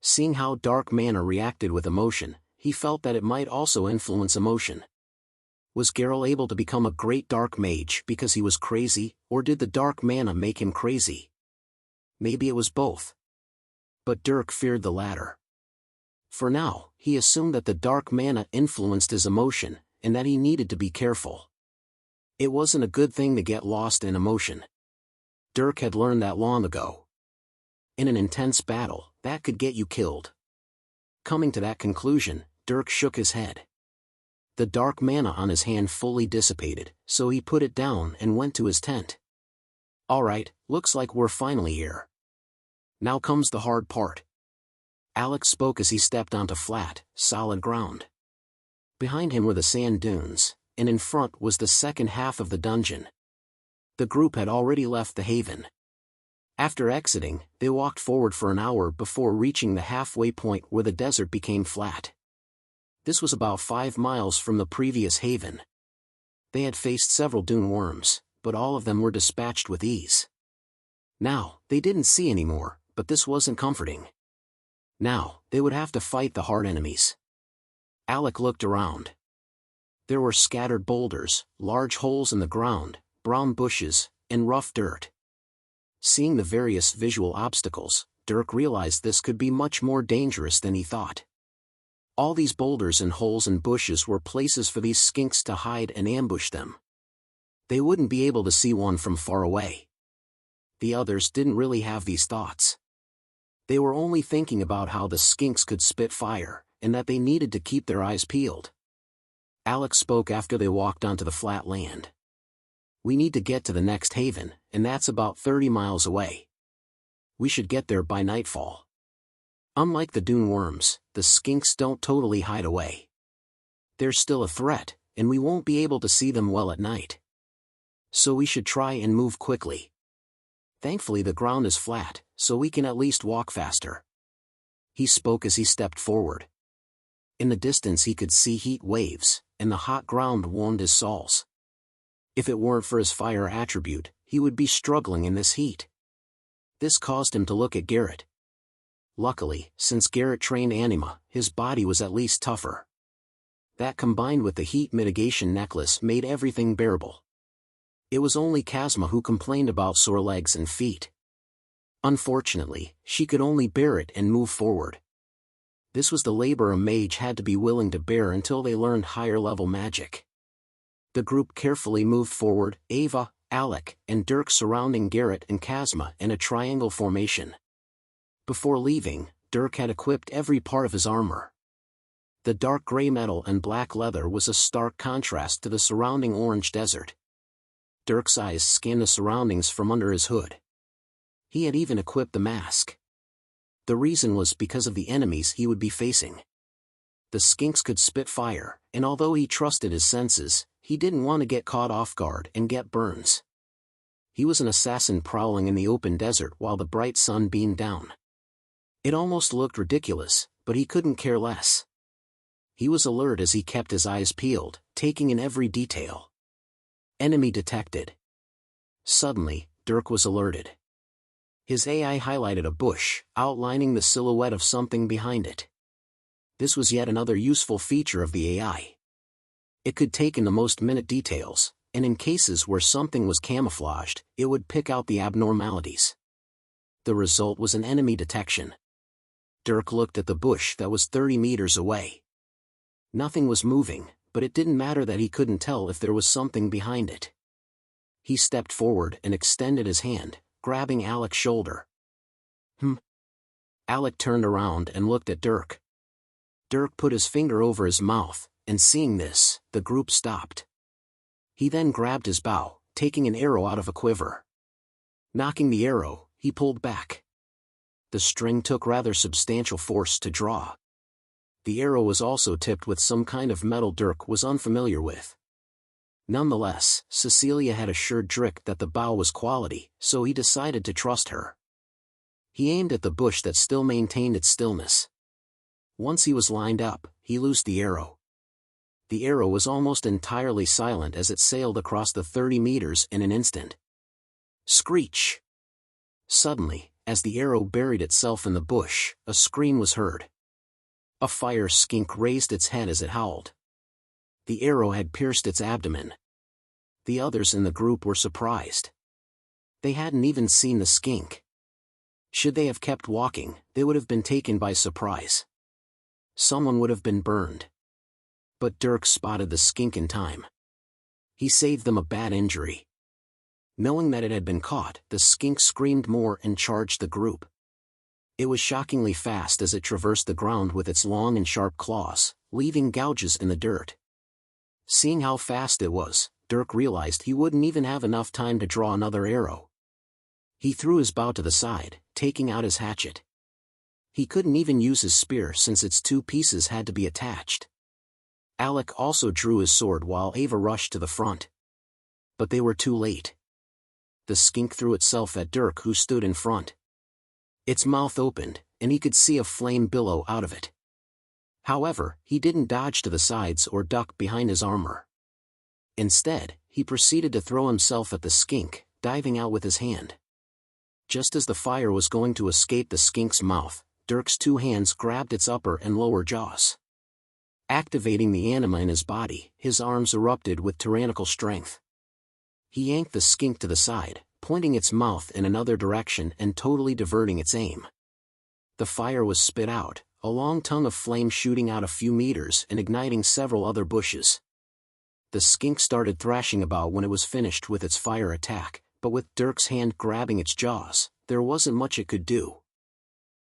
Seeing how dark mana reacted with emotion, he felt that it might also influence emotion. Was Geralt able to become a great dark mage because he was crazy, or did the dark mana make him crazy? Maybe it was both. But Dirk feared the latter. For now, he assumed that the dark mana influenced his emotion, and that he needed to be careful. It wasn't a good thing to get lost in emotion. Dirk had learned that long ago. In an intense battle, that could get you killed. Coming to that conclusion, Dirk shook his head. The dark mana on his hand fully dissipated, so he put it down and went to his tent. Alright, looks like we're finally here. Now comes the hard part. Alex spoke as he stepped onto flat, solid ground. Behind him were the sand dunes, and in front was the second half of the dungeon. The group had already left the haven. After exiting, they walked forward for an hour before reaching the halfway point where the desert became flat. This was about 5 miles from the previous haven. They had faced several dune worms, but all of them were dispatched with ease. Now, they didn't see any more, but this wasn't comforting. Now, they would have to fight the hard enemies. Alec looked around. There were scattered boulders, large holes in the ground, brown bushes, and rough dirt. Seeing the various visual obstacles, Dirk realized this could be much more dangerous than he thought. All these boulders and holes and bushes were places for these skinks to hide and ambush them. They wouldn't be able to see one from far away. The others didn't really have these thoughts. They were only thinking about how the skinks could spit fire, and that they needed to keep their eyes peeled. Alex spoke after they walked onto the flat land. We need to get to the next haven, and that's about 30 miles away. We should get there by nightfall. Unlike the dune worms, the skinks don't totally hide away. They're still a threat, and we won't be able to see them well at night. So we should try and move quickly. Thankfully the ground is flat, so we can at least walk faster. He spoke as he stepped forward. In the distance he could see heat waves, and the hot ground warmed his soles. If it weren't for his fire attribute, he would be struggling in this heat. This caused him to look at Garrett. Luckily, since Garrett trained anima, his body was at least tougher. That combined with the heat mitigation necklace made everything bearable. It was only Kazma who complained about sore legs and feet. Unfortunately, she could only bear it and move forward. This was the labor a mage had to be willing to bear until they learned higher-level magic. The group carefully moved forward, Ava, Alec, and Dirk surrounding Garrett and Kazma in a triangle formation. Before leaving, Dirk had equipped every part of his armor. The dark gray metal and black leather was a stark contrast to the surrounding orange desert. Dirk's eyes scanned the surroundings from under his hood. He had even equipped the mask. The reason was because of the enemies he would be facing. The skinks could spit fire, and although he trusted his senses, he didn't want to get caught off guard and get burns. He was an assassin prowling in the open desert while the bright sun beamed down. It almost looked ridiculous, but he couldn't care less. He was alert as he kept his eyes peeled, taking in every detail. Enemy detected. Suddenly, Dirk was alerted. His AI highlighted a bush, outlining the silhouette of something behind it. This was yet another useful feature of the AI. It could take in the most minute details, and in cases where something was camouflaged, it would pick out the abnormalities. The result was an enemy detection. Dirk looked at the bush that was 30 meters away. Nothing was moving, but it didn't matter that he couldn't tell if there was something behind it. He stepped forward and extended his hand, grabbing Alec's shoulder. Alec turned around and looked at Dirk. Dirk put his finger over his mouth, and seeing this, the group stopped. He then grabbed his bow, taking an arrow out of a quiver. Knocking the arrow, he pulled back. The string took rather substantial force to draw. The arrow was also tipped with some kind of metal Dirk was unfamiliar with. Nonetheless, Cecilia had assured Dirk that the bow was quality, so he decided to trust her. He aimed at the bush that still maintained its stillness. Once he was lined up, he loosed the arrow. The arrow was almost entirely silent as it sailed across the 30 meters in an instant. Screech! Suddenly, as the arrow buried itself in the bush, a scream was heard. A fire skink raised its head as it howled. The arrow had pierced its abdomen. The others in the group were surprised. They hadn't even seen the skink. Should they have kept walking, they would have been taken by surprise. someone would have been burned. But Dirk spotted the skink in time. He saved them a bad injury. Knowing that it had been caught, the skink screamed more and charged the group. It was shockingly fast as it traversed the ground with its long and sharp claws, leaving gouges in the dirt. Seeing how fast it was, Dirk realized he wouldn't even have enough time to draw another arrow. He threw his bow to the side, taking out his hatchet. He couldn't even use his spear since its two pieces had to be attached. Alec also drew his sword while Ava rushed to the front. But they were too late. The skink threw itself at Dirk, who stood in front. Its mouth opened, and he could see a flame billow out of it. However, he didn't dodge to the sides or duck behind his armor. Instead, he proceeded to throw himself at the skink, diving out with his hand. Just as the fire was going to escape the skink's mouth, Dirk's two hands grabbed its upper and lower jaws. Activating the anima in his body, his arms erupted with tyrannical strength. He yanked the skink to the side, pointing its mouth in another direction and totally diverting its aim. The fire was spit out, a long tongue of flame shooting out a few meters and igniting several other bushes. The skink started thrashing about when it was finished with its fire attack, but with Dirk's hand grabbing its jaws, there wasn't much it could do.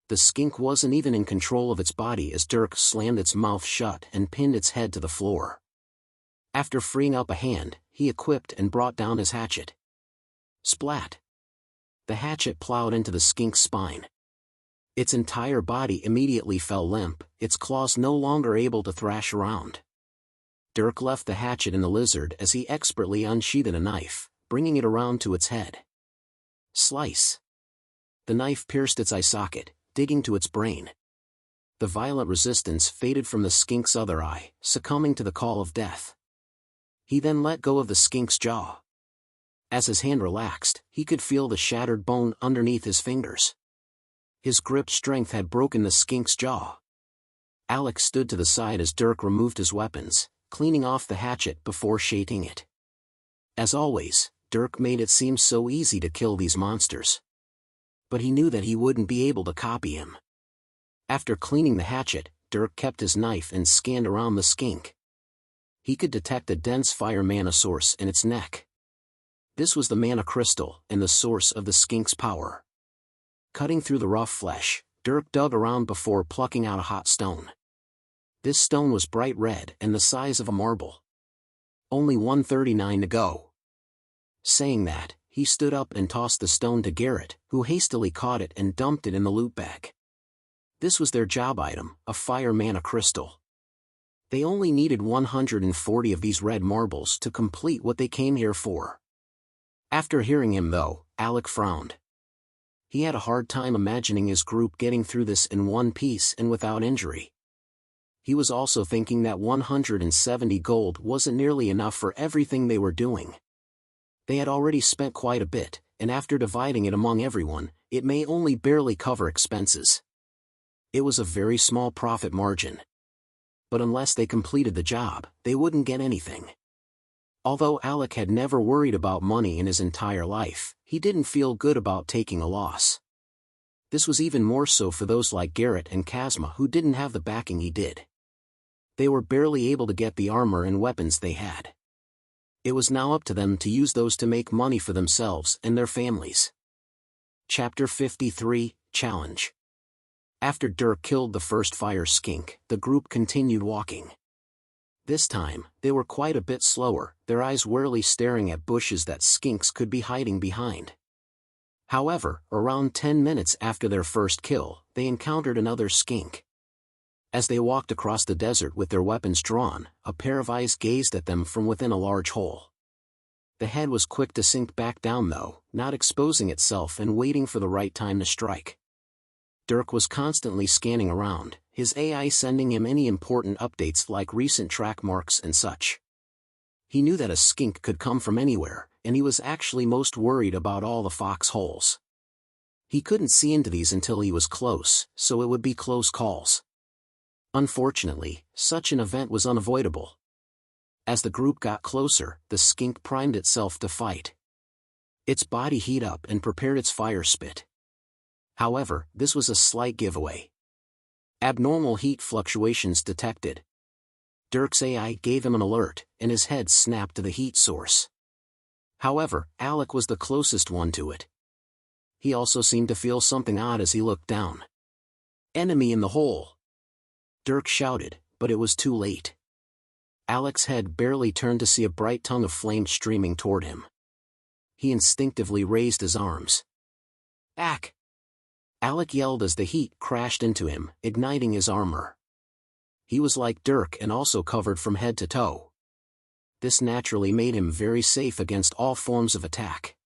The skink wasn't even in control of its body as Dirk slammed its mouth shut and pinned its head to the floor. After freeing up a hand, he equipped and brought down his hatchet. Splat! The hatchet plowed into the skink's spine. Its entire body immediately fell limp, its claws no longer able to thrash around. Dirk left the hatchet in the lizard as he expertly unsheathed a knife, bringing it around to its head. Slice! The knife pierced its eye socket, digging to its brain. The violent resistance faded from the skink's other eye, succumbing to the call of death. He then let go of the skink's jaw. As his hand relaxed, he could feel the shattered bone underneath his fingers. His grip strength had broken the skink's jaw. Alex stood to the side as Dirk removed his weapons, cleaning off the hatchet before sheathing it. As always, Dirk made it seem so easy to kill these monsters. But he knew that he wouldn't be able to copy him. After cleaning the hatchet, Dirk kept his knife and scanned around the skink. He could detect a dense fire mana source in its neck. This was the mana crystal and the source of the skink's power. Cutting through the rough flesh, Dirk dug around before plucking out a hot stone. This stone was bright red and the size of a marble. Only 139 to go. Saying that, he stood up and tossed the stone to Garrett, who hastily caught it and dumped it in the loot bag. This was their job item, a fire mana crystal. They only needed 140 of these red marbles to complete what they came here for. After hearing him though, Alec frowned. He had a hard time imagining his group getting through this in one piece and without injury. He was also thinking that 170 gold wasn't nearly enough for everything they were doing. They had already spent quite a bit, and after dividing it among everyone, it may only barely cover expenses. It was a very small profit margin. But unless they completed the job, they wouldn't get anything. Although Alec had never worried about money in his entire life, he didn't feel good about taking a loss. This was even more so for those like Garrett and Kazma who didn't have the backing he did. They were barely able to get the armor and weapons they had. It was now up to them to use those to make money for themselves and their families. Chapter 53, Challenge. After Dirk killed the first fire skink, the group continued walking. This time, they were quite a bit slower, their eyes warily staring at bushes that skinks could be hiding behind. However, around 10 minutes after their first kill, they encountered another skink. As they walked across the desert with their weapons drawn, a pair of eyes gazed at them from within a large hole. The head was quick to sink back down though, not exposing itself and waiting for the right time to strike. Dirk was constantly scanning around, his AI sending him any important updates like recent track marks and such. He knew that a skink could come from anywhere, and he was actually most worried about all the foxholes. He couldn't see into these until he was close, so it would be close calls. Unfortunately, such an event was unavoidable. As the group got closer, the skink primed itself to fight. Its body heated up and prepared its fire spit. However, this was a slight giveaway. Abnormal heat fluctuations detected. Dirk's AI gave him an alert, and his head snapped to the heat source. However, Alec was the closest one to it. He also seemed to feel something odd as he looked down. "Enemy in the hole!" Dirk shouted, but it was too late. Alec's head barely turned to see a bright tongue of flame streaming toward him. He instinctively raised his arms. "Ack!" Alec yelled as the heat crashed into him, igniting his armor. He was like Dirk and also covered from head to toe. This naturally made him very safe against all forms of attack.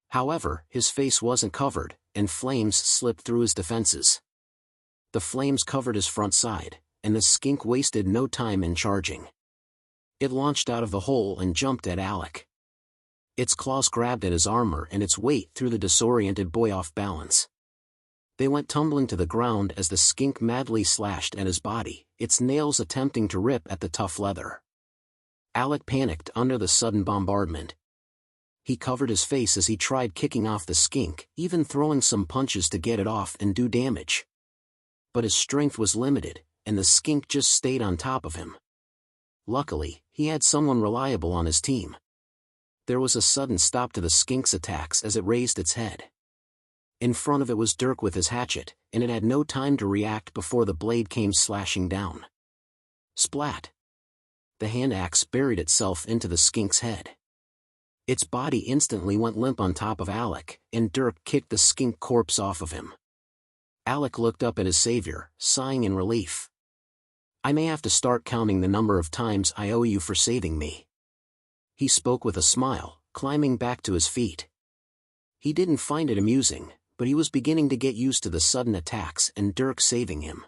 However, his face wasn't covered, and flames slipped through his defenses. The flames covered his front side, and the skink wasted no time in charging. It launched out of the hole and jumped at Alec. Its claws grabbed at his armor and its weight threw the disoriented boy off balance. They went tumbling to the ground as the skink madly slashed at his body, its nails attempting to rip at the tough leather. Alec panicked under the sudden bombardment. He covered his face as he tried kicking off the skink, even throwing some punches to get it off and do damage. But his strength was limited, and the skink just stayed on top of him. Luckily, he had someone reliable on his team. There was a sudden stop to the skink's attacks as it raised its head. In front of it was Dirk with his hatchet, and it had no time to react before the blade came slashing down. Splat! The hand axe buried itself into the skink's head. Its body instantly went limp on top of Alec, and Dirk kicked the skink corpse off of him. Alec looked up at his savior, sighing in relief. "I may have to start counting the number of times I owe you for saving me." He spoke with a smile, climbing back to his feet. He didn't find it amusing, but he was beginning to get used to the sudden attacks and Dirk saving him.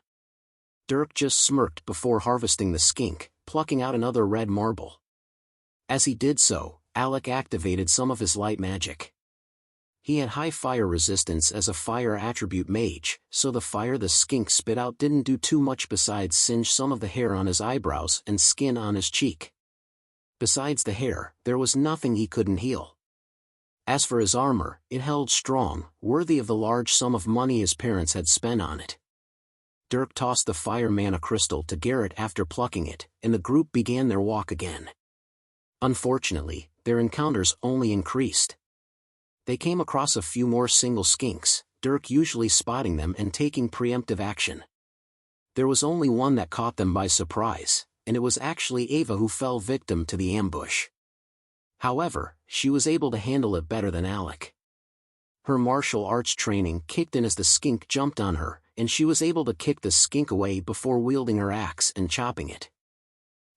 Dirk just smirked before harvesting the skink, plucking out another red marble. As he did so, Alec activated some of his light magic. He had high fire resistance as a fire attribute mage, so the fire the skink spit out didn't do too much besides singe some of the hair on his eyebrows and skin on his cheek. Besides the hair, there was nothing he couldn't heal. As for his armor, it held strong, worthy of the large sum of money his parents had spent on it. Dirk tossed the fire mana crystal to Garrett after plucking it, and the group began their walk again. Unfortunately, their encounters only increased. They came across a few more single skinks, Dirk usually spotting them and taking preemptive action. There was only one that caught them by surprise, and it was actually Ava who fell victim to the ambush. However, she was able to handle it better than Alec. Her martial arts training kicked in as the skink jumped on her, and she was able to kick the skink away before wielding her axe and chopping it.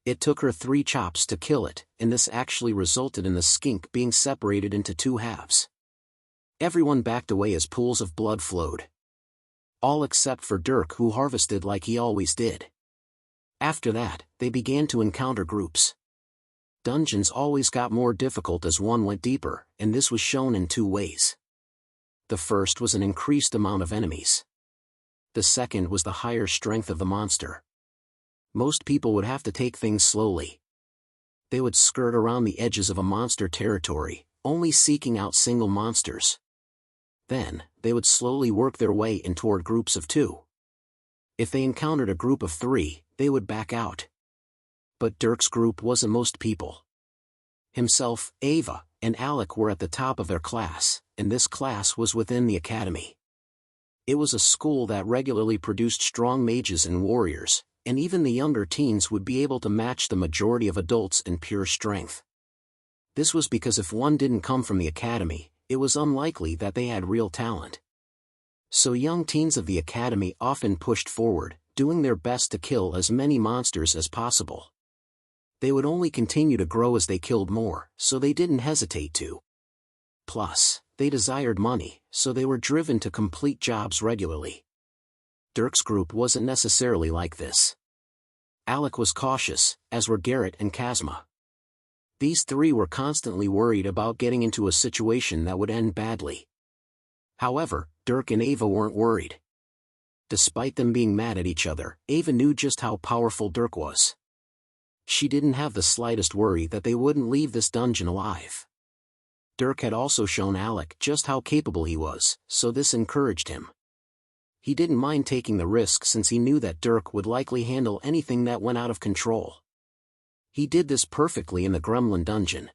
It took her 3 chops to kill it, and this actually resulted in the skink being separated into 2 halves. Everyone backed away as pools of blood flowed. All except for Dirk, who harvested like he always did. After that, they began to encounter groups. Dungeons always got more difficult as one went deeper, and this was shown in 2 ways. The first was an increased amount of enemies. The second was the higher strength of the monster. Most people would have to take things slowly. They would skirt around the edges of a monster territory, only seeking out single monsters. Then, they would slowly work their way in toward groups of 2. If they encountered a group of 3, they would back out. But Dirk's group wasn't most people. Himself, Ava, and Alec were at the top of their class, and this class was within the academy. It was a school that regularly produced strong mages and warriors, and even the younger teens would be able to match the majority of adults in pure strength. This was because if one didn't come from the academy, it was unlikely that they had real talent. So young teens of the academy often pushed forward, doing their best to kill as many monsters as possible. They would only continue to grow as they killed more, so they didn't hesitate to. Plus, they desired money, so they were driven to complete jobs regularly. Dirk's group wasn't necessarily like this. Alec was cautious, as were Garrett and Kazma. These 3 were constantly worried about getting into a situation that would end badly. However, Dirk and Ava weren't worried. Despite them being mad at each other, Ava knew just how powerful Dirk was. She didn't have the slightest worry that they wouldn't leave this dungeon alive. Dirk had also shown Alec just how capable he was, so this encouraged him. he didn't mind taking the risk since he knew that Dirk would likely handle anything that went out of control. He did this perfectly in the gremlin dungeon.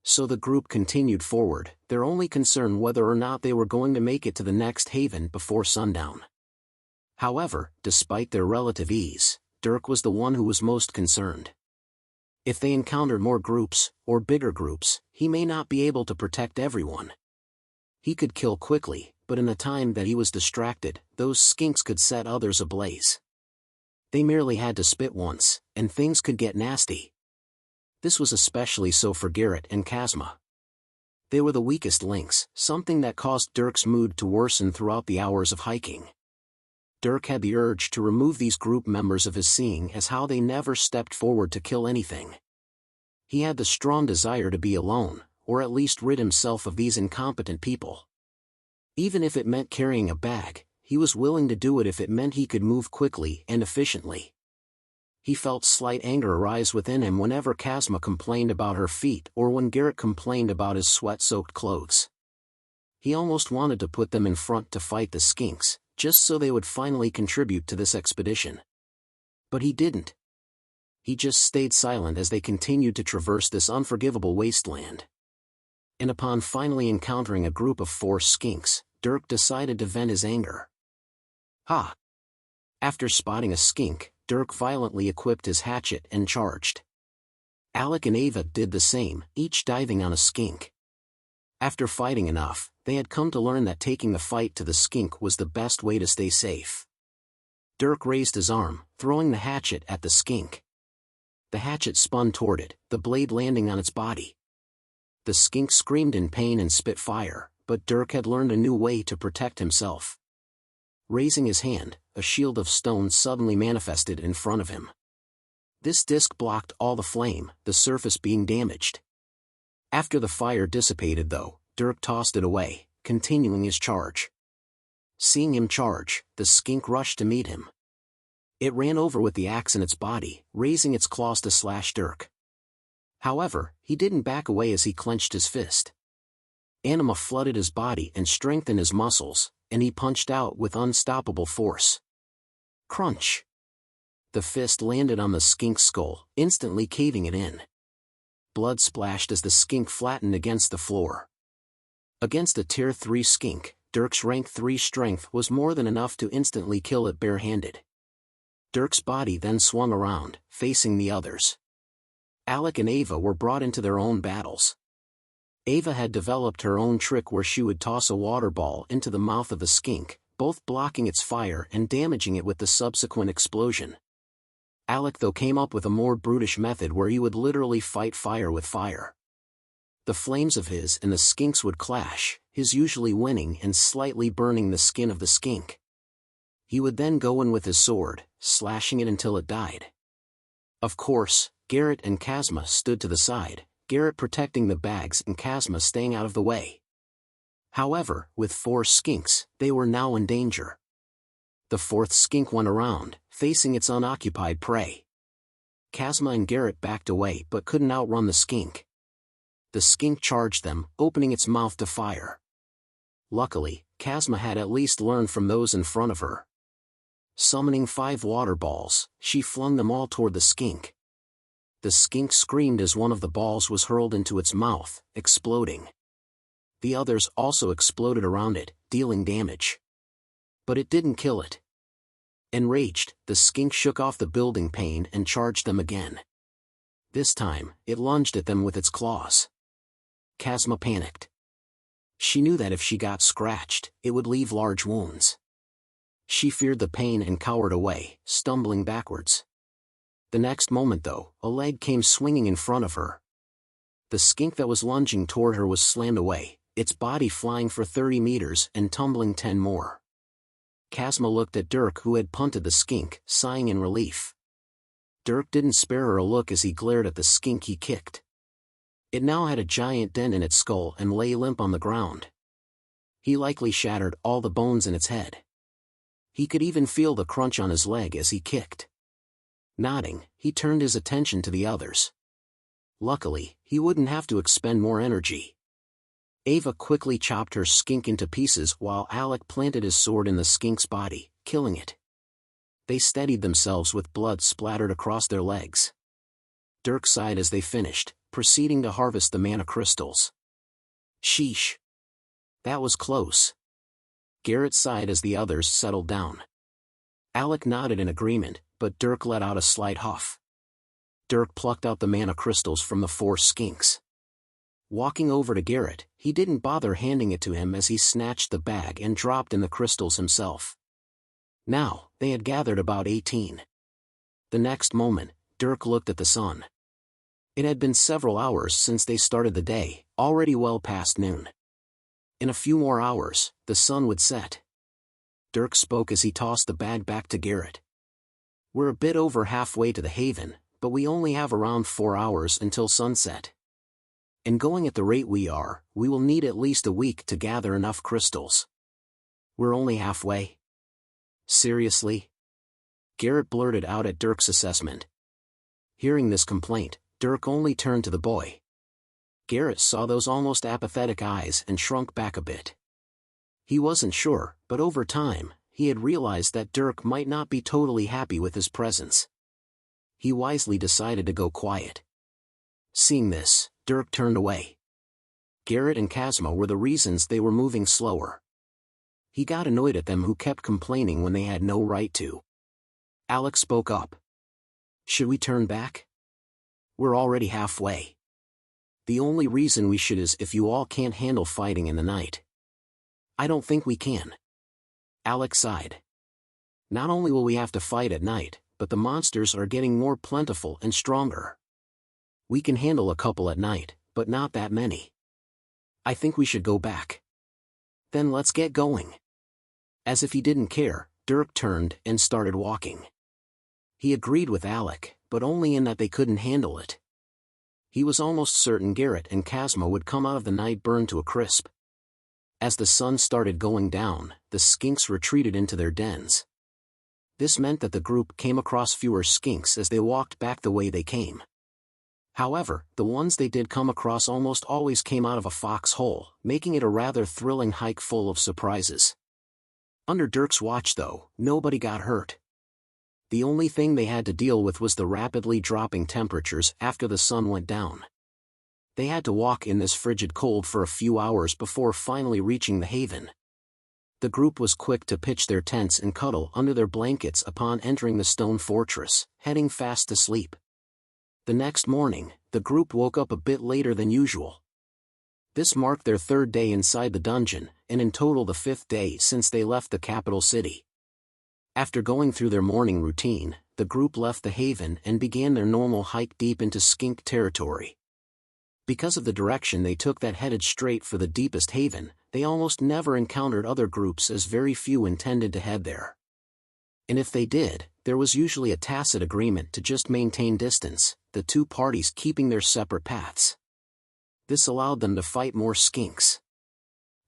So the group continued forward, their only concern whether or not they were going to make it to the next haven before sundown. However, despite their relative ease, Dirk was the one who was most concerned. If they encountered more groups, or bigger groups, he may not be able to protect everyone. He could kill quickly, but in the time that he was distracted, those skinks could set others ablaze. They merely had to spit once, and things could get nasty. This was especially so for Garrett and Kazma. They were the weakest links, something that caused Dirk's mood to worsen throughout the hours of hiking. Dirk had the urge to remove these group members of his seeing as how they never stepped forward to kill anything. He had the strong desire to be alone, or at least rid himself of these incompetent people. Even if it meant carrying a bag, he was willing to do it if it meant he could move quickly and efficiently. He felt slight anger arise within him whenever Kazma complained about her feet or when Garrett complained about his sweat-soaked clothes. He almost wanted to put them in front to fight the skinks, just so they would finally contribute to this expedition. But he didn't. He just stayed silent as they continued to traverse this unforgivable wasteland. And upon finally encountering a group of 4 skinks, Dirk decided to vent his anger. Ha! After spotting a skink, Dirk violently equipped his hatchet and charged. Alec and Ava did the same, each diving on a skink. After fighting enough, they had come to learn that taking the fight to the skink was the best way to stay safe. Dirk raised his arm, throwing the hatchet at the skink. The hatchet spun toward it, the blade landing on its body. The skink screamed in pain and spit fire, but Dirk had learned a new way to protect himself. Raising his hand, a shield of stone suddenly manifested in front of him. This disc blocked all the flame, the surface being damaged. After the fire dissipated though, Dirk tossed it away, continuing his charge. Seeing him charge, the skink rushed to meet him. It ran over with the axe in its body, raising its claws to slash Dirk. However, he didn't back away as he clenched his fist. Anima flooded his body and strengthened his muscles, and he punched out with unstoppable force. Crunch! The fist landed on the skink's skull, instantly caving it in. Blood splashed as the skink flattened against the floor. Against a Tier 3 skink, Dirk's Rank 3 strength was more than enough to instantly kill it barehanded. Dirk's body then swung around, facing the others. Alec and Ava were brought into their own battles. Ava had developed her own trick where she would toss a water ball into the mouth of the skink, both blocking its fire and damaging it with the subsequent explosion. Alec though came up with a more brutish method where he would literally fight fire with fire. The flames of his and the skink's would clash, his usually winning and slightly burning the skin of the skink. He would then go in with his sword, slashing it until it died. Of course, Garrett and Kazma stood to the side, Garrett protecting the bags and Kazma staying out of the way. However, with 4 skinks, they were now in danger. The 4th skink went around, facing its unoccupied prey. Kazma and Garrett backed away but couldn't outrun the skink. The skink charged them, opening its mouth to fire. Luckily, Kazma had at least learned from those in front of her. Summoning 5 water balls, she flung them all toward the skink. The skink screamed as one of the balls was hurled into its mouth, exploding. The others also exploded around it, dealing damage. But it didn't kill it. Enraged, the skink shook off the building pane and charged them again. This time, it lunged at them with its claws. Kazma panicked. She knew that if she got scratched, it would leave large wounds. She feared the pain and cowered away, stumbling backwards. The next moment though, a leg came swinging in front of her. The skink that was lunging toward her was slammed away, its body flying for 30 meters and tumbling 10 more. Kazma looked at Dirk who had punted the skink, sighing in relief. Dirk didn't spare her a look as he glared at the skink he kicked. It now had a giant dent in its skull and lay limp on the ground. He likely shattered all the bones in its head. He could even feel the crunch on his leg as he kicked. Nodding, he turned his attention to the others. Luckily, he wouldn't have to expend more energy. Ava quickly chopped her skink into pieces while Alec planted his sword in the skink's body, killing it. They steadied themselves with blood splattered across their legs. Dirk sighed as they finished, proceeding to harvest the mana crystals. Sheesh. That was close. Garrett sighed as the others settled down. Alec nodded in agreement, but Dirk let out a slight huff. Dirk plucked out the mana crystals from the 4 skinks. Walking over to Garrett, he didn't bother handing it to him as he snatched the bag and dropped in the crystals himself. Now, they had gathered about 18. The next moment, Dirk looked at the sun. It had been several hours since they started the day, already well past noon. In a few more hours, the sun would set. Dirk spoke as he tossed the bag back to Garrett. We're a bit over halfway to the haven, but we only have around 4 hours until sunset. And going at the rate we are, we will need at least a week to gather enough crystals. We're only halfway. Seriously? Garrett blurted out at Dirk's assessment. Hearing this complaint, Dirk only turned to the boy. Garrett saw those almost apathetic eyes and shrunk back a bit. He wasn't sure, but over time, he had realized that Dirk might not be totally happy with his presence. He wisely decided to go quiet. Seeing this, Dirk turned away. Garrett and Kazma were the reasons they were moving slower. He got annoyed at them who kept complaining when they had no right to. Alex spoke up. Should we turn back? We're already halfway. The only reason we should is if you all can't handle fighting in the night. I don't think we can. Alex sighed. Not only will we have to fight at night, but the monsters are getting more plentiful and stronger. We can handle a couple at night, but not that many. I think we should go back. Then let's get going. As if he didn't care, Dirk turned and started walking. He agreed with Alec, but only in that they couldn't handle it. He was almost certain Garrett and Kazma would come out of the night burned to a crisp. As the sun started going down, the skinks retreated into their dens. This meant that the group came across fewer skinks as they walked back the way they came. However, the ones they did come across almost always came out of a foxhole, making it a rather thrilling hike full of surprises. Under Dirk's watch though, nobody got hurt. The only thing they had to deal with was the rapidly dropping temperatures after the sun went down. They had to walk in this frigid cold for a few hours before finally reaching the haven. The group was quick to pitch their tents and cuddle under their blankets upon entering the stone fortress, heading fast to sleep. The next morning, the group woke up a bit later than usual. This marked their 3rd day inside the dungeon, and in total the 5th day since they left the capital city. After going through their morning routine, the group left the haven and began their normal hike deep into skink territory. Because of the direction they took that headed straight for the deepest haven, they almost never encountered other groups as very few intended to head there. And if they did, there was usually a tacit agreement to just maintain distance, the two parties keeping their separate paths. This allowed them to fight more skinks.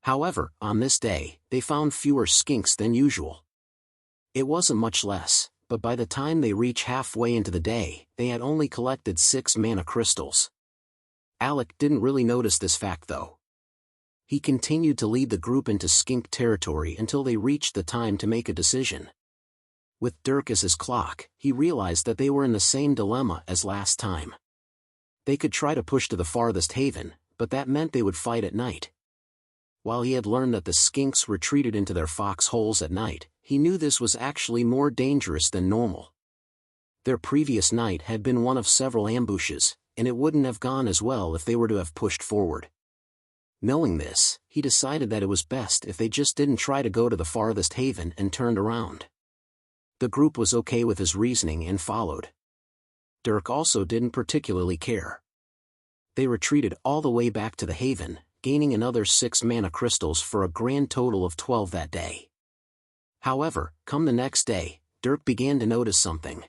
However, on this day, they found fewer skinks than usual. It wasn't much less, but by the time they reached halfway into the day, they had only collected 6 mana crystals. Alec didn't really notice this fact though. He continued to lead the group into skink territory until they reached the time to make a decision. With Dirk as his clock, he realized that they were in the same dilemma as last time. They could try to push to the farthest haven, but that meant they would fight at night. While he had learned that the skinks retreated into their foxholes at night, he knew this was actually more dangerous than normal. Their previous night had been one of several ambushes, and it wouldn't have gone as well if they were to have pushed forward. Knowing this, he decided that it was best if they just didn't try to go to the farthest haven and turned around. The group was okay with his reasoning and followed. Dirk also didn't particularly care. They retreated all the way back to the haven, gaining another 6 mana crystals for a grand total of 12 that day. However, come the next day, Dirk began to notice something.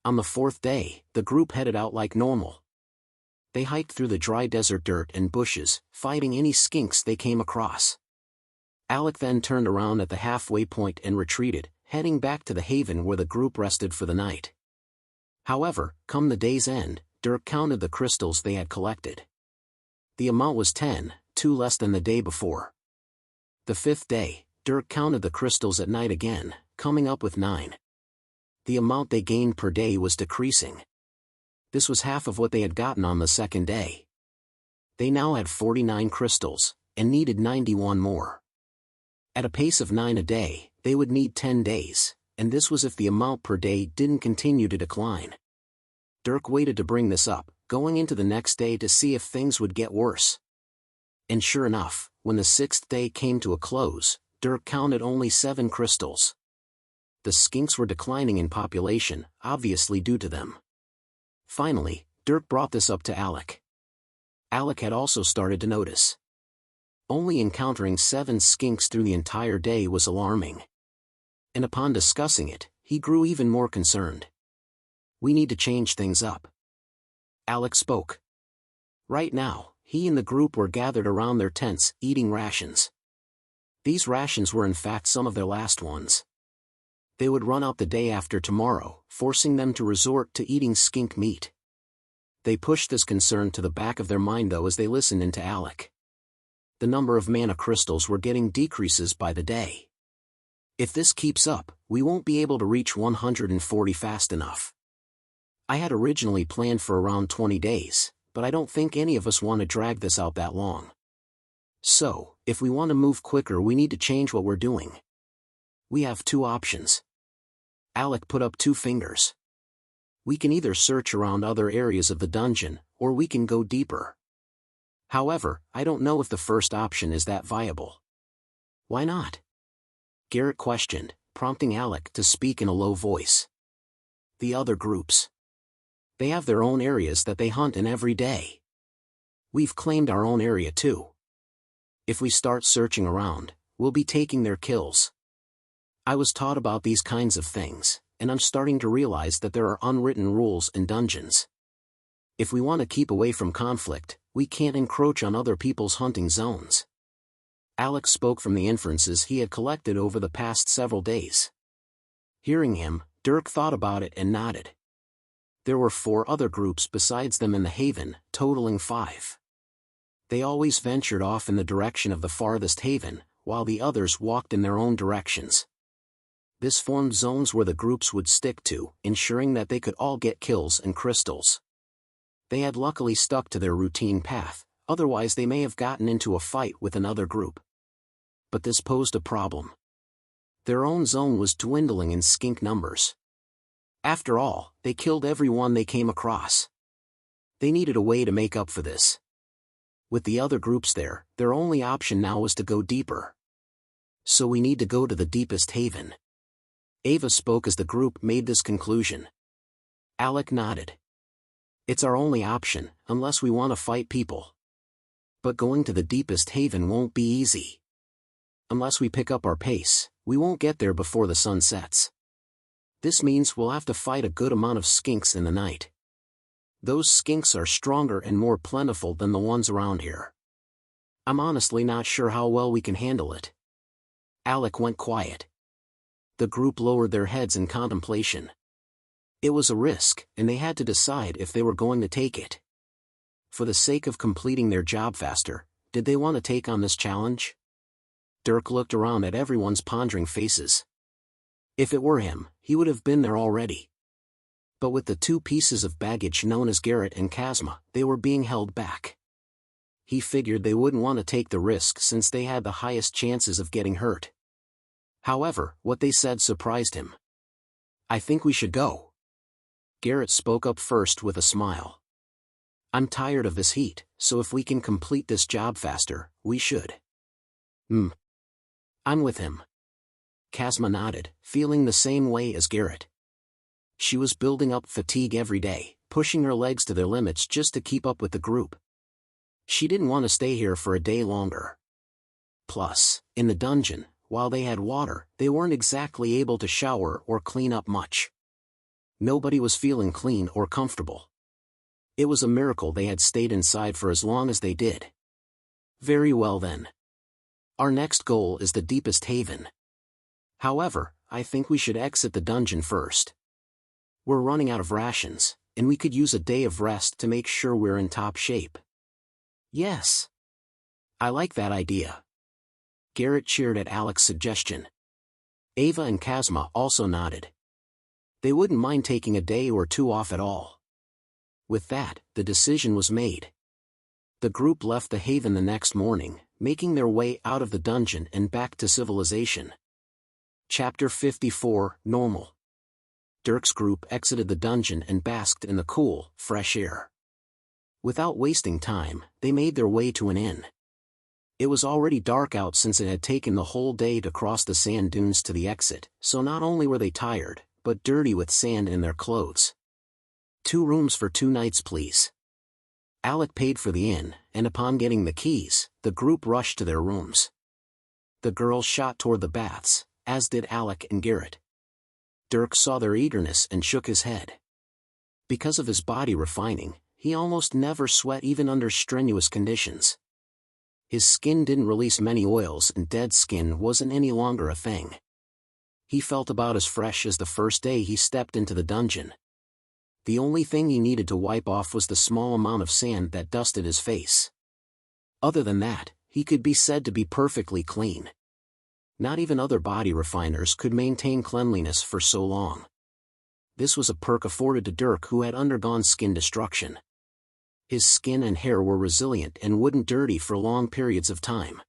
On the 4th day, the group headed out like normal. They hiked through the dry desert dirt and bushes, fighting any skinks they came across. Alec then turned around at the halfway point and retreated, heading back to the haven where the group rested for the night. However, come the day's end, Dirk counted the crystals they had collected. The amount was 10, 2 less than the day before. The 5th day, Dirk counted the crystals at night again, coming up with 9. The amount they gained per day was decreasing. This was half of what they had gotten on the 2nd day. They now had 49 crystals, and needed 91 more. At a pace of 9 a day, they would need 10 days, and this was if the amount per day didn't continue to decline. Dirk waited to bring this up, going into the next day to see if things would get worse. And sure enough, when the 6th day came to a close, Dirk counted only 7 crystals. The skinks were declining in population, obviously due to them. Finally, Dirk brought this up to Alec. Alec had also started to notice. Only encountering 7 skinks through the entire day was alarming. And upon discussing it, he grew even more concerned. We need to change things up. Alec spoke. Right now, he and the group were gathered around their tents, eating rations. These rations were in fact some of their last ones. They would run out the day after tomorrow, forcing them to resort to eating skink meat. They pushed this concern to the back of their mind though as they listened into Alec. The number of mana crystals were getting decreases by the day. If this keeps up, we won't be able to reach 140 fast enough. I had originally planned for around 20 days, but I don't think any of us want to drag this out that long. So, if we want to move quicker we need to change what we're doing. We have 2 options. Alec put up 2 fingers. We can either search around other areas of the dungeon, or we can go deeper. However, I don't know if the first option is that viable. Why not? Garrett questioned, prompting Alec to speak in a low voice. The other groups. They have their own areas that they hunt in every day. We've claimed our own area too. If we start searching around, we'll be taking their kills. I was taught about these kinds of things, and I'm starting to realize that there are unwritten rules in dungeons. If we want to keep away from conflict, we can't encroach on other people's hunting zones. Alex spoke from the inferences he had collected over the past several days. Hearing him, Dirk thought about it and nodded. There were 4 other groups besides them in the haven, totaling 5. They always ventured off in the direction of the farthest haven, while the others walked in their own directions. This formed zones where the groups would stick to, ensuring that they could all get kills and crystals. They had luckily stuck to their routine path, otherwise they may have gotten into a fight with another group. But this posed a problem. Their own zone was dwindling in skink numbers. After all, they killed everyone they came across. They needed a way to make up for this. With the other groups there, their only option now was to go deeper. So we need to go to the deepest haven. Ava spoke as the group made this conclusion. Alec nodded. It's our only option, unless we want to fight people. But going to the deepest haven won't be easy. Unless we pick up our pace, we won't get there before the sun sets. This means we'll have to fight a good amount of skinks in the night. Those skinks are stronger and more plentiful than the ones around here. I'm honestly not sure how well we can handle it. Alec went quiet. The group lowered their heads in contemplation. It was a risk, and they had to decide if they were going to take it. For the sake of completing their job faster, did they want to take on this challenge? Dirk looked around at everyone's pondering faces. If it were him, he would have been there already. But with the 2 pieces of baggage known as Garrett and Kazma, they were being held back. He figured they wouldn't want to take the risk since they had the highest chances of getting hurt. However, what they said surprised him. I think we should go. Garrett spoke up first with a smile. I'm tired of this heat, so if we can complete this job faster, we should. I'm with him. Kazma nodded, feeling the same way as Garrett. She was building up fatigue every day, pushing her legs to their limits just to keep up with the group. She didn't want to stay here for a day longer. Plus, in the dungeon, while they had water, they weren't exactly able to shower or clean up much. Nobody was feeling clean or comfortable. It was a miracle they had stayed inside for as long as they did. Very well then. Our next goal is the deepest haven. However, I think we should exit the dungeon first. We're running out of rations, and we could use a day of rest to make sure we're in top shape. Yes. I like that idea. Garrett cheered at Alec's suggestion. Ava and Kazma also nodded. They wouldn't mind taking a day or two off at all. With that, the decision was made. The group left the haven the next morning, making their way out of the dungeon and back to civilization. Chapter 54, Normal. Dirk's group exited the dungeon and basked in the cool, fresh air. Without wasting time, they made their way to an inn. It was already dark out since it had taken the whole day to cross the sand dunes to the exit, so not only were they tired, but dirty with sand in their clothes. 2 rooms for 2 nights, please. Alec paid for the inn, and upon getting the keys, the group rushed to their rooms. The girls shot toward the baths, as did Alec and Garrett. Dirk saw their eagerness and shook his head. Because of his body refining, he almost never sweat even under strenuous conditions. His skin didn't release many oils and dead skin wasn't any longer a thing. He felt about as fresh as the first day he stepped into the dungeon. The only thing he needed to wipe off was the small amount of sand that dusted his face. Other than that, he could be said to be perfectly clean. Not even other body refiners could maintain cleanliness for so long. This was a perk afforded to Dirk, who had undergone skin destruction. His skin and hair were resilient and wouldn't dirty for long periods of time.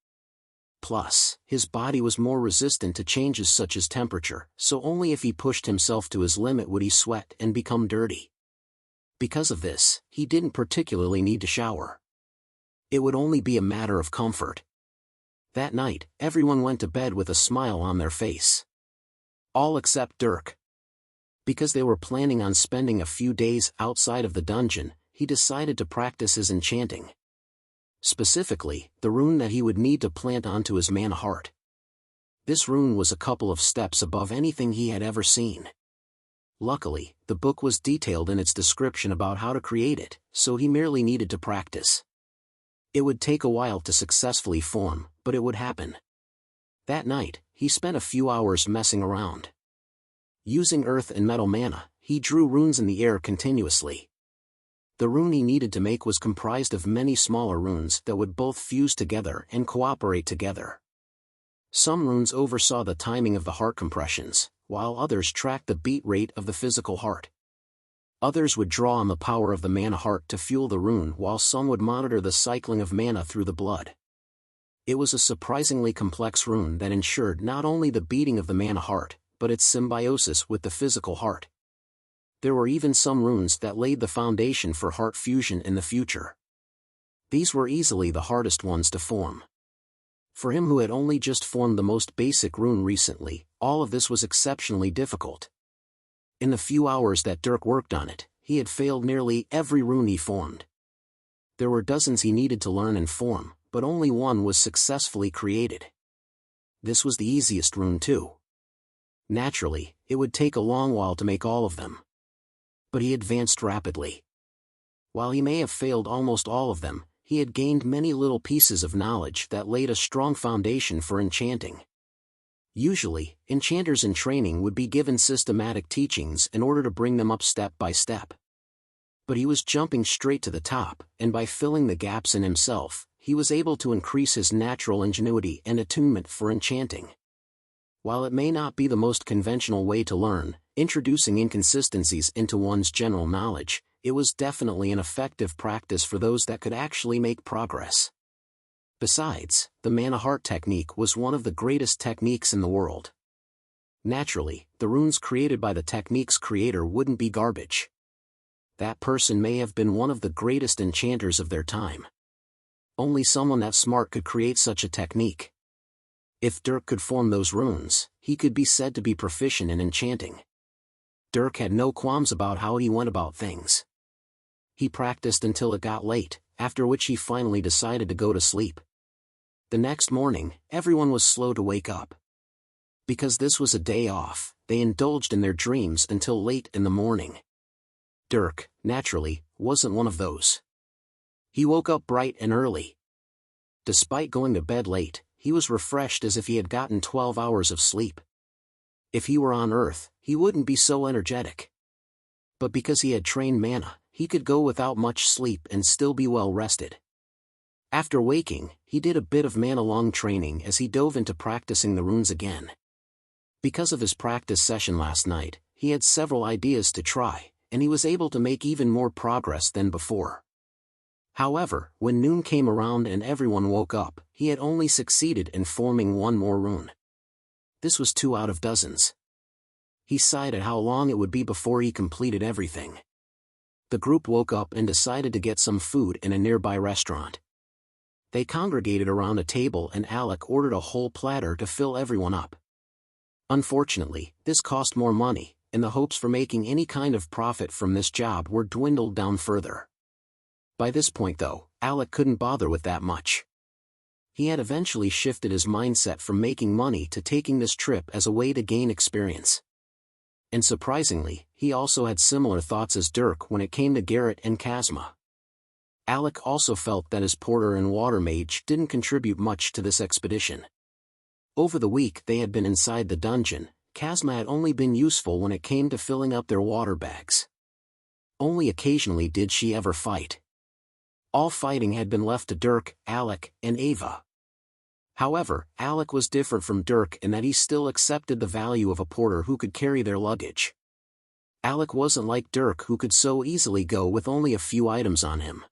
Plus, his body was more resistant to changes such as temperature, so only if he pushed himself to his limit would he sweat and become dirty. Because of this, he didn't particularly need to shower. It would only be a matter of comfort. That night, everyone went to bed with a smile on their face. All except Dirk. Because they were planning on spending a few days outside of the dungeon, he decided to practice his enchanting. Specifically, the rune that he would need to plant onto his mana heart. This rune was a couple of steps above anything he had ever seen. Luckily, the book was detailed in its description about how to create it, so he merely needed to practice. It would take a while to successfully form, but it would happen. That night, he spent a few hours messing around. Using earth and metal mana, he drew runes in the air continuously. The rune he needed to make was comprised of many smaller runes that would both fuse together and cooperate together. Some runes oversaw the timing of the heart compressions, while others tracked the beat rate of the physical heart. Others would draw on the power of the mana heart to fuel the rune, while some would monitor the cycling of mana through the blood. It was a surprisingly complex rune that ensured not only the beating of the mana heart, but its symbiosis with the physical heart. There were even some runes that laid the foundation for heart fusion in the future. These were easily the hardest ones to form. For him, who had only just formed the most basic rune recently, all of this was exceptionally difficult. In the few hours that Dirk worked on it, he had failed nearly every rune he formed. There were dozens he needed to learn and form, but only one was successfully created. This was the easiest rune too. Naturally, it would take a long while to make all of them. But he advanced rapidly. While he may have failed almost all of them, he had gained many little pieces of knowledge that laid a strong foundation for enchanting. Usually, enchanters in training would be given systematic teachings in order to bring them up step by step. But he was jumping straight to the top, and by filling the gaps in himself, he was able to increase his natural ingenuity and attunement for enchanting. While it may not be the most conventional way to learn, introducing inconsistencies into one's general knowledge, it was definitely an effective practice for those that could actually make progress. Besides, the mana heart technique was one of the greatest techniques in the world. Naturally, the runes created by the technique's creator wouldn't be garbage. That person may have been one of the greatest enchanters of their time. Only someone that smart could create such a technique. If Dirk could form those runes, he could be said to be proficient in enchanting. Dirk had no qualms about how he went about things. He practiced until it got late, after which he finally decided to go to sleep. The next morning, everyone was slow to wake up. Because this was a day off, they indulged in their dreams until late in the morning. Dirk, naturally, wasn't one of those. He woke up bright and early. Despite going to bed late, he was refreshed as if he had gotten 12 hours of sleep. If he were on Earth, he wouldn't be so energetic. But because he had trained mana, he could go without much sleep and still be well rested. After waking, he did a bit of mana-long training as he dove into practicing the runes again. Because of his practice session last night, he had several ideas to try, and he was able to make even more progress than before. However, when noon came around and everyone woke up, he had only succeeded in forming one more rune. This was 2 out of dozens. He sighed at how long it would be before he completed everything. The group woke up and decided to get some food in a nearby restaurant. They congregated around a table and Alec ordered a whole platter to fill everyone up. Unfortunately, this cost more money, and the hopes for making any kind of profit from this job were dwindled down further. By this point though, Alec couldn't bother with that much. He had eventually shifted his mindset from making money to taking this trip as a way to gain experience. And surprisingly, he also had similar thoughts as Dirk when it came to Garrett and Kazma. Alec also felt that his porter and water mage didn't contribute much to this expedition. Over the week they had been inside the dungeon, Kazma had only been useful when it came to filling up their water bags. Only occasionally did she ever fight. All fighting had been left to Dirk, Alec, and Ava. However, Alec was different from Dirk in that he still accepted the value of a porter who could carry their luggage. Alec wasn't like Dirk who could so easily go with only a few items on him.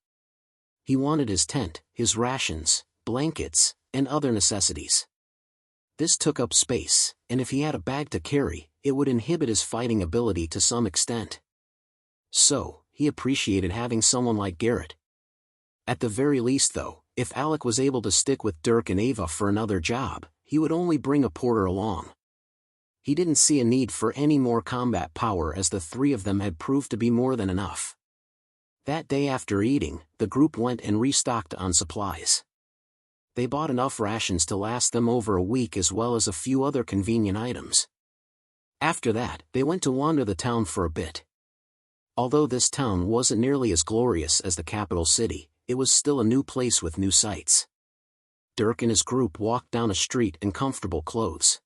He wanted his tent, his rations, blankets, and other necessities. This took up space, and if he had a bag to carry, it would inhibit his fighting ability to some extent. So, he appreciated having someone like Garrett. At the very least though, if Alec was able to stick with Dirk and Ava for another job, he would only bring a porter along. He didn't see a need for any more combat power as the 3 of them had proved to be more than enough. That day after eating, the group went and restocked on supplies. They bought enough rations to last them over a week as well as a few other convenient items. After that, they went to wander the town for a bit. Although this town wasn't nearly as glorious as the capital city, it was still a new place with new sights. Dirk and his group walked down a street in comfortable clothes.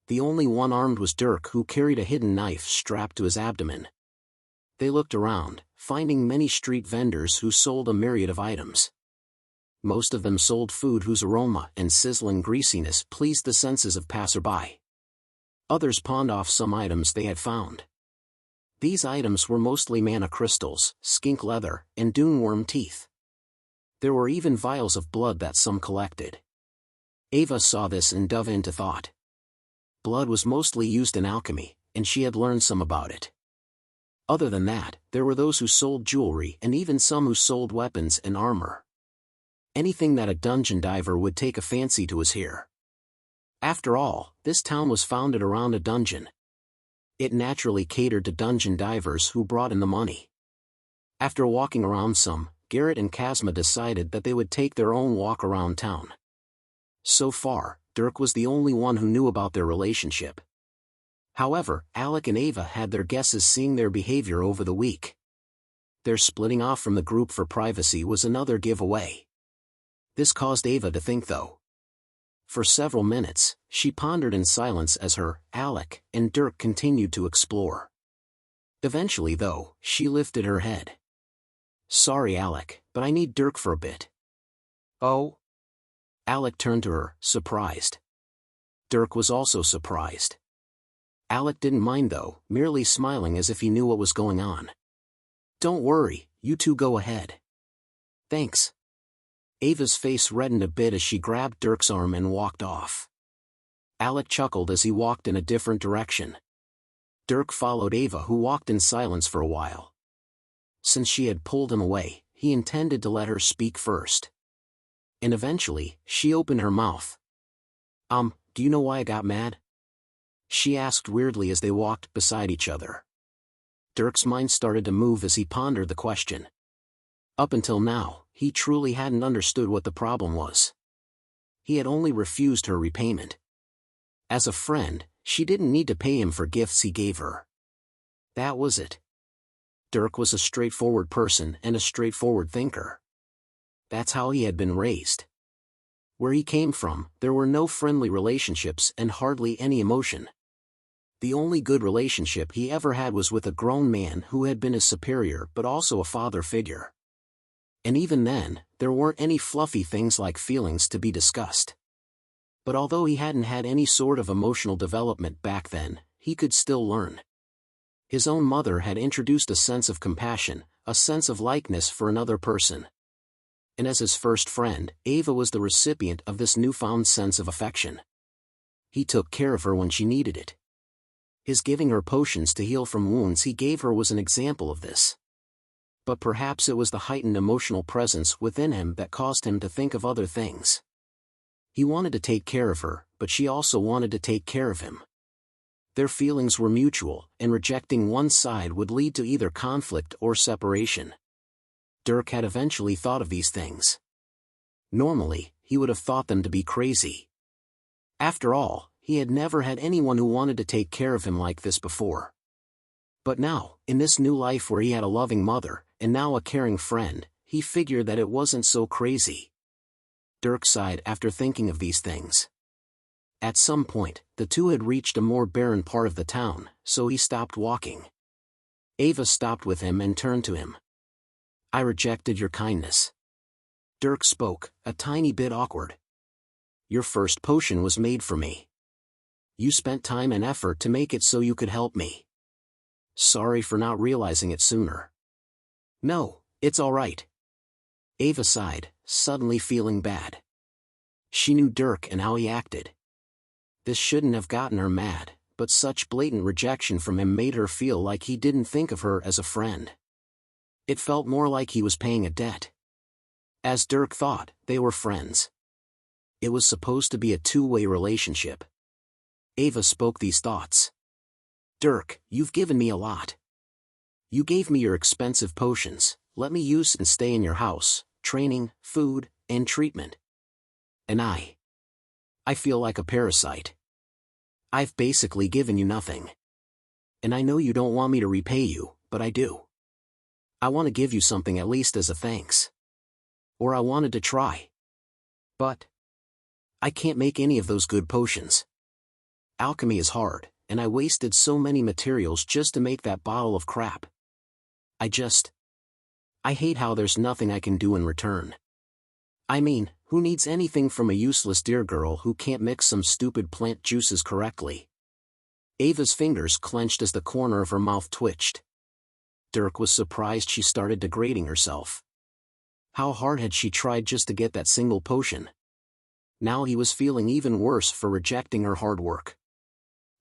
The only one armed was Dirk, who carried a hidden knife strapped to his abdomen. They looked around, finding many street vendors who sold a myriad of items. Most of them sold food whose aroma and sizzling greasiness pleased the senses of passerby. Others pawned off some items they had found. These items were mostly mana crystals, skink leather, and dune worm teeth. There were even vials of blood that some collected. Ava saw this and dove into thought. Blood was mostly used in alchemy, and she had learned some about it. Other than that, there were those who sold jewelry and even some who sold weapons and armor. Anything that a dungeon diver would take a fancy to was here. After all, this town was founded around a dungeon. It naturally catered to dungeon divers who brought in the money. After walking around some, Garrett and Kazma decided that they would take their own walk around town. So far, Dirk was the only one who knew about their relationship. However, Alec and Ava had their guesses seeing their behavior over the week. Their splitting off from the group for privacy was another giveaway. This caused Ava to think though. For several minutes, she pondered in silence as her, Alec, and Dirk continued to explore. Eventually though, she lifted her head. "Sorry Alec, but I need Dirk for a bit." "Oh?" Alec turned to her, surprised. Dirk was also surprised. Alec didn't mind though, merely smiling as if he knew what was going on. "Don't worry, you two go ahead." "Thanks." Ava's face reddened a bit as she grabbed Dirk's arm and walked off. Alec chuckled as he walked in a different direction. Dirk followed Ava, who walked in silence for a while. Since she had pulled him away, he intended to let her speak first. And eventually, she opened her mouth. Do you know why I got mad?" she asked weirdly as they walked beside each other. Dirk's mind started to move as he pondered the question. Up until now, he truly hadn't understood what the problem was. He had only refused her repayment. As a friend, she didn't need to pay him for gifts he gave her. That was it. Dirk was a straightforward person and a straightforward thinker. That's how he had been raised. Where he came from, there were no friendly relationships and hardly any emotion. The only good relationship he ever had was with a grown man who had been his superior but also a father figure. And even then, there weren't any fluffy things like feelings to be discussed. But although he hadn't had any sort of emotional development back then, he could still learn. His own mother had introduced a sense of compassion, a sense of likeness for another person. And as his first friend, Ava was the recipient of this newfound sense of affection. He took care of her when she needed it. His giving her potions to heal from wounds he gave her was an example of this. But perhaps it was the heightened emotional presence within him that caused him to think of other things. He wanted to take care of her, but she also wanted to take care of him. Their feelings were mutual, and rejecting one side would lead to either conflict or separation. Dirk had eventually thought of these things. Normally, he would have thought them to be crazy. After all, he had never had anyone who wanted to take care of him like this before. But now, in this new life where he had a loving mother, and now a caring friend, he figured that it wasn't so crazy. Dirk sighed after thinking of these things. At some point, the two had reached a more barren part of the town, so he stopped walking. Ava stopped with him and turned to him. "I rejected your kindness." Dirk spoke, a tiny bit awkward. "Your first potion was made for me. You spent time and effort to make it so you could help me. Sorry for not realizing it sooner." "No, it's all right." Ava sighed, suddenly feeling bad. She knew Dirk and how he acted. This shouldn't have gotten her mad, but such blatant rejection from him made her feel like he didn't think of her as a friend. It felt more like he was paying a debt. As Dirk thought, they were friends. It was supposed to be a two-way relationship. Ava spoke these thoughts. "Dirk, you've given me a lot. You gave me your expensive potions, let me use and stay in your house, training, food, and treatment. And I feel like a parasite. I've basically given you nothing. And I know you don't want me to repay you, but I do. I want to give you something at least as a thanks. Or I wanted to try. But I can't make any of those good potions. Alchemy is hard, and I wasted so many materials just to make that bottle of crap. I hate how there's nothing I can do in return. I mean, who needs anything from a useless dear girl who can't mix some stupid plant juices correctly?" Ava's fingers clenched as the corner of her mouth twitched. Dirk was surprised she started degrading herself. How hard had she tried just to get that single potion? Now he was feeling even worse for rejecting her hard work.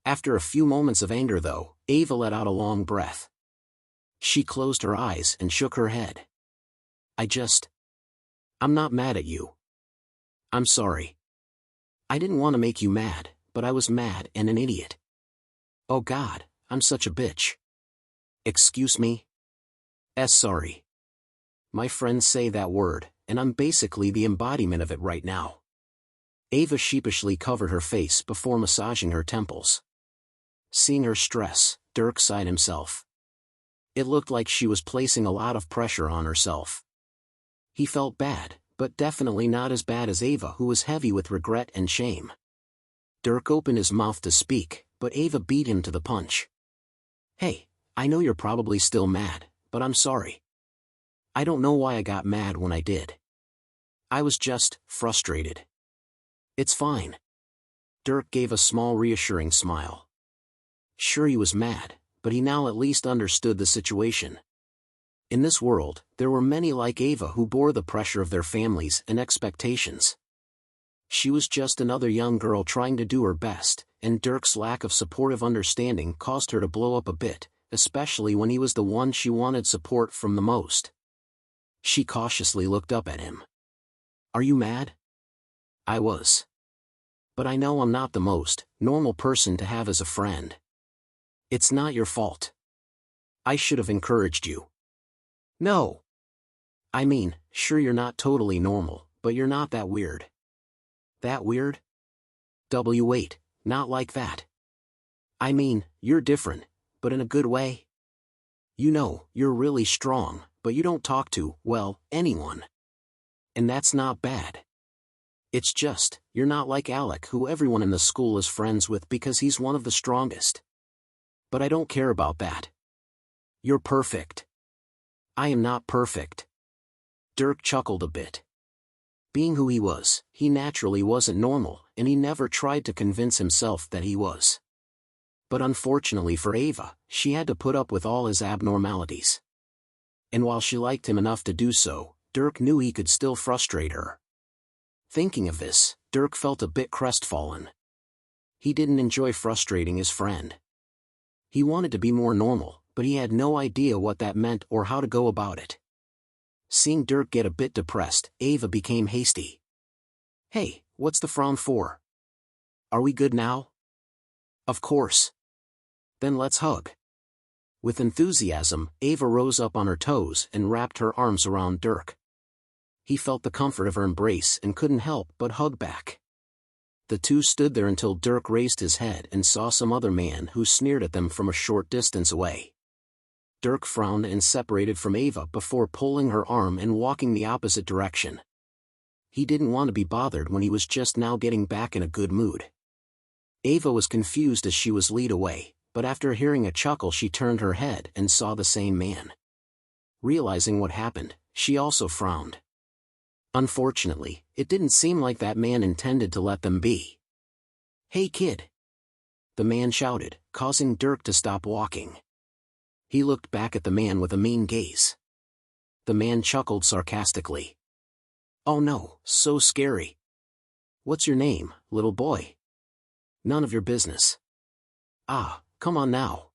After a few moments of anger though, Ava let out a long breath. She closed her eyes and shook her head. I'm not mad at you. I'm sorry. I didn't want to make you mad, but I was mad and an idiot. Oh God, I'm such a bitch. Excuse me? Sorry. My friends say that word, and I'm basically the embodiment of it right now. Ava sheepishly covered her face before massaging her temples. Seeing her stress, Dirk sighed himself. It looked like she was placing a lot of pressure on herself. He felt bad, but definitely not as bad as Ava, who was heavy with regret and shame. Dirk opened his mouth to speak, but Ava beat him to the punch. "Hey, I know you're probably still mad, but I'm sorry. I don't know why I got mad when I did. I was just frustrated. It's fine." Dirk gave a small reassuring smile. Sure, he was mad, but he now at least understood the situation. In this world, there were many like Ava who bore the pressure of their families and expectations. She was just another young girl trying to do her best, and Dirk's lack of supportive understanding caused her to blow up a bit, especially when he was the one she wanted support from the most. She cautiously looked up at him. "Are you mad?" "I was. But I know I'm not the most normal person to have as a friend. It's not your fault. I should have encouraged you." "No. I mean, sure you're not totally normal, but you're not that weird." "That weird? Wait, not like that. I mean, you're different, but in a good way. You know, you're really strong, but you don't talk to, well, anyone. And that's not bad. It's just, you're not like Alec, who everyone in the school is friends with because he's one of the strongest. But I don't care about that. You're perfect." "I am not perfect." Dirk chuckled a bit. Being who he was, he naturally wasn't normal, and he never tried to convince himself that he was. But unfortunately for Ava, she had to put up with all his abnormalities. And while she liked him enough to do so, Dirk knew he could still frustrate her. Thinking of this, Dirk felt a bit crestfallen. He didn't enjoy frustrating his friend. He wanted to be more normal, but he had no idea what that meant or how to go about it. Seeing Dirk get a bit depressed, Ava became hasty. "Hey, what's the frown for? Are we good now?" "Of course." "Then let's hug." With enthusiasm, Ava rose up on her toes and wrapped her arms around Dirk. He felt the comfort of her embrace and couldn't help but hug back. The two stood there until Dirk raised his head and saw some other man who sneered at them from a short distance away. Dirk frowned and separated from Ava before pulling her arm and walking the opposite direction. He didn't want to be bothered when he was just now getting back in a good mood. Ava was confused as she was led away, but after hearing a chuckle she turned her head and saw the same man. Realizing what happened, she also frowned. Unfortunately, it didn't seem like that man intended to let them be. "Hey kid!" the man shouted, causing Dirk to stop walking. He looked back at the man with a mean gaze. The man chuckled sarcastically. "Oh no, so scary. What's your name, little boy?" "None of your business." "Ah, come on now.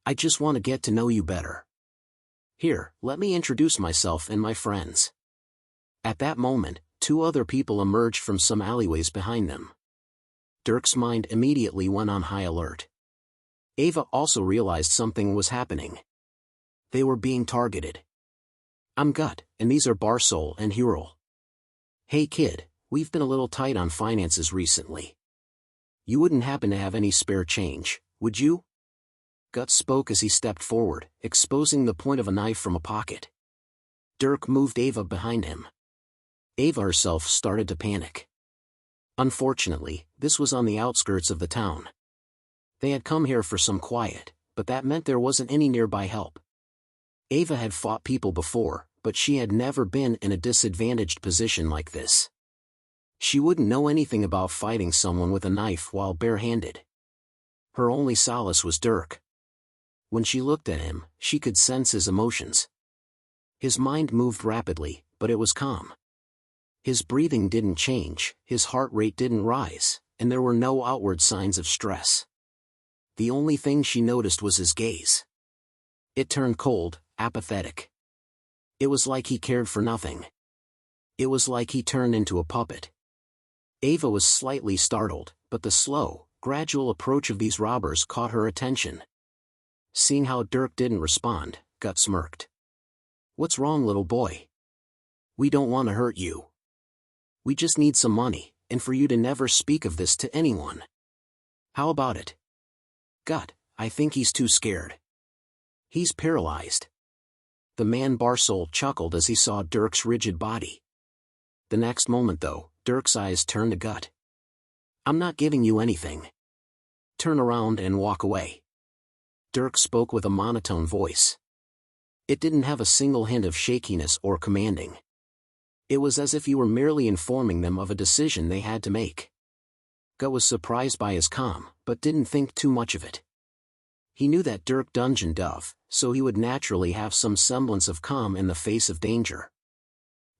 I just want to get to know you better. Here, let me introduce myself and my friends." At that moment, two other people emerged from some alleyways behind them. Dirk's mind immediately went on high alert. Ava also realized something was happening. They were being targeted. "I'm Gut, and these are Barsol and Hurl. Hey kid, we've been a little tight on finances recently. You wouldn't happen to have any spare change, would you?" Gut spoke as he stepped forward, exposing the point of a knife from a pocket. Dirk moved Ava behind him. Ava herself started to panic. Unfortunately, this was on the outskirts of the town. They had come here for some quiet, but that meant there wasn't any nearby help. Ava had fought people before, but she had never been in a disadvantaged position like this. She wouldn't know anything about fighting someone with a knife while barehanded. Her only solace was Dirk. When she looked at him, she could sense his emotions. His mind moved rapidly, but it was calm. His breathing didn't change, his heart rate didn't rise, and there were no outward signs of stress. The only thing she noticed was his gaze. It turned cold, apathetic. It was like he cared for nothing. It was like he turned into a puppet. Ava was slightly startled, but the slow, gradual approach of these robbers caught her attention. Seeing how Dirk didn't respond, Gut smirked. "What's wrong, little boy? We don't want to hurt you. We just need some money, and for you to never speak of this to anyone. How about it?" "Gut, I think he's too scared. He's paralyzed." The man Barsol chuckled as he saw Dirk's rigid body. The next moment though, Dirk's eyes turned to Gut. "I'm not giving you anything. Turn around and walk away." Dirk spoke with a monotone voice. It didn't have a single hint of shakiness or commanding. It was as if he were merely informing them of a decision they had to make. Gut was surprised by his calm, but didn't think too much of it. He knew that Dirk dungeon dove, so he would naturally have some semblance of calm in the face of danger.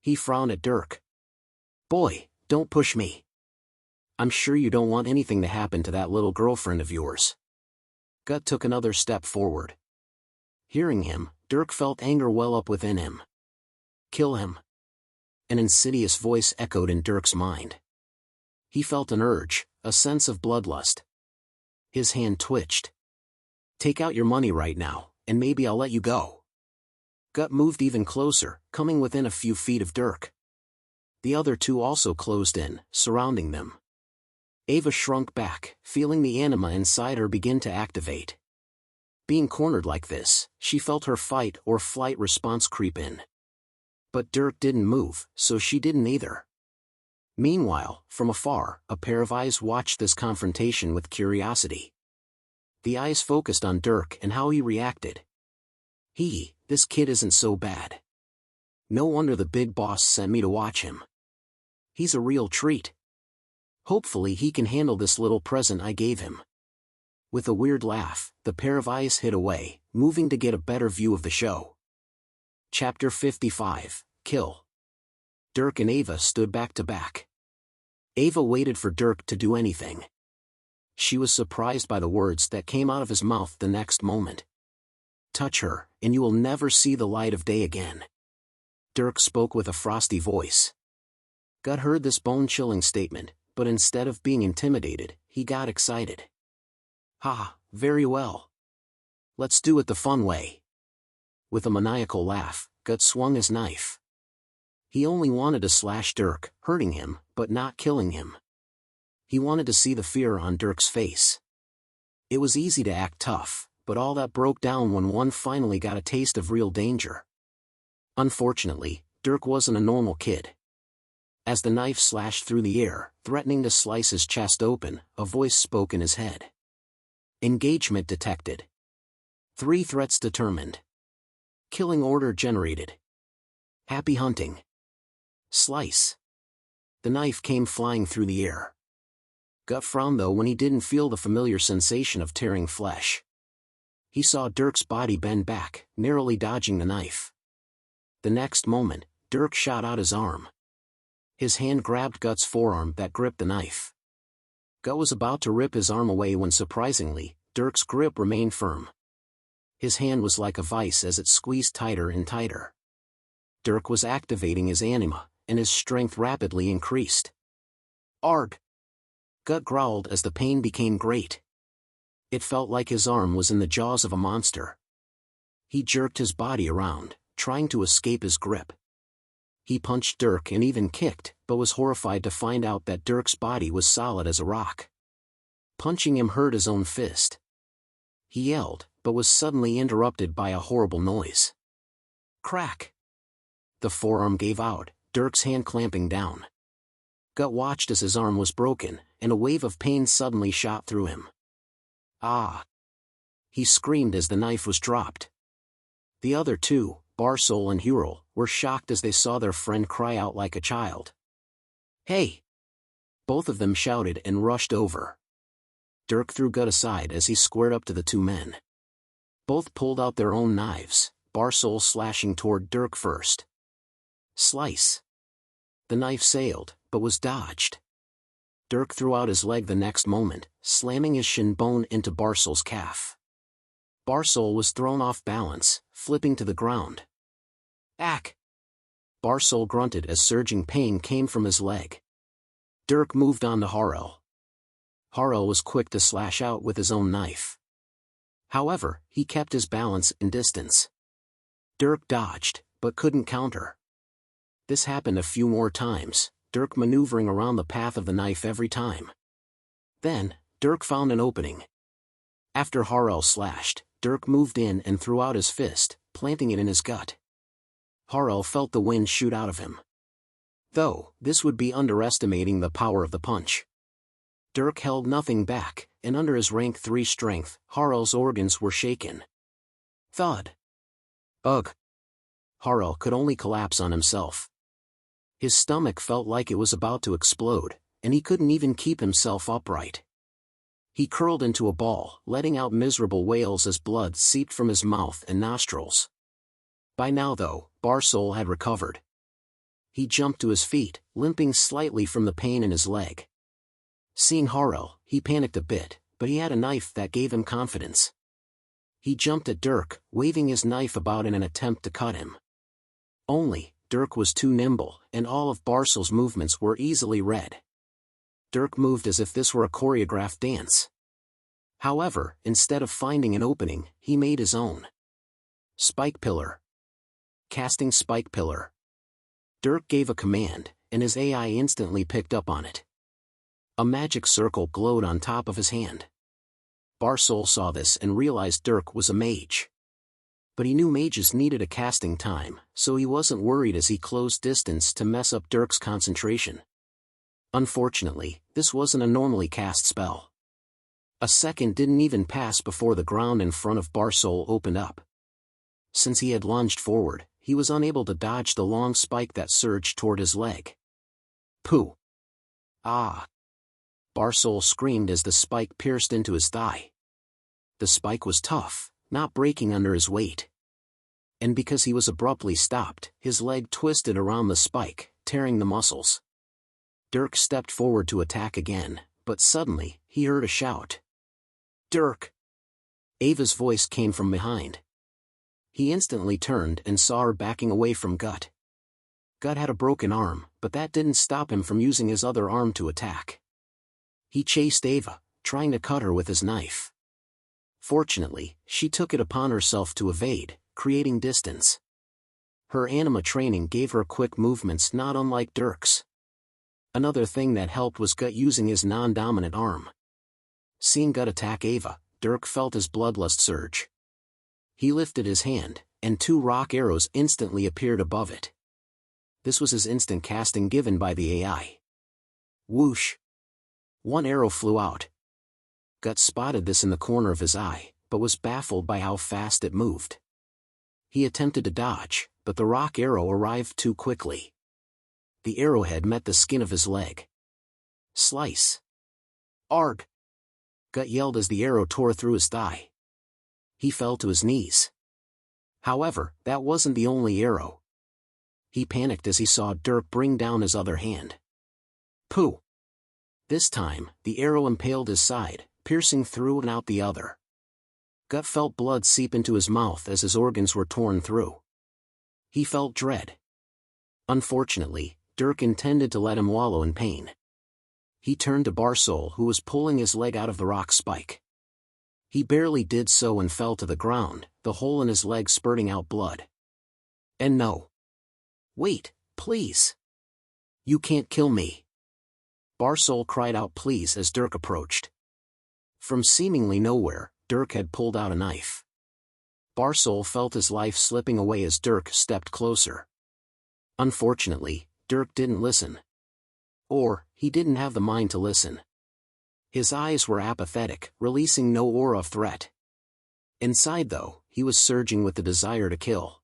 He frowned at Dirk. "Boy, don't push me. I'm sure you don't want anything to happen to that little girlfriend of yours." Gut took another step forward. Hearing him, Dirk felt anger well up within him. "Kill him." An insidious voice echoed in Dirk's mind. He felt an urge, a sense of bloodlust. His hand twitched. "Take out your money right now, and maybe I'll let you go." Gut moved even closer, coming within a few feet of Dirk. The other two also closed in, surrounding them. Ava shrunk back, feeling the anima inside her begin to activate. Being cornered like this, she felt her fight or flight response creep in. But Dirk didn't move, so she didn't either. Meanwhile, from afar, a pair of eyes watched this confrontation with curiosity. The eyes focused on Dirk and how he reacted. This kid isn't so bad. No wonder the big boss sent me to watch him. He's a real treat. Hopefully he can handle this little present I gave him. With a weird laugh, the pair of eyes hid away, moving to get a better view of the show. Chapter 55, Kill. Dirk and Ava stood back to back. Ava waited for Dirk to do anything. She was surprised by the words that came out of his mouth the next moment. Touch her, and you will never see the light of day again. Dirk spoke with a frosty voice. Gut heard this bone-chilling statement, but instead of being intimidated, he got excited. Ha, very well. Let's do it the fun way. With a maniacal laugh, Gut swung his knife. He only wanted to slash Dirk, hurting him, but not killing him. He wanted to see the fear on Dirk's face. It was easy to act tough, but all that broke down when one finally got a taste of real danger. Unfortunately, Dirk wasn't a normal kid. As the knife slashed through the air, threatening to slice his chest open, a voice spoke in his head. Engagement detected. 3 threats determined. Killing order generated. Happy hunting. Slice. The knife came flying through the air. Gut frowned though when he didn't feel the familiar sensation of tearing flesh. He saw Dirk's body bend back, narrowly dodging the knife. The next moment, Dirk shot out his arm. His hand grabbed Gut's forearm that gripped the knife. Gut was about to rip his arm away when surprisingly, Dirk's grip remained firm. His hand was like a vice as it squeezed tighter and tighter. Dirk was activating his anima, and his strength rapidly increased. Arg! Gut growled as the pain became great. It felt like his arm was in the jaws of a monster. He jerked his body around, trying to escape his grip. He punched Dirk and even kicked, but was horrified to find out that Dirk's body was solid as a rock. Punching him hurt his own fist. He yelled, but was suddenly interrupted by a horrible noise. Crack! The forearm gave out, Dirk's hand clamping down. Gut watched as his arm was broken, and a wave of pain suddenly shot through him. Ah! He screamed as the knife was dropped. The other two, Barsol and Hurl, were shocked as they saw their friend cry out like a child. Hey! Both of them shouted and rushed over. Dirk threw Gut aside as he squared up to the two men. Both pulled out their own knives, Barsol slashing toward Dirk first. Slice! The knife sailed, but was dodged. Dirk threw out his leg the next moment, slamming his shin bone into Barsol's calf. Barsol was thrown off balance, flipping to the ground. Ack! Barsol grunted as surging pain came from his leg. Dirk moved on to Harel. Harel was quick to slash out with his own knife. However, he kept his balance and distance. Dirk dodged, but couldn't counter. This happened a few more times, Dirk maneuvering around the path of the knife every time. Then, Dirk found an opening. After Harel slashed, Dirk moved in and threw out his fist, planting it in his gut. Harel felt the wind shoot out of him. Though, this would be underestimating the power of the punch. Dirk held nothing back, and under his rank 3 strength, Harel's organs were shaken. Thud! Ugh! Harel could only collapse on himself. His stomach felt like it was about to explode, and he couldn't even keep himself upright. He curled into a ball, letting out miserable wails as blood seeped from his mouth and nostrils. By now though, Barsol had recovered. He jumped to his feet, limping slightly from the pain in his leg. Seeing Harel, he panicked a bit, but he had a knife that gave him confidence. He jumped at Dirk, waving his knife about in an attempt to cut him. Only, Dirk was too nimble, and all of Barsol's movements were easily read. Dirk moved as if this were a choreographed dance. However, instead of finding an opening, he made his own. Spike Pillar. Casting Spike Pillar. Dirk gave a command, and his AI instantly picked up on it. A magic circle glowed on top of his hand. Barsol saw this and realized Dirk was a mage. But he knew mages needed a casting time, so he wasn't worried as he closed distance to mess up Dirk's concentration. Unfortunately, this wasn't a normally cast spell. A second didn't even pass before the ground in front of Barsol opened up. Since he had lunged forward, he was unable to dodge the long spike that surged toward his leg. Pooh! Ah! Barsoul screamed as the spike pierced into his thigh. The spike was tough, not breaking under his weight. And because he was abruptly stopped, his leg twisted around the spike, tearing the muscles. Dirk stepped forward to attack again, but suddenly, he heard a shout. "Dirk!" Ava's voice came from behind. He instantly turned and saw her backing away from Gut. Gut had a broken arm, but that didn't stop him from using his other arm to attack. He chased Ava, trying to cut her with his knife. Fortunately, she took it upon herself to evade, creating distance. Her anima training gave her quick movements not unlike Dirk's. Another thing that helped was Gut using his non-dominant arm. Seeing Gut attack Ava, Dirk felt his bloodlust surge. He lifted his hand, and 2 rock arrows instantly appeared above it. This was his instant casting given by the AI. Whoosh! 1 arrow flew out. Gut spotted this in the corner of his eye, but was baffled by how fast it moved. He attempted to dodge, but the rock arrow arrived too quickly. The arrowhead met the skin of his leg. Slice! Arg! Gut yelled as the arrow tore through his thigh. He fell to his knees. However, that wasn't the only arrow. He panicked as he saw Dirk bring down his other hand. Pooh! This time, the arrow impaled his side, piercing through and out the other. Gut felt blood seep into his mouth as his organs were torn through. He felt dread. Unfortunately, Dirk intended to let him wallow in pain. He turned to Barsoul, who was pulling his leg out of the rock spike. He barely did so and fell to the ground, the hole in his leg spurting out blood. And no. Wait, please. You can't kill me. Barsoul cried out please as Dirk approached. From seemingly nowhere, Dirk had pulled out a knife. Barsoul felt his life slipping away as Dirk stepped closer. Unfortunately, Dirk didn't listen. Or, he didn't have the mind to listen. His eyes were apathetic, releasing no aura of threat. Inside though, he was surging with the desire to kill.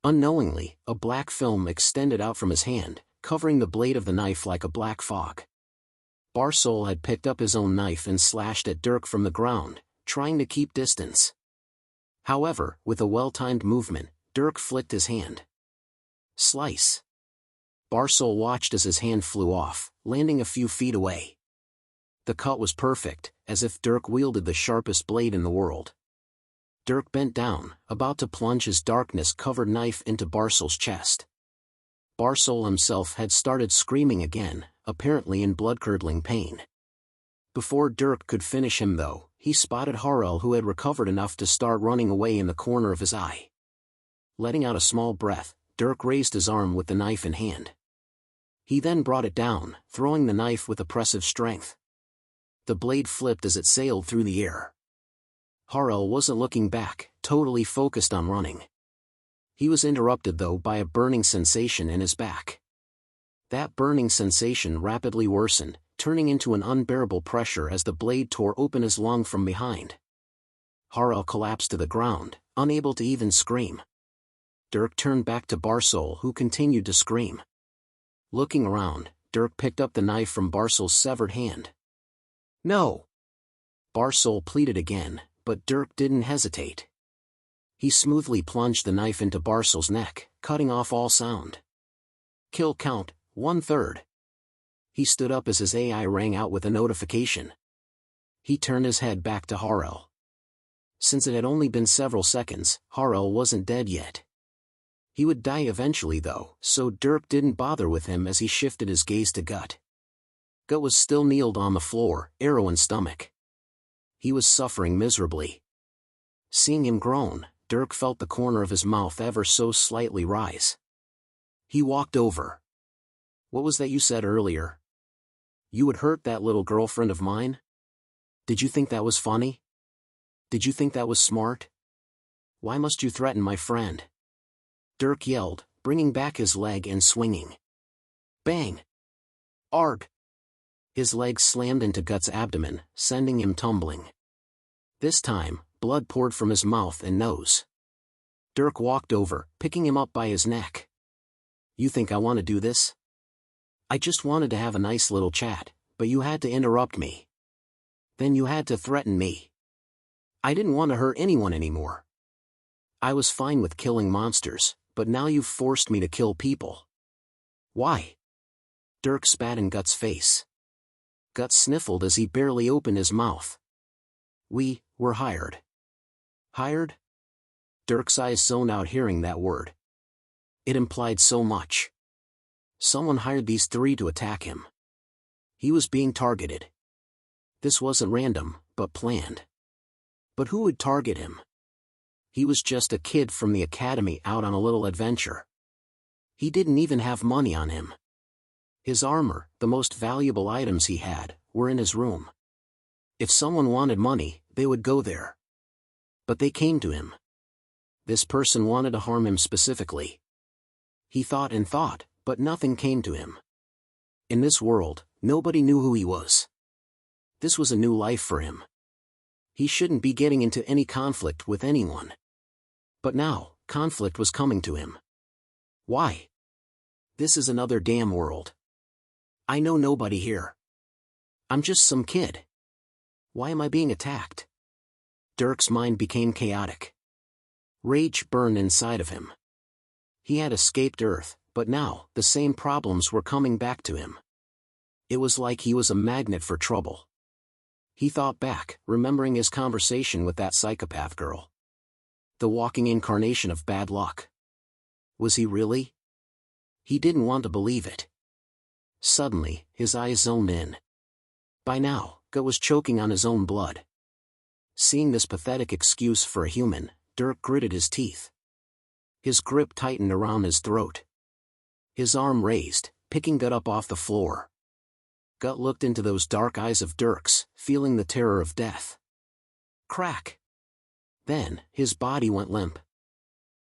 Unknowingly, a black film extended out from his hand, covering the blade of the knife like a black fog. Barsoul had picked up his own knife and slashed at Dirk from the ground, trying to keep distance. However, with a well-timed movement, Dirk flicked his hand. Slice! Barsoul watched as his hand flew off, landing a few feet away. The cut was perfect, as if Dirk wielded the sharpest blade in the world. Dirk bent down, about to plunge his darkness-covered knife into Barsoul's chest. Barsoul himself had started screaming again, apparently in blood-curdling pain. Before Dirk could finish him though, he spotted Harel, who had recovered enough to start running away in the corner of his eye. Letting out a small breath, Dirk raised his arm with the knife in hand. He then brought it down, throwing the knife with oppressive strength. The blade flipped as it sailed through the air. Harel wasn't looking back, totally focused on running. He was interrupted though by a burning sensation in his back. That burning sensation rapidly worsened, turning into an unbearable pressure as the blade tore open his lung from behind. Harel collapsed to the ground, unable to even scream. Dirk turned back to Barsoul, who continued to scream. Looking around, Dirk picked up the knife from Barsoul's severed hand. No! Barsoul pleaded again, but Dirk didn't hesitate. He smoothly plunged the knife into Barsoul's neck, cutting off all sound. Kill count, 1/3. He stood up as his AI rang out with a notification. He turned his head back to Harel. Since it had only been several seconds, Harel wasn't dead yet. He would die eventually though, so Dirk didn't bother with him as he shifted his gaze to Gut. Gut was still kneeled on the floor, arrow in stomach. He was suffering miserably. Seeing him groan, Dirk felt the corner of his mouth ever so slightly rise. He walked over. What was that you said earlier? You would hurt that little girlfriend of mine? Did you think that was funny? Did you think that was smart? Why must you threaten my friend? Dirk yelled, bringing back his leg and swinging. Bang! Arg! His leg slammed into Gut's abdomen, sending him tumbling. This time, blood poured from his mouth and nose. Dirk walked over, picking him up by his neck. You think I want to do this? I just wanted to have a nice little chat, but you had to interrupt me. Then you had to threaten me. I didn't want to hurt anyone anymore. I was fine with killing monsters, but now you've forced me to kill people. Why? Dirk spat in Gut's face. Gut sniffled as he barely opened his mouth. We were hired. Hired? Dirk's eyes zoned out hearing that word. It implied so much. Someone hired these three to attack him. He was being targeted. This wasn't random, but planned. But who would target him? He was just a kid from the academy out on a little adventure. He didn't even have money on him. His armor, the most valuable items he had, were in his room. If someone wanted money, they would go there. But they came to him. This person wanted to harm him specifically. He thought and thought, but nothing came to him. In this world, nobody knew who he was. This was a new life for him. He shouldn't be getting into any conflict with anyone. But now, conflict was coming to him. Why? This is another damn world. I know nobody here. I'm just some kid. Why am I being attacked? Dirk's mind became chaotic. Rage burned inside of him. He had escaped Earth, but now, the same problems were coming back to him. It was like he was a magnet for trouble. He thought back, remembering his conversation with that psychopath girl. The walking incarnation of bad luck. Was he really? He didn't want to believe it. Suddenly, his eyes zoned in. By now, Gut was choking on his own blood. Seeing this pathetic excuse for a human, Dirk gritted his teeth. His grip tightened around his throat. His arm raised, picking Gut up off the floor. Gut looked into those dark eyes of Dirk's, feeling the terror of death. Crack! Then, his body went limp.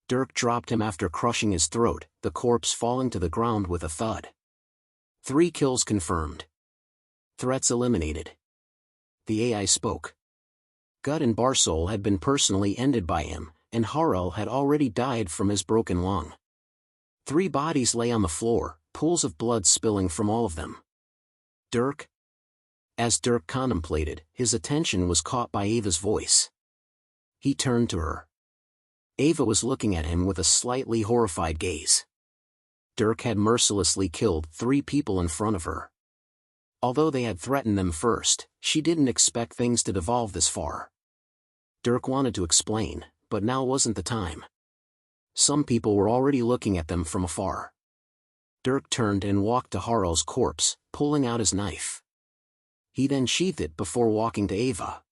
Dirk dropped him after crushing his throat, the corpse falling to the ground with a thud. 3 kills confirmed. Threats eliminated. The AI spoke. Gut and Barsol had been personally ended by him, and Harel had already died from his broken lung. 3 bodies lay on the floor, pools of blood spilling from all of them. Dirk? As Dirk contemplated, his attention was caught by Ava's voice. He turned to her. Ava was looking at him with a slightly horrified gaze. Dirk had mercilessly killed 3 people in front of her. Although they had threatened them first, she didn't expect things to devolve this far. Dirk wanted to explain, but now wasn't the time. Some people were already looking at them from afar. Dirk turned and walked to Harel's corpse, pulling out his knife. He then sheathed it before walking to Ava.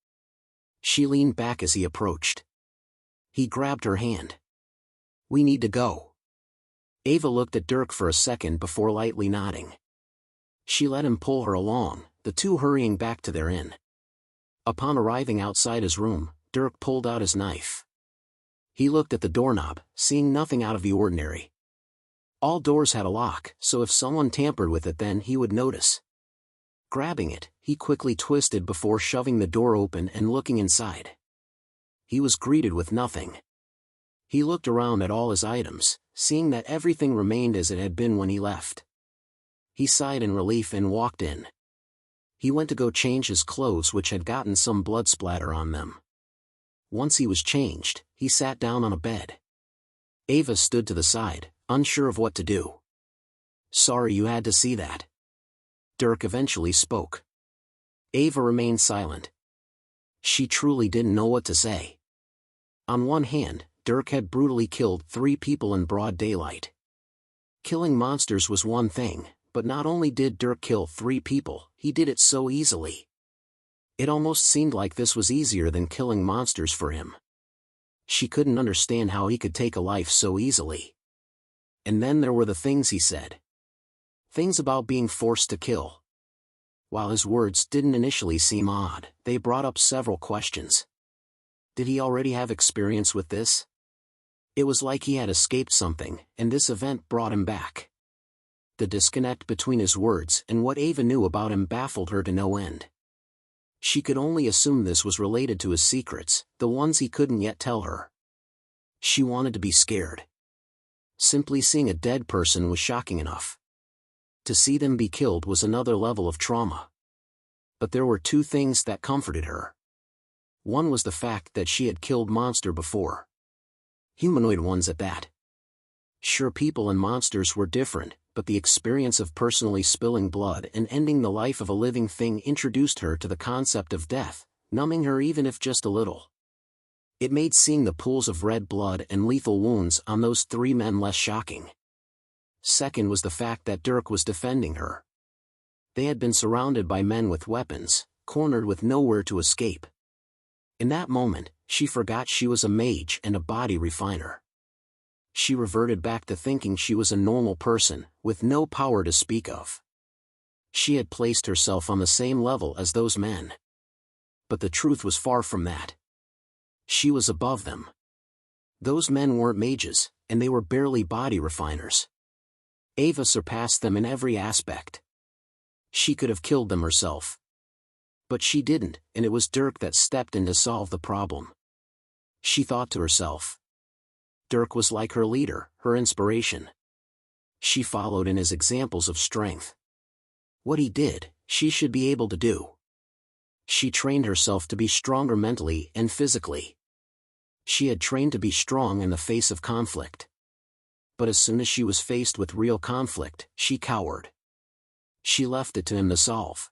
She leaned back as he approached. He grabbed her hand. We need to go. Ava looked at Dirk for a second before lightly nodding. She let him pull her along, the two hurrying back to their inn. Upon arriving outside his room, Dirk pulled out his knife. He looked at the doorknob, seeing nothing out of the ordinary. All doors had a lock, so if someone tampered with it then he would notice. Grabbing it, he quickly twisted before shoving the door open and looking inside. He was greeted with nothing. He looked around at all his items, seeing that everything remained as it had been when he left. He sighed in relief and walked in. He went to go change his clothes, which had gotten some blood splatter on them. Once he was changed, he sat down on a bed. Ava stood to the side, unsure of what to do. Sorry you had to see that. Dirk eventually spoke. Ava remained silent. She truly didn't know what to say. On one hand, Dirk had brutally killed 3 people in broad daylight. Killing monsters was one thing, but not only did Dirk kill 3 people, he did it so easily. It almost seemed like this was easier than killing monsters for him. She couldn't understand how he could take a life so easily. And then there were the things he said. Things about being forced to kill. While his words didn't initially seem odd, they brought up several questions. Did he already have experience with this? It was like he had escaped something, and this event brought him back. The disconnect between his words and what Ava knew about him baffled her to no end. She could only assume this was related to his secrets, the ones he couldn't yet tell her. She wanted to be scared. Simply seeing a dead person was shocking enough. To see them be killed was another level of trauma. But there were two things that comforted her. One was the fact that she had killed monsters before. Humanoid ones at that. Sure, people and monsters were different, but the experience of personally spilling blood and ending the life of a living thing introduced her to the concept of death, numbing her even if just a little. It made seeing the pools of red blood and lethal wounds on those three men less shocking. Second was the fact that Dirk was defending her. They had been surrounded by men with weapons, cornered with nowhere to escape. In that moment, she forgot she was a mage and a body refiner. She reverted back to thinking she was a normal person, with no power to speak of. She had placed herself on the same level as those men. But the truth was far from that. She was above them. Those men weren't mages, and they were barely body refiners. Ava surpassed them in every aspect. She could have killed them herself. But she didn't, and it was Dirk that stepped in to solve the problem. She thought to herself. Dirk was like her leader, her inspiration. She followed in his examples of strength. What he did, she should be able to do. She trained herself to be stronger mentally and physically. She had trained to be strong in the face of conflict. But as soon as she was faced with real conflict, she cowered. She left it to him to solve.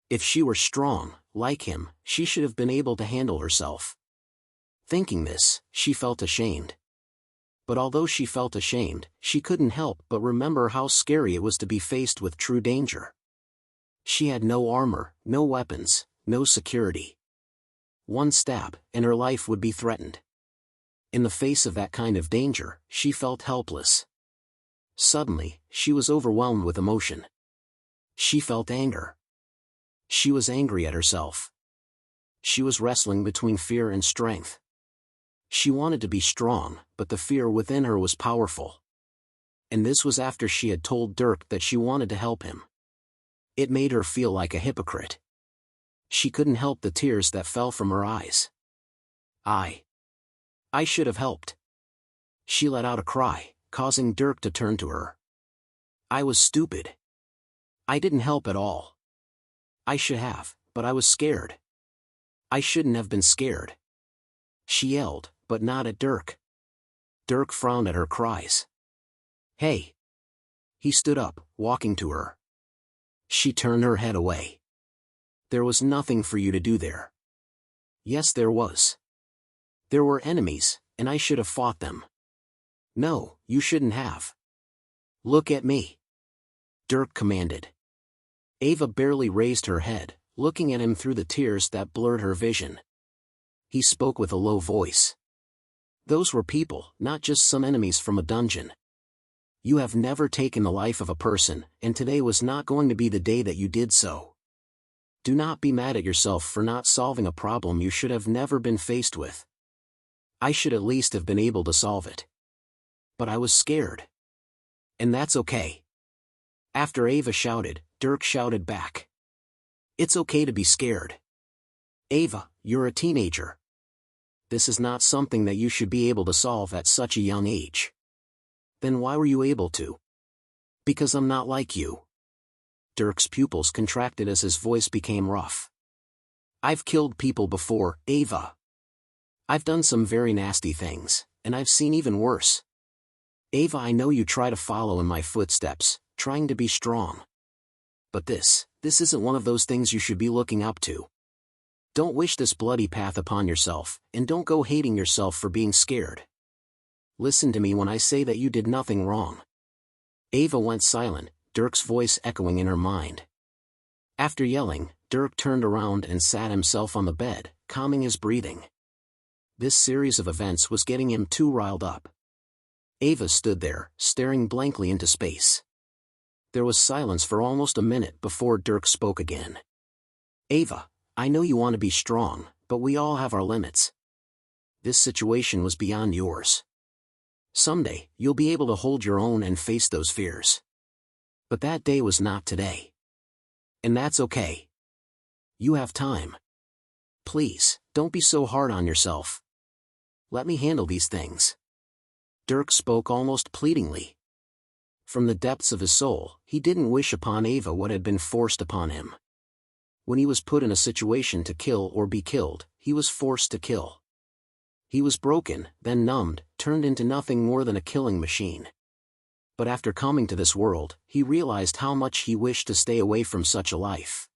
If she were strong, like him, she should have been able to handle herself. Thinking this, she felt ashamed. But although she felt ashamed, she couldn't help but remember how scary it was to be faced with true danger. She had no armor, no weapons, no security. One stab, and her life would be threatened. In the face of that kind of danger, she felt helpless. Suddenly, she was overwhelmed with emotion. She felt anger. She was angry at herself. She was wrestling between fear and strength. She wanted to be strong, but the fear within her was powerful. And this was after she had told Dirk that she wanted to help him. It made her feel like a hypocrite. She couldn't help the tears that fell from her eyes. I should have helped. She let out a cry, causing Dirk to turn to her. I was stupid. I didn't help at all. I should have, but I was scared. I shouldn't have been scared. She yelled, but not at Dirk. Dirk frowned at her cries. Hey! He stood up, walking to her. She turned her head away. There was nothing for you to do there. Yes, there was. There were enemies, and I should have fought them. No, you shouldn't have. Look at me. Dirk commanded. Ava barely raised her head, looking at him through the tears that blurred her vision. He spoke with a low voice. Those were people, not just some enemies from a dungeon. You have never taken the life of a person, and today was not going to be the day that you did so. Do not be mad at yourself for not solving a problem you should have never been faced with. I should at least have been able to solve it. But I was scared. And that's okay. After Ava shouted, Dirk shouted back. It's okay to be scared. Ava, you're a teenager. This is not something that you should be able to solve at such a young age. Then why were you able to? Because I'm not like you. Dirk's pupils contracted as his voice became rough. I've killed people before, Ava. I've done some very nasty things, and I've seen even worse. Ava, I know you try to follow in my footsteps, trying to be strong. But this isn't one of those things you should be looking up to. Don't wish this bloody path upon yourself, and don't go hating yourself for being scared. Listen to me when I say that you did nothing wrong. Ava went silent, Dirk's voice echoing in her mind. After yelling, Dirk turned around and sat himself on the bed, calming his breathing. This series of events was getting him too riled up. Ava stood there, staring blankly into space. There was silence for almost a minute before Dirk spoke again. Ava, I know you want to be strong, but we all have our limits. This situation was beyond yours. Someday, you'll be able to hold your own and face those fears. But that day was not today. And that's okay. You have time. Please, don't be so hard on yourself. Let me handle these things. Dirk spoke almost pleadingly. From the depths of his soul, he didn't wish upon Ava what had been forced upon him. When he was put in a situation to kill or be killed, he was forced to kill. He was broken, then numbed, turned into nothing more than a killing machine. But after coming to this world, he realized how much he wished to stay away from such a life.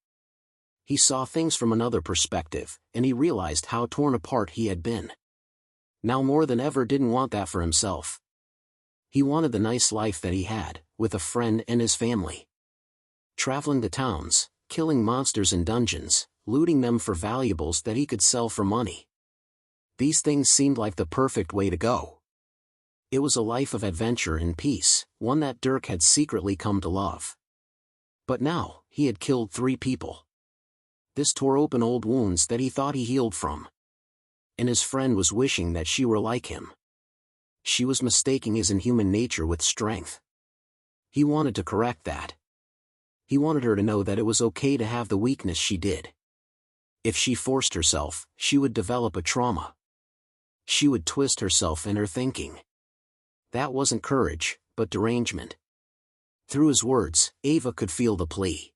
He saw things from another perspective, and he realized how torn apart he had been. Now more than ever didn't want that for himself. He wanted the nice life that he had, with a friend and his family. Traveling to towns, killing monsters in dungeons, looting them for valuables that he could sell for money. These things seemed like the perfect way to go. It was a life of adventure and peace, one that Dirk had secretly come to love. But now, he had killed 3 people. This tore open old wounds that he thought he healed from. And his friend was wishing that she were like him. She was mistaking his inhuman nature with strength. He wanted to correct that. He wanted her to know that it was okay to have the weakness she did. If she forced herself, she would develop a trauma. She would twist herself in her thinking. That wasn't courage, but derangement. Through his words, Ava could feel the plea.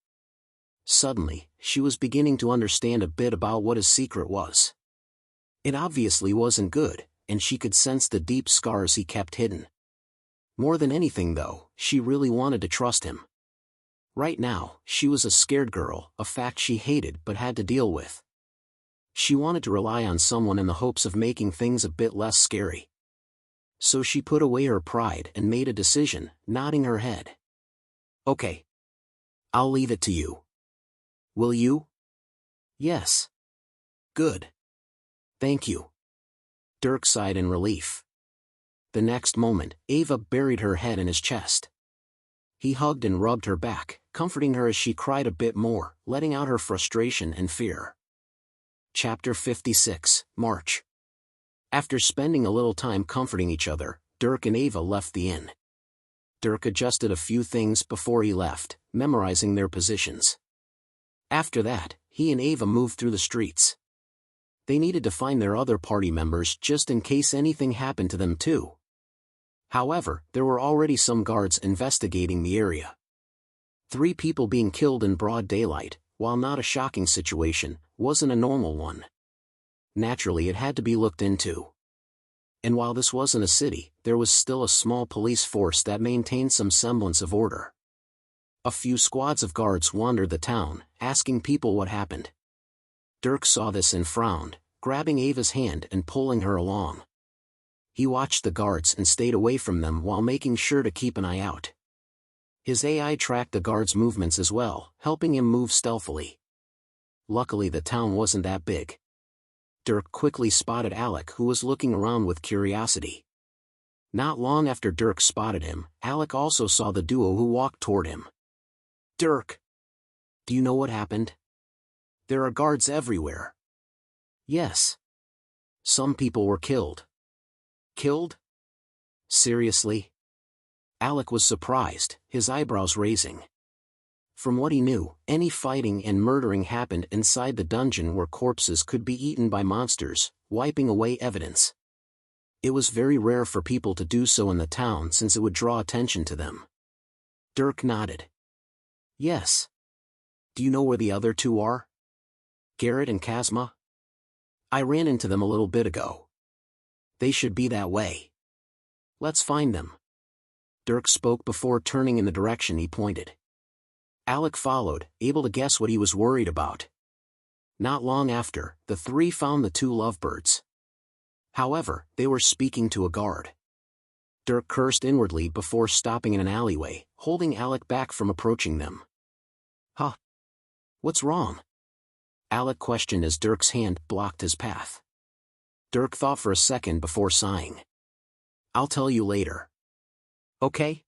Suddenly, she was beginning to understand a bit about what his secret was. It obviously wasn't good, and she could sense the deep scars he kept hidden. More than anything though, she really wanted to trust him. Right now, she was a scared girl, a fact she hated but had to deal with. She wanted to rely on someone in the hopes of making things a bit less scary. So she put away her pride and made a decision, nodding her head. Okay. I'll leave it to you. Will you? Yes. Good. Thank you. Dirk sighed in relief. The next moment, Ava buried her head in his chest. He hugged and rubbed her back, comforting her as she cried a bit more, letting out her frustration and fear. Chapter 56, March. After spending a little time comforting each other, Dirk and Ava left the inn. Dirk adjusted a few things before he left, memorizing their positions. After that, he and Ava moved through the streets. They needed to find their other party members just in case anything happened to them too. However, there were already some guards investigating the area. 3 people being killed in broad daylight, while not a shocking situation, wasn't a normal one. Naturally, it had to be looked into. And while this wasn't a city, there was still a small police force that maintained some semblance of order. A few squads of guards wandered the town, asking people what happened. Dirk saw this and frowned, grabbing Ava's hand and pulling her along. He watched the guards and stayed away from them while making sure to keep an eye out. His AI tracked the guards' movements as well, helping him move stealthily. Luckily the town wasn't that big. Dirk quickly spotted Alec, who was looking around with curiosity. Not long after Dirk spotted him, Alec also saw the duo who walked toward him. Dirk! Do you know what happened? There are guards everywhere. Yes. Some people were killed. Killed? Seriously? Alec was surprised, his eyebrows raising. From what he knew, any fighting and murdering happened inside the dungeon where corpses could be eaten by monsters, wiping away evidence. It was very rare for people to do so in the town since it would draw attention to them. Dirk nodded. Yes. Do you know where the other 2 are? Garrett and Kazma? I ran into them a little bit ago. They should be that way. Let's find them. Dirk spoke before turning in the direction he pointed. Alec followed, able to guess what he was worried about. Not long after, the 3 found the 2 lovebirds. However, they were speaking to a guard. Dirk cursed inwardly before stopping in an alleyway, holding Alec back from approaching them. Huh? What's wrong? Alec questioned as Dirk's hand blocked his path. Dirk thought for a second before sighing. I'll tell you later. Okay?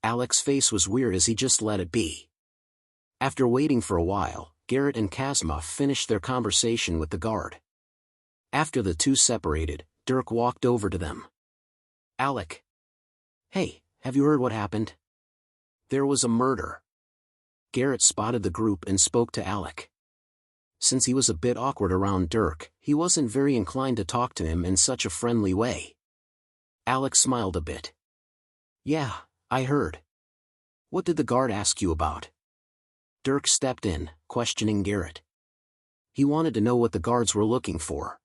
Alec's face was weird as he just let it be. After waiting for a while, Garrett and Kazma finished their conversation with the guard. After the 2 separated, Dirk walked over to them. Alec. Hey, have you heard what happened? There was a murder. Garrett spotted the group and spoke to Alec. Since he was a bit awkward around Dirk, he wasn't very inclined to talk to him in such a friendly way. Alex smiled a bit. "Yeah, I heard. What did the guard ask you about?" Dirk stepped in, questioning Garrett. He wanted to know what the guards were looking for.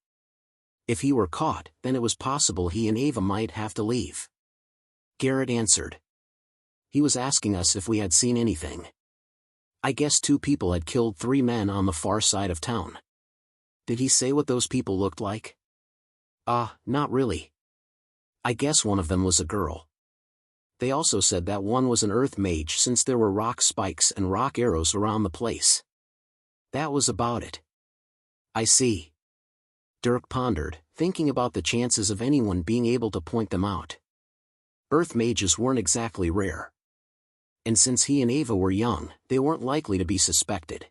If he were caught, then it was possible he and Ava might have to leave. Garrett answered. He was asking us if we had seen anything. I guess 2 people had killed 3 men on the far side of town. Did he say what those people looked like? Not really. I guess one of them was a girl. They also said that one was an earth mage since there were rock spikes and rock arrows around the place. That was about it. I see. Dirk pondered, thinking about the chances of anyone being able to point them out. Earth mages weren't exactly rare. And since he and Ava were young, they weren't likely to be suspected.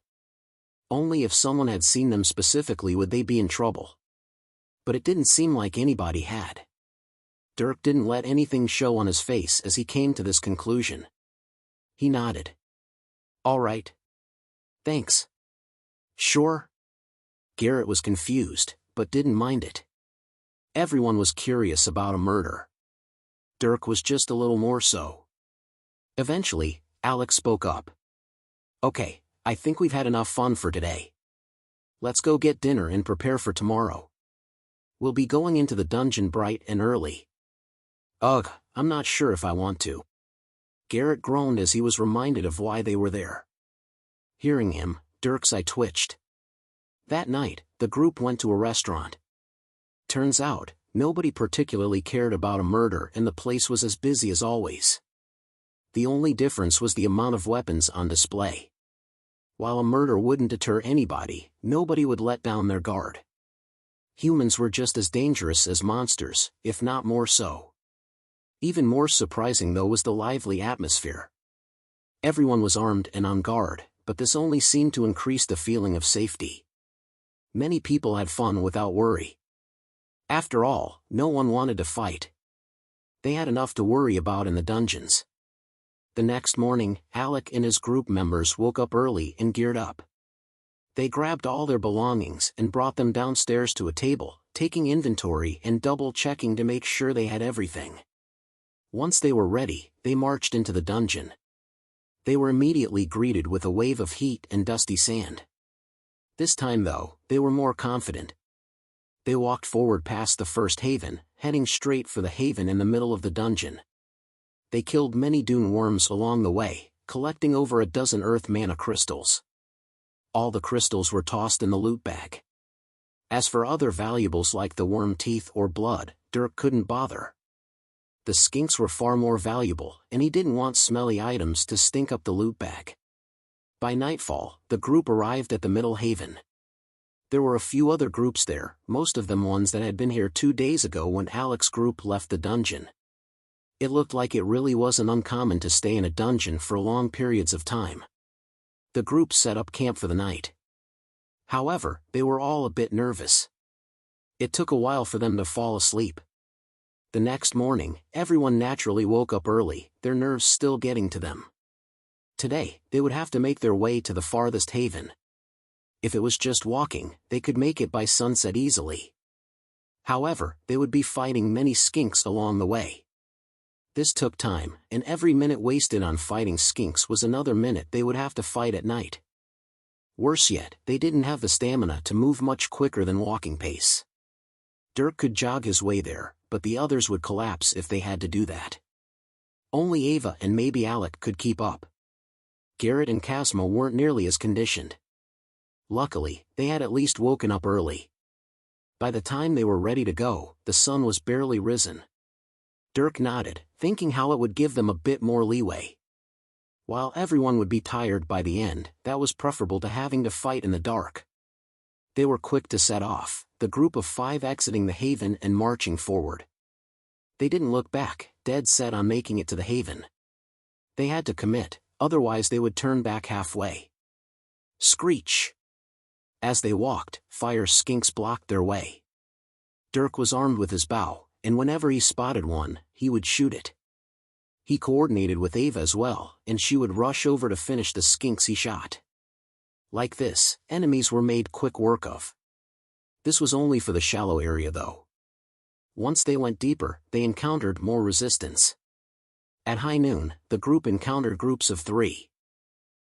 Only if someone had seen them specifically would they be in trouble. But it didn't seem like anybody had. Dirk didn't let anything show on his face as he came to this conclusion. He nodded. All right. Thanks. Sure? Garrett was confused, but didn't mind it. Everyone was curious about a murder. Dirk was just a little more so. Eventually, Alex spoke up. Okay, I think we've had enough fun for today. Let's go get dinner and prepare for tomorrow. We'll be going into the dungeon bright and early. Ugh, I'm not sure if I want to. Garrett groaned as he was reminded of why they were there. Hearing him, Dirk's eye twitched. That night, the group went to a restaurant. Turns out, nobody particularly cared about a murder and the place was as busy as always. The only difference was the amount of weapons on display. While a murder wouldn't deter anybody, nobody would let down their guard. Humans were just as dangerous as monsters, if not more so. Even more surprising though was the lively atmosphere. Everyone was armed and on guard, but this only seemed to increase the feeling of safety. Many people had fun without worry. After all, no one wanted to fight. They had enough to worry about in the dungeons. The next morning, Alec and his group members woke up early and geared up. They grabbed all their belongings and brought them downstairs to a table, taking inventory and double-checking to make sure they had everything. Once they were ready, they marched into the dungeon. They were immediately greeted with a wave of heat and dusty sand. This time though, they were more confident. They walked forward past the first haven, heading straight for the haven in the middle of the dungeon. They killed many dune worms along the way, collecting over a dozen earth mana crystals. All the crystals were tossed in the loot bag. As for other valuables like the worm teeth or blood, Dirk couldn't bother. The skinks were far more valuable, and he didn't want smelly items to stink up the loot bag. By nightfall, the group arrived at the middle haven. There were a few other groups there, most of them ones that had been here 2 days ago when Alec's group left the dungeon. It looked like it really wasn't uncommon to stay in a dungeon for long periods of time. The group set up camp for the night. However, they were all a bit nervous. It took a while for them to fall asleep. The next morning, everyone naturally woke up early, their nerves still getting to them. Today, they would have to make their way to the farthest haven. If it was just walking, they could make it by sunset easily. However, they would be fighting many skinks along the way. This took time, and every minute wasted on fighting skinks was another minute they would have to fight at night. Worse yet, they didn't have the stamina to move much quicker than walking pace. Dirk could jog his way there, but the others would collapse if they had to do that. Only Ava and maybe Alec could keep up. Garrett and Casmo weren't nearly as conditioned. Luckily, they had at least woken up early. By the time they were ready to go, the sun was barely risen. Dirk nodded, thinking how it would give them a bit more leeway. While everyone would be tired by the end, that was preferable to having to fight in the dark. They were quick to set off, the group of 5 exiting the haven and marching forward. They didn't look back, dead set on making it to the haven. They had to commit, otherwise they would turn back halfway. Screech! As they walked, fire skinks blocked their way. Dirk was armed with his bow, and whenever he spotted one, he would shoot it. He coordinated with Ava as well, and she would rush over to finish the skinks he shot. Like this, enemies were made quick work of. This was only for the shallow area though. Once they went deeper, they encountered more resistance. At high noon, the group encountered groups of 3.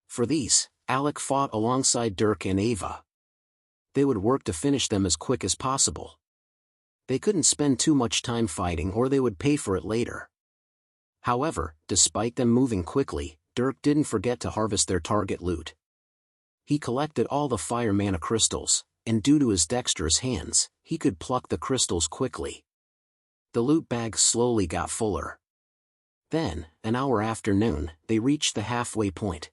For these, Alec fought alongside Dirk and Ava. They would work to finish them as quick as possible. They couldn't spend too much time fighting or they would pay for it later. However, despite them moving quickly, Dirk didn't forget to harvest their target loot. He collected all the fire mana crystals, and due to his dexterous hands, he could pluck the crystals quickly. The loot bags slowly got fuller. Then, an hour after noon, they reached the halfway point.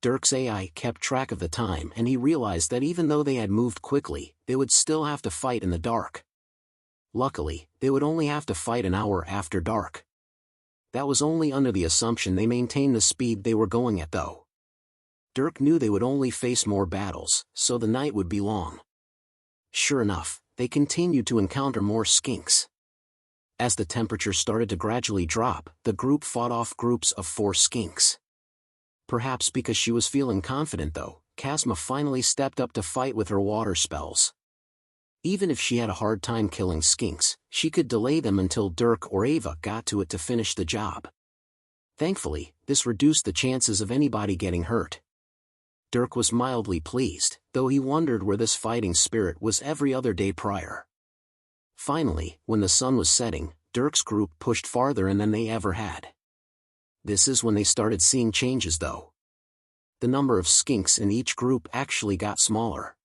Dirk's AI kept track of the time and he realized that even though they had moved quickly, they would still have to fight in the dark. Luckily, they would only have to fight an hour after dark. That was only under the assumption they maintained the speed they were going at though. Dirk knew they would only face more battles, so the night would be long. Sure enough, they continued to encounter more skinks. As the temperature started to gradually drop, the group fought off groups of 4 skinks. Perhaps because she was feeling confident though, Casma finally stepped up to fight with her water spells. Even if she had a hard time killing skinks, she could delay them until Dirk or Ava got to it to finish the job. Thankfully, this reduced the chances of anybody getting hurt. Dirk was mildly pleased, though he wondered where this fighting spirit was every other day prior. Finally, when the sun was setting, Dirk's group pushed farther in than they ever had. This is when they started seeing changes though. The number of skinks in each group actually got smaller.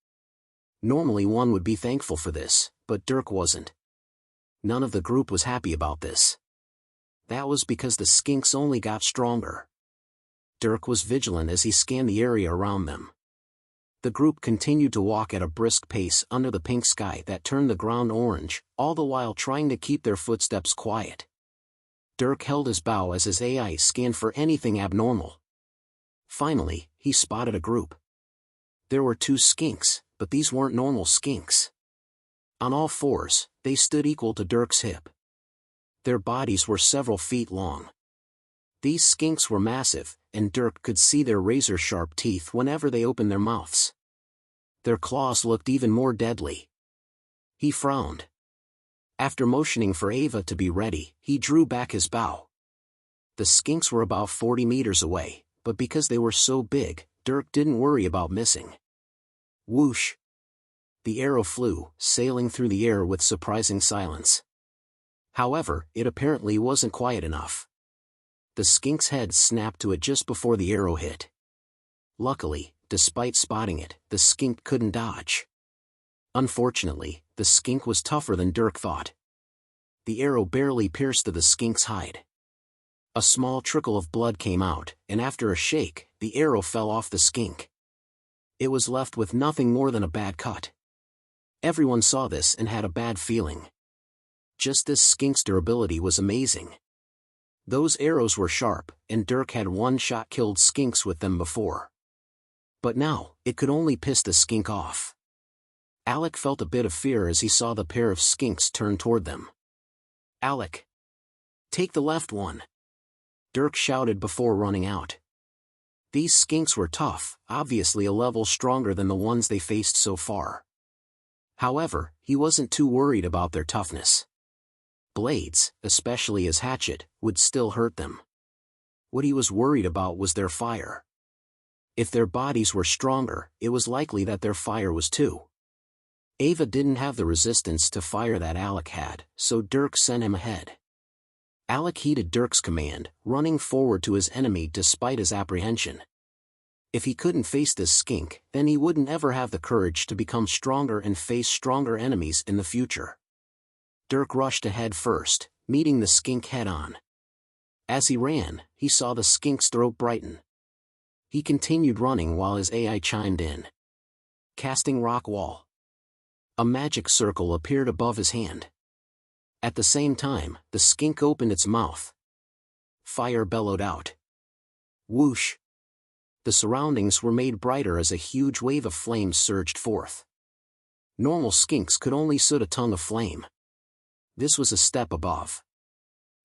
Normally one would be thankful for this, but Dirk wasn't. None of the group was happy about this. That was because the skinks only got stronger. Dirk was vigilant as he scanned the area around them. The group continued to walk at a brisk pace under the pink sky that turned the ground orange, all the while trying to keep their footsteps quiet. Dirk held his bow as his AI scanned for anything abnormal. Finally, he spotted a group. There were 2 skinks, but these weren't normal skinks. On all 4s, they stood equal to Dirk's hip. Their bodies were several feet long. These skinks were massive, and Dirk could see their razor-sharp teeth whenever they opened their mouths. Their claws looked even more deadly. He frowned. After motioning for Ava to be ready, he drew back his bow. The skinks were about 40 meters away, but because they were so big, Dirk didn't worry about missing. Whoosh! The arrow flew, sailing through the air with surprising silence. However, it apparently wasn't quiet enough. The skink's head snapped to it just before the arrow hit. Luckily, despite spotting it, the skink couldn't dodge. Unfortunately, the skink was tougher than Dirk thought. The arrow barely pierced the skink's hide. A small trickle of blood came out, and after a shake, the arrow fell off the skink. It was left with nothing more than a bad cut. Everyone saw this and had a bad feeling. Just this skink's durability was amazing. Those arrows were sharp, and Dirk had one-shot killed skinks with them before. But now, it could only piss the skink off. Alec felt a bit of fear as he saw the pair of skinks turn toward them. "Alec! Take the left one!" Dirk shouted before running out. These skinks were tough, obviously a level stronger than the ones they faced so far. However, he wasn't too worried about their toughness. Blades, especially his hatchet, would still hurt them. What he was worried about was their fire. If their bodies were stronger, it was likely that their fire was too. Ava didn't have the resistance to fire that Alec had, so Dirk sent him ahead. Alec heeded Dirk's command, running forward to his enemy despite his apprehension. If he couldn't face this skink, then he wouldn't ever have the courage to become stronger and face stronger enemies in the future. Dirk rushed ahead first, meeting the skink head-on. As he ran, he saw the skink's throat brighten. He continued running while his AI chimed in. Casting Rock Wall. A magic circle appeared above his hand. At the same time, the skink opened its mouth. Fire bellowed out. Whoosh! The surroundings were made brighter as a huge wave of flames surged forth. Normal skinks could only soot a tongue of flame. This was a step above.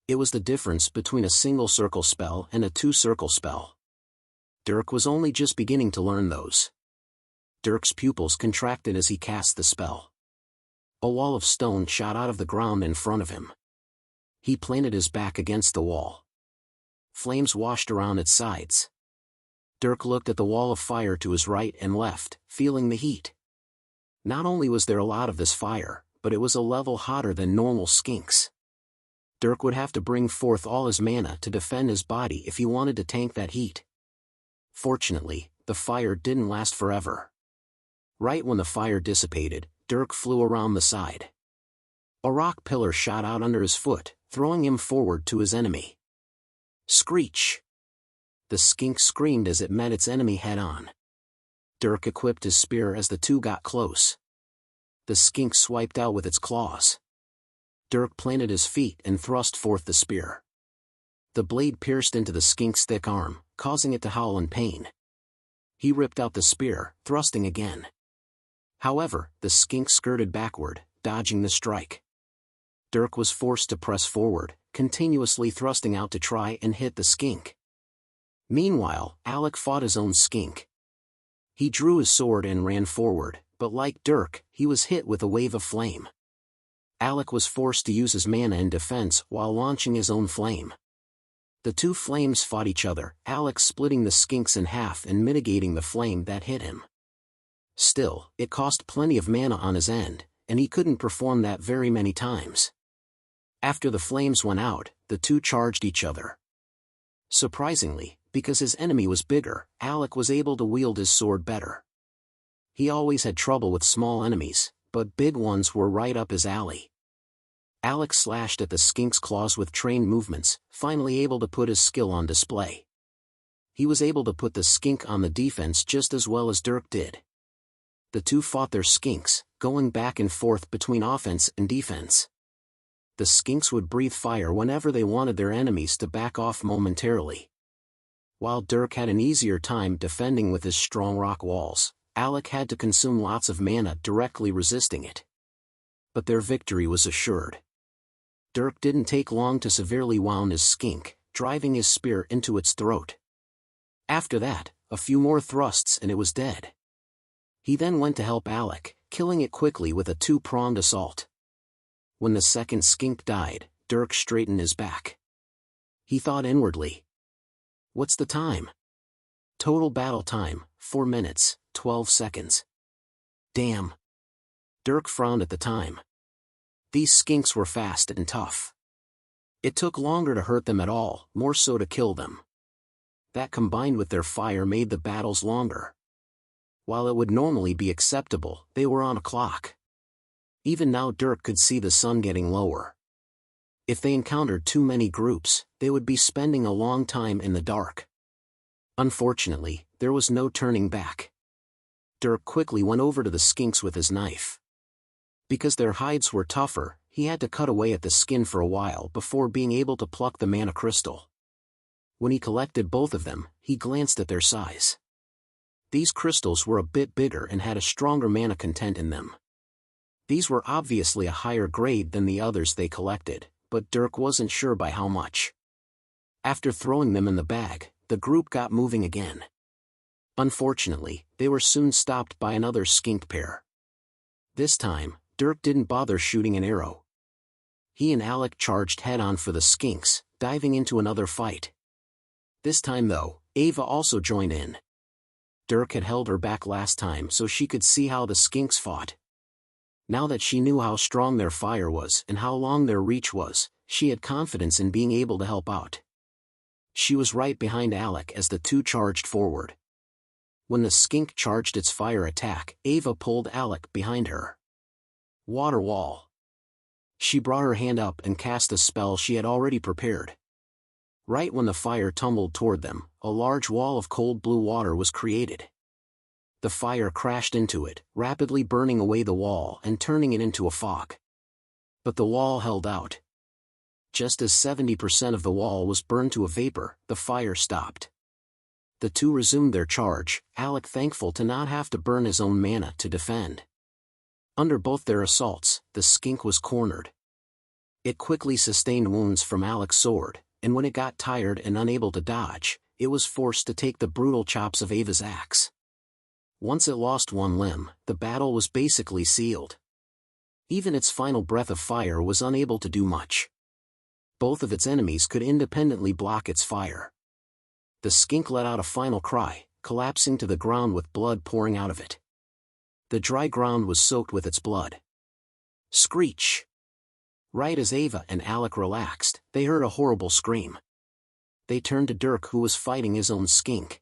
It was the difference between a single circle spell and a 2-circle spell. Dirk was only just beginning to learn those. Dirk's pupils contracted as he cast the spell. A wall of stone shot out of the ground in front of him. He planted his back against the wall. Flames washed around its sides. Dirk looked at the wall of fire to his right and left, feeling the heat. Not only was there a lot of this fire, but it was a level hotter than normal skinks. Dirk would have to bring forth all his mana to defend his body if he wanted to tank that heat. Fortunately, the fire didn't last forever. Right when the fire dissipated, Dirk flew around the side. A rock pillar shot out under his foot, throwing him forward to his enemy. Screech! The skink screamed as it met its enemy head-on. Dirk equipped his spear as the two got close. The skink swiped out with its claws. Dirk planted his feet and thrust forth the spear. The blade pierced into the skink's thick arm, causing it to howl in pain. He ripped out the spear, thrusting again. However, the skink skirted backward, dodging the strike. Dirk was forced to press forward, continuously thrusting out to try and hit the skink. Meanwhile, Alec fought his own skink. He drew his sword and ran forward, but like Dirk, he was hit with a wave of flame. Alec was forced to use his mana in defense while launching his own flame. The two flames fought each other, Alec splitting the skinks in half and mitigating the flame that hit him. Still, it cost plenty of mana on his end, and he couldn't perform that very many times. After the flames went out, the two charged each other. Surprisingly, because his enemy was bigger, Alec was able to wield his sword better. He always had trouble with small enemies, but big ones were right up his alley. Alec slashed at the skink's claws with trained movements, finally able to put his skill on display. He was able to put the skink on the defense just as well as Dirk did. The two fought their skinks, going back and forth between offense and defense. The skinks would breathe fire whenever they wanted their enemies to back off momentarily. While Dirk had an easier time defending with his strong rock walls, Alec had to consume lots of mana directly resisting it. But their victory was assured. Dirk didn't take long to severely wound his skink, driving his spear into its throat. After that, a few more thrusts and it was dead. He then went to help Alec, killing it quickly with a two-pronged assault. When the second skink died, Dirk straightened his back. He thought inwardly. What's the time? Total battle time, 4 minutes, 12 seconds. Damn. Dirk frowned at the time. These skinks were fast and tough. It took longer to hurt them at all, more so to kill them. That combined with their fire made the battles longer. While it would normally be acceptable, they were on a clock. Even now Dirk could see the sun getting lower. If they encountered too many groups, they would be spending a long time in the dark. Unfortunately, there was no turning back. Dirk quickly went over to the skinks with his knife. Because their hides were tougher, he had to cut away at the skin for a while before being able to pluck the mana crystal. When he collected both of them, he glanced at their size. These crystals were a bit bigger and had a stronger mana content in them. These were obviously a higher grade than the others they collected, but Dirk wasn't sure by how much. After throwing them in the bag, the group got moving again. Unfortunately, they were soon stopped by another skink pair. This time, Dirk didn't bother shooting an arrow. He and Alec charged head-on for the skinks, diving into another fight. This time though, Ava also joined in. Dirk had held her back last time so she could see how the skinks fought. Now that she knew how strong their fire was and how long their reach was, she had confidence in being able to help out. She was right behind Alec as the two charged forward. When the skink charged its fire attack, Ava pulled Alec behind her. Water wall. She brought her hand up and cast a spell she had already prepared. Right when the fire tumbled toward them, a large wall of cold blue water was created. The fire crashed into it, rapidly burning away the wall and turning it into a fog. But the wall held out. Just as 70% of the wall was burned to a vapor, the fire stopped. The two resumed their charge, Alec thankful to not have to burn his own mana to defend. Under both their assaults, the skink was cornered. It quickly sustained wounds from Alec's sword, and when it got tired and unable to dodge, it was forced to take the brutal chops of Ava's axe. Once it lost one limb, the battle was basically sealed. Even its final breath of fire was unable to do much. Both of its enemies could independently block its fire. The skink let out a final cry, collapsing to the ground with blood pouring out of it. The dry ground was soaked with its blood. Screech! Right as Ava and Alec relaxed, they heard a horrible scream. They turned to Dirk, who was fighting his own skink.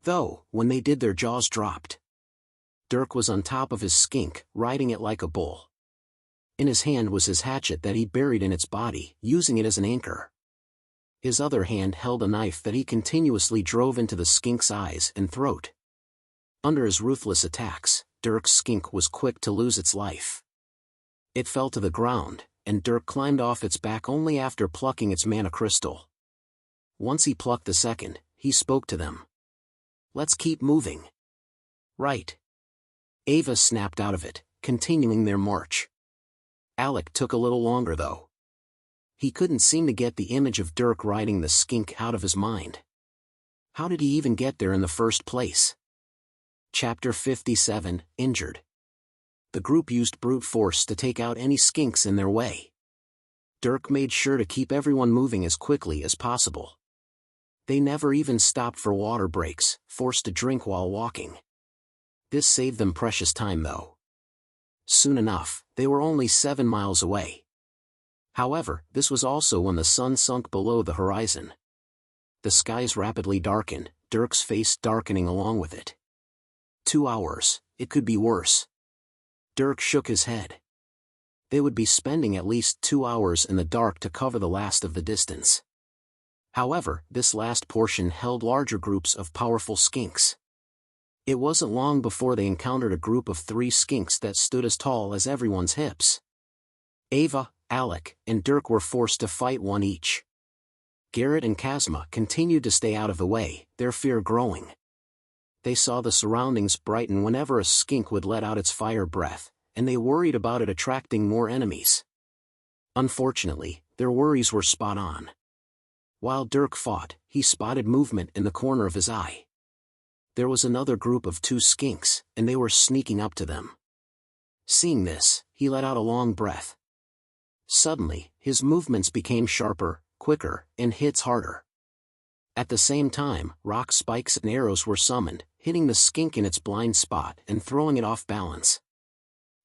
Though, when they did, their jaws dropped. Dirk was on top of his skink, riding it like a bull. In his hand was his hatchet that he buried in its body, using it as an anchor. His other hand held a knife that he continuously drove into the skink's eyes and throat. Under his ruthless attacks, Dirk's skink was quick to lose its life. It fell to the ground, and Dirk climbed off its back only after plucking its mana crystal. Once he plucked the second, he spoke to them. "Let's keep moving." "Right." Ava snapped out of it, continuing their march. Alec took a little longer though. He couldn't seem to get the image of Dirk riding the skink out of his mind. How did he even get there in the first place? Chapter 57, Injured. The group used brute force to take out any skinks in their way. Dirk made sure to keep everyone moving as quickly as possible. They never even stopped for water breaks, forced to drink while walking. This saved them precious time though. Soon enough, they were only 7 miles away. However, this was also when the sun sunk below the horizon. The skies rapidly darkened, Dirk's face darkening along with it. 2 hours, it could be worse. Dirk shook his head. They would be spending at least 2 hours in the dark to cover the last of the distance. However, this last portion held larger groups of powerful skinks. It wasn't long before they encountered a group of 3 skinks that stood as tall as everyone's hips. Ava, Alec, and Dirk were forced to fight one each. Garrett and Kazma continued to stay out of the way, their fear growing. They saw the surroundings brighten whenever a skink would let out its fire breath, and they worried about it attracting more enemies. Unfortunately, their worries were spot on. While Dirk fought, he spotted movement in the corner of his eye. There was another group of 2 skinks, and they were sneaking up to them. Seeing this, he let out a long breath. Suddenly, his movements became sharper, quicker, and hits harder. At the same time, rock spikes and arrows were summoned, hitting the skink in its blind spot and throwing it off balance.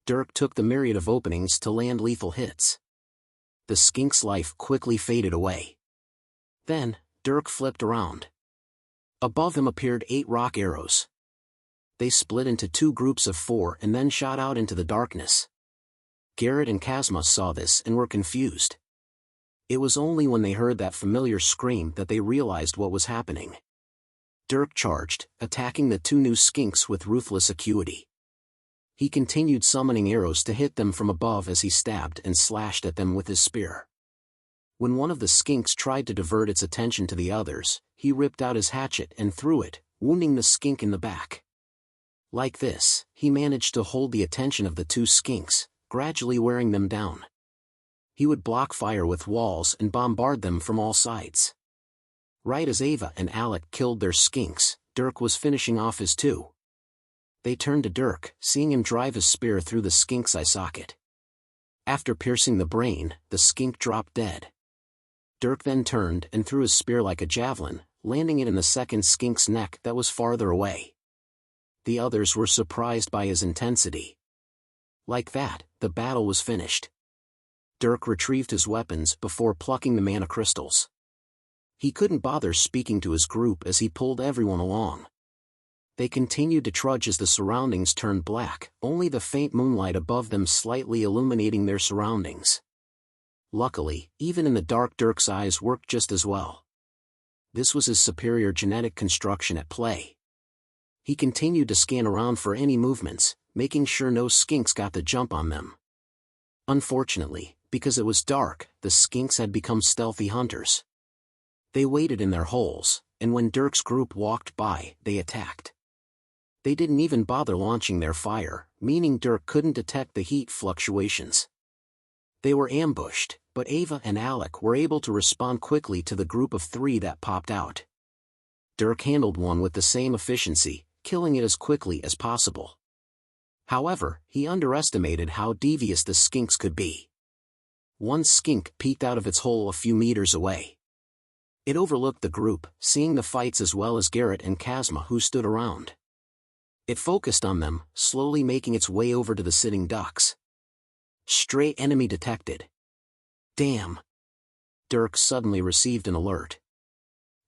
Dirk took the myriad of openings to land lethal hits. The skink's life quickly faded away. Then, Dirk flipped around. Above him appeared 8 rock arrows. They split into 2 groups of 4 and then shot out into the darkness. Garrett and Kazma saw this and were confused. It was only when they heard that familiar scream that they realized what was happening. Dirk charged, attacking the 2 new skinks with ruthless acuity. He continued summoning arrows to hit them from above as he stabbed and slashed at them with his spear. When one of the skinks tried to divert its attention to the others, he ripped out his hatchet and threw it, wounding the skink in the back. Like this, he managed to hold the attention of the 2 skinks, gradually wearing them down. He would block fire with walls and bombard them from all sides. Right as Ava and Alec killed their skinks, Dirk was finishing off his 2. They turned to Dirk, seeing him drive his spear through the skink's eye socket. After piercing the brain, the skink dropped dead. Dirk then turned and threw his spear like a javelin, landing it in the second skink's neck that was farther away. The others were surprised by his intensity. Like that, the battle was finished. Dirk retrieved his weapons before plucking the mana crystals. He couldn't bother speaking to his group as he pulled everyone along. They continued to trudge as the surroundings turned black, only the faint moonlight above them slightly illuminating their surroundings. Luckily, even in the dark, Dirk's eyes worked just as well. This was his superior genetic construction at play. He continued to scan around for any movements, making sure no skinks got the jump on them. Unfortunately, because it was dark, the skinks had become stealthy hunters. They waited in their holes, and when Dirk's group walked by, they attacked. They didn't even bother launching their fire, meaning Dirk couldn't detect the heat fluctuations. They were ambushed, but Ava and Alec were able to respond quickly to the group of 3 that popped out. Dirk handled one with the same efficiency, killing it as quickly as possible. However, he underestimated how devious the skinks could be. One skink peeked out of its hole a few meters away. It overlooked the group, seeing the fights as well as Garrett and Kazma who stood around. It focused on them, slowly making its way over to the sitting ducks. Stray enemy detected. Damn. Dirk suddenly received an alert.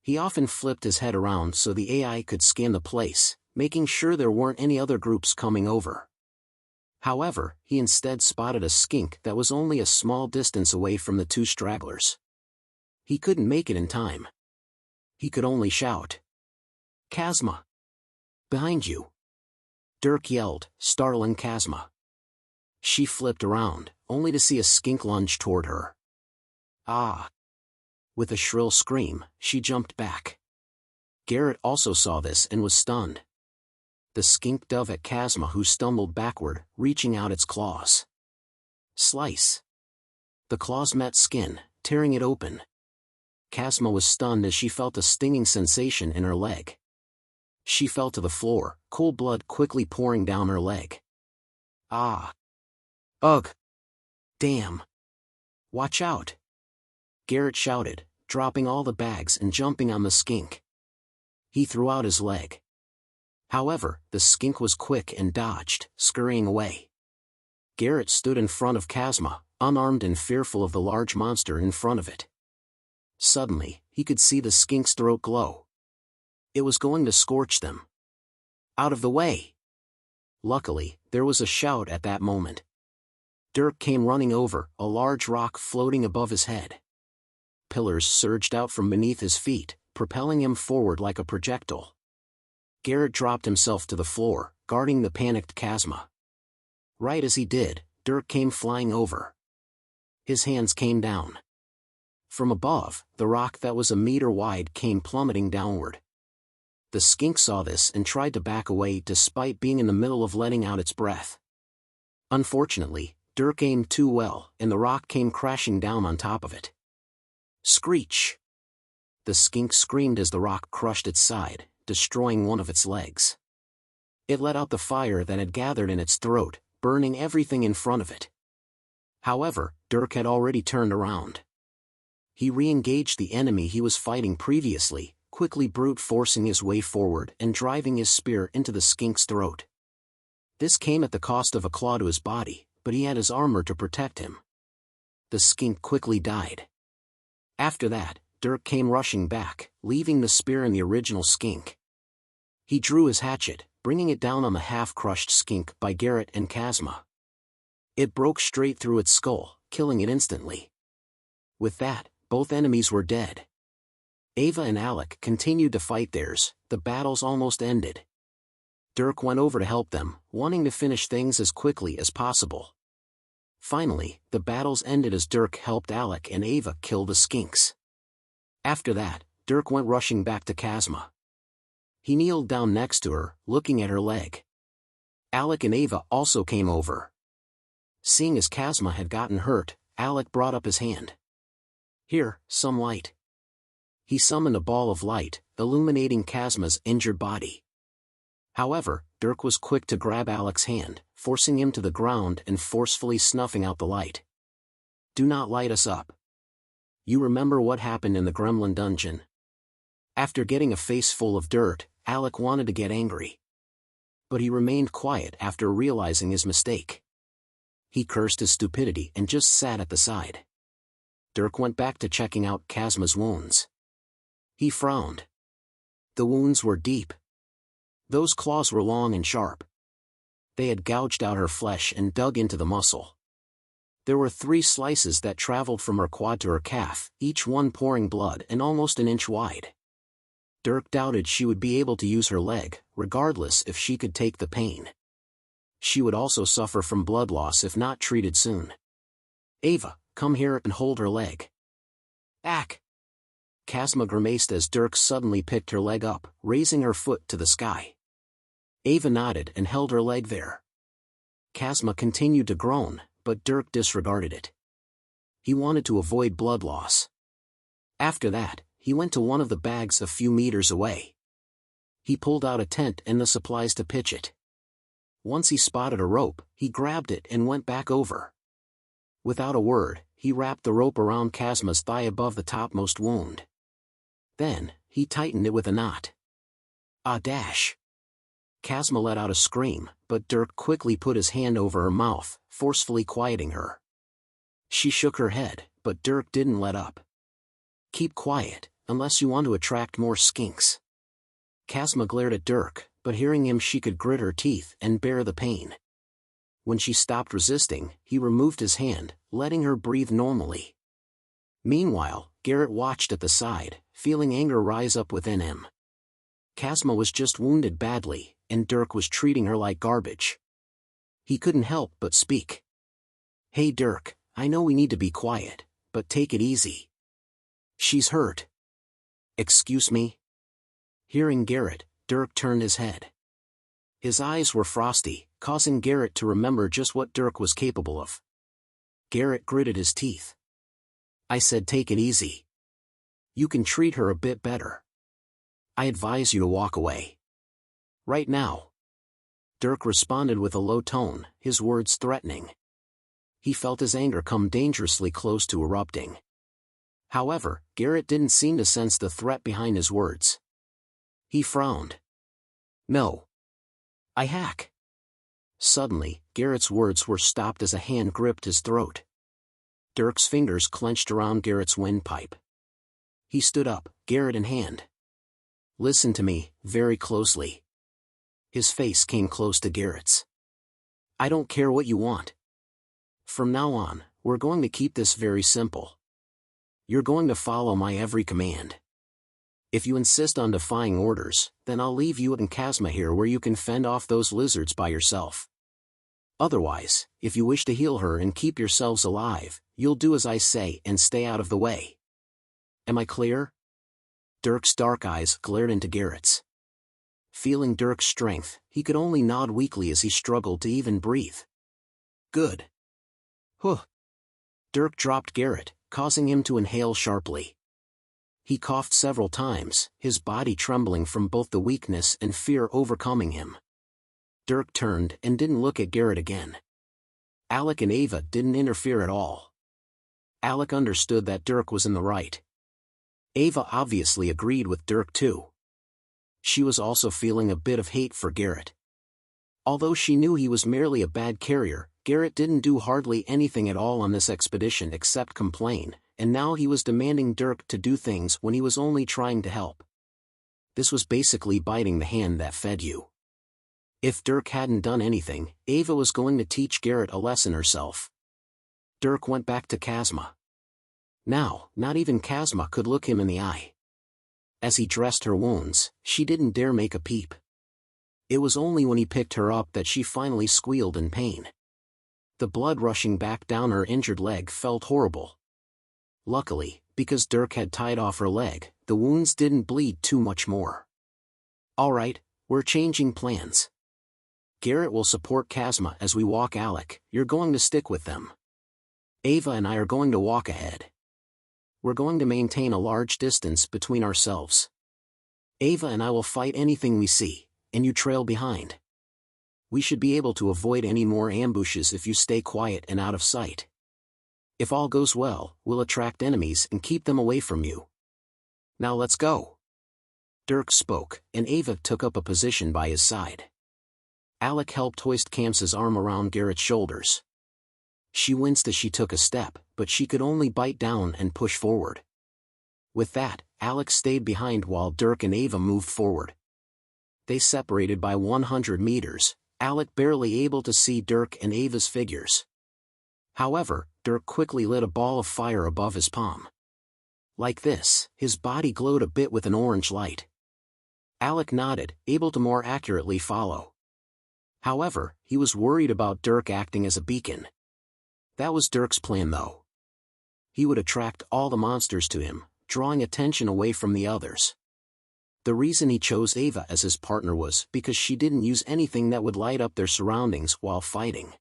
He often flipped his head around so the AI could scan the place, making sure there weren't any other groups coming over. However, he instead spotted a skink that was only a small distance away from the two stragglers. He couldn't make it in time. He could only shout. Kazma! Behind you! Dirk yelled, startling Kazma. She flipped around, only to see a skink lunge toward her. Ah! With a shrill scream, she jumped back. Garrett also saw this and was stunned. The skink dove at Kazma who stumbled backward, reaching out its claws. Slice! The claws met skin, tearing it open. Kazma was stunned as she felt a stinging sensation in her leg. She fell to the floor, cold blood quickly pouring down her leg. Ah! Ugh! Damn! Watch out! Garrett shouted, dropping all the bags and jumping on the skink. He threw out his leg. However, the skink was quick and dodged, scurrying away. Garrett stood in front of Kazma, unarmed and fearful of the large monster in front of it. Suddenly, he could see the skink's throat glow. It was going to scorch them. Out of the way! Luckily, there was a shout at that moment. Dirk came running over, a large rock floating above his head. Pillars surged out from beneath his feet, propelling him forward like a projectile. Garrett dropped himself to the floor, guarding the panicked Kazma. Right as he did, Dirk came flying over. His hands came down. From above, the rock that was a meter wide came plummeting downward. The skink saw this and tried to back away despite being in the middle of letting out its breath. Unfortunately, Dirk aimed too well, and the rock came crashing down on top of it. Screech! The skink screamed as the rock crushed its side, destroying one of its legs. It let out the fire that had gathered in its throat, burning everything in front of it. However, Dirk had already turned around. He re-engaged the enemy he was fighting previously, quickly brute forcing his way forward and driving his spear into the skink's throat. This came at the cost of a claw to his body, but he had his armor to protect him. The skink quickly died. After that, Dirk came rushing back, leaving the spear in the original skink. He drew his hatchet, bringing it down on the half-crushed skink by Garrett and Kazma. It broke straight through its skull, killing it instantly. With that, both enemies were dead. Ava and Alec continued to fight theirs, the battles almost ended. Dirk went over to help them, wanting to finish things as quickly as possible. Finally, the battles ended as Dirk helped Alec and Ava kill the skinks. After that, Dirk went rushing back to Kazma. He kneeled down next to her, looking at her leg. Alec and Ava also came over. Seeing as Kazma had gotten hurt, Alec brought up his hand. Here, some light. He summoned a ball of light, illuminating Kazma's injured body. However, Dirk was quick to grab Alec's hand, forcing him to the ground and forcefully snuffing out the light. Do not light us up. You remember what happened in the gremlin dungeon? After getting a face full of dirt, Alec wanted to get angry. But he remained quiet after realizing his mistake. He cursed his stupidity and just sat at the side. Dirk went back to checking out Kazma's wounds. He frowned. The wounds were deep. Those claws were long and sharp. They had gouged out her flesh and dug into the muscle. There were 3 slices that traveled from her quad to her calf, each one pouring blood and almost an inch wide. Dirk doubted she would be able to use her leg, regardless if she could take the pain. She would also suffer from blood loss if not treated soon. Ava, come here and hold her leg. Ack! Kazma grimaced as Dirk suddenly picked her leg up, raising her foot to the sky. Ava nodded and held her leg there. Kazma continued to groan, but Dirk disregarded it. He wanted to avoid blood loss. After that, he went to one of the bags a few meters away. He pulled out a tent and the supplies to pitch it. Once he spotted a rope, he grabbed it and went back over. Without a word, he wrapped the rope around Kazma's thigh above the topmost wound. Then, he tightened it with a knot. Ah dash! Kazma let out a scream, but Dirk quickly put his hand over her mouth, forcefully quieting her. She shook her head, but Dirk didn't let up. Keep quiet, unless you want to attract more skinks. Kazma glared at Dirk, but hearing him she could grit her teeth and bear the pain. When she stopped resisting, he removed his hand, letting her breathe normally. Meanwhile, Garrett watched at the side, feeling anger rise up within him. Kazma was just wounded badly, and Dirk was treating her like garbage. He couldn't help but speak. Hey Dirk, I know we need to be quiet, but take it easy. She's hurt. Excuse me? Hearing Garrett, Dirk turned his head. His eyes were frosty, causing Garrett to remember just what Dirk was capable of. Garrett gritted his teeth. I said take it easy. You can treat her a bit better. I advise you to walk away. Right now. Dirk responded with a low tone, his words threatening. He felt his anger come dangerously close to erupting. However, Garrett didn't seem to sense the threat behind his words. He frowned. No. I hack. Suddenly, Garrett's words were stopped as a hand gripped his throat. Dirk's fingers clenched around Garrett's windpipe. He stood up, Garrett in hand. Listen to me, very closely. His face came close to Garrett's. I don't care what you want. From now on, we're going to keep this very simple. You're going to follow my every command. If you insist on defying orders, then I'll leave you and Kazma here where you can fend off those lizards by yourself. Otherwise, if you wish to heal her and keep yourselves alive, you'll do as I say and stay out of the way. Am I clear? Dirk's dark eyes glared into Garrett's. Feeling Dirk's strength, he could only nod weakly as he struggled to even breathe. Good. Huh. Dirk dropped Garrett, causing him to inhale sharply. He coughed several times, his body trembling from both the weakness and fear overcoming him. Dirk turned and didn't look at Garrett again. Alec and Ava didn't interfere at all. Alec understood that Dirk was in the right. Ava obviously agreed with Dirk too. She was also feeling a bit of hate for Garrett. Although she knew he was merely a bad carrier, Garrett didn't do hardly anything at all on this expedition except complain, and now he was demanding Dirk to do things when he was only trying to help. This was basically biting the hand that fed you. If Dirk hadn't done anything, Ava was going to teach Garrett a lesson herself. Dirk went back to Kazma. Now, not even Kazma could look him in the eye. As he dressed her wounds, she didn't dare make a peep. It was only when he picked her up that she finally squealed in pain. The blood rushing back down her injured leg felt horrible. Luckily, because Dirk had tied off her leg, the wounds didn't bleed too much more. Alright, we're changing plans. Garrett will support Kazma as we walk. Alec, you're going to stick with them. Ava and I are going to walk ahead. We're going to maintain a large distance between ourselves. Ava and I will fight anything we see, and you trail behind. We should be able to avoid any more ambushes if you stay quiet and out of sight. If all goes well, we'll attract enemies and keep them away from you. Now let's go. Dirk spoke, and Ava took up a position by his side. Alec helped hoist Kamsa's arm around Garrett's shoulders. She winced as she took a step, but she could only bite down and push forward. With that, Alec stayed behind while Dirk and Ava moved forward. They separated by 100 meters, Alec barely able to see Dirk and Ava's figures. However, Dirk quickly lit a ball of fire above his palm. Like this, his body glowed a bit with an orange light. Alec nodded, able to more accurately follow. However, he was worried about Dirk acting as a beacon. That was Dirk's plan though. He would attract all the monsters to him, drawing attention away from the others. The reason he chose Ava as his partner was because she didn't use anything that would light up their surroundings while fighting.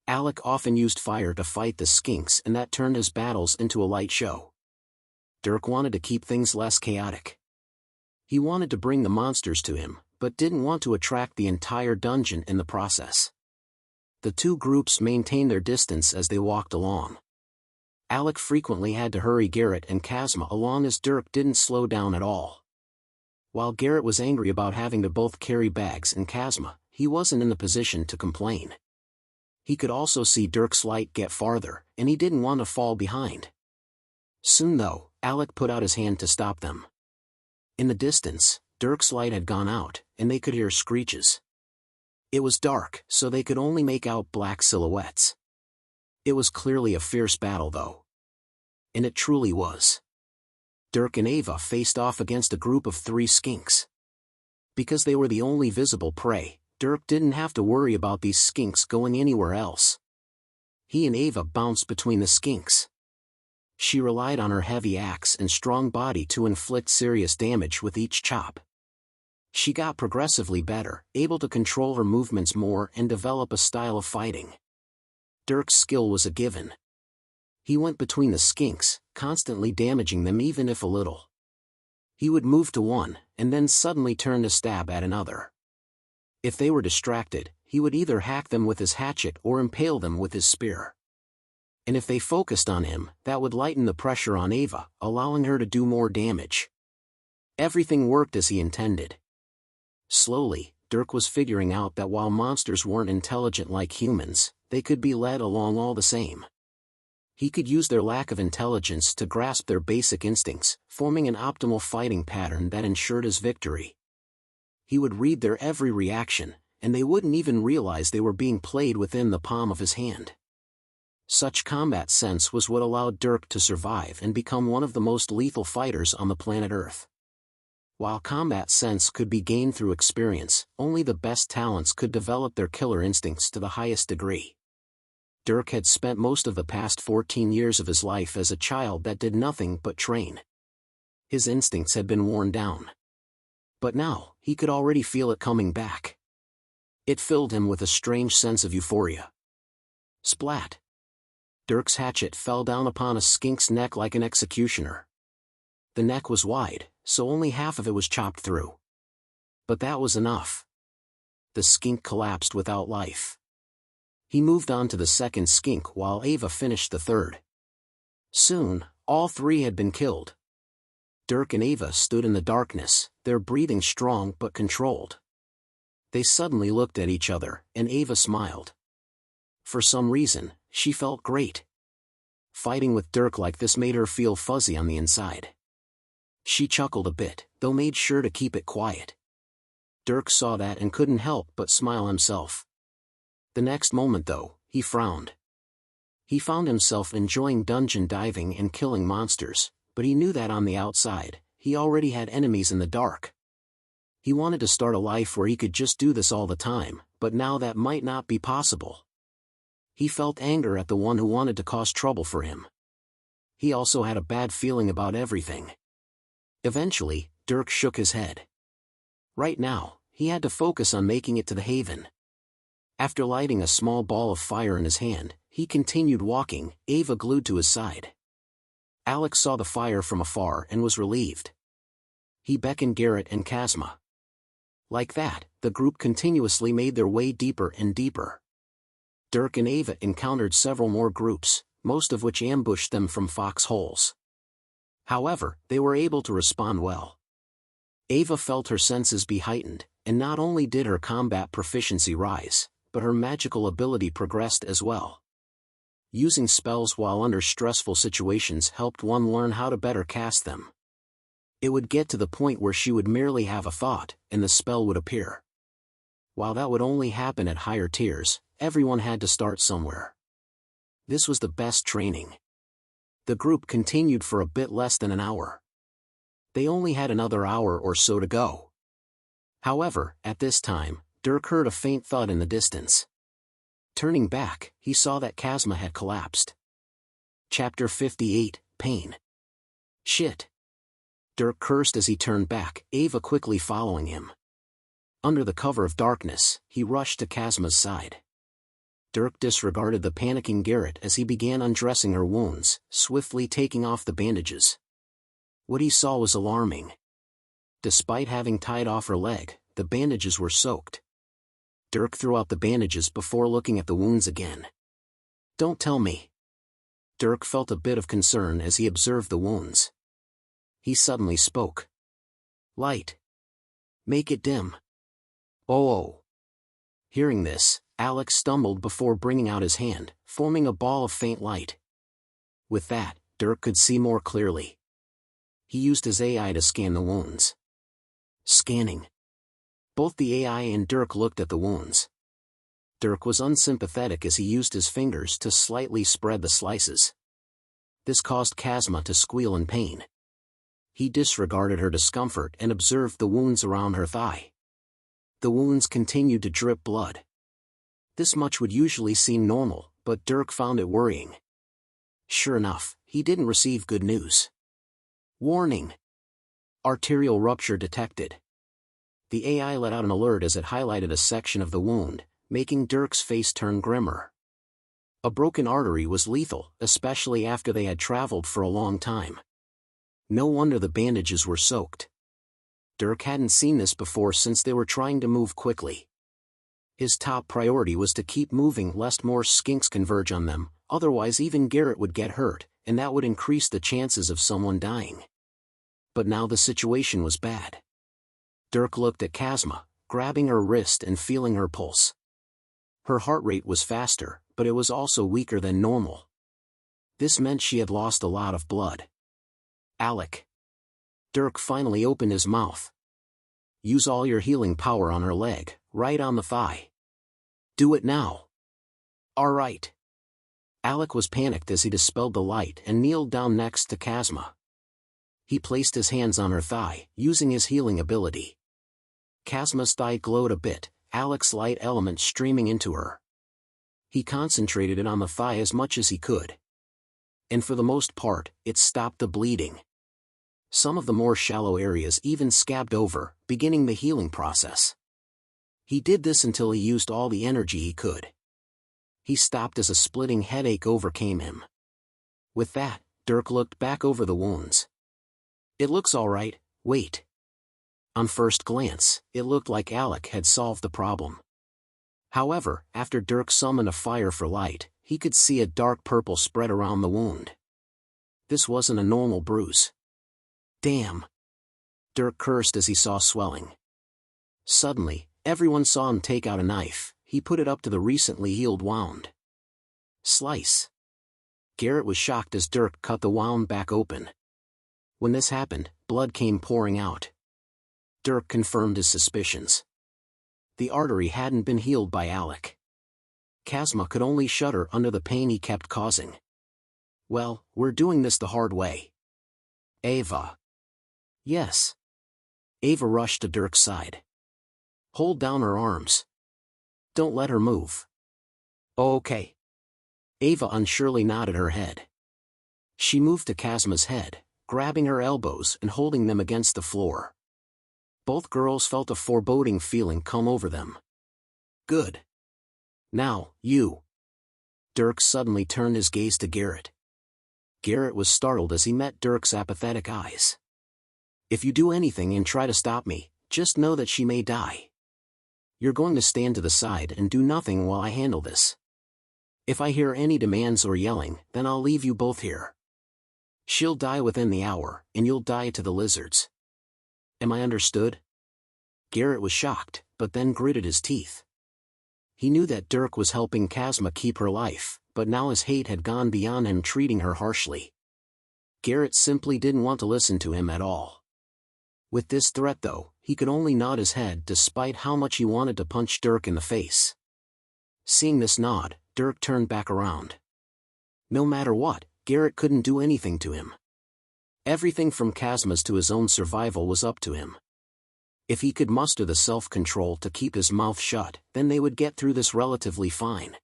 Alec often used fire to fight the skinks, and that turned his battles into a light show. Dirk wanted to keep things less chaotic. He wanted to bring the monsters to him, but didn't want to attract the entire dungeon in the process. The two groups maintained their distance as they walked along. Alec frequently had to hurry Garrett and Kazma along as Dirk didn't slow down at all. While Garrett was angry about having to both carry bags and Kazma, he wasn't in the position to complain. He could also see Dirk's light get farther, and he didn't want to fall behind. Soon though, Alec put out his hand to stop them. In the distance, Dirk's light had gone out, and they could hear screeches. It was dark, so they could only make out black silhouettes. It was clearly a fierce battle though. And it truly was. Dirk and Ava faced off against a group of 3 skinks. Because they were the only visible prey, Dirk didn't have to worry about these skinks going anywhere else. He and Ava bounced between the skinks. She relied on her heavy axe and strong body to inflict serious damage with each chop. She got progressively better, able to control her movements more and develop a style of fighting. Dirk's skill was a given. He went between the skinks, constantly damaging them even if a little. He would move to one, and then suddenly turn to stab at another. If they were distracted, he would either hack them with his hatchet or impale them with his spear. And if they focused on him, that would lighten the pressure on Ava, allowing her to do more damage. Everything worked as he intended. Slowly, Dirk was figuring out that while monsters weren't intelligent like humans, they could be led along all the same. He could use their lack of intelligence to grasp their basic instincts, forming an optimal fighting pattern that ensured his victory. He would read their every reaction, and they wouldn't even realize they were being played within the palm of his hand. Such combat sense was what allowed Dirk to survive and become one of the most lethal fighters on the planet Earth. While combat sense could be gained through experience, only the best talents could develop their killer instincts to the highest degree. Dirk had spent most of the past 14 years of his life as a child that did nothing but train. His instincts had been worn down. But now, he could already feel it coming back. It filled him with a strange sense of euphoria. Splat! Dirk's hatchet fell down upon a skink's neck like an executioner. The neck was wide, so only half of it was chopped through. But that was enough. The skink collapsed without life. He moved on to the second skink while Ava finished the third. Soon, all 3 had been killed. Dirk and Ava stood in the darkness, their breathing strong but controlled. They suddenly looked at each other, and Ava smiled. For some reason, she felt great. Fighting with Dirk like this made her feel fuzzy on the inside. She chuckled a bit, though made sure to keep it quiet. Dirk saw that and couldn't help but smile himself. The next moment though, he frowned. He found himself enjoying dungeon diving and killing monsters, but he knew that on the outside, he already had enemies in the dark. He wanted to start a life where he could just do this all the time, but now that might not be possible. He felt anger at the one who wanted to cause trouble for him. He also had a bad feeling about everything. Eventually, Dirk shook his head. Right now, he had to focus on making it to the haven. After lighting a small ball of fire in his hand, he continued walking, Ava glued to his side. Alex saw the fire from afar and was relieved. He beckoned Garrett and Kazma. Like that, the group continuously made their way deeper and deeper. Dirk and Ava encountered several more groups, most of which ambushed them from foxholes. However, they were able to respond well. Ava felt her senses be heightened, and not only did her combat proficiency rise, but her magical ability progressed as well. Using spells while under stressful situations helped one learn how to better cast them. It would get to the point where she would merely have a thought, and the spell would appear. While that would only happen at higher tiers, everyone had to start somewhere. This was the best training. The group continued for a bit less than an hour. They only had another hour or so to go. However, at this time, Dirk heard a faint thud in the distance. Turning back, he saw that Kazma had collapsed. Chapter 58, Pain. Shit. Dirk cursed as he turned back, Ava quickly following him. Under the cover of darkness, he rushed to Kazma's side. Dirk disregarded the panicking Garrett as he began undressing her wounds, swiftly taking off the bandages. What he saw was alarming. Despite having tied off her leg, the bandages were soaked. Dirk threw out the bandages before looking at the wounds again. "Don't tell me." Dirk felt a bit of concern as he observed the wounds. He suddenly spoke. "Light. Make it dim." Oh. Hearing this, Alex stumbled before bringing out his hand, forming a ball of faint light. With that, Dirk could see more clearly. He used his AI to scan the wounds. Scanning. Both the AI and Dirk looked at the wounds. Dirk was unsympathetic as he used his fingers to slightly spread the slices. This caused Kazma to squeal in pain. He disregarded her discomfort and observed the wounds around her thigh. The wounds continued to drip blood. This much would usually seem normal, but Dirk found it worrying. Sure enough, he didn't receive good news. Warning! Arterial rupture detected. The AI let out an alert as it highlighted a section of the wound, making Dirk's face turn grimmer. A broken artery was lethal, especially after they had traveled for a long time. No wonder the bandages were soaked. Dirk hadn't seen this before since they were trying to move quickly. His top priority was to keep moving lest more skinks converge on them, otherwise even Garrett would get hurt, and that would increase the chances of someone dying. But now the situation was bad. Dirk looked at Kazma, grabbing her wrist and feeling her pulse. Her heart rate was faster, but it was also weaker than normal. This meant she had lost a lot of blood. "Alec." Dirk finally opened his mouth. "Use all your healing power on her leg, right on the thigh. Do it now." "All right." Alec was panicked as he dispelled the light and kneeled down next to Kazma. He placed his hands on her thigh, using his healing ability. Kazma's thigh glowed a bit, Alec's light element streaming into her. He concentrated it on the thigh as much as he could. And for the most part, it stopped the bleeding. Some of the more shallow areas even scabbed over, beginning the healing process. He did this until he used all the energy he could. He stopped as a splitting headache overcame him. With that, Dirk looked back over the wounds. "It looks all right, wait." On first glance, it looked like Alec had solved the problem. However, after Dirk summoned a fire for light, he could see a dark purple spread around the wound. This wasn't a normal bruise. "Damn!" Dirk cursed as he saw swelling. Suddenly, everyone saw him take out a knife. He put it up to the recently healed wound. Slice. Garrett was shocked as Dirk cut the wound back open. When this happened, blood came pouring out. Dirk confirmed his suspicions. The artery hadn't been healed by Alec. Kazma could only shudder under the pain he kept causing. "Well, we're doing this the hard way." "Ava." "Yes." Ava rushed to Dirk's side. "Hold down her arms. Don't let her move." "Okay." Ava unsurely nodded her head. She moved to Kazma's head, grabbing her elbows and holding them against the floor. Both girls felt a foreboding feeling come over them. "Good. Now, you." Dirk suddenly turned his gaze to Garrett. Garrett was startled as he met Dirk's apathetic eyes. "If you do anything and try to stop me, just know that she may die. You're going to stand to the side and do nothing while I handle this. If I hear any demands or yelling, then I'll leave you both here. She'll die within the hour, and you'll die to the lizards. Am I understood?" Garrett was shocked, but then gritted his teeth. He knew that Dirk was helping Kazma keep her life, but now his hate had gone beyond him treating her harshly. Garrett simply didn't want to listen to him at all. With this threat though, he could only nod his head despite how much he wanted to punch Dirk in the face. Seeing this nod, Dirk turned back around. No matter what, Garrett couldn't do anything to him. Everything from Kazma's to his own survival was up to him. If he could muster the self-control to keep his mouth shut, then they would get through this relatively fine.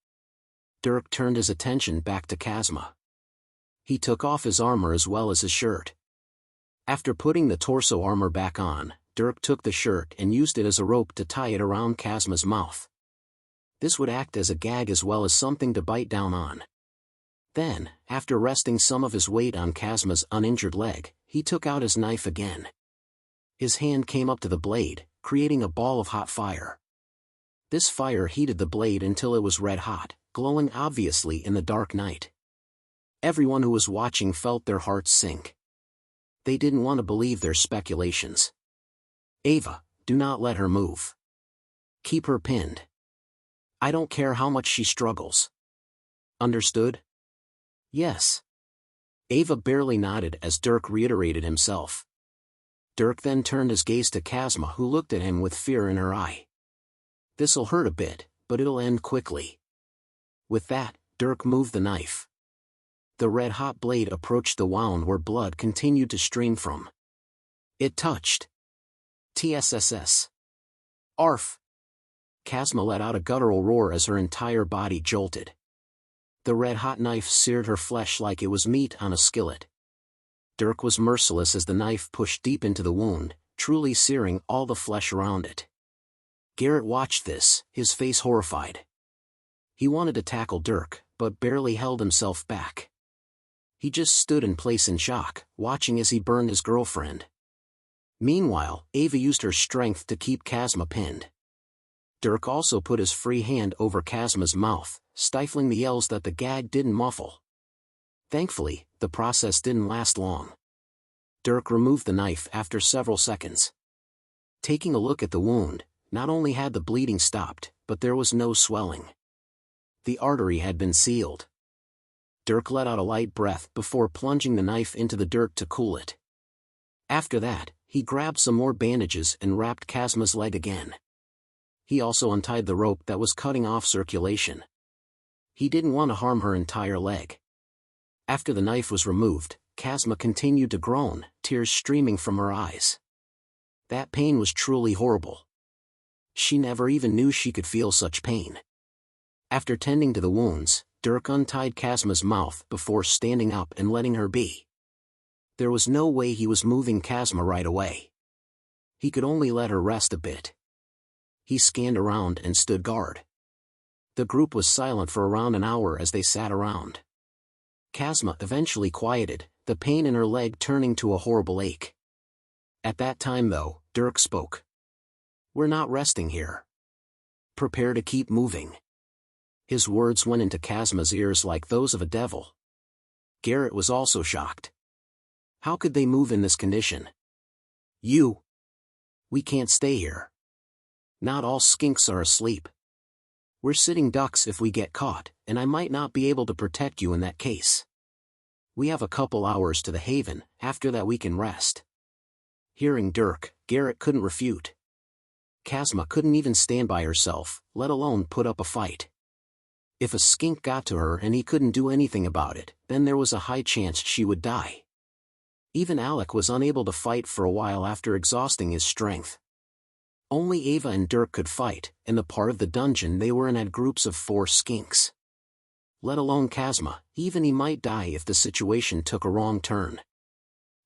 Dirk turned his attention back to Kazma. He took off his armor as well as his shirt. After putting the torso armor back on, Dirk took the shirt and used it as a rope to tie it around Kazma's mouth. This would act as a gag as well as something to bite down on. Then, after resting some of his weight on Kazma's uninjured leg, he took out his knife again. His hand came up to the blade, creating a ball of hot fire. This fire heated the blade until it was red hot, glowing obviously in the dark night. Everyone who was watching felt their hearts sink. They didn't want to believe their speculations. Ava, do not let her move. Keep her pinned. I don't care how much she struggles. Understood? Yes. Ava barely nodded as Dirk reiterated himself. Dirk then turned his gaze to Kazma, who looked at him with fear in her eye. This'll hurt a bit, but it'll end quickly. With that, Dirk moved the knife. The red-hot blade approached the wound where blood continued to stream from. It touched. TSSS. Arf! Kazma let out a guttural roar as her entire body jolted. The red-hot knife seared her flesh like it was meat on a skillet. Dirk was merciless as the knife pushed deep into the wound, truly searing all the flesh around it. Garrett watched this, his face horrified. He wanted to tackle Dirk, but barely held himself back. He just stood in place in shock, watching as he burned his girlfriend. Meanwhile, Ava used her strength to keep Kazma pinned. Dirk also put his free hand over Kazma's mouth, stifling the yells that the gag didn't muffle. Thankfully, the process didn't last long. Dirk removed the knife after several seconds. Taking a look at the wound, not only had the bleeding stopped, but there was no swelling. The artery had been sealed. Dirk let out a light breath before plunging the knife into the dirt to cool it. After that, he grabbed some more bandages and wrapped Kazma's leg again. He also untied the rope that was cutting off circulation. He didn't want to harm her entire leg. After the knife was removed, Kazma continued to groan, tears streaming from her eyes. That pain was truly horrible. She never even knew she could feel such pain. After tending to the wounds, Dirk untied Kazma's mouth before standing up and letting her be. There was no way he was moving Kazma right away. He could only let her rest a bit. He scanned around and stood guard. The group was silent for around an hour as they sat around. Kazma eventually quieted, the pain in her leg turning to a horrible ache. At that time though, Dirk spoke. We're not resting here. Prepare to keep moving. His words went into Kazma's ears like those of a devil. Garrett was also shocked. How could they move in this condition? We can't stay here. Not all skinks are asleep. We're sitting ducks if we get caught, and I might not be able to protect you in that case. We have a couple hours to the haven, after that we can rest. Hearing Dirk, Garrett couldn't refute. Kazma couldn't even stand by herself, let alone put up a fight. If a skink got to her and he couldn't do anything about it, then there was a high chance she would die. Even Alec was unable to fight for a while after exhausting his strength. Only Ava and Dirk could fight, and the part of the dungeon they were in had groups of 4 skinks. Let alone Kazma, even he might die if the situation took a wrong turn.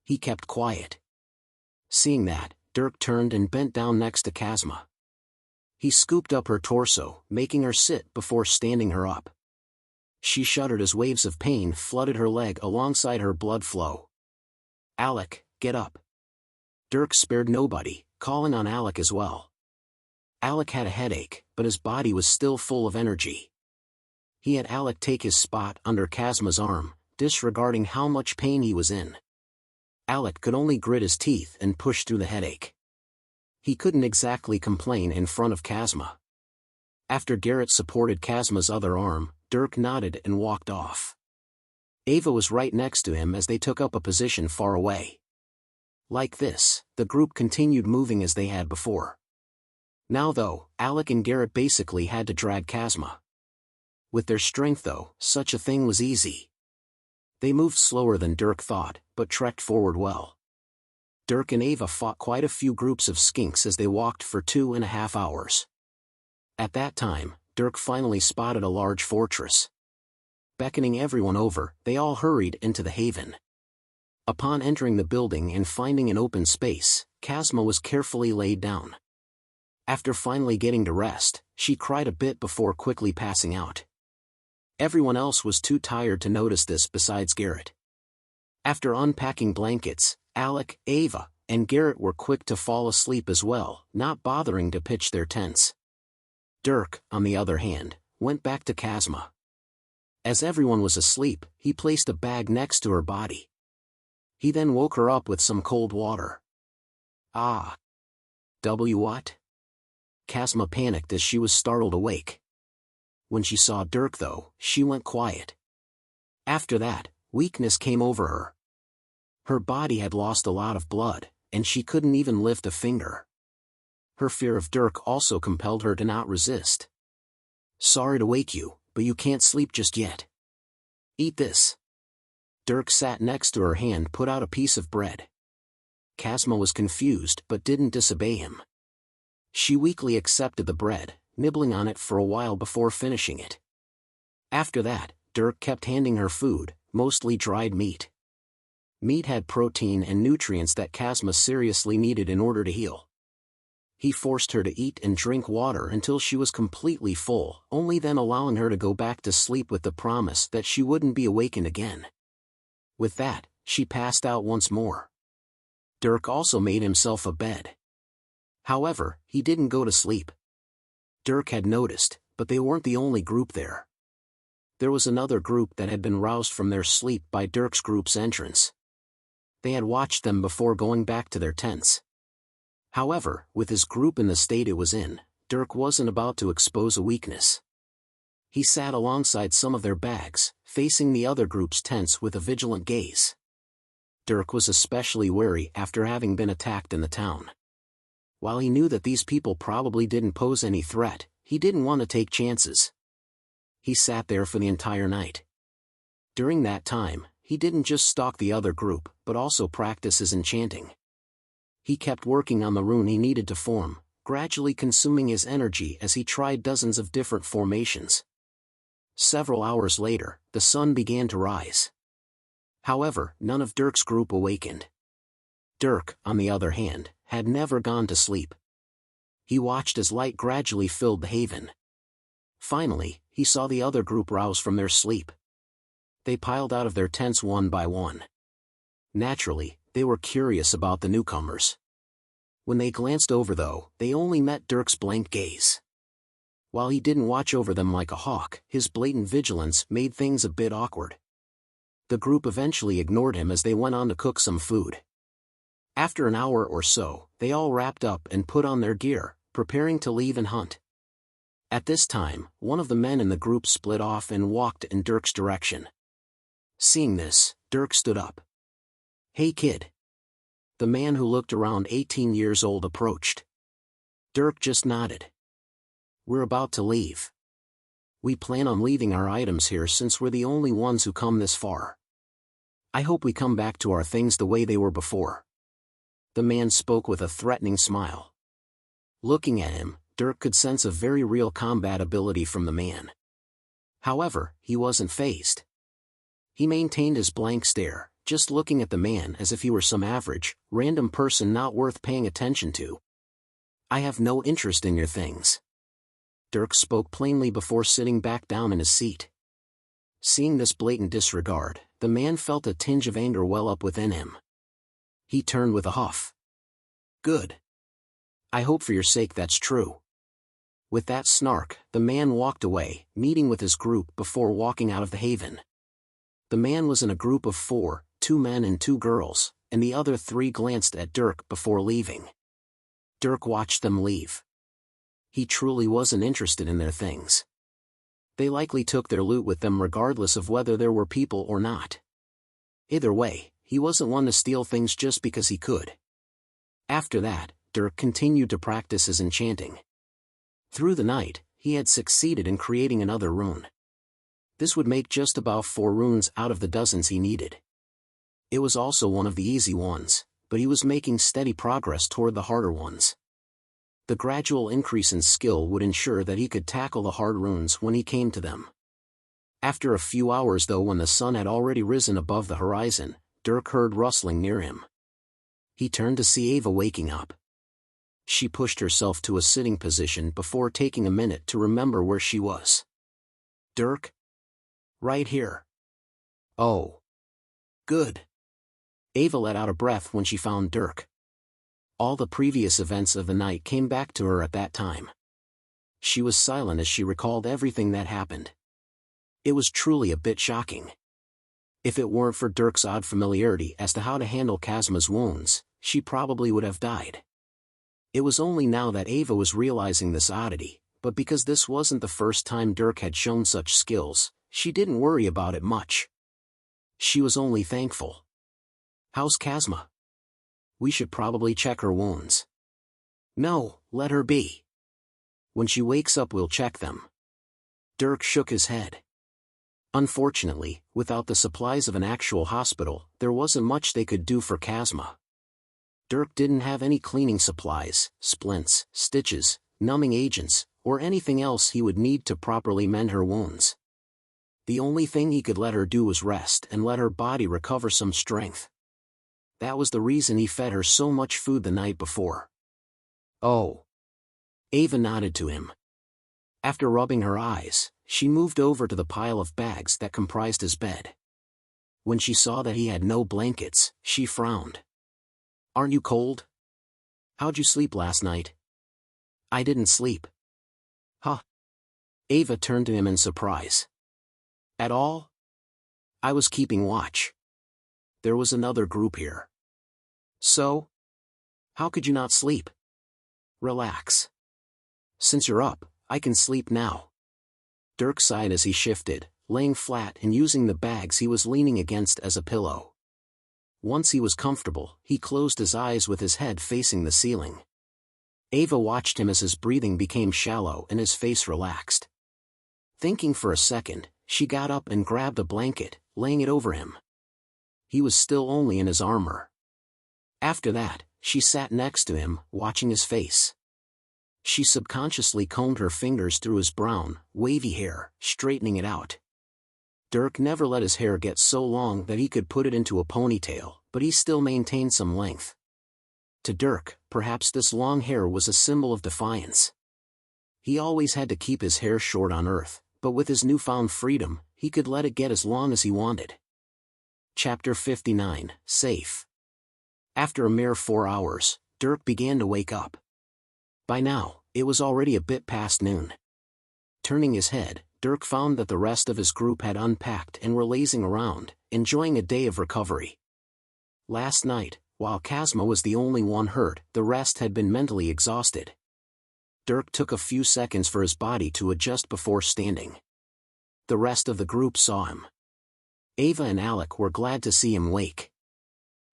He kept quiet. Seeing that, Dirk turned and bent down next to Kazma. He scooped up her torso, making her sit before standing her up. She shuddered as waves of pain flooded her leg alongside her blood flow. Alec, get up. Dirk spared nobody, calling on Alec as well. Alec had a headache, but his body was still full of energy. He had Alec take his spot under Kazma's arm, disregarding how much pain he was in. Alec could only grit his teeth and push through the headache. He couldn't exactly complain in front of Kazma. After Garrett supported Kazma's other arm, Dirk nodded and walked off. Ava was right next to him as they took up a position far away. Like this, the group continued moving as they had before. Now though, Alec and Garrett basically had to drag Kazma. With their strength though, such a thing was easy. They moved slower than Dirk thought, but trekked forward well. Dirk and Ava fought quite a few groups of skinks as they walked for 2.5 hours. At that time, Dirk finally spotted a large fortress. Beckoning everyone over, they all hurried into the haven. Upon entering the building and finding an open space, Kazma was carefully laid down. After finally getting to rest, she cried a bit before quickly passing out. Everyone else was too tired to notice this besides Garrett. After unpacking blankets, Alec, Ava, and Garrett were quick to fall asleep as well, not bothering to pitch their tents. Dirk, on the other hand, went back to Kazma. As everyone was asleep, he placed a bag next to her body. He then woke her up with some cold water. Ah. What? Kazma panicked as she was startled awake. When she saw Dirk though, she went quiet. After that, weakness came over her. Her body had lost a lot of blood, and she couldn't even lift a finger. Her fear of Dirk also compelled her to not resist. Sorry to wake you, but you can't sleep just yet. Eat this. Dirk sat next to her and put out a piece of bread. Kazma was confused but didn't disobey him. She weakly accepted the bread, nibbling on it for a while before finishing it. After that, Dirk kept handing her food, mostly dried meat. Meat had protein and nutrients that Kazma seriously needed in order to heal. He forced her to eat and drink water until she was completely full, only then allowing her to go back to sleep with the promise that she wouldn't be awakened again. With that, she passed out once more. Dirk also made himself a bed. However, he didn't go to sleep. Dirk had noticed, but they weren't the only group there. There was another group that had been roused from their sleep by Dirk's group's entrance. They had watched them before going back to their tents. However, with his group in the state it was in, Dirk wasn't about to expose a weakness. He sat alongside some of their bags, facing the other group's tents with a vigilant gaze. Dirk was especially wary after having been attacked in the town. While he knew that these people probably didn't pose any threat, he didn't want to take chances. He sat there for the entire night. During that time, he didn't just stalk the other group, but also practice his enchanting. He kept working on the rune he needed to form, gradually consuming his energy as he tried dozens of different formations. Several hours later, the sun began to rise. However, none of Dirk's group awakened. Dirk, on the other hand, had never gone to sleep. He watched as light gradually filled the haven. Finally, he saw the other group rouse from their sleep. They piled out of their tents one by one. Naturally, they were curious about the newcomers. When they glanced over though, they only met Dirk's blank gaze. While he didn't watch over them like a hawk, his blatant vigilance made things a bit awkward. The group eventually ignored him as they went on to cook some food. After an hour or so, they all wrapped up and put on their gear, preparing to leave and hunt. At this time, one of the men in the group split off and walked in Dirk's direction. Seeing this, Dirk stood up. "Hey kid." The man who looked around 18 years old approached. Dirk just nodded. "We're about to leave. We plan on leaving our items here since we're the only ones who come this far. I hope we come back to our things the way they were before." The man spoke with a threatening smile. Looking at him, Dirk could sense a very real combat ability from the man. However, he wasn't fazed. He maintained his blank stare, just looking at the man as if he were some average, random person not worth paying attention to. "I have no interest in your things." Dirk spoke plainly before sitting back down in his seat. Seeing this blatant disregard, the man felt a tinge of anger well up within him. He turned with a huff. "Good. I hope for your sake that's true." With that snark, the man walked away, meeting with his group before walking out of the haven. The man was in a group of 4, 2 men and 2 girls, and the other 3 glanced at Dirk before leaving. Dirk watched them leave. He truly wasn't interested in their things. They likely took their loot with them regardless of whether there were people or not. Either way, he wasn't one to steal things just because he could. After that, Dirk continued to practice his enchanting. Through the night, he had succeeded in creating another rune. This would make just about 4 runes out of the dozens he needed. It was also one of the easy ones, but he was making steady progress toward the harder ones. The gradual increase in skill would ensure that he could tackle the hard runes when he came to them. After a few hours though, when the sun had already risen above the horizon, Dirk heard rustling near him. He turned to see Ava waking up. She pushed herself to a sitting position before taking a minute to remember where she was. "Dirk?" "Right here." "Oh. Good." Ava let out a breath when she found Dirk. All the previous events of the night came back to her at that time. She was silent as she recalled everything that happened. It was truly a bit shocking. If it weren't for Dirk's odd familiarity as to how to handle Kazma's wounds, she probably would have died. It was only now that Ava was realizing this oddity, but because this wasn't the first time Dirk had shown such skills, she didn't worry about it much. She was only thankful. "How's Kazma? We should probably check her wounds." "No, let her be. When she wakes up we'll check them." Dirk shook his head. Unfortunately, without the supplies of an actual hospital, there wasn't much they could do for Kazma. Dirk didn't have any cleaning supplies, splints, stitches, numbing agents, or anything else he would need to properly mend her wounds. The only thing he could let her do was rest and let her body recover some strength. That was the reason he fed her so much food the night before. "Oh." Ava nodded to him. After rubbing her eyes, she moved over to the pile of bags that comprised his bed. When she saw that he had no blankets, she frowned. "Aren't you cold? How'd you sleep last night?" "I didn't sleep." "Huh?" Ava turned to him in surprise. "At all?" "I was keeping watch. There was another group here." "So? How could you not sleep?" "Relax. Since you're up, I can sleep now." Dirk sighed as he shifted, laying flat and using the bags he was leaning against as a pillow. Once he was comfortable, he closed his eyes with his head facing the ceiling. Ava watched him as his breathing became shallow and his face relaxed. Thinking for a second, she got up and grabbed a blanket, laying it over him. He was still only in his armor. After that, she sat next to him, watching his face. She subconsciously combed her fingers through his brown, wavy hair, straightening it out. Dirk never let his hair get so long that he could put it into a ponytail, but he still maintained some length. To Dirk, perhaps this long hair was a symbol of defiance. He always had to keep his hair short on Earth, but with his newfound freedom, he could let it get as long as he wanted. Chapter 59, Safe. After a mere 4 hours, Dirk began to wake up. By now, it was already a bit past noon. Turning his head, Dirk found that the rest of his group had unpacked and were lazing around, enjoying a day of recovery. Last night, while Kazma was the only one hurt, the rest had been mentally exhausted. Dirk took a few seconds for his body to adjust before standing. The rest of the group saw him. Ava and Alec were glad to see him wake.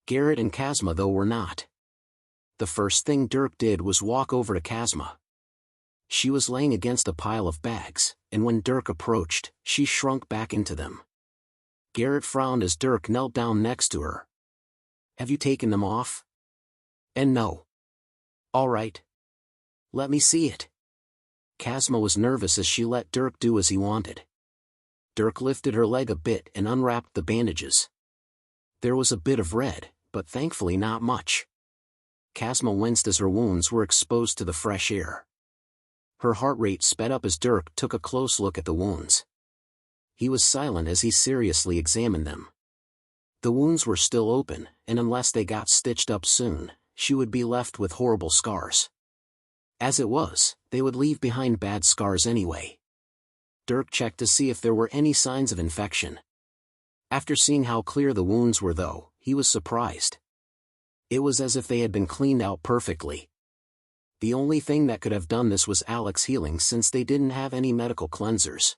Garrett and Kazma though were not. The first thing Dirk did was walk over to Kazma. She was laying against a pile of bags, and when Dirk approached, she shrunk back into them. Garrett frowned as Dirk knelt down next to her. "Have you taken them off?" "And no." "All right. Let me see it." Kazma was nervous as she let Dirk do as he wanted. Dirk lifted her leg a bit and unwrapped the bandages. There was a bit of red, but thankfully not much. Kazma winced as her wounds were exposed to the fresh air. Her heart rate sped up as Dirk took a close look at the wounds. He was silent as he seriously examined them. The wounds were still open, and unless they got stitched up soon, she would be left with horrible scars. As it was, they would leave behind bad scars anyway. Dirk checked to see if there were any signs of infection. After seeing how clear the wounds were though, he was surprised. It was as if they had been cleaned out perfectly. The only thing that could have done this was Alec's healing since they didn't have any medical cleansers.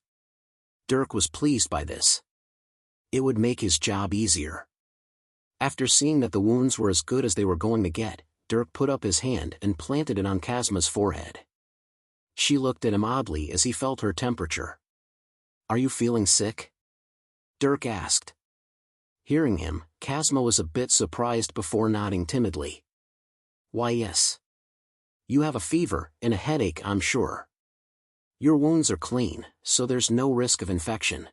Dirk was pleased by this. It would make his job easier. After seeing that the wounds were as good as they were going to get, Dirk put up his hand and planted it on Kazma's forehead. She looked at him oddly as he felt her temperature. "Are you feeling sick?" Dirk asked. Hearing him, Kazma was a bit surprised before nodding timidly. "Why yes. You have a fever and a headache, I'm sure. Your wounds are clean, so there's no risk of infection.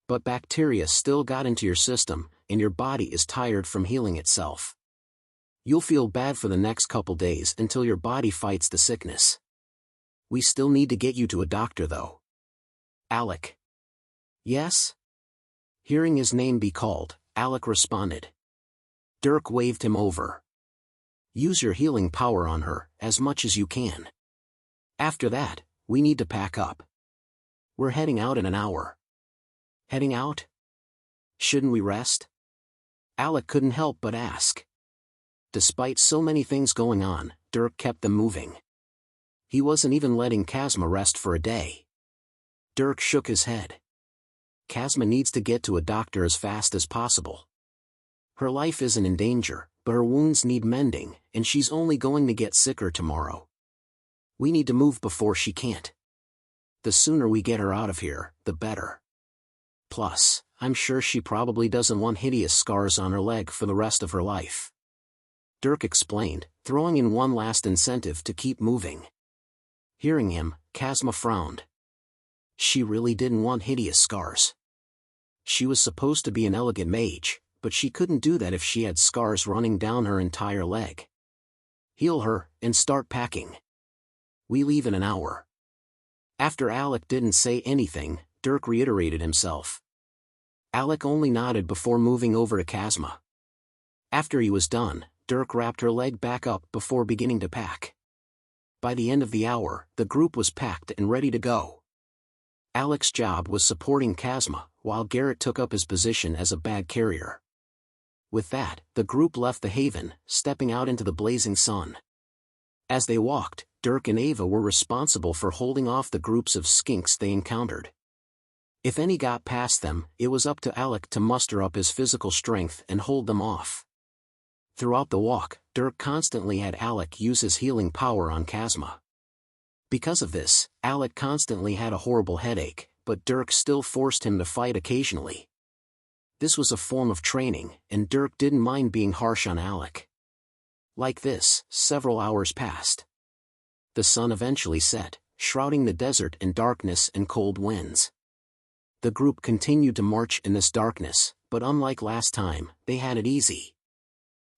But bacteria still got into your system, and your body is tired from healing itself. You'll feel bad for the next couple days until your body fights the sickness. We still need to get you to a doctor though." "Alec." "Yes?" Hearing his name be called, Alec responded. Dirk waved him over. Use your healing power on her, as much as you can. After that, we need to pack up. We're heading out in an hour. Heading out? Shouldn't we rest? Alec couldn't help but ask. Despite so many things going on, Dirk kept them moving. He wasn't even letting Kazma rest for a day. Dirk shook his head. Kazma needs to get to a doctor as fast as possible. Her life isn't in danger, but her wounds need mending, and she's only going to get sicker tomorrow. We need to move before she can't. The sooner we get her out of here, the better. Plus, I'm sure she probably doesn't want hideous scars on her leg for the rest of her life. Dirk explained, throwing in one last incentive to keep moving. Hearing him, Kazma frowned. She really didn't want hideous scars. She was supposed to be an elegant mage, but she couldn't do that if she had scars running down her entire leg. Heal her, and start packing. We leave in an hour. After Alec didn't say anything, Dirk reiterated himself. Alec only nodded before moving over to Kazma. After he was done, Dirk wrapped her leg back up before beginning to pack. By the end of the hour, the group was packed and ready to go. Alec's job was supporting Kazma, while Garrett took up his position as a bag carrier. With that, the group left the haven, stepping out into the blazing sun. As they walked, Dirk and Ava were responsible for holding off the groups of skinks they encountered. If any got past them, it was up to Alec to muster up his physical strength and hold them off. Throughout the walk, Dirk constantly had Alec use his healing power on Kazma. Because of this, Alec constantly had a horrible headache, but Dirk still forced him to fight occasionally. This was a form of training, and Dirk didn't mind being harsh on Alec. Like this, several hours passed. The sun eventually set, shrouding the desert in darkness and cold winds. The group continued to march in this darkness, but unlike last time, they had it easy.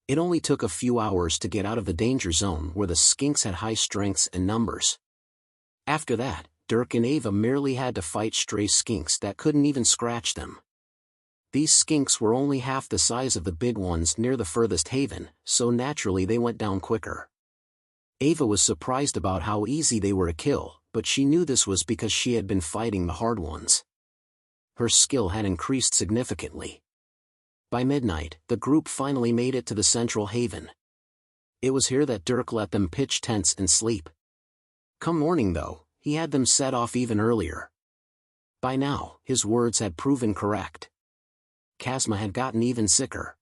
It only took a few hours to get out of the danger zone where the skinks had high strengths and numbers. After that, Dirk and Ava merely had to fight stray skinks that couldn't even scratch them. These skinks were only half the size of the big ones near the furthest haven, so naturally they went down quicker. Ava was surprised about how easy they were to kill, but she knew this was because she had been fighting the hard ones. Her skill had increased significantly. By midnight, the group finally made it to the central haven. It was here that Dirk let them pitch tents and sleep. Come morning though, he had them set off even earlier. By now, his words had proven correct. Kazma had gotten even sicker.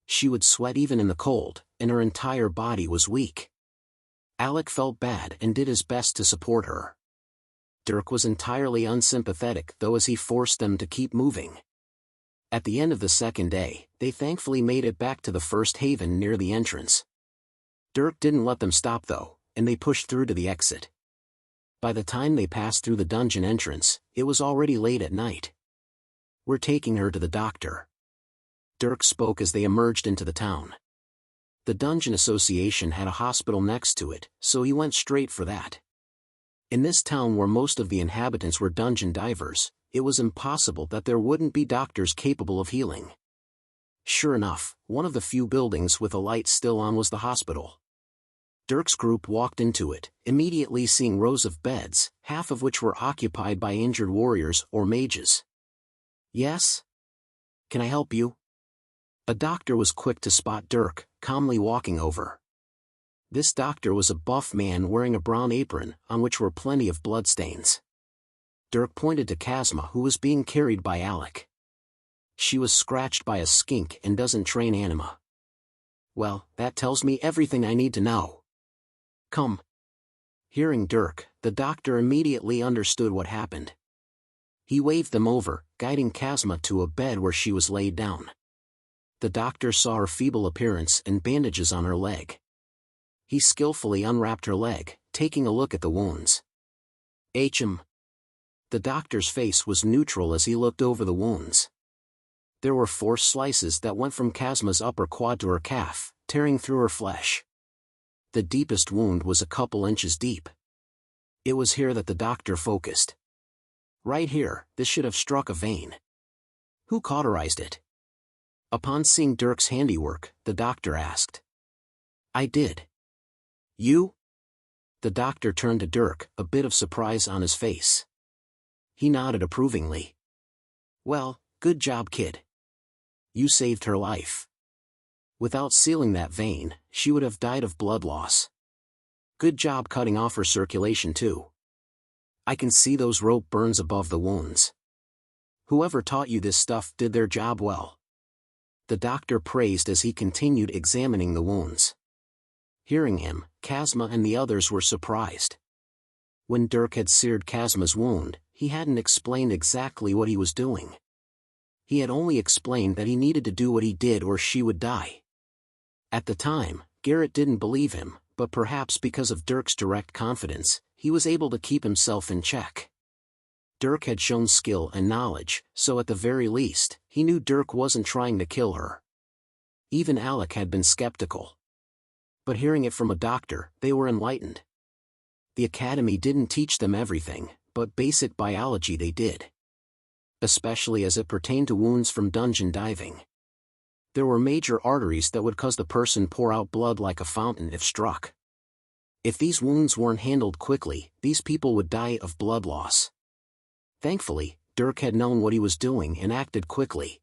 She would sweat even in the cold, and her entire body was weak. Alec felt bad and did his best to support her. Dirk was entirely unsympathetic though as he forced them to keep moving. At the end of the second day, they thankfully made it back to the first haven near the entrance. Dirk didn't let them stop though, and they pushed through to the exit. By the time they passed through the dungeon entrance, it was already late at night. We're taking her to the doctor. Dirk spoke as they emerged into the town. The Dungeon Association had a hospital next to it, so he went straight for that. In this town where most of the inhabitants were dungeon divers, it was impossible that there wouldn't be doctors capable of healing. Sure enough, one of the few buildings with a light still on was the hospital. Dirk's group walked into it, immediately seeing rows of beds, half of which were occupied by injured warriors or mages. Yes? Can I help you? A doctor was quick to spot Dirk, calmly walking over. This doctor was a buff man wearing a brown apron, on which were plenty of bloodstains. Dirk pointed to Kazma who was being carried by Alec. She was scratched by a skink and doesn't train anima. Well, that tells me everything I need to know. Come. Hearing Dirk, the doctor immediately understood what happened. He waved them over, guiding Kazma to a bed where she was laid down. The doctor saw her feeble appearance and bandages on her leg. He skillfully unwrapped her leg, taking a look at the wounds. "Hm." The doctor's face was neutral as he looked over the wounds. There were 4 slices that went from Kazma's upper quad to her calf, tearing through her flesh. The deepest wound was a couple inches deep. It was here that the doctor focused. Right here, this should have struck a vein. Who cauterized it? Upon seeing Dirk's handiwork, the doctor asked. I did. You? The doctor turned to Dirk, a bit of surprise on his face. He nodded approvingly. Well, good job, kid. You saved her life. Without sealing that vein, she would have died of blood loss. Good job cutting off her circulation too. I can see those rope burns above the wounds. Whoever taught you this stuff did their job well. The doctor praised as he continued examining the wounds. Hearing him, Kazma and the others were surprised. When Dirk had seared Kazma's wound, he hadn't explained exactly what he was doing. He had only explained that he needed to do what he did or she would die. At the time, Garrett didn't believe him, but perhaps because of Dirk's direct confidence, he was able to keep himself in check. Dirk had shown skill and knowledge, so at the very least, he knew Dirk wasn't trying to kill her. Even Alec had been skeptical. But hearing it from a doctor, they were enlightened. The academy didn't teach them everything, but basic biology they did. Especially as it pertained to wounds from dungeon diving. There were major arteries that would cause the person pour out blood like a fountain if struck. If these wounds weren't handled quickly, these people would die of blood loss. Thankfully, Dirk had known what he was doing and acted quickly.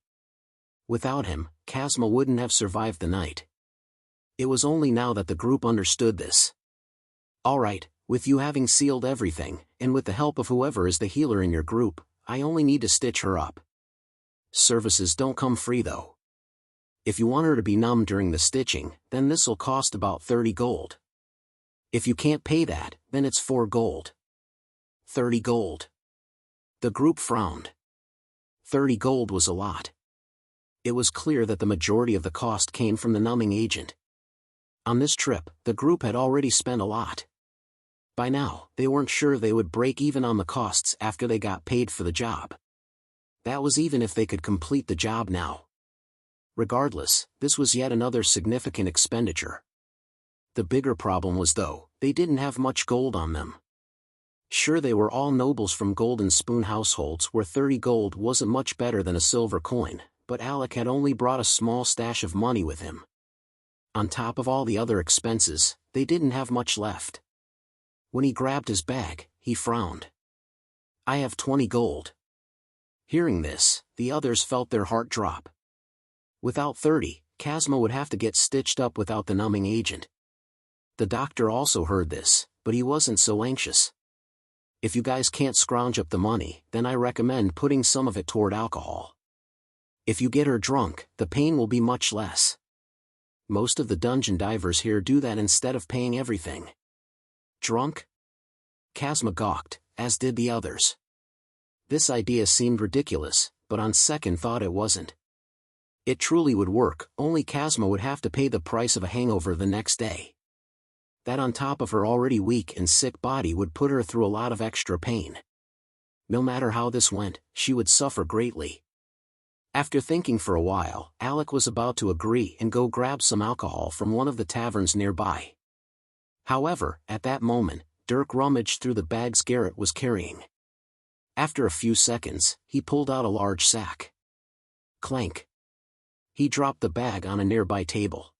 Without him, Kazma wouldn't have survived the night. It was only now that the group understood this. All right, with you having sealed everything, and with the help of whoever is the healer in your group, I only need to stitch her up. Services don't come free though. If you want her to be numb during the stitching, then this'll cost about 30 gold. If you can't pay that, then it's 4 gold. 30 gold. The group frowned. 30 gold was a lot. It was clear that the majority of the cost came from the numbing agent. On this trip, the group had already spent a lot. By now, they weren't sure they would break even on the costs after they got paid for the job. That was even if they could complete the job now. Regardless, this was yet another significant expenditure. The bigger problem was though, they didn't have much gold on them. Sure, they were all nobles from golden spoon households where 30 gold wasn't much better than a silver coin, but Alec had only brought a small stash of money with him. On top of all the other expenses, they didn't have much left. When he grabbed his bag, he frowned. I have 20 gold. Hearing this, the others felt their heart drop. Without 30, Kazma would have to get stitched up without the numbing agent. The doctor also heard this, but he wasn't so anxious. If you guys can't scrounge up the money, then I recommend putting some of it toward alcohol. If you get her drunk, the pain will be much less. Most of the dungeon divers here do that instead of paying everything. Drunk? Kazma gawked, as did the others. This idea seemed ridiculous, but on second thought it wasn't. It truly would work, only Kazma would have to pay the price of a hangover the next day. That on top of her already weak and sick body would put her through a lot of extra pain. No matter how this went, she would suffer greatly. After thinking for a while, Alec was about to agree and go grab some alcohol from one of the taverns nearby. However, at that moment, Dirk rummaged through the bags Garrett was carrying. After a few seconds, he pulled out a large sack. Clank. He dropped the bag on a nearby table.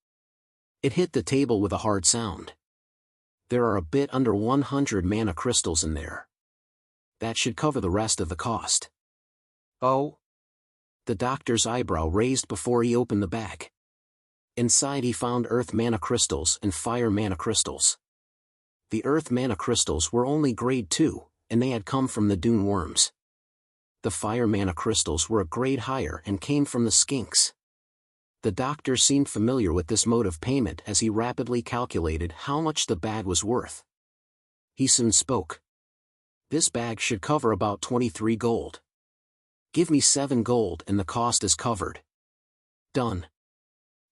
It hit the table with a hard sound. There are a bit under 100 mana crystals in there. That should cover the rest of the cost. Oh? The doctor's eyebrow raised before he opened the bag. Inside he found earth mana crystals and fire mana crystals. The earth mana crystals were only grade 2, and they had come from the dune worms. The fire mana crystals were a grade higher and came from the skinks. The doctor seemed familiar with this mode of payment as he rapidly calculated how much the bag was worth. He soon spoke. This bag should cover about 23 gold. Give me 7 gold and the cost is covered. Done.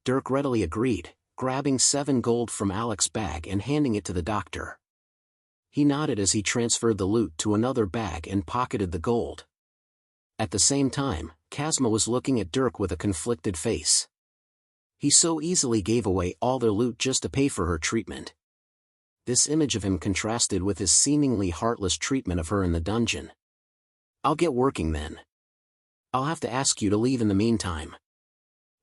Dirk readily agreed, grabbing 7 gold from Alec's bag and handing it to the doctor. He nodded as he transferred the loot to another bag and pocketed the gold. At the same time, Kazma was looking at Dirk with a conflicted face. He so easily gave away all their loot just to pay for her treatment. This image of him contrasted with his seemingly heartless treatment of her in the dungeon. I'll get working then. I'll have to ask you to leave in the meantime.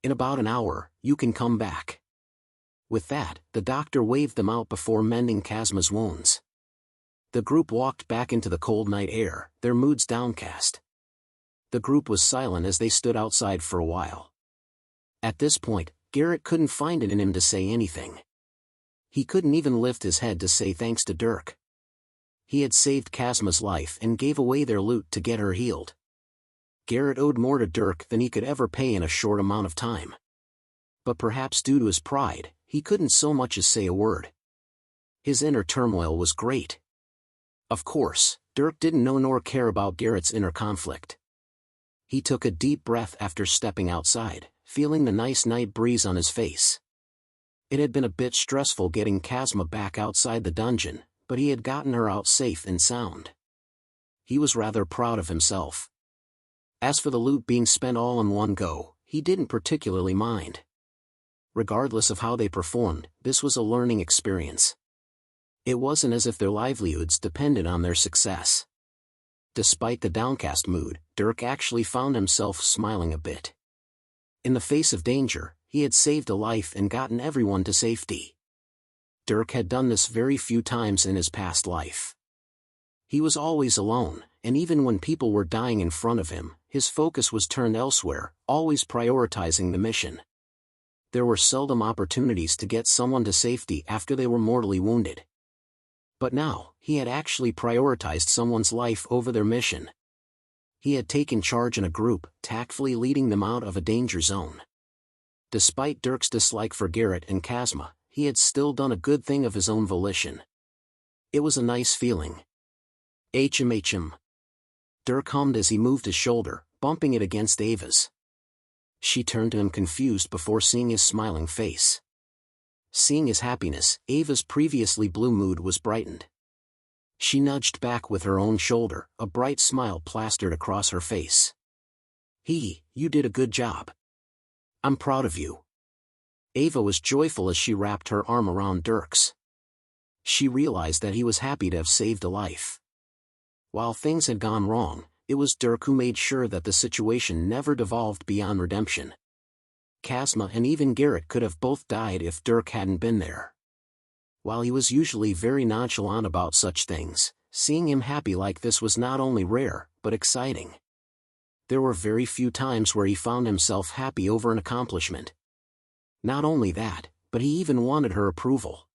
In about an hour, you can come back. With that, the doctor waved them out before mending Kazma's wounds. The group walked back into the cold night air, their moods downcast. The group was silent as they stood outside for a while. At this point, Garrett couldn't find it in him to say anything. He couldn't even lift his head to say thanks to Dirk. He had saved Kazma's life and gave away their loot to get her healed. Garrett owed more to Dirk than he could ever pay in a short amount of time. But perhaps due to his pride, he couldn't so much as say a word. His inner turmoil was great. Of course, Dirk didn't know nor care about Garrett's inner conflict. He took a deep breath after stepping outside, feeling the nice night breeze on his face. It had been a bit stressful getting Kazma back outside the dungeon, but he had gotten her out safe and sound. He was rather proud of himself. As for the loot being spent all in one go, he didn't particularly mind. Regardless of how they performed, this was a learning experience. It wasn't as if their livelihoods depended on their success. Despite the downcast mood, Dirk actually found himself smiling a bit. In the face of danger, he had saved a life and gotten everyone to safety. Dirk had done this very few times in his past life. He was always alone, and even when people were dying in front of him, his focus was turned elsewhere, always prioritizing the mission. There were seldom opportunities to get someone to safety after they were mortally wounded. But now, he had actually prioritized someone's life over their mission. He had taken charge in a group, tactfully leading them out of a danger zone. Despite Dirk's dislike for Garrett and Kazma, he had still done a good thing of his own volition. It was a nice feeling. HMHM. Dirk hummed as he moved his shoulder, bumping it against Ava's. She turned to him confused before seeing his smiling face. Seeing his happiness, Ava's previously blue mood was brightened. She nudged back with her own shoulder, a bright smile plastered across her face. You did a good job. I'm proud of you. Ava was joyful as she wrapped her arm around Dirk's. She realized that he was happy to have saved a life. While things had gone wrong, it was Dirk who made sure that the situation never devolved beyond redemption. Kazma and even Garrett could have both died if Dirk hadn't been there. While he was usually very nonchalant about such things, seeing him happy like this was not only rare, but exciting. There were very few times where he found himself happy over an accomplishment. Not only that, but he even wanted her approval.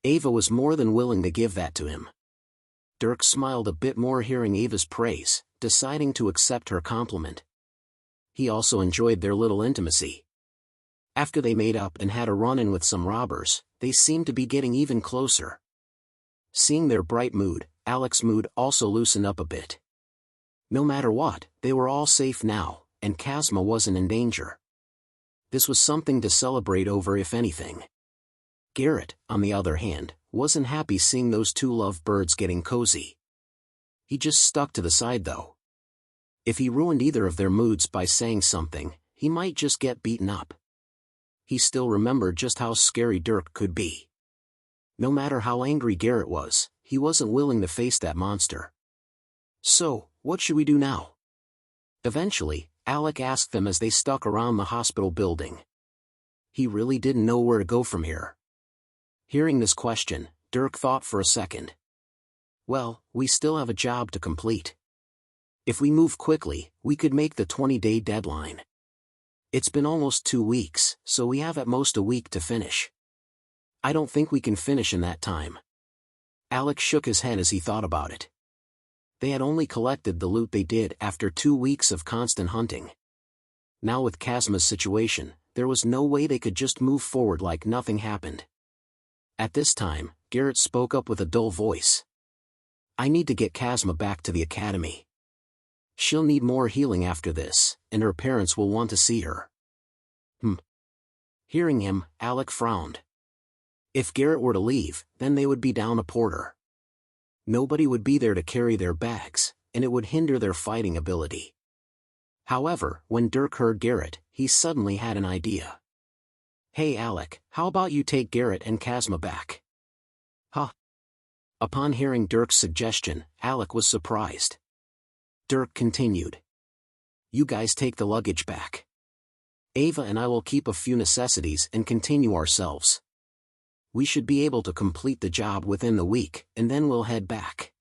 Ava was more than willing to give that to him. Dirk smiled a bit more hearing Ava's praise, deciding to accept her compliment. He also enjoyed their little intimacy. After they made up and had a run-in with some robbers, they seemed to be getting even closer. Seeing their bright mood, Alex's mood also loosened up a bit. No matter what, they were all safe now, and Kazma wasn't in danger. This was something to celebrate over if anything. Garrett, on the other hand, wasn't happy seeing those two lovebirds getting cozy. He just stuck to the side though. If he ruined either of their moods by saying something, he might just get beaten up. He still remembered just how scary Dirk could be. No matter how angry Garrett was, he wasn't willing to face that monster. So, what should we do now? Eventually, Alec asked them as they stuck around the hospital building. He really didn't know where to go from here. Hearing this question, Dirk thought for a second. Well, we still have a job to complete. If we move quickly, we could make the 20-day deadline. It's been almost 2 weeks, so we have at most a week to finish. I don't think we can finish in that time. Alec shook his head as he thought about it. They had only collected the loot they did after 2 weeks of constant hunting. Now with Kazma's situation, there was no way they could just move forward like nothing happened. At this time, Garrett spoke up with a dull voice. I need to get Kazma back to the academy. She'll need more healing after this, and her parents will want to see her. Hearing him, Alec frowned. If Garrett were to leave, then they would be down a porter. Nobody would be there to carry their bags, and it would hinder their fighting ability. However, when Dirk heard Garrett, he suddenly had an idea. Hey Alec, how about you take Garrett and Kazma back? Huh? Upon hearing Dirk's suggestion, Alec was surprised. Dirk continued. You guys take the luggage back. Ava and I will keep a few necessities and continue ourselves. We should be able to complete the job within the week, and then we'll head back.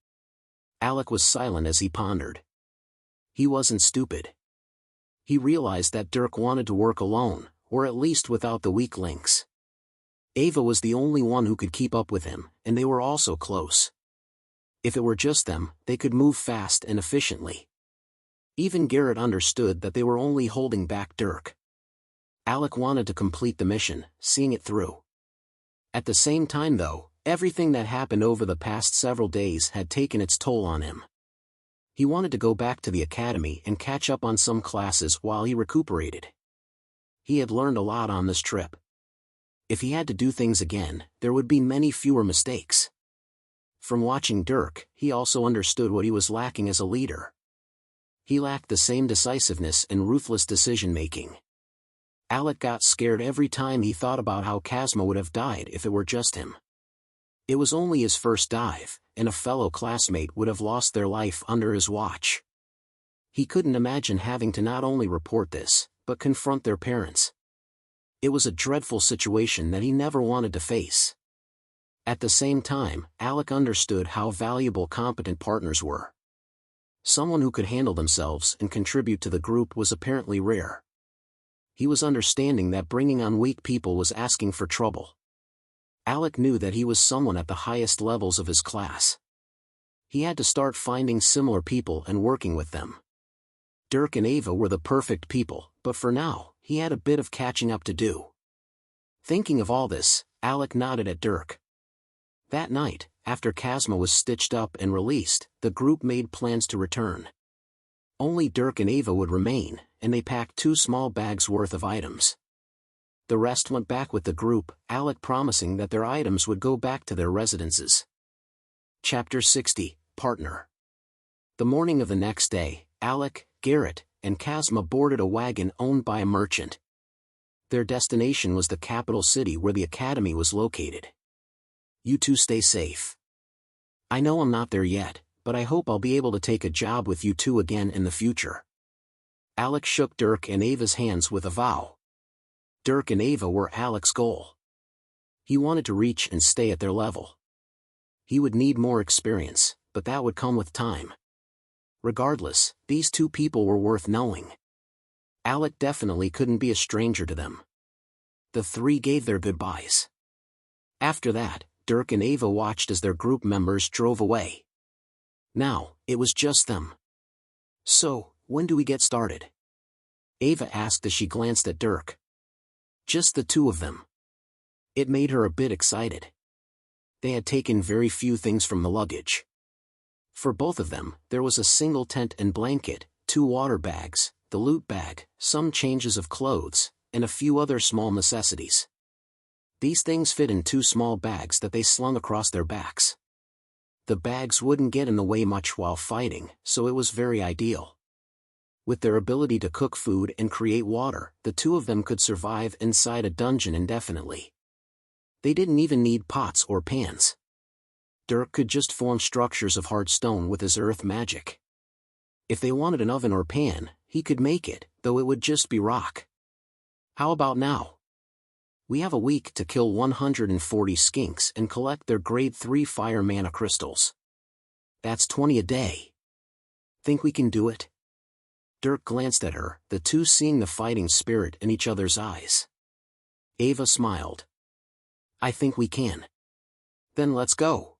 Alec was silent as he pondered. He wasn't stupid. He realized that Dirk wanted to work alone, or at least without the weak links. Ava was the only one who could keep up with him, and they were also close. If it were just them, they could move fast and efficiently. Even Garrett understood that they were only holding back Dirk. Alec wanted to complete the mission, seeing it through. At the same time though, everything that happened over the past several days had taken its toll on him. He wanted to go back to the academy and catch up on some classes while he recuperated. He had learned a lot on this trip. If he had to do things again, there would be many fewer mistakes. From watching Dirk, he also understood what he was lacking as a leader. He lacked the same decisiveness and ruthless decision-making. Alec got scared every time he thought about how Kazma would have died if it were just him. It was only his first dive, and a fellow classmate would have lost their life under his watch. He couldn't imagine having to not only report this, but confront their parents. It was a dreadful situation that he never wanted to face. At the same time, Alec understood how valuable competent partners were. Someone who could handle themselves and contribute to the group was apparently rare. He was understanding that bringing on weak people was asking for trouble. Alec knew that he was someone at the highest levels of his class. He had to start finding similar people and working with them. Dirk and Ava were the perfect people, but for now, he had a bit of catching up to do. Thinking of all this, Alec nodded at Dirk. That night, after Kazma was stitched up and released, the group made plans to return. Only Dirk and Ava would remain, and they packed 2 small bags worth of items. The rest went back with the group, Alec promising that their items would go back to their residences. Chapter 60, Partner. The morning of the next day, Alec, Garrett, and Kazma boarded a wagon owned by a merchant. Their destination was the capital city where the academy was located. You two stay safe. I know I'm not there yet, but I hope I'll be able to take a job with you two again in the future. Alec shook Dirk and Ava's hands with a vow. Dirk and Ava were Alec's goal. He wanted to reach and stay at their level. He would need more experience, but that would come with time. Regardless, these 2 people were worth knowing. Alec definitely couldn't be a stranger to them. The 3 gave their goodbyes. After that, Dirk and Ava watched as their group members drove away. Now, it was just them. So, when do we get started? Ava asked as she glanced at Dirk. Just the 2 of them. It made her a bit excited. They had taken very few things from the luggage. For both of them, there was a single tent and blanket, 2 water bags, the loot bag, some changes of clothes, and a few other small necessities. These things fit in 2 small bags that they slung across their backs. The bags wouldn't get in the way much while fighting, so it was very ideal. With their ability to cook food and create water, the 2 of them could survive inside a dungeon indefinitely. They didn't even need pots or pans. Dirk could just form structures of hard stone with his earth magic. If they wanted an oven or pan, he could make it, though it would just be rock. How about now? We have a week to kill 140 skinks and collect their grade 3 fire mana crystals. That's 20 a day. Think we can do it? Dirk glanced at her, the 2 seeing the fighting spirit in each other's eyes. Ava smiled. I think we can. Then let's go.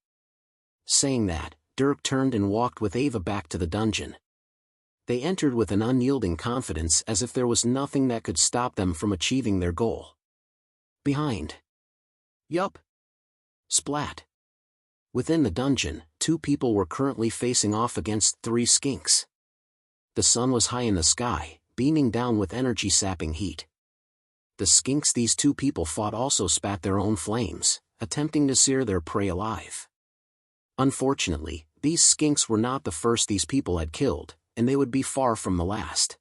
Saying that, Dirk turned and walked with Ava back to the dungeon. They entered with an unyielding confidence as if there was nothing that could stop them from achieving their goal. Behind. Yup. Splat. Within the dungeon, 2 people were currently facing off against 3 skinks. The sun was high in the sky, beaming down with energy-sapping heat. The skinks these 2 people fought also spat their own flames, attempting to sear their prey alive. Unfortunately, these skinks were not the first these people had killed, and they would be far from the last.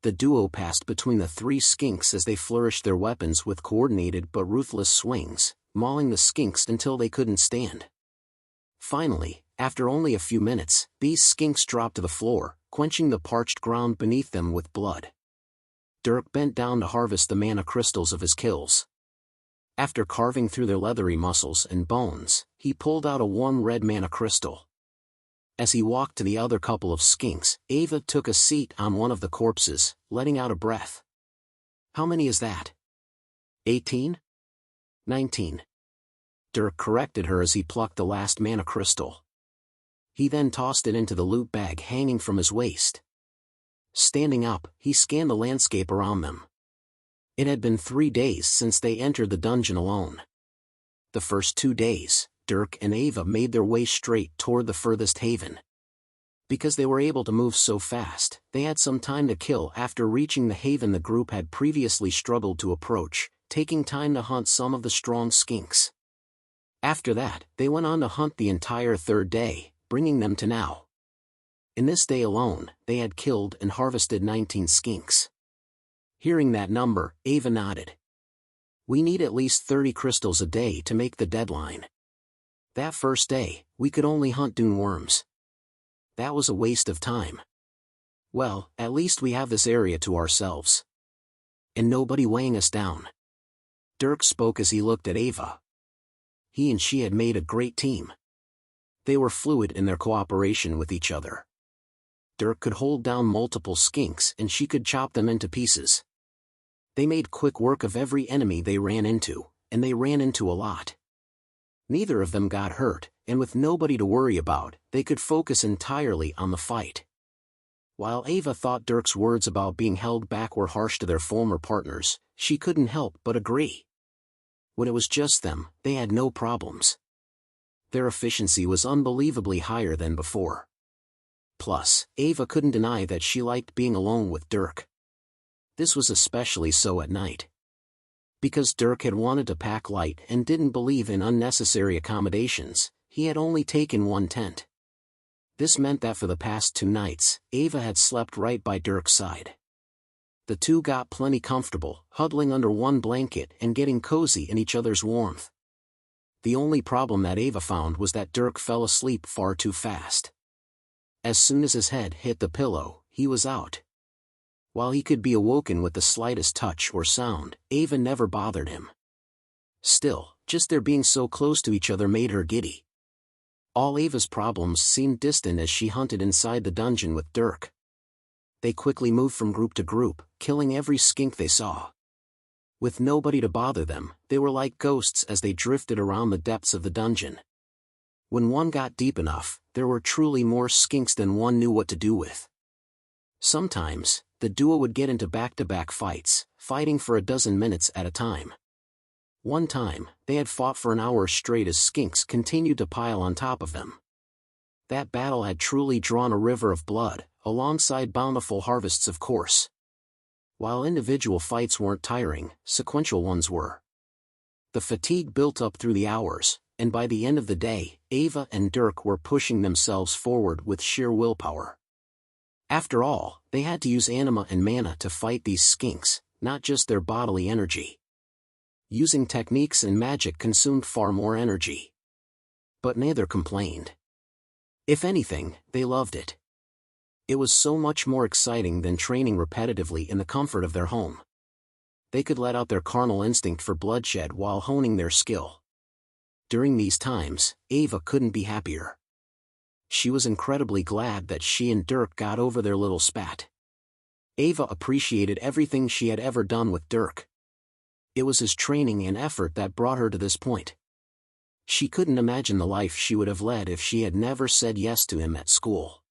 The duo passed between the 3 skinks as they flourished their weapons with coordinated but ruthless swings, mauling the skinks until they couldn't stand. Finally, after only a few minutes, these skinks dropped to the floor, quenching the parched ground beneath them with blood. Dirk bent down to harvest the mana crystals of his kills. After carving through their leathery muscles and bones, he pulled out a warm red mana crystal. As he walked to the other couple of skinks, Ava took a seat on one of the corpses, letting out a breath. "How many is that?" 18? 19. Dirk corrected her as he plucked the last mana crystal. He then tossed it into the loot bag hanging from his waist. Standing up, he scanned the landscape around them. It had been 3 days since they entered the dungeon alone. The first 2 days, Dirk and Ava made their way straight toward the furthest haven. Because they were able to move so fast, they had some time to kill after reaching the haven the group had previously struggled to approach, taking time to hunt some of the strong skinks. After that, they went on to hunt the entire 3rd day, bringing them to now. In this day alone, they had killed and harvested 19 skinks. Hearing that number, Ava nodded. "We need at least 30 crystals a day to make the deadline. That first day, we could only hunt dune worms. That was a waste of time. Well, at least we have this area to ourselves. And nobody weighing us down." Dirk spoke as he looked at Ava. He and she had made a great team. They were fluid in their cooperation with each other. Dirk could hold down multiple skinks and she could chop them into pieces. They made quick work of every enemy they ran into, and they ran into a lot. Neither of them got hurt, and with nobody to worry about, they could focus entirely on the fight. While Ava thought Dirk's words about being held back were harsh to their former partners, she couldn't help but agree. When it was just them, they had no problems. Their efficiency was unbelievably higher than before. Plus, Ava couldn't deny that she liked being alone with Dirk. This was especially so at night. Because Dirk had wanted to pack light and didn't believe in unnecessary accommodations, he had only taken one tent. This meant that for the past 2 nights, Ava had slept right by Dirk's side. The two got plenty comfortable, huddling under one blanket and getting cozy in each other's warmth. The only problem that Ava found was that Dirk fell asleep far too fast. As soon as his head hit the pillow, he was out. While he could be awoken with the slightest touch or sound, Ava never bothered him. Still, just their being so close to each other made her giddy. All Ava's problems seemed distant as she hunted inside the dungeon with Dirk. They quickly moved from group to group, killing every skink they saw. With nobody to bother them, they were like ghosts as they drifted around the depths of the dungeon. When one got deep enough, there were truly more skinks than one knew what to do with. Sometimes, the duo would get into back-to-back fights, fighting for a dozen minutes at a time. One time, they had fought for an hour straight as skinks continued to pile on top of them. That battle had truly drawn a river of blood, alongside bountiful harvests of course. While individual fights weren't tiring, sequential ones were. The fatigue built up through the hours, and by the end of the day, Ava and Dirk were pushing themselves forward with sheer willpower. After all, they had to use anima and mana to fight these skinks, not just their bodily energy. Using techniques and magic consumed far more energy. But neither complained. If anything, they loved it. It was so much more exciting than training repetitively in the comfort of their home. They could let out their carnal instinct for bloodshed while honing their skill. During these times, Ava couldn't be happier. She was incredibly glad that she and Dirk got over their little spat. Ava appreciated everything she had ever done with Dirk. It was his training and effort that brought her to this point. She couldn't imagine the life she would have led if she had never said yes to him at school.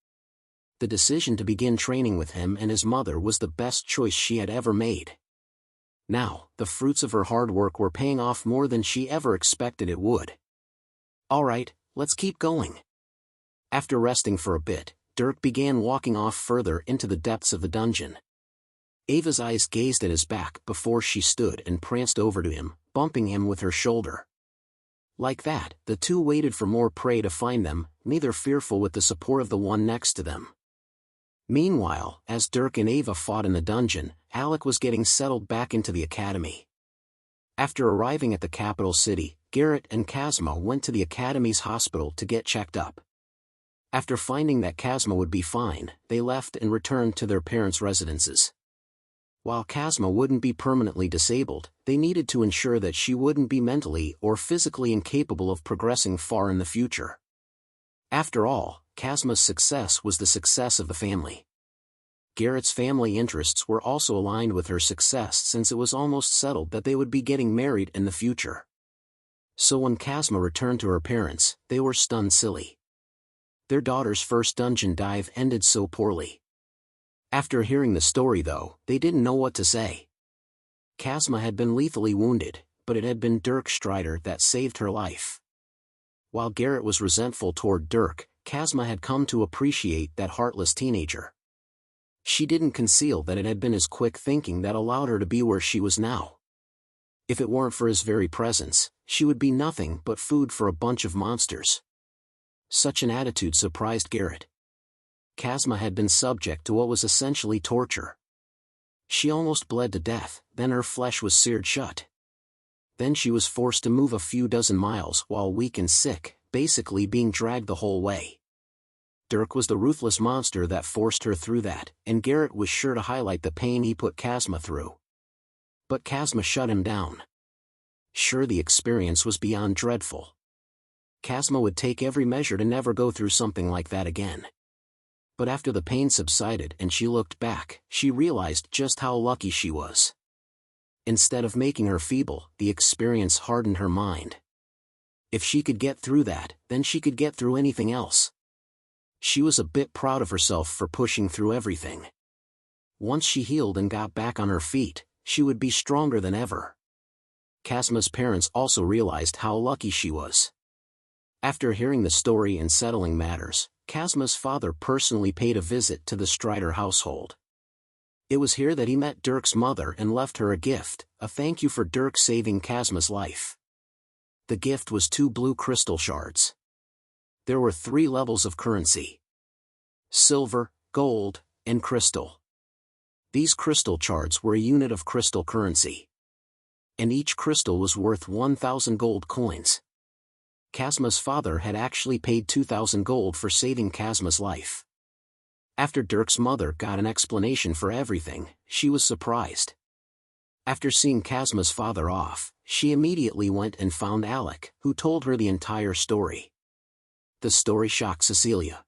The decision to begin training with him and his mother was the best choice she had ever made. Now, the fruits of her hard work were paying off more than she ever expected it would. All right, let's keep going. After resting for a bit, Dirk began walking off further into the depths of the dungeon. Ava's eyes gazed at his back before she stood and pranced over to him, bumping him with her shoulder. Like that, the two waited for more prey to find them, neither fearful with the support of the one next to them. Meanwhile, as Dirk and Ava fought in the dungeon, Alec was getting settled back into the academy. After arriving at the capital city, Garrett and Kazma went to the academy's hospital to get checked up. After finding that Kazma would be fine, they left and returned to their parents' residences. While Kazma wouldn't be permanently disabled, they needed to ensure that she wouldn't be mentally or physically incapable of progressing far in the future. After all, Kazma's success was the success of the family. Garrett's family interests were also aligned with her success since it was almost settled that they would be getting married in the future. So when Kazma returned to her parents, they were stunned silly. Their daughter's first dungeon dive ended so poorly. After hearing the story though, they didn't know what to say. Kazma had been lethally wounded, but it had been Dirk Strider that saved her life. While Garrett was resentful toward Dirk, Kazma had come to appreciate that heartless teenager. She didn't conceal that it had been his quick thinking that allowed her to be where she was now. If it weren't for his very presence, she would be nothing but food for a bunch of monsters. Such an attitude surprised Garrett. Kazma had been subject to what was essentially torture. She almost bled to death, then her flesh was seared shut. Then she was forced to move a few dozen miles while weak and sick, basically being dragged the whole way. Dirk was the ruthless monster that forced her through that, and Garrett was sure to highlight the pain he put Kazma through. But Kazma shut him down. Sure, the experience was beyond dreadful. Kazma would take every measure to never go through something like that again. But after the pain subsided and she looked back, she realized just how lucky she was. Instead of making her feeble, the experience hardened her mind. If she could get through that, then she could get through anything else. She was a bit proud of herself for pushing through everything. Once she healed and got back on her feet, she would be stronger than ever. Kazma's parents also realized how lucky she was. After hearing the story and settling matters, Kazma's father personally paid a visit to the Strider household. It was here that he met Dirk's mother and left her a gift, a thank you for Dirk saving Kazma's life. The gift was 2 blue crystal shards. There were 3 levels of currency: silver, gold, and crystal. These crystal shards were a unit of crystal currency. And each crystal was worth 1,000 gold coins. Kazma's father had actually paid 2,000 gold for saving Kazma's life. After Dirk's mother got an explanation for everything, she was surprised. After seeing Kazma's father off, she immediately went and found Alec, who told her the entire story. The story shocked Cecilia.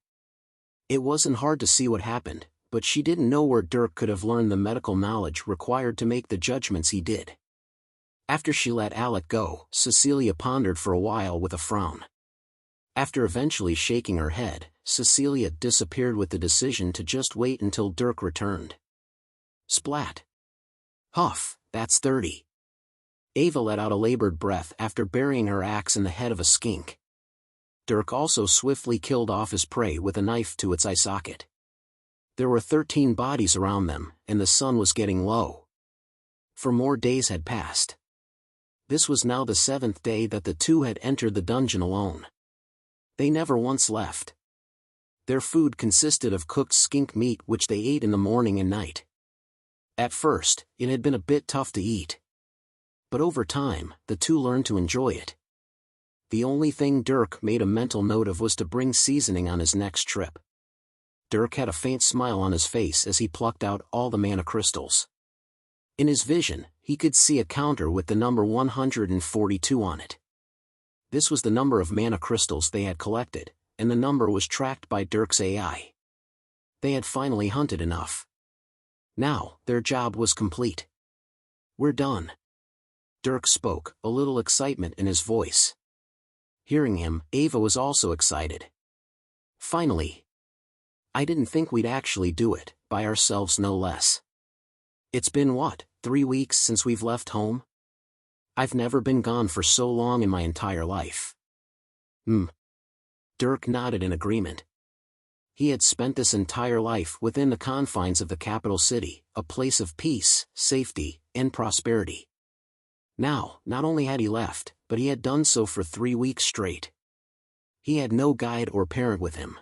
It wasn't hard to see what happened, but she didn't know where Dirk could have learned the medical knowledge required to make the judgments he did. After she let Alec go, Cecilia pondered for a while with a frown. After eventually shaking her head, Cecilia disappeared with the decision to just wait until Dirk returned. Splat. Huff, that's 30. Ava let out a labored breath after burying her axe in the head of a skink. Dirk also swiftly killed off his prey with a knife to its eye socket. There were 13 bodies around them, and the sun was getting low. 4 more days had passed. This was now the 7th day that the two had entered the dungeon alone. They never once left. Their food consisted of cooked skink meat which they ate in the morning and night. At first, it had been a bit tough to eat. But over time, the two learned to enjoy it. The only thing Dirk made a mental note of was to bring seasoning on his next trip. Dirk had a faint smile on his face as he plucked out all the mana crystals. In his vision, he could see a counter with the number 142 on it. This was the number of mana crystals they had collected, and the number was tracked by Dirk's AI. They had finally hunted enough. Now, their job was complete. We're done. Dirk spoke, a little excitement in his voice. Hearing him, Ava was also excited. Finally. I didn't think we'd actually do it, by ourselves no less. It's been what, 3 weeks since we've left home? I've never been gone for so long in my entire life. Dirk nodded in agreement. He had spent this entire life within the confines of the capital city, a place of peace, safety, and prosperity. Now, not only had he left, but he had done so for 3 weeks straight. He had no guide or parent with him.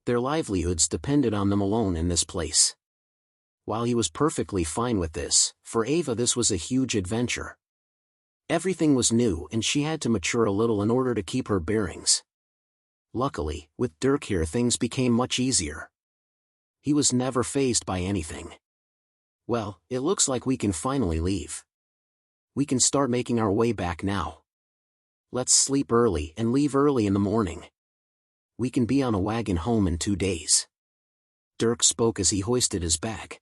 Their livelihoods depended on them alone in this place. While he was perfectly fine with this, for Ava this was a huge adventure. Everything was new and she had to mature a little in order to keep her bearings. Luckily, with Dirk here things became much easier. He was never fazed by anything. Well, it looks like we can finally leave. We can start making our way back now. Let's sleep early and leave early in the morning. We can be on a wagon home in 2 days. Dirk spoke as he hoisted his bag.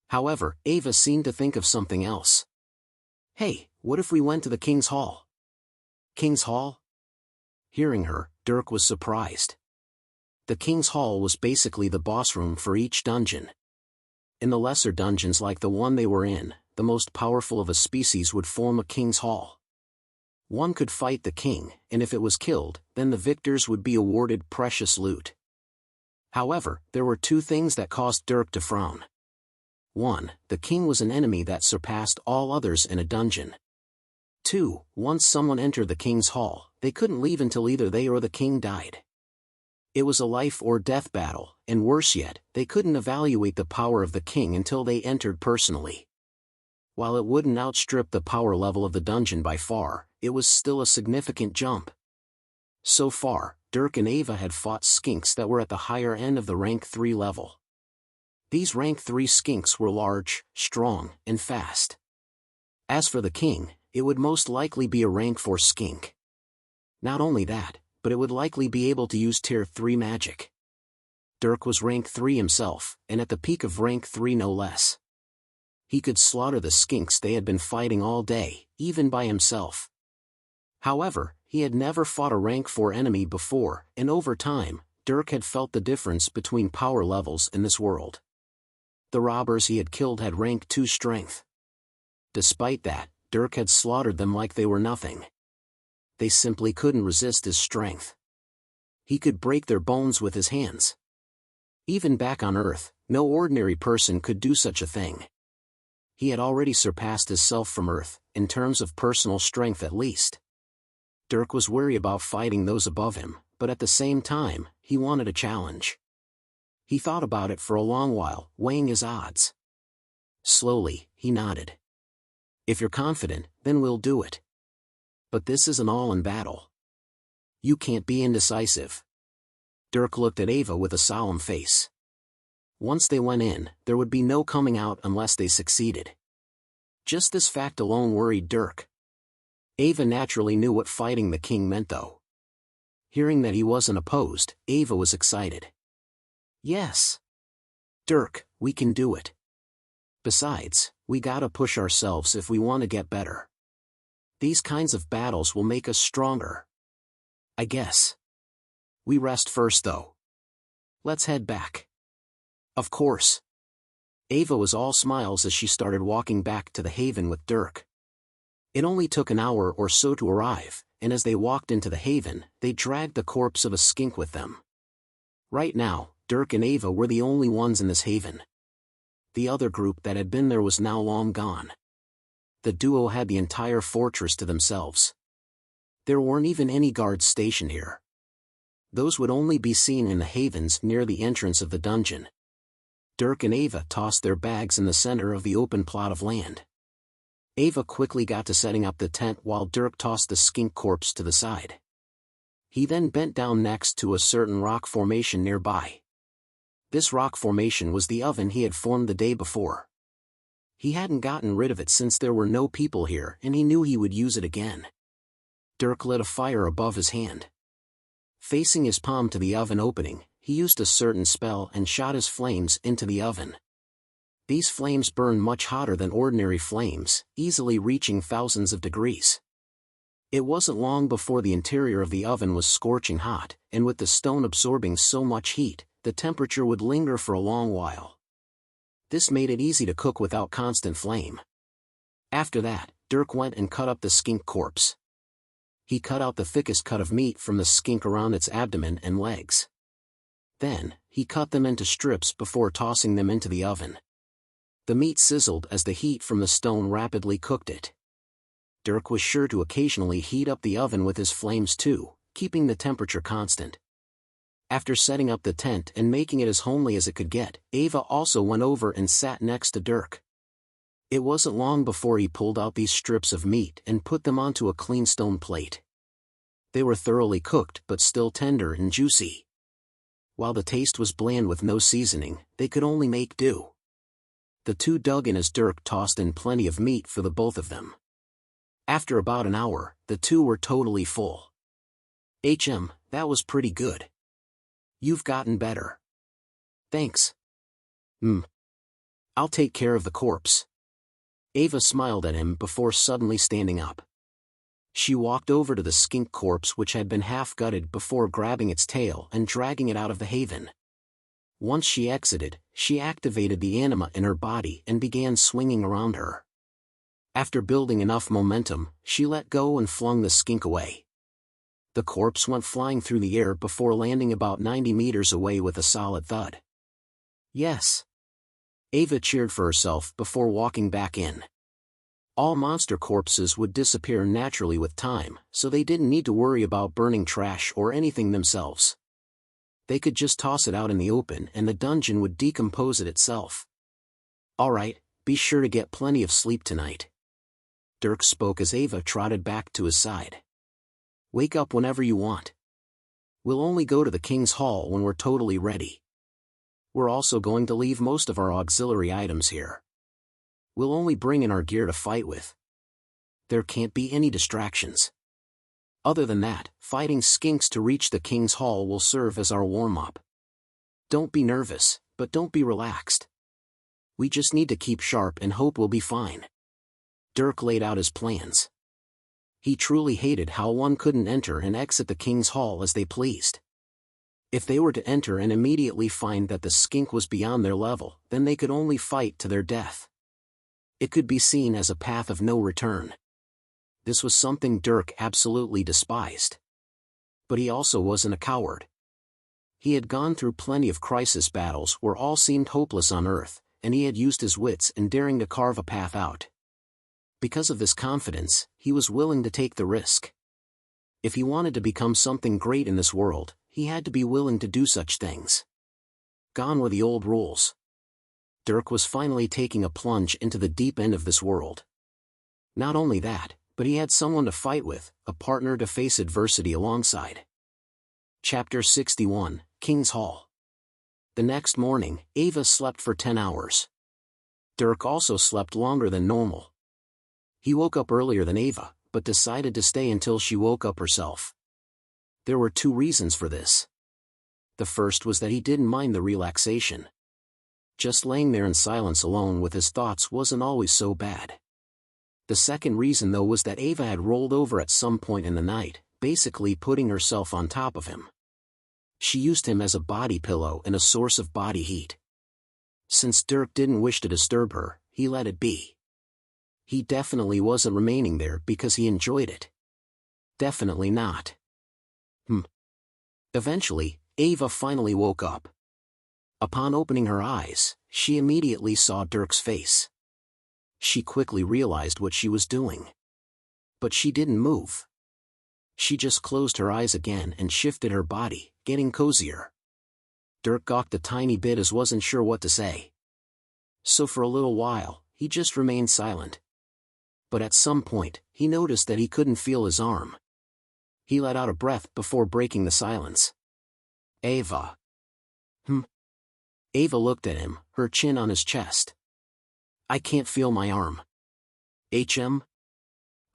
However, Ava seemed to think of something else. Hey, what if we went to the King's Hall? King's Hall? Hearing her, Dirk was surprised. The King's Hall was basically the boss room for each dungeon. In the lesser dungeons like the one they were in, the most powerful of a species would form a King's Hall. One could fight the king, and if it was killed, then the victors would be awarded precious loot. However, there were 2 things that caused Dirk to frown. 1. The king was an enemy that surpassed all others in a dungeon. 2. Once someone entered the King's Hall, they couldn't leave until either they or the king died. It was a life or death battle, and worse yet, they couldn't evaluate the power of the king until they entered personally. While it wouldn't outstrip the power level of the dungeon by far, it was still a significant jump. So far, Dirk and Ava had fought skinks that were at the higher end of the rank 3 level. These rank 3 skinks were large, strong, and fast. As for the king, it would most likely be a rank 4 skink. Not only that, but it would likely be able to use tier 3 magic. Dirk was rank 3 himself, and at the peak of rank 3 no less. He could slaughter the skinks they had been fighting all day, even by himself. However, he had never fought a rank 4 enemy before, and over time, Dirk had felt the difference between power levels in this world. The robbers he had killed had rank 2 strength. Despite that, Dirk had slaughtered them like they were nothing. They simply couldn't resist his strength. He could break their bones with his hands. Even back on Earth, no ordinary person could do such a thing. He had already surpassed his self from Earth, in terms of personal strength at least. Dirk was wary about fighting those above him, but at the same time, he wanted a challenge. He thought about it for a long while, weighing his odds. Slowly, he nodded. If you're confident, then we'll do it. But this isn't all in battle. You can't be indecisive. Dirk looked at Ava with a solemn face. Once they went in, there would be no coming out unless they succeeded. Just this fact alone worried Dirk. Ava naturally knew what fighting the king meant though. Hearing that he wasn't opposed, Ava was excited. Yes. Dirk, we can do it. Besides, we gotta push ourselves if we want to get better. These kinds of battles will make us stronger. I guess. We rest first though. Let's head back. Of course. Ava was all smiles as she started walking back to the haven with Dirk. It only took an hour or so to arrive, and as they walked into the haven, they dragged the corpse of a skink with them. Right now, Dirk and Ava were the only ones in this haven. The other group that had been there was now long gone. The duo had the entire fortress to themselves. There weren't even any guards stationed here. Those would only be seen in the havens near the entrance of the dungeon. Dirk and Ava tossed their bags in the center of the open plot of land. Ava quickly got to setting up the tent while Dirk tossed the skink corpse to the side. He then bent down next to a certain rock formation nearby. This rock formation was the oven he had formed the day before. He hadn't gotten rid of it since there were no people here and he knew he would use it again. Dirk lit a fire above his hand. Facing his palm to the oven opening, he used a certain spell and shot his flames into the oven. These flames burned much hotter than ordinary flames, easily reaching thousands of degrees. It wasn't long before the interior of the oven was scorching hot, and with the stone absorbing so much heat, the temperature would linger for a long while. This made it easy to cook without constant flame. After that, Dirk went and cut up the skink corpse. He cut out the thickest cut of meat from the skink around its abdomen and legs. Then, he cut them into strips before tossing them into the oven. The meat sizzled as the heat from the stone rapidly cooked it. Dirk was sure to occasionally heat up the oven with his flames too, keeping the temperature constant. After setting up the tent and making it as homely as it could get, Ava also went over and sat next to Dirk. It wasn't long before he pulled out these strips of meat and put them onto a clean stone plate. They were thoroughly cooked but still tender and juicy. While the taste was bland with no seasoning, they could only make do. The two dug in as Dirk tossed in plenty of meat for the both of them. After about an hour, the two were totally full. That was pretty good. You've gotten better. Thanks. I'll take care of the corpse. Ava smiled at him before suddenly standing up. She walked over to the skink corpse which had been half-gutted before grabbing its tail and dragging it out of the haven. Once she exited, she activated the anima in her body and began swinging around her. After building enough momentum, she let go and flung the skink away. The corpse went flying through the air before landing about 90 meters away with a solid thud. Yes. Ava cheered for herself before walking back in. All monster corpses would disappear naturally with time, so they didn't need to worry about burning trash or anything themselves. They could just toss it out in the open and the dungeon would decompose it itself. Alright, be sure to get plenty of sleep tonight. Dirk spoke as Ava trotted back to his side. Wake up whenever you want. We'll only go to the King's Hall when we're totally ready. We're also going to leave most of our auxiliary items here. We'll only bring in our gear to fight with. There can't be any distractions. Other than that, fighting skinks to reach the King's Hall will serve as our warm-up. Don't be nervous, but don't be relaxed. We just need to keep sharp and hope we'll be fine. Dirk laid out his plans. He truly hated how one couldn't enter and exit the King's Hall as they pleased. If they were to enter and immediately find that the skink was beyond their level, then they could only fight to their death. It could be seen as a path of no return. This was something Dirk absolutely despised. But he also wasn't a coward. He had gone through plenty of crisis battles where all seemed hopeless on Earth, and he had used his wits in daring to carve a path out. Because of this confidence, he was willing to take the risk. If he wanted to become something great in this world, he had to be willing to do such things. Gone were the old rules. Dirk was finally taking a plunge into the deep end of this world. Not only that, but he had someone to fight with, a partner to face adversity alongside. Chapter 61, King's Hall. The next morning, Ava slept for 10 hours. Dirk also slept longer than normal. He woke up earlier than Ava, but decided to stay until she woke up herself. There were 2 reasons for this. The first was that he didn't mind the relaxation. Just laying there in silence alone with his thoughts wasn't always so bad. The second reason though was that Ava had rolled over at some point in the night, basically putting herself on top of him. She used him as a body pillow and a source of body heat. Since Dirk didn't wish to disturb her, he let it be. He definitely wasn't remaining there because he enjoyed it. Definitely not. Eventually, Ava finally woke up. Upon opening her eyes, she immediately saw Dirk's face. She quickly realized what she was doing. But she didn't move. She just closed her eyes again and shifted her body, getting cozier. Dirk gawked a tiny bit as wasn't sure what to say. So for a little while, he just remained silent. But at some point, he noticed that he couldn't feel his arm. He let out a breath before breaking the silence. Ava. Ava looked at him, her chin on his chest. I can't feel my arm.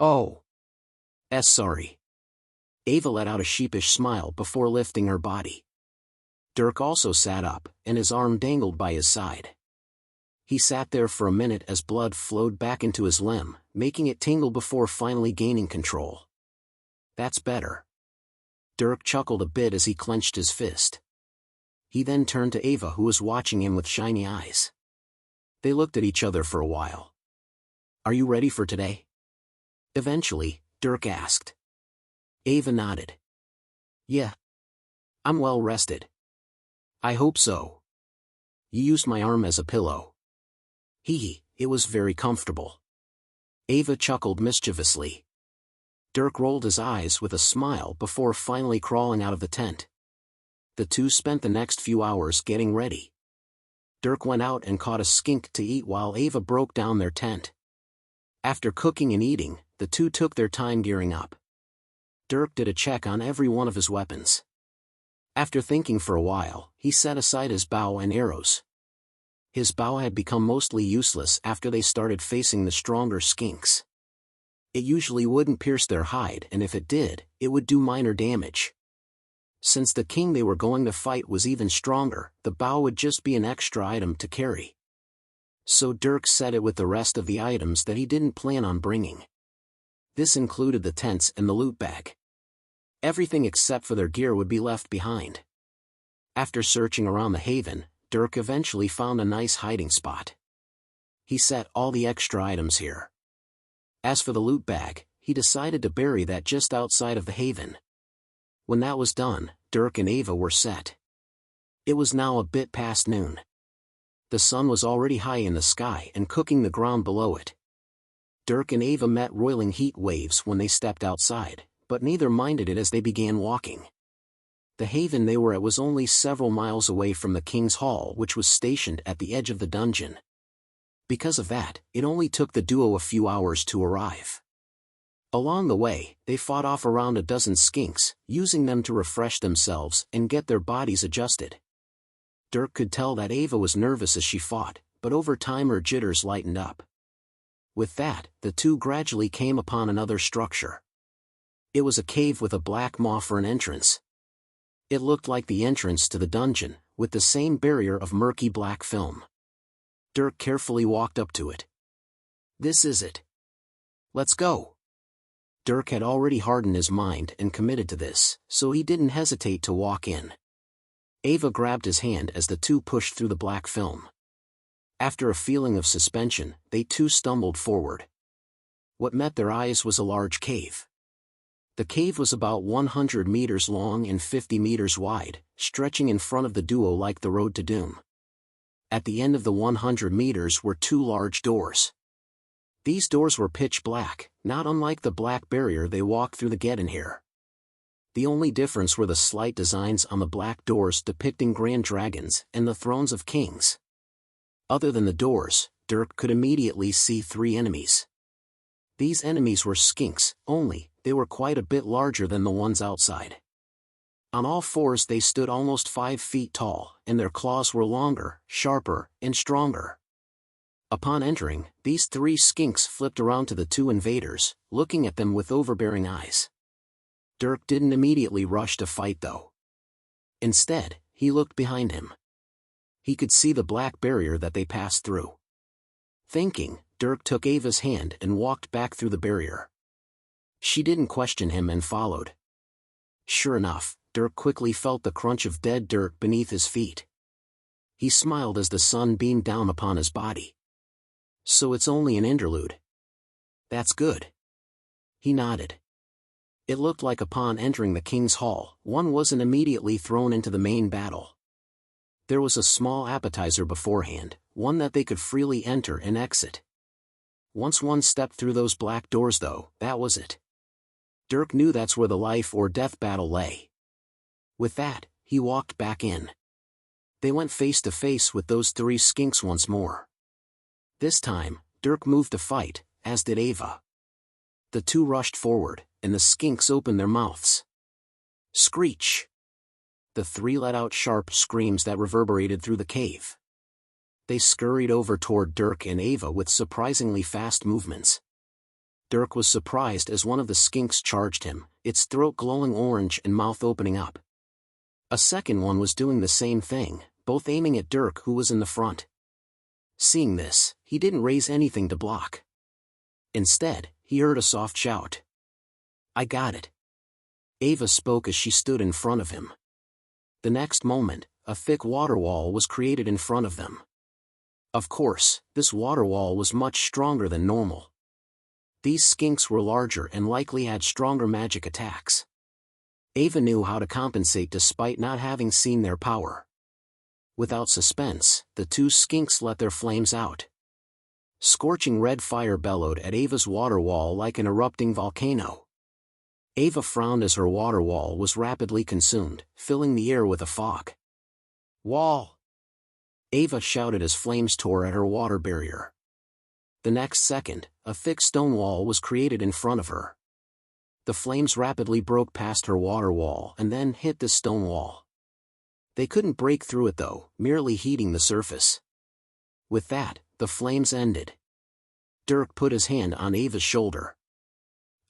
Oh. Sorry. Ava let out a sheepish smile before lifting her body. Dirk also sat up, and his arm dangled by his side. He sat there for a minute as blood flowed back into his limb, making it tingle before finally gaining control. That's better. Dirk chuckled a bit as he clenched his fist. He then turned to Ava who was watching him with shiny eyes. They looked at each other for a while. Are you ready for today? Eventually, Dirk asked. Ava nodded. Yeah. I'm well rested. I hope so. You used my arm as a pillow. It was very comfortable. Ava chuckled mischievously. Dirk rolled his eyes with a smile before finally crawling out of the tent. The two spent the next few hours getting ready. Dirk went out and caught a skink to eat while Ava broke down their tent. After cooking and eating, the two took their time gearing up. Dirk did a check on every one of his weapons. After thinking for a while, he set aside his bow and arrows. His bow had become mostly useless after they started facing the stronger skinks. It usually wouldn't pierce their hide, and if it did, it would do minor damage. Since the king they were going to fight was even stronger, the bow would just be an extra item to carry. So Dirk set it with the rest of the items that he didn't plan on bringing. This included the tents and the loot bag. Everything except for their gear would be left behind. After searching around the haven, Dirk eventually found a nice hiding spot. He set all the extra items here. As for the loot bag, he decided to bury that just outside of the haven. When that was done, Dirk and Ava were set. It was now a bit past noon. The sun was already high in the sky and cooking the ground below it. Dirk and Ava met roiling heat waves when they stepped outside, but neither minded it as they began walking. The haven they were at was only several miles away from the king's hall, which was stationed at the edge of the dungeon. Because of that, it only took the duo a few hours to arrive. Along the way, they fought off around a dozen skinks, using them to refresh themselves and get their bodies adjusted. Dirk could tell that Ava was nervous as she fought, but over time her jitters lightened up. With that, the two gradually came upon another structure. It was a cave with a black maw for an entrance. It looked like the entrance to the dungeon, with the same barrier of murky black film. Dirk carefully walked up to it. "This is it. Let's go." Dirk had already hardened his mind and committed to this, so he didn't hesitate to walk in. Ava grabbed his hand as the two pushed through the black film. After a feeling of suspension, they too stumbled forward. What met their eyes was a large cave. The cave was about 100 meters long and 50 meters wide, stretching in front of the duo like the road to doom. At the end of the 100 meters were two large doors. These doors were pitch black, not unlike the black barrier they walked through to get in here. The only difference were the slight designs on the black doors depicting grand dragons and the thrones of kings. Other than the doors, Dirk could immediately see three enemies. These enemies were skinks, only they were quite a bit larger than the ones outside. On all fours they stood almost 5 feet tall, and their claws were longer, sharper, and stronger. Upon entering, these three skinks flipped around to the two invaders, looking at them with overbearing eyes. Dirk didn't immediately rush to fight though. Instead, he looked behind him. He could see the black barrier that they passed through. Thinking, Dirk took Ava's hand and walked back through the barrier. She didn't question him and followed. Sure enough, Dirk quickly felt the crunch of dead dirt beneath his feet. He smiled as the sun beamed down upon his body. "So it's only an interlude. That's good." He nodded. It looked like upon entering the king's hall, one wasn't immediately thrown into the main battle. There was a small appetizer beforehand, one that they could freely enter and exit. Once one stepped through those black doors though, that was it. Dirk knew that's where the life or death battle lay. With that, he walked back in. They went face to face with those three skinks once more. This time, Dirk moved to fight, as did Ava. The two rushed forward, and the skinks opened their mouths. Screech! The three let out sharp screams that reverberated through the cave. They scurried over toward Dirk and Ava with surprisingly fast movements. Dirk was surprised as one of the skinks charged him, its throat glowing orange and mouth opening up. A second one was doing the same thing, both aiming at Dirk who was in the front. Seeing this, he didn't raise anything to block. Instead, he heard a soft shout. "I got it." Ava spoke as she stood in front of him. The next moment, a thick water wall was created in front of them. Of course, this water wall was much stronger than normal. These skinks were larger and likely had stronger magic attacks. Ava knew how to compensate despite not having seen their power. Without suspense, the two skinks let their flames out. Scorching red fire bellowed at Ava's water wall like an erupting volcano. Ava frowned as her water wall was rapidly consumed, filling the air with a fog. "Wall!" Ava shouted as flames tore at her water barrier. The next second, a thick stone wall was created in front of her. The flames rapidly broke past her water wall and then hit the stone wall. They couldn't break through it though, merely heating the surface. With that, the flames ended. Dirk put his hand on Ava's shoulder.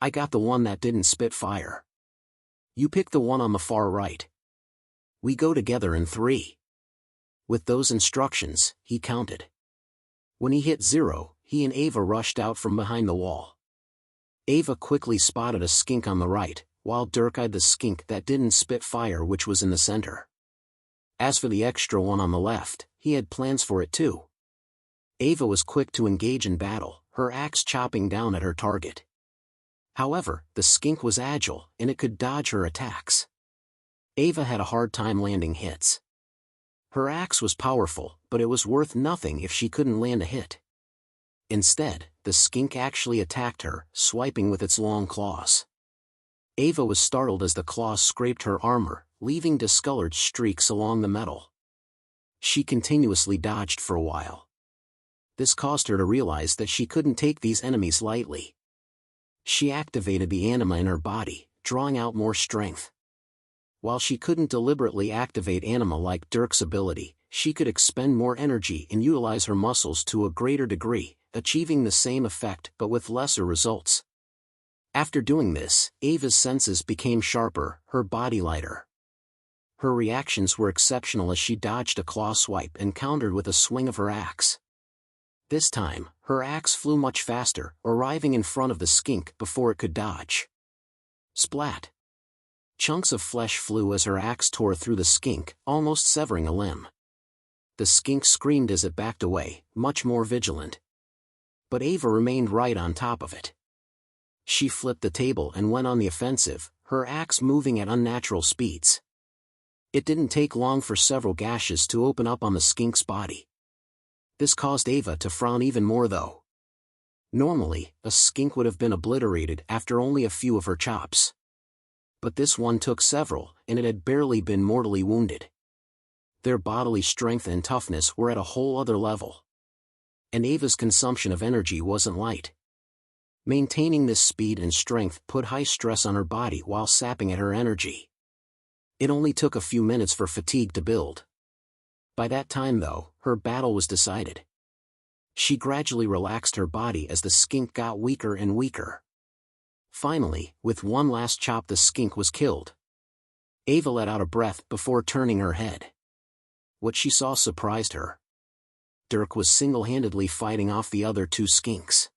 I got the one that didn't spit fire. You pick the one on the far right. We go together in 3. With those instructions, he counted. When he hit 0, he and Ava rushed out from behind the wall. Ava quickly spotted a skink on the right, while Dirk eyed the skink that didn't spit fire, which was in the center. As for the extra one on the left, he had plans for it too. Ava was quick to engage in battle, her axe chopping down at her target. However, the skink was agile, and it could dodge her attacks. Ava had a hard time landing hits. Her axe was powerful, but it was worth nothing if she couldn't land a hit. Instead, the skink actually attacked her, swiping with its long claws. Ava was startled as the claws scraped her armor, leaving discolored streaks along the metal. She continuously dodged for a while. This caused her to realize that she couldn't take these enemies lightly. She activated the anima in her body, drawing out more strength. While she couldn't deliberately activate anima like Dirk's ability, she could expend more energy and utilize her muscles to a greater degree, achieving the same effect but with lesser results. After doing this, Ava's senses became sharper, her body lighter. Her reactions were exceptional as she dodged a claw swipe and countered with a swing of her axe. This time, her axe flew much faster, arriving in front of the skink before it could dodge. Splat! Chunks of flesh flew as her axe tore through the skink, almost severing a limb. The skink screamed as it backed away, much more vigilant. But Ava remained right on top of it. She flipped the table and went on the offensive, her axe moving at unnatural speeds. It didn't take long for several gashes to open up on the skink's body. This caused Ava to frown even more though. Normally, a skink would have been obliterated after only a few of her chops. But this one took several, and it had barely been mortally wounded. Their bodily strength and toughness were at a whole other level. And Ava's consumption of energy wasn't light. Maintaining this speed and strength put high stress on her body while sapping at her energy. It only took a few minutes for fatigue to build. By that time though, her battle was decided. She gradually relaxed her body as the skink got weaker and weaker. Finally, with one last chop the skink was killed. Ava let out a breath before turning her head. What she saw surprised her. Dirk was single-handedly fighting off the other 2 skinks.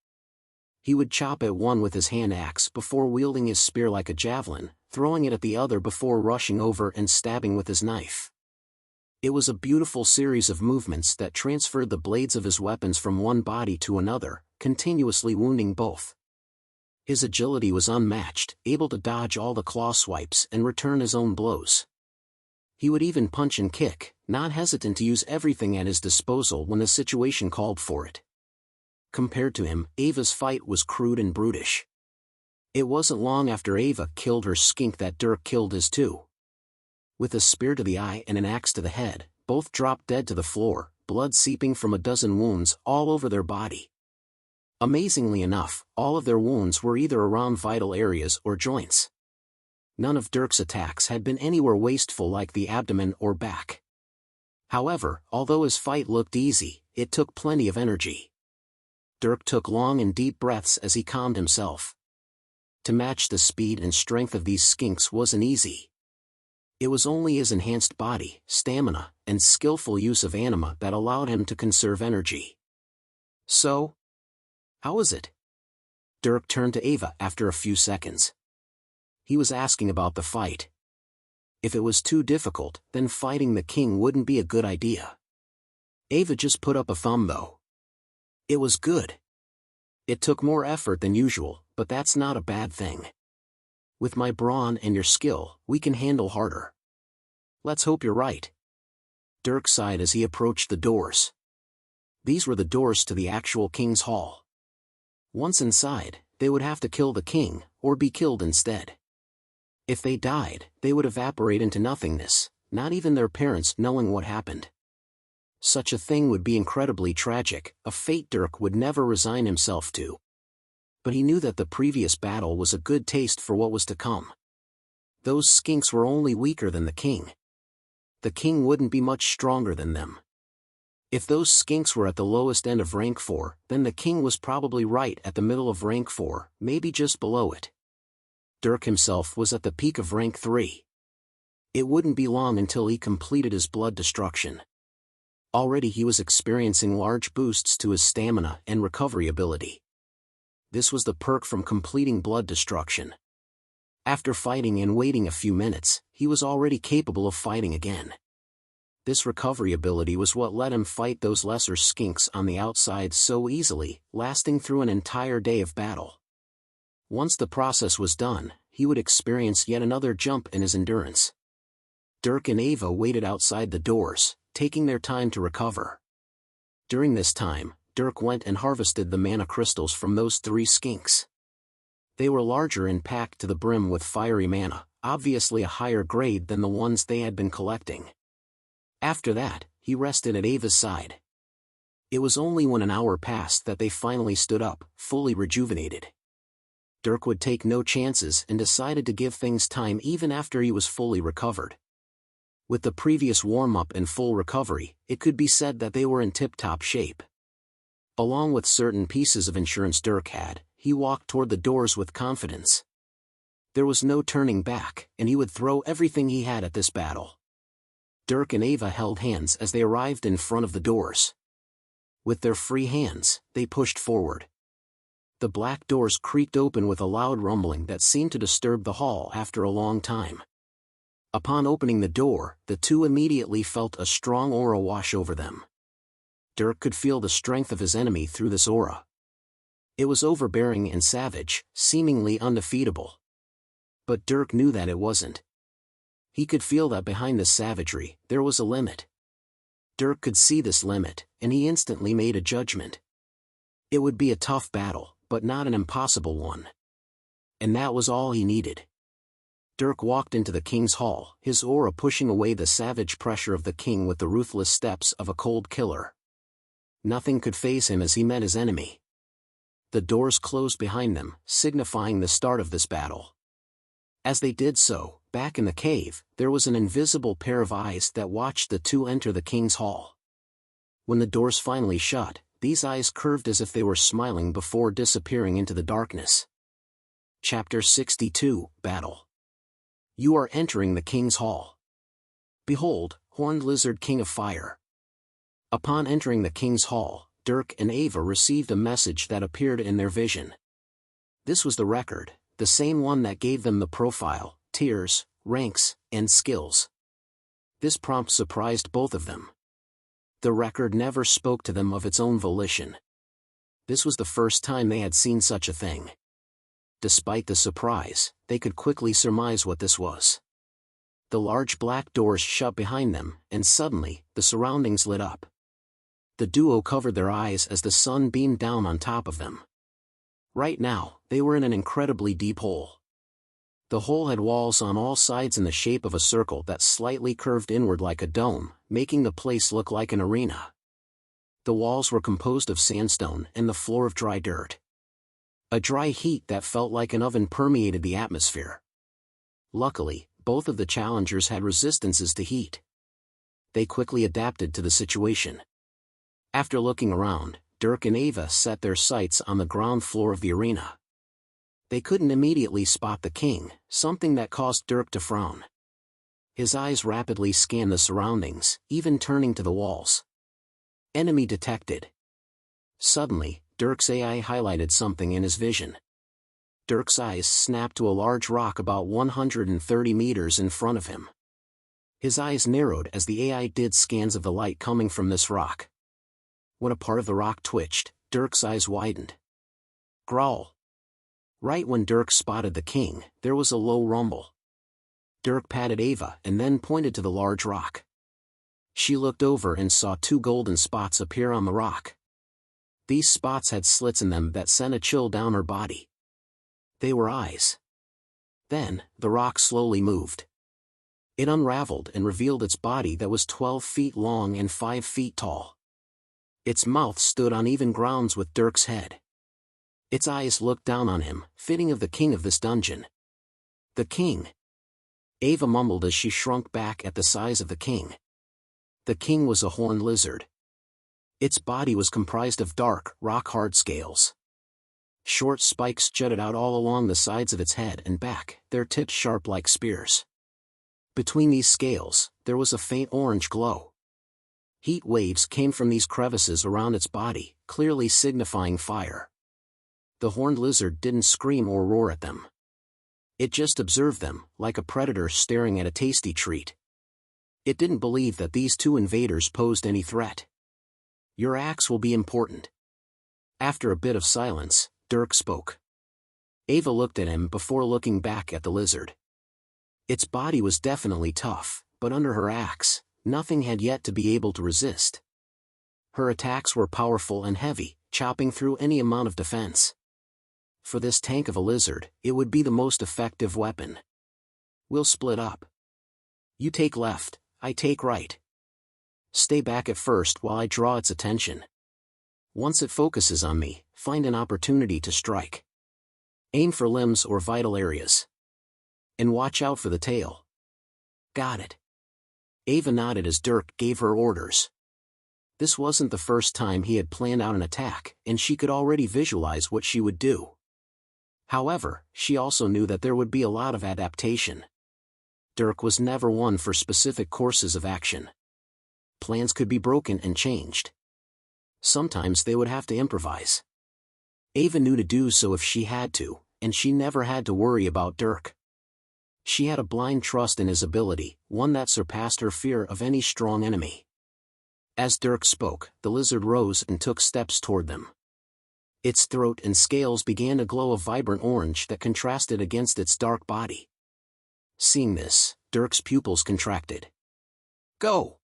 He would chop at one with his hand axe before wielding his spear like a javelin, throwing it at the other before rushing over and stabbing with his knife. It was a beautiful series of movements that transferred the blades of his weapons from one body to another, continuously wounding both. His agility was unmatched, able to dodge all the claw swipes and return his own blows. He would even punch and kick, not hesitant to use everything at his disposal when the situation called for it. Compared to him, Ava's fight was crude and brutish. It wasn't long after Ava killed her skink that Dirk killed his too. With a spear to the eye and an axe to the head, both dropped dead to the floor, blood seeping from a dozen wounds all over their body. Amazingly enough, all of their wounds were either around vital areas or joints. None of Dirk's attacks had been anywhere wasteful like the abdomen or back. However, although his fight looked easy, it took plenty of energy. Dirk took long and deep breaths as he calmed himself. To match the speed and strength of these skinks wasn't easy. It was only his enhanced body, stamina, and skillful use of anima that allowed him to conserve energy. So, how was it? Dirk turned to Ava after a few seconds. He was asking about the fight. If it was too difficult, then fighting the king wouldn't be a good idea. Ava just put up a thumb though. It was good. It took more effort than usual, but that's not a bad thing. With my brawn and your skill, we can handle harder. Let's hope you're right. Dirk sighed as he approached the doors. These were the doors to the actual king's hall. Once inside, they would have to kill the king, or be killed instead. If they died, they would evaporate into nothingness, not even their parents knowing what happened. Such a thing would be incredibly tragic, a fate Dirk would never resign himself to. But he knew that the previous battle was a good taste for what was to come. Those skinks were only weaker than the king. The king wouldn't be much stronger than them. If those skinks were at the lowest end of rank 4, then the king was probably right at the middle of rank 4, maybe just below it. Dirk himself was at the peak of rank 3. It wouldn't be long until he completed his blood destruction. Already he was experiencing large boosts to his stamina and recovery ability. This was the perk from completing blood destruction. After fighting and waiting a few minutes, he was already capable of fighting again. This recovery ability was what let him fight those lesser skinks on the outside so easily, lasting through an entire day of battle. Once the process was done, he would experience yet another jump in his endurance. Dirk and Ava waited outside the doors, taking their time to recover. During this time, Dirk went and harvested the mana crystals from those 3 skinks. They were larger and packed to the brim with fiery mana, obviously a higher grade than the ones they had been collecting. After that, he rested at Ava's side. It was only when an hour passed that they finally stood up, fully rejuvenated. Dirk would take no chances and decided to give things time even after he was fully recovered. With the previous warm-up and full recovery, it could be said that they were in tip-top shape. Along with certain pieces of insurance Dirk had, he walked toward the doors with confidence. There was no turning back, and he would throw everything he had at this battle. Dirk and Ava held hands as they arrived in front of the doors. With their free hands, they pushed forward. The black doors creaked open with a loud rumbling that seemed to disturb the hall after a long time. Upon opening the door, the two immediately felt a strong aura wash over them. Dirk could feel the strength of his enemy through this aura. It was overbearing and savage, seemingly undefeatable. But Dirk knew that it wasn't. He could feel that behind this savagery, there was a limit. Dirk could see this limit, and he instantly made a judgment. It would be a tough battle, but not an impossible one. And that was all he needed. Dirk walked into the king's hall, his aura pushing away the savage pressure of the king with the ruthless steps of a cold killer. Nothing could faze him as he met his enemy. The doors closed behind them, signifying the start of this battle. As they did so, back in the cave, there was an invisible pair of eyes that watched the two enter the king's hall. When the doors finally shut, these eyes curved as if they were smiling before disappearing into the darkness. Chapter 62, Battle. You are entering the king's hall. Behold, horned lizard king of fire. Upon entering the king's hall, Dirk and Ava received a message that appeared in their vision. This was the record, the same one that gave them the profile, tiers, ranks, and skills. This prompt surprised both of them. The record never spoke to them of its own volition. This was the first time they had seen such a thing. Despite the surprise, they could quickly surmise what this was. The large black doors shut behind them, and suddenly, the surroundings lit up. The duo covered their eyes as the sun beamed down on top of them. Right now, they were in an incredibly deep hole. The hole had walls on all sides in the shape of a circle that slightly curved inward like a dome, making the place look like an arena. The walls were composed of sandstone and the floor of dry dirt. A dry heat that felt like an oven permeated the atmosphere. Luckily, both of the challengers had resistances to heat. They quickly adapted to the situation. After looking around, Dirk and Ava set their sights on the ground floor of the arena. They couldn't immediately spot the king, something that caused Dirk to frown. His eyes rapidly scanned the surroundings, even turning to the walls. Enemy detected. Suddenly, Dirk's AI highlighted something in his vision. Dirk's eyes snapped to a large rock about 130 meters in front of him. His eyes narrowed as the AI did scans of the light coming from this rock. When a part of the rock twitched, Dirk's eyes widened. Growl. Right when Dirk spotted the king, there was a low rumble. Dirk patted Ava and then pointed to the large rock. She looked over and saw two golden spots appear on the rock. These spots had slits in them that sent a chill down her body. They were eyes. Then, the rock slowly moved. It unraveled and revealed its body that was 12 feet long and 5 feet tall. Its mouth stood on even grounds with Dirk's head. Its eyes looked down on him, fitting of the king of this dungeon. The king. Ava mumbled as she shrunk back at the size of the king. The king was a horned lizard. Its body was comprised of dark, rock-hard scales. Short spikes jutted out all along the sides of its head and back, their tips sharp like spears. Between these scales, there was a faint orange glow. Heat waves came from these crevices around its body, clearly signifying fire. The horned lizard didn't scream or roar at them. It just observed them, like a predator staring at a tasty treat. It didn't believe that these two invaders posed any threat. "Your axe will be important." After a bit of silence, Dirk spoke. Ava looked at him before looking back at the lizard. Its body was definitely tough, but under her axe, nothing had yet to be able to resist. Her attacks were powerful and heavy, chopping through any amount of defense. For this tank of a lizard, it would be the most effective weapon. "We'll split up. You take left, I take right. Stay back at first while I draw its attention. Once it focuses on me, find an opportunity to strike. Aim for limbs or vital areas. And watch out for the tail." "Got it." Ava nodded as Dirk gave her orders. This wasn't the first time he had planned out an attack, and she could already visualize what she would do. However, she also knew that there would be a lot of adaptation. Dirk was never one for specific courses of action. Plans could be broken and changed. Sometimes they would have to improvise. Ava knew to do so if she had to, and she never had to worry about Dirk. She had a blind trust in his ability, one that surpassed her fear of any strong enemy. As Dirk spoke, the lizard rose and took steps toward them. Its throat and scales began to glow a vibrant orange that contrasted against its dark body. Seeing this, Dirk's pupils contracted. "Go!"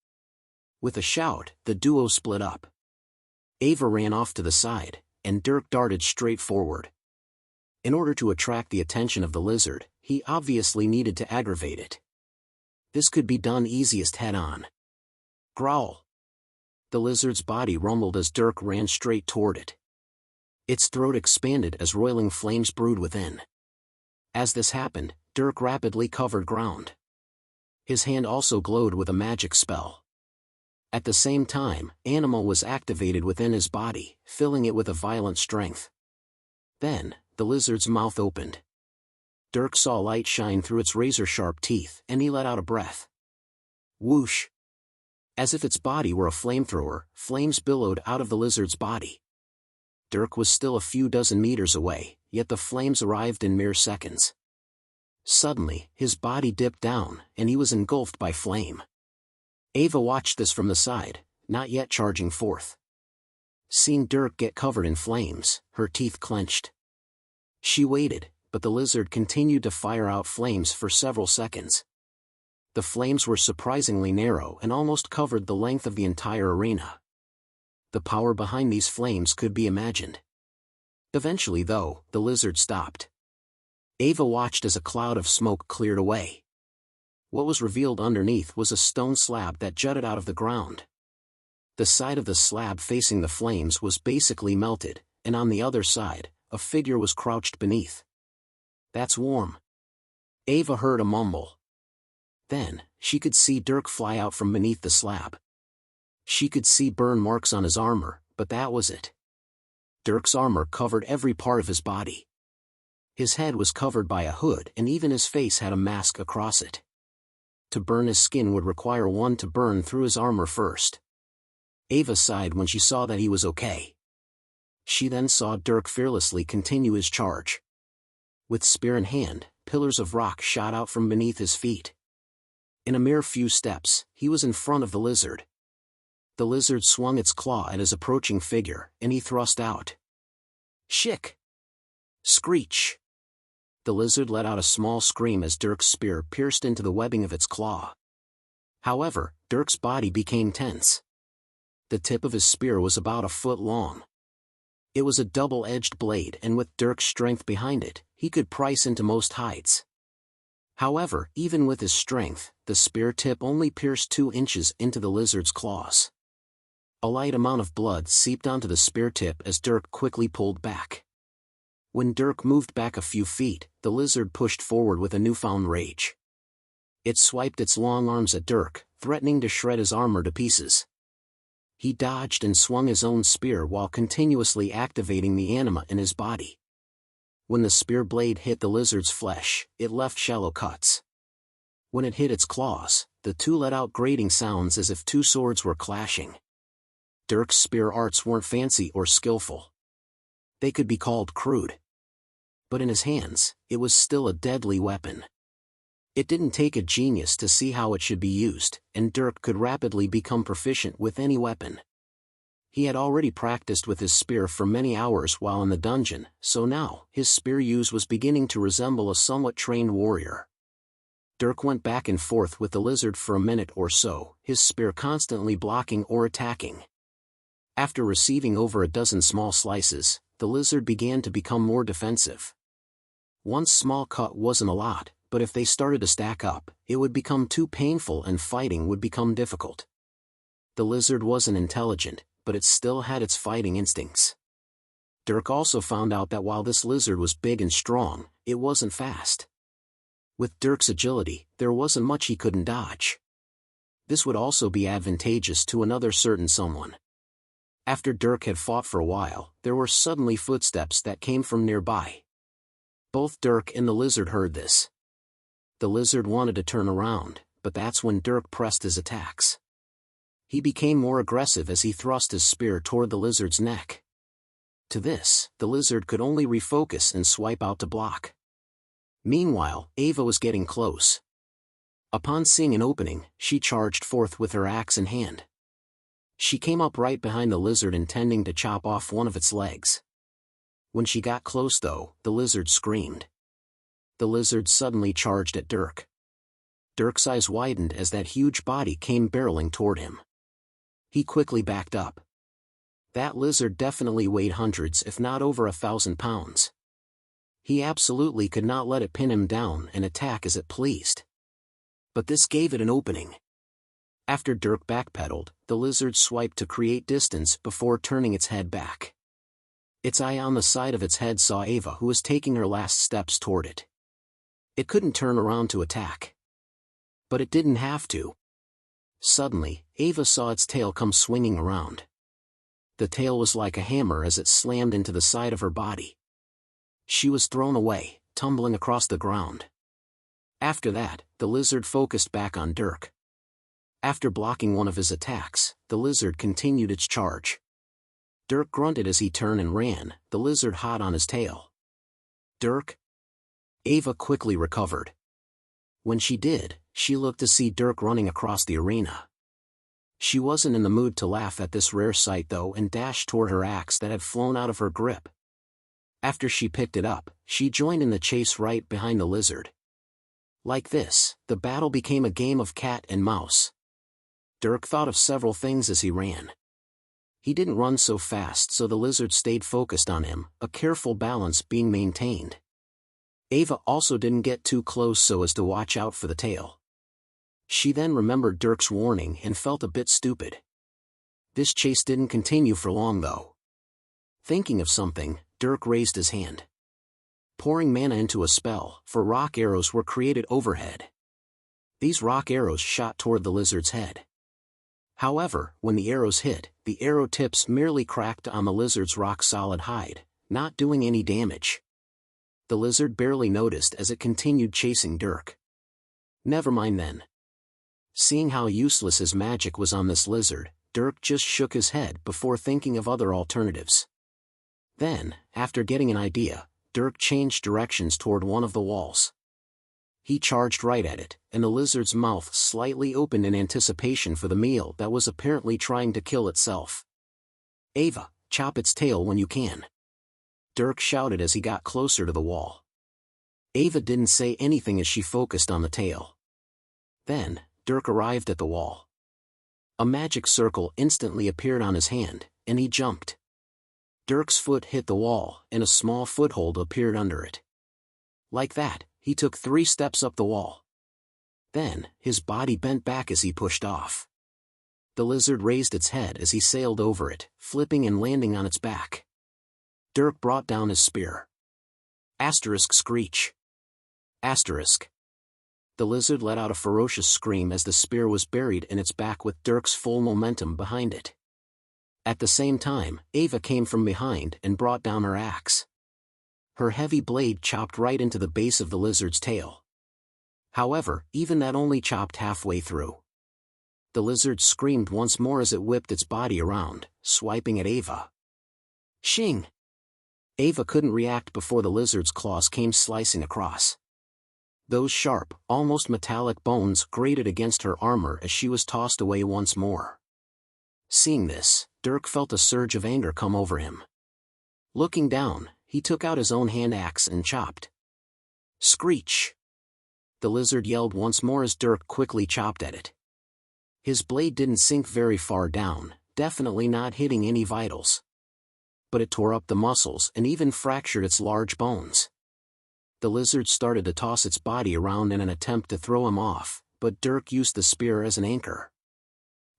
With a shout, the duo split up. Ava ran off to the side, and Dirk darted straight forward. In order to attract the attention of the lizard, he obviously needed to aggravate it. This could be done easiest head-on. "Growl!" The lizard's body rumbled as Dirk ran straight toward it. Its throat expanded as roiling flames brewed within. As this happened, Dirk rapidly covered ground. His hand also glowed with a magic spell. At the same time, animal was activated within his body, filling it with a violent strength. Then, the lizard's mouth opened. Dirk saw light shine through its razor-sharp teeth, and he let out a breath. Whoosh! As if its body were a flamethrower, flames billowed out of the lizard's body. Dirk was still a few dozen meters away, yet the flames arrived in mere seconds. Suddenly, his body dipped down, and he was engulfed by flame. Ava watched this from the side, not yet charging forth. Seeing Dirk get covered in flames, her teeth clenched. She waited, but the lizard continued to fire out flames for several seconds. The flames were surprisingly narrow and almost covered the length of the entire arena. The power behind these flames could be imagined. Eventually, though, the lizard stopped. Ava watched as a cloud of smoke cleared away. What was revealed underneath was a stone slab that jutted out of the ground. The side of the slab facing the flames was basically melted, and on the other side, a figure was crouched beneath. "That's warm." Ava heard a mumble. Then, she could see Dirk fly out from beneath the slab. She could see burn marks on his armor, but that was it. Dirk's armor covered every part of his body. His head was covered by a hood, and even his face had a mask across it. To burn his skin would require one to burn through his armor first. Ava sighed when she saw that he was okay. She then saw Dirk fearlessly continue his charge. With spear in hand, pillars of rock shot out from beneath his feet. In a mere few steps, he was in front of the lizard. The lizard swung its claw at his approaching figure, and he thrust out. Shick! Screech! The lizard let out a small scream as Dirk's spear pierced into the webbing of its claw. However, Dirk's body became tense. The tip of his spear was about a foot long. It was a double-edged blade, and with Dirk's strength behind it, he could price into most heights. However, even with his strength, the spear tip only pierced 2 inches into the lizard's claws. A light amount of blood seeped onto the spear tip as Dirk quickly pulled back. When Dirk moved back a few feet, the lizard pushed forward with a newfound rage. It swiped its long arms at Dirk, threatening to shred his armor to pieces. He dodged and swung his own spear while continuously activating the anima in his body. When the spear blade hit the lizard's flesh, it left shallow cuts. When it hit its claws, the two let out grating sounds as if two swords were clashing. Dirk's spear arts weren't fancy or skillful. They could be called crude. But in his hands, it was still a deadly weapon. It didn't take a genius to see how it should be used, and Dirk could rapidly become proficient with any weapon. He had already practiced with his spear for many hours while in the dungeon, so now, his spear use was beginning to resemble a somewhat trained warrior. Dirk went back and forth with the lizard for a minute or so, his spear constantly blocking or attacking. After receiving over a dozen small slices, the lizard began to become more defensive. One small cut wasn't a lot, but if they started to stack up, it would become too painful and fighting would become difficult. The lizard wasn't intelligent, but it still had its fighting instincts. Dirk also found out that while this lizard was big and strong, it wasn't fast. With Dirk's agility, there wasn't much he couldn't dodge. This would also be advantageous to another certain someone. After Dirk had fought for a while, there were suddenly footsteps that came from nearby. Both Dirk and the lizard heard this. The lizard wanted to turn around, but that's when Dirk pressed his attacks. He became more aggressive as he thrust his spear toward the lizard's neck. To this, the lizard could only refocus and swipe out to block. Meanwhile, Ava was getting close. Upon seeing an opening, she charged forth with her axe in hand. She came up right behind the lizard intending to chop off one of its legs. When she got close though, the lizard screamed. The lizard suddenly charged at Dirk. Dirk's eyes widened as that huge body came barreling toward him. He quickly backed up. That lizard definitely weighed hundreds if not over 1,000 pounds. He absolutely could not let it pin him down and attack as it pleased. But this gave it an opening. After Dirk backpedaled, the lizard swiped to create distance before turning its head back. Its eye on the side of its head saw Ava, who was taking her last steps toward it. It couldn't turn around to attack. But it didn't have to. Suddenly, Ava saw its tail come swinging around. The tail was like a hammer as it slammed into the side of her body. She was thrown away, tumbling across the ground. After that, the lizard focused back on Dirk. After blocking one of his attacks, the lizard continued its charge. Dirk grunted as he turned and ran, the lizard hot on his tail. Dirk? Ava quickly recovered. When she did, she looked to see Dirk running across the arena. She wasn't in the mood to laugh at this rare sight though and dashed toward her axe that had flown out of her grip. After she picked it up, she joined in the chase right behind the lizard. Like this, the battle became a game of cat and mouse. Dirk thought of several things as he ran. He didn't run so fast so the lizard stayed focused on him, a careful balance being maintained. Ava also didn't get too close so as to watch out for the tail. She then remembered Dirk's warning and felt a bit stupid. This chase didn't continue for long though. Thinking of something, Dirk raised his hand. Pouring mana into a spell, for rock arrows were created overhead. These rock arrows shot toward the lizard's head. However, when the arrows hit, the arrow tips merely cracked on the lizard's rock-solid hide, not doing any damage. The lizard barely noticed as it continued chasing Dirk. Never mind then. Seeing how useless his magic was on this lizard, Dirk just shook his head before thinking of other alternatives. Then, after getting an idea, Dirk changed directions toward one of the walls. He charged right at it, and the lizard's mouth slightly opened in anticipation for the meal that was apparently trying to kill itself. Ava, chop its tail when you can. Dirk shouted as he got closer to the wall. Ava didn't say anything as she focused on the tail. Then, Dirk arrived at the wall. A magic circle instantly appeared on his hand, and he jumped. Dirk's foot hit the wall, and a small foothold appeared under it. Like that, he took 3 steps up the wall. Then, his body bent back as he pushed off. The lizard raised its head as he sailed over it, flipping and landing on its back. Dirk brought down his spear. Asterisk screech. Asterisk. The lizard let out a ferocious scream as the spear was buried in its back with Dirk's full momentum behind it. At the same time, Ava came from behind and brought down her axe. Her heavy blade chopped right into the base of the lizard's tail. However, even that only chopped halfway through. The lizard screamed once more as it whipped its body around, swiping at Ava. Shing! Ava couldn't react before the lizard's claws came slicing across. Those sharp, almost metallic bones grated against her armor as she was tossed away once more. Seeing this, Dirk felt a surge of anger come over him. Looking down, he took out his own hand axe and chopped. Screech! The lizard yelled once more as Dirk quickly chopped at it. His blade didn't sink very far down, definitely not hitting any vitals. But it tore up the muscles and even fractured its large bones. The lizard started to toss its body around in an attempt to throw him off, but Dirk used the spear as an anchor.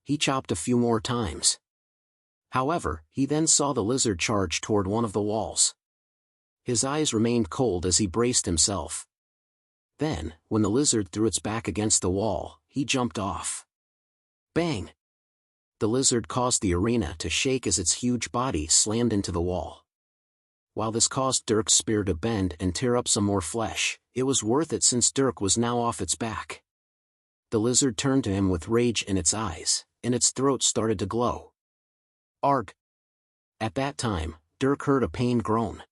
He chopped a few more times. However, he then saw the lizard charge toward one of the walls. His eyes remained cold as he braced himself. Then, when the lizard threw its back against the wall, he jumped off. Bang! The lizard caused the arena to shake as its huge body slammed into the wall. While this caused Dirk's spear to bend and tear up some more flesh, it was worth it since Dirk was now off its back. The lizard turned to him with rage in its eyes, and its throat started to glow. Arg! At that time, Dirk heard a pained groan.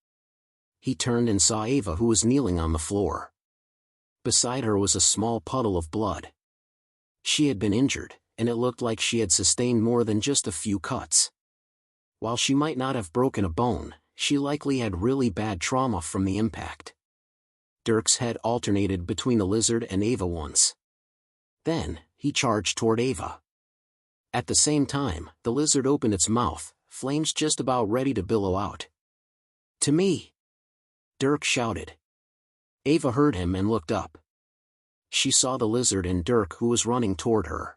He turned and saw Ava, who was kneeling on the floor. Beside her was a small puddle of blood. She had been injured, and it looked like she had sustained more than just a few cuts. While she might not have broken a bone, she likely had really bad trauma from the impact. Dirk's head alternated between the lizard and Ava once. Then, he charged toward Ava. At the same time, the lizard opened its mouth, flames just about ready to billow out. To me! Dirk shouted. Ava heard him and looked up. She saw the lizard and Dirk, who was running toward her.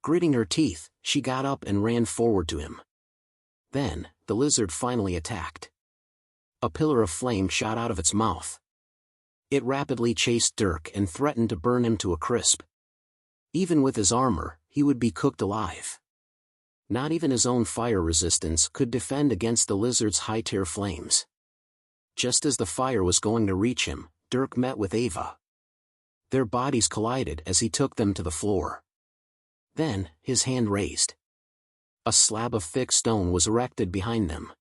Gritting her teeth, she got up and ran forward to him. Then, the lizard finally attacked. A pillar of flame shot out of its mouth. It rapidly chased Dirk and threatened to burn him to a crisp. Even with his armor, he would be cooked alive. Not even his own fire resistance could defend against the lizard's high-tier flames. Just as the fire was going to reach him, Dirk met with Ava. Their bodies collided as he took them to the floor. Then, his hand raised. A slab of thick stone was erected behind them.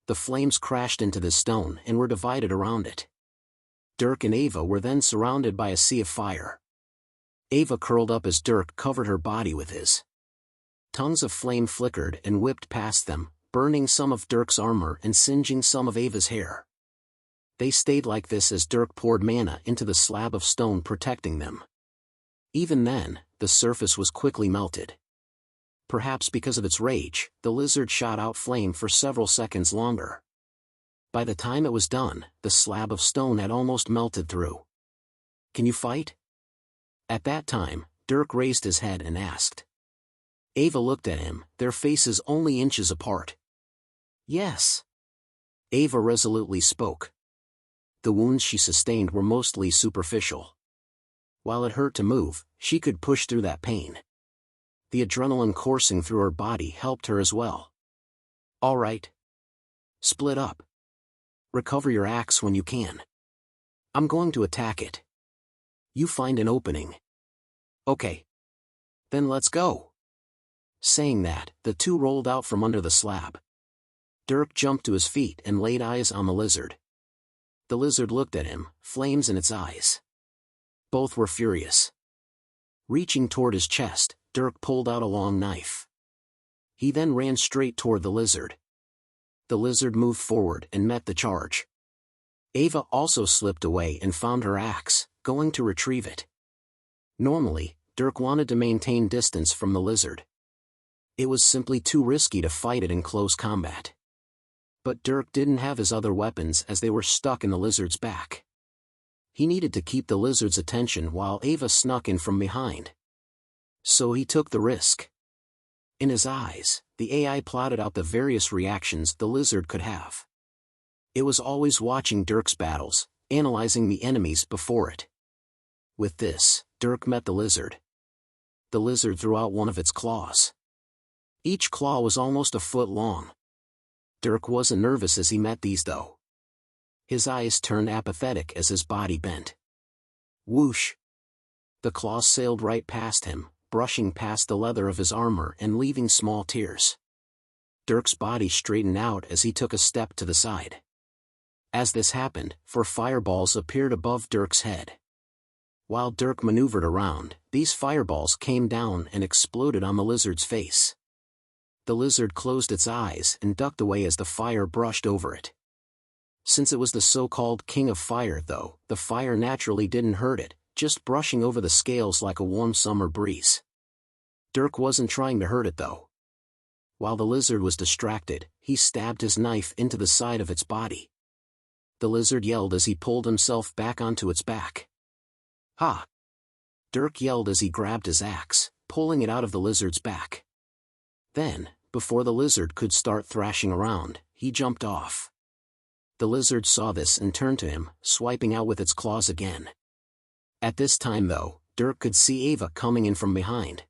The flames crashed into the stone and were divided around it. Dirk and Ava were then surrounded by a sea of fire. Ava curled up as Dirk covered her body with his. Tongues of flame flickered and whipped past them, burning some of Dirk's armor and singeing some of Ava's hair. They stayed like this as Dirk poured mana into the slab of stone protecting them. Even then, the surface was quickly melted. Perhaps because of its rage, the lizard shot out flame for several seconds longer. By the time it was done, the slab of stone had almost melted through. Can you fight? At that time, Dirk raised his head and asked. Ava looked at him, their faces only inches apart. Yes. Ava resolutely spoke. The wounds she sustained were mostly superficial. While it hurt to move, she could push through that pain. The adrenaline coursing through her body helped her as well. All right. Split up. Recover your axe when you can. I'm going to attack it. You find an opening. Okay. Then let's go. Saying that, the two rolled out from under the slab. Dirk jumped to his feet and laid eyes on the lizard. The lizard looked at him, flames in its eyes. Both were furious. Reaching toward his chest, Dirk pulled out a long knife. He then ran straight toward the lizard. The lizard moved forward and met the charge. Ava also slipped away and found her axe, going to retrieve it. Normally, Dirk wanted to maintain distance from the lizard. It was simply too risky to fight it in close combat. But Dirk didn't have his other weapons as they were stuck in the lizard's back. He needed to keep the lizard's attention while Ava snuck in from behind. So he took the risk. In his eyes, the AI plotted out the various reactions the lizard could have. It was always watching Dirk's battles, analyzing the enemies before it. With this, Dirk met the lizard. The lizard threw out one of its claws. Each claw was almost a foot long. Dirk wasn't nervous as he met these though. His eyes turned apathetic as his body bent. Whoosh! The claws sailed right past him, brushing past the leather of his armor and leaving small tears. Dirk's body straightened out as he took a step to the side. As this happened, 4 fireballs appeared above Dirk's head. While Dirk maneuvered around, these fireballs came down and exploded on the lizard's face. The lizard closed its eyes and ducked away as the fire brushed over it. Since it was the so-called King of Fire though, the fire naturally didn't hurt it, just brushing over the scales like a warm summer breeze. Dirk wasn't trying to hurt it though. While the lizard was distracted, he stabbed his knife into the side of its body. The lizard yelled as he pulled himself back onto its back. Ha! Dirk yelled as he grabbed his axe, pulling it out of the lizard's back. Then, before the lizard could start thrashing around, he jumped off. The lizard saw this and turned to him, swiping out with its claws again. At this time though, Dirk could see Ava coming in from behind.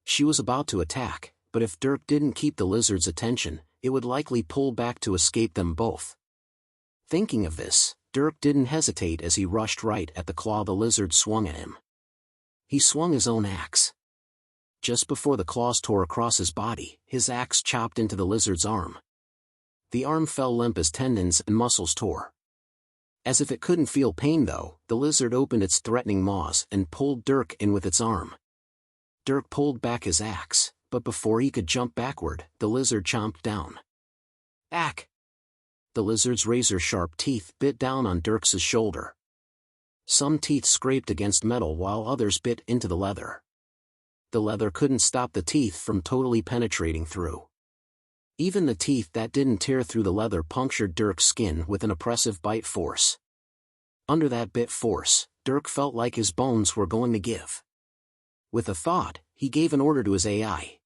She was about to attack, but if Dirk didn't keep the lizard's attention, it would likely pull back to escape them both. Thinking of this, Dirk didn't hesitate as he rushed right at the claw the lizard swung at him. He swung his own axe. Just before the claws tore across his body, his axe chopped into the lizard's arm. The arm fell limp as tendons and muscles tore. As if it couldn't feel pain though, the lizard opened its threatening maws and pulled Dirk in with its arm. Dirk pulled back his axe, but before he could jump backward, the lizard chomped down. Ack! The lizard's razor-sharp teeth bit down on Dirk's shoulder. Some teeth scraped against metal while others bit into the leather. The leather couldn't stop the teeth from totally penetrating through. Even the teeth that didn't tear through the leather punctured Dirk's skin with an oppressive bite force. Under that bit force, Dirk felt like his bones were going to give. With a thought, he gave an order to his AI.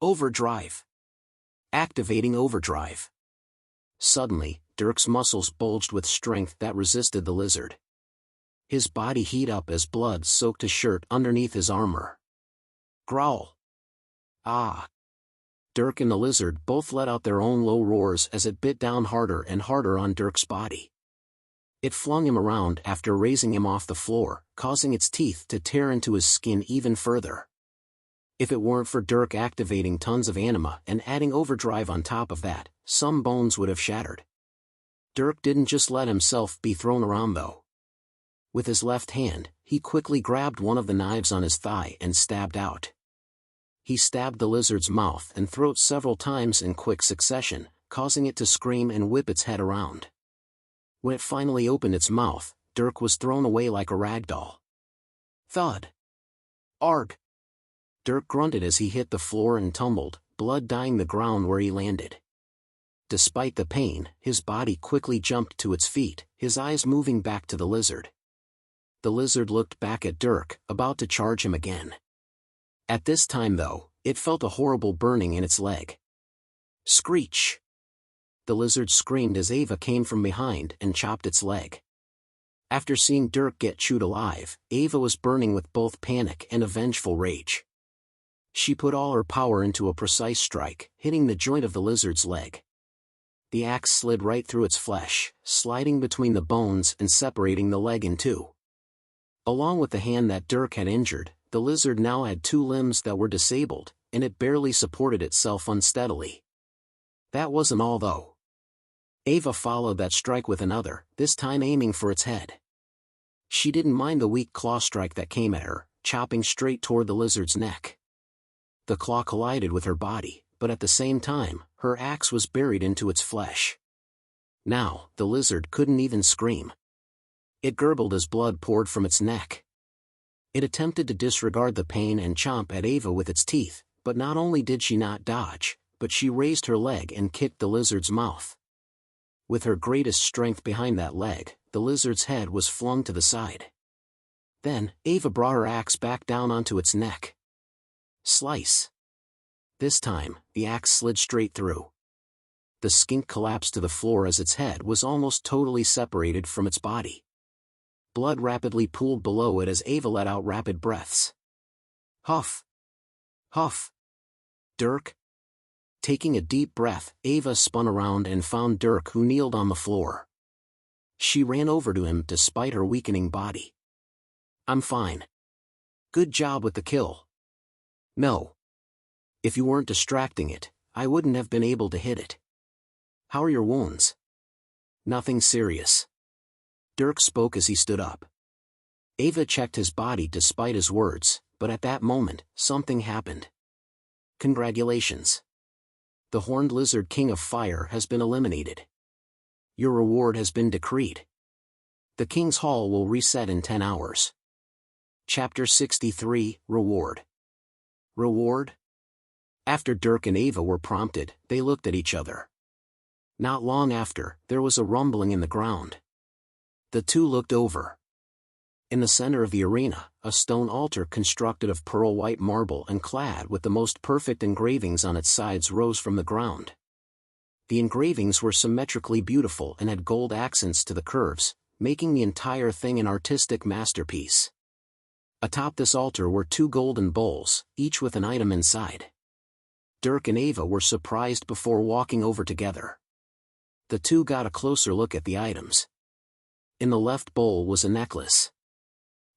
Overdrive. Activating overdrive. Suddenly, Dirk's muscles bulged with strength that resisted the lizard. His body heated up as blood soaked his shirt underneath his armor. Growl. Ah! Dirk and the lizard both let out their own low roars as it bit down harder and harder on Dirk's body. It flung him around after raising him off the floor, causing its teeth to tear into his skin even further. If it weren't for Dirk activating tons of anima and adding overdrive on top of that, some bones would have shattered. Dirk didn't just let himself be thrown around though. With his left hand, he quickly grabbed one of the knives on his thigh and stabbed out. He stabbed the lizard's mouth and throat several times in quick succession, causing it to scream and whip its head around. When it finally opened its mouth, Dirk was thrown away like a rag doll. Thud. Arg. Dirk grunted as he hit the floor and tumbled, blood dyeing the ground where he landed. Despite the pain, his body quickly jumped to its feet, his eyes moving back to the lizard. The lizard looked back at Dirk, about to charge him again. At this time though, it felt a horrible burning in its leg. Screech! The lizard screamed as Ava came from behind and chopped its leg. After seeing Dirk get chewed alive, Ava was burning with both panic and a vengeful rage. She put all her power into a precise strike, hitting the joint of the lizard's leg. The axe slid right through its flesh, sliding between the bones and separating the leg in two. Along with the hand that Dirk had injured, the lizard now had 2 limbs that were disabled, and it barely supported itself unsteadily. That wasn't all though. Ava followed that strike with another, this time aiming for its head. She didn't mind the weak claw strike that came at her, chopping straight toward the lizard's neck. The claw collided with her body, but at the same time, her axe was buried into its flesh. Now, the lizard couldn't even scream. It gurgled as blood poured from its neck. It attempted to disregard the pain and chomp at Ava with its teeth, but not only did she not dodge, but she raised her leg and kicked the lizard's mouth. With her greatest strength behind that leg, the lizard's head was flung to the side. Then, Ava brought her axe back down onto its neck. Slice. This time, the axe slid straight through. The skink collapsed to the floor as its head was almost totally separated from its body. Blood rapidly pooled below it as Ava let out rapid breaths. Huff. Huff. Dirk? Taking a deep breath, Ava spun around and found Dirk, who kneeled on the floor. She ran over to him despite her weakening body. I'm fine. Good job with the kill. No. If you weren't distracting it, I wouldn't have been able to hit it. How are your wounds? Nothing serious. Dirk spoke as he stood up. Ava checked his body despite his words, but at that moment, something happened. Congratulations. The Horned Lizard King of Fire has been eliminated. Your reward has been decreed. The King's Hall will reset in 10 hours. Chapter 63, Reward. Reward? After Dirk and Ava were prompted, they looked at each other. Not long after, there was a rumbling in the ground. The two looked over. In the center of the arena, a stone altar constructed of pearl white marble and clad with the most perfect engravings on its sides rose from the ground. The engravings were symmetrically beautiful and had gold accents to the curves, making the entire thing an artistic masterpiece. Atop this altar were 2 golden bowls, each with an item inside. Dirk and Ava were surprised before walking over together. The two got a closer look at the items. In the left bowl was a necklace.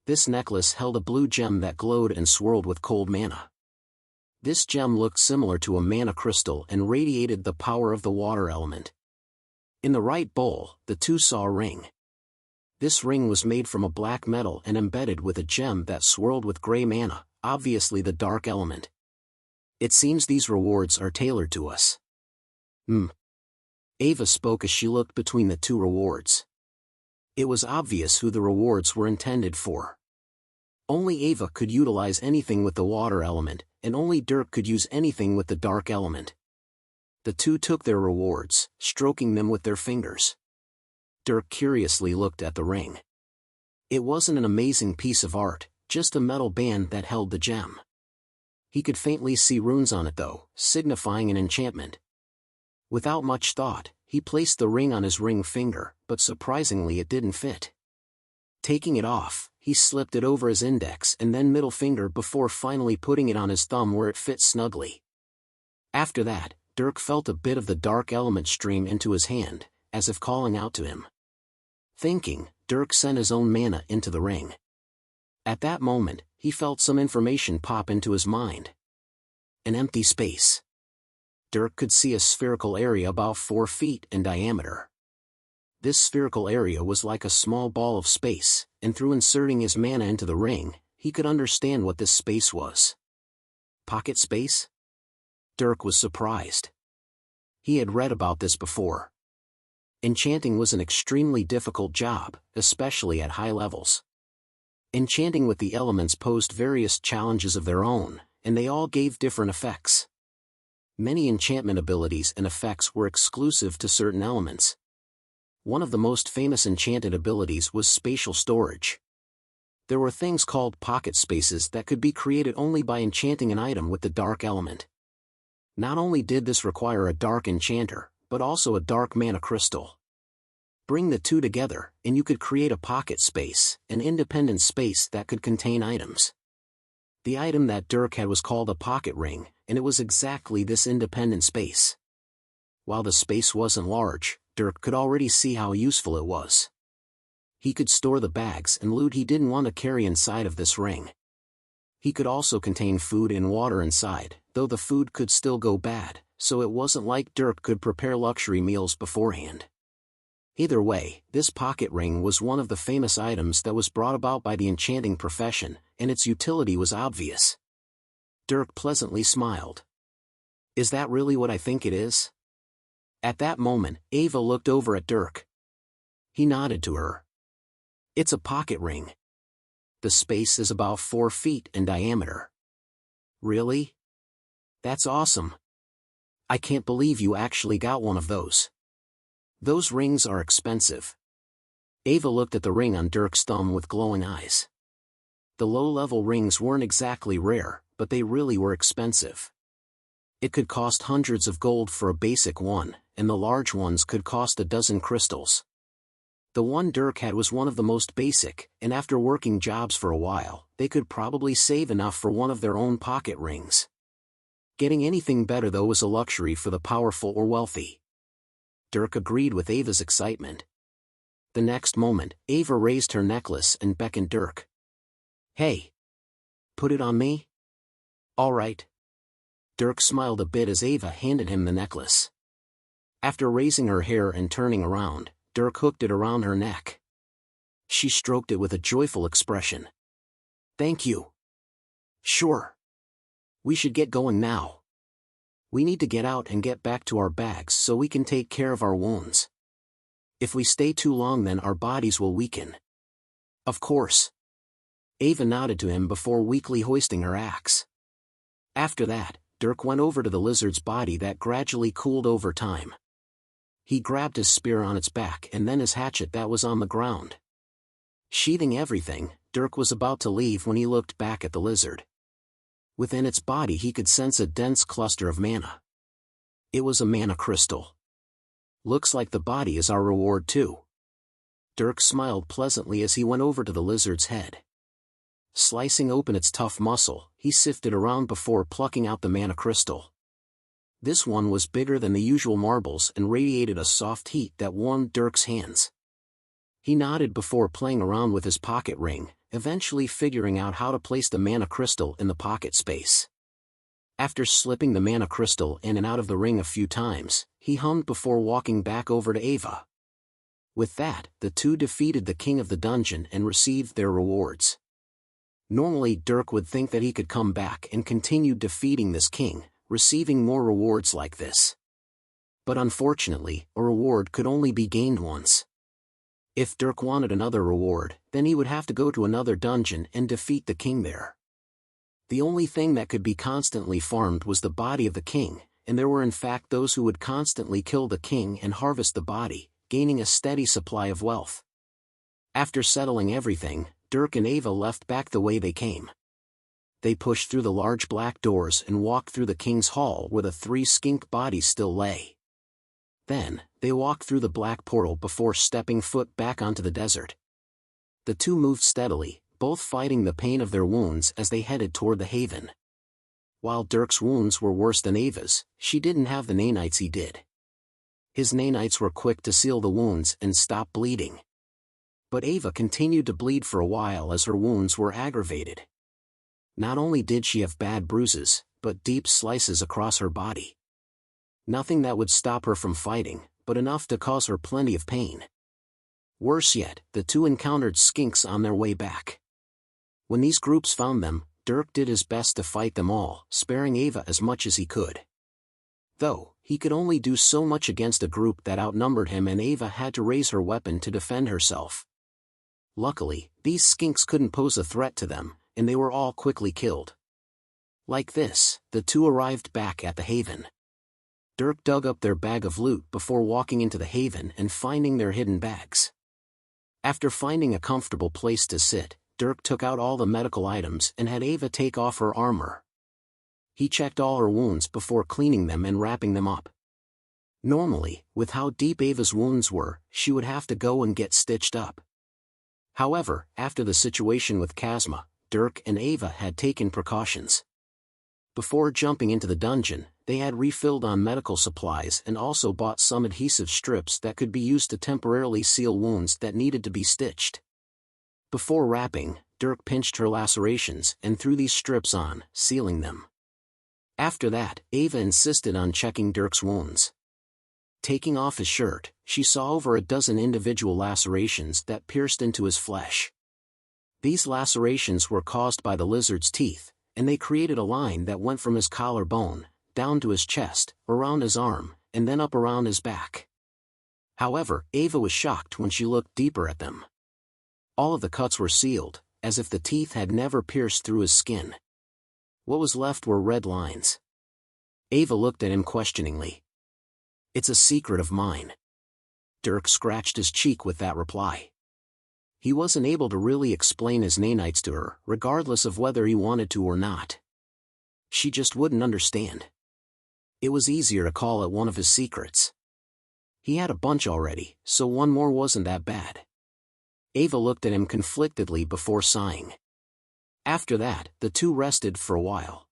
This necklace held a blue gem that glowed and swirled with cold mana. This gem looked similar to a mana crystal and radiated the power of the water element. In the right bowl, the two saw a ring. This ring was made from a black metal and embedded with a gem that swirled with gray mana, obviously the dark element. It seems these rewards are tailored to us. Ava spoke as she looked between the 2 rewards. It was obvious who the rewards were intended for. Only Ava could utilize anything with the water element, and only Dirk could use anything with the dark element. The two took their rewards, stroking them with their fingers. Dirk curiously looked at the ring. It wasn't an amazing piece of art, just a metal band that held the gem. He could faintly see runes on it though, signifying an enchantment. Without much thought, he placed the ring on his ring finger, but surprisingly it didn't fit. Taking it off, he slipped it over his index and then middle finger before finally putting it on his thumb where it fit snugly. After that, Dirk felt a bit of the dark element stream into his hand, as if calling out to him. Thinking, Dirk sent his own mana into the ring. At that moment, he felt some information pop into his mind. An empty space. Dirk could see a spherical area about 4 feet in diameter. This spherical area was like a small ball of space, and through inserting his mana into the ring, he could understand what this space was. Pocket space? Dirk was surprised. He had read about this before. Enchanting was an extremely difficult job, especially at high levels. Enchanting with the elements posed various challenges of their own, and they all gave different effects. Many enchantment abilities and effects were exclusive to certain elements. One of the most famous enchanted abilities was spatial storage. There were things called pocket spaces that could be created only by enchanting an item with the dark element. Not only did this require a dark enchanter, but also a dark mana crystal. Bring the two together, and you could create a pocket space, an independent space that could contain items. The item that Dirk had was called a pocket ring, and it was exactly this independent space. While the space wasn't large, Dirk could already see how useful it was. He could store the bags and loot he didn't want to carry inside of this ring. He could also contain food and water inside, though the food could still go bad, so it wasn't like Dirk could prepare luxury meals beforehand. Either way, this pocket ring was one of the famous items that was brought about by the enchanting profession, and its utility was obvious. Dirk pleasantly smiled. Is that really what I think it is? At that moment, Ava looked over at Dirk. He nodded to her. It's a pocket ring. The space is about 4 feet in diameter. Really? That's awesome. I can't believe you actually got one of those. Those rings are expensive. Ava looked at the ring on Dirk's thumb with glowing eyes. The low-level rings weren't exactly rare, but they really were expensive. It could cost hundreds of gold for a basic one, and the large ones could cost a dozen crystals. The one Dirk had was one of the most basic, and after working jobs for a while, they could probably save enough for one of their own pocket rings. Getting anything better though was a luxury for the powerful or wealthy. Dirk agreed with Ava's excitement. The next moment, Ava raised her necklace and beckoned Dirk. "Hey! Put it on me?" "All right." Dirk smiled a bit as Ava handed him the necklace. After raising her hair and turning around, Dirk hooked it around her neck. She stroked it with a joyful expression. "Thank you." "Sure. We should get going now. We need to get out and get back to our bags so we can take care of our wounds. If we stay too long then our bodies will weaken." "Of course." Ava nodded to him before weakly hoisting her axe. After that, Dirk went over to the lizard's body that gradually cooled over time. He grabbed his spear on its back and then his hatchet that was on the ground. Sheathing everything, Dirk was about to leave when he looked back at the lizard. Within its body he could sense a dense cluster of mana. It was a mana crystal. "Looks like the body is our reward too." Dirk smiled pleasantly as he went over to the lizard's head. Slicing open its tough muscle, he sifted around before plucking out the mana crystal. This one was bigger than the usual marbles and radiated a soft heat that warmed Dirk's hands. He nodded before playing around with his pocket ring, eventually figuring out how to place the mana crystal in the pocket space. After slipping the mana crystal in and out of the ring a few times, he hummed before walking back over to Ava. With that, the two defeated the king of the dungeon and received their rewards. Normally Dirk would think that he could come back and continue defeating this king, receiving more rewards like this. But unfortunately, a reward could only be gained once. If Dirk wanted another reward, then he would have to go to another dungeon and defeat the king there. The only thing that could be constantly farmed was the body of the king, and there were in fact those who would constantly kill the king and harvest the body, gaining a steady supply of wealth. After settling everything, Dirk and Ava left back the way they came. They pushed through the large black doors and walked through the king's hall where the three skink bodies still lay. Then, they walked through the black portal before stepping foot back onto the desert. The two moved steadily, both fighting the pain of their wounds as they headed toward the haven. While Dirk's wounds were worse than Ava's, she didn't have the nanites he did. His nanites were quick to seal the wounds and stop bleeding. But Ava continued to bleed for a while as her wounds were aggravated. Not only did she have bad bruises, but deep slices across her body. Nothing that would stop her from fighting, but enough to cause her plenty of pain. Worse yet, the two encountered skinks on their way back. When these groups found them, Dirk did his best to fight them all, sparing Ava as much as he could. Though, he could only do so much against a group that outnumbered him and Ava had to raise her weapon to defend herself. Luckily, these skinks couldn't pose a threat to them, and they were all quickly killed. Like this, the two arrived back at the haven. Dirk dug up their bag of loot before walking into the haven and finding their hidden bags. After finding a comfortable place to sit, Dirk took out all the medical items and had Ava take off her armor. He checked all her wounds before cleaning them and wrapping them up. Normally, with how deep Ava's wounds were, she would have to go and get stitched up. However, after the situation with Kazma, Dirk and Ava had taken precautions. Before jumping into the dungeon, they had refilled on medical supplies and also bought some adhesive strips that could be used to temporarily seal wounds that needed to be stitched. Before wrapping, Dirk pinched her lacerations and threw these strips on, sealing them. After that, Ava insisted on checking Dirk's wounds. Taking off his shirt, she saw over a dozen individual lacerations that pierced into his flesh. These lacerations were caused by the lizard's teeth, and they created a line that went from his collarbone, down to his chest, around his arm, and then up around his back. However, Ava was shocked when she looked deeper at them. All of the cuts were sealed, as if the teeth had never pierced through his skin. What was left were red lines. Ava looked at him questioningly. "It's a secret of mine." Dirk scratched his cheek with that reply. He wasn't able to really explain his nanites to her, regardless of whether he wanted to or not. She just wouldn't understand. It was easier to call it one of his secrets. He had a bunch already, so one more wasn't that bad. Ava looked at him conflictedly before sighing. After that, the two rested for a while.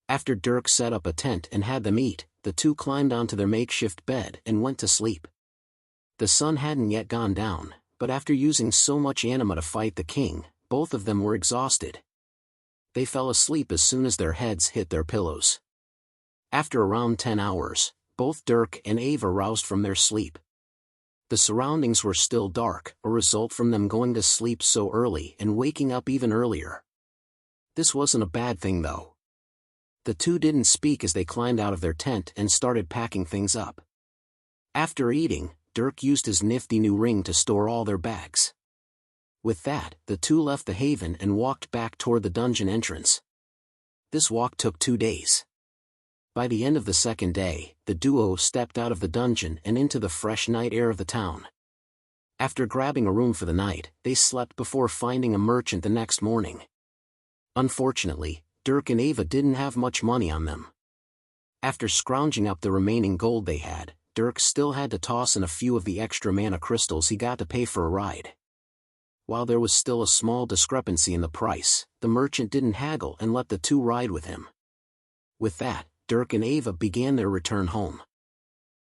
After Dirk set up a tent and had them eat, the two climbed onto their makeshift bed and went to sleep. The sun hadn't yet gone down, but after using so much anima to fight the king, both of them were exhausted. They fell asleep as soon as their heads hit their pillows. After around 10 hours, both Dirk and Ava roused from their sleep. The surroundings were still dark, a result from them going to sleep so early and waking up even earlier. This wasn't a bad thing though. The two didn't speak as they climbed out of their tent and started packing things up. After eating, Dirk used his nifty new ring to store all their bags. With that, the two left the haven and walked back toward the dungeon entrance. This walk took 2 days. By the end of the second day, the duo stepped out of the dungeon and into the fresh night air of the town. After grabbing a room for the night, they slept before finding a merchant the next morning. Unfortunately, Dirk and Ava didn't have much money on them. After scrounging up the remaining gold they had, Dirk still had to toss in a few of the extra mana crystals he got to pay for a ride. While there was still a small discrepancy in the price, the merchant didn't haggle and let the two ride with him. With that, Dirk and Ava began their return home.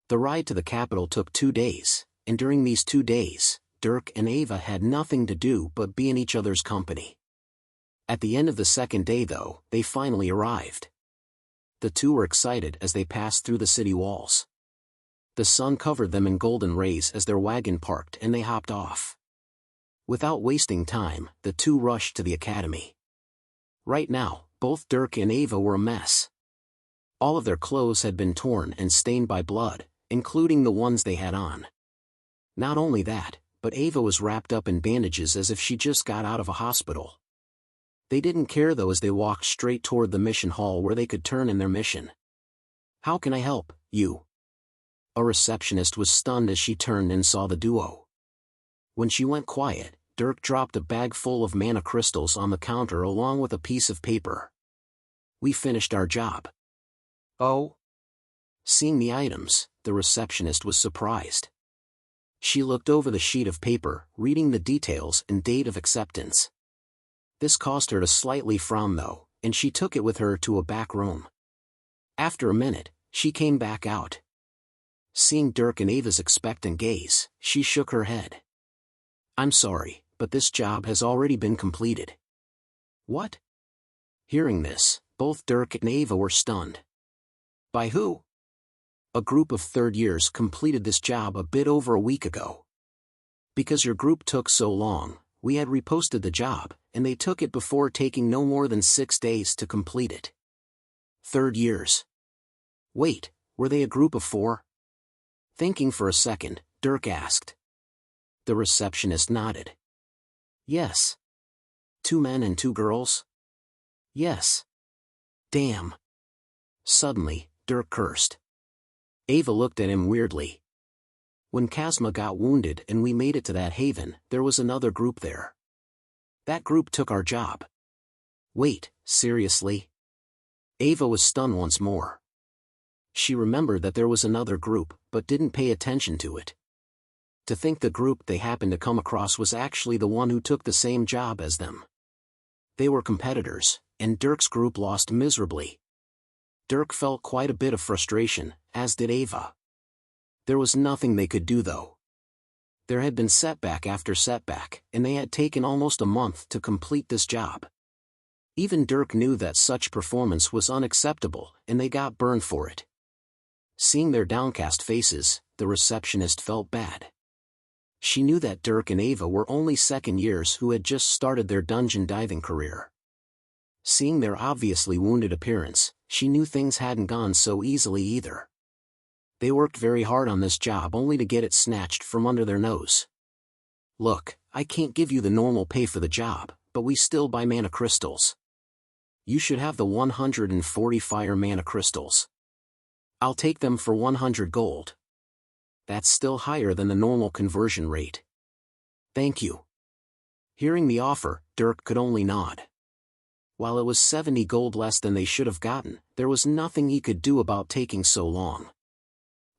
The ride to the capital took 2 days, and during these 2 days, Dirk and Ava had nothing to do but be in each other's company. At the end of the second day though, they finally arrived. The two were excited as they passed through the city walls. The sun covered them in golden rays as their wagon parked and they hopped off. Without wasting time, the two rushed to the academy. Right now, both Dirk and Ava were a mess. All of their clothes had been torn and stained by blood, including the ones they had on. Not only that, but Ava was wrapped up in bandages as if she just got out of a hospital. They didn't care though as they walked straight toward the mission hall where they could turn in their mission. "How can I help you?" A receptionist was stunned as she turned and saw the duo. When she went quiet, Dirk dropped a bag full of mana crystals on the counter along with a piece of paper. "We finished our job." "Oh?" Seeing the items, the receptionist was surprised. She looked over the sheet of paper, reading the details and date of acceptance. This caused her to slightly frown though, and she took it with her to a back room. After a minute, she came back out. Seeing Dirk and Ava's expectant gaze, she shook her head. "I'm sorry, but this job has already been completed." "What?" Hearing this, both Dirk and Ava were stunned. "By who?" "A group of third years completed this job a bit over a week ago. Because your group took so long, we had reposted the job, and they took it before taking no more than 6 days to complete it." "Third years? Wait, were they a group of 4? Thinking for a second, Dirk asked. The receptionist nodded. "Yes." "2 men and 2 girls?" "Yes." "Damn." Suddenly, Dirk cursed. Ava looked at him weirdly. "When Kazma got wounded and we made it to that haven, there was another group there. That group took our job." "Wait, seriously?" Ava was stunned once more. She remembered that there was another group, but didn't pay attention to it. To think the group they happened to come across was actually the one who took the same job as them. They were competitors, and Dirk's group lost miserably. Dirk felt quite a bit of frustration, as did Ava. There was nothing they could do though. There had been setback after setback, and they had taken almost a month to complete this job. Even Dirk knew that such performance was unacceptable, and they got burned for it. Seeing their downcast faces, the receptionist felt bad. She knew that Dirk and Ava were only second years who had just started their dungeon diving career. Seeing their obviously wounded appearance, she knew things hadn't gone so easily either. They worked very hard on this job only to get it snatched from under their nose. "Look, I can't give you the normal pay for the job, but we still buy mana crystals. You should have the 140 fire mana crystals. I'll take them for 100 gold. That's still higher than the normal conversion rate." "Thank you." Hearing the offer, Dirk could only nod. While it was 70 gold less than they should have gotten, there was nothing he could do about taking so long.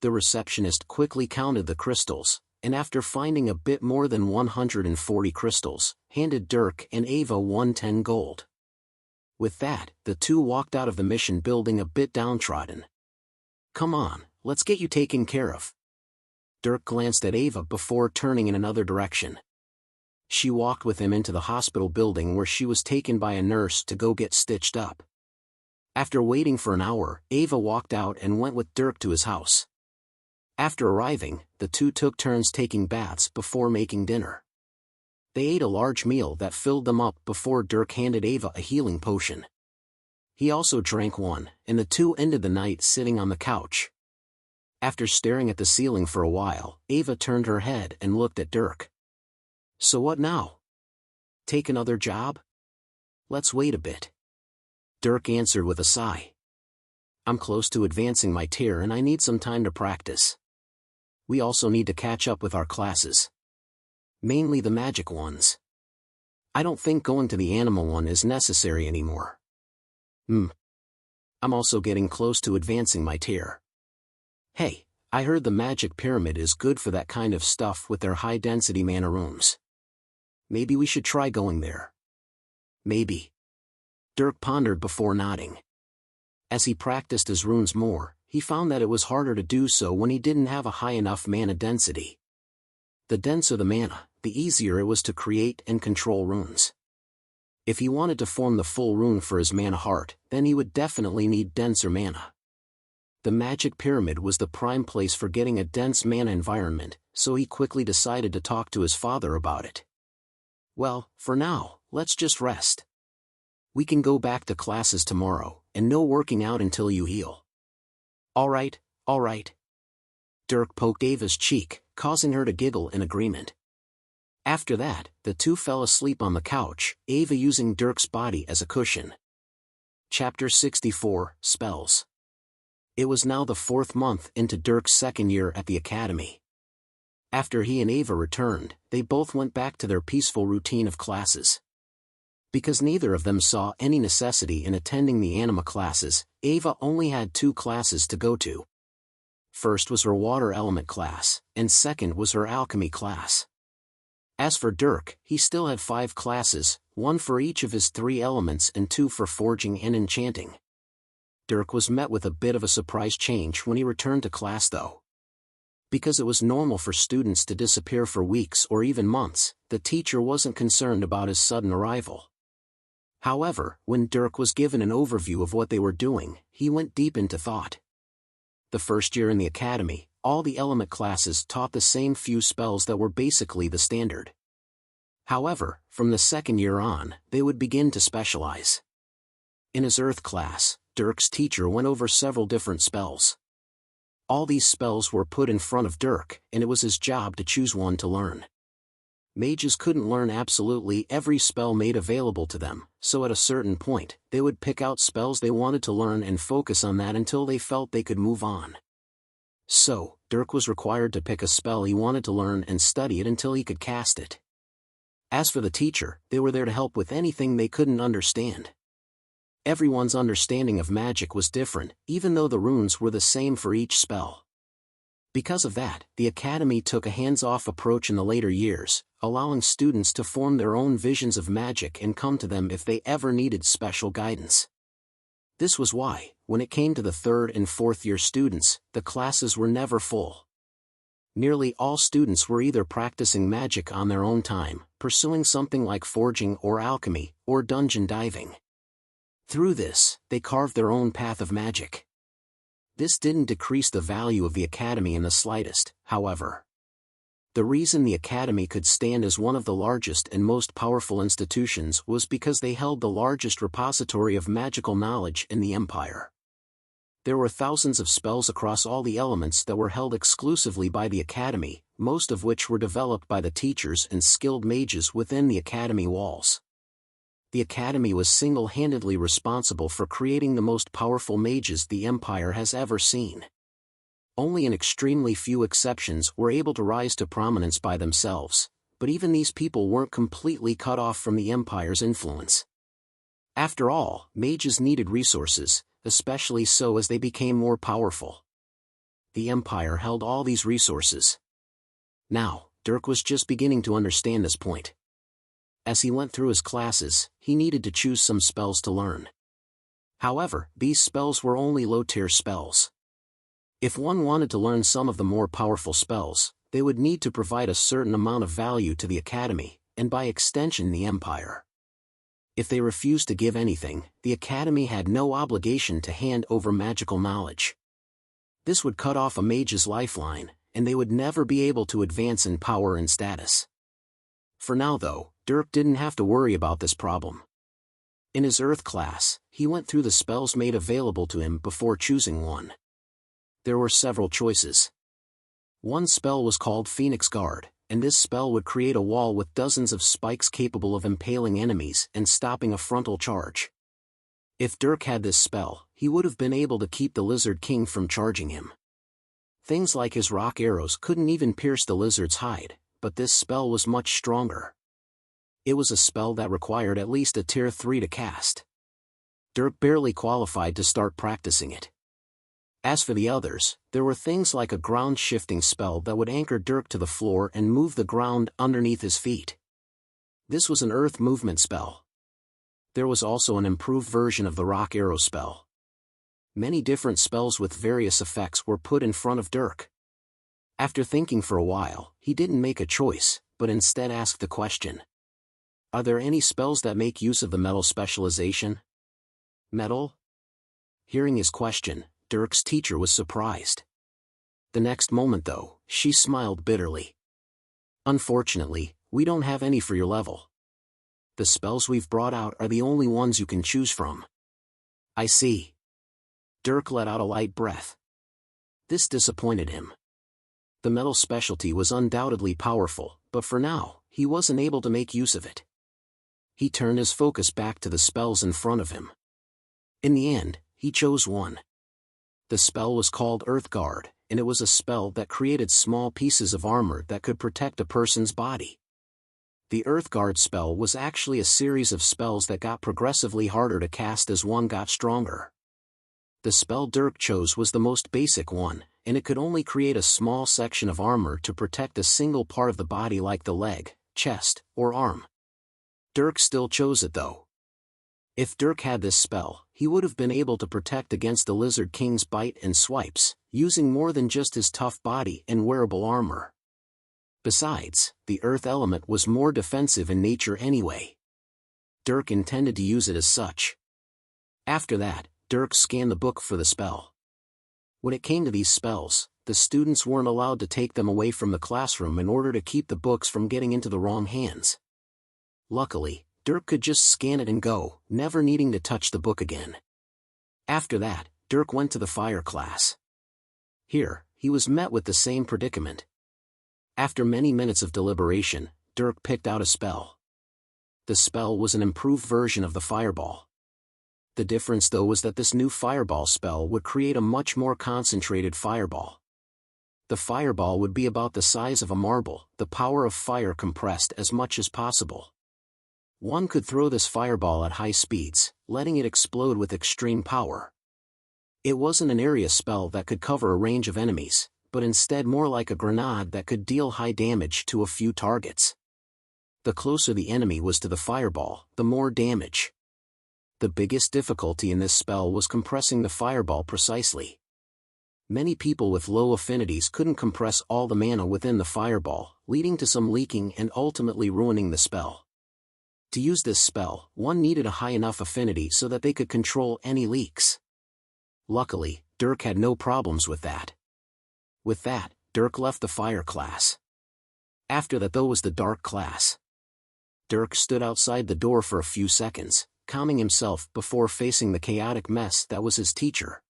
The receptionist quickly counted the crystals, and after finding a bit more than 140 crystals, handed Dirk and Ava 110 gold. With that, the two walked out of the mission building a bit downtrodden. "Come on, let's get you taken care of." Dirk glanced at Ava before turning in another direction. She walked with him into the hospital building where she was taken by a nurse to go get stitched up. After waiting for an hour, Ava walked out and went with Dirk to his house. After arriving, the two took turns taking baths before making dinner. They ate a large meal that filled them up before Dirk handed Ava a healing potion. He also drank one, and the two ended the night sitting on the couch. After staring at the ceiling for a while, Ava turned her head and looked at Dirk. "So what now? Take another job? Let's wait a bit." Dirk answered with a sigh. "I'm close to advancing my tier and I need some time to practice. We also need to catch up with our classes. Mainly the magic ones. I don't think going to the animal one is necessary anymore. I'm also getting close to advancing my tier. Hey, I heard the magic pyramid is good for that kind of stuff with their high-density mana rooms. Maybe we should try going there." "Maybe." Dirk pondered before nodding. As he practiced his runes more, he found that it was harder to do so when he didn't have a high enough mana density. The denser the mana, the easier it was to create and control runes. If he wanted to form the full rune for his mana heart, then he would definitely need denser mana. The magic pyramid was the prime place for getting a dense mana environment, so he quickly decided to talk to his father about it. "Well, for now, let's just rest. We can go back to classes tomorrow, and no working out until you heal." All right. Dirk poked Ava's cheek, causing her to giggle in agreement. After that, the two fell asleep on the couch, Ava using Dirk's body as a cushion. Chapter 64, Spells. It was now the 4th month into Dirk's 2nd year at the academy. After he and Ava returned, they both went back to their peaceful routine of classes. Because neither of them saw any necessity in attending the anima classes, Ava only had 2 classes to go to. First was her water element class, and second was her alchemy class. As for Dirk, he still had 5 classes, 1 for each of his 3 elements and 2 for forging and enchanting. Dirk was met with a bit of a surprise change when he returned to class though. Because it was normal for students to disappear for weeks or even months, the teacher wasn't concerned about his sudden arrival. However, when Dirk was given an overview of what they were doing, he went deep into thought. The first year in the academy, all the element classes taught the same few spells that were basically the standard. However, from the 2nd year on, they would begin to specialize. In his earth class, Dirk's teacher went over several different spells. All these spells were put in front of Dirk, and it was his job to choose one to learn. Mages couldn't learn absolutely every spell made available to them, so at a certain point, they would pick out spells they wanted to learn and focus on that until they felt they could move on. So, Dirk was required to pick a spell he wanted to learn and study it until he could cast it. As for the teacher, they were there to help with anything they couldn't understand. Everyone's understanding of magic was different, even though the runes were the same for each spell. Because of that, the academy took a hands-off approach in the later years, allowing students to form their own visions of magic and come to them if they ever needed special guidance. This was why, when it came to the 3rd and 4th year students, the classes were never full. Nearly all students were either practicing magic on their own time, pursuing something like forging or alchemy, or dungeon diving. Through this, they carved their own path of magic. This didn't decrease the value of the academy in the slightest, however. The reason the academy could stand as one of the largest and most powerful institutions was because they held the largest repository of magical knowledge in the empire. There were thousands of spells across all the elements that were held exclusively by the academy, most of which were developed by the teachers and skilled mages within the academy walls. The academy was single-handedly responsible for creating the most powerful mages the empire has ever seen. Only an extremely few exceptions were able to rise to prominence by themselves, but even these people weren't completely cut off from the empire's influence. After all, mages needed resources, especially so as they became more powerful. The empire held all these resources. Now, Dirk was just beginning to understand this point. As he went through his classes, he needed to choose some spells to learn. However, these spells were only low-tier spells. If one wanted to learn some of the more powerful spells, they would need to provide a certain amount of value to the Academy, and by extension the Empire. If they refused to give anything, the Academy had no obligation to hand over magical knowledge. This would cut off a mage's lifeline, and they would never be able to advance in power and status. For now though, Dirk didn't have to worry about this problem. In his Earth class, he went through the spells made available to him before choosing one. There were several choices. One spell was called Phoenix Guard, and this spell would create a wall with dozens of spikes capable of impaling enemies and stopping a frontal charge. If Dirk had this spell, he would have been able to keep the Lizard King from charging him. Things like his rock arrows couldn't even pierce the lizard's hide, but this spell was much stronger. It was a spell that required at least a tier 3 to cast. Dirk barely qualified to start practicing it. As for the others, there were things like a ground-shifting spell that would anchor Dirk to the floor and move the ground underneath his feet. This was an earth movement spell. There was also an improved version of the rock arrow spell. Many different spells with various effects were put in front of Dirk. After thinking for a while, he didn't make a choice, but instead asked the question. Are there any spells that make use of the metal specialization? Metal? Hearing his question, Dirk's teacher was surprised. The next moment though, she smiled bitterly. Unfortunately, we don't have any for your level. The spells we've brought out are the only ones you can choose from. I see. Dirk let out a light breath. This disappointed him. The metal specialty was undoubtedly powerful, but for now, he wasn't able to make use of it. He turned his focus back to the spells in front of him. In the end, he chose one. The spell was called Earth Guard, and it was a spell that created small pieces of armor that could protect a person's body. The Earth Guard spell was actually a series of spells that got progressively harder to cast as one got stronger. The spell Dirk chose was the most basic one, and it could only create a small section of armor to protect a single part of the body like the leg, chest, or arm. Dirk still chose it though. If Dirk had this spell, he would have been able to protect against the Lizard King's bite and swipes, using more than just his tough body and wearable armor. Besides, the earth element was more defensive in nature anyway. Dirk intended to use it as such. After that, Dirk scanned the book for the spell. When it came to these spells, the students weren't allowed to take them away from the classroom in order to keep the books from getting into the wrong hands. Luckily, Dirk could just scan it and go, never needing to touch the book again. After that, Dirk went to the fire class. Here, he was met with the same predicament. After many minutes of deliberation, Dirk picked out a spell. The spell was an improved version of the fireball. The difference though was that this new fireball spell would create a much more concentrated fireball. The fireball would be about the size of a marble, the power of fire compressed as much as possible. One could throw this fireball at high speeds, letting it explode with extreme power. It wasn't an area spell that could cover a range of enemies, but instead more like a grenade that could deal high damage to a few targets. The closer the enemy was to the fireball, the more damage. The biggest difficulty in this spell was compressing the fireball precisely. Many people with low affinities couldn't compress all the mana within the fireball, leading to some leaking and ultimately ruining the spell. To use this spell, one needed a high enough affinity so that they could control any leaks. Luckily, Dirk had no problems with that. With that, Dirk left the fire class. After that though was the dark class. Dirk stood outside the door for a few seconds, calming himself before facing the chaotic mess that was his teacher.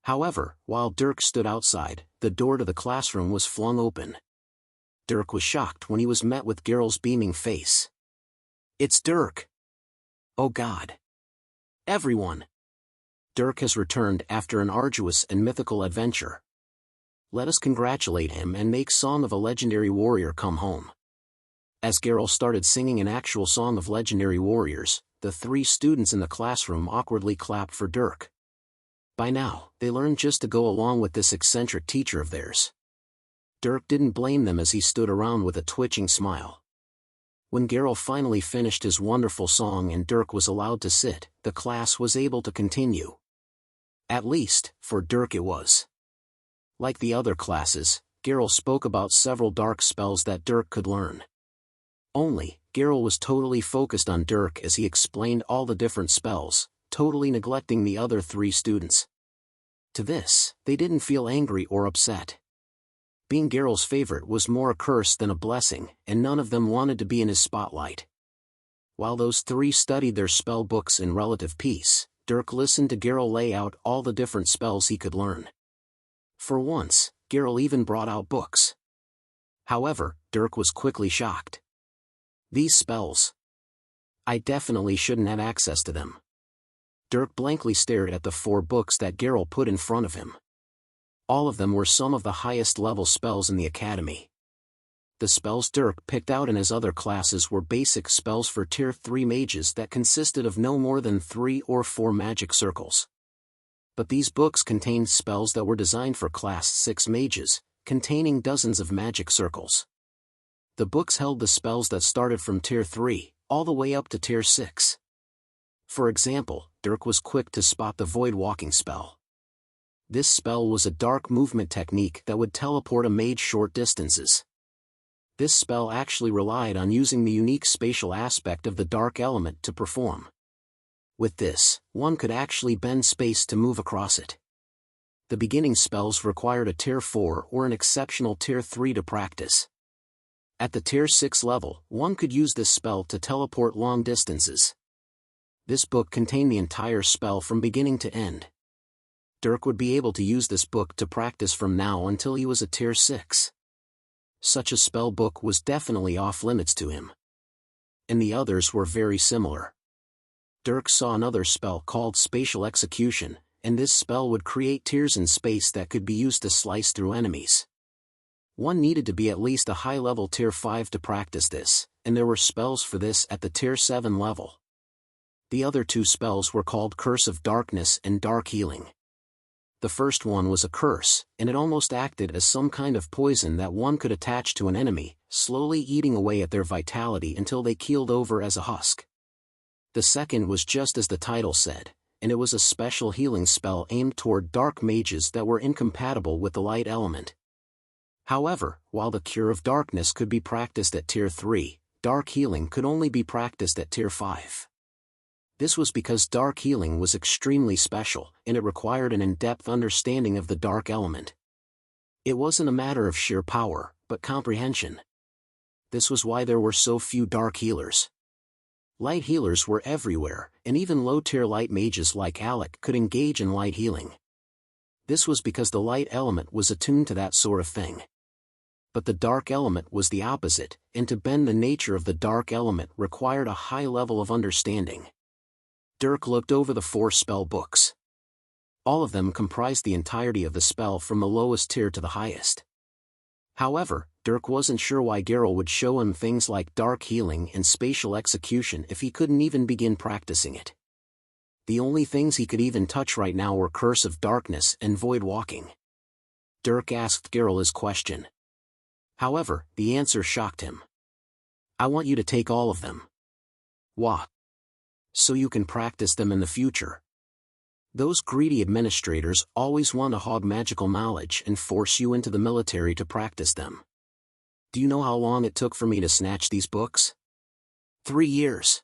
However, while Dirk stood outside, the door to the classroom was flung open. Dirk was shocked when he was met with Geralt's beaming face. It's Dirk! Oh God! Everyone! Dirk has returned after an arduous and mythical adventure. Let us congratulate him and make Song of a Legendary Warrior come home. As Geralt started singing an actual Song of Legendary Warriors, the 3 students in the classroom awkwardly clapped for Dirk. By now, they learned just to go along with this eccentric teacher of theirs. Dirk didn't blame them as he stood around with a twitching smile. When Geralt finally finished his wonderful song and Dirk was allowed to sit, the class was able to continue. At least, for Dirk it was. Like the other classes, Geralt spoke about several dark spells that Dirk could learn. Only, Geralt was totally focused on Dirk as he explained all the different spells, totally neglecting the other 3 students. To this, they didn't feel angry or upset. Being Geralt's favorite was more a curse than a blessing, and none of them wanted to be in his spotlight. While those 3 studied their spell books in relative peace, Dirk listened to Geralt lay out all the different spells he could learn. For once, Geralt even brought out books. However, Dirk was quickly shocked. These spells. I definitely shouldn't have access to them. Dirk blankly stared at the 4 books that Geralt put in front of him. All of them were some of the highest level spells in the academy. The spells Dirk picked out in his other classes were basic spells for Tier 3 mages that consisted of no more than 3 or 4 magic circles. But these books contained spells that were designed for Class 6 mages, containing dozens of magic circles. The books held the spells that started from Tier 3, all the way up to Tier 6. For example, Dirk was quick to spot the Void Walking spell. This spell was a dark movement technique that would teleport a mage short distances. This spell actually relied on using the unique spatial aspect of the dark element to perform. With this, one could actually bend space to move across it. The beginning spells required a Tier 4 or an exceptional Tier 3 to practice. At the Tier 6 level, one could use this spell to teleport long distances. This book contained the entire spell from beginning to end. Dirk would be able to use this book to practice from now until he was a Tier 6. Such a spell book was definitely off limits to him. And the others were very similar. Dirk saw another spell called Spatial Execution, and this spell would create tears in space that could be used to slice through enemies. One needed to be at least a high-level Tier 5 to practice this, and there were spells for this at the Tier 7 level. The other 2 spells were called Curse of Darkness and Dark Healing. The first one was a curse, and it almost acted as some kind of poison that one could attach to an enemy, slowly eating away at their vitality until they keeled over as a husk. The second was just as the title said, and it was a special healing spell aimed toward dark mages that were incompatible with the light element. However, while the Cure of Darkness could be practiced at Tier 3, Dark Healing could only be practiced at Tier 5. This was because Dark Healing was extremely special, and it required an in-depth understanding of the dark element. It wasn't a matter of sheer power, but comprehension. This was why there were so few dark healers. Light healers were everywhere, and even low-tier light mages like Alec could engage in light healing. This was because the light element was attuned to that sort of thing. But the dark element was the opposite, and to bend the nature of the dark element required a high level of understanding. Dirk looked over the 4 spell books. All of them comprised the entirety of the spell from the lowest tier to the highest. However, Dirk wasn't sure why Geralt would show him things like Dark Healing and Spatial Execution if he couldn't even begin practicing it. The only things he could even touch right now were Curse of Darkness and Void Walking. Dirk asked Geralt his question. However, the answer shocked him. I want you to take all of them. Why? So you can practice them in the future. Those greedy administrators always want to hog magical knowledge and force you into the military to practice them. Do you know how long it took for me to snatch these books? 3 years.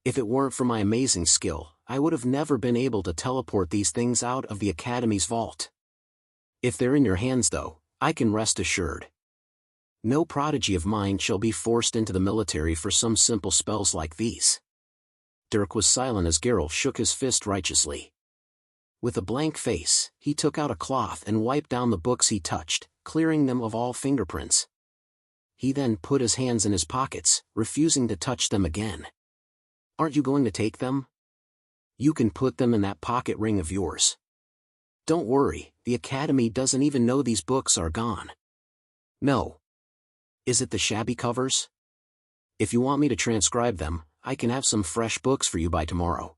If it weren't for my amazing skill, I would have never been able to teleport these things out of the Academy's vault. If they're in your hands though, I can rest assured. No prodigy of mine shall be forced into the military for some simple spells like these. Dirk was silent as Geralt shook his fist righteously. With a blank face, he took out a cloth and wiped down the books he touched, clearing them of all fingerprints. He then put his hands in his pockets, refusing to touch them again. Aren't you going to take them? You can put them in that pocket ring of yours. Don't worry, the Academy doesn't even know these books are gone. No. Is it the shabby covers? If you want me to transcribe them, I can have some fresh books for you by tomorrow.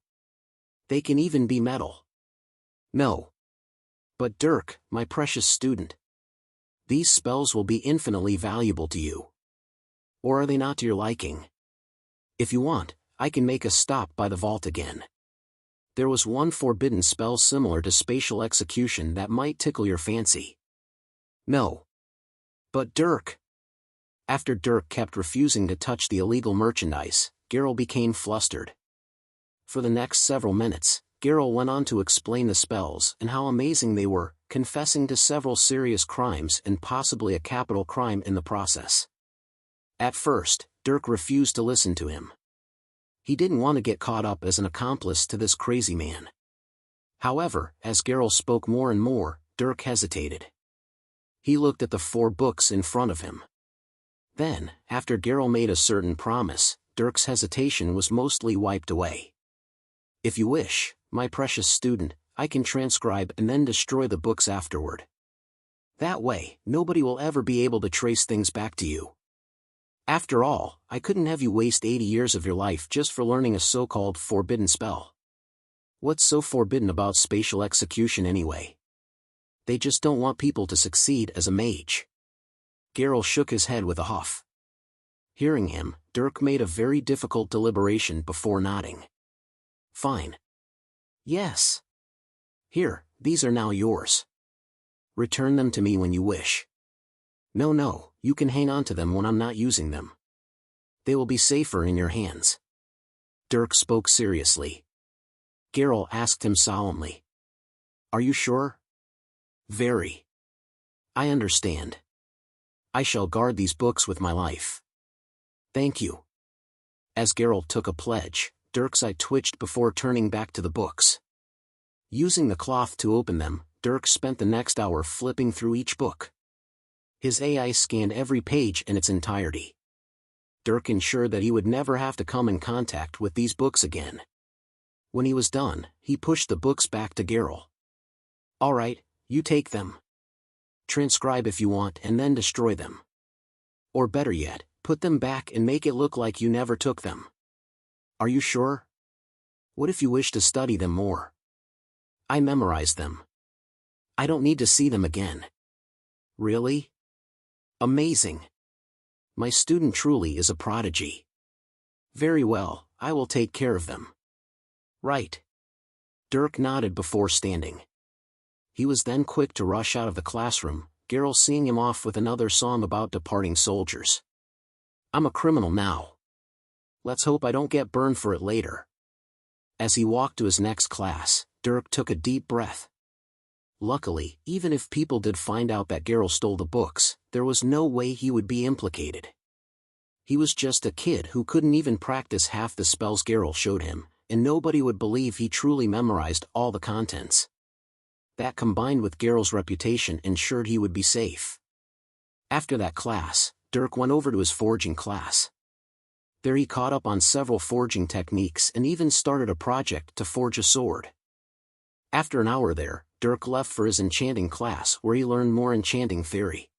They can even be metal. No. But Dirk, my precious student. These spells will be infinitely valuable to you. Or are they not to your liking? If you want, I can make a stop by the vault again. There was one forbidden spell similar to spatial execution that might tickle your fancy. No. But Dirk. After Dirk kept refusing to touch the illegal merchandise, Geralt became flustered. For the next several minutes, Geralt went on to explain the spells and how amazing they were, confessing to several serious crimes and possibly a capital crime in the process. At first, Dirk refused to listen to him. He didn't want to get caught up as an accomplice to this crazy man. However, as Geralt spoke more and more, Dirk hesitated. He looked at the 4 books in front of him. Then, after Geralt made a certain promise, Dirk's hesitation was mostly wiped away. If you wish, my precious student, I can transcribe and then destroy the books afterward. That way, nobody will ever be able to trace things back to you. After all, I couldn't have you waste 80 years of your life just for learning a so-called forbidden spell. What's so forbidden about spatial execution anyway? They just don't want people to succeed as a mage. Geralt shook his head with a huff. Hearing him, Dirk made a very difficult deliberation before nodding. Fine. Yes. Here, these are now yours. Return them to me when you wish. No, you can hang on to them when I'm not using them. They will be safer in your hands. Dirk spoke seriously. Geralt asked him solemnly. Are you sure? Very. I understand. I shall guard these books with my life. Thank you. As Geralt took a pledge, Dirk's eye twitched before turning back to the books. Using the cloth to open them, Dirk spent the next hour flipping through each book. His AI scanned every page in its entirety. Dirk ensured that he would never have to come in contact with these books again. When he was done, he pushed the books back to Geralt. All right, you take them. Transcribe if you want and then destroy them. Or better yet, put them back and make it look like you never took them. Are you sure? What if you wish to study them more? I memorized them. I don't need to see them again. Really? Amazing. My student truly is a prodigy. Very well, I will take care of them. Right. Dirk nodded before standing. He was then quick to rush out of the classroom, Geralt seeing him off with another song about departing soldiers. I'm a criminal now. Let's hope I don't get burned for it later. As he walked to his next class, Dirk took a deep breath. Luckily, even if people did find out that Geralt stole the books, there was no way he would be implicated. He was just a kid who couldn't even practice half the spells Geralt showed him, and nobody would believe he truly memorized all the contents. That combined with Geralt's reputation ensured he would be safe. After that class, Dirk went over to his forging class. There he caught up on several forging techniques and even started a project to forge a sword. After an hour there, Dirk left for his enchanting class where he learned more enchanting theory.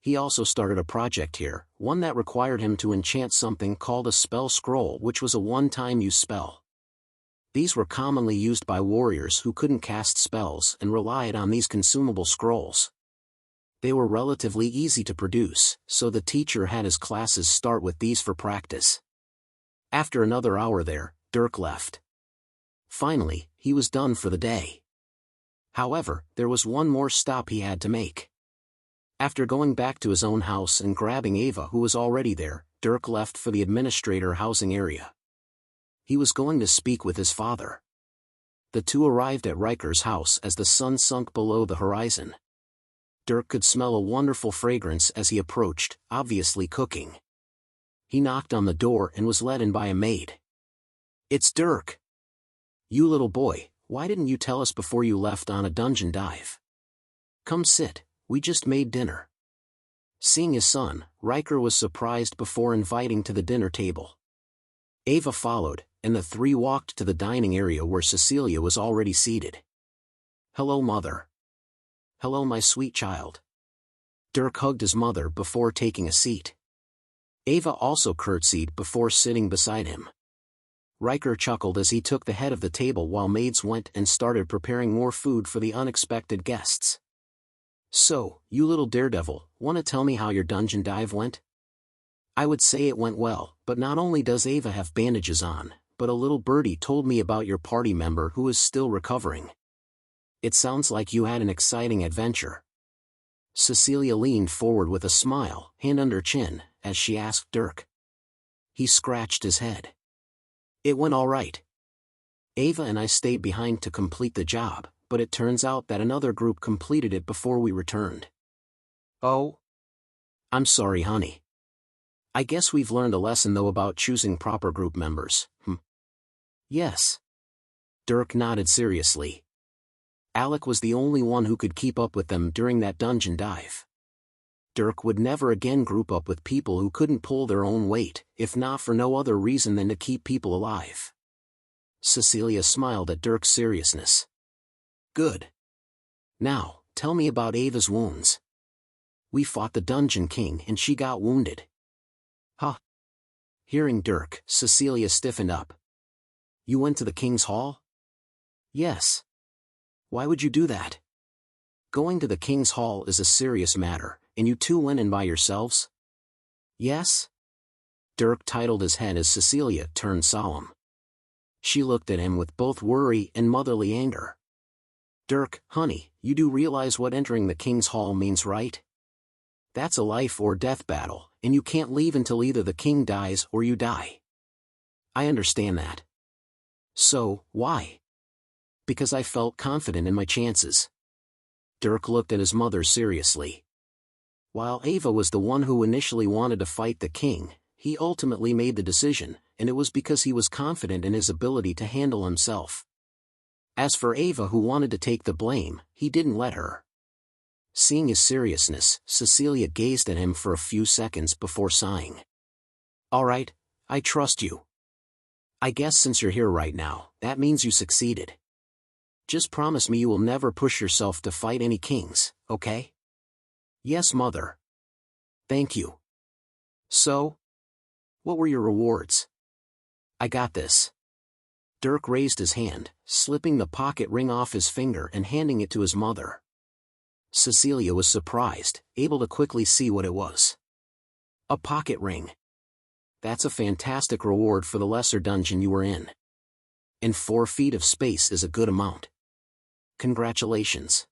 He also started a project here, one that required him to enchant something called a spell scroll, which was a one-time use spell. These were commonly used by warriors who couldn't cast spells and relied on these consumable scrolls. They were relatively easy to produce, so the teacher had his classes start with these for practice. After another hour there, Dirk left. Finally, he was done for the day. However, there was one more stop he had to make. After going back to his own house and grabbing Ava who was already there, Dirk left for the administrator housing area. He was going to speak with his father. The two arrived at Riker's house as the sun sunk below the horizon. Dirk could smell a wonderful fragrance as he approached, obviously cooking. He knocked on the door and was let in by a maid. It's Dirk. You little boy, why didn't you tell us before you left on a dungeon dive? Come sit, we just made dinner. Seeing his son, Riker was surprised before inviting to the dinner table. Ava followed, and the three walked to the dining area where Cecilia was already seated. Hello, mother. Hello, my sweet child. Dirk hugged his mother before taking a seat. Ava also curtsied before sitting beside him. Riker chuckled as he took the head of the table while maids went and started preparing more food for the unexpected guests. So, you little daredevil, want to tell me how your dungeon dive went? I would say it went well, but not only does Ava have bandages on, but a little birdie told me about your party member who is still recovering. It sounds like you had an exciting adventure. Cecilia leaned forward with a smile, hand under chin, as she asked Dirk. He scratched his head. It went all right. Ava and I stayed behind to complete the job, but it turns out that another group completed it before we returned. Oh? I'm sorry, honey. I guess we've learned a lesson though about choosing proper group members, Yes. Dirk nodded seriously. Alec was the only one who could keep up with them during that dungeon dive. Dirk would never again group up with people who couldn't pull their own weight, if not for no other reason than to keep people alive. Cecilia smiled at Dirk's seriousness. Good. Now, tell me about Ava's wounds. We fought the Dungeon King and she got wounded. Huh? Hearing Dirk, Cecilia stiffened up. You went to the King's Hall? Yes. Why would you do that? Going to the King's Hall is a serious matter, and you two went in by yourselves? Yes? Dirk titled his head as Cecilia turned solemn. She looked at him with both worry and motherly anger. Dirk, honey, you do realize what entering the King's Hall means, right? That's a life or death battle, and you can't leave until either the king dies or you die. I understand that. So, why? Because I felt confident in my chances. Dirk looked at his mother seriously. While Ava was the one who initially wanted to fight the king, he ultimately made the decision, and it was because he was confident in his ability to handle himself. As for Ava, who wanted to take the blame, he didn't let her. Seeing his seriousness, Cecilia gazed at him for a few seconds before sighing. All right, I trust you. I guess since you're here right now, that means you succeeded. Just promise me you will never push yourself to fight any kings, okay? Yes, mother. Thank you. So? What were your rewards? I got this. Dirk raised his hand, slipping the pocket ring off his finger and handing it to his mother. Cecilia was surprised, able to quickly see what it was. A pocket ring. That's a fantastic reward for the lesser dungeon you were in. And 4 feet of space is a good amount. Congratulations.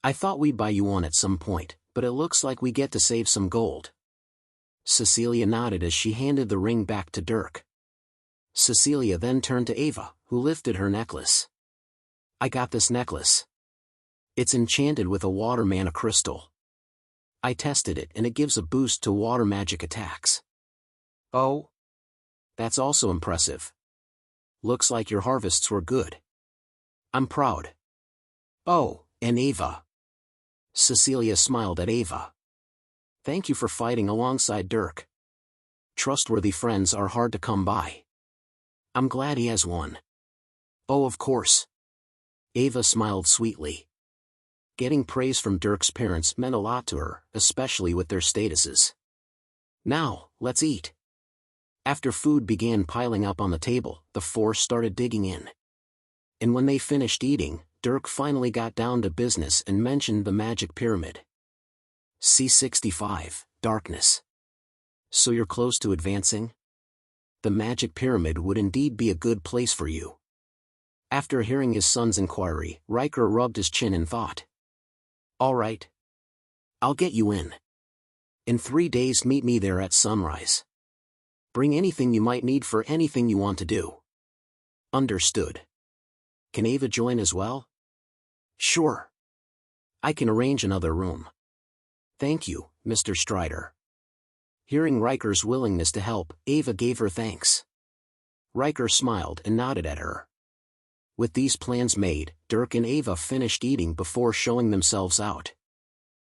I thought we'd buy you one at some point, but it looks like we get to save some gold. Cecilia nodded as she handed the ring back to Dirk. Cecilia then turned to Ava, who lifted her necklace. I got this necklace. It's enchanted with a water mana crystal. I tested it and it gives a boost to water magic attacks. Oh? That's also impressive. Looks like your harvests were good. I'm proud. Oh, and Ava. Cecilia smiled at Ava. Thank you for fighting alongside Dirk. Trustworthy friends are hard to come by. I'm glad he has one. Oh, of course. Ava smiled sweetly. Getting praise from Dirk's parents meant a lot to her, especially with their statuses. Now, let's eat. After food began piling up on the table, the 4 started digging in. And when they finished eating, Dirk finally got down to business and mentioned the magic pyramid. C65, Darkness. So you're close to advancing? The magic pyramid would indeed be a good place for you. After hearing his son's inquiry, Riker rubbed his chin in thought. All right. I'll get you in. In 3 days meet me there at sunrise. Bring anything you might need for anything you want to do. Understood. Can Ava join as well? Sure. I can arrange another room. Thank you, Mr. Strider. Hearing Riker's willingness to help, Ava gave her thanks. Riker smiled and nodded at her. With these plans made, Dirk and Ava finished eating before showing themselves out.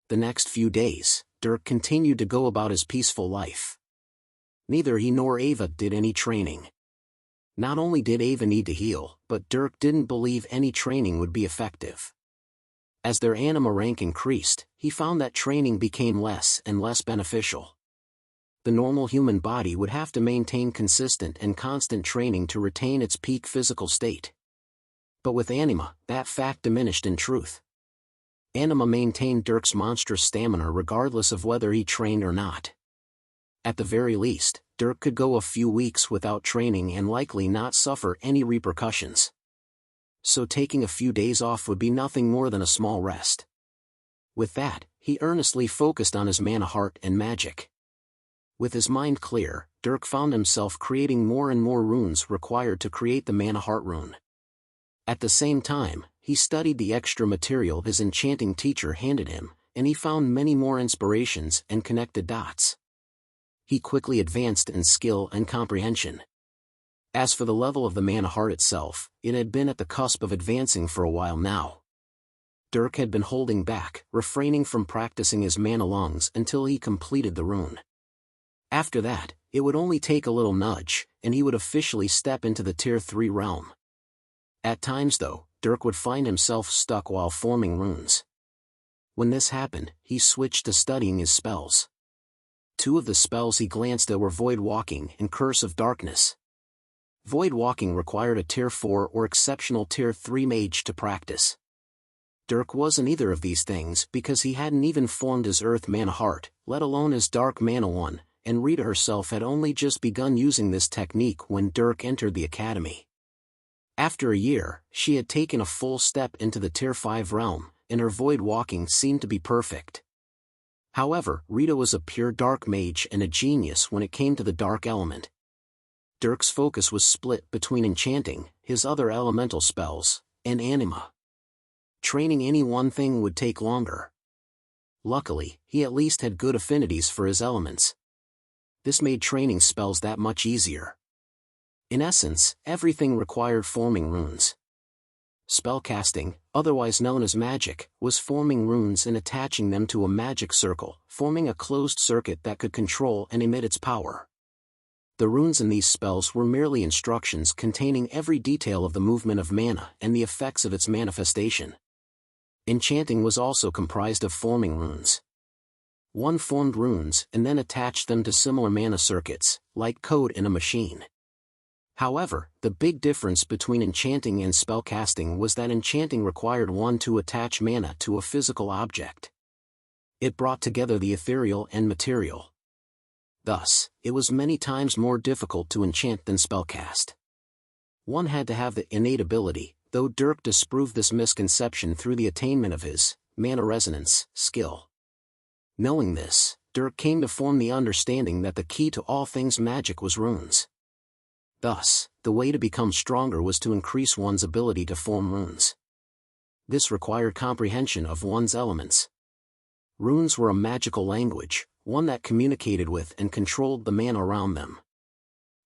The next few days, Dirk continued to go about his peaceful life. Neither he nor Ava did any training. Not only did Ava need to heal, but Dirk didn't believe any training would be effective. As their anima rank increased, he found that training became less and less beneficial. The normal human body would have to maintain consistent and constant training to retain its peak physical state. But with anima, that fact diminished in truth. Anima maintained Dirk's monstrous stamina regardless of whether he trained or not. At the very least, Dirk could go a few weeks without training and likely not suffer any repercussions. So taking a few days off would be nothing more than a small rest. With that, he earnestly focused on his mana heart and magic. With his mind clear, Dirk found himself creating more and more runes required to create the mana heart rune. At the same time, he studied the extra material his enchanting teacher handed him, and he found many more inspirations and connected dots. He quickly advanced in skill and comprehension. As for the level of the mana heart itself, it had been at the cusp of advancing for a while now. Dirk had been holding back, refraining from practicing his mana lungs until he completed the rune. After that, it would only take a little nudge, and he would officially step into the Tier 3 realm. At times though, Dirk would find himself stuck while forming runes. When this happened, he switched to studying his spells. Two of the spells he glanced at were Void Walking and Curse of Darkness. Void Walking required a Tier 4 or exceptional Tier 3 mage to practice. Dirk wasn't either of these things because he hadn't even formed his Earth Mana Heart, let alone his Dark Mana one, and Rita herself had only just begun using this technique when Dirk entered the academy. After a year, she had taken a full step into the Tier 5 realm, and her Void Walking seemed to be perfect. However, Rita was a pure dark mage and a genius when it came to the dark element. Dirk's focus was split between enchanting, his other elemental spells, and anima. Training any one thing would take longer. Luckily, he at least had good affinities for his elements. This made training spells that much easier. In essence, everything required forming runes. Spellcasting, otherwise known as magic, was forming runes and attaching them to a magic circle, forming a closed circuit that could control and emit its power. The runes in these spells were merely instructions containing every detail of the movement of mana and the effects of its manifestation. Enchanting was also comprised of forming runes. One formed runes and then attached them to similar mana circuits, like code in a machine. However, the big difference between enchanting and spellcasting was that enchanting required one to attach mana to a physical object. It brought together the ethereal and material. Thus, it was many times more difficult to enchant than spellcast. One had to have the innate ability, though Dirk disproved this misconception through the attainment of his mana resonance skill. Knowing this, Dirk came to form the understanding that the key to all things magic was runes. Thus, the way to become stronger was to increase one's ability to form runes. This required comprehension of one's elements. Runes were a magical language, one that communicated with and controlled the mana around them.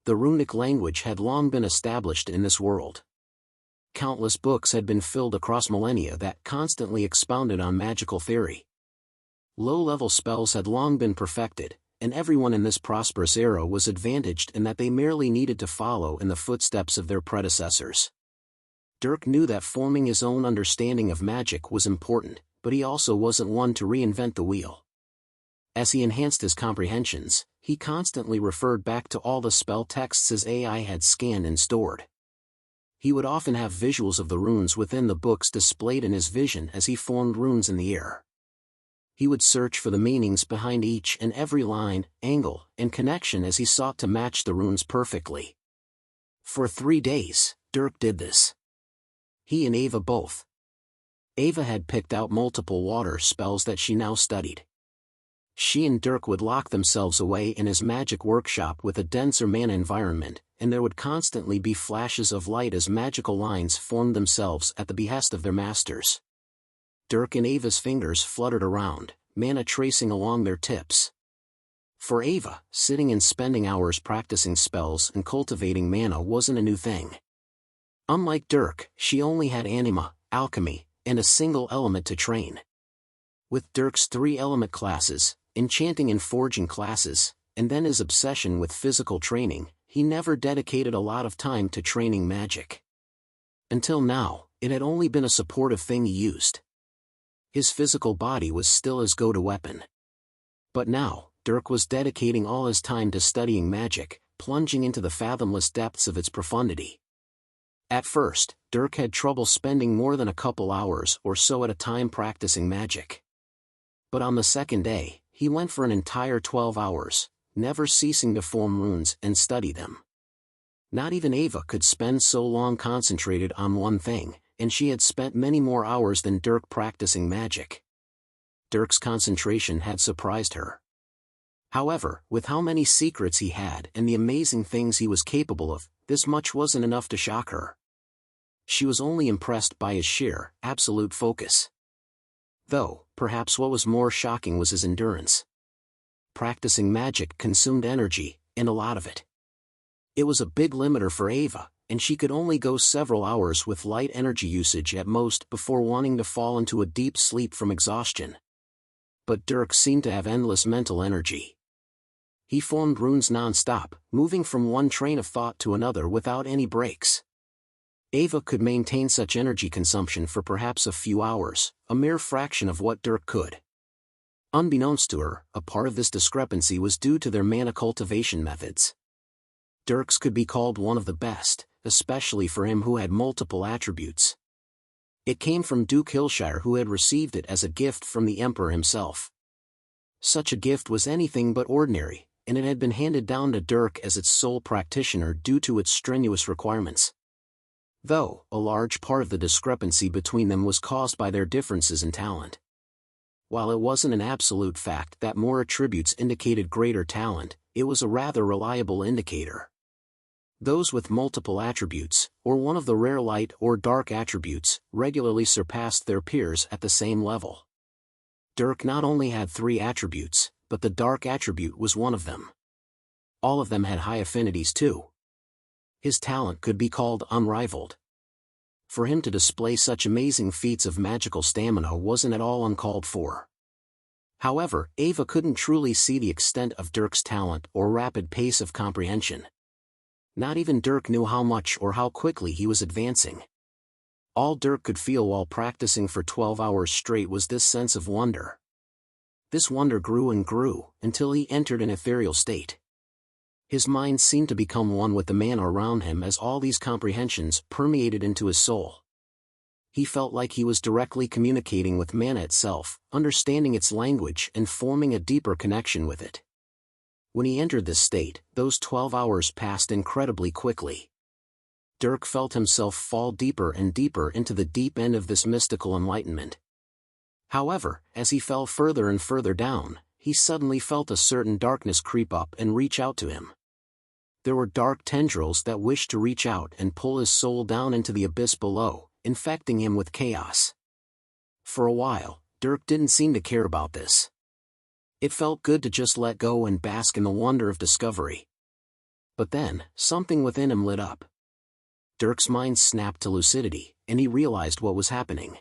The runic language had long been established in this world. Countless books had been filled across millennia that constantly expounded on magical theory. Low-level spells had long been perfected, and everyone in this prosperous era was advantaged in that they merely needed to follow in the footsteps of their predecessors. Dirk knew that forming his own understanding of magic was important, but he also wasn't one to reinvent the wheel. As he enhanced his comprehensions, he constantly referred back to all the spell texts his AI had scanned and stored. He would often have visuals of the runes within the books displayed in his vision as he formed runes in the air. He would search for the meanings behind each and every line, angle, and connection as he sought to match the runes perfectly. For 3 days, Dirk did this. He and Ava both. Ava had picked out multiple water spells that she now studied. She and Dirk would lock themselves away in his magic workshop with a denser mana environment, and there would constantly be flashes of light as magical lines formed themselves at the behest of their masters. Dirk and Ava's fingers fluttered around, mana tracing along their tips. For Ava, sitting and spending hours practicing spells and cultivating mana wasn't a new thing. Unlike Dirk, she only had anima, alchemy, and a single element to train. With Dirk's 3 element classes, enchanting and forging classes, and then his obsession with physical training, he never dedicated a lot of time to training magic. Until now, it had only been a supportive thing he used. His physical body was still his go-to weapon. But now, Dirk was dedicating all his time to studying magic, plunging into the fathomless depths of its profundity. At first, Dirk had trouble spending more than a couple hours or so at a time practicing magic. But on the second day, he went for an entire 12 hours, never ceasing to form runes and study them. Not even Ava could spend so long concentrated on one thing, and she had spent many more hours than Dirk practicing magic. Dirk's concentration had surprised her. However, with how many secrets he had and the amazing things he was capable of, this much wasn't enough to shock her. She was only impressed by his sheer, absolute focus. Though, perhaps what was more shocking was his endurance. Practicing magic consumed energy, and a lot of it. It was a big limiter for Ava, and she could only go several hours with light energy usage at most before wanting to fall into a deep sleep from exhaustion. But Dirk seemed to have endless mental energy. He formed runes non-stop, moving from one train of thought to another without any breaks. Ava could maintain such energy consumption for perhaps a few hours, a mere fraction of what Dirk could. Unbeknownst to her, a part of this discrepancy was due to their mana cultivation methods. Dirk's could be called one of the best, especially for him who had multiple attributes. It came from Duke Hillshire, who had received it as a gift from the Emperor himself. Such a gift was anything but ordinary, and it had been handed down to Dirk as its sole practitioner due to its strenuous requirements. Though, a large part of the discrepancy between them was caused by their differences in talent. While it wasn't an absolute fact that more attributes indicated greater talent, it was a rather reliable indicator. Those with multiple attributes, or one of the rare light or dark attributes, regularly surpassed their peers at the same level. Dirk not only had 3 attributes, but the dark attribute was one of them. All of them had high affinities too. His talent could be called unrivaled. For him to display such amazing feats of magical stamina wasn't at all uncalled for. However, Ava couldn't truly see the extent of Dirk's talent or rapid pace of comprehension. Not even Dirk knew how much or how quickly he was advancing. All Dirk could feel while practicing for 12 hours straight was this sense of wonder. This wonder grew and grew, until he entered an ethereal state. His mind seemed to become one with the mana around him as all these comprehensions permeated into his soul. He felt like he was directly communicating with mana itself, understanding its language and forming a deeper connection with it. When he entered this state, those 12 hours passed incredibly quickly. Dirk felt himself fall deeper and deeper into the deep end of this mystical enlightenment. However, as he fell further and further down, he suddenly felt a certain darkness creep up and reach out to him. There were dark tendrils that wished to reach out and pull his soul down into the abyss below, infecting him with chaos. For a while, Dirk didn't seem to care about this. It felt good to just let go and bask in the wonder of discovery. But then, something within him lit up. Dirk's mind snapped to lucidity, and he realized what was happening.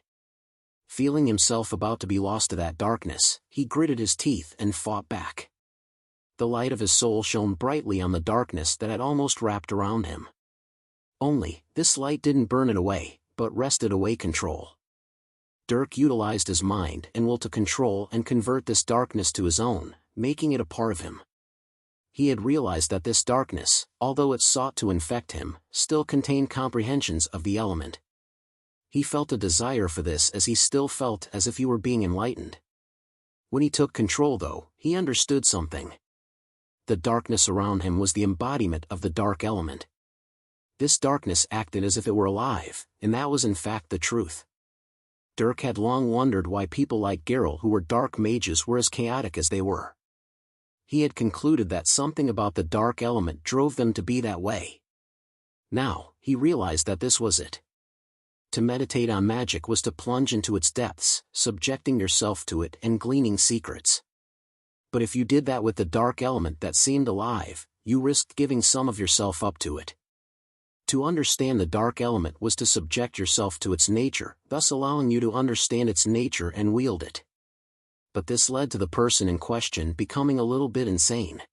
Feeling himself about to be lost to that darkness, he gritted his teeth and fought back. The light of his soul shone brightly on the darkness that had almost wrapped around him. Only, this light didn't burn it away, but wrested away control. Dirk utilized his mind and will to control and convert this darkness to his own, making it a part of him. He had realized that this darkness, although it sought to infect him, still contained comprehensions of the element. He felt a desire for this as he still felt as if he were being enlightened. When he took control though, he understood something. The darkness around him was the embodiment of the dark element. This darkness acted as if it were alive, and that was in fact the truth. Dirk had long wondered why people like Geralt who were dark mages were as chaotic as they were. He had concluded that something about the dark element drove them to be that way. Now, he realized that this was it. To meditate on magic was to plunge into its depths, subjecting yourself to it and gleaning secrets. But if you did that with the dark element that seemed alive, you risked giving some of yourself up to it. To understand the dark element was to subject yourself to its nature, thus allowing you to understand its nature and wield it. But this led to the person in question becoming a little bit insane.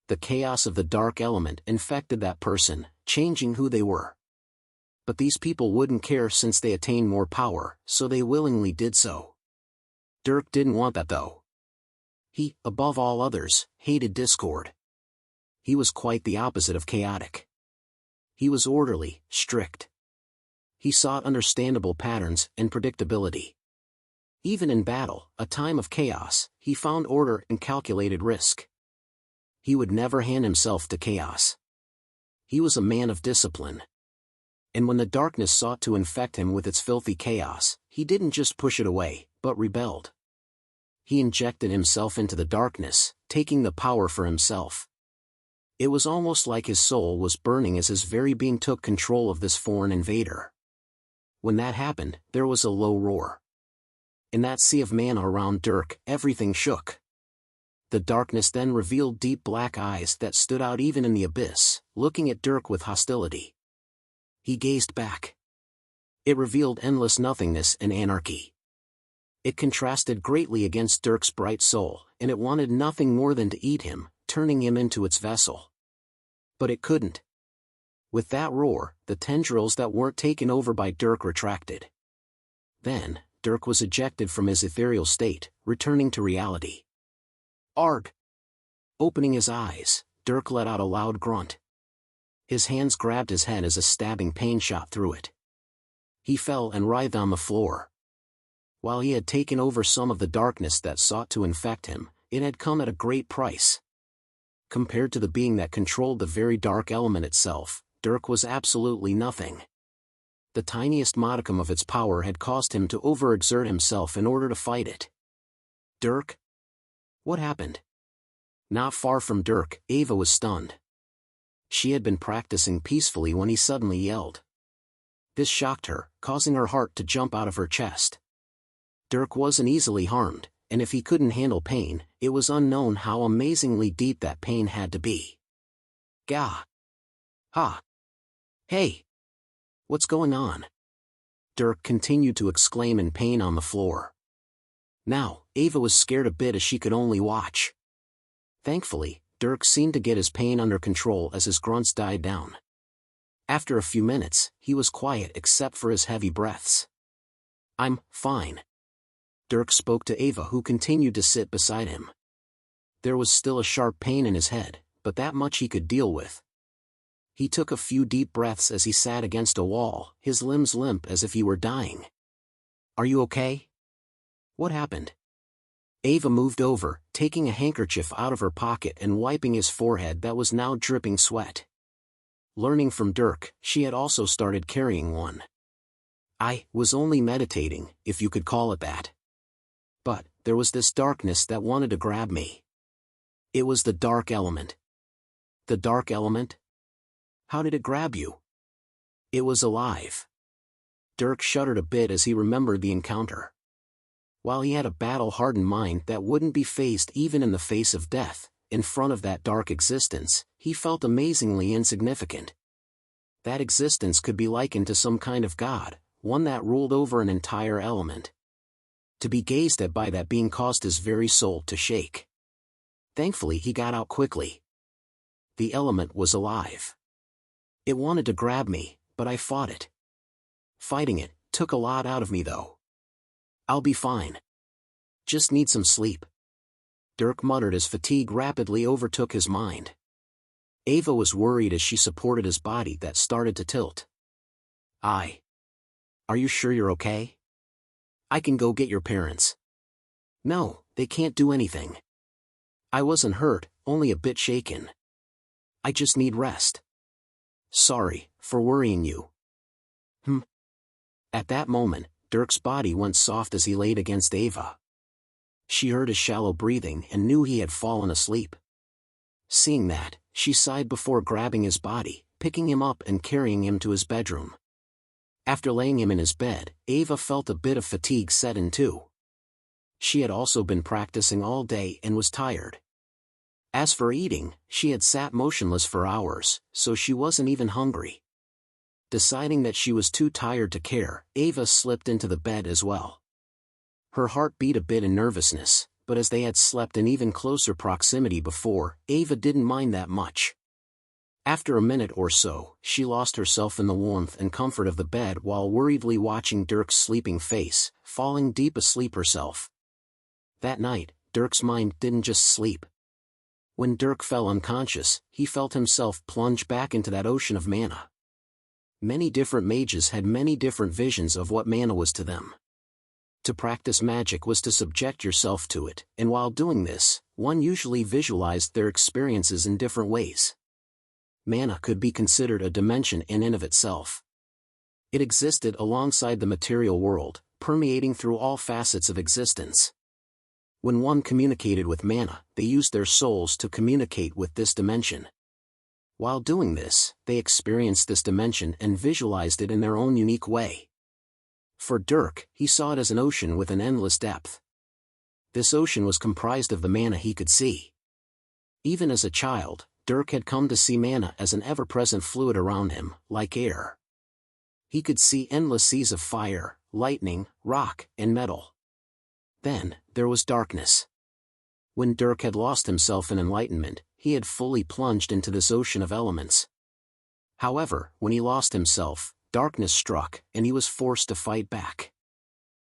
The chaos of the dark element infected that person, changing who they were. But these people wouldn't care since they attained more power, so they willingly did so. Dirk didn't want that though. He, above all others, hated discord. He was quite the opposite of chaotic. He was orderly, strict. He sought understandable patterns and predictability. Even in battle, a time of chaos, he found order and calculated risk. He would never hand himself to chaos. He was a man of discipline. And when the darkness sought to infect him with its filthy chaos, he didn't just push it away, but rebelled. He injected himself into the darkness, taking the power for himself. It was almost like his soul was burning as his very being took control of this foreign invader. When that happened, there was a low roar. In that sea of mana around Dirk, everything shook. The darkness then revealed deep black eyes that stood out even in the abyss, looking at Dirk with hostility. He gazed back. It revealed endless nothingness and anarchy. It contrasted greatly against Dirk's bright soul, and it wanted nothing more than to eat him, turning him into its vessel. But it couldn't. With that roar, the tendrils that weren't taken over by Dirk retracted. Then, Dirk was ejected from his ethereal state, returning to reality. Arg! Opening his eyes, Dirk let out a loud grunt. His hands grabbed his head as a stabbing pain shot through it. He fell and writhed on the floor. While he had taken over some of the darkness that sought to infect him, it had come at a great price. Compared to the being that controlled the very dark element itself, Dirk was absolutely nothing. The tiniest modicum of its power had caused him to overexert himself in order to fight it. Dirk? What happened? Not far from Dirk, Ava was stunned. She had been practicing peacefully when he suddenly yelled. This shocked her, causing her heart to jump out of her chest. Dirk wasn't easily harmed, and if he couldn't handle pain, it was unknown how amazingly deep that pain had to be. Gah! Ha! Hey! What's going on? Dirk continued to exclaim in pain on the floor. Now, Ava was scared a bit as she could only watch. Thankfully, Dirk seemed to get his pain under control as his grunts died down. After a few minutes, he was quiet except for his heavy breaths. I'm fine. Dirk spoke to Ava, who continued to sit beside him. There was still a sharp pain in his head, but that much he could deal with. He took a few deep breaths as he sat against a wall, his limbs limp as if he were dying. Are you okay? What happened? Ava moved over, taking a handkerchief out of her pocket and wiping his forehead that was now dripping sweat. Learning from Dirk, she had also started carrying one. I was only meditating, if you could call it that. But there was this darkness that wanted to grab me. It was the dark element. The dark element? How did it grab you? It was alive. Dirk shuddered a bit as he remembered the encounter. While he had a battle-hardened mind that wouldn't be fazed even in the face of death, in front of that dark existence, he felt amazingly insignificant. That existence could be likened to some kind of god, one that ruled over an entire element. To be gazed at by that being caused his very soul to shake. Thankfully he got out quickly. The element was alive. It wanted to grab me, but I fought it. Fighting it took a lot out of me though. I'll be fine. Just need some sleep. Dirk muttered as fatigue rapidly overtook his mind. Ava was worried as she supported his body that started to tilt. Are you sure you're okay? I can go get your parents. No, they can't do anything. I wasn't hurt, only a bit shaken. I just need rest. Sorry for worrying you. At that moment, Dirk's body went soft as he laid against Ava. She heard his shallow breathing and knew he had fallen asleep. Seeing that, she sighed before grabbing his body, picking him up and carrying him to his bedroom. After laying him in his bed, Ava felt a bit of fatigue set in too. She had also been practicing all day and was tired. As for eating, she had sat motionless for hours, so she wasn't even hungry. Deciding that she was too tired to care, Ava slipped into the bed as well. Her heart beat a bit in nervousness, but as they had slept in even closer proximity before, Ava didn't mind that much. After a minute or so, she lost herself in the warmth and comfort of the bed while worriedly watching Dirk's sleeping face, falling deep asleep herself. That night, Dirk's mind didn't just sleep. When Dirk fell unconscious, he felt himself plunge back into that ocean of mana. Many different mages had many different visions of what mana was to them. To practice magic was to subject yourself to it, and while doing this, one usually visualized their experiences in different ways. Mana could be considered a dimension in and of itself. It existed alongside the material world, permeating through all facets of existence. When one communicated with mana, they used their souls to communicate with this dimension. While doing this, they experienced this dimension and visualized it in their own unique way. For Dirk, he saw it as an ocean with an endless depth. This ocean was comprised of the mana he could see. Even as a child, Dirk had come to see mana as an ever-present fluid around him, like air. He could see endless seas of fire, lightning, rock, and metal. Then, there was darkness. When Dirk had lost himself in enlightenment, he had fully plunged into this ocean of elements. However, when he lost himself, darkness struck, and he was forced to fight back.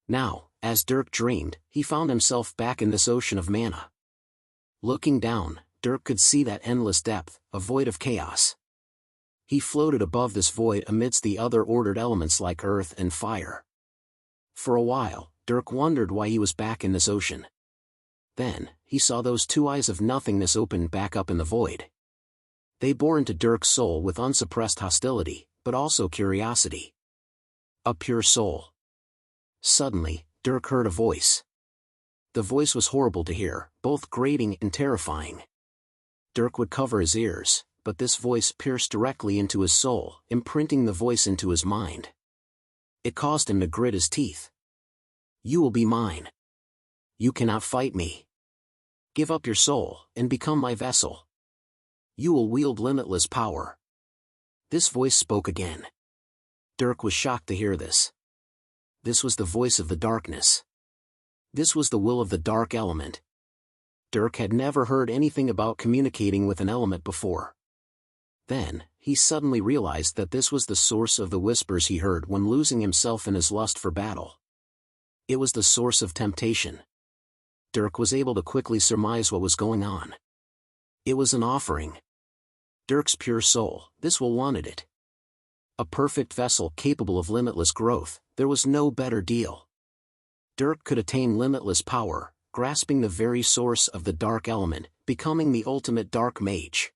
Now, as Dirk dreamed, he found himself back in this ocean of mana. Looking down, Dirk could see that endless depth, a void of chaos. He floated above this void amidst the other ordered elements like earth and fire. For a while, Dirk wondered why he was back in this ocean. Then, he saw those two eyes of nothingness open back up in the void. They bore into Dirk's soul with unsuppressed hostility, but also curiosity. A pure soul. Suddenly, Dirk heard a voice. The voice was horrible to hear, both grating and terrifying. Dirk would cover his ears, but this voice pierced directly into his soul, imprinting the voice into his mind. It caused him to grit his teeth. "You will be mine. You cannot fight me. Give up your soul, and become my vessel. You will wield limitless power." This voice spoke again. Dirk was shocked to hear this. This was the voice of the darkness. This was the will of the dark element. Dirk had never heard anything about communicating with an element before. Then, he suddenly realized that this was the source of the whispers he heard when losing himself in his lust for battle. It was the source of temptation. Dirk was able to quickly surmise what was going on. It was an offering. Dirk's pure soul, this will wanted it. A perfect vessel capable of limitless growth, there was no better deal. Dirk could attain limitless power, grasping the very source of the dark element, becoming the ultimate dark mage.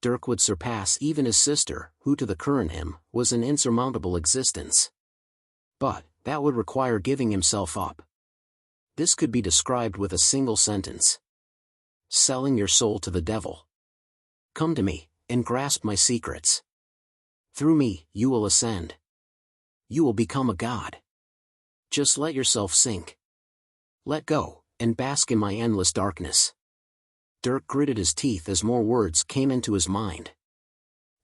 Dirk would surpass even his sister, who to the current him, was an insurmountable existence. But, that would require giving himself up. This could be described with a single sentence. Selling your soul to the devil. Come to me, and grasp my secrets. Through me, you will ascend. You will become a god. Just let yourself sink. Let go, and bask in my endless darkness. Dirk gritted his teeth as more words came into his mind.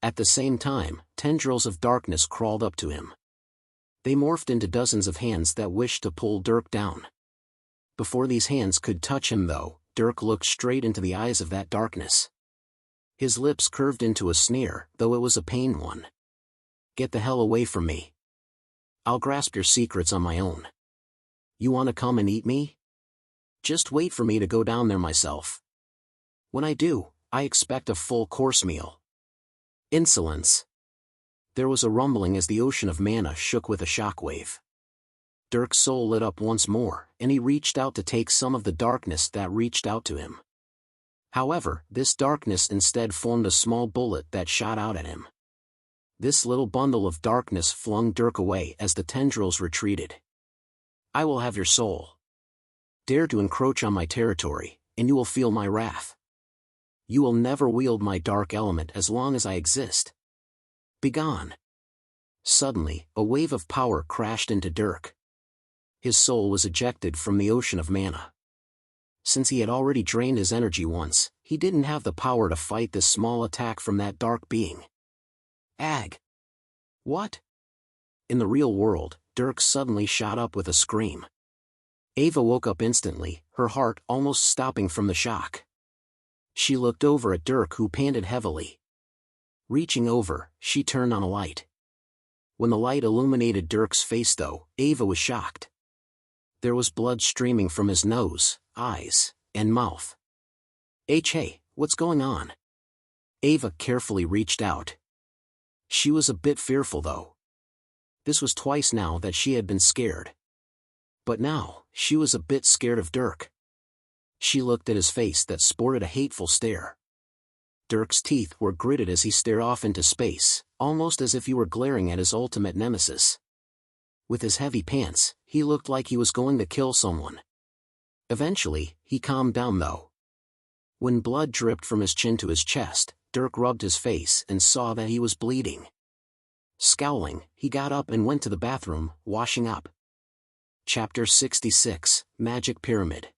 At the same time, tendrils of darkness crawled up to him. They morphed into dozens of hands that wished to pull Dirk down. Before these hands could touch him though, Dirk looked straight into the eyes of that darkness. His lips curved into a sneer, though it was a pained one. Get the hell away from me. I'll grasp your secrets on my own. You want to come and eat me? Just wait for me to go down there myself. When I do, I expect a full course meal. Insolence. There was a rumbling as the ocean of mana shook with a shockwave. Dirk's soul lit up once more, and he reached out to take some of the darkness that reached out to him. However, this darkness instead formed a small bullet that shot out at him. This little bundle of darkness flung Dirk away as the tendrils retreated. I will have your soul. Dare to encroach on my territory, and you will feel my wrath. You will never wield my dark element as long as I exist. Begone. Suddenly, a wave of power crashed into Dirk. His soul was ejected from the ocean of mana. Since he had already drained his energy once, he didn't have the power to fight this small attack from that dark being. Ag. What? In the real world, Dirk suddenly shot up with a scream. Ava woke up instantly, her heart almost stopping from the shock. She looked over at Dirk, who panted heavily. Reaching over, she turned on a light. When the light illuminated Dirk's face though, Ava was shocked. There was blood streaming from his nose, eyes, and mouth. Hey, what's going on? Ava carefully reached out. She was a bit fearful though. This was twice now that she had been scared. But now, she was a bit scared of Dirk. She looked at his face that sported a hateful stare. Dirk's teeth were gritted as he stared off into space, almost as if he were glaring at his ultimate nemesis. With his heavy pants, he looked like he was going to kill someone. Eventually, he calmed down though. When blood dripped from his chin to his chest, Dirk rubbed his face and saw that he was bleeding. Scowling, he got up and went to the bathroom, washing up. Chapter 66, Magic Pyramid.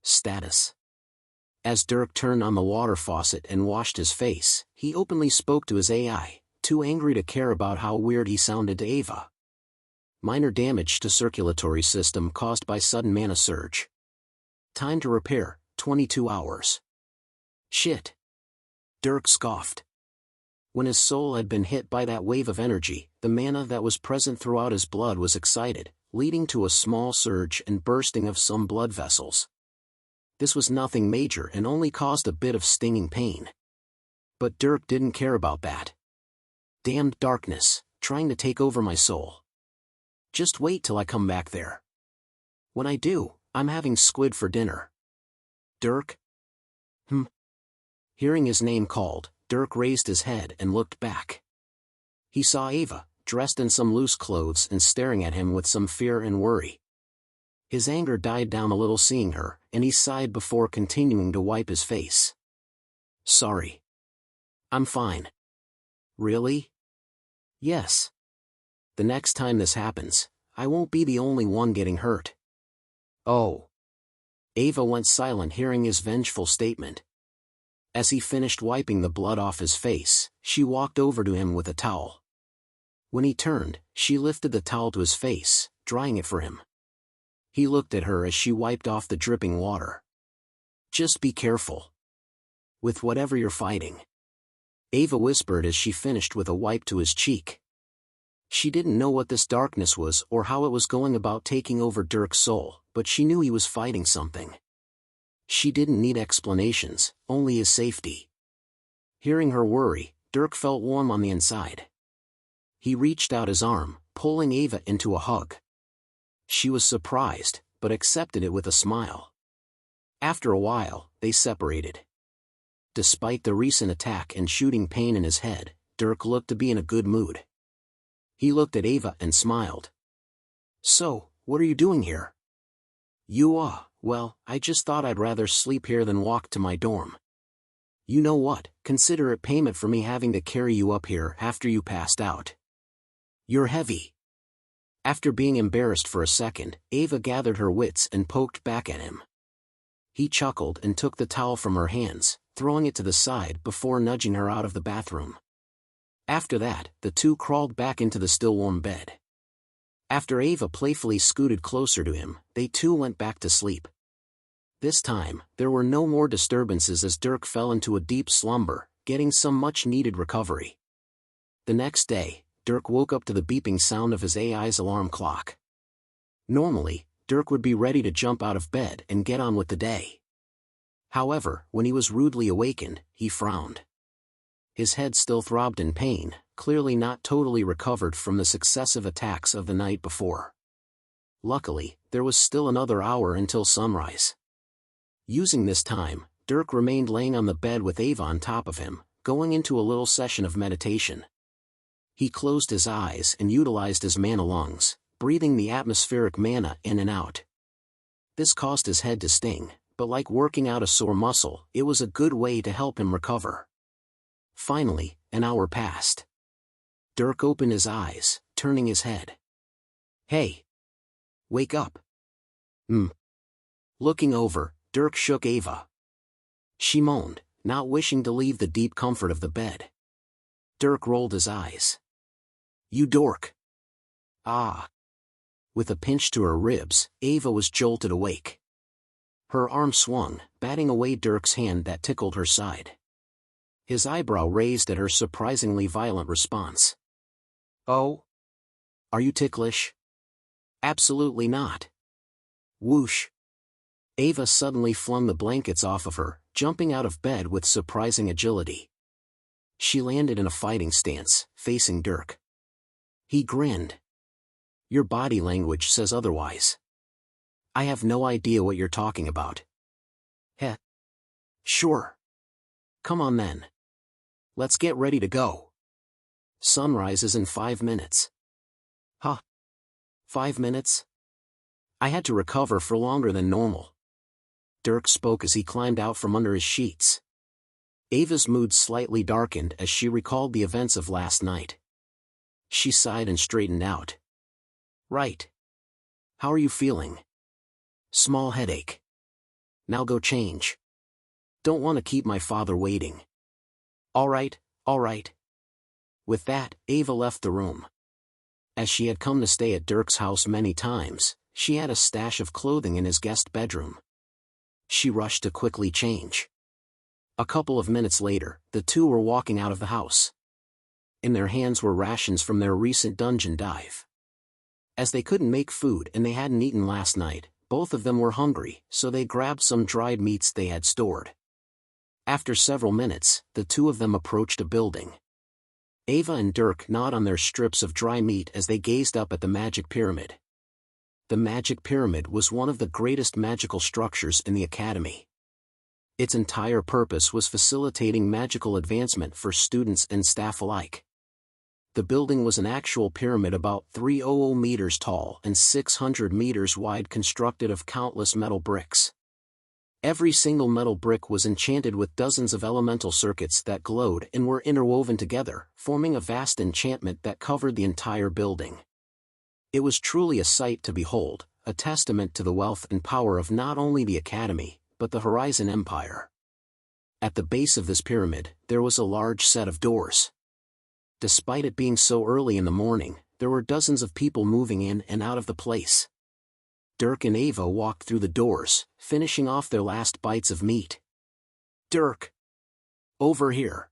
Status. As Dirk turned on the water faucet and washed his face, he openly spoke to his AI, too angry to care about how weird he sounded to Ava. Minor damage to circulatory system caused by sudden mana surge. Time to repair, 22 hours. Shit. Dirk scoffed. When his soul had been hit by that wave of energy, the mana that was present throughout his blood was excited, leading to a small surge and bursting of some blood vessels. This was nothing major and only caused a bit of stinging pain. But Dirk didn't care about that. Damned darkness, trying to take over my soul. Just wait till I come back there. When I do, I'm having squid for dinner. Dirk? Hearing his name called, Dirk raised his head and looked back. He saw Ava, dressed in some loose clothes and staring at him with some fear and worry. His anger died down a little seeing her, and he sighed before continuing to wipe his face. Sorry. I'm fine. Really? Yes. The next time this happens, I won't be the only one getting hurt. Oh. Ava went silent hearing his vengeful statement. As he finished wiping the blood off his face, she walked over to him with a towel. When he turned, she lifted the towel to his face, drying it for him. He looked at her as she wiped off the dripping water. Just be careful. With whatever you're fighting. Ava whispered as she finished with a wipe to his cheek. She didn't know what this darkness was or how it was going about taking over Dirk's soul, but she knew he was fighting something. She didn't need explanations, only his safety. Hearing her worry, Dirk felt warm on the inside. He reached out his arm, pulling Ava into a hug. She was surprised, but accepted it with a smile. After a while, they separated. Despite the recent attack and shooting pain in his head, Dirk looked to be in a good mood. He looked at Ava and smiled. So, what are you doing here? Well, I just thought I'd rather sleep here than walk to my dorm. You know what, consider it payment for me having to carry you up here after you passed out. You're heavy. After being embarrassed for a second, Ava gathered her wits and poked back at him. He chuckled and took the towel from her hands, throwing it to the side before nudging her out of the bathroom. After that, the two crawled back into the still warm bed. After Ava playfully scooted closer to him, they too went back to sleep. This time, there were no more disturbances as Dirk fell into a deep slumber, getting some much-needed recovery. The next day, Dirk woke up to the beeping sound of his AI's alarm clock. Normally, Dirk would be ready to jump out of bed and get on with the day. However, when he was rudely awakened, he frowned. His head still throbbed in pain, clearly not totally recovered from the successive attacks of the night before. Luckily, there was still another hour until sunrise. Using this time, Dirk remained laying on the bed with Ava on top of him, going into a little session of meditation. He closed his eyes and utilized his mana lungs, breathing the atmospheric mana in and out. This caused his head to sting, but like working out a sore muscle, it was a good way to help him recover. Finally, an hour passed. Dirk opened his eyes, turning his head. Hey! Wake up! Looking over, Dirk shook Ava. She moaned, not wishing to leave the deep comfort of the bed. Dirk rolled his eyes. You dork! Ah! With a pinch to her ribs, Ava was jolted awake. Her arm swung, batting away Dirk's hand that tickled her side. His eyebrow raised at her surprisingly violent response. Oh? Are you ticklish? Absolutely not. Whoosh! Ava suddenly flung the blankets off of her, jumping out of bed with surprising agility. She landed in a fighting stance, facing Dirk. He grinned. Your body language says otherwise. I have no idea what you're talking about. Heh. Sure. Come on then. Let's get ready to go. Sunrise is in 5 minutes. Huh. 5 minutes? I had to recover for longer than normal. Dirk spoke as he climbed out from under his sheets. Ava's mood slightly darkened as she recalled the events of last night. She sighed and straightened out. Right. How are you feeling? Small headache. Now go change. Don't want to keep my father waiting. All right, all right. With that, Ava left the room. As she had come to stay at Dirk's house many times, she had a stash of clothing in his guest bedroom. She rushed to quickly change. A couple of minutes later, the two were walking out of the house. In their hands were rations from their recent dungeon dive. As they couldn't make food and they hadn't eaten last night, both of them were hungry, so they grabbed some dried meats they had stored. After several minutes, the two of them approached a building. Ava and Dirk gnawed on their strips of dry meat as they gazed up at the magic pyramid. The magic pyramid was one of the greatest magical structures in the academy. Its entire purpose was facilitating magical advancement for students and staff alike. The building was an actual pyramid about 300 meters tall and 600 meters wide, constructed of countless metal bricks. Every single metal brick was enchanted with dozens of elemental circuits that glowed and were interwoven together, forming a vast enchantment that covered the entire building. It was truly a sight to behold, a testament to the wealth and power of not only the Academy, but the Horizon Empire. At the base of this pyramid, there was a large set of doors. Despite it being so early in the morning, there were dozens of people moving in and out of the place. Dirk and Ava walked through the doors, finishing off their last bites of meat. Dirk! Over here!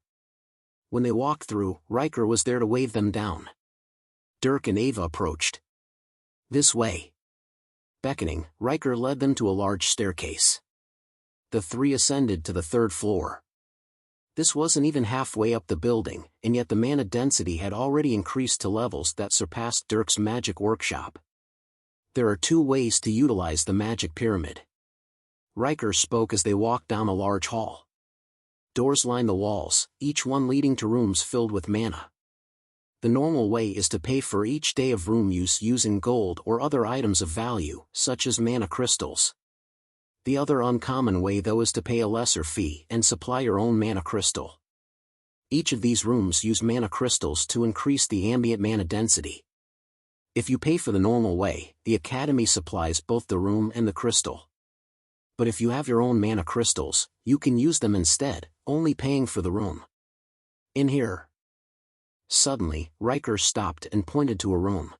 When they walked through, Riker was there to wave them down. Dirk and Ava approached. This way. Beckoning, Riker led them to a large staircase. The three ascended to the 3rd floor. This wasn't even halfway up the building, and yet the mana density had already increased to levels that surpassed Dirk's magic workshop. There are 2 ways to utilize the magic pyramid. Riker spoke as they walked down a large hall. Doors line the walls, each one leading to rooms filled with mana. The normal way is to pay for each day of room use using gold or other items of value, such as mana crystals. The other uncommon way though is to pay a lesser fee and supply your own mana crystal. Each of these rooms use mana crystals to increase the ambient mana density. If you pay for the normal way, the Academy supplies both the room and the crystal. But if you have your own mana crystals, you can use them instead, only paying for the room. In here. Suddenly, Riker stopped and pointed to a room.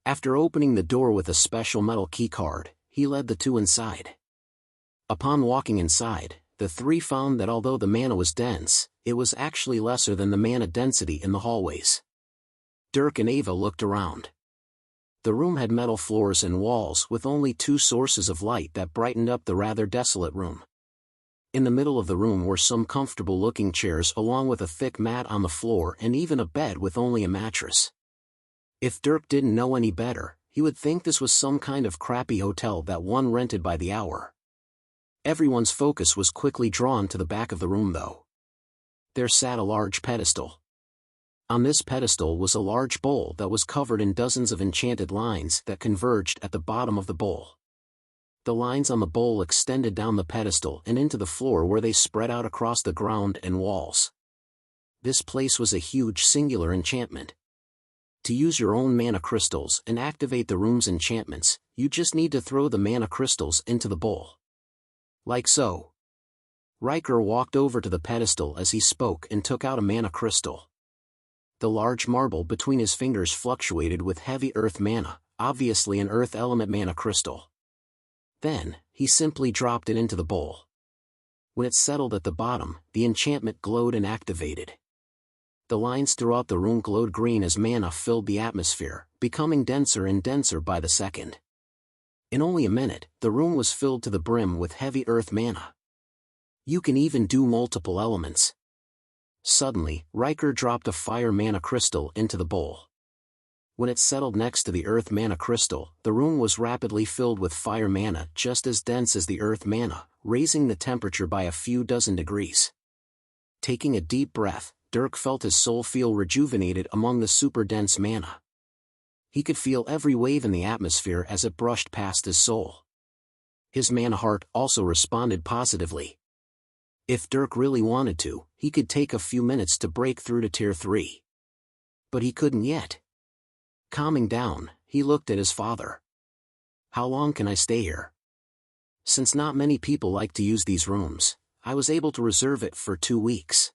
After opening the door with a special metal keycard, he led the two inside. Upon walking inside, the three found that although the mana was dense, it was actually lesser than the mana density in the hallways. Dirk and Ava looked around. The room had metal floors and walls with only 2 sources of light that brightened up the rather desolate room. In the middle of the room were some comfortable-looking chairs along with a thick mat on the floor and even a bed with only a mattress. If Dirk didn't know any better, he would think this was some kind of crappy hotel that one rented by the hour. Everyone's focus was quickly drawn to the back of the room though. There sat a large pedestal. On this pedestal was a large bowl that was covered in dozens of enchanted lines that converged at the bottom of the bowl. The lines on the bowl extended down the pedestal and into the floor where they spread out across the ground and walls. This place was a huge singular enchantment. To use your own mana crystals and activate the room's enchantments, you just need to throw the mana crystals into the bowl. Like so. Riker walked over to the pedestal as he spoke and took out a mana crystal. The large marble between his fingers fluctuated with heavy earth mana, obviously an earth element mana crystal. Then, he simply dropped it into the bowl. When it settled at the bottom, the enchantment glowed and activated. The lines throughout the room glowed green as mana filled the atmosphere, becoming denser and denser by the second. In only a minute, the room was filled to the brim with heavy earth mana. You can even do multiple elements. Suddenly, Riker dropped a fire mana crystal into the bowl. When it settled next to the earth mana crystal, the room was rapidly filled with fire mana just as dense as the earth mana, raising the temperature by a few dozen degrees. Taking a deep breath, Dirk felt his soul feel rejuvenated among the super dense mana. He could feel every wave in the atmosphere as it brushed past his soul. His mana heart also responded positively. If Dirk really wanted to, he could take a few minutes to break through to Tier 3. But he couldn't yet. Calming down, he looked at his father. "How long can I stay here?" "Since not many people like to use these rooms, I was able to reserve it for 2 weeks."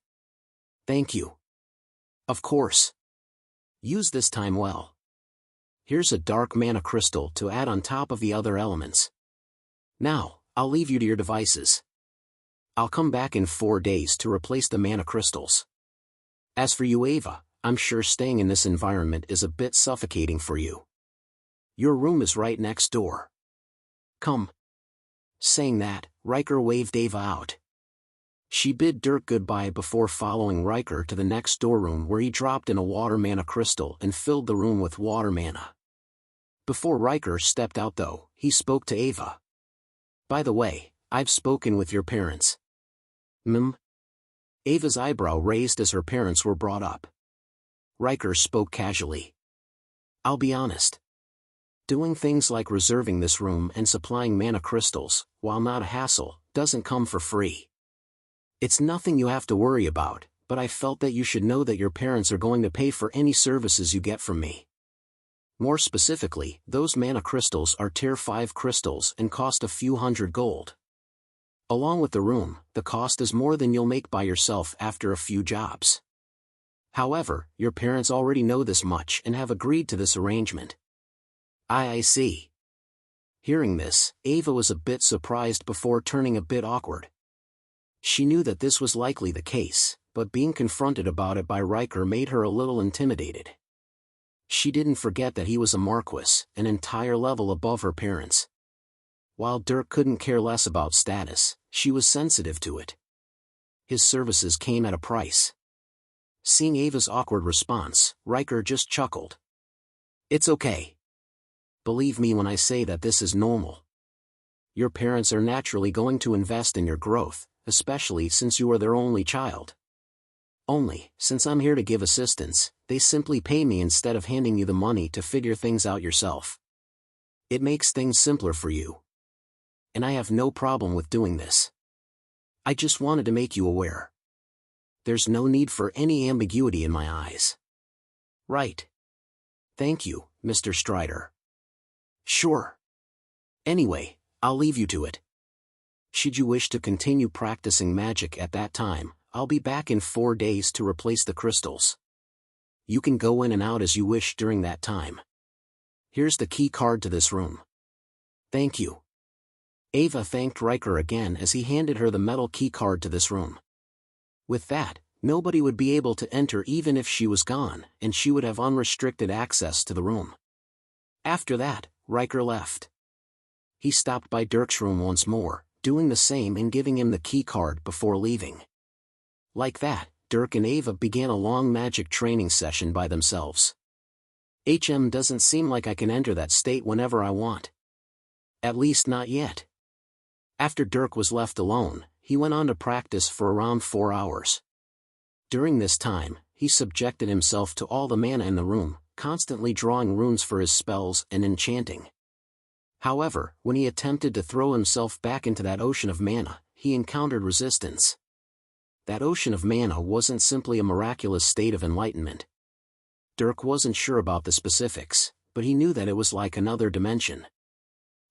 "Thank you." "Of course. Use this time well. Here's a dark mana crystal to add on top of the other elements. Now, I'll leave you to your devices. I'll come back in 4 days to replace the mana crystals. As for you, Ava, I'm sure staying in this environment is a bit suffocating for you. Your room is right next door. Come." Saying that, Riker waved Ava out. She bid Dirk goodbye before following Riker to the next door room where he dropped in a water mana crystal and filled the room with water mana. Before Riker stepped out though, he spoke to Ava. "By the way, I've spoken with your parents." Ava's eyebrow raised as her parents were brought up. Riker spoke casually. "I'll be honest. Doing things like reserving this room and supplying mana crystals, while not a hassle, doesn't come for free. It's nothing you have to worry about, but I felt that you should know that your parents are going to pay for any services you get from me. More specifically, those mana crystals are Tier 5 crystals and cost a few hundred gold. Along with the room, the cost is more than you'll make by yourself after a few jobs. However, your parents already know this much and have agreed to this arrangement." I see." Hearing this, Ava was a bit surprised before turning a bit awkward. She knew that this was likely the case, but being confronted about it by Riker made her a little intimidated. She didn't forget that he was a Marquis, an entire level above her parents. While Dirk couldn't care less about status, she was sensitive to it. His services came at a price. Seeing Ava's awkward response, Riker just chuckled. "It's okay. Believe me when I say that this is normal. Your parents are naturally going to invest in your growth, especially since you are their only child. Only, since I'm here to give assistance, they simply pay me instead of handing you the money to figure things out yourself. It makes things simpler for you. And I have no problem with doing this. I just wanted to make you aware. There's no need for any ambiguity in my eyes." "Right. Thank you, Mr. Strider." "Sure. Anyway, I'll leave you to it. Should you wish to continue practicing magic at that time, I'll be back in 4 days to replace the crystals. You can go in and out as you wish during that time. Here's the key card to this room." "Thank you." Ava thanked Riker again as he handed her the metal key card to this room. With that, nobody would be able to enter even if she was gone, and she would have unrestricted access to the room. After that, Riker left. He stopped by Dirk's room once more, doing the same and giving him the key card before leaving. Like that, Dirk and Ava began a long magic training session by themselves. Doesn't seem like I can enter that state whenever I want. At least not yet." After Dirk was left alone, he went on to practice for around 4 hours. During this time, he subjected himself to all the mana in the room, constantly drawing runes for his spells and enchanting. However, when he attempted to throw himself back into that ocean of mana, he encountered resistance. That ocean of mana wasn't simply a miraculous state of enlightenment. Dirk wasn't sure about the specifics, but he knew that it was like another dimension.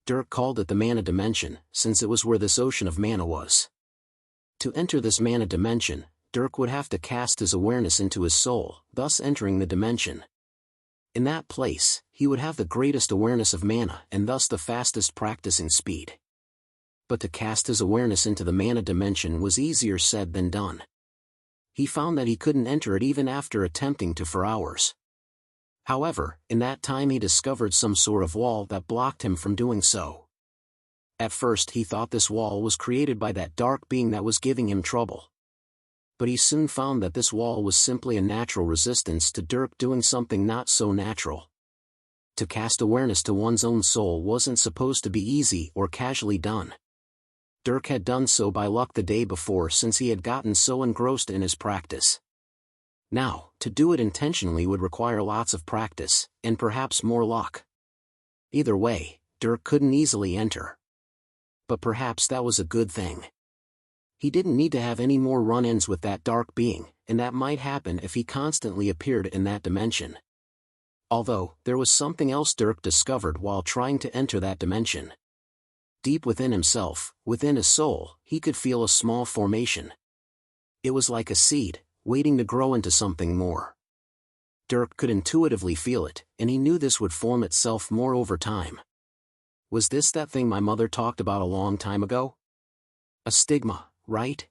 Dirk called it the mana dimension, since it was where this ocean of mana was. To enter this mana dimension, Dirk would have to cast his awareness into his soul, thus entering the dimension. In that place, he would have the greatest awareness of mana and thus the fastest practicing speed. But to cast his awareness into the mana dimension was easier said than done. He found that he couldn't enter it even after attempting to for hours. However, in that time he discovered some sort of wall that blocked him from doing so. At first he thought this wall was created by that dark being that was giving him trouble. But he soon found that this wall was simply a natural resistance to Dirk doing something not so natural. To cast awareness to one's own soul wasn't supposed to be easy or casually done. Dirk had done so by luck the day before since he had gotten so engrossed in his practice. Now, to do it intentionally would require lots of practice, and perhaps more luck. Either way, Dirk couldn't easily enter. But perhaps that was a good thing. He didn't need to have any more run-ins with that dark being, and that might happen if he constantly appeared in that dimension. Although, there was something else Dirk discovered while trying to enter that dimension. Deep within himself, within his soul, he could feel a small formation. It was like a seed, waiting to grow into something more. Dirk could intuitively feel it, and he knew this would form itself more over time. Was this that thing my mother talked about a long time ago? A stigma, right?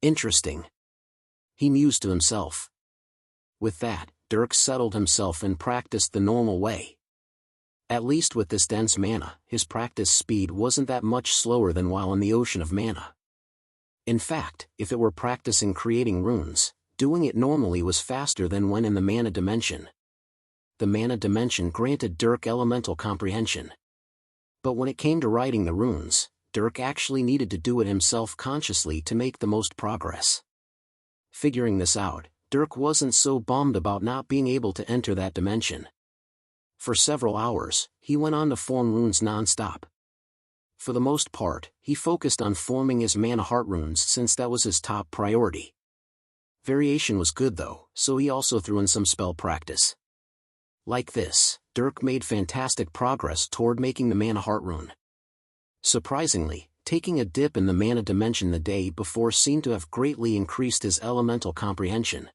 Interesting. He mused to himself. With that, Dirk settled himself and practiced the normal way. At least with this dense mana, his practice speed wasn't that much slower than while in the ocean of mana. In fact, if it were practicing creating runes, doing it normally was faster than when in the mana dimension. The mana dimension granted Dirk elemental comprehension. But when it came to writing the runes, Dirk actually needed to do it himself consciously to make the most progress. Figuring this out, Dirk wasn't so bummed about not being able to enter that dimension. For several hours, he went on to form runes non-stop. For the most part, he focused on forming his mana heart runes since that was his top priority. Variation was good though, so he also threw in some spell practice. Like this, Dirk made fantastic progress toward making the mana heart rune. Surprisingly, taking a dip in the mana dimension the day before seemed to have greatly increased his elemental comprehension.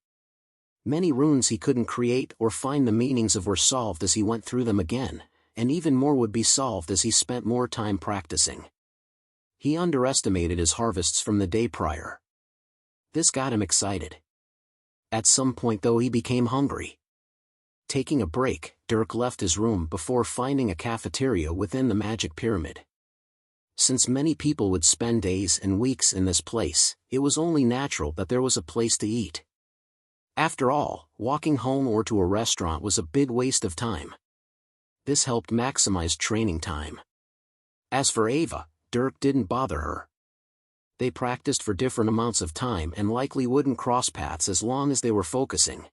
Many runes he couldn't create or find the meanings of were solved as he went through them again, and even more would be solved as he spent more time practicing. He underestimated his harvests from the day prior. This got him excited. At some point though he became hungry. Taking a break, Dirk left his room before finding a cafeteria within the magic pyramid. Since many people would spend days and weeks in this place, it was only natural that there was a place to eat. After all, walking home or to a restaurant was a big waste of time. This helped maximize training time. As for Ava, Dirk didn't bother her. They practiced for different amounts of time and likely wouldn't cross paths as long as they were focusing.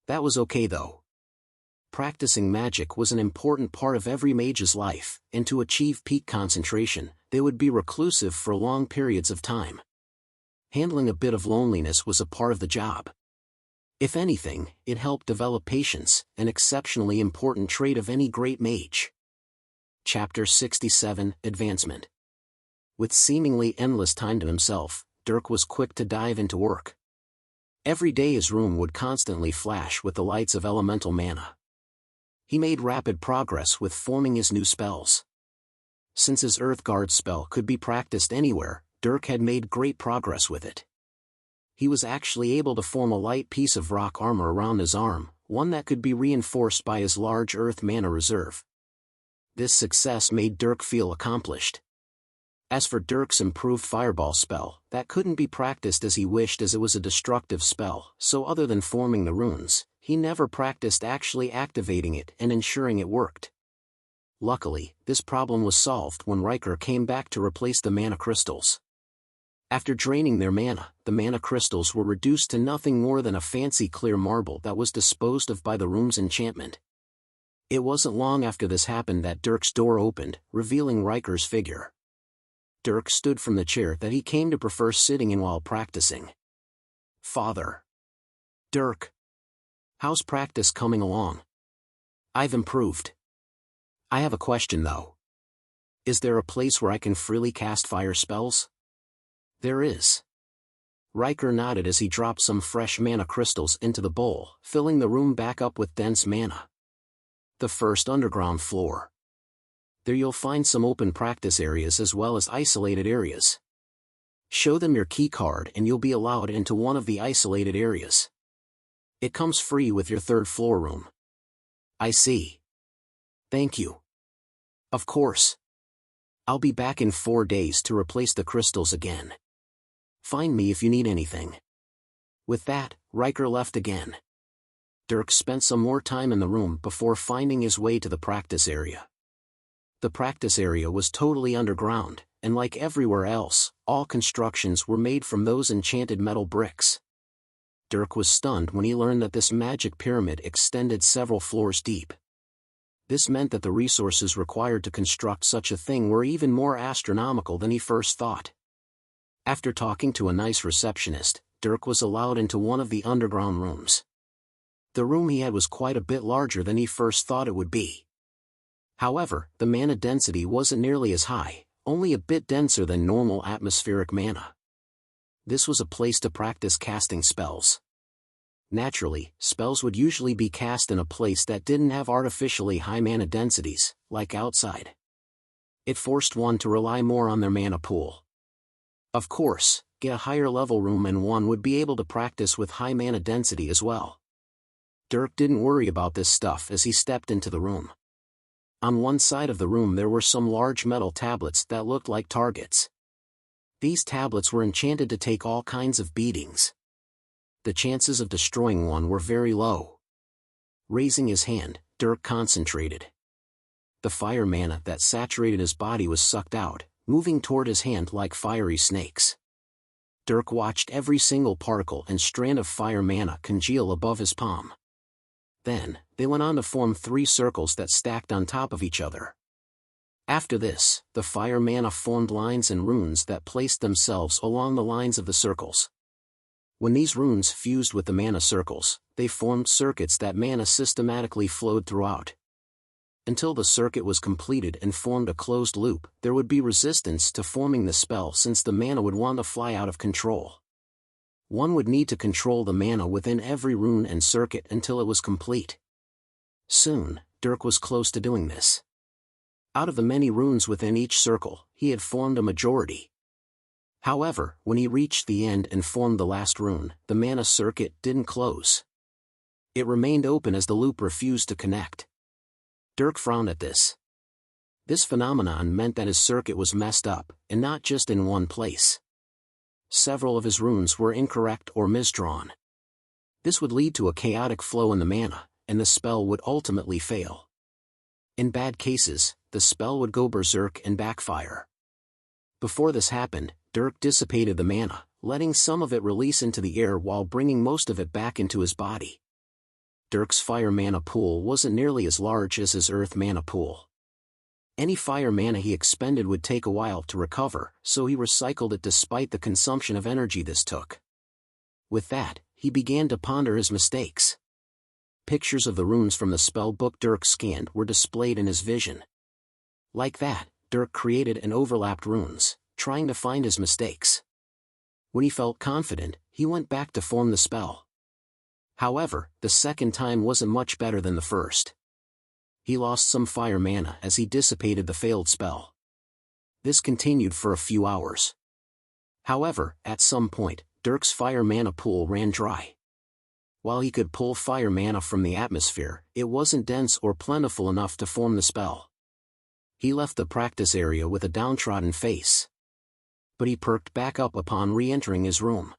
That was okay though. Practicing magic was an important part of every mage's life, and to achieve peak concentration, they would be reclusive for long periods of time. Handling a bit of loneliness was a part of the job. If anything, it helped develop patience, an exceptionally important trait of any great mage. Chapter 67, Advancement. With seemingly endless time to himself, Dirk was quick to dive into work. Every day his room would constantly flash with the lights of elemental mana. He made rapid progress with forming his new spells. Since his Earthguard spell could be practiced anywhere, Dirk had made great progress with it. He was actually able to form a light piece of rock armor around his arm, one that could be reinforced by his large earth mana reserve. This success made Dirk feel accomplished. As for Dirk's improved fireball spell, that couldn't be practiced as he wished as it was a destructive spell, so other than forming the runes, he never practiced actually activating it and ensuring it worked. Luckily, this problem was solved when Riker came back to replace the mana crystals. After draining their mana, the mana crystals were reduced to nothing more than a fancy clear marble that was disposed of by the room's enchantment. It wasn't long after this happened that Dirk's door opened, revealing Riker's figure. Dirk stood from the chair that he came to prefer sitting in while practicing. "Father." "Dirk. How's practice coming along?" "I've improved. I have a question though. Is there a place where I can freely cast fire spells?" "There is." Riker nodded as he dropped some fresh mana crystals into the bowl, filling the room back up with dense mana. "The first underground floor. There you'll find some open practice areas as well as isolated areas. Show them your key card and you'll be allowed into one of the isolated areas. It comes free with your third floor room." "I see. Thank you." "Of course. I'll be back in 4 days to replace the crystals again. Find me if you need anything." With that, Riker left again. Dirk spent some more time in the room before finding his way to the practice area. The practice area was totally underground, and like everywhere else, all constructions were made from those enchanted metal bricks. Dirk was stunned when he learned that this magic pyramid extended several floors deep. This meant that the resources required to construct such a thing were even more astronomical than he first thought. After talking to a nice receptionist, Dirk was allowed into one of the underground rooms. The room he had was quite a bit larger than he first thought it would be. However, the mana density wasn't nearly as high, only a bit denser than normal atmospheric mana. This was a place to practice casting spells. Naturally, spells would usually be cast in a place that didn't have artificially high mana densities, like outside. It forced one to rely more on their mana pool. Of course, get a higher level room and one would be able to practice with high mana density as well. Dirk didn't worry about this stuff as he stepped into the room. On one side of the room there were some large metal tablets that looked like targets. These tablets were enchanted to take all kinds of beatings. The chances of destroying one were very low. Raising his hand, Dirk concentrated. The fire mana that saturated his body was sucked out, moving toward his hand like fiery snakes. Dirk watched every single particle and strand of fire mana congeal above his palm. Then, they went on to form 3 circles that stacked on top of each other. After this, the fire mana formed lines and runes that placed themselves along the lines of the circles. When these runes fused with the mana circles, they formed circuits that mana systematically flowed throughout. Until the circuit was completed and formed a closed loop, there would be resistance to forming the spell since the mana would want to fly out of control. One would need to control the mana within every rune and circuit until it was complete. Soon, Dirk was close to doing this. Out of the many runes within each circle, he had formed a majority. However, when he reached the end and formed the last rune, the mana circuit didn't close. It remained open as the loop refused to connect. Dirk frowned at this. This phenomenon meant that his circuit was messed up, and not just in one place. Several of his runes were incorrect or misdrawn. This would lead to a chaotic flow in the mana, and the spell would ultimately fail. In bad cases, the spell would go berserk and backfire. Before this happened, Dirk dissipated the mana, letting some of it release into the air while bringing most of it back into his body. Dirk's fire mana pool wasn't nearly as large as his earth mana pool. Any fire mana he expended would take a while to recover, so he recycled it despite the consumption of energy this took. With that, he began to ponder his mistakes. Pictures of the runes from the spell book Dirk scanned were displayed in his vision. Like that, Dirk created and overlapped runes, trying to find his mistakes. When he felt confident, he went back to form the spell. However, the second time wasn't much better than the first. He lost some fire mana as he dissipated the failed spell. This continued for a few hours. However, at some point, Dirk's fire mana pool ran dry. While he could pull fire mana from the atmosphere, it wasn't dense or plentiful enough to form the spell. He left the practice area with a downtrodden face. But he perked back up upon re-entering his room.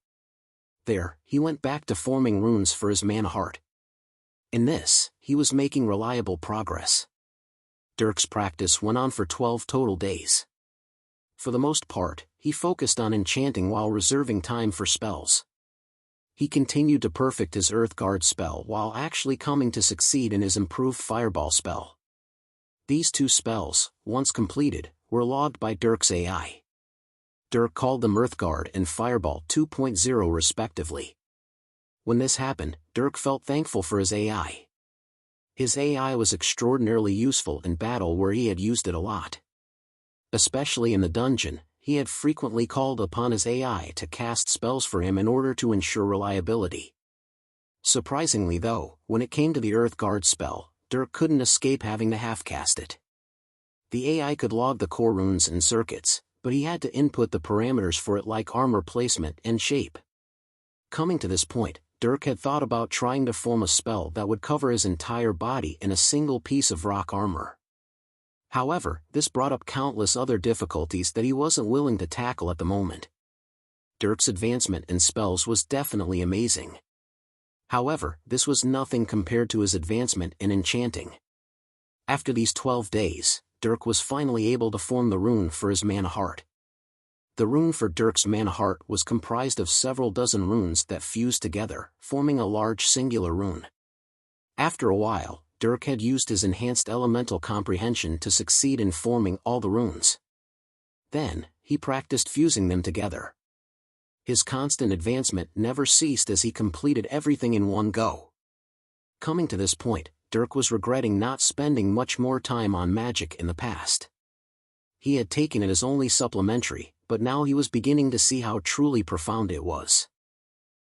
There, he went back to forming runes for his mana heart. In this, he was making reliable progress. Dirk's practice went on for 12 total days. For the most part, he focused on enchanting while reserving time for spells. He continued to perfect his Earthguard spell while actually coming to succeed in his improved Fireball spell. These 2 spells, once completed, were logged by Dirk's AI. Dirk called them Earthguard and Fireball 2.0 respectively. When this happened, Dirk felt thankful for his AI. His AI was extraordinarily useful in battle where he had used it a lot. Especially in the dungeon, he had frequently called upon his AI to cast spells for him in order to ensure reliability. Surprisingly though, when it came to the Earthguard spell, Dirk couldn't escape having to half-cast it. The AI could log the core runes and circuits, but he had to input the parameters for it like armor placement and shape. Coming to this point, Dirk had thought about trying to form a spell that would cover his entire body in a single piece of rock armor. However, this brought up countless other difficulties that he wasn't willing to tackle at the moment. Dirk's advancement in spells was definitely amazing. However, this was nothing compared to his advancement in enchanting. After these 12 days, Dirk was finally able to form the rune for his mana heart. The rune for Dirk's mana heart was comprised of several dozen runes that fused together, forming a large singular rune. After a while, Dirk had used his enhanced elemental comprehension to succeed in forming all the runes. Then, he practiced fusing them together. His constant advancement never ceased as he completed everything in one go. Coming to this point, Dirk was regretting not spending much more time on magic in the past. He had taken it as only supplementary, but now he was beginning to see how truly profound it was.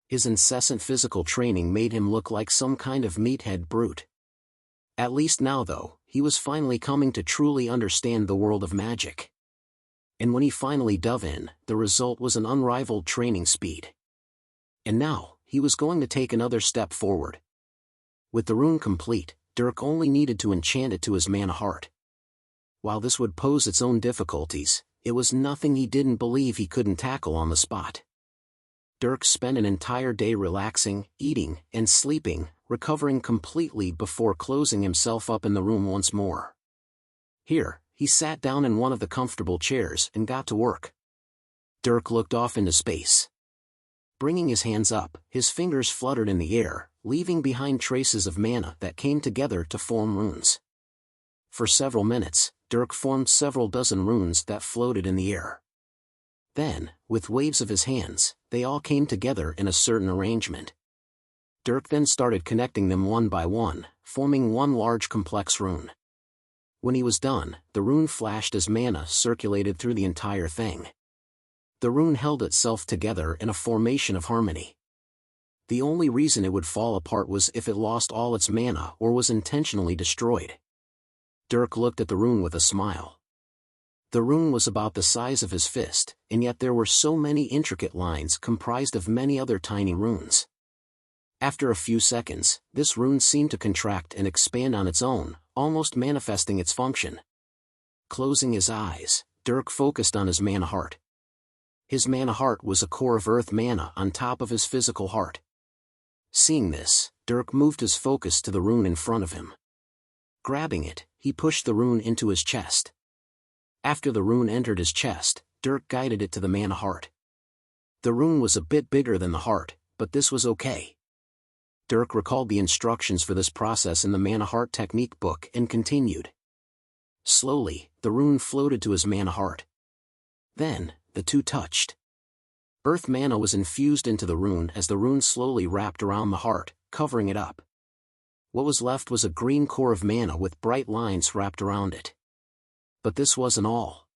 His incessant physical training made him look like some kind of meathead brute. At least now though, he was finally coming to truly understand the world of magic. And when he finally dove in, the result was an unrivaled training speed. And now, he was going to take another step forward. With the rune complete, Dirk only needed to enchant it to his mana heart. While this would pose its own difficulties, it was nothing he didn't believe he couldn't tackle on the spot. Dirk spent an entire day relaxing, eating, and sleeping, recovering completely before closing himself up in the room once more. Here, he sat down in one of the comfortable chairs and got to work. Dirk looked off into space. Bringing his hands up, his fingers fluttered in the air, leaving behind traces of mana that came together to form runes. For several minutes, Dirk formed several dozen runes that floated in the air. Then, with waves of his hands, they all came together in a certain arrangement. Dirk then started connecting them one by one, forming one large complex rune. When he was done, the rune flashed as mana circulated through the entire thing. The rune held itself together in a formation of harmony. The only reason it would fall apart was if it lost all its mana or was intentionally destroyed. Dirk looked at the rune with a smile. The rune was about the size of his fist, and yet there were so many intricate lines comprised of many other tiny runes. After a few seconds, this rune seemed to contract and expand on its own, almost manifesting its function. Closing his eyes, Dirk focused on his mana heart. His mana heart was a core of earth mana on top of his physical heart. Seeing this, Dirk moved his focus to the rune in front of him. Grabbing it, he pushed the rune into his chest. After the rune entered his chest, Dirk guided it to the mana heart. The rune was a bit bigger than the heart, but this was okay. Dirk recalled the instructions for this process in the mana heart technique book and continued. Slowly, the rune floated to his mana heart. Then, the two touched. Earth mana was infused into the rune as the rune slowly wrapped around the heart, covering it up. What was left was a green core of mana with bright lines wrapped around it. But this wasn't all.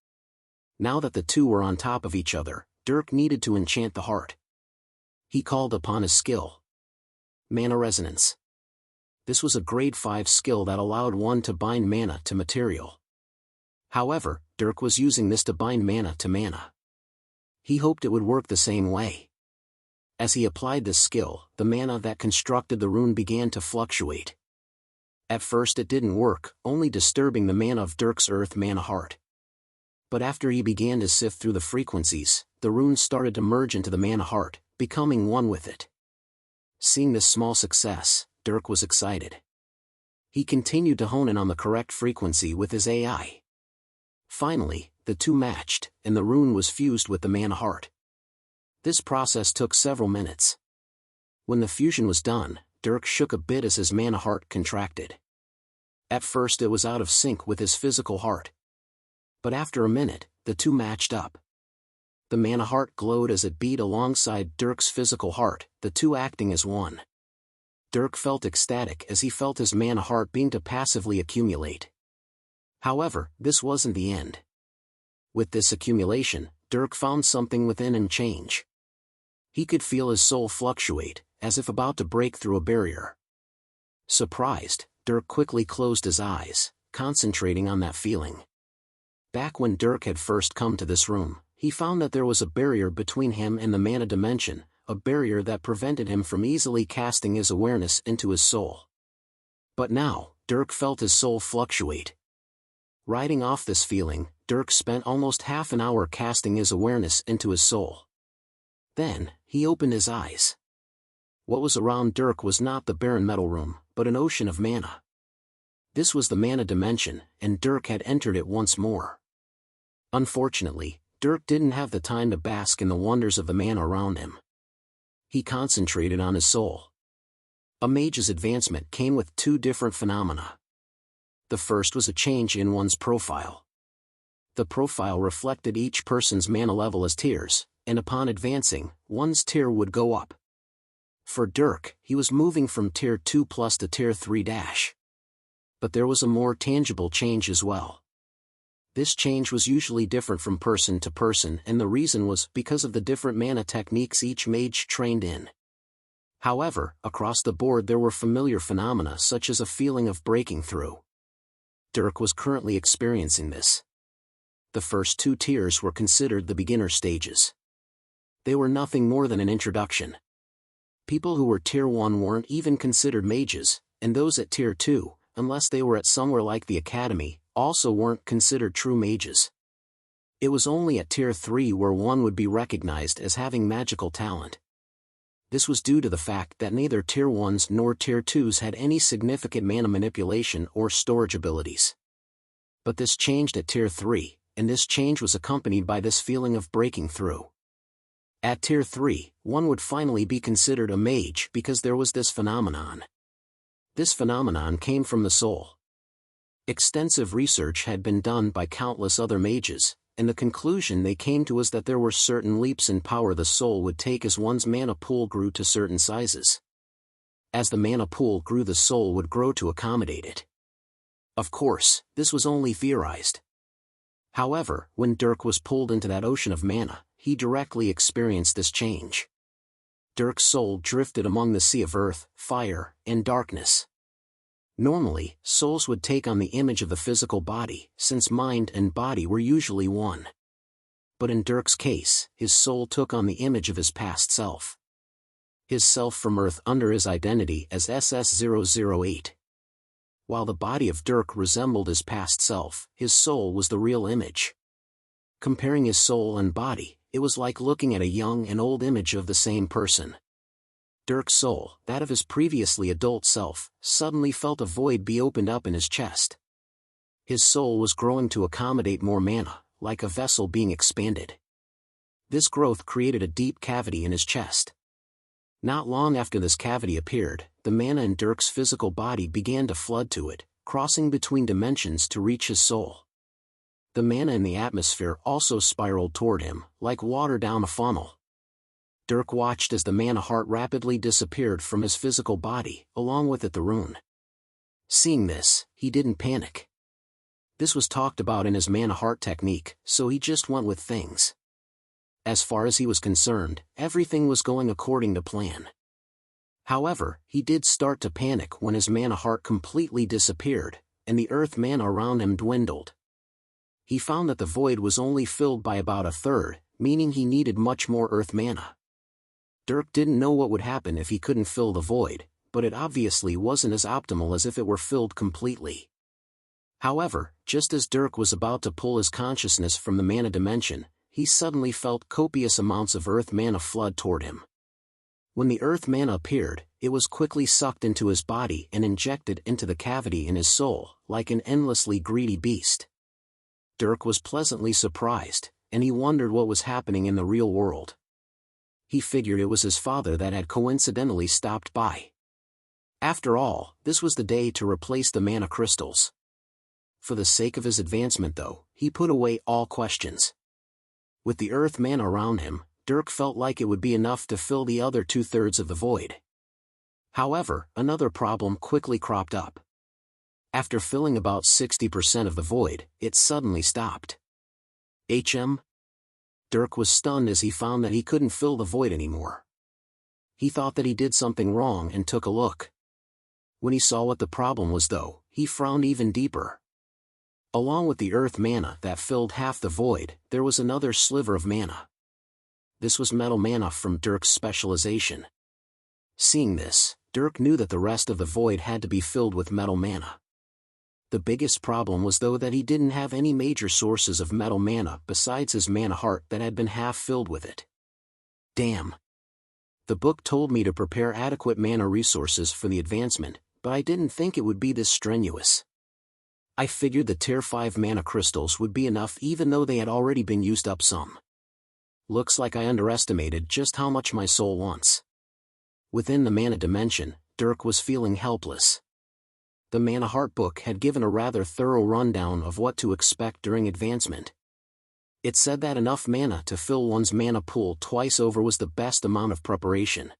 Now that the two were on top of each other, Dirk needed to enchant the heart. He called upon his skill. Mana Resonance. This was a grade 5 skill that allowed one to bind mana to material. However, Dirk was using this to bind mana to mana. He hoped it would work the same way. As he applied this skill, the mana that constructed the rune began to fluctuate. At first it didn't work, only disturbing the mana of Dirk's earth mana heart. But after he began to sift through the frequencies, the rune started to merge into the mana heart, becoming one with it. Seeing this small success, Dirk was excited. He continued to hone in on the correct frequency with his AI. Finally, the two matched, and the rune was fused with the mana heart. This process took several minutes. When the fusion was done, Dirk shook a bit as his mana heart contracted. At first it was out of sync with his physical heart. But after a minute, the two matched up. The mana heart glowed as it beat alongside Dirk's physical heart, the two acting as one. Dirk felt ecstatic as he felt his mana heart being to passively accumulate. However, this wasn't the end. With this accumulation, Dirk found something within him change. He could feel his soul fluctuate, as if about to break through a barrier. Surprised, Dirk quickly closed his eyes, concentrating on that feeling. Back when Dirk had first come to this room, he found that there was a barrier between him and the mana dimension, a barrier that prevented him from easily casting his awareness into his soul. But now, Dirk felt his soul fluctuate. Riding off this feeling, Dirk spent almost half an hour casting his awareness into his soul. Then, he opened his eyes. What was around Dirk was not the barren metal room, but an ocean of mana. This was the mana dimension, and Dirk had entered it once more. Unfortunately, Dirk didn't have the time to bask in the wonders of the mana around him. He concentrated on his soul. A mage's advancement came with two different phenomena. The first was a change in one's profile. The profile reflected each person's mana level as tiers, and upon advancing, one's tier would go up. For Dirk, he was moving from tier 2 plus to tier 3 dash. But there was a more tangible change as well. This change was usually different from person to person, and the reason was because of the different mana techniques each mage trained in. However, across the board there were familiar phenomena such as a feeling of breaking through. Dirk was currently experiencing this. The first two tiers were considered the beginner stages. They were nothing more than an introduction. People who were tier 1 weren't even considered mages, and those at tier 2, unless they were at somewhere like the academy, also weren't considered true mages. It was only at tier 3 where one would be recognized as having magical talent. This was due to the fact that neither tier 1s nor tier 2s had any significant mana manipulation or storage abilities. But this changed at tier 3, and this change was accompanied by this feeling of breaking through. At tier 3, one would finally be considered a mage because there was this phenomenon. This phenomenon came from the soul. Extensive research had been done by countless other mages, and the conclusion they came to was that there were certain leaps in power the soul would take as one's mana pool grew to certain sizes. As the mana pool grew, the soul would grow to accommodate it. Of course, this was only theorized. However, when Dirk was pulled into that ocean of mana, he directly experienced this change. Dirk's soul drifted among the sea of earth, fire, and darkness. Normally, souls would take on the image of the physical body, since mind and body were usually one. But in Dirk's case, his soul took on the image of his past self. His self from Earth under his identity as SS008. While the body of Dirk resembled his past self, his soul was the real image. Comparing his soul and body, it was like looking at a young and old image of the same person. Dirk's soul, that of his previously adult self, suddenly felt a void be opened up in his chest. His soul was growing to accommodate more mana, like a vessel being expanded. This growth created a deep cavity in his chest. Not long after this cavity appeared, the mana in Dirk's physical body began to flood to it, crossing between dimensions to reach his soul. The mana in the atmosphere also spiraled toward him, like water down a funnel. Dirk watched as the mana heart rapidly disappeared from his physical body, along with it the rune. Seeing this, he didn't panic. This was talked about in his mana heart technique, so he just went with things. As far as he was concerned, everything was going according to plan. However, he did start to panic when his mana heart completely disappeared, and the earth mana around him dwindled. He found that the void was only filled by about a third, meaning he needed much more earth mana. Dirk didn't know what would happen if he couldn't fill the void, but it obviously wasn't as optimal as if it were filled completely. However, just as Dirk was about to pull his consciousness from the mana dimension, he suddenly felt copious amounts of earth mana flood toward him. When the earth mana appeared, it was quickly sucked into his body and injected into the cavity in his soul, like an endlessly greedy beast. Dirk was pleasantly surprised, and he wondered what was happening in the real world. He figured it was his father that had coincidentally stopped by. After all, this was the day to replace the mana crystals. For the sake of his advancement though, he put away all questions. With the earth mana around him, Dirk felt like it would be enough to fill the other 2/3 of the void. However, another problem quickly cropped up. After filling about 60% of the void, it suddenly stopped. Dirk was stunned as he found that he couldn't fill the void anymore. He thought that he did something wrong and took a look. When he saw what the problem was though, he frowned even deeper. Along with the earth mana that filled half the void, there was another sliver of mana. This was metal mana from Dirk's specialization. Seeing this, Dirk knew that the rest of the void had to be filled with metal mana. The biggest problem was though that he didn't have any major sources of metal mana besides his mana heart that had been half filled with it. Damn. The book told me to prepare adequate mana resources for the advancement, but I didn't think it would be this strenuous. I figured the tier 5 mana crystals would be enough even though they had already been used up some. Looks like I underestimated just how much my soul wants. Within the mana dimension, Dirk was feeling helpless. The Mana Heart book had given a rather thorough rundown of what to expect during advancement. It said that enough mana to fill one's mana pool twice over was the best amount of preparation.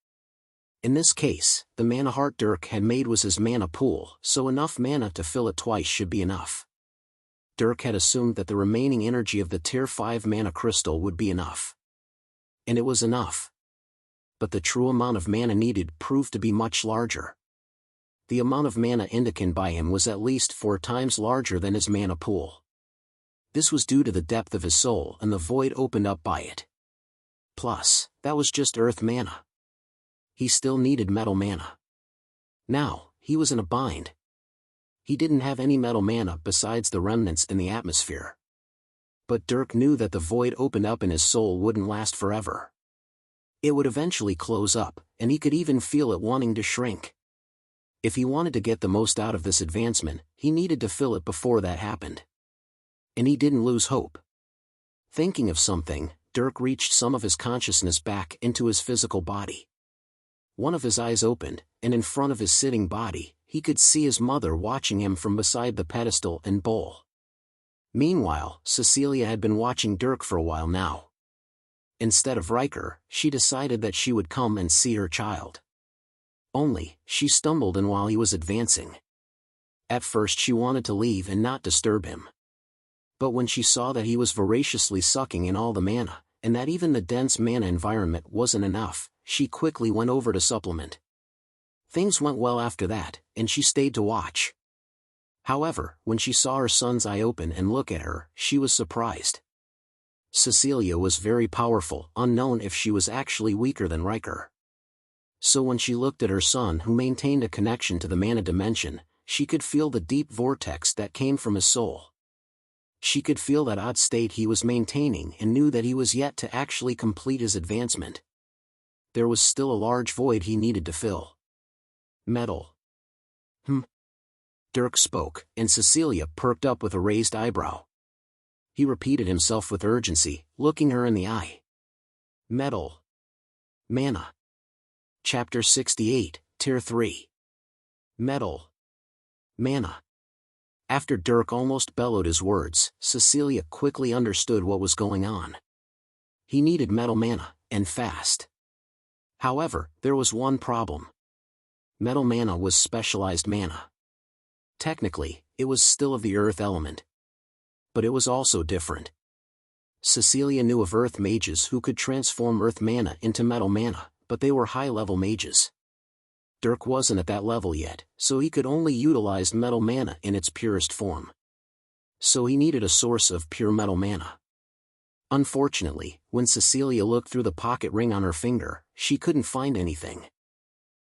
In this case, the Mana Heart Dirk had made was his mana pool, so enough mana to fill it twice should be enough. Dirk had assumed that the remaining energy of the tier 5 mana crystal would be enough. And it was enough. But the true amount of mana needed proved to be much larger. The amount of mana indicated by him was at least 4 times larger than his mana pool. This was due to the depth of his soul and the void opened up by it. Plus, that was just earth mana. He still needed metal mana. Now, he was in a bind. He didn't have any metal mana besides the remnants in the atmosphere. But Dirk knew that the void opened up in his soul wouldn't last forever. It would eventually close up, and he could even feel it wanting to shrink. If he wanted to get the most out of this advancement, he needed to fill it before that happened. And he didn't lose hope. Thinking of something, Dirk reached some of his consciousness back into his physical body. One of his eyes opened, and in front of his sitting body, he could see his mother watching him from beside the pedestal and bowl. Meanwhile, Cecilia had been watching Dirk for a while now. Instead of Riker, she decided that she would come and see her child. Only, she stumbled in while he was advancing. At first she wanted to leave and not disturb him. But when she saw that he was voraciously sucking in all the mana, and that even the dense mana environment wasn't enough, she quickly went over to supplement. Things went well after that, and she stayed to watch. However, when she saw her son's eye open and look at her, she was surprised. Cecilia was very powerful, unknown if she was actually weaker than Riker. So when she looked at her son who maintained a connection to the mana dimension, she could feel the deep vortex that came from his soul. She could feel that odd state he was maintaining and knew that he was yet to actually complete his advancement. There was still a large void he needed to fill. Metal. Dirk spoke, and Cecilia perked up with a raised eyebrow. He repeated himself with urgency, looking her in the eye. Metal. Mana. Chapter 68, Tier 3. Metal. Mana. After Dirk almost bellowed his words, Cecilia quickly understood what was going on. He needed metal mana, and fast. However, there was one problem. Metal mana was specialized mana. Technically, it was still of the earth element. But it was also different. Cecilia knew of earth mages who could transform earth mana into metal mana, but they were high-level mages. Dirk wasn't at that level yet, so he could only utilize metal mana in its purest form. So he needed a source of pure metal mana. Unfortunately, when Cecilia looked through the pocket ring on her finger, she couldn't find anything.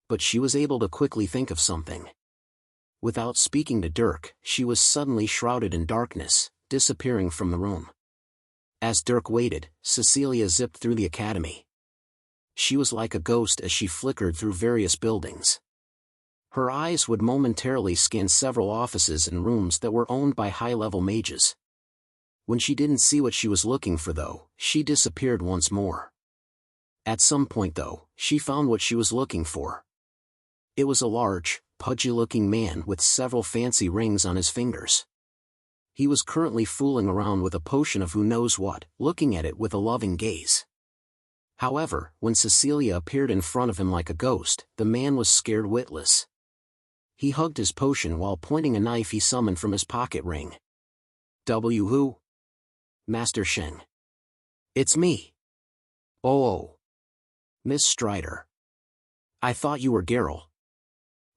But she was able to quickly think of something. Without speaking to Dirk, she was suddenly shrouded in darkness, disappearing from the room. As Dirk waited, Cecilia zipped through the academy. She was like a ghost as she flickered through various buildings. Her eyes would momentarily scan several offices and rooms that were owned by high-level mages. When she didn't see what she was looking for though, she disappeared once more. At some point though, she found what she was looking for. It was a large, pudgy-looking man with several fancy rings on his fingers. He was currently fooling around with a potion of who knows what, looking at it with a loving gaze. However, when Cecilia appeared in front of him like a ghost, the man was scared witless. He hugged his potion while pointing a knife he summoned from his pocket ring. Who? Master Sheng. It's me. Oh. Miss Strider. I thought you were Geralt.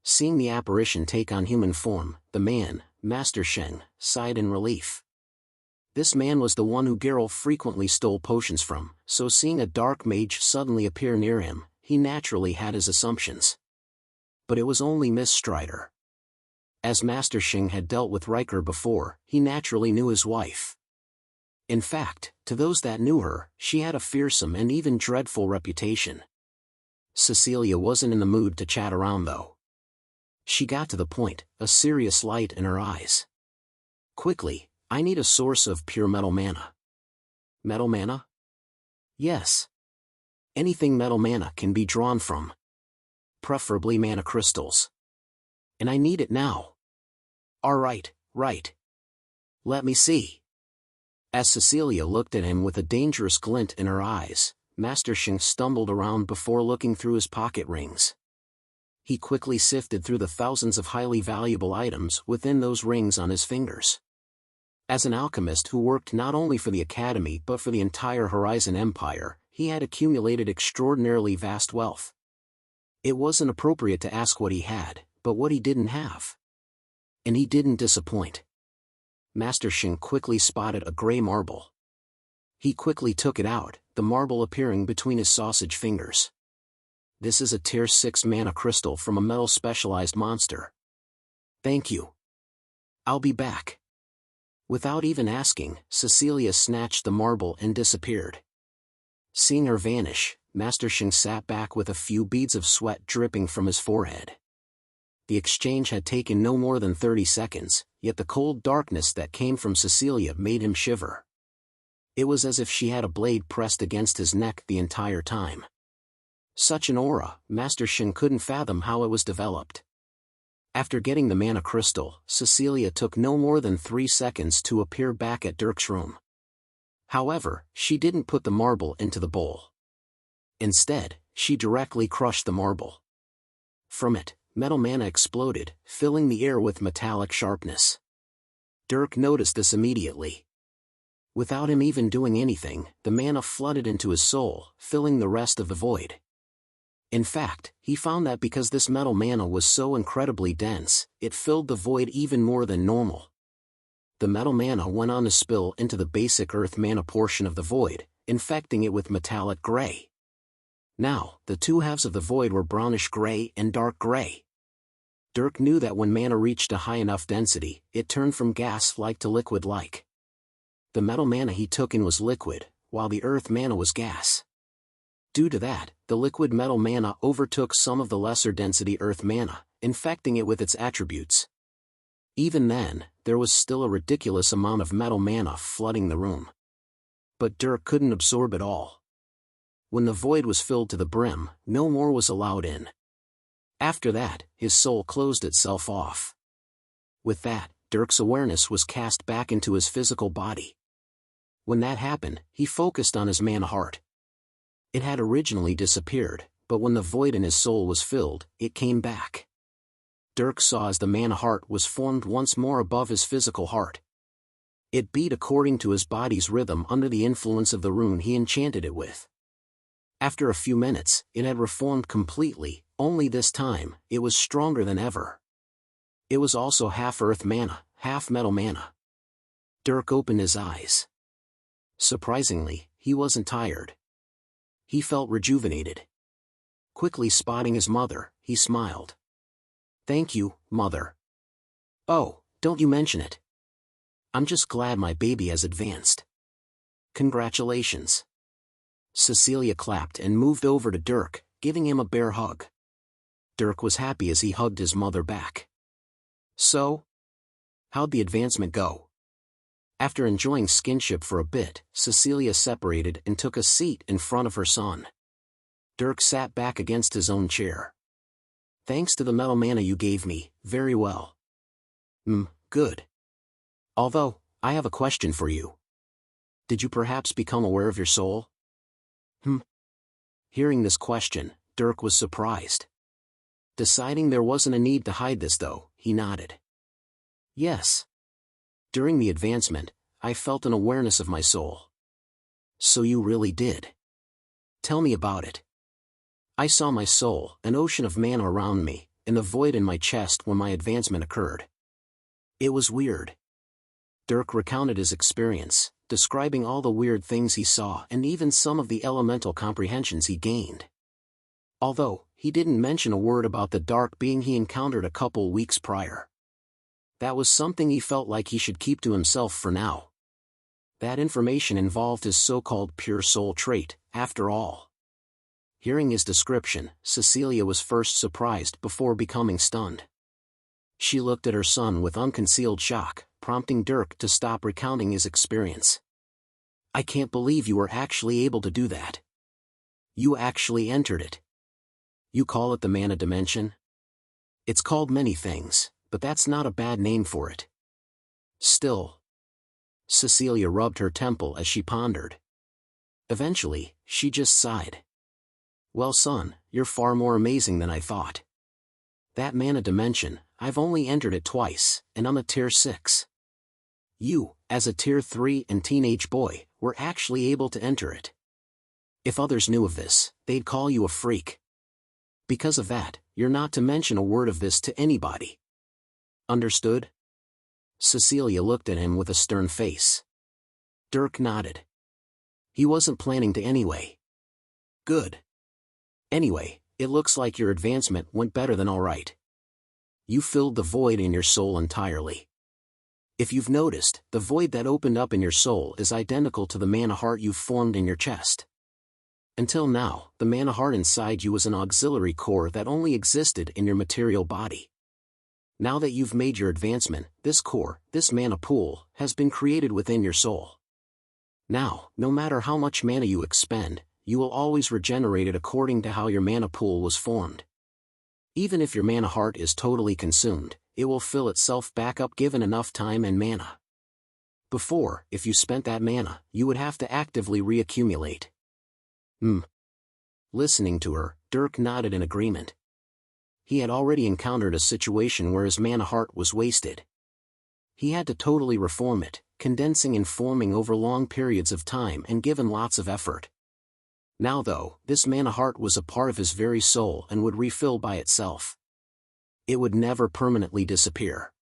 Seeing the apparition take on human form, the man, Master Sheng, sighed in relief. This man was the one who Geralt frequently stole potions from, so seeing a dark mage suddenly appear near him, he naturally had his assumptions. But it was only Miss Strider. As Master Sheng had dealt with Riker before, he naturally knew his wife. In fact, to those that knew her, she had a fearsome and even dreadful reputation. Cecilia wasn't in the mood to chat around though. She got to the point, a serious light in her eyes. Quickly, I need a source of pure metal mana. Metal mana? Yes. Anything metal mana can be drawn from. Preferably mana crystals. And I need it now. Alright, right. Let me see. As Cecilia looked at him with a dangerous glint in her eyes, Master Shing stumbled around before looking through his pocket rings. He quickly sifted through the thousands of highly valuable items within those rings on his fingers. As an alchemist who worked not only for the Academy but for the entire Horizon Empire, he had accumulated extraordinarily vast wealth. It wasn't appropriate to ask what he had, but what he didn't have. And he didn't disappoint. Master Shing quickly spotted a gray marble. He quickly took it out, the marble appearing between his sausage fingers. This is a Tier 6 mana crystal from a metal-specialized monster. Thank you. I'll be back. Without even asking, Cecilia snatched the marble and disappeared. Seeing her vanish, Master Shing sat back with a few beads of sweat dripping from his forehead. The exchange had taken no more than 30 seconds, yet the cold darkness that came from Cecilia made him shiver. It was as if she had a blade pressed against his neck the entire time. Such an aura, Master Shing couldn't fathom how it was developed. After getting the mana crystal, Cecilia took no more than 3 seconds to appear back at Dirk's room. However, she didn't put the marble into the bowl. Instead, she directly crushed the marble. From it, metal mana exploded, filling the air with metallic sharpness. Dirk noticed this immediately. Without him even doing anything, the mana flooded into his soul, filling the rest of the void. In fact, he found that because this metal mana was so incredibly dense, it filled the void even more than normal. The metal mana went on to spill into the basic earth mana portion of the void, infecting it with metallic gray. Now, the two halves of the void were brownish gray and dark gray. Dirk knew that when mana reached a high enough density, it turned from gas-like to liquid-like. The metal mana he took in was liquid, while the earth mana was gas. Due to that, the liquid metal mana overtook some of the lesser density earth mana, infecting it with its attributes. Even then, there was still a ridiculous amount of metal mana flooding the room. But Dirk couldn't absorb it all. When the void was filled to the brim, no more was allowed in. After that, his soul closed itself off. With that, Dirk's awareness was cast back into his physical body. When that happened, he focused on his mana heart. It had originally disappeared, but when the void in his soul was filled, it came back. Dirk saw as the mana heart was formed once more above his physical heart. It beat according to his body's rhythm under the influence of the rune he enchanted it with. After a few minutes, it had reformed completely, only this time, it was stronger than ever. It was also half earth mana, half metal mana. Dirk opened his eyes. Surprisingly, he wasn't tired. He felt rejuvenated. Quickly spotting his mother, he smiled. Thank you, Mother. Oh, don't you mention it. I'm just glad my baby has advanced. Congratulations. Cecilia clapped and moved over to Dirk, giving him a bear hug. Dirk was happy as he hugged his mother back. So? How'd the advancement go? After enjoying skinship for a bit, Cecilia separated and took a seat in front of her son. Dirk sat back against his own chair. Thanks to the metal mana you gave me, very well. Good. Although, I have a question for you. Did you perhaps become aware of your soul? Hearing this question, Dirk was surprised. Deciding there wasn't a need to hide this though, he nodded. Yes. During the advancement, I felt an awareness of my soul. So you really did. Tell me about it. I saw my soul, an ocean of mana around me, and the void in my chest when my advancement occurred. It was weird. Dirk recounted his experience, describing all the weird things he saw and even some of the elemental comprehensions he gained. Although, he didn't mention a word about the dark being he encountered a couple weeks prior. That was something he felt like he should keep to himself for now. That information involved his so-called pure soul trait, after all. Hearing his description, Cecilia was first surprised before becoming stunned. She looked at her son with unconcealed shock, prompting Dirk to stop recounting his experience. "I can't believe you were actually able to do that. You actually entered it. You call it the mana dimension? It's called many things, but that's not a bad name for it." Still. Cecilia rubbed her temple as she pondered. Eventually, she just sighed. "Well, son, you're far more amazing than I thought. That mana dimension, I've only entered it twice, and I'm a tier 6. You, as a tier 3 and teenage boy, were actually able to enter it. If others knew of this, they'd call you a freak. Because of that, you're not to mention a word of this to anybody. Understood?" Cecilia looked at him with a stern face. Dirk nodded. He wasn't planning to anyway. "Good. Anyway, it looks like your advancement went better than all right. You filled the void in your soul entirely. If you've noticed, the void that opened up in your soul is identical to the mana heart you've formed in your chest. Until now, the mana heart inside you was an auxiliary core that only existed in your material body. Now that you've made your advancement, this core, this mana pool, has been created within your soul. Now, no matter how much mana you expend, you will always regenerate it according to how your mana pool was formed. Even if your mana heart is totally consumed, it will fill itself back up given enough time and mana. Before, if you spent that mana, you would have to actively reaccumulate." Listening to her, Dirk nodded in agreement. He had already encountered a situation where his mana heart was wasted. He had to totally reform it, condensing and forming over long periods of time and given lots of effort. Now though, this mana heart was a part of his very soul and would refill by itself. It would never permanently disappear.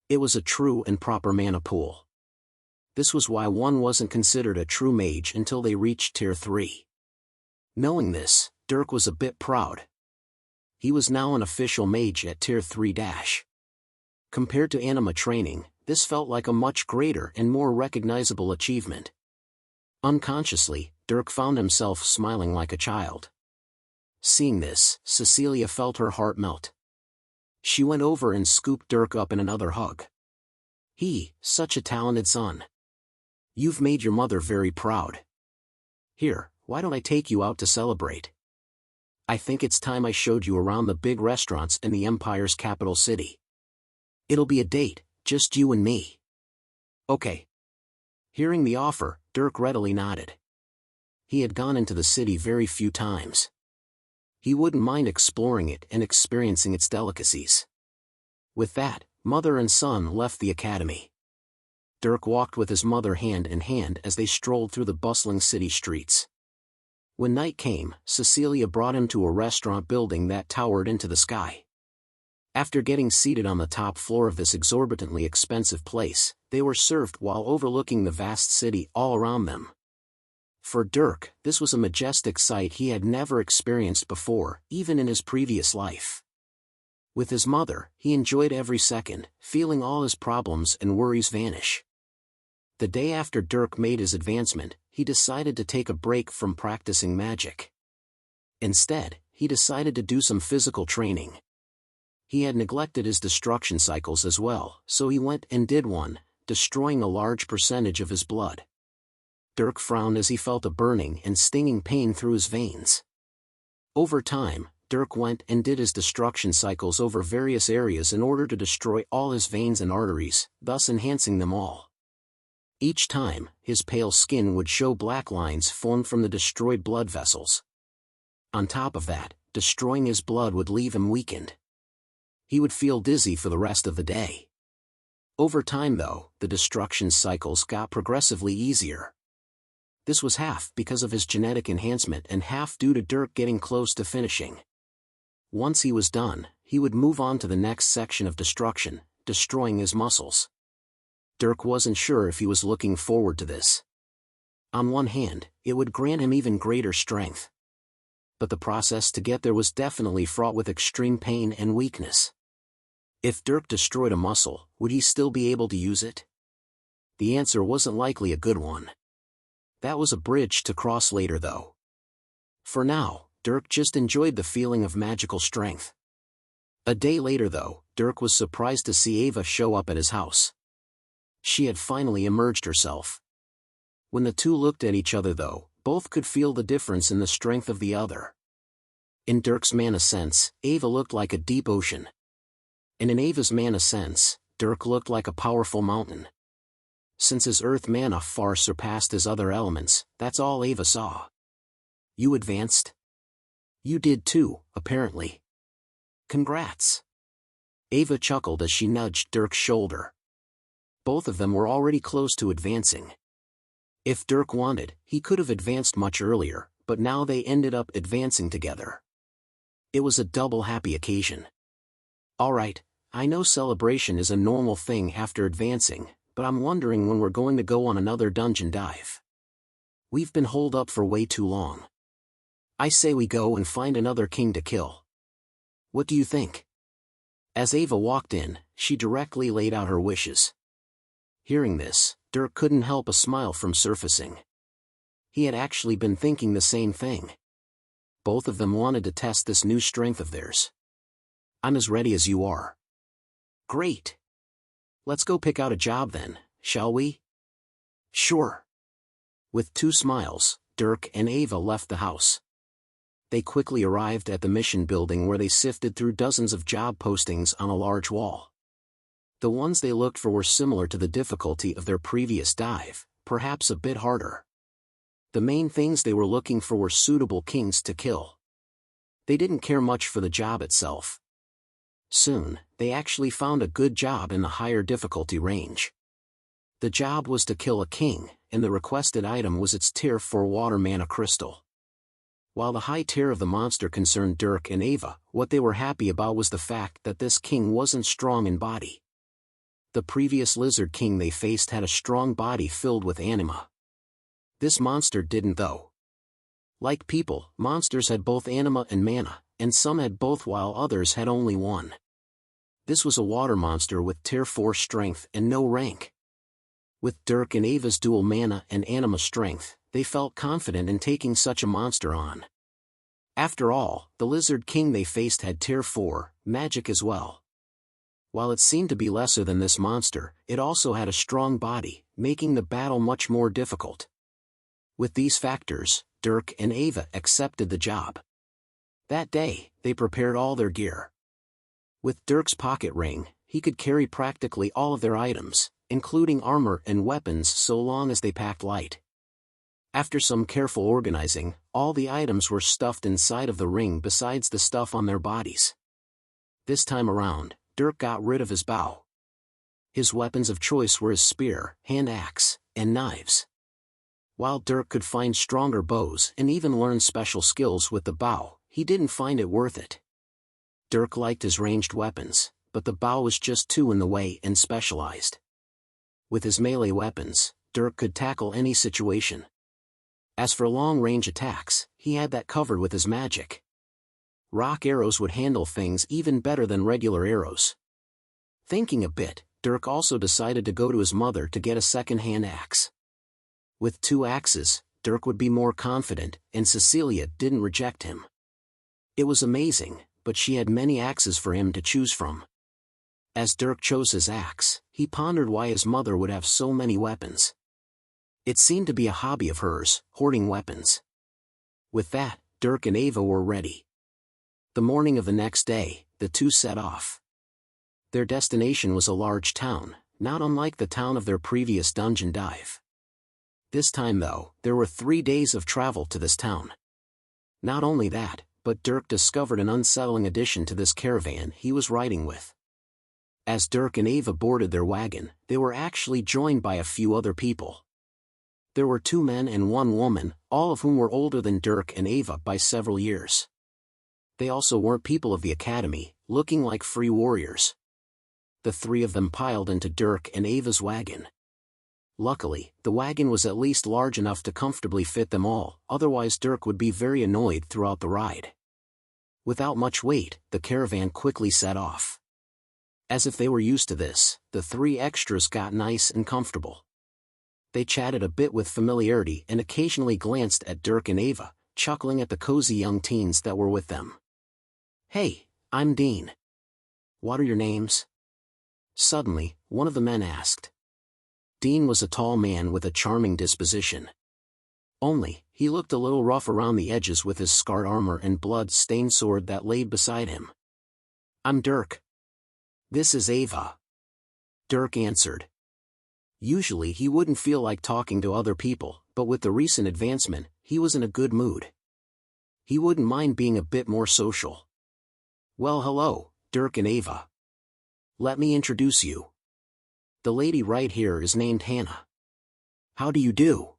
It was a true and proper mana pool. This was why one wasn't considered a true mage until they reached tier 3. Knowing this, Dirk was a bit proud. He was now an official mage at tier 3-. Compared to anima training, this felt like a much greater and more recognizable achievement. Unconsciously, Dirk found himself smiling like a child. Seeing this, Cecilia felt her heart melt. She went over and scooped Dirk up in another hug. Such a talented son. You've made your mother very proud. Here, why don't I take you out to celebrate? I think it's time I showed you around the big restaurants in the Empire's capital city. It'll be a date, just you and me. Okay. Hearing the offer, Dirk readily nodded. He had gone into the city very few times. He wouldn't mind exploring it and experiencing its delicacies. With that, mother and son left the academy. Dirk walked with his mother hand in hand as they strolled through the bustling city streets. When night came, Cecilia brought him to a restaurant building that towered into the sky. After getting seated on the top floor of this exorbitantly expensive place, they were served while overlooking the vast city all around them. For Dirk, this was a majestic sight he had never experienced before, even in his previous life. With his mother, he enjoyed every second, feeling all his problems and worries vanish. The day after Dirk made his advancement, he decided to take a break from practicing magic. Instead, he decided to do some physical training. He had neglected his destruction cycles as well, so he went and did one, destroying a large percentage of his blood. Dirk frowned as he felt a burning and stinging pain through his veins. Over time, Dirk went and did his destruction cycles over various areas in order to destroy all his veins and arteries, thus enhancing them all. Each time, his pale skin would show black lines formed from the destroyed blood vessels. On top of that, destroying his blood would leave him weakened. He would feel dizzy for the rest of the day. Over time though, the destruction cycles got progressively easier. This was half because of his genetic enhancement and half due to Dirk getting close to finishing. Once he was done, he would move on to the next section of destruction, destroying his muscles. Dirk wasn't sure if he was looking forward to this. On one hand, it would grant him even greater strength. But the process to get there was definitely fraught with extreme pain and weakness. If Dirk destroyed a muscle, would he still be able to use it? The answer wasn't likely a good one. That was a bridge to cross later though. For now, Dirk just enjoyed the feeling of magical strength. A day later though, Dirk was surprised to see Ava show up at his house. She had finally emerged herself. When the two looked at each other though, both could feel the difference in the strength of the other. In Dirk's mana sense, Ava looked like a deep ocean. And in Ava's mana sense, Dirk looked like a powerful mountain. Since his earth mana far surpassed his other elements, that's all Ava saw. You advanced? You did too, apparently. Congrats. Ava chuckled as she nudged Dirk's shoulder. Both of them were already close to advancing. If Dirk wanted, he could have advanced much earlier, but now they ended up advancing together. It was a double happy occasion. Alright, I know celebration is a normal thing after advancing, but I'm wondering when we're going to go on another dungeon dive. We've been holed up for way too long. I say we go and find another king to kill. What do you think? As Ava walked in, she directly laid out her wishes. Hearing this, Dirk couldn't help a smile from surfacing. He had actually been thinking the same thing. Both of them wanted to test this new strength of theirs. I'm as ready as you are. Great. Let's go pick out a job then, shall we? Sure. With two smiles, Dirk and Ava left the house. They quickly arrived at the mission building where they sifted through dozens of job postings on a large wall. The ones they looked for were similar to the difficulty of their previous dive, perhaps a bit harder. The main things they were looking for were suitable kings to kill. They didn't care much for the job itself. Soon, they actually found a good job in the higher difficulty range. The job was to kill a king, and the requested item was its tier 4 water mana crystal. While the high tier of the monster concerned Dirk and Ava, what they were happy about was the fact that this king wasn't strong in body. The previous lizard king they faced had a strong body filled with anima. This monster didn't though. Like people, monsters had both anima and mana, and some had both while others had only one. This was a water monster with tier 4 strength and no rank. With Dirk and Ava's dual mana and anima strength, they felt confident in taking such a monster on. After all, the lizard king they faced had tier 4 magic as well. While it seemed to be lesser than this monster, it also had a strong body, making the battle much more difficult. With these factors, Dirk and Ava accepted the job. That day, they prepared all their gear. With Dirk's pocket ring, he could carry practically all of their items, including armor and weapons so long as they packed light. After some careful organizing, all the items were stuffed inside of the ring besides the stuff on their bodies. This time around, Dirk got rid of his bow. His weapons of choice were his spear, hand axe, and knives. While Dirk could find stronger bows and even learn special skills with the bow, he didn't find it worth it. Dirk liked his ranged weapons, but the bow was just too in the way and specialized. With his melee weapons, Dirk could tackle any situation. As for long-range attacks, he had that covered with his magic. Rock arrows would handle things even better than regular arrows. Thinking a bit, Dirk also decided to go to his mother to get a second-hand axe. With 2 axes, Dirk would be more confident, and Cecilia didn't reject him. It was amazing, but she had many axes for him to choose from. As Dirk chose his axe, he pondered why his mother would have so many weapons. It seemed to be a hobby of hers, hoarding weapons. With that, Dirk and Ava were ready. The morning of the next day, the two set off. Their destination was a large town, not unlike the town of their previous dungeon dive. This time though, there were 3 days of travel to this town. Not only that, but Dirk discovered an unsettling addition to this caravan he was riding with. As Dirk and Ava boarded their wagon, they were actually joined by a few other people. There were 2 men and 1 woman, all of whom were older than Dirk and Ava by several years. They also weren't people of the academy, looking like free warriors. The 3 of them piled into Dirk and Ava's wagon. Luckily, the wagon was at least large enough to comfortably fit them all, otherwise Dirk would be very annoyed throughout the ride. Without much weight, the caravan quickly set off. As if they were used to this, the 3 extras got nice and comfortable. They chatted a bit with familiarity and occasionally glanced at Dirk and Ava, chuckling at the cozy young teens that were with them. "Hey, I'm Dean. What are your names?" Suddenly, one of the men asked. Dean was a tall man with a charming disposition. Only, he looked a little rough around the edges with his scarred armor and blood-stained sword that laid beside him. "I'm Dirk. This is Ava," Dirk answered. Usually he wouldn't feel like talking to other people, but with the recent advancement, he was in a good mood. He wouldn't mind being a bit more social. "Well, hello, Dirk and Ava. Let me introduce you. The lady right here is named Hannah. How do you do?"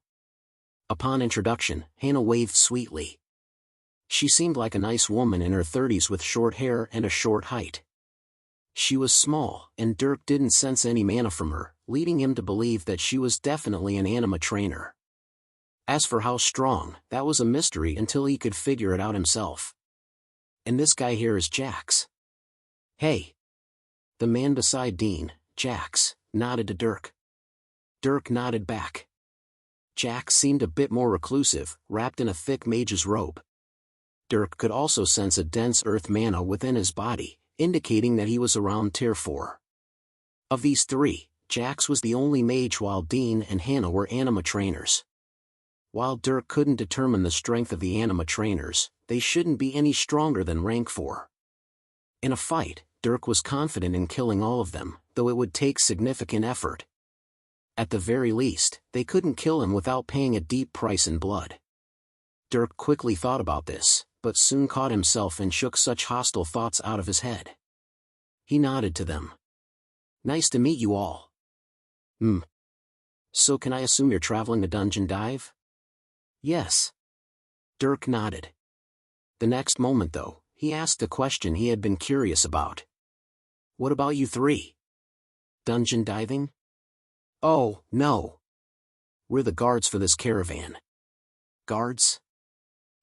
Upon introduction, Hannah waved sweetly. She seemed like a nice woman in her 30s with short hair and a short height. She was small, and Dirk didn't sense any mana from her, leading him to believe that she was definitely an anima trainer. As for how strong, that was a mystery until he could figure it out himself. "And this guy here is Jax." "Hey." The man beside Dean, Jax, nodded to Dirk. Dirk nodded back. Jax seemed a bit more reclusive, wrapped in a thick mage's robe. Dirk could also sense a dense earth mana within his body, indicating that he was around tier 4. Of these three, Jax was the only mage while Dean and Hannah were anima trainers. While Dirk couldn't determine the strength of the anima trainers, they shouldn't be any stronger than rank 4. In a fight, Dirk was confident in killing all of them, though it would take significant effort. At the very least, they couldn't kill him without paying a deep price in blood. Dirk quickly thought about this, but soon caught himself and shook such hostile thoughts out of his head. He nodded to them. "Nice to meet you all." So can I assume you're traveling to Dungeon Dive?" "Yes." Dirk nodded. The next moment though, he asked a question he had been curious about. "What about you three? Dungeon diving?" "Oh, no. We're the guards for this caravan." "Guards?"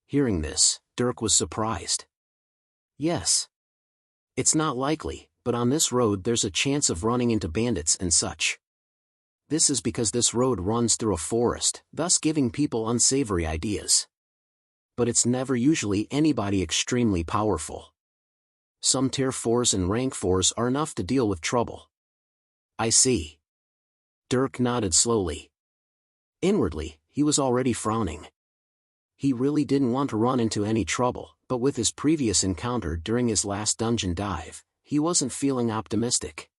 Hearing this, Dirk was surprised. "Yes. It's not likely, but on this road there's a chance of running into bandits and such. This is because this road runs through a forest, thus giving people unsavory ideas. But it's never usually anybody extremely powerful. Some tier 4s and rank 4s are enough to deal with trouble." "I see." Dirk nodded slowly. Inwardly, he was already frowning. He really didn't want to run into any trouble, but with his previous encounter during his last dungeon dive, he wasn't feeling optimistic.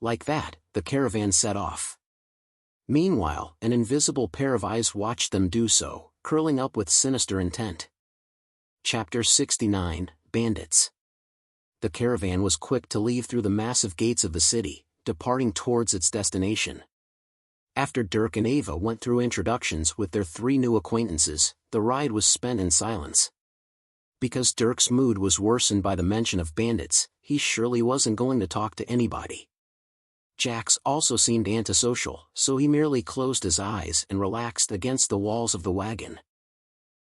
Like that, the caravan set off. Meanwhile, an invisible pair of eyes watched them do so, curling up with sinister intent. Chapter 69, Bandits. The caravan was quick to leave through the massive gates of the city, departing towards its destination. After Dirk and Ava went through introductions with their 3 new acquaintances, the ride was spent in silence. Because Dirk's mood was worsened by the mention of bandits, he surely wasn't going to talk to anybody. Jax also seemed antisocial, so he merely closed his eyes and relaxed against the walls of the wagon.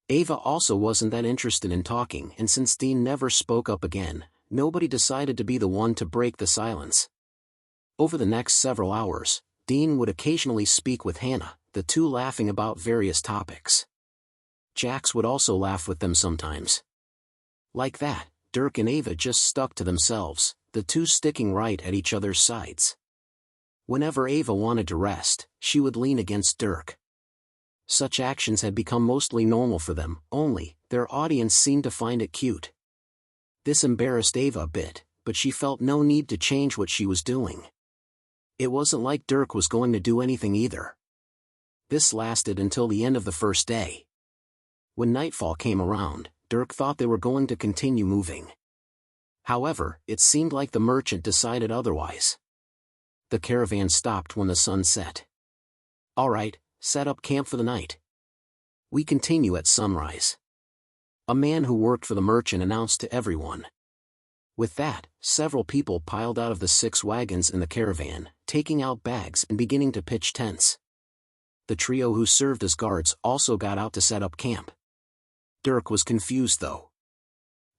Ava also wasn't that interested in talking, and since Dean never spoke up again, nobody decided to be the one to break the silence. Over the next several hours, Dean would occasionally speak with Hannah, the two laughing about various topics. Jax would also laugh with them sometimes. Like that, Dirk and Ava just stuck to themselves, the two sticking right at each other's sides. Whenever Ava wanted to rest, she would lean against Dirk. Such actions had become mostly normal for them, only, their audience seemed to find it cute. This embarrassed Ava a bit, but she felt no need to change what she was doing. It wasn't like Dirk was going to do anything either. This lasted until the end of the first day. When nightfall came around, Dirk thought they were going to continue moving. However, it seemed like the merchant decided otherwise. The caravan stopped when the sun set. "All right, set up camp for the night. We continue at sunrise," a man who worked for the merchant announced to everyone. With that, several people piled out of the 6 wagons in the caravan, taking out bags and beginning to pitch tents. The trio who served as guards also got out to set up camp. Dirk was confused though.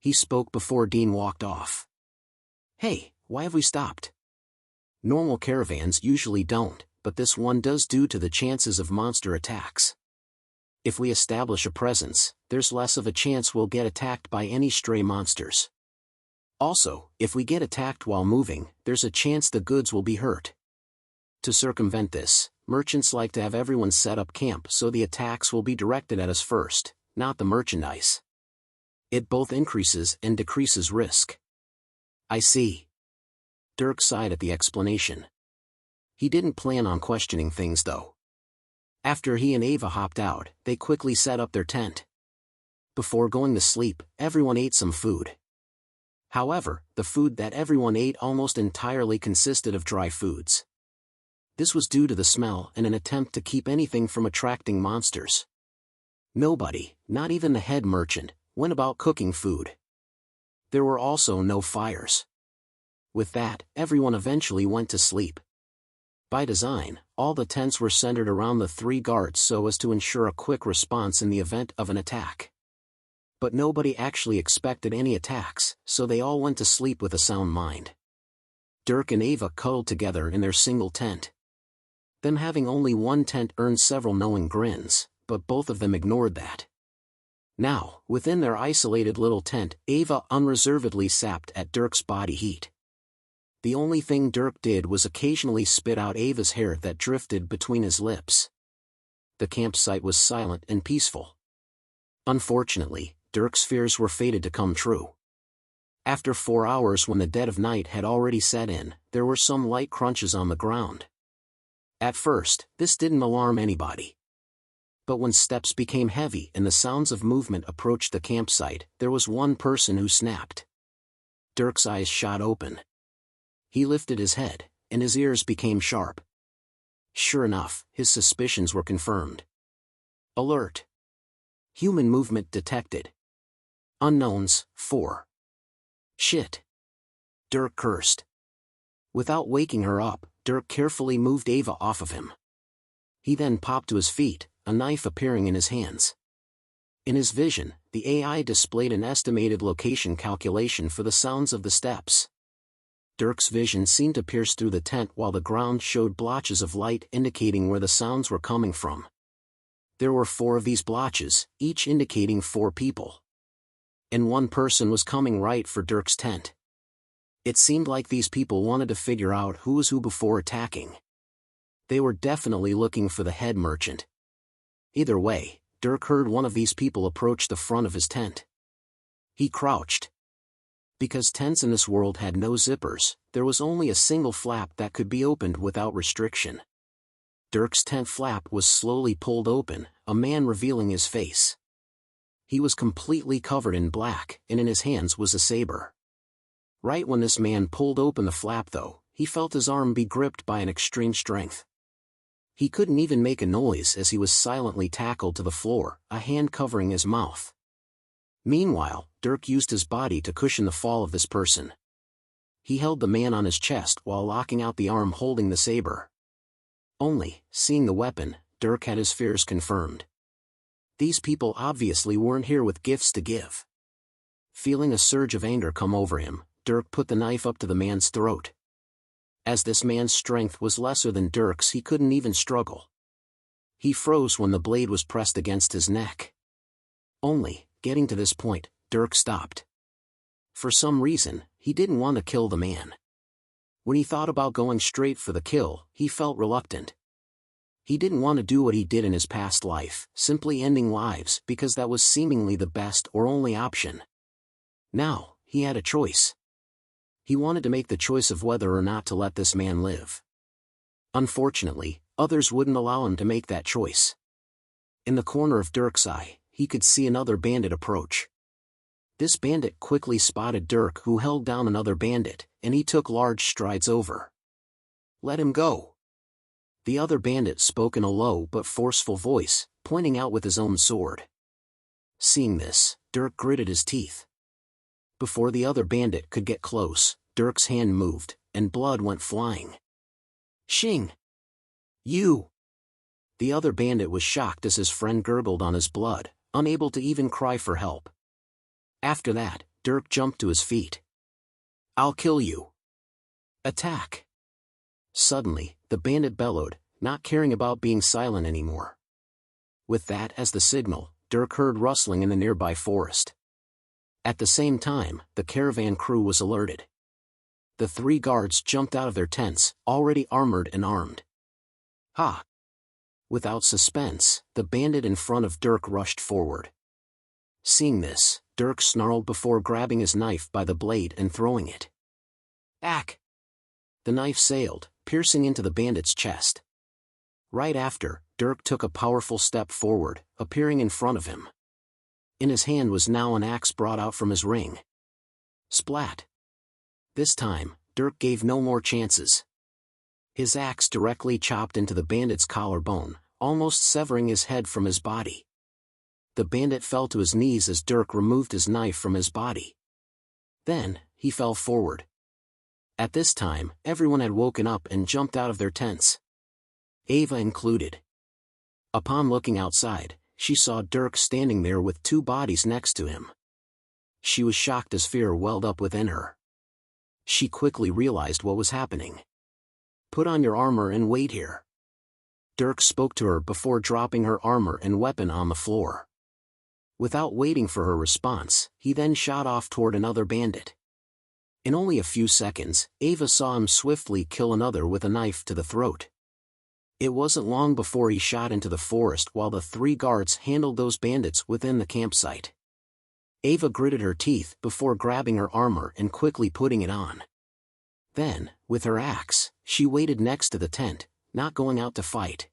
He spoke before Dean walked off. "Hey, why have we stopped? Normal caravans usually don't, but this one does due to the chances of monster attacks." If we establish a presence, there's less of a chance we'll get attacked by any stray monsters. Also, if we get attacked while moving, there's a chance the goods will be hurt. To circumvent this, merchants like to have everyone set up camp so the attacks will be directed at us first, not the merchandise. It both increases and decreases risk. I see. Dirk sighed at the explanation. He didn't plan on questioning things though. After he and Ava hopped out, they quickly set up their tent. Before going to sleep, everyone ate some food. However, the food that everyone ate almost entirely consisted of dry foods. This was due to the smell and an attempt to keep anything from attracting monsters. Nobody, not even the head merchant, went about cooking food. There were also no fires. With that, everyone eventually went to sleep. By design, all the tents were centered around the 3 guards so as to ensure a quick response in the event of an attack. But nobody actually expected any attacks, so they all went to sleep with a sound mind. Dirk and Ava cuddled together in their single tent. Them having only one tent earned several knowing grins, but both of them ignored that. Now, within their isolated little tent, Ava unreservedly sapped at Dirk's body heat. The only thing Dirk did was occasionally spit out Ava's hair that drifted between his lips. The campsite was silent and peaceful. Unfortunately, Dirk's fears were fated to come true. After 4 hours, when the dead of night had already set in, there were some light crunches on the ground. At first, this didn't alarm anybody. But when steps became heavy and the sounds of movement approached the campsite, there was one person who snapped. Dirk's eyes shot open. He lifted his head, and his ears became sharp. Sure enough, his suspicions were confirmed. Alert! Human movement detected. Unknowns, 4. Shit! Dirk cursed. Without waking her up, Dirk carefully moved Ava off of him. He then popped to his feet, a knife appearing in his hands. In his vision, the AI displayed an estimated location calculation for the sounds of the steps. Dirk's vision seemed to pierce through the tent while the ground showed blotches of light indicating where the sounds were coming from. There were 4 of these blotches, each indicating 4 people. And one person was coming right for Dirk's tent. It seemed like these people wanted to figure out who was who before attacking. They were definitely looking for the head merchant. Either way, Dirk heard one of these people approach the front of his tent. He crouched. Because tents in this world had no zippers, there was only a single flap that could be opened without restriction. Dirk's tent flap was slowly pulled open, a man revealing his face. He was completely covered in black, and in his hands was a saber. Right when this man pulled open the flap though, he felt his arm be gripped by an extreme strength. He couldn't even make a noise as he was silently tackled to the floor, a hand covering his mouth. Meanwhile, Dirk used his body to cushion the fall of this person. He held the man on his chest while locking out the arm holding the saber. Only, seeing the weapon, Dirk had his fears confirmed. These people obviously weren't here with gifts to give. Feeling a surge of anger come over him, Dirk put the knife up to the man's throat. As this man's strength was lesser than Dirk's, he couldn't even struggle. He froze when the blade was pressed against his neck. Only, getting to this point, Dirk stopped. For some reason, he didn't want to kill the man. When he thought about going straight for the kill, he felt reluctant. He didn't want to do what he did in his past life, simply ending lives, because that was seemingly the best or only option. Now, he had a choice. He wanted to make the choice of whether or not to let this man live. Unfortunately, others wouldn't allow him to make that choice. In the corner of Dirk's eye, he could see another bandit approach. This bandit quickly spotted Dirk, who held down another bandit, and he took large strides over. "Let him go." The other bandit spoke in a low but forceful voice, pointing out with his own sword. Seeing this, Dirk gritted his teeth. Before the other bandit could get close, Dirk's hand moved, and blood went flying. "Shing! You!" The other bandit was shocked as his friend gurgled on his blood, unable to even cry for help. After that, Dirk jumped to his feet. "I'll kill you. Attack!" Suddenly, the bandit bellowed, not caring about being silent anymore. With that as the signal, Dirk heard rustling in the nearby forest. At the same time, the caravan crew was alerted. The 3 guards jumped out of their tents, already armored and armed. Ha! Without suspense, the bandit in front of Dirk rushed forward. Seeing this, Dirk snarled before grabbing his knife by the blade and throwing it. Ack! The knife sailed, piercing into the bandit's chest. Right after, Dirk took a powerful step forward, appearing in front of him. In his hand was now an axe brought out from his ring. Splat! This time, Dirk gave no more chances. His axe directly chopped into the bandit's collarbone, almost severing his head from his body. The bandit fell to his knees as Dirk removed his knife from his body. Then, he fell forward. At this time, everyone had woken up and jumped out of their tents. Ava included. Upon looking outside, she saw Dirk standing there with 2 bodies next to him. She was shocked as fear welled up within her. She quickly realized what was happening. Put on your armor and wait here. Dirk spoke to her before dropping her armor and weapon on the floor. Without waiting for her response, he then shot off toward another bandit. In only a few seconds, Ava saw him swiftly kill another with a knife to the throat. It wasn't long before he shot into the forest while the 3 guards handled those bandits within the campsite. Ava gritted her teeth before grabbing her armor and quickly putting it on. Then, with her axe, she waited next to the tent, not going out to fight.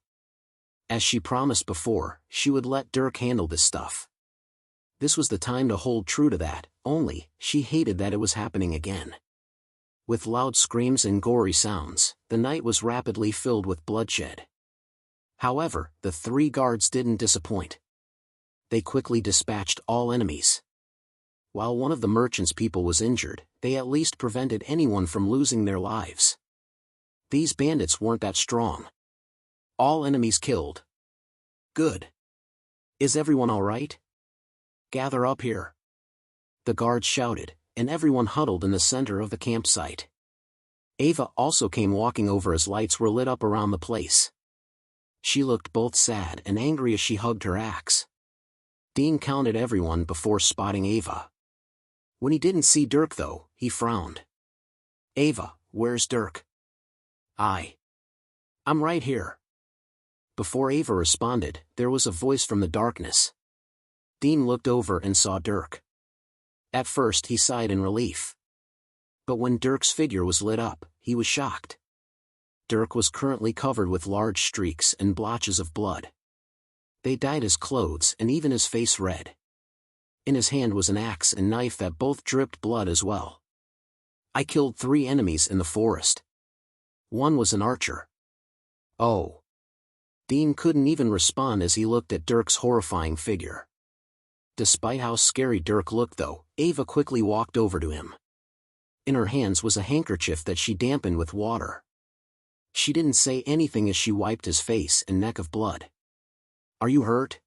As she promised before, she would let Dirk handle this stuff. This was the time to hold true to that, only, she hated that it was happening again. With loud screams and gory sounds, the night was rapidly filled with bloodshed. However, the 3 guards didn't disappoint. They quickly dispatched all enemies. While one of the merchant's people was injured, they at least prevented anyone from losing their lives. These bandits weren't that strong. All enemies killed. Good. Is everyone all right? Gather up here. The guards shouted, and everyone huddled in the center of the campsite. Ava also came walking over as lights were lit up around the place. She looked both sad and angry as she hugged her axe. Dean counted everyone before spotting Ava. When he didn't see Dirk though, he frowned. Ava, where's Dirk? I'm right here. Before Ava responded, there was a voice from the darkness. Dean looked over and saw Dirk. At first he sighed in relief. But when Dirk's figure was lit up, he was shocked. Dirk was currently covered with large streaks and blotches of blood. They dyed his clothes and even his face red. In his hand was an axe and knife that both dripped blood as well. I killed 3 enemies in the forest. One was an archer. Oh. Dean couldn't even respond as he looked at Dirk's horrifying figure. Despite how scary Dirk looked though, Ava quickly walked over to him. In her hands was a handkerchief that she dampened with water. She didn't say anything as she wiped his face and neck of blood. Are you hurt?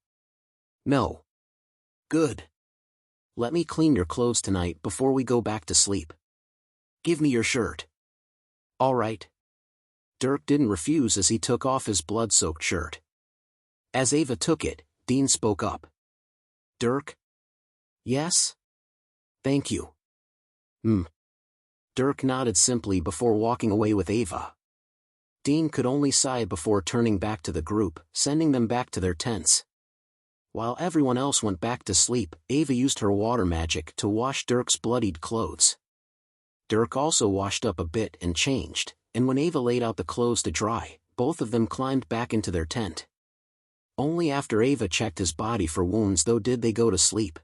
No. Good. Let me clean your clothes tonight before we go back to sleep. Give me your shirt. All right. Dirk didn't refuse as he took off his blood-soaked shirt. As Ava took it, Dean spoke up. Dirk? Yes? Thank you. Dirk nodded simply before walking away with Ava. Dean could only sigh before turning back to the group, sending them back to their tents. While everyone else went back to sleep, Ava used her water magic to wash Dirk's bloodied clothes. Dirk also washed up a bit and changed, and when Ava laid out the clothes to dry, both of them climbed back into their tent. Only after Ava checked his body for wounds though did they go to sleep.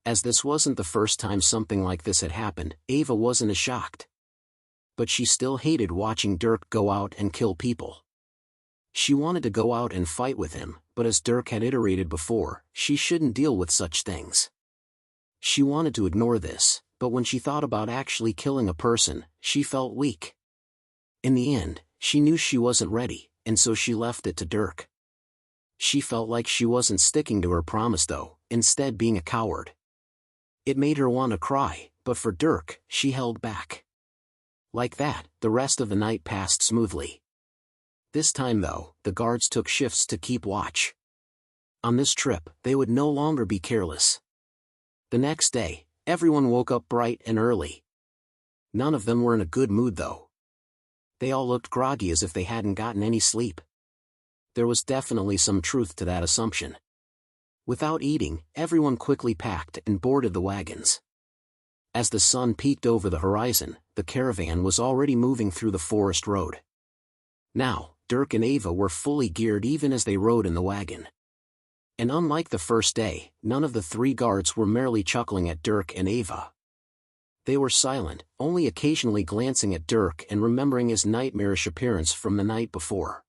As this wasn't the first time something like this had happened, Ava wasn't as shocked. But she still hated watching Dirk go out and kill people. She wanted to go out and fight with him, but as Dirk had iterated before, she shouldn't deal with such things. She wanted to ignore this, but when she thought about actually killing a person, she felt weak. In the end, she knew she wasn't ready, and so she left it to Dirk. She felt like she wasn't sticking to her promise though, instead being a coward. It made her want to cry, but for Dirk, she held back. Like that, the rest of the night passed smoothly. This time though, the guards took shifts to keep watch. On this trip, they would no longer be careless. The next day, everyone woke up bright and early. None of them were in a good mood though. They all looked groggy as if they hadn't gotten any sleep. There was definitely some truth to that assumption. Without eating, everyone quickly packed and boarded the wagons. As the sun peeked over the horizon, the caravan was already moving through the forest road. Now, Dirk and Ava were fully geared even as they rode in the wagon. And unlike the first day, none of the three guards were merely chuckling at Dirk and Ava. They were silent, only occasionally glancing at Dirk and remembering his nightmarish appearance from the night before.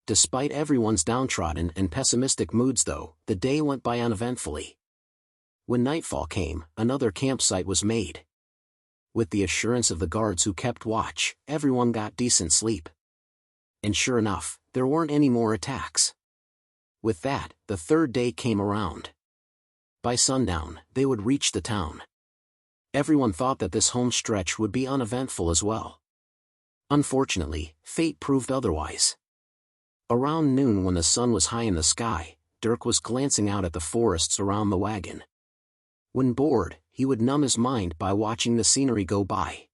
Despite everyone's downtrodden and pessimistic moods though, the day went by uneventfully. When nightfall came, another campsite was made. With the assurance of the guards who kept watch, everyone got decent sleep. And sure enough, there weren't any more attacks. With that, the third day came around. By sundown, they would reach the town. Everyone thought that this home stretch would be uneventful as well. Unfortunately, fate proved otherwise. Around noon when the sun was high in the sky, Dirk was glancing out at the forests around the wagon. When bored, he would numb his mind by watching the scenery go by.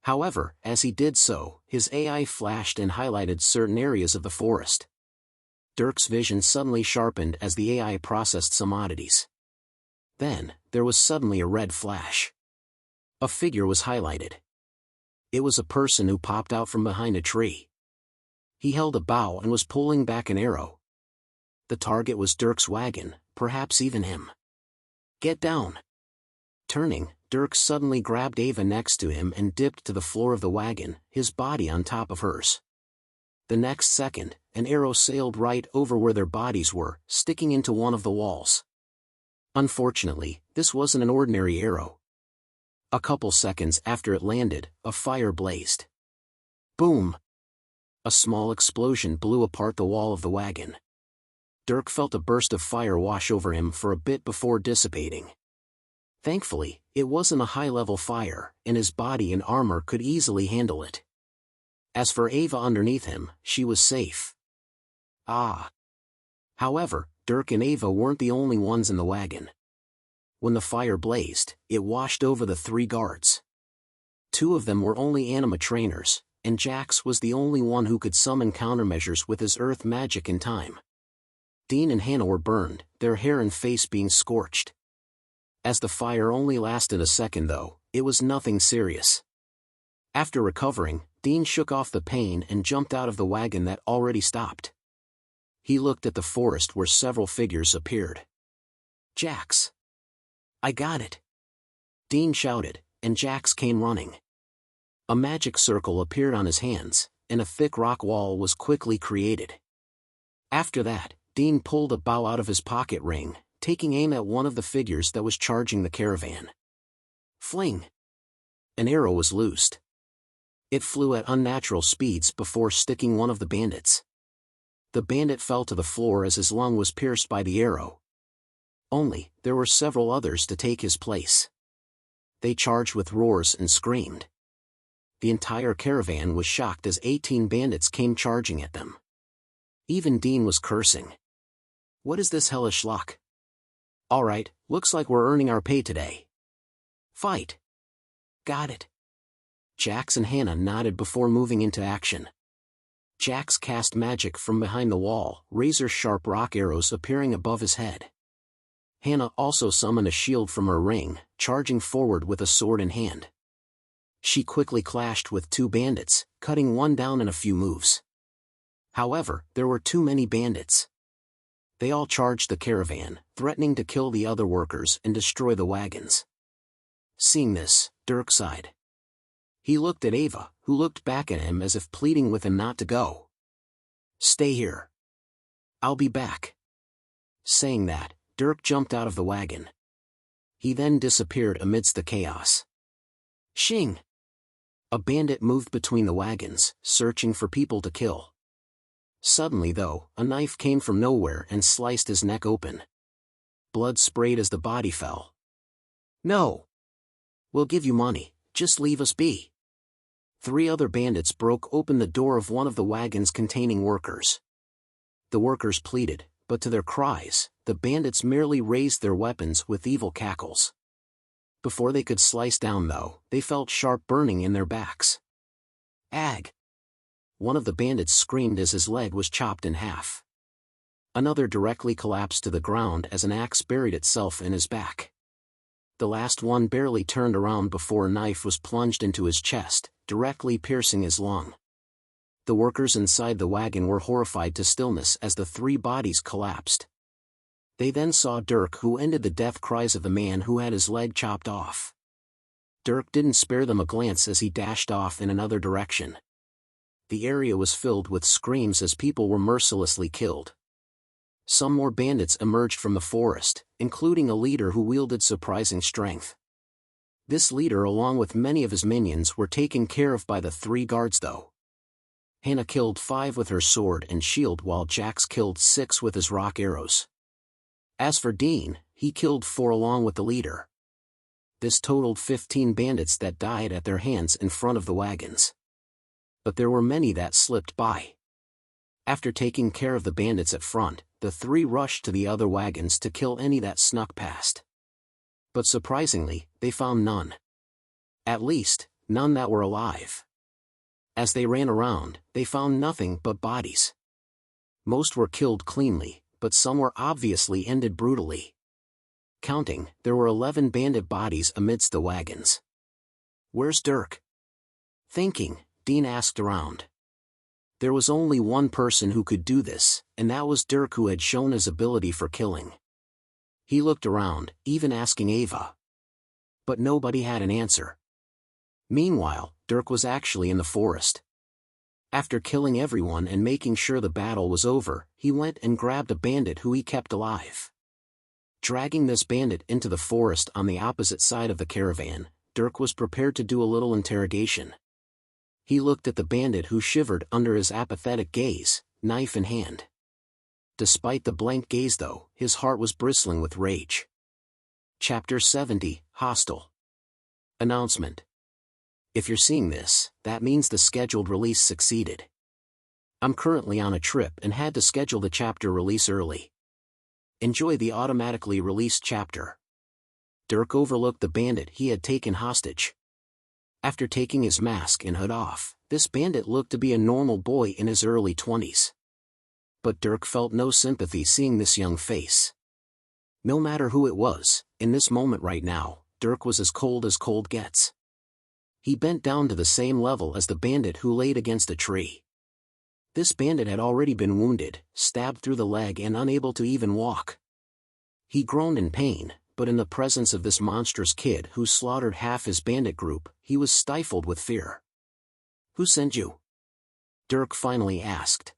However, as he did so, his AI flashed and highlighted certain areas of the forest. Dirk's vision suddenly sharpened as the AI processed some oddities. Then, there was suddenly a red flash. A figure was highlighted. It was a person who popped out from behind a tree. He held a bow and was pulling back an arrow. The target was Dirk's wagon, perhaps even him. "Get down!" Turning, Dirk suddenly grabbed Ava next to him and dipped to the floor of the wagon, his body on top of hers. The next second, an arrow sailed right over where their bodies were, sticking into one of the walls. Unfortunately, this wasn't an ordinary arrow. A couple seconds after it landed, a fire blazed. Boom! A small explosion blew apart the wall of the wagon. Dirk felt a burst of fire wash over him for a bit before dissipating. Thankfully, it wasn't a high-level fire, and his body and armor could easily handle it. As for Ava underneath him, she was safe. However, Dirk and Ava weren't the only ones in the wagon. When the fire blazed, it washed over the three guards. Two of them were only anima trainers, and Jax was the only one who could summon countermeasures with his earth magic in time. Dean and Hannah were burned, their hair and face being scorched. As the fire only lasted a second though, it was nothing serious. After recovering, Dean shook off the pain and jumped out of the wagon that already stopped. He looked at the forest where several figures appeared. "Jax! I got it!" Dean shouted, and Jax came running. A magic circle appeared on his hands, and a thick rock wall was quickly created. After that, Dean pulled a bow out of his pocket ring, taking aim at one of the figures that was charging the caravan. Fling! An arrow was loosed. It flew at unnatural speeds before sticking one of the bandits. The bandit fell to the floor as his lung was pierced by the arrow. Only, there were several others to take his place. They charged with roars and screamed. The entire caravan was shocked as 18 bandits came charging at them. Even Dean was cursing. What is this hellish luck? Alright, looks like we're earning our pay today. Fight! Got it. Jax and Hannah nodded before moving into action. Jax cast magic from behind the wall, razor-sharp rock arrows appearing above his head. Hannah also summoned a shield from her ring, charging forward with a sword in hand. She quickly clashed with two bandits, cutting one down in a few moves. However, there were too many bandits. They all charged the caravan, threatening to kill the other workers and destroy the wagons. Seeing this, Dirk sighed. He looked at Ava, who looked back at him as if pleading with him not to go. Stay here. I'll be back. Saying that, Dirk jumped out of the wagon. He then disappeared amidst the chaos. Shing! A bandit moved between the wagons, searching for people to kill. Suddenly though, a knife came from nowhere and sliced his neck open. Blood sprayed as the body fell. No! We'll give you money, just leave us be. 3 other bandits broke open the door of one of the wagons containing workers. The workers pleaded, but to their cries, the bandits merely raised their weapons with evil cackles. Before they could slice down though, they felt sharp burning in their backs. Ag! One of the bandits screamed as his leg was chopped in half. Another directly collapsed to the ground as an axe buried itself in his back. The last one barely turned around before a knife was plunged into his chest, directly piercing his lung. The workers inside the wagon were horrified to stillness as the 3 bodies collapsed. They then saw Dirk, who ended the death cries of the man who had his leg chopped off. Dirk didn't spare them a glance as he dashed off in another direction. The area was filled with screams as people were mercilessly killed. Some more bandits emerged from the forest, including a leader who wielded surprising strength. This leader, along with many of his minions, were taken care of by the 3 guards though. Hannah killed 5 with her sword and shield, while Jax killed 6 with his rock arrows. As for Dean, he killed 4 along with the leader. This totaled 15 bandits that died at their hands in front of the wagons. But there were many that slipped by. After taking care of the bandits at front, the 3 rushed to the other wagons to kill any that snuck past. But surprisingly, they found none. At least, none that were alive. As they ran around, they found nothing but bodies. Most were killed cleanly, but some were obviously ended brutally. Counting, there were 11 bandit bodies amidst the wagons. "Where's Dirk?" Thinking, Dean asked around. There was only one person who could do this, and that was Dirk, who had shown his ability for killing. He looked around, even asking Ava. But nobody had an answer. Meanwhile, Dirk was actually in the forest. After killing everyone and making sure the battle was over, he went and grabbed a bandit who he kept alive. Dragging this bandit into the forest on the opposite side of the caravan, Dirk was prepared to do a little interrogation. He looked at the bandit, who shivered under his apathetic gaze, knife in hand. Despite the blank gaze though, his heart was bristling with rage. Chapter 70, Hostile. Announcement. If you're seeing this, that means the scheduled release succeeded. I'm currently on a trip and had to schedule the chapter release early. Enjoy the automatically released chapter. Dirk overlooked the bandit he had taken hostage. After taking his mask and hood off, this bandit looked to be a normal boy in his early 20s. But Dirk felt no sympathy seeing this young face. No matter who it was, in this moment right now, Dirk was as cold gets. He bent down to the same level as the bandit who laid against a tree. This bandit had already been wounded, stabbed through the leg and unable to even walk. He groaned in pain, but in the presence of this monstrous kid who slaughtered half his bandit group, he was stifled with fear. "Who sent you?" Dirk finally asked.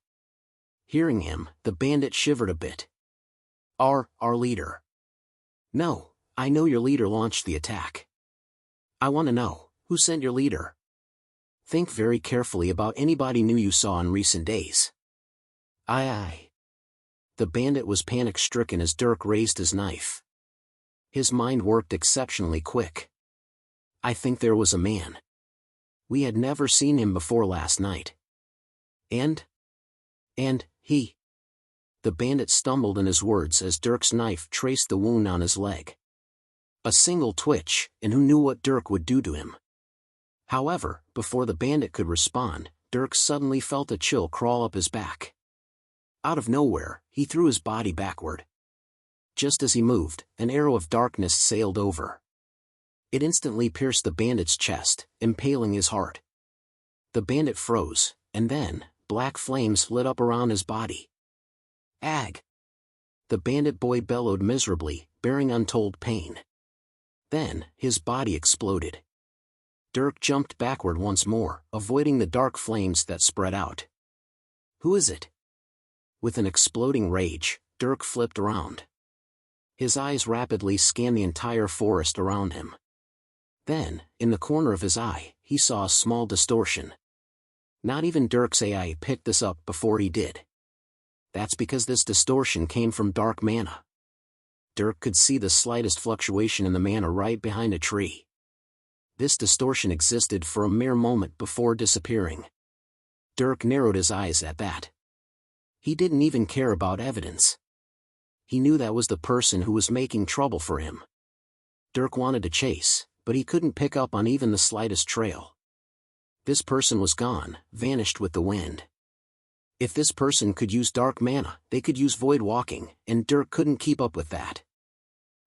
Hearing him, the bandit shivered a bit. Our leader." "No, I know your leader launched the attack." "I want to know, who sent your leader?" "Think very carefully about anybody new you saw in recent days." Aye. The bandit was panic-stricken as Dirk raised his knife. His mind worked exceptionally quick. "I think there was a man. We had never seen him before last night. And he..." The bandit stumbled in his words as Dirk's knife traced the wound on his leg. A single twitch, and who knew what Dirk would do to him? However, before the bandit could respond, Dirk suddenly felt a chill crawl up his back. Out of nowhere, he threw his body backward. Just as he moved, an arrow of darkness sailed over. It instantly pierced the bandit's chest, impaling his heart. The bandit froze, and then, black flames lit up around his body. "Ag!" The bandit boy bellowed miserably, bearing untold pain. Then, his body exploded. Dirk jumped backward once more, avoiding the dark flames that spread out. "Who is it?" With an exploding rage, Dirk flipped around. His eyes rapidly scanned the entire forest around him. Then, in the corner of his eye, he saw a small distortion. Not even Dirk's AI picked this up before he did. That's because this distortion came from dark mana. Dirk could see the slightest fluctuation in the mana right behind a tree. This distortion existed for a mere moment before disappearing. Dirk narrowed his eyes at that. He didn't even care about evidence. He knew that was the person who was making trouble for him. Dirk wanted to chase, but he couldn't pick up on even the slightest trail. This person was gone, vanished with the wind. If this person could use dark mana, they could use void walking, and Dirk couldn't keep up with that.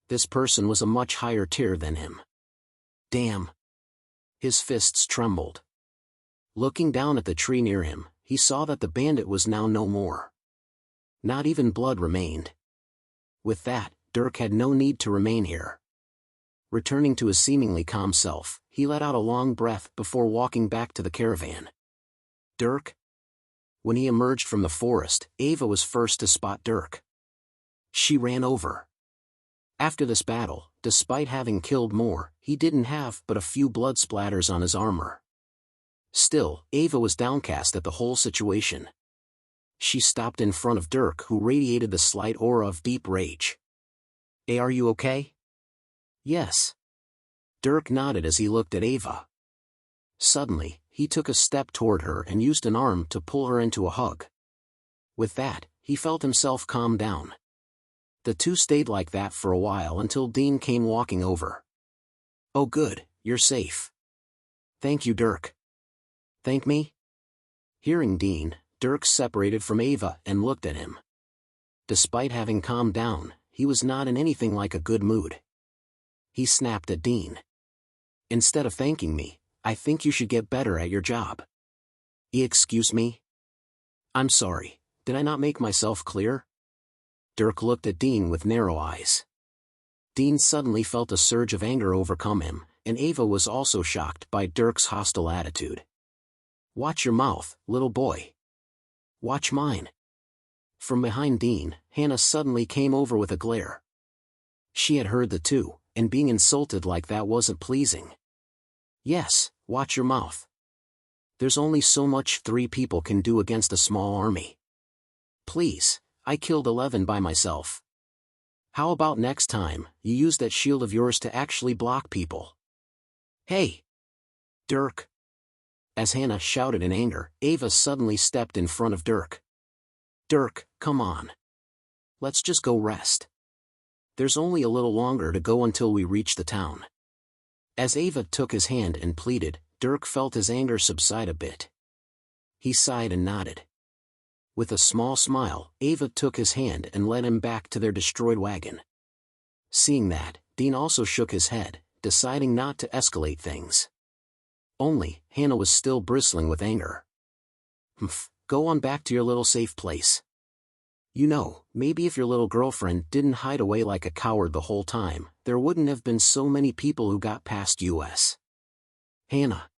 This person was a much higher tier than him. Damn. His fists trembled. Looking down at the tree near him, he saw that the bandit was now no more. Not even blood remained. With that, Dirk had no need to remain here. Returning to his seemingly calm self, he let out a long breath before walking back to the caravan. Dirk? When he emerged from the forest, Ava was first to spot Dirk. She ran over. After this battle, despite having killed more, he didn't have but a few blood splatters on his armor. Still, Ava was downcast at the whole situation. She stopped in front of Dirk, who radiated the slight aura of deep rage. "Hey, are you okay?" "Yes." Dirk nodded as he looked at Ava. Suddenly, he took a step toward her and used an arm to pull her into a hug. With that, he felt himself calm down. The two stayed like that for a while until Dean came walking over. "Oh good, you're safe." "Thank you, Dirk." "Thank me?" Hearing Dean, Dirk separated from Ava and looked at him. Despite having calmed down, he was not in anything like a good mood. He snapped at Dean. "Instead of thanking me, I think you should get better at your job." Excuse me?" "I'm sorry, did I not make myself clear?" Dirk looked at Dean with narrow eyes. Dean suddenly felt a surge of anger overcome him, and Ava was also shocked by Dirk's hostile attitude. "Watch your mouth, little boy." "Watch mine." From behind Dean, Hannah suddenly came over with a glare. She had heard the two, and being insulted like that wasn't pleasing. "Yes, watch your mouth. There's only so much 3 people can do against a small army. Please, I killed 11 by myself. How about next time, you use that shield of yours to actually block people?" "Hey! Dirk!" As Hannah shouted in anger, Ava suddenly stepped in front of Dirk. "Dirk, come on. Let's just go rest. There's only a little longer to go until we reach the town." As Ava took his hand and pleaded, Dirk felt his anger subside a bit. He sighed and nodded. With a small smile, Ava took his hand and led him back to their destroyed wagon. Seeing that, Dean also shook his head, deciding not to escalate things. Only, Hannah was still bristling with anger. "Humph, go on back to your little safe place. You know, maybe if your little girlfriend didn't hide away like a coward the whole time, there wouldn't have been so many people who got past us. Hannah."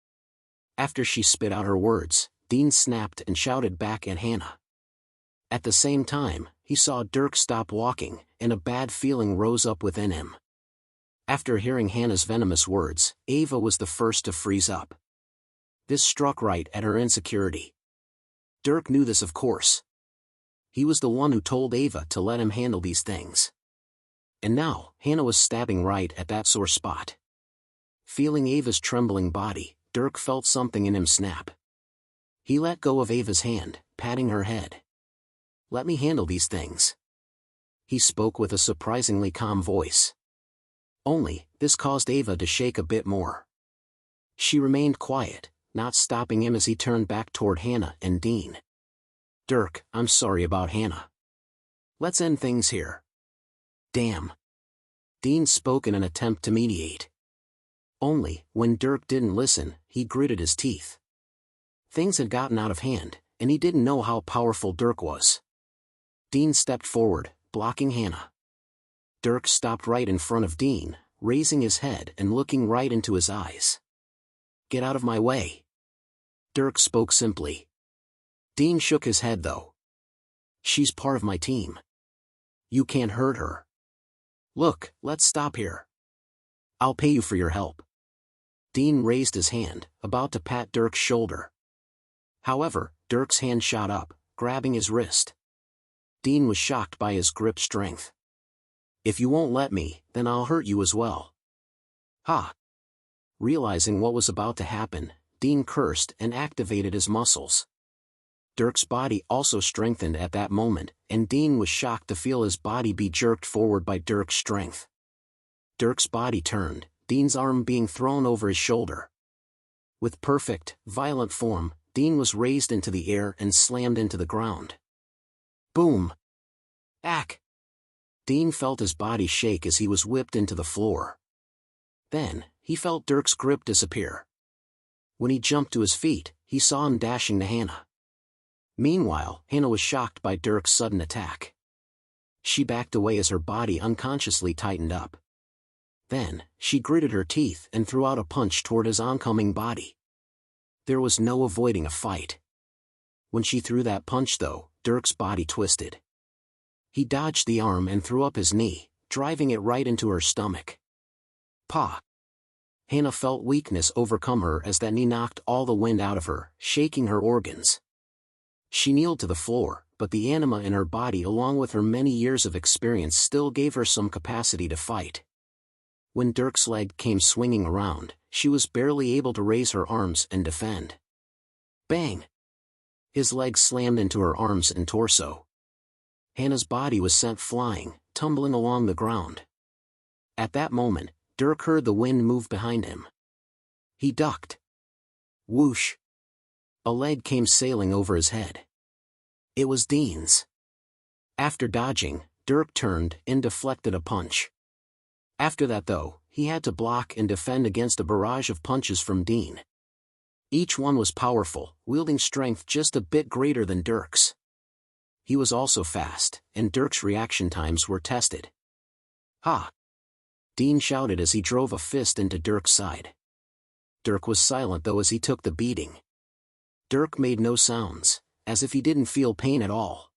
After she spit out her words, Dean snapped and shouted back at Hannah. At the same time, he saw Dirk stop walking, and a bad feeling rose up within him. After hearing Hannah's venomous words, Ava was the first to freeze up. This struck right at her insecurity. Dirk knew this, of course. He was the one who told Ava to let him handle these things. And now, Hannah was stabbing right at that sore spot. Feeling Ava's trembling body, Dirk felt something in him snap. He let go of Ava's hand, patting her head. "Let me handle these things." He spoke with a surprisingly calm voice. Only, this caused Ava to shake a bit more. She remained quiet, not stopping him as he turned back toward Hannah and Dean. "Dirk, I'm sorry about Hannah. Let's end things here." "Damn." Dean spoke in an attempt to mediate. Only, when Dirk didn't listen, he gritted his teeth. Things had gotten out of hand, and he didn't know how powerful Dirk was. Dean stepped forward, blocking Hannah. Dirk stopped right in front of Dean, raising his head and looking right into his eyes. "Get out of my way." Dirk spoke simply. Dean shook his head though. "She's part of my team. You can't hurt her. Look, let's stop here. I'll pay you for your help." Dean raised his hand, about to pat Dirk's shoulder. However, Dirk's hand shot up, grabbing his wrist. Dean was shocked by his grip strength. "If you won't let me, then I'll hurt you as well." "Ha!" Realizing what was about to happen, Dean cursed and activated his muscles. Dirk's body also strengthened at that moment, and Dean was shocked to feel his body be jerked forward by Dirk's strength. Dirk's body turned, Dean's arm being thrown over his shoulder. With perfect, violent form, Dean was raised into the air and slammed into the ground. Boom! Ack! Dean felt his body shake as he was whipped into the floor. Then, he felt Dirk's grip disappear. When he jumped to his feet, he saw him dashing to Hannah. Meanwhile, Hannah was shocked by Dirk's sudden attack. She backed away as her body unconsciously tightened up. Then, she gritted her teeth and threw out a punch toward his oncoming body. There was no avoiding a fight. When she threw that punch though, Dirk's body twisted. He dodged the arm and threw up his knee, driving it right into her stomach. Pah! Hannah felt weakness overcome her as that knee knocked all the wind out of her, shaking her organs. She kneeled to the floor, but the anima in her body along with her many years of experience still gave her some capacity to fight. When Dirk's leg came swinging around, she was barely able to raise her arms and defend. Bang! His leg slammed into her arms and torso. Hannah's body was sent flying, tumbling along the ground. At that moment, Dirk heard the wind move behind him. He ducked. Whoosh! A leg came sailing over his head. It was Dean's. After dodging, Dirk turned and deflected a punch. After that though, he had to block and defend against a barrage of punches from Dean. Each one was powerful, wielding strength just a bit greater than Dirk's. He was also fast, and Dirk's reaction times were tested. Ha! Dean shouted as he drove a fist into Dirk's side. Dirk was silent though as he took the beating. Dirk made no sounds, as if he didn't feel pain at all.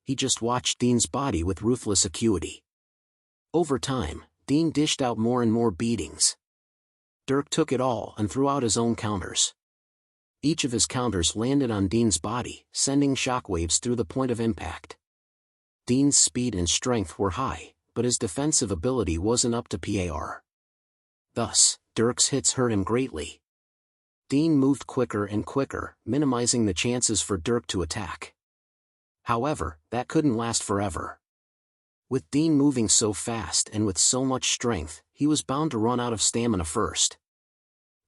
He just watched Dean's body with ruthless acuity. Over time, Dean dished out more and more beatings. Dirk took it all and threw out his own counters. Each of his counters landed on Dean's body, sending shockwaves through the point of impact. Dean's speed and strength were high, but his defensive ability wasn't up to par. Thus, Dirk's hits hurt him greatly. Dean moved quicker and quicker, minimizing the chances for Dirk to attack. However, that couldn't last forever. With Dean moving so fast and with so much strength, he was bound to run out of stamina first.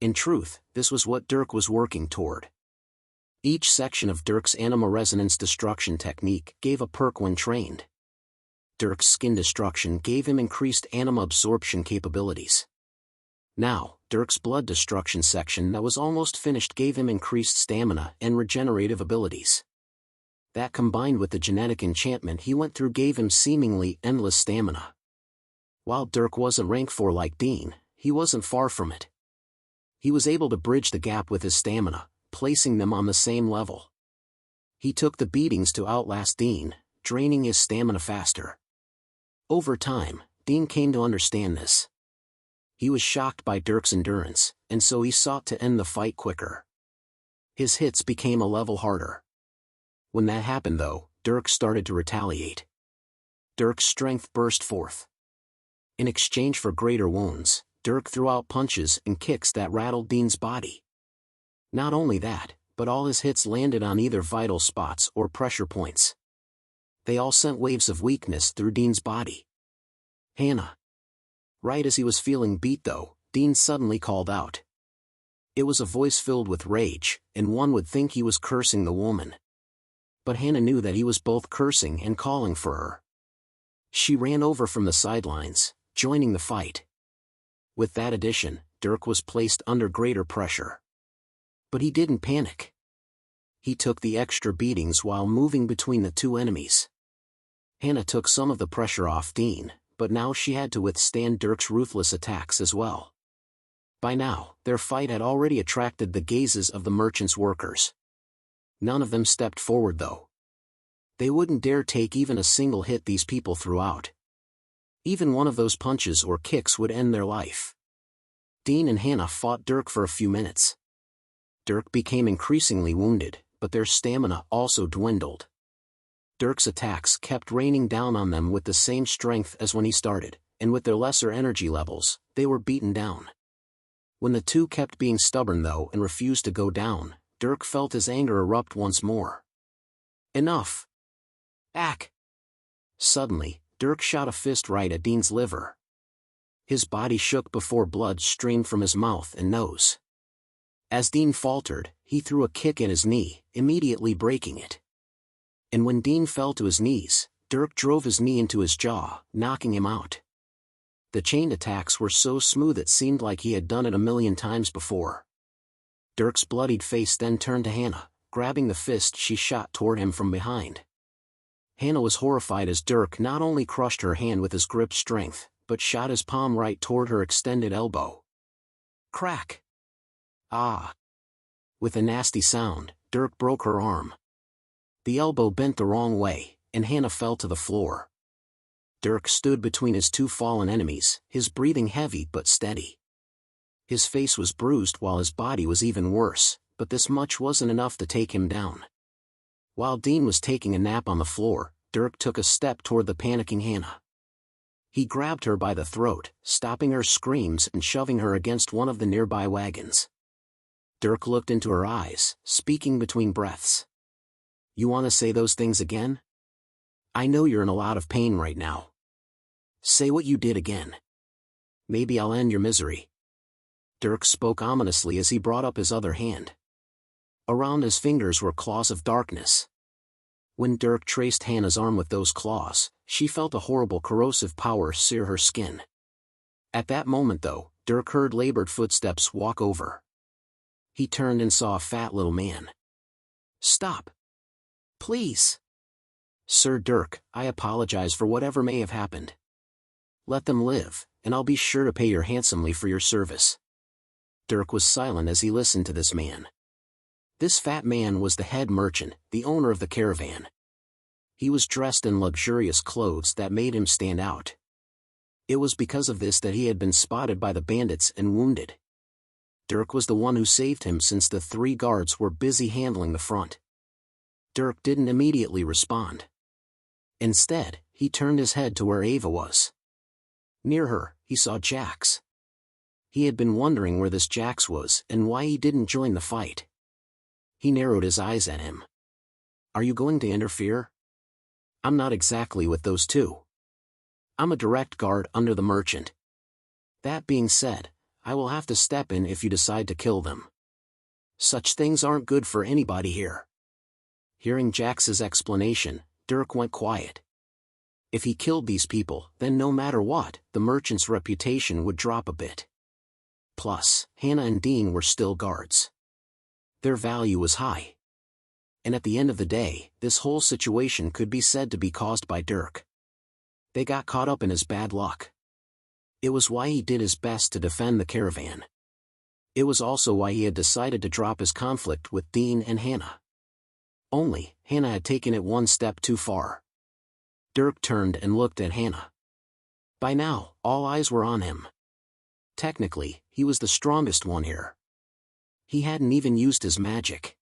In truth, this was what Dirk was working toward. Each section of Dirk's anima resonance destruction technique gave a perk when trained. Dirk's skin destruction gave him increased anima absorption capabilities. Now, Dirk's blood destruction section that was almost finished gave him increased stamina and regenerative abilities. That combined with the genetic enchantment he went through gave him seemingly endless stamina. While Dirk wasn't rank 4 like Dean, he wasn't far from it. He was able to bridge the gap with his stamina, placing them on the same level. He took the beatings to outlast Dean, draining his stamina faster. Over time, Dean came to understand this. He was shocked by Dirk's endurance, and so he sought to end the fight quicker. His hits became a level harder. When that happened though, Dirk started to retaliate. Dirk's strength burst forth. In exchange for greater wounds, Dirk threw out punches and kicks that rattled Dean's body. Not only that, but all his hits landed on either vital spots or pressure points. They all sent waves of weakness through Dean's body. Hannah. Right as he was feeling beat though, Dean suddenly called out. It was a voice filled with rage, and one would think he was cursing the woman. But Hannah knew that he was both cursing and calling for her. She ran over from the sidelines, joining the fight. With that addition, Dirk was placed under greater pressure. But he didn't panic. He took the extra beatings while moving between the two enemies. Hannah took some of the pressure off Dean, but now she had to withstand Dirk's ruthless attacks as well. By now, their fight had already attracted the gazes of the merchant's workers. None of them stepped forward though. They wouldn't dare take even a single hit these people threw out. Even one of those punches or kicks would end their life. Dean and Hannah fought Dirk for a few minutes. Dirk became increasingly wounded, but their stamina also dwindled. Dirk's attacks kept raining down on them with the same strength as when he started, and with their lesser energy levels, they were beaten down. When the two kept being stubborn though and refused to go down, Dirk felt his anger erupt once more. Enough! Ack! Suddenly, Dirk shot a fist right at Dean's liver. His body shook before blood streamed from his mouth and nose. As Dean faltered, he threw a kick at his knee, immediately breaking it. And when Dean fell to his knees, Dirk drove his knee into his jaw, knocking him out. The chained attacks were so smooth it seemed like he had done it 1,000,000 times before. Dirk's bloodied face then turned to Hannah, grabbing the fist she shot toward him from behind. Hannah was horrified as Dirk not only crushed her hand with his grip strength, but shot his palm right toward her extended elbow. Crack! Ah! With a nasty sound, Dirk broke her arm. The elbow bent the wrong way, and Hannah fell to the floor. Dirk stood between his two fallen enemies, his breathing heavy but steady. His face was bruised while his body was even worse, but this much wasn't enough to take him down. While Dean was taking a nap on the floor, Dirk took a step toward the panicking Hannah. He grabbed her by the throat, stopping her screams and shoving her against one of the nearby wagons. Dirk looked into her eyes, speaking between breaths. You want to say those things again? I know you're in a lot of pain right now. Say what you did again. Maybe I'll end your misery. Dirk spoke ominously as he brought up his other hand. Around his fingers were claws of darkness. When Dirk traced Hannah's arm with those claws, she felt a horrible corrosive power sear her skin. At that moment though, Dirk heard labored footsteps walk over. He turned and saw a fat little man. Stop! Please! Sir Dirk, I apologize for whatever may have happened. Let them live, and I'll be sure to pay you handsomely for your service. Dirk was silent as he listened to this man. This fat man was the head merchant, the owner of the caravan. He was dressed in luxurious clothes that made him stand out. It was because of this that he had been spotted by the bandits and wounded. Dirk was the one who saved him since the 3 guards were busy handling the front. Dirk didn't immediately respond. Instead, he turned his head to where Ava was. Near her, he saw Jax. He had been wondering where this Jax was and why he didn't join the fight. He narrowed his eyes at him. Are you going to interfere? I'm not exactly with those two. I'm a direct guard under the merchant. That being said, I will have to step in if you decide to kill them. Such things aren't good for anybody here. Hearing Jax's explanation, Dirk went quiet. If he killed these people, then no matter what, the merchant's reputation would drop a bit. Plus, Hannah and Dean were still guards. Their value was high. And at the end of the day, this whole situation could be said to be caused by Dirk. They got caught up in his bad luck. It was why he did his best to defend the caravan. It was also why he had decided to drop his conflict with Dean and Hannah. Only, Hannah had taken it one step too far. Dirk turned and looked at Hannah. By now, all eyes were on him. Technically, he was the strongest one here. He hadn't even used his magic.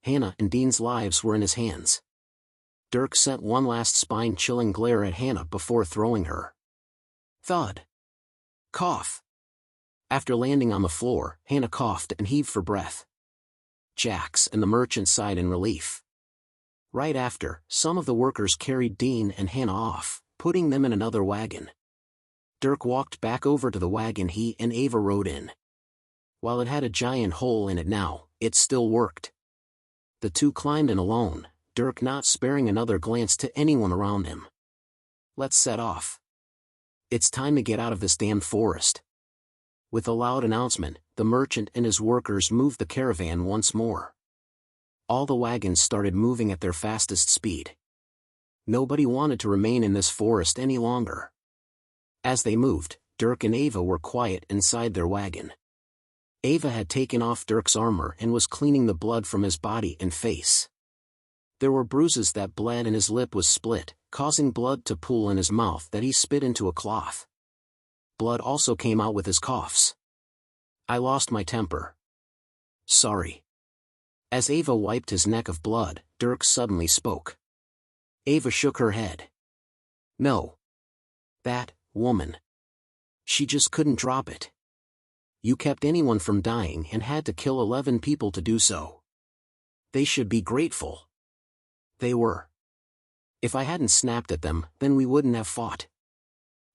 Hannah and Dean's lives were in his hands. Dirk sent one last spine-chilling glare at Hannah before throwing her. Thud. Cough. After landing on the floor, Hannah coughed and heaved for breath. Jax and the merchant sighed in relief. Right after, some of the workers carried Dean and Hannah off, putting them in another wagon. Dirk walked back over to the wagon he and Ava rode in. While it had a giant hole in it now, it still worked. The two climbed in alone, Dirk not sparing another glance to anyone around him. Let's set off. It's time to get out of this damned forest. With a loud announcement, the merchant and his workers moved the caravan once more. All the wagons started moving at their fastest speed. Nobody wanted to remain in this forest any longer. As they moved, Dirk and Ava were quiet inside their wagon. Ava had taken off Dirk's armor and was cleaning the blood from his body and face. There were bruises that bled and his lip was split, causing blood to pool in his mouth that he spit into a cloth. Blood also came out with his coughs. I lost my temper. Sorry. As Ava wiped his neck of blood, Dirk suddenly spoke. Ava shook her head. No. That woman. She just couldn't drop it. You kept anyone from dying and had to kill 11 people to do so. They should be grateful. They were. If I hadn't snapped at them, then we wouldn't have fought.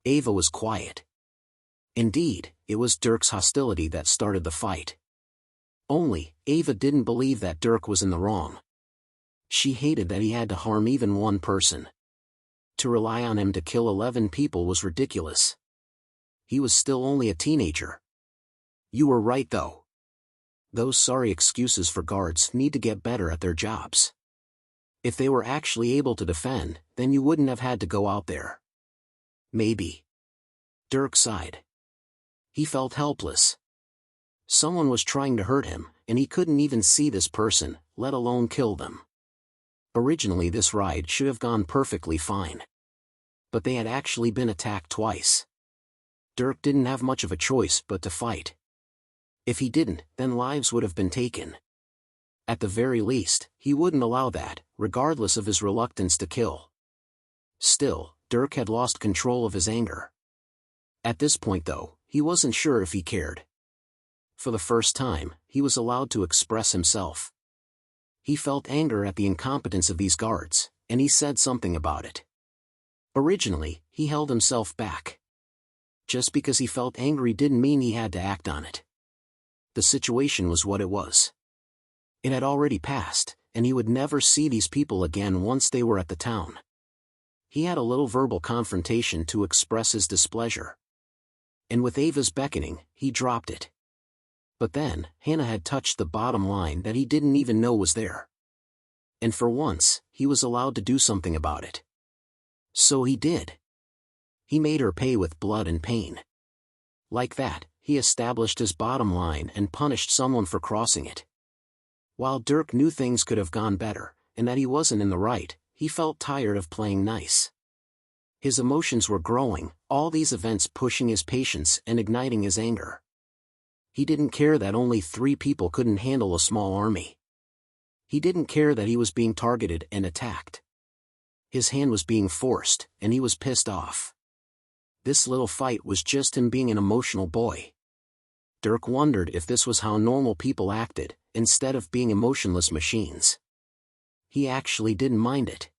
Ava was quiet. Indeed, it was Dirk's hostility that started the fight. Only, Ava didn't believe that Dirk was in the wrong. She hated that he had to harm even one person. To rely on him to kill 11 people was ridiculous. He was still only a teenager. You were right though. Those sorry excuses for guards need to get better at their jobs. If they were actually able to defend, then you wouldn't have had to go out there. Maybe. Dirk sighed. He felt helpless. Someone was trying to hurt him, and he couldn't even see this person, let alone kill them. Originally this ride should have gone perfectly fine. But they had actually been attacked twice. Dirk didn't have much of a choice but to fight. If he didn't, then lives would have been taken. At the very least, he wouldn't allow that, regardless of his reluctance to kill. Still, Dirk had lost control of his anger. At this point though, he wasn't sure if he cared. For the first time, he was allowed to express himself. He felt anger at the incompetence of these guards, and he said something about it. Originally, he held himself back. Just because he felt angry didn't mean he had to act on it. The situation was what it was. It had already passed, and he would never see these people again once they were at the town. He had a little verbal confrontation to express his displeasure. And with Ava's beckoning, he dropped it. But then, Hannah had touched the bottom line that he didn't even know was there. And for once, he was allowed to do something about it. So he did. He made her pay with blood and pain. Like that, he established his bottom line and punished someone for crossing it. While Dirk knew things could have gone better, and that he wasn't in the right, he felt tired of playing nice. His emotions were growing, all these events pushing his patience and igniting his anger. He didn't care that only 3 people couldn't handle a small army. He didn't care that he was being targeted and attacked. His hand was being forced, and he was pissed off. This little fight was just him being an emotional boy. Dirk wondered if this was how normal people acted, instead of being emotionless machines. He actually didn't mind it.